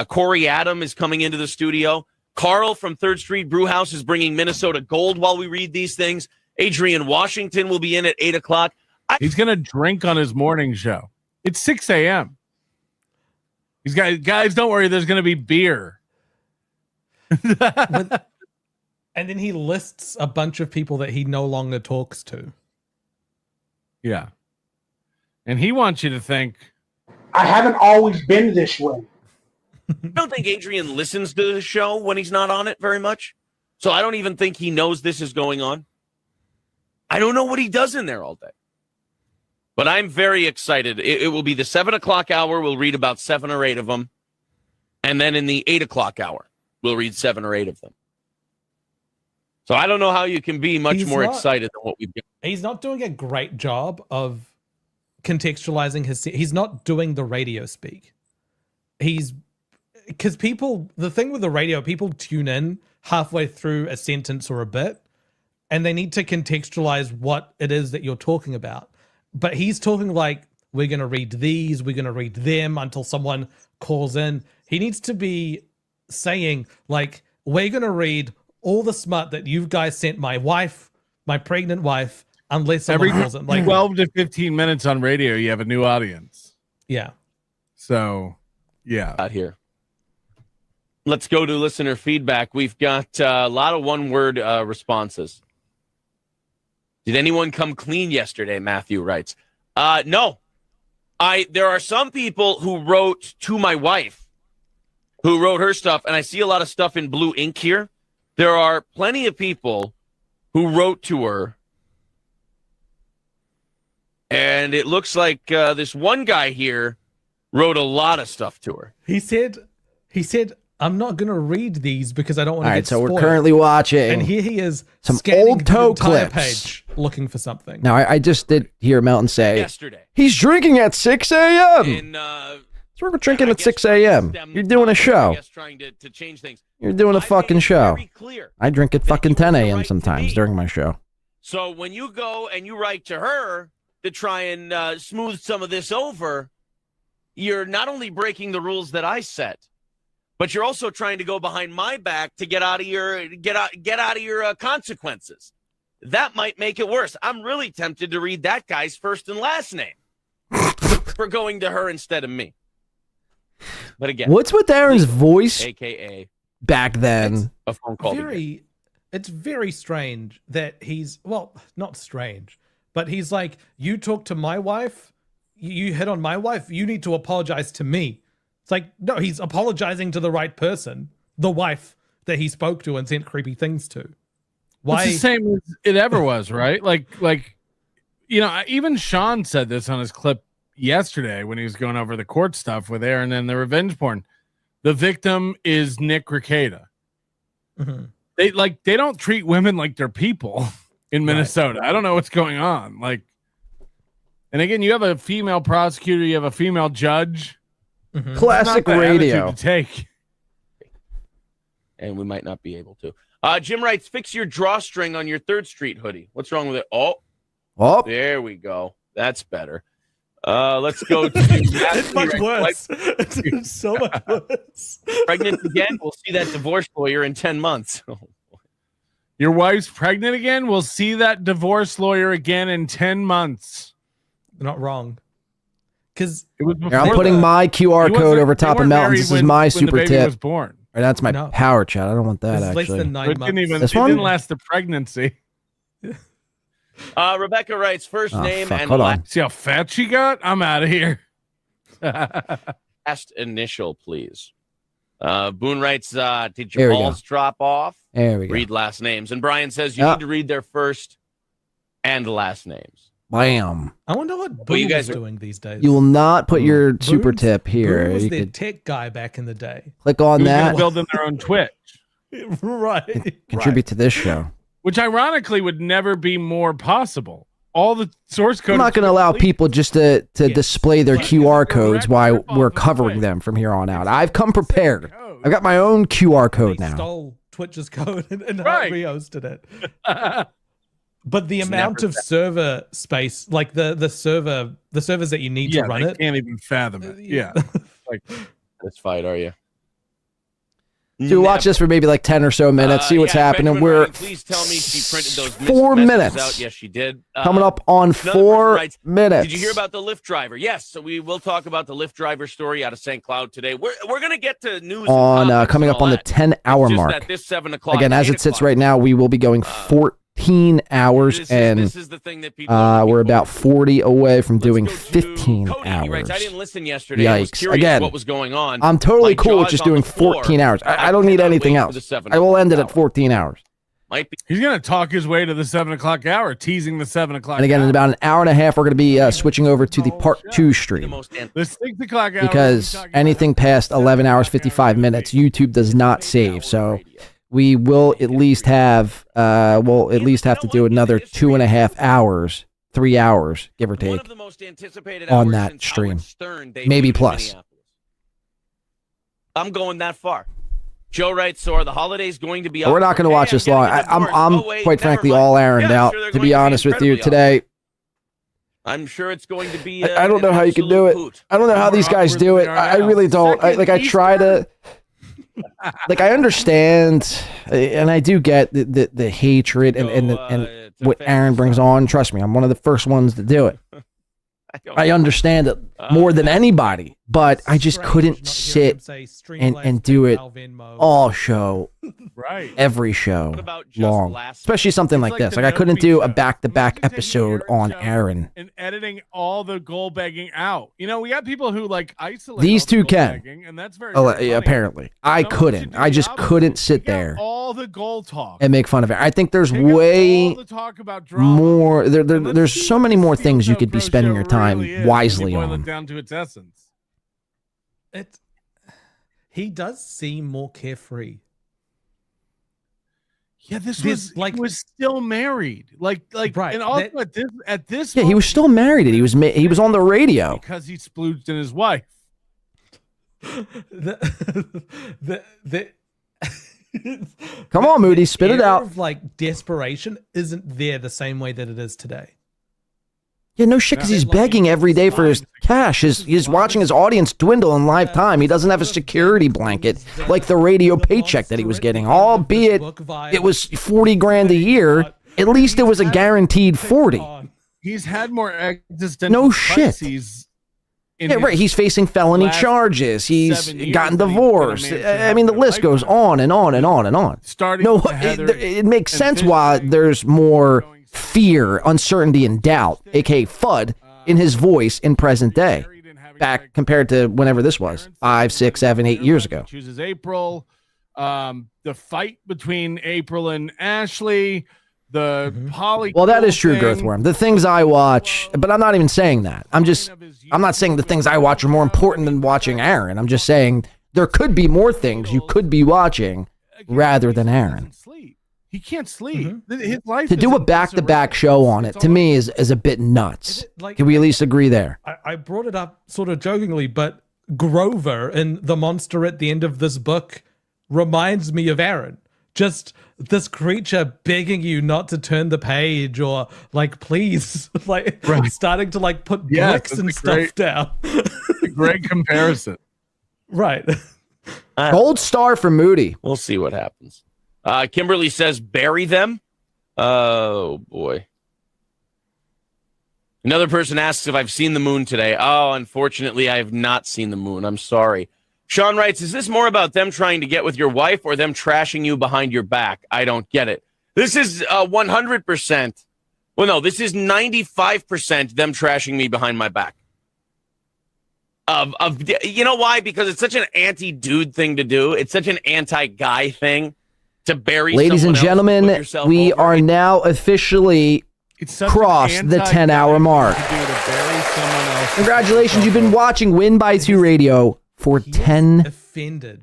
Corey Adam is coming into the studio. Carl from 3rd Street Brewhouse is bringing Minnesota Gold while we read these things. Adrian Washington will be in at 8 o'clock. He's going to drink on his morning show. It's 6 a.m. He's got, guys, don't worry. There's going to be beer. And then he lists a bunch of people that he no longer talks to. Yeah. And he wants you to think, I haven't always been this way. I don't think Adrian listens to the show when he's not on it very much. So I don't even think he knows this is going on. I don't know what he does in there all day. But I'm very excited. It will be the 7 o'clock hour. We'll read about 7 or 8 of them. And then in the 8 o'clock hour, we'll read 7 or 8 of them. So I don't know how you can be much more excited than what we've got. He's not doing a great job of contextualizing he's not doing the radio speak. Because the thing with the radio, people tune in halfway through a sentence or a bit, and they need to contextualize what it is that you're talking about. But he's talking like, we're going to read these, we're going to read them until someone calls in. He needs to be saying, like, we're going to read all the smut that you guys sent my wife, my pregnant wife, unless someone calls in. Like 12 to 15 minutes on radio, you have a new audience. Yeah. So, yeah. Out here. Let's go to listener feedback. We've got a lot of one-word responses. Did anyone come clean yesterday? Matthew writes. No. There are some people who wrote to my wife, who wrote her stuff, and I see a lot of stuff in blue ink here. There are plenty of people who wrote to her, and it looks like this one guy here wrote a lot of stuff to her. He said, I'm not going to read these because I don't want to get spoiled. We're currently watching. And here he is, some scanning old toe the entire clips. page looking for something. Now, I just did hear Melton say, yesterday. He's drinking at 6 a.m. So we're drinking at 6 a.m. You're doing a show. Trying to change things. You're doing a fucking show. I drink at fucking 10 a.m. sometimes during my show. So when you go and you write to her to try and smooth some of this over, you're not only breaking the rules that I set, but you're also trying to go behind my back to get out of your consequences. That might make it worse. I'm really tempted to read that guy's first and last name for going to her instead of me. But again, what's with Aaron's voice, aka back then? A phone call. It's very strange that not strange, but he's like, you talk to my wife, you hit on my wife, you need to apologize to me. It's like, no, he's apologizing to the right person, the wife that he spoke to and sent creepy things to. Why? It's the same as it ever was, right? Like, even Sean said this on his clip yesterday when he was going over the court stuff with Aaron and the revenge porn. The victim is Nick Rekieta. Mm-hmm. They don't treat women like they're people in Minnesota. Right. I don't know what's going on. And again, you have a female prosecutor, you have a female judge. Mm-hmm. Classic radio. To take. And we might not be able to. Jim writes, fix your drawstring on your 3rd Street hoodie. What's wrong with it? Oh, there we go. That's better. Let's go to it's much worse. It's so much worse. Pregnant again? We'll see that divorce lawyer in 10 months. Your wife's pregnant again? We'll see that divorce lawyer again in 10 months. They're not wrong. Because I'm putting my QR code over top of Melton's. This is my super tip. Was born. Or that's my power chat. I don't want that, less actually. than 9 months. This it one? didn't last the pregnancy. Rebecca writes first name and hold on. See how fat she got? I'm out of here. last initial, please. Boone writes, did There your we go. balls drop off? There we go. Read last names. And Brian says you Yep. need to read their first and last names. Bam. I wonder what Boone Well, you is guys are- doing these days. You will not put your super Boone's- tip here. Boone was You their could tech guy back in the day. click on Who's gonna that. build them their own Twitch, Right. Contribute to this show. which ironically would never be more possible. All the source code. I'm not going to allow people just to display their QR codes while we're covering them from here on out. I've come prepared. I've got my own QR code They now. stole Twitch's code and Right. rehosted it. But the amount of server space, like the servers that you need to run they it, can't even fathom it. Yeah, like This fight, are you? So watch this for maybe like 10 or so minutes, see what's happening. Benjamin We're Ryan, please tell me she printed those 4 messages minutes. out. Yes, she did. coming up on Another person 4 writes, minutes. Did you hear about the Lyft driver? Yes. So we will talk about the Lyft driver story out of St. Cloud today. We're going to get to news on and topics coming and up all on the that. 10-hour It's just mark. at this 7 o'clock. Again, as 8 it sits o'clock. right now, we will be going 14 hours, This and is the thing that people are looking we're about 40 away from doing to 15 Cody. He hours. writes, I didn't listen yesterday. I was Yikes. curious Again, what was going on. I'm totally My cool with jaw's just on doing the floor. 14 hours. I don't need cannot anything wait for else. the 7 I will end it o'clock at 14 hours. Might be. he's gonna talk his way to the 7 o'clock hour, teasing the 7 o'clock. And again, in hour. about an hour and a half, we're going to be switching over to the part 2 stream. The 6 o'clock hour. Because anything past 11 hours, 55 minutes, YouTube does not save. So we will at least have to do another 2.5 hours, 3 hours, give or take, on that stream. Maybe plus. I'm going that far. Joe writes, so are the holidays going to be But we're not going to watch this long. I'm quite frankly all errand out, to be honest with you, today. I'm sure it's going to be. I don't know how you can do it. I don't know how these guys do it. I really don't. I try to. Like, I understand, and I do get the hatred and what Aaron brings on. Trust me, I'm one of the first ones to do it. I understand it more than anybody, but I just couldn't sit and do it all show, every show long, especially something like this. Like, I couldn't do a back-to-back episode on Aaron. and editing all the goal begging out. You know, we got people who like isolate These all the two goal can. begging, and that's very, Oh, very funny. apparently. I couldn't. I just couldn't sit there All the goal talk. and make fun of it. I think there's way more. There's so many more things you could be spending your time wisely boil it on. down to its essence. He does seem more carefree. Yeah, this This, was he was still married. Like, Right, and also that- at this Yeah, he was still married. He was on the radio. because he splooged in his wife. The Come on, Moody, spit it air out. Of like desperation isn't there the same way that it is today. Yeah, no shit, because he's begging every day for his cash. He's watching his audience dwindle in live time. He doesn't have a security blanket like the radio paycheck that he was getting, albeit it was 40 grand a year. At least it was a guaranteed 40. He's had more existential No shit. crises. Yeah, right. He's facing felony last charges. He's 7 years gotten that he's been a divorced. man I mean, the list goes on and on and on and on. Starting No, with Heather it makes and sense Fish why there's more fear, uncertainty, and doubt, aka FUD, in his voice in present day, back compared to whenever this was 5, 6, 7, 8 years ago. chooses April. The fight between April and Ashley. The poly. Well, that is true, thing. Girthworm. The things I watch, but I'm not even saying that. I'm not saying the things I watch are more important than watching Aaron. I'm just saying there could be more things you could be watching rather than Aaron. He can't sleep. His life To do a back-to-back show on it, to me, is a bit nuts. Can we at least agree there? I brought it up sort of jokingly, but Grover and the monster at the end of this book reminds me of Aaron. Just this creature begging you not to turn the page or like, please, like starting to like put bricks and stuff down. A great comparison. Right. Gold star for Moody. We'll see what happens. Kimberly says, bury them. Oh, boy. Another person asks if I've seen the moon today. Oh, unfortunately, I have not seen the moon. I'm sorry. Sean writes, is this more about them trying to get with your wife or them trashing you behind your back? I don't get it. This is 100%. Well, no, this is 95% them trashing me behind my back. You know why? Because it's such an anti-dude thing to do. It's such an anti-guy thing to bury. Ladies and gentlemen, we are now officially crossed the 10-hour mark. Congratulations, you've been watching Win by 2 Radio for 10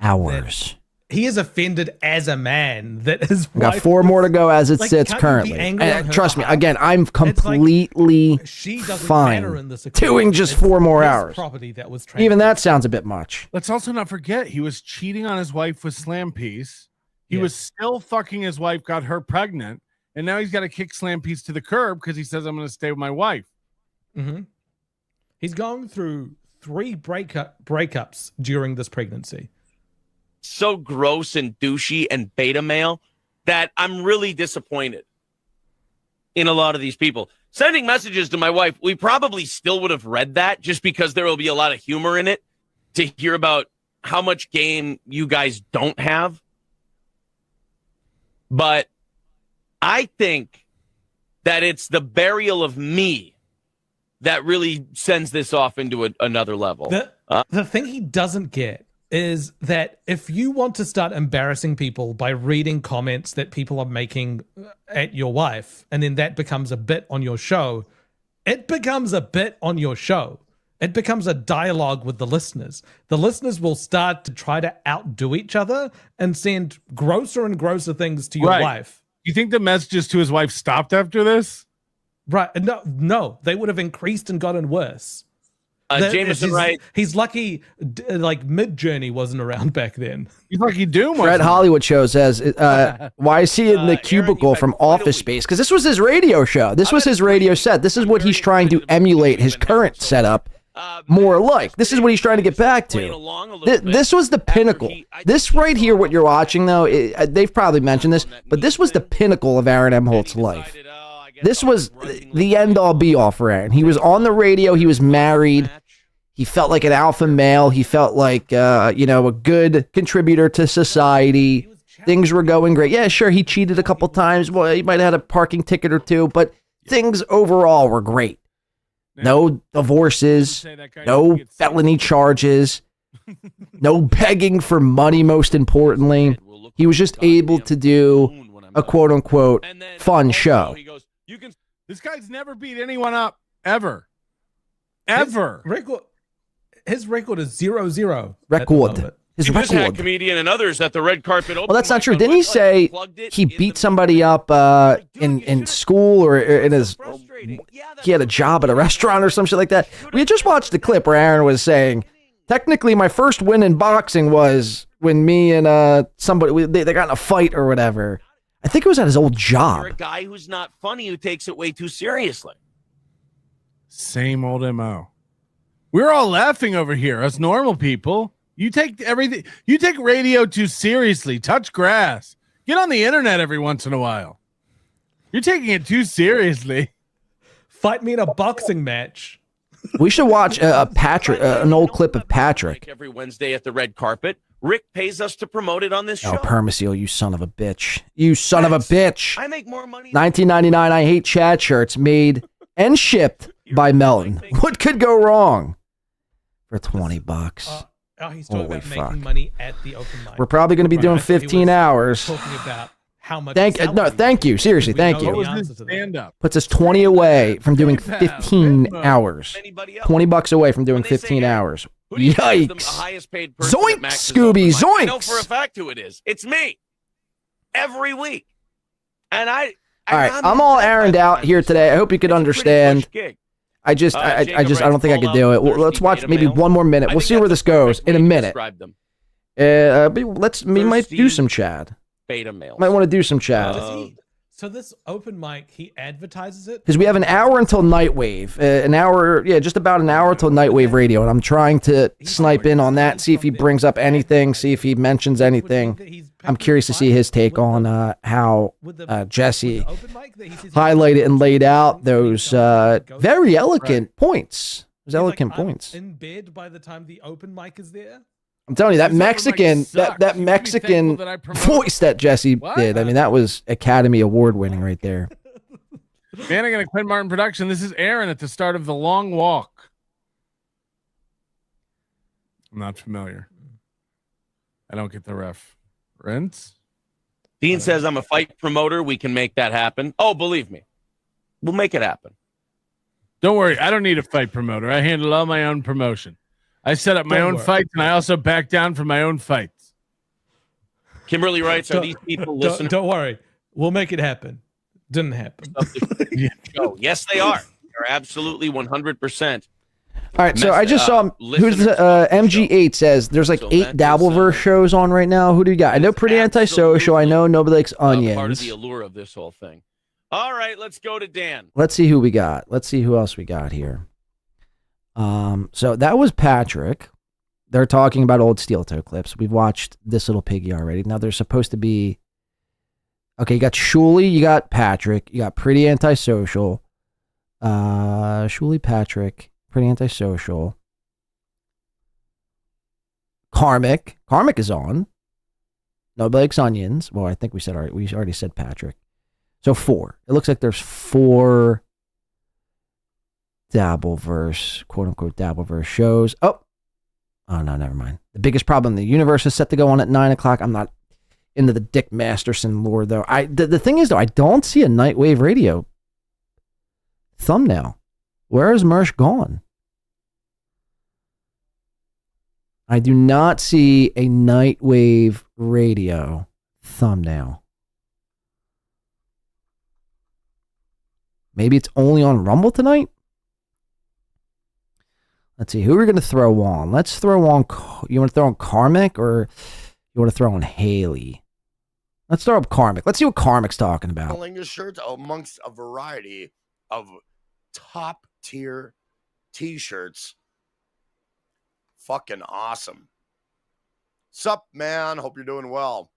hours. He is offended as a man that his We got 4 more to go as it sits currently. And trust me, again, I'm completely fine doing just 4 more hours. Even that sounds a bit much. Let's also not forget he was cheating on his wife with Slam Piece. He was still fucking his wife, got her pregnant, and now he's got to kick Slam Piece to the curb because he says, I'm going to stay with my wife. Mm-hmm. He's gone through 3 breakups during this pregnancy. So gross and douchey and beta male that I'm really disappointed in a lot of these people. Sending messages to my wife, we probably still would have read that just because there will be a lot of humor in it to hear about how much game you guys don't have. But I think that it's the burial of me that really sends this off into another level. The thing he doesn't get is that if you want to start embarrassing people by reading comments that people are making at your wife, and then that becomes a bit on your show, it becomes a bit on your show. It becomes a dialogue with the listeners. The listeners will start to try to outdo each other and send grosser and grosser things to your wife. You think the messages to his wife stopped after this? Right. No, they would have increased and gotten worse. Jameson, right? He's lucky, like Mid-Journey wasn't around back then. He's lucky Doom. Fred Hollywood Show says, why is he in the cubicle from Office Space? Because this was his radio show. This was his radio set. This is what he's trying to emulate his current setup more like. This is what he's trying to get back to. This was the pinnacle. This right here, what you're watching, though, they've probably mentioned this, but this was the pinnacle of Aaron M. Holt's life. This was the end-all, be-all for Aaron. He was on the radio. He was married. He felt like an alpha male. He felt like, a good contributor to society. Things were going great. Yeah, sure, he cheated a couple times. Well, he might have had a parking ticket or 2, but things overall were great. No divorces, no felony charges, no begging for money, most importantly. He was just able to do a quote-unquote fun show. This guy's never beat anyone up, ever. Ever. His record is 0-0. His He just had record. comedian and others at the red carpet. Well, that's not true. Didn't he say he beat somebody up in school or in his... He had a job at a restaurant or some shit like that. We had just watched the clip where Aaron was saying, technically my first win in boxing was when me and somebody, they got in a fight or whatever. I think it was at his old job. You're a guy who's not funny, who takes it way too seriously. Same old MO. We're all laughing over here, us normal people. You take everything, you take radio too seriously. Touch grass. Get on the internet every once in a while. You're taking it too seriously. Fight me in a boxing match. We should watch an old clip of Patrick. Every Wednesday at the red carpet. Rick pays us to promote it on this show. Oh, Permaseal, you son of a bitch. You son of a bitch. I make more money. $19.99 I Hate Chad shirts made and shipped by Melton. What could go wrong? For $20. He's talking Holy about fuck. making money at the open mic. We're probably going to be doing 15 hours. Talking about how much. Thank you. Seriously, thank you. What was this stand-up? Puts us 20 away from doing 15 hours. $20 away from doing 15 hours. Yikes. The highest paid Zoink, Scooby, zoinks. I know for a fact who it is. It's me. Every week. And all right, I'm all Aaroned out here today. I hope you could understand. I don't think I could do it. Well, let's watch maybe one more minute. We'll see where this goes in a minute. We might do some Chad. Beta males. Might want to do some Chad. So this open mic, he advertises it? Because we have an hour until Nightwave. Just about an hour until Nightwave Radio. And I'm trying to snipe in on that, see if he brings up anything, see if he mentions anything. I'm curious to see his take on how Jesse highlighted and laid out those very elegant points. Those elegant points. In bed by the time the open mic is there? I'm telling you, that Mexican, that Mexican voice that Jesse did. I mean, that was Academy Award winning right there. Man, I'm gonna quit Martin Production. This is Aaron at the start of The Long Walk. I'm not familiar. I don't get the ref. Rents? Dean says I'm a fight promoter. We can make that happen. Oh, believe me. We'll make it happen. Don't worry. I don't need a fight promoter. I handle all my own promotion. I set up my own fights, and I also back down from my own fights. Kimberly writes, are these people listening? Don't worry. We'll make it happen. Didn't happen. Yes, they are. They're absolutely 100%. All right, so I just saw who's MG8 says there's like 8 Dabbleverse shows on right now. Who do you got? I know Pretty Antisocial. I know Nobody Likes Onions. Part of the allure of this whole thing. All right, let's go to Dan. Let's see who we got. Let's see who else we got here. So that was Patrick. They're talking about old SteelToe clips. We've watched This Little Piggy already. Now there's supposed to be. Okay, you got Shuli, you got Patrick, you got Pretty Antisocial. Shuli, Patrick, Pretty Antisocial. Karmic. Karmic is on. Nobody Likes Onions. Well, I think we already said Patrick. So 4. It looks like there's 4 Dabbleverse, quote unquote Dabbleverse shows. Oh no, never mind. The Biggest Problem in the Universe is set to go on at 9 o'clock. I'm not into the Dick Masterson lore though. The thing is though, I don't see a Nightwave Radio thumbnail. Where is Mersh gone? I do not see a Nightwave Radio thumbnail. Maybe it's only on Rumble tonight? Let's see, who are we going to throw on? Let's throw on, you want to throw on Karmic or you want to throw on Haley? Let's throw up Karmic. Let's see what Karmic's talking about. Selling his shirts amongst a variety of top tier t-shirts. Fucking awesome. Sup, man? Hope you're doing well.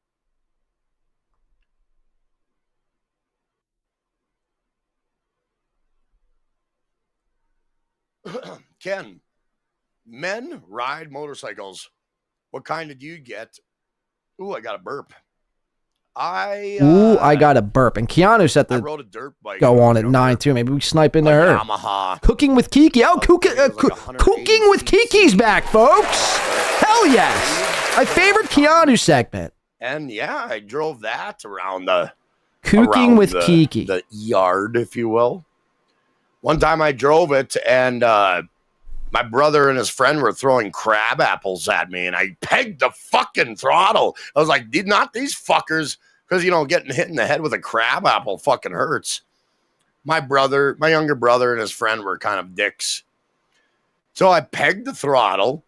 Ken, men ride motorcycles. What kind did you get? Ooh, I got a burp. I got a burp. And Keanu set the rode a dirt bike go on at 9 too. Maybe we snipe into her. Yamaha. Cooking with Kiki. Oh, Cooking with Kiki's back, folks. Hell yes. My favorite Keanu segment. And yeah, I drove that around the Cooking with Kiki. The yard, if you will. One time I drove it and my brother and his friend were throwing crab apples at me and I pegged the fucking throttle. I was like, not these fuckers, because, getting hit in the head with a crab apple fucking hurts. My younger brother and his friend were kind of dicks. So I pegged the throttle,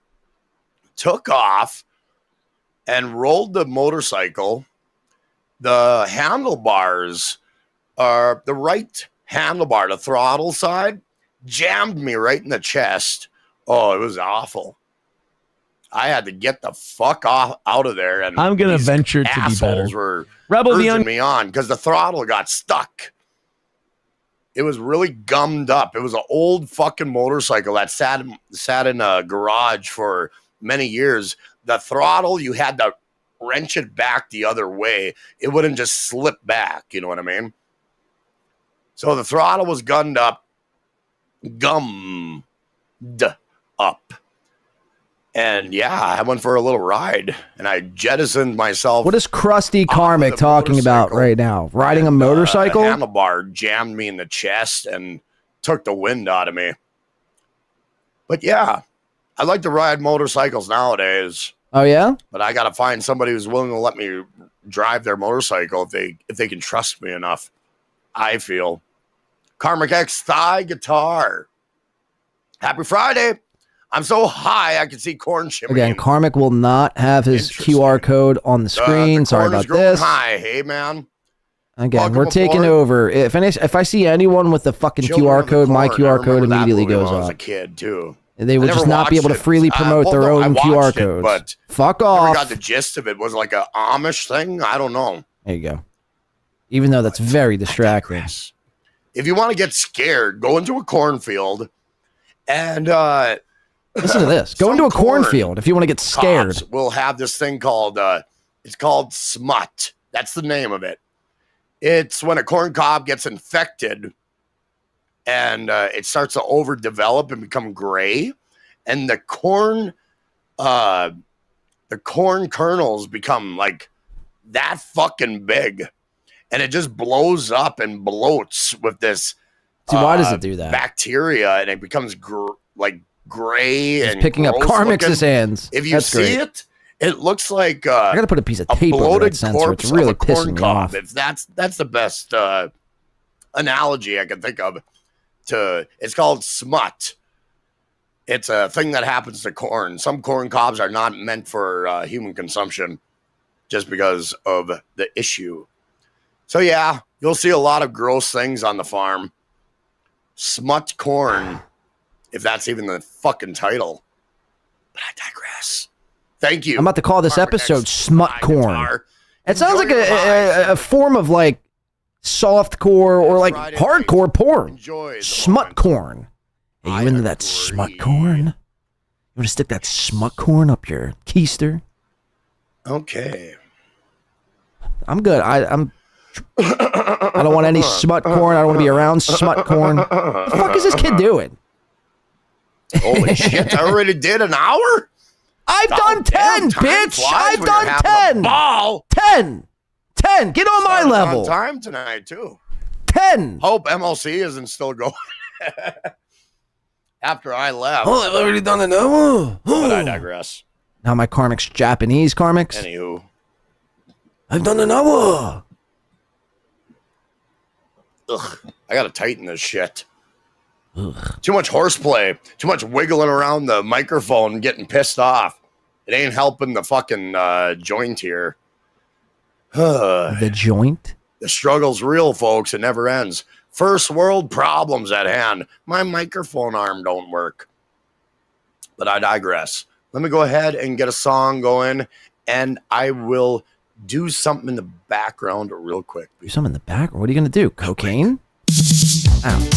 took off, and rolled the motorcycle. The handlebars, the right handlebar, the throttle side, jammed me right in the chest. Oh, it was awful. I had to get the fuck out of there. And I'm going to venture to be better. Were Rebel urging me on because the throttle got stuck. It was really gummed up. It was an old fucking motorcycle that sat in a garage for many years. The throttle, you had to wrench it back the other way. It wouldn't just slip back. You know what I mean? So the throttle was gummed up. And yeah, I went for a little ride and I jettisoned myself. What is Krusty Karmic talking about right now? Riding a motorcycle? A handlebar jammed me in the chest and took the wind out of me. But yeah, I like to ride motorcycles nowadays. Oh yeah? But I got to find somebody who's willing to let me drive their motorcycle if they can trust me enough. I feel. Karmic X thigh guitar. Happy Friday. I'm so high I can see corn shimmering. Again, Karmic will not have his QR code on the screen. Sorry about this. High. Hey, man. Again, Welcome we're taking aboard. over. If I see anyone with the fucking Children QR of the code, my Corn. I QR remember code that immediately movie when goes I was a up. kid too. They I would never just not be able to watched it. freely promote well, their no, I own QR watched it, codes. but Fuck never off. got the gist of it. Was it like a Amish thing? I don't know. There you go. Even though that's very distracting. If you want to get scared, go into a cornfield and Listen to this. Go into a cornfield if you want to get scared. cops will have this thing called it's called smut. That's the name of it. It's when a corn cob gets infected and it starts to overdevelop and become gray, and the corn kernels become like that fucking big, and it just blows up and bloats with this. See, why does it do that? Bacteria, and it becomes like gray He's and picking up gross Carmix's looking. hands. If you That's see great. it, it looks like I gotta put a piece of tape over bloated that sensor. corpse It's really of a corn pissing me cob. off. If that's the best analogy I can think of. It's called smut. It's a thing that happens to corn. Some corn cobs are not meant for human consumption, just because of the issue. So yeah, you'll see a lot of gross things on the farm. Smut corn, if that's even the fucking title. But I digress. Thank you. I'm about to call this episode Smut Corn. It sounds like a form of like softcore or like hardcore porn. Smut corn. Hey, you into that smut corn? You want to stick that smut corn up your keister? Okay. I'm good. I don't want any smut corn. I don't want to be around smut corn. What the fuck is this kid doing? Holy shit, I already did an hour? I've done 10, bitch. I've done 10. Ball. 10. Get on my Started level. on time tonight, too. 10. Hope MLC isn't still going. After I left. Oh, I've already done an hour. But I digress. Now my karmic's Japanese karmics. Anywho. I've done an hour. Ugh, I gotta tighten this shit. Too much horseplay. Too much wiggling around the microphone, getting pissed off. It ain't helping the fucking joint here. The joint? The struggle's real, folks. It never ends. First world problems at hand. My microphone arm don't work. But I digress. Let me go ahead and get a song going, and I will do something in the background real quick. Do something in the back? What are you going to do? Cocaine? Ow.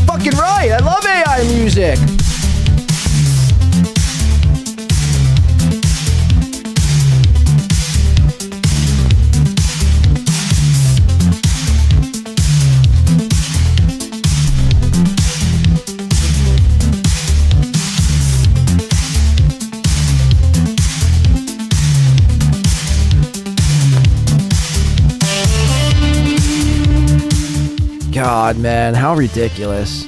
Fucking right. I love AI music. God, man, how ridiculous.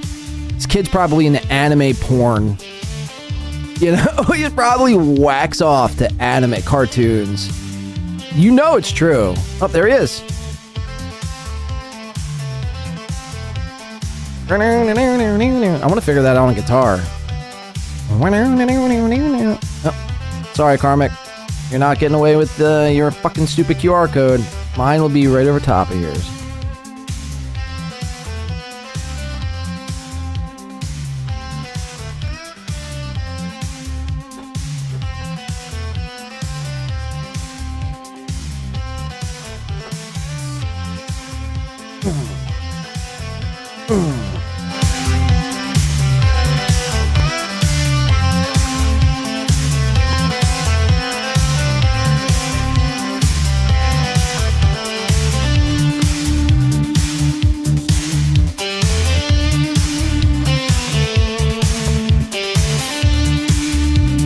This kid's probably into anime porn. You know, he probably whacks off to anime cartoons. You know it's true. Oh, there he is. I want to figure that out on guitar. Oh, sorry, Karmic. You're not getting away with your fucking stupid QR code. Mine will be right over top of yours.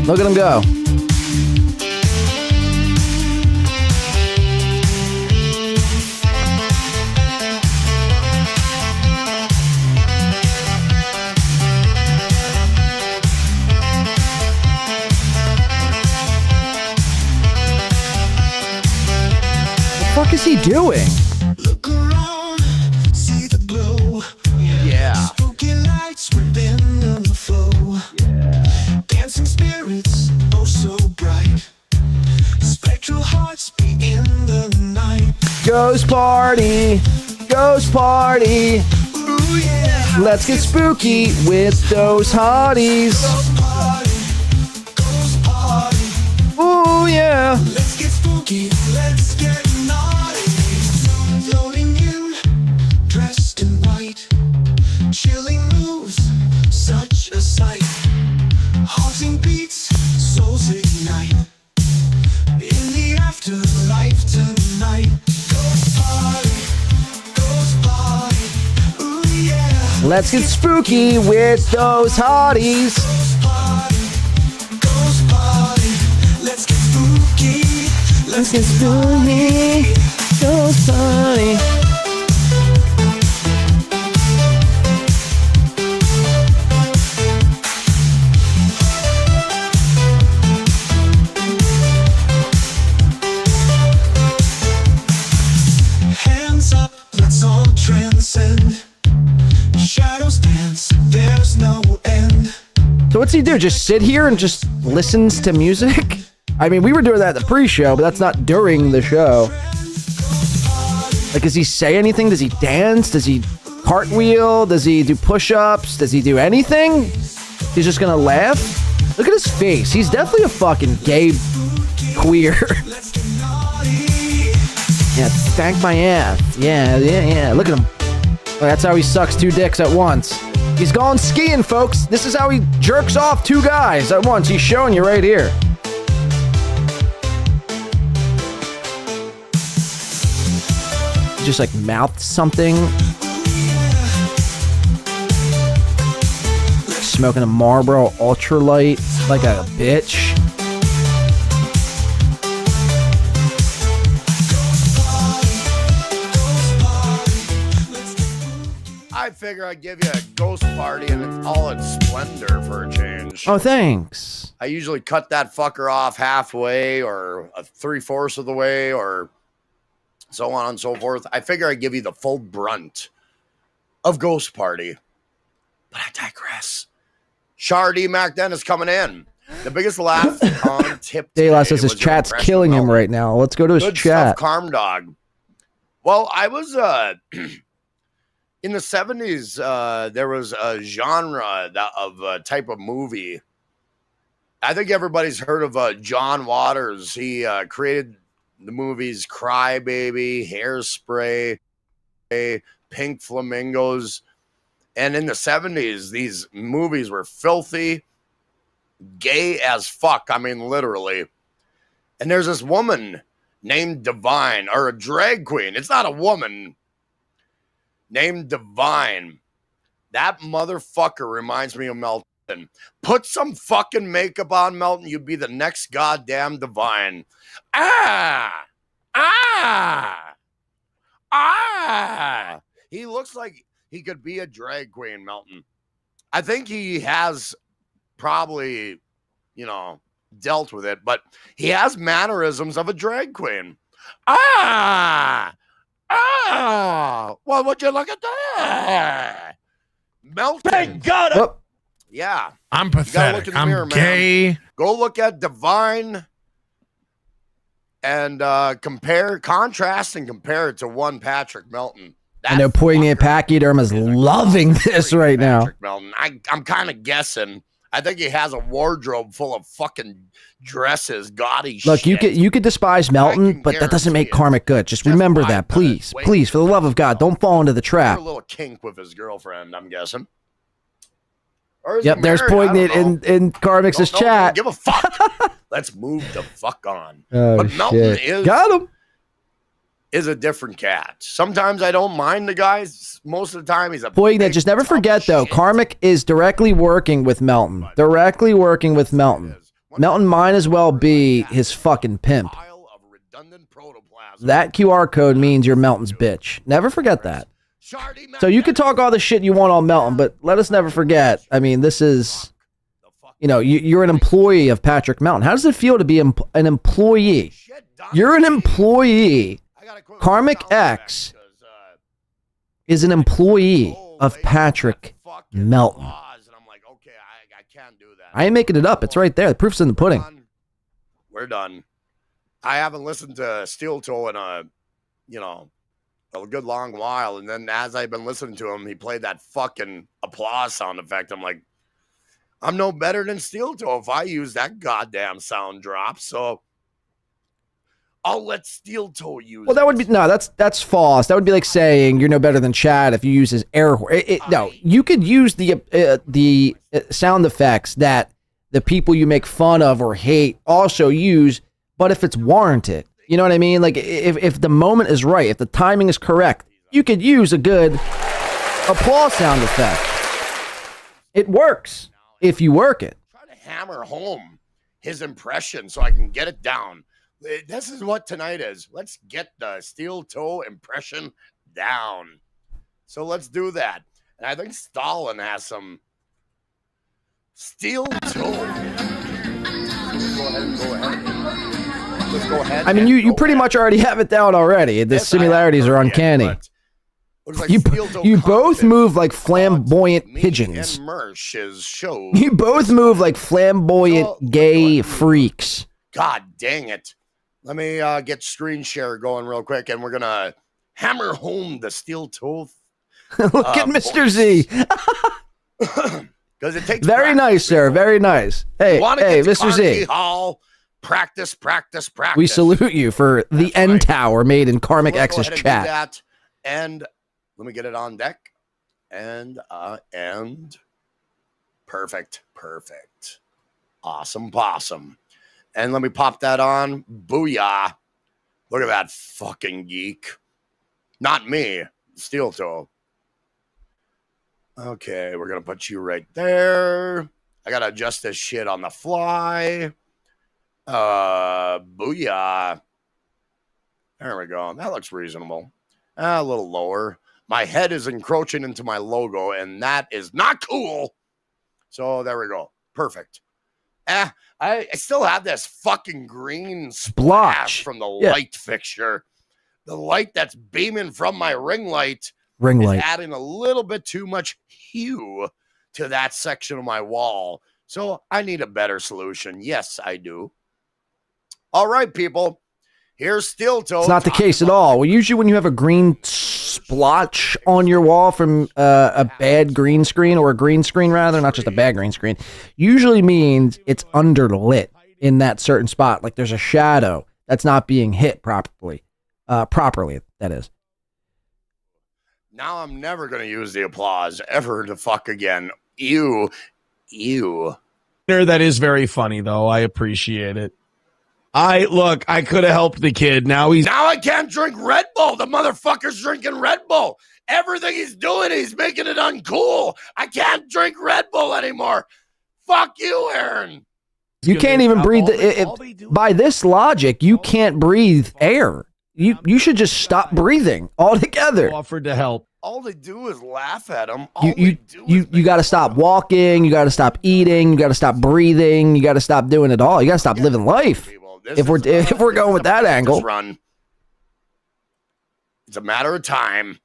Look at him go. What the fuck is he doing? Look around, see the glow. Yeah. Spooky lights within party. Ghost party. Let's get spooky with those hotties. Ooh, yeah. Let's get spooky, let's get naughty. Floating in, dressed in white. Chilling moves, such a sight. Haunting beats, souls ignite. In the afterlife tonight. Ghost party, ghost party. Ooh, yeah. Let's get spooky with those hotties. Ghost party, let's get spooky. Let's get spooky. Ghost party. Hands up, let's all transcend. Shadows dance, there's no end. So what's he do? Just sit here and just listens to music? I mean, we were doing that at the pre-show, but that's not during the show. Like, does he say anything? Does he dance? Does he cartwheel? Does he do push-ups? Does he do anything? He's just gonna laugh? Look at his face. He's definitely a fucking gay queer. Yeah, stank my ass. Yeah. Look at him. Oh, that's how he sucks 2 dicks at once. He's gone skiing, folks. This is how he jerks off 2 guys at once. He's showing you right here. Just like mouthed something. Smoking a Marlboro Ultralight like a bitch. I figure I'd give you a ghost party and it's all its splendor for a change. Oh, thanks. I usually cut that fucker off halfway or 3/4 of the way or so on and so forth. I figure I'd give you the full brunt of ghost party. But I digress. Shardy Mac Dennis coming in. The biggest laugh on tip. Dayla says his chat's killing him right now. Let's go to his Good chat. stuff, Carm Dog. Well, I was in the 70s, there was a genre of a type of movie. I think everybody's heard of John Waters. He created the movies Cry Baby, Hairspray, Pink Flamingos. And in the 70s, these movies were filthy, gay as fuck. I mean, literally. And there's this woman named Divine, or a drag queen. It's not a woman. Named Divine. That motherfucker reminds me of Melton. Put some fucking makeup on, Melton. You'd be the next goddamn Divine. He looks like he could be a drag queen, Melton. I think he has probably, dealt with it, but he has mannerisms of a drag queen. Well, would you look at that? Melton. Thank God. Oh. Yeah. I'm You gotta pathetic. look in the I'm mirror, gay. man. Go look at Divine and contrast and compare it to one Patrick Melton. I know Poignant Pachyderm is loving this right now. Patrick Melton. I'm kind of guessing. I think he has a wardrobe full of fucking dresses, gaudy Look, shit. you could despise Melton, but that doesn't make karmic good. Just remember that, please. Please, for the love of God, don't fall into the trap. A little kink with his girlfriend, I'm guessing. Or is Yep, he there's married? I don't Poignant know. in Karmix's Don't chat. give a fuck. Let's move the fuck on. Oh, But Melton shit. Got him. is a different cat. Sometimes I don't mind the guys. Most of the time, he's a Poignant, just never forget, though, Karmic is directly working with Melton. Directly working with Melton. Melton might as well be his fucking pimp. That QR code means you're Melton's bitch. Never forget that. So you could talk all the shit you want on Melton, but let us never forget. I mean, this is, you're an employee of Patrick Melton. How does it feel to be an employee? You're an employee. Karmic X is an employee of Patrick Melton. I ain't making it up. It's right there. The proof's in the pudding. We're done. I haven't listened to SteelToe in a good long while. And then as I've been listening to him, he played that fucking applause sound effect. I'm like, I'm no better than SteelToe if I use that goddamn sound drop. So I'll let SteelToe use Well, that would be that's false. That would be like saying you're no better than Chad if you use his air horn. No, you could use the sound effects that the people you make fun of or hate also use, but if it's warranted, you know what I mean? Like if the moment is right, if the timing is correct, you could use a good applause sound effect. It works if you work it. Try to hammer home his impression so I can get it down. This is what tonight is. Let's get the SteelToe impression down. So let's do that. And I think Stalin has some SteelToe. Go ahead. Let's go ahead. I mean, you pretty much already have it down already. The similarities are uncanny. Like You both move like flamboyant pigeons. You both move like flamboyant gay freaks. God dang it. Let me get screen share going real quick, and we're going to hammer home the SteelToe. Look at Mr. Z. Because it takes Very nice, sir. Very nice. Hey, Mr. Z. Hall, practice. We salute you for the N Tower made in Karmic X's chat. That. And let me get it on deck. And perfect. Awesome possum. And let me pop that on. Booyah. Look at that fucking geek. Not me. SteelToe. Okay, we're going to put you right there. I got to adjust this shit on the fly. Booyah. There we go. That looks reasonable. A little lower. My head is encroaching into my logo, and that is not cool. So there we go. Perfect. I still have this fucking green splash from the light fixture. The light that's beaming from my ring light is adding a little bit too much hue to that section of my wall. So I need a better solution. Yes, I do. All right, people. Here's SteelToe. It's not the case at all. Well, usually when you have a green splotch on your wall from a bad green screen, or a green screen rather, not just a bad green screen, usually means it's underlit in that certain spot. Like there's a shadow that's not being hit properly. That is. Now I'm never going to use the applause ever to fuck again. Ew. That is very funny, though. I appreciate it. I could have helped the kid. Now I can't drink Red Bull. The motherfucker's drinking Red Bull. Everything he's doing, he's making it uncool. I can't drink Red Bull anymore. Fuck you, Aaron. You can't even breathe. By this logic, you can't breathe air. You should just stop breathing altogether. Offered to help. All they do is laugh at him. You got to stop walking. You got to stop eating. You got to stop breathing. You got to stop doing it all. You got to stop living life. If we're going with that angle, it's a matter of time.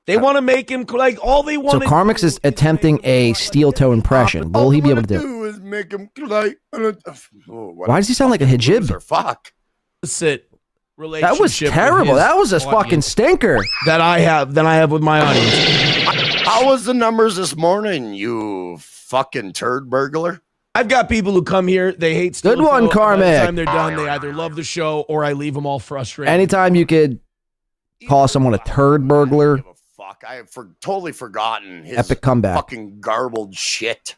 They want to make him like all they want. So Karmix is attempting a SteelToe impression. What will he be able to do? Is make him like, why does he sound like a hijib? Fuck. That was terrible. That was a fucking stinker. That I have with my audience. How was the numbers this morning, you fucking turd burglar? I've got people who come here, they hate SteelToe. Good one, Karmic. By the time they're done, they either love the show or I leave them all frustrated. Anytime you could call someone a turd burglar. Fuck, I have totally forgotten his epic comeback. Fucking garbled shit.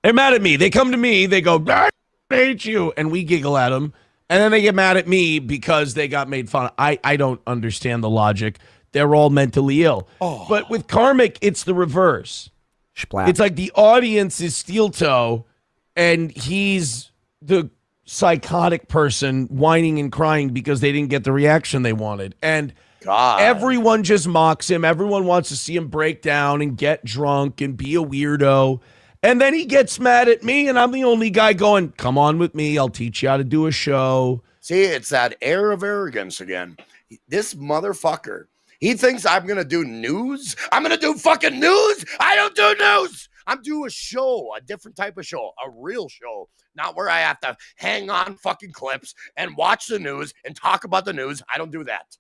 They're mad at me. They come to me, they go, I hate you, and we giggle at them. And then they get mad at me because they got made fun of. I don't understand the logic. They're all mentally ill. But with Karmic, it's the reverse. Splat. It's like the audience is SteelToe, and he's the psychotic person whining and crying because they didn't get the reaction they wanted. And everyone just mocks him. Everyone wants to see him break down and get drunk and be a weirdo. And then he gets mad at me, and I'm the only guy going, come on with me. I'll teach you how to do a show. See, it's that air of arrogance again. This motherfucker. He thinks I'm going to do news. I'm going to do fucking news. I don't do news. I'm doing a show, a different type of show, a real show, not where I have to hang on fucking clips and watch the news and talk about the news. I don't do that.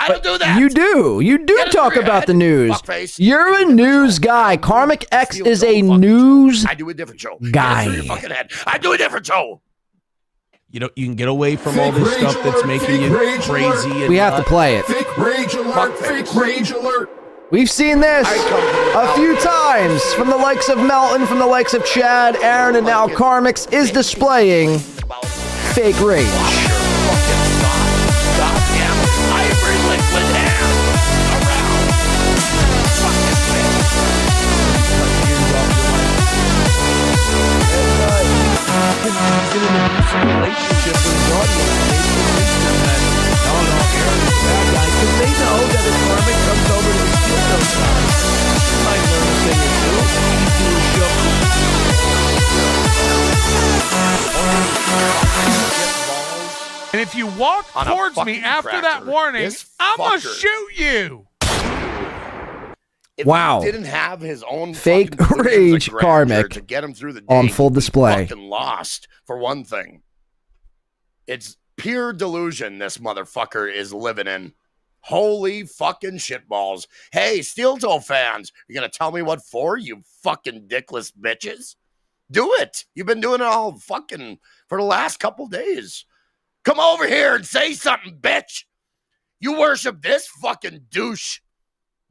I don't do that. You do talk about the news. You're a news guy. Karmic X is a news I do a different show. guy. Get it through your fucking head. I do a different show. You know, you can get away from all this stuff that's making you crazy. And We have to play it. Fake rage alert. Fake rage alert. We've seen this a few times from the likes of Melton, from the likes of Chad, Aaron, and now Karmix is displaying fake rage. He's in an abusive relationship with his audience. Because they know that if Karmic comes over to the SteelToe side, he might learn a thing or two. He's doing And if you walk towards me after that warning, I'm going to shoot you. If Wow. he didn't have his own Fake fucking rage grandeur Karmic to get him through the day, on full display. fucking lost for one thing. It's pure delusion this motherfucker is living in. Holy fucking shitballs. Hey, SteelToe fans, you gonna tell me what for, you fucking dickless bitches? Do it. You've been doing it all fucking for the last couple days. Come over here and say something, bitch. You worship this fucking douche.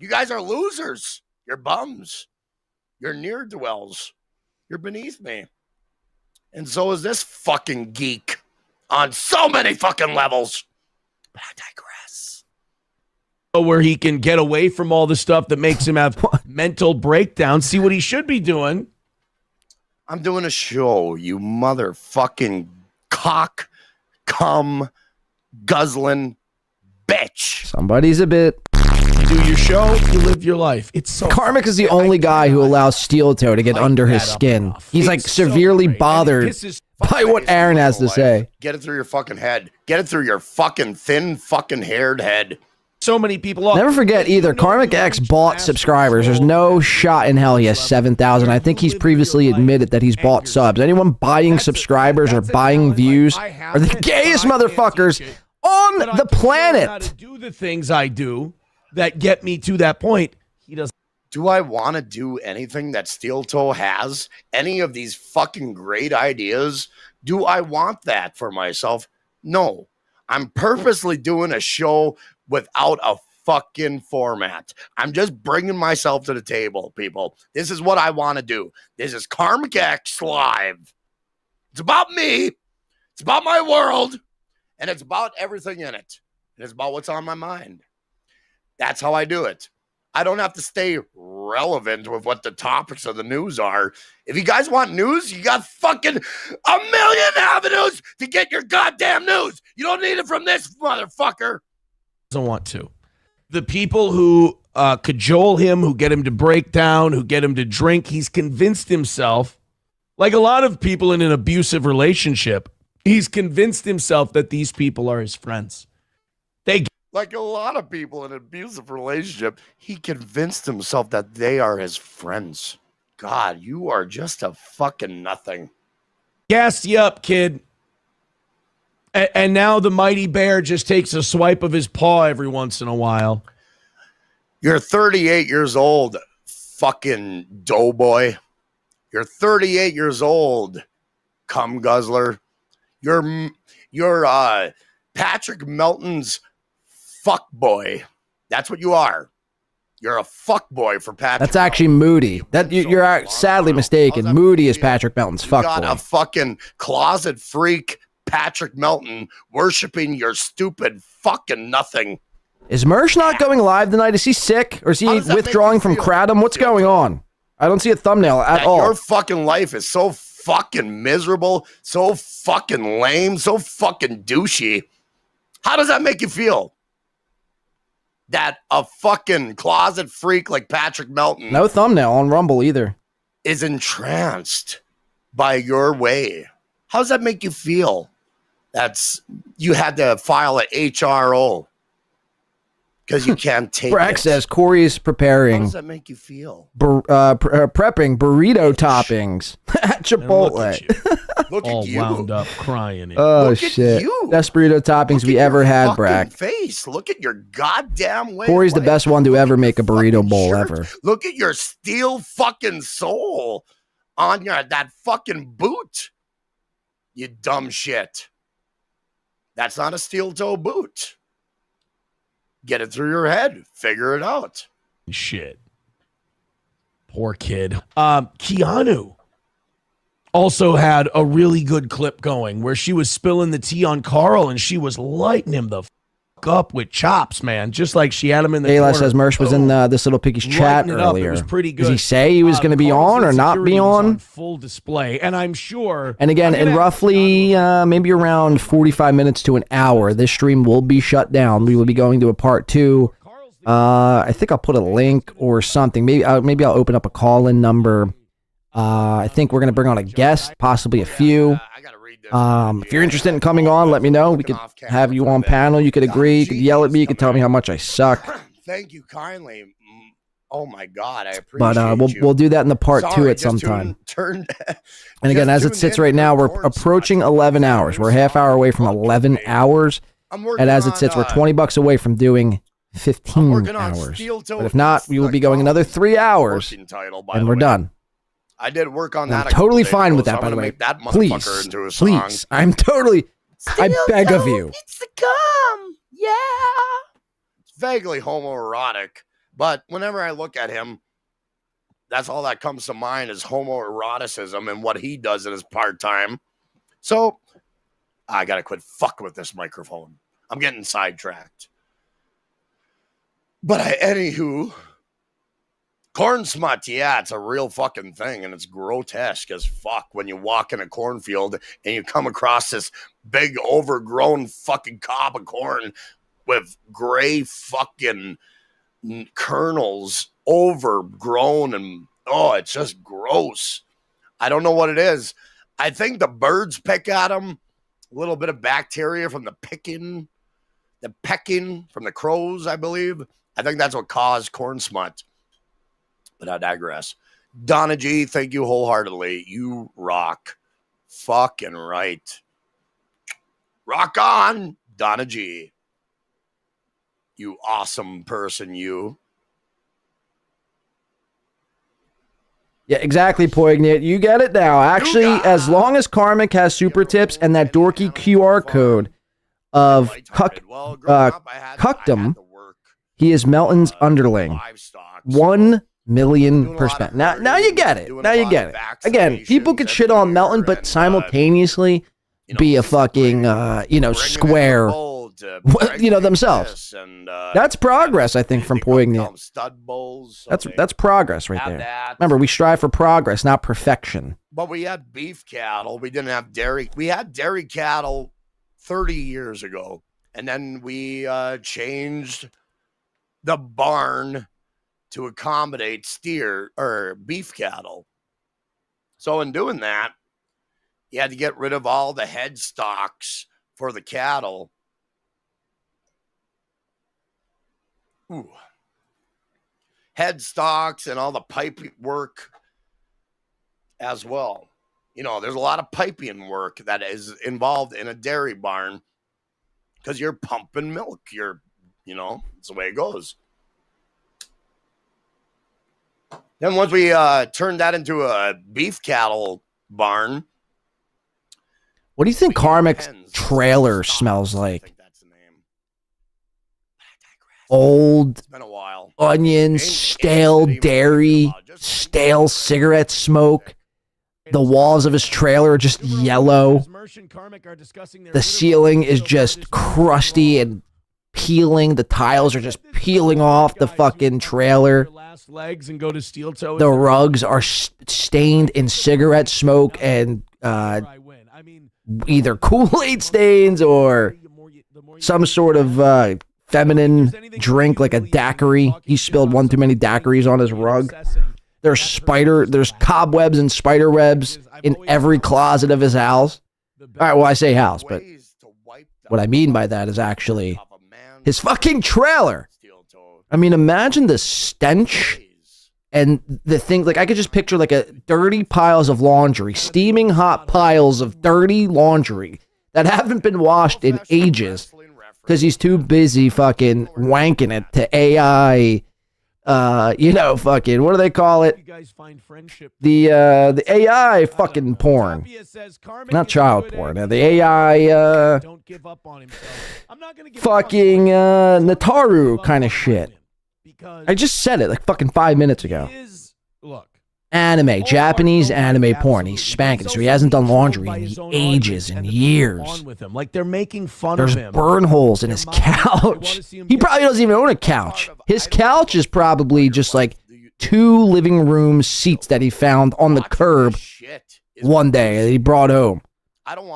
You guys are losers. You're bums. You're ne'er-do-wells. You're beneath me. And so is this fucking geek on so many fucking levels. But I digress. where he can get away from all the stuff that makes him have mental breakdowns, see what he should be doing. I'm doing a show, you motherfucking cock, cum, guzzling bitch. Somebody's a bit. You do your show, you live your life. It's so Karmic is the only guy who allows SteelToe to get under his skin. He's like severely bothered by what Aaron has to say. Get it through your fucking head. Get it through your fucking thin fucking haired head. So many people. Never forget either. Karmic X bought subscribers. There's no shot in hell he has 7,000. I think he's previously admitted that he's bought subs. Anyone buying subscribers or buying views are the gayest motherfuckers on the planet. To do the things I do that get me to that point. He doesn't. Do I want to do anything that SteelToe has? Any of these fucking great ideas? Do I want that for myself? No. I'm purposely doing a show without a fucking format. I'm just bringing myself to the table, people. This is what I want to do. This is Karmic X Live. It's about me. It's about my world. And it's about everything in it. It's about what's on my mind. That's how I do it. I don't have to stay relevant with what the topics of the news are. If you guys want news, you got fucking a million avenues to get your goddamn news. You don't need it from this motherfucker. Doesn't want to. The people who cajole him, who get him to break down, who get him to drink, he's convinced himself, like a lot of people in an abusive relationship, he's convinced himself that these people are his friends. Like a lot of people in an abusive relationship, he convinced himself that they are his friends. God, you are just a fucking nothing. Gassed you up, kid. And now the mighty bear just takes a swipe of his paw every once in a while. You're 38 years old, fucking doughboy. You're 38 years old, cum guzzler. You're Patrick Melton's fuck boy. That's what you are. You're a fuck boy for Patrick. That's actually Moody. That you're sadly mistaken. Moody is Patrick Melton's fuck got boy. a fucking closet freak, Patrick Melton, worshiping your stupid fucking nothing. Is Mersh not going live tonight? Is he sick? Or is he withdrawing from Kratom? What's going on? I don't see a thumbnail at all. Your fucking life is so fucking miserable, so fucking lame, so fucking douchey. How does that make you feel? That a fucking closet freak like Patrick Melton No thumbnail on Rumble either. is entranced by your way. How does that make you feel? You had to file an HRO because you can't take Brack it. says Corey is preparing. How does that make you feel? Prepping burrito toppings at Chipotle. Look all at you. wound up crying. Oh Look at shit! you. Best burrito toppings we ever had, Brack. Face. Look at your goddamn way. Corey's the best one to ever make a burrito bowl ever. Look at your steel fucking soul on that fucking boot. You dumb shit. That's not a steel toe boot. Get it through your head. Figure it out. Shit. Poor kid. Keanu also had a really good clip going where she was spilling the tea on Carl and she was lighting him the fuck up with chops, man. Just like she had him in the Kayla corner. says Mersh was in this little piggy's chat Lighting it up. It earlier. was pretty Does he good. say he was going to be on or not be on? Full display. And I'm sure. And again, in roughly maybe around 45 minutes to an hour, this stream will be shut down. We will be going to a part 2. I think I'll put a link or something. Maybe I'll open up a call-in number. I think we're going to bring on a guest, possibly a few. If you're interested in coming on, let me know. We could have you on panel. You could agree. You could yell at me. You could tell me how much I suck. Thank you kindly. Oh my God, I appreciate But we'll do that in the part 2 at some time. And again, as it sits right now, we're approaching 11 hours. We're a half hour away from 11 hours. And as it sits, we're $20 away from doing 15 hours. But if not, we will be going another 3 hours, and we're done. I did work on And that. I'm totally fine with that, by the way. Please, please, I'm totally. I beg of you. It's the gum. Yeah. It's vaguely homoerotic, but whenever I look at him, that's all that comes to mind is homoeroticism and what he does in his part-time. So I gotta quit fucking with this microphone. I'm getting sidetracked. But anywho, corn smut, yeah, it's a real fucking thing, and it's grotesque as fuck when you walk in a cornfield and you come across this big overgrown fucking cob of corn with gray fucking kernels overgrown, and oh, it's just gross. I don't know what it is. I think the birds pick at them. A little bit of bacteria from the pecking from the crows, I believe. I think that's what caused corn smut. But I digress. Donna G, thank you wholeheartedly. You rock. Fucking right. Rock on, Donna G. You awesome person, you. Yeah, exactly, Poignant. You get it now. Actually, as long as Karmic has super tips and that dorky QR code of cuckdom, he is Melton's underling. 1,000,000%. Now you get it. Now you get it. Again, people could shit on Melton, but simultaneously be a fucking, square, themselves. That's progress, I think, from Poignant. That's progress right there. Remember, we strive for progress, not perfection. But we had beef cattle. We didn't have dairy. We had dairy cattle 30 years ago. And then we changed the barn to accommodate steer or beef cattle. So in doing that, you had to get rid of all the headstocks for the cattle. Ooh. Headstocks and all the pipe work as well. You know, there's a lot of piping work that is involved in a dairy barn because you're pumping milk. It's the way it goes. Then once we turned that into a beef cattle barn. What do you think Karmic's trailer smells like? Old onions, stale dairy, stale cigarette smoke. The walls of his trailer are just yellow. The ceiling is just crusty and peeling. The tiles are just peeling off the fucking trailer. The rugs are stained in cigarette smoke and either Kool-Aid stains or some sort of feminine drink like a daiquiri. He spilled one too many daiquiris on his rug. There's cobwebs and spider webs in every closet of his house. All right, well, I say house, but what I mean by that is actually his fucking trailer. I mean, imagine the stench And the thing, like, I could just picture like a dirty piles of laundry, steaming hot piles of dirty laundry that haven't been washed in ages because he's too busy fucking wanking it to AI. Fucking, what do they call it? The AI fucking porn, not child porn. The AI fucking Nataru kind of shit. I just said it like fucking 5 minutes ago. Anime, Japanese anime porn. He's spanking, so he hasn't done laundry in ages and years. Like they're making fun There's of him. burn holes in his couch. He probably doesn't even own a couch. His couch is probably just like 2 living room seats that he found on the curb one day that he brought home.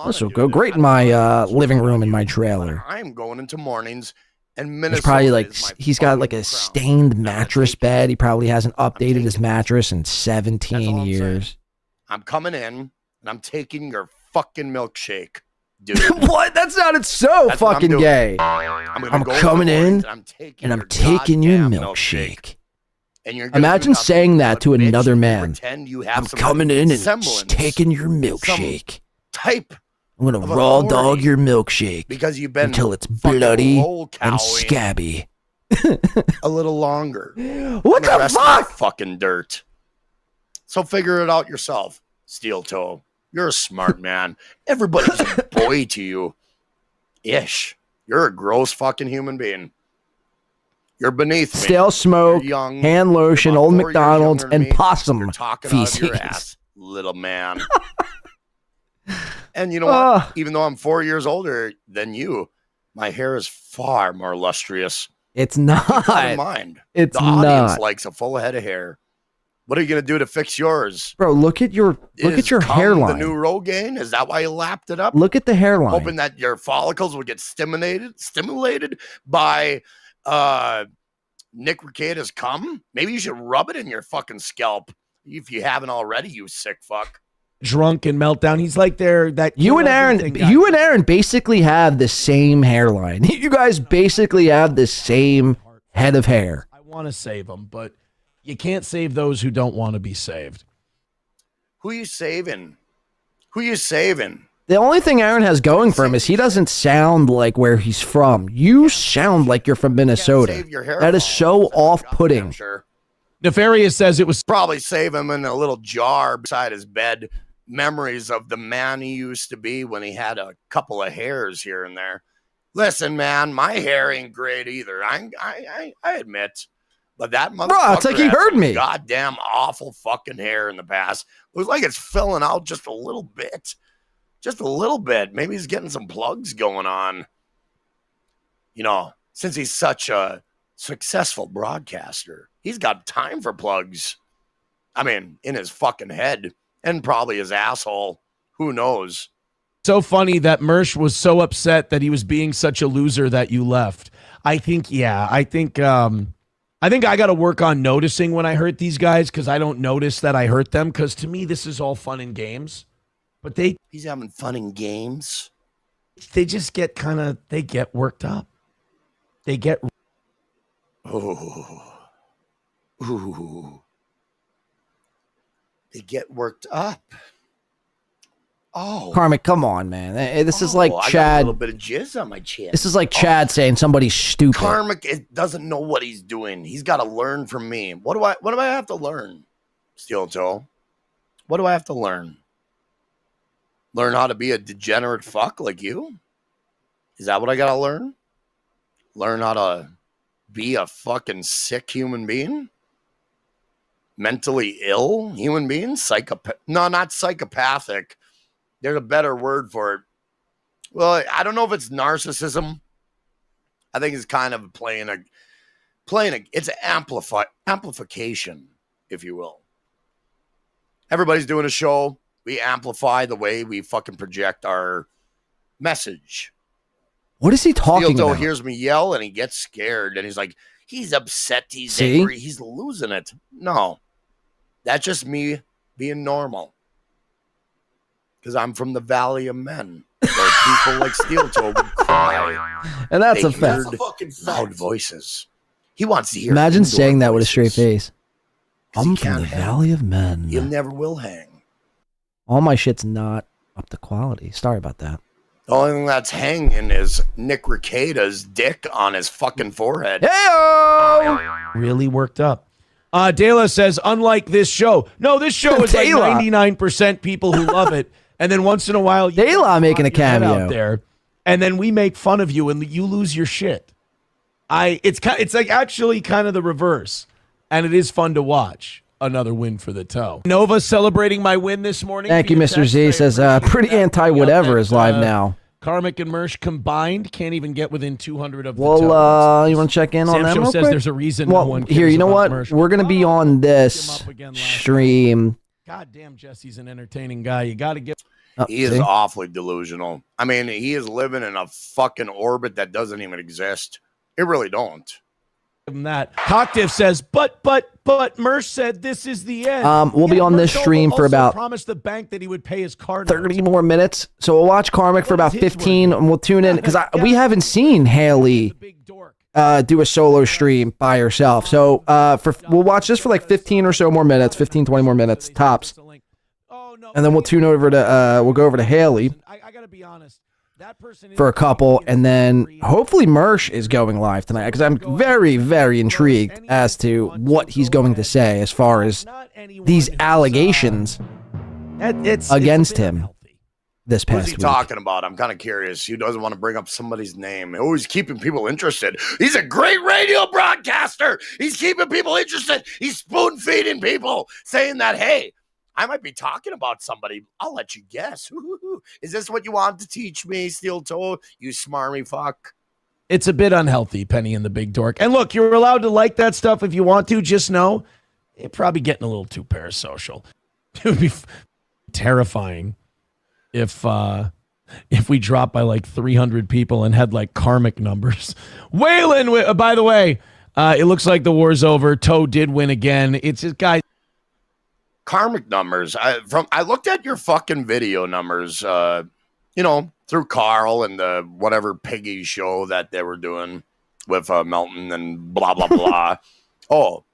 This will go great in my living room in my trailer. I'm going into mornings and There's Minnesota. probably like he's got like a stained mattress bed. He probably hasn't updated his mattress in 17 years. I'm coming in and I'm taking your fucking milkshake, dude. What? That sounded so That's what I'm fucking doing. gay. I'm coming in and I'm taking your milkshake. And you're gonna Imagine saying that to another man. pretend you have I'm some coming in and semblance, taking your milkshake. type I'm gonna of raw dog authority your milkshake because you've been until it's fucking bloody lol-cowing and scabby. a little longer. What the rest of fuck? fucking dirt. So figure it out yourself, SteelToe. You're a smart man. Everybody's a boy to you. Ish. You're a gross fucking human being. You're beneath me. Stale smoke, You're young, hand lotion, about old 4 years McDonald's, younger than and me. possum You're talking out of your feces. ass, little man. And you know what? Even though I'm 4 years older than you, my hair is far more lustrous. It's not. Keep that in mind. It's the audience not. likes a full head of hair. What are you gonna do to fix yours? Bro, look at your Is cum hairline. The new Rogaine? Is that why you lapped it up? Look at the hairline. Hoping that your follicles would get stimulated by Nick Rekieta's cum? Maybe you should rub it in your fucking scalp if you haven't already, you sick fuck. Drunk and meltdown. He's like there that You and Aaron basically have the same hairline. You guys basically have the same head of hair. I want to save him, but you can't save those who don't want to be saved. Who you saving? Who you saving? The only thing Aaron has going for him is he doesn't sound like where he's from. You sound like you're from Minnesota. That is so off-putting. Sure. Nefarious says it was probably save him in a little jar beside his bed. Memories of the man he used to be when he had a couple of hairs here and there. Listen, man, my hair ain't great either. I admit. But that motherfucker Bro, it's like he had heard some me. goddamn awful fucking hair in the past. It was like it's filling out just a little bit. Just a little bit. Maybe he's getting some plugs going on. You know, since he's such a successful broadcaster, he's got time for plugs. I mean, in his fucking head and probably his asshole. Who knows? so funny that Mersh was so upset that he was being such a loser that you left. I think I got to work on noticing when I hurt these guys because I don't notice that I hurt them because to me this is all fun and games. But he's having fun in games. They just get they get worked up. They get They get worked up. Oh, Karmic, come on, man. This is like I got a Chad. little bit of jizz on my chin. This is like Chad saying somebody's stupid. Karmic doesn't know what he's doing. He's got to learn from me. What do I have to learn? SteelToe. What do I have to learn? Learn how to be a degenerate fuck like you? Is that what I got to learn? Learn how to be a fucking sick human being? Mentally ill human being? No, not psychopathic. There's a better word for it. Well, I don't know if it's narcissism. I think it's kind of it's amplification, if you will. Everybody's doing a show. We amplify the way we fucking project our message. What is he talking SteelToe about? hears me yell and he gets scared and he's like, he's upset, he's See? angry, he's losing it. No, that's just me being normal. Because I'm from the Valley of Men, where people like SteelToe would cry. And that's They a fact. heard loud voices. He wants to hear. Imagine indoor saying that with a straight voices. face. I'm from the Valley of Men. You never will hang. All my shit's not up to quality. Sorry about that. The only thing that's hanging is Nick Rekieta's dick on his fucking forehead. Really worked up. Dela says, unlike this show. No, this show is like 99% people who love it. And then once in a while, you Dela making a cameo out there, and then we make fun of you and you lose your shit. It's like actually kind of the reverse. And it is fun to watch. Another win for the toe. Nova celebrating my win this morning. Thank you, Mr. Z. Says, pretty anti-whatever is live now. Karmic and Mersh combined can't even get within 200 of the Well, toe. you want to check in on Sam that Show real says quick? there's a reason well, no one here, cares you know about what? Mersh. We're going to be on this stream. God damn, Jesse's an entertaining guy. You got to get... He is awfully delusional. I mean, he is living in a fucking orbit that doesn't even exist. It really don't. That Cocktiff says, but Mersh said this is the end. We'll be on this stream for about promised the bank that he would pay his card 30 more minutes. So we'll watch Karmic for about 15 and we'll tune in because we haven't seen Haley do a solo stream by herself. So we'll watch this for like 15 or so more minutes, 15, 20 more minutes tops. And then we'll tune over to we'll go over to Haley. I gotta be honest. For a couple, and then hopefully Mersh is going live tonight because I'm very, very intrigued as to what he's going to say as far as these allegations against him this past Who's he week. talking about? I'm kind of curious. He doesn't want to bring up somebody's name. Oh, he's keeping people interested. He's a great radio broadcaster. He's keeping people interested. He's spoon feeding people, saying that, hey, I might be talking about somebody. I'll let you guess. Is this what you want to teach me, SteelToe? You smarmy fuck. It's a bit unhealthy, Penny and the Big Dork. And look, you're allowed to like that stuff if you want to. Just know you're probably getting a little too parasocial. It would be terrifying if we dropped by like 300 people and had like karmic numbers. Waylon, by the way, it looks like the war's over. Toe did win again. It's this guy. Karmic numbers. I looked at your fucking video numbers, through Carl and the whatever piggy show that they were doing with Melton and blah, blah, blah. Oh,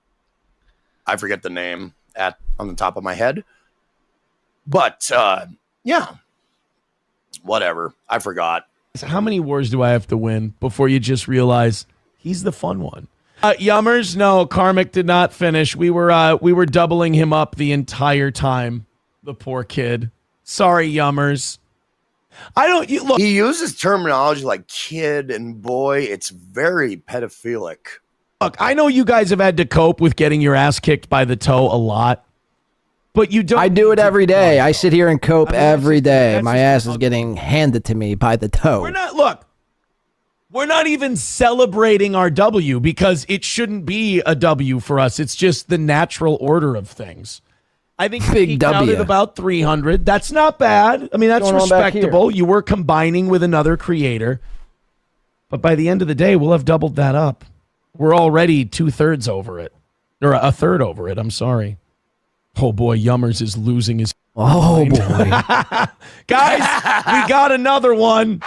I forget the name on the top of my head. But, yeah, whatever. I forgot. How many wars do I have to win before you just realize he's the fun one? Yummers, no, Karmic did not finish. We were doubling him up the entire time. The poor kid. Sorry, Yummers. Look. He uses terminology like kid and boy. It's very pedophilic. Look, I know you guys have had to cope with getting your ass kicked by the toe a lot, but you don't. I do it every day. I sit here and cope every day. My ass is getting handed to me by the toe. We're not even celebrating our W because it shouldn't be a W for us. It's just the natural order of things. I think Big W out at about 300. That's not bad. I mean, that's respectable. You were combining with another creator. But by the end of the day, we'll have doubled that up. We're already 2/3 over it. Or a third over it. I'm sorry. Oh, boy. Yummers is losing his... Oh, boy. Guys, we got another one.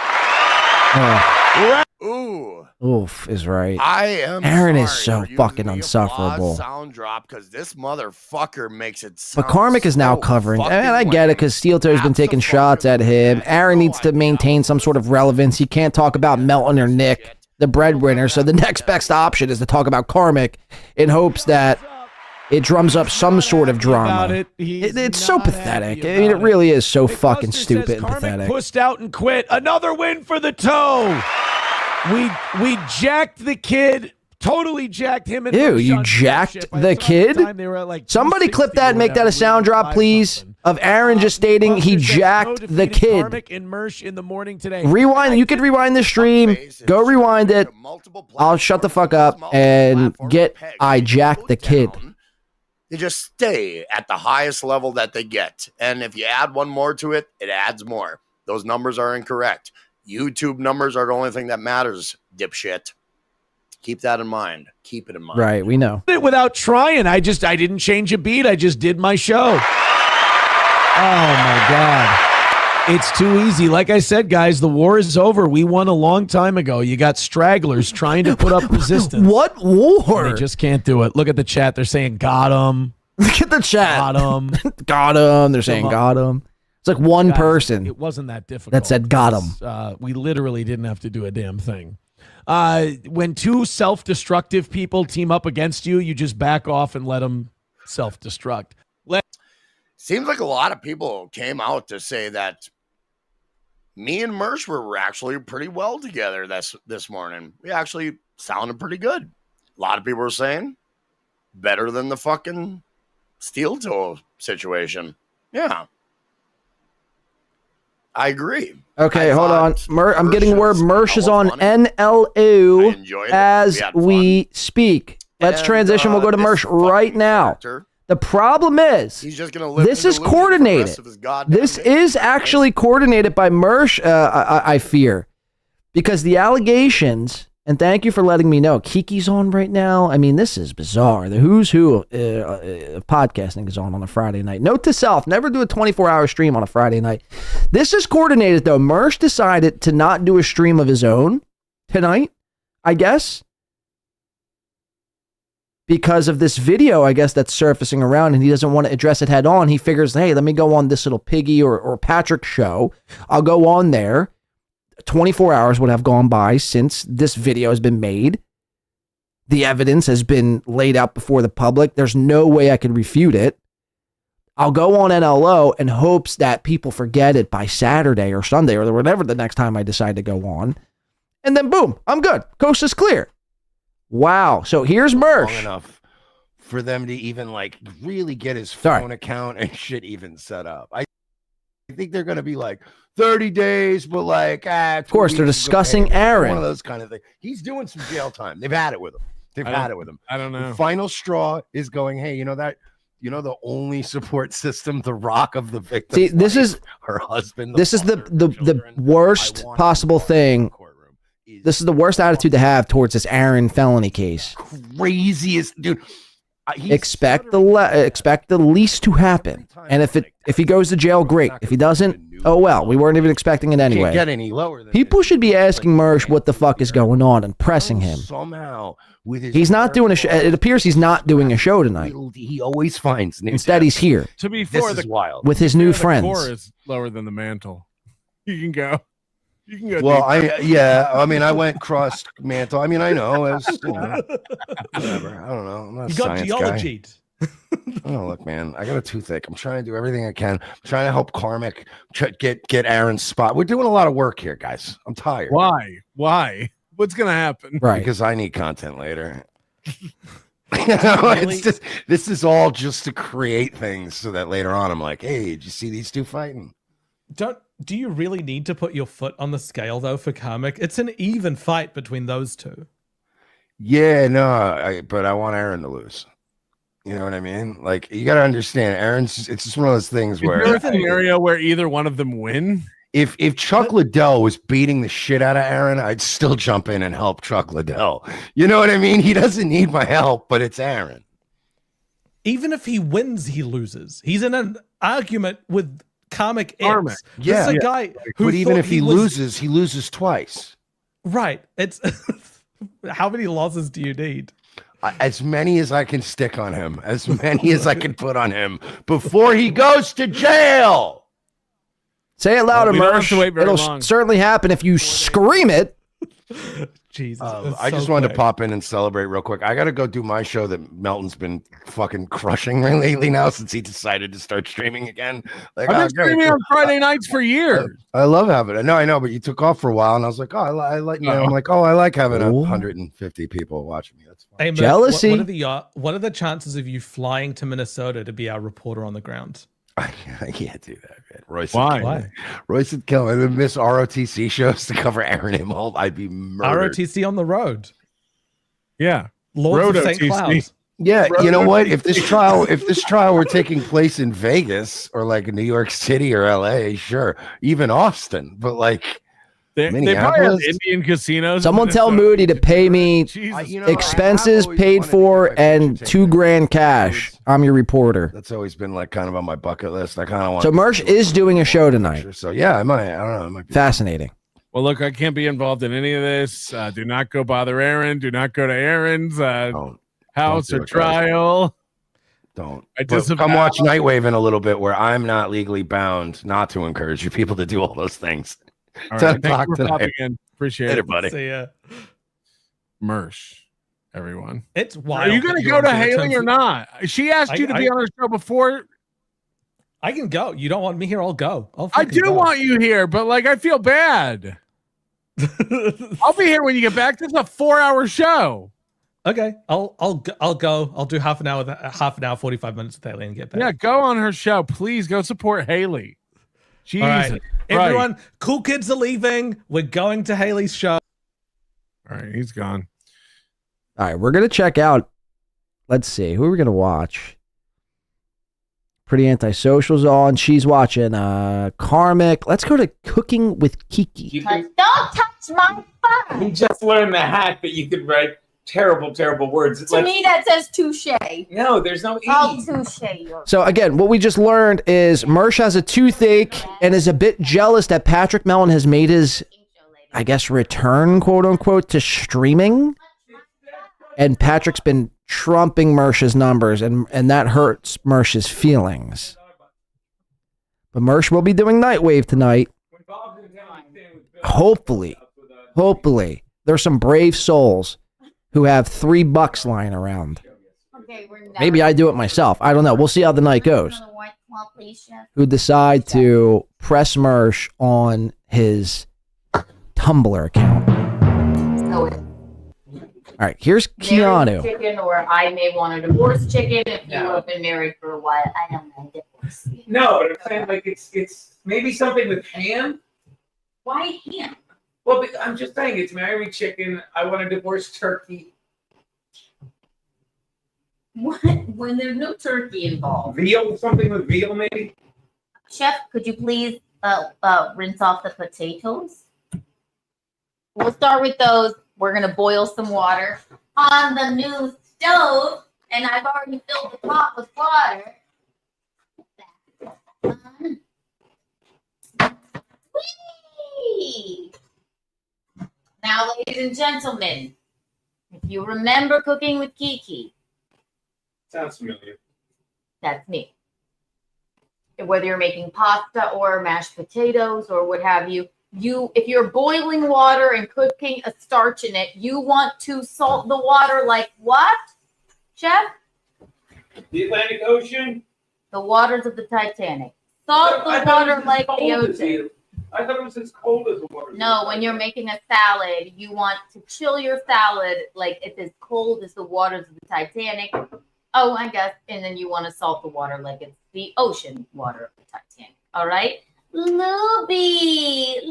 Ooh. Oof is right. I am. Aaron is so fucking unsufferable. Sound drop because this motherfucker makes it sound But Karmic is now covering. And I get it because SteelToe's been taking shots at him. Aaron needs to maintain some sort of relevance. He can't talk about Melton or Nick, the breadwinner. So the next best option is to talk about Karmic in hopes that it drums up some sort of drama. It's so pathetic. I mean, it really is so fucking stupid and pathetic. Pushed out and quit. Another win for the toe. We jacked the kid. Totally jacked him. And Ew, you jacked the kid? Somebody clip that and make that a sound drop, please, of Aaron just stating he jacked the kid. In the morning today. Rewind. You could rewind the stream. Go rewind it. I'll shut the fuck up and get I jacked the kid. They just stay at the highest level that they get. And if you add one more to it, it adds more. Those numbers are incorrect. YouTube numbers are the only thing that matters, dipshit. Keep that in mind. Keep it in mind. Right, we know. Without trying, I didn't change a beat. I just did my show. Oh, my God. It's too easy. Like I said, guys, the war is over. We won a long time ago. You got stragglers trying to put up resistance. What war? They just can't do it. Look at the chat. They're saying, got him. Look at the chat. Got him. Got him. They're saying got him. It's like one person. It wasn't that difficult. That said got him. We literally didn't have to do a damn thing. When two self-destructive people team up against you, you just back off and let them self-destruct. Seems like a lot of people came out to say that me and Mersh were actually pretty well together this morning. We actually sounded pretty good. A lot of people were saying better than the fucking SteelToe situation. Yeah. I agree. Okay, hold on. I'm getting word Mersh is on NLU as we speak. Let's transition. We'll go to Mersh right now. The problem is, he's just gonna live this is coordinated. This is actually coordinated by Mersh, I fear, because the allegations, and thank you for letting me know, Kiki's on right now. I mean, this is bizarre. The who's who of podcasting is on a Friday night. Note to self, never do a 24-hour stream on a Friday night. This is coordinated, though. Mersh decided to not do a stream of his own tonight, I guess, because of this video, I guess, that's surfacing around, and he doesn't want to address it head on. He figures, hey, let me go on this little Piggy or Patrick show. I'll go on there. 24 hours would have gone by since this video has been made. The evidence has been laid out before the public. There's no way I can refute it. I'll go on NLO in hopes that people forget it by Saturday or Sunday or whatever the next time I decide to go on. And then boom, I'm good. Coast is clear. Wow. So here's Mersh. Long enough for them to even like really get his phone account and shit even set up. I think they're going to be like 30 days, but like, of course, they're discussing Aaron. One of those kind of things. He's doing some jail time. They've had it with him. I don't know. The final straw is going, hey, the only support system, the rock of the victim. See, this is her husband. This is the worst possible thing. This is the worst attitude to have towards this Aaron felony case. Craziest dude. Expect the least to happen, and if he goes to jail, great. If he doesn't, oh well. We weren't even expecting it anyway. Can't get any lower than people should be asking Mersh what the fuck is going on and pressing him. Somehow, with his he's not doing a show. It appears he's not doing a show tonight. He always finds. Instead, he's here. To be fair, this is wild. With his new friends. The core is lower than the mantle. You can go. You can go. Well, I went cross mantle. I mean, I know. It was, whatever. I don't know. I'm not you got geology. Oh, look, man. I got a toothache. I'm trying to do everything I can. I'm trying to help Karmic get Aaron's spot. We're doing a lot of work here, guys. I'm tired. Why? What's gonna happen? Right. Because I need content later. It's just, this is all just to create things so that later on I'm like, hey, did you see these two fighting? Do you really need to put your foot on the scale though for Karmic? It's an even fight between those two. Yeah, no, but I want Aaron to lose. You know what I mean? Like, you got to understand, Aaron's. It's just one of those things where is there a scenario where either one of them win. If Chuck Liddell was beating the shit out of Aaron, I'd still jump in and help Chuck Liddell. You know what I mean? He doesn't need my help, but it's Aaron. Even if he wins, he loses. He's in an argument with Karmic X. Yeah, this is a guy who but even if he loses, he loses twice. Right. It's how many losses do you need? As many as I can stick on him, as many as I can put on him before he goes to jail. Say it louder, Mersh. It'll long. certainly happen if you scream it. Jesus. I just wanted to pop in and celebrate real quick. I got to go do my show that Melton's been fucking crushing lately now since he decided to start streaming again. Like, I've been streaming on Friday nights for years. I love having it. No, I know, but you took off for a while, and I was like, oh, I like. You know, I'm like, oh, I like having 150 people watching me. That's fine. Hey, Mersh, jealousy. What are the chances of you flying to Minnesota to be our reporter on the ground? I can't do that, man. Royce would kill me. I would miss ROTC shows to cover Aaron Immel. I'd be murdered. ROTC on the road. Yeah. Lords of St. Cloud. Yeah, you know what? If this trial were taking place in Vegas or like New York City or LA, sure. Even Austin, but like they probably have Indian casinos. Someone tell Moody to pay me expenses paid for and $2,000 cash. I'm your reporter. That's always been like kind of on my bucket list. I kind of want. So Mersh is doing a show tonight. So yeah, I might. I don't know. It might be fascinating. Well, look, I can't be involved in any of this. Do not go bother Aaron. Do not go to Aaron's house or trial. Don't. I But disavow- come watch Nightwave in a little bit, where I'm not legally bound not to encourage you people to do all those things. All 10 right, thank o'clock you for tonight. popping in. Appreciate Later, it, buddy. See ya. Mersh, everyone. It's wild. Are you that going to you're go on to good Haley terms or with- not? She asked you to be on her show before. I can go. You don't want me here? I'll go. I do want you here, but like I feel bad. I'll be here when you get back. This is a 4-hour show. Okay, I'll go. I'll do half an hour, 45 minutes with Haley and get back. Yeah, go on her show. Please go support Haley. Jesus. All right, everyone. Cool kids are leaving. We're going to Haley's show. All right, he's gone. All right, we're gonna check out. Let's see, who are we gonna watch? Pretty Antisocial's on. She's watching Karmic. Let's go to Cooking with Kiki. Don't touch my phone. He just learned the hack that you could write terrible words. It's To me, that says touche. No, there's no E. Oh, touche. So again, what we just learned is Mersh has a toothache and is a bit jealous that Patrick Mellon has made his, I guess, return, quote unquote, to streaming. And Patrick's been trumping Mersh's numbers, and that hurts Mersh's feelings. But Mersh will be doing Nightwave tonight. Hopefully, there's some brave souls who have $3 lying around. Maybe I do it myself. I don't know. We'll see how the night goes. Who decide to press Mersh on his Tumblr account. All right, here's Keanu. Chicken, or I may want a divorce chicken if you have been married for a while. I don't know. Divorce. No, but I'm saying like it's maybe something with ham. Why ham? Well, I'm just saying it's married chicken. I want a divorced turkey. What? When there's no turkey involved. Veal, something with veal, maybe. Chef, could you please rinse off the potatoes? We'll start with those. We're gonna boil some water on the new stove, and I've already filled the pot with water. Whee! Now, ladies and gentlemen, if you remember Cooking with Kiki, Sounds familiar. that's me. Whether you're making pasta or mashed potatoes or what have you, if you're boiling water and cooking a starch in it, you want to salt the water like what, Chef? The Atlantic Ocean. The waters of the Titanic. Salt the water like the ocean. I thought it was as cold as the water. No, when you're making a salad, you want to chill your salad like it's as cold as the waters of the Titanic. Oh, I guess. And then you want to salt the water like it's the ocean water of the Titanic. All right? Luby.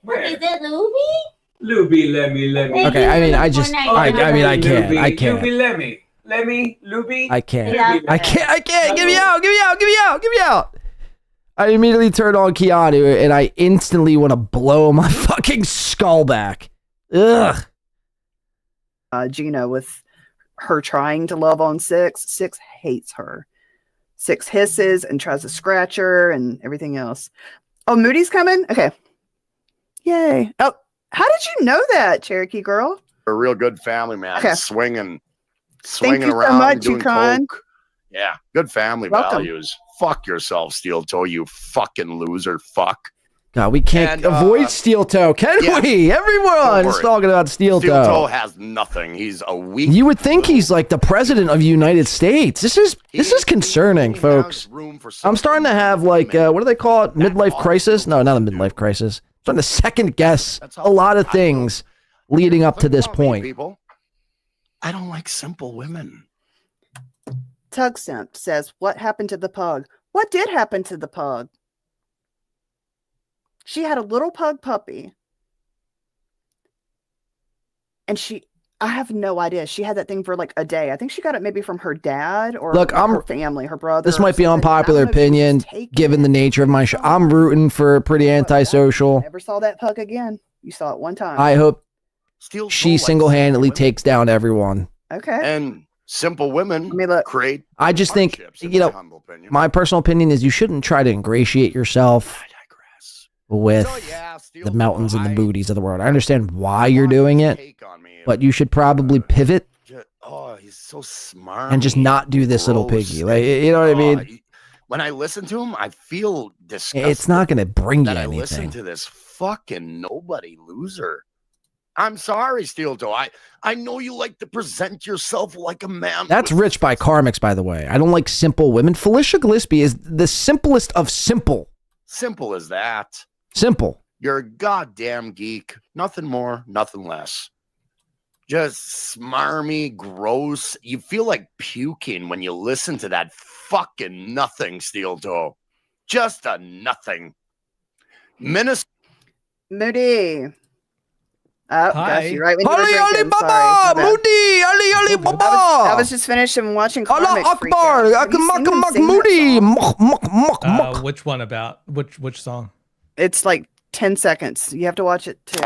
What is it, Luby? Luby, let me. Okay, I mean, I can't. Let me, Luby. I can't. Give me out. I immediately turn on Keanu and I instantly want to blow my fucking skull back. Ugh. Gina with her trying to love on Six. Six hates her. Six hisses and tries to scratch her and everything else. Oh, Moody's coming? Okay. Yay. Oh, how did you know that, Cherokee girl? A real good family man. Okay. Swinging Thank you around. so much, doing Yukon. coke. Yeah, good family Welcome. values. Fuck yourself, SteelToe, you fucking loser. Fuck. God, we can't And, avoid SteelToe, can yeah. we? Everyone is talking about SteelToe SteelToe. has nothing. He's a weak. You would think he's like the president of the United States. This is concerning, folks. I'm starting to have like what do they call it? Midlife crisis? No, not a midlife crisis. I'm starting to second guess a lot of things leading up to this point. People, I don't like simple women. Tug Simp says, what happened to the pug? What did happen to the pug? She had a little pug puppy. And I have no idea. She had that thing for like a day. I think she got it maybe from her dad or Look, her family, her brother. This might be unpopular opinion, given the nature of my show. I'm rooting for Pretty Antisocial. Never saw that pug again. You saw it one time. I hope she single-handedly takes down everyone. Okay. And simple women create. I just think, my personal opinion is you shouldn't try to ingratiate yourself with the mountains and the booties of the world. I understand why you're doing it, but you should probably pivot he's so smart. and just not do this little piggy. Like, you know what I mean? When I listen to him, I feel disgusted. It's not going to bring you that I listen anything. to this fucking nobody loser. I'm sorry, SteelToe. I know you like to present yourself like a man. That's Rich by Karmix, by the way. I don't like simple women. Felicia Gillespie is the simplest of simple. Simple as that. Simple. You're a goddamn geek. Nothing more, nothing less. Just smarmy, gross. You feel like puking when you listen to that fucking nothing, SteelToe. Just a nothing. Moody. Oh, Hi. gosh, you're right. When you were Ali drinking. Ali Baba, Moody, Ali Ali Baba. I was just finishing watching Allah Karmix freak Akbar, out. Have you seen him sing that Moody, song? Which one about? Which song? It's like 10 seconds. You have to watch it too.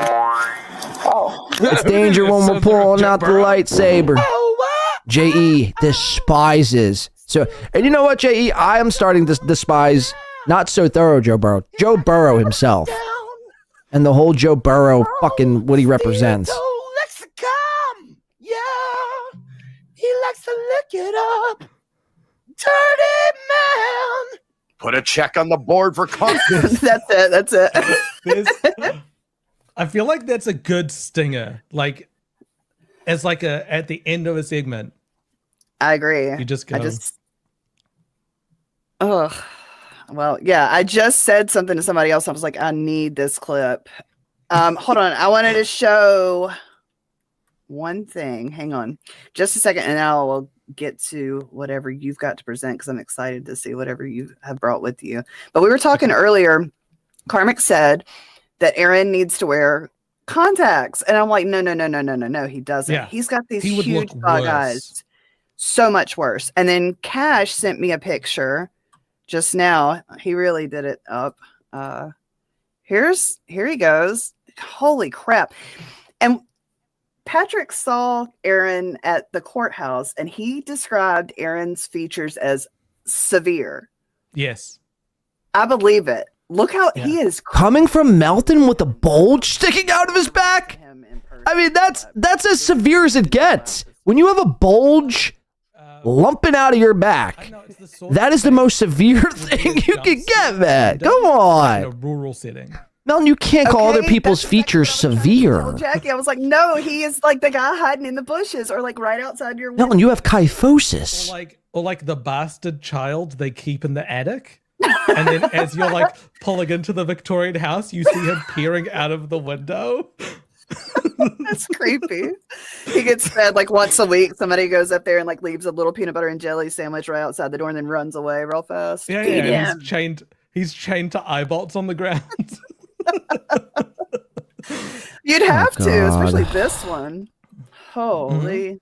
It's danger when we're pulling out the lightsaber. J.E. despises. So, and you know what, J.E.? I am starting to despise not so thorough Joe Burrow. Joe Burrow himself. And the whole Joe Burrow fucking what he represents. Likes to come. Yeah. He likes to lick it up. Dirty man. Put a check on the board for confidence. That's it. I feel like that's a good stinger. Like, as like at the end of a segment. I agree. You just go. Ugh. Well, yeah, I just said something to somebody else. I was like, I need this clip. Hold on. I wanted to show one thing. Hang on just a second, and I will get to whatever you've got to present because I'm excited to see whatever you have brought with you. But we were talking earlier. Karmix said that Aaron needs to wear contacts. And I'm like, no, he doesn't. Yeah. He's got these He would huge look bug worse. eyes. So much worse. And then Cash sent me a picture just now. He really did it up. Here he goes. Holy crap. And Patrick saw Aaron at the courthouse and he described Aaron's features as severe. Yes. I believe it. Look how he is Coming from Melton with a bulge sticking out of his back? I mean, that's as severe as it gets. When you have a bulge lumping out of your back, that is the most severe thing you can get, man. Come In a on. rural setting. Melton, you can't call other Okay, people's features severe. Tell Jackie, I was like, no, he is like the guy hiding in the bushes or like right outside your window. Melton, you have kyphosis. Or like the bastard child they keep in the attic. And then as you're like pulling into the Victorian house, you see him peering out of the window. That's creepy. He gets fed like once a week. Somebody goes up there and like leaves a little peanut butter and jelly sandwich right outside the door and then runs away real fast. Yeah, Eat yeah. him. He's chained to eye bolts on the ground. You'd have to, God. especially this one. Holy.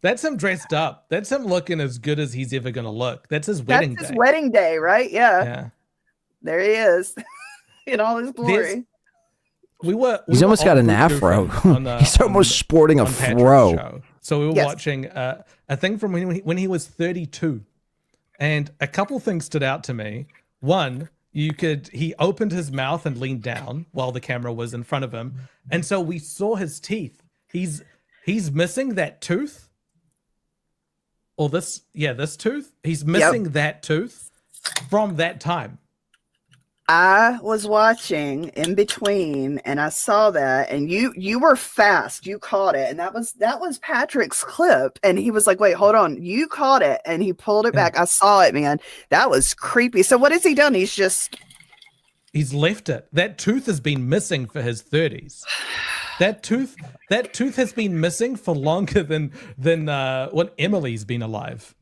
That's him dressed up. That's him looking as good as he's ever gonna look. That's his wedding That's day. his wedding day, right? Yeah. Yeah. There he is in all his glory. He's almost got an afro. He's almost sporting a on Patrick's fro. show. So we were watching a thing from when he was 32, and a couple things stood out to me. One, he opened his mouth and leaned down while the camera was in front of him, and so we saw his teeth. He's missing that tooth, or this tooth. He's missing that tooth from that time. I was watching in between and I saw that and you were fast. You caught it. And that was Patrick's clip. And he was like, wait, hold on. You caught it. And he pulled it back. I saw it, man. That was creepy. So what has he done? He's left it. That tooth has been missing for his 30s. That tooth has been missing for longer than when Emily's been alive.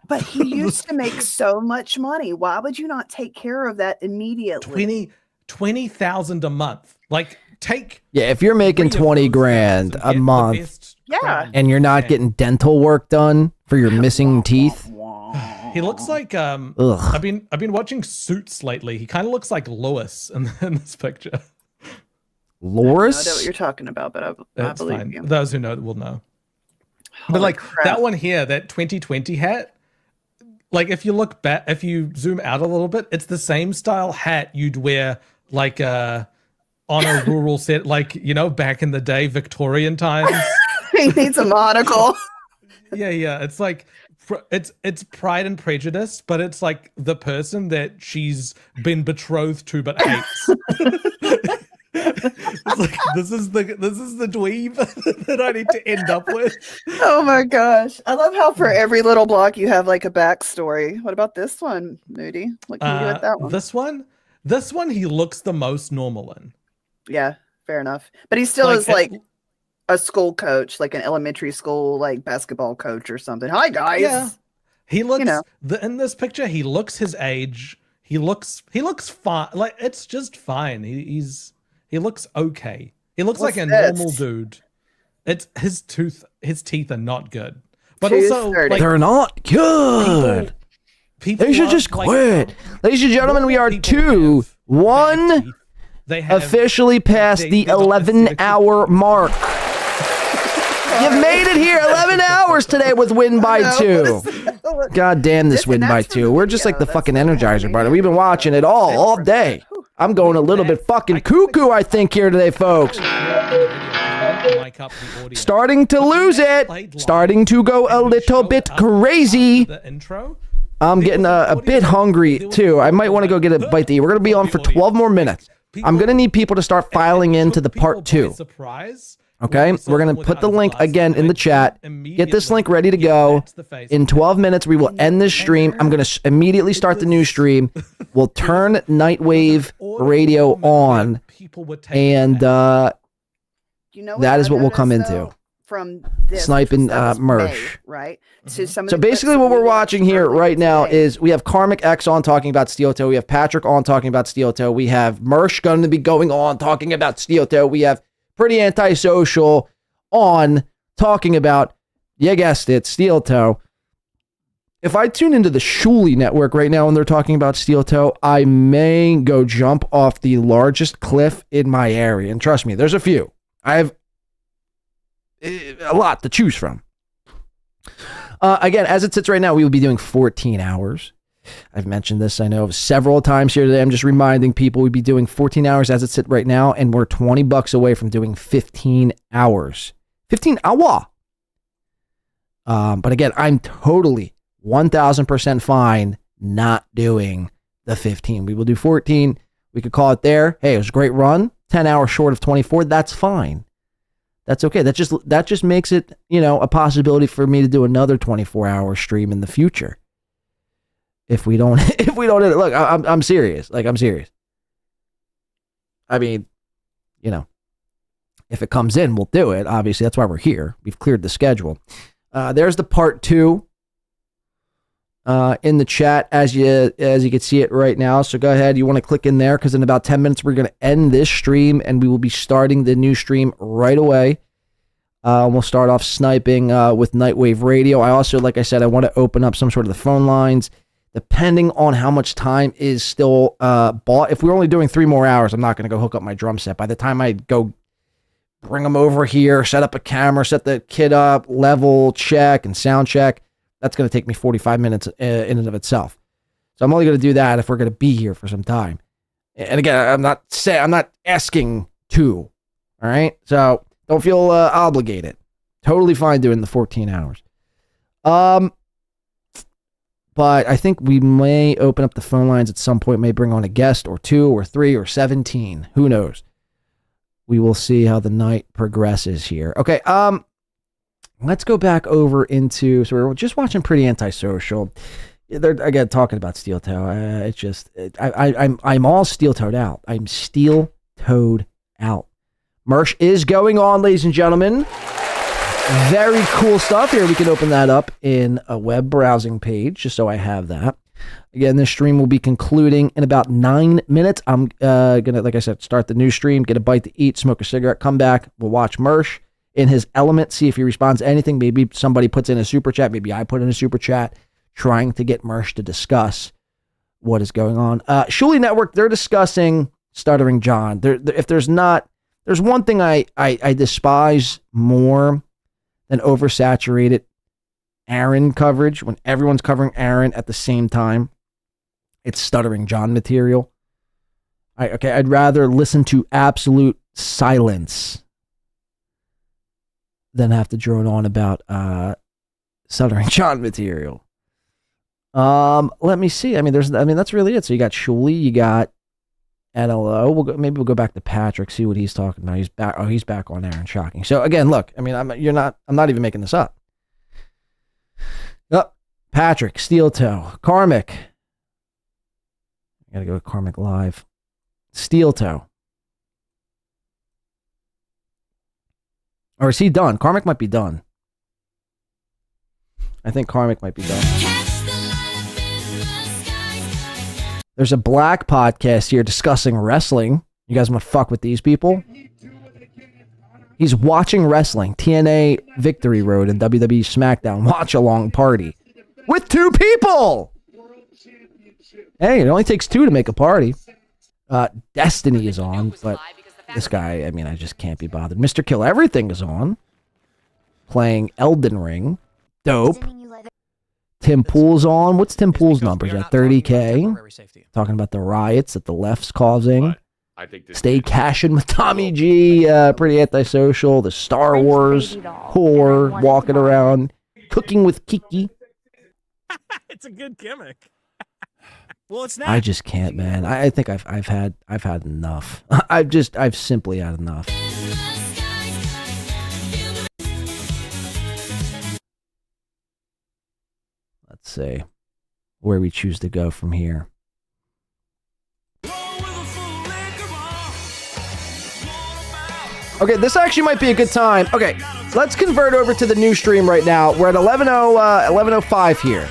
But he used to make so much money. Why would you not take care of that immediately? $20,000 a month. Like Yeah, if you're making 20 grand a month Yeah. and you're not getting dental work done for your missing teeth, He looks like Ugh. I've been watching Suits lately. He kind of looks like Lois in this picture. Loris? I know what you're talking about, but I That's believe fine. you. Those who know will know. But Holy like crap. that one here, that 2020 hat. Like if you look back, if you zoom out a little bit, it's the same style hat you'd wear like on a rural set, like back in the day, Victorian times. He needs a monocle. Yeah. It's like it's Pride and Prejudice, but it's like the person that she's been betrothed to but hates. It's like this is the dweeb that I need to end up with. Oh my gosh. I love how for every little block you have like a backstory. What about this one, Moody? What can you do with that one? This one he looks the most normal in. Yeah, fair enough. But he still is like a school coach, like an elementary school like basketball coach or something. Hi guys. Yeah. He looks in this picture, he looks his age. He looks fine. Like it's just fine. He looks okay. He looks like a normal dude. It's his teeth are not good. But also like, they're not good. People they should just quit. Ladies and gentlemen, we are 2-1 officially past the 11-hour mark. You've made it here 11 hours today with Win by 2. God damn this Win by 2. We're just like the fucking Energizer brother. We've been watching it all day. I'm going a little bit fucking cuckoo, I think, here today, folks. Starting to lose it. Starting to go a little bit crazy. I'm getting a bit hungry, too. I might want to go get a bite to eat. We're going to be on for 12 more minutes. I'm going to need people to start filing into the part 2. Okay, we're going to put the link again in the chat. Get this link ready to go. In 12 minutes, we will end this stream. I'm going to immediately start the new stream. We'll turn Nightwave Radio on. And that is what we'll come into. From sniping Mersh. Right? So basically what we're watching here right now is we have Karmic X on talking about SteelToe. We have Patrick on talking about SteelToe. We have Mersh going to be going on talking about SteelToe. We have Pretty Antisocial on talking about, you guessed it, SteelToe. If I tune into the Shuli network right now and they're talking about SteelToe, I may go jump off the largest cliff in my area. And trust me, there's a few. I have a lot to choose from. Again, as it sits right now, we will be doing 14 hours. I've mentioned this, I know, several times here today. I'm just reminding people we'd be doing 14 hours as it sits right now, and we're $20 away from doing 15 hours. 15 hour. But again, I'm totally 1,000% fine not doing the 15. We will do 14. We could call it there. Hey, it was a great run. 10 hours short of 24. That's fine. That's okay. That just makes it, a possibility for me to do another 24-hour stream in the future. If we don't hit it, look, I'm serious. Like, I'm serious. I mean, if it comes in, we'll do it. Obviously, that's why we're here. We've cleared the schedule. There's the part 2 in the chat as you can see it right now. So go ahead. You want to click in there because in about 10 minutes, we're going to end this stream and we will be starting the new stream right away. We'll start off sniping with Nightwave Radio. I also, like I said, I want to open up some sort of the phone lines. Depending on how much time is still bought. If we're only doing 3 more hours, I'm not going to go hook up my drum set. By the time I go bring them over here, set up a camera, set the kit up, level check, and sound check, that's going to take me 45 minutes in and of itself. So I'm only going to do that if we're going to be here for some time. And again, I'm not asking to. All right? So don't feel obligated. Totally fine doing the 14 hours. But I think we may open up the phone lines at some point, may bring on a guest or 2 or 3 or 17. Who knows? We will see how the night progresses here. Okay, let's go back over into, so we're just watching Pretty Antisocial. They're, again, talking about SteelToe. It's just, I'm all steel-toed out. I'm steel-toed out. Mersh is going on, ladies and gentlemen. Very cool stuff here. We can open that up in a web browsing page, just so I have that. Again, this stream will be concluding in about 9 minutes. I'm gonna, like I said, start the new stream, get a bite to eat, smoke a cigarette, come back. We'll watch Mersh in his element, see if he responds to anything. Maybe somebody puts in a super chat. Maybe I put in a super chat, trying to get Mersh to discuss what is going on. Shuli Network, they're discussing Stuttering John. If there's one thing I despise more than oversaturated Aaron coverage, when everyone's covering Aaron at the same time. It's Stuttering John material. I'd rather listen to absolute silence than have to drone on about Stuttering John material. Let me see. That's really it. So you got Shuli, you got NLO. Maybe we'll go back to Patrick, see what he's talking about. He's back. Oh, he's back on Aaron. Shocking. So again, look. I'm not even making this up. Oh, Patrick, SteelToe, Karmic. I gotta go to Karmic Live. SteelToe. Or is he done? Karmic might be done. I think Karmic might be done. There's a black podcast here discussing wrestling. You guys want to fuck with these people? He's watching wrestling. TNA Victory Road and WWE SmackDown watch along party with 2 people. Hey, it only takes 2 to make a party. Destiny is on, but this guy, I just can't be bothered. Mr. Kill Everything is on, playing Elden Ring. Dope. Tim Pool's on. What's Tim Pool's numbers at 30K? Talking about the riots that the left's causing. Stay cashing with Tommy G. Pretty antisocial. The Star Wars whore walking around, cooking with Kiki. It's a good gimmick. Well, it's not. I just can't, man. I think I've had enough. I've simply had enough. Let's see where we choose to go from here. Okay, this actually might be a good time. Okay, let's convert over to the new stream right now. We're at 11:05 here.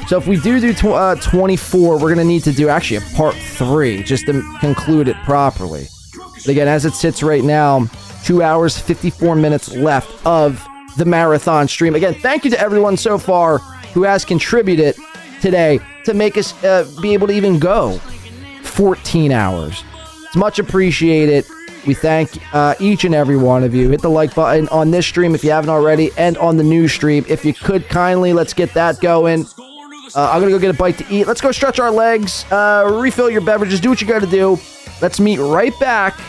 So if we do 24, we're going to need to do actually a part 3 just to conclude it properly. But again, as it sits right now, 2 hours, 54 minutes left of the marathon stream. Again, thank you to everyone so far who has contributed today to make us be able to even go 14 hours. It's much appreciated. We thank each and every one of you. Hit the like button on this stream if you haven't already, and on the new stream. If you could kindly, let's get that going. I'm going to go get a bite to eat. Let's go stretch our legs, refill your beverages, do what you got to do. Let's meet right back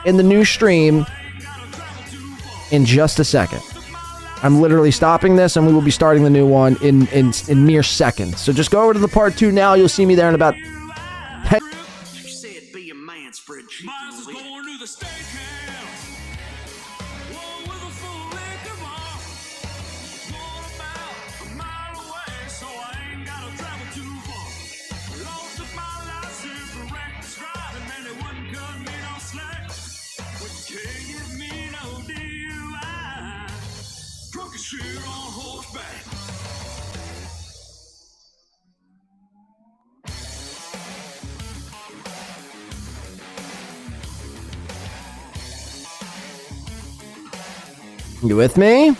in the new stream in just a second. I'm literally stopping this, and we will be starting the new one in mere seconds. So just go over to the part 2 now. You'll see me there in about 10. You with me?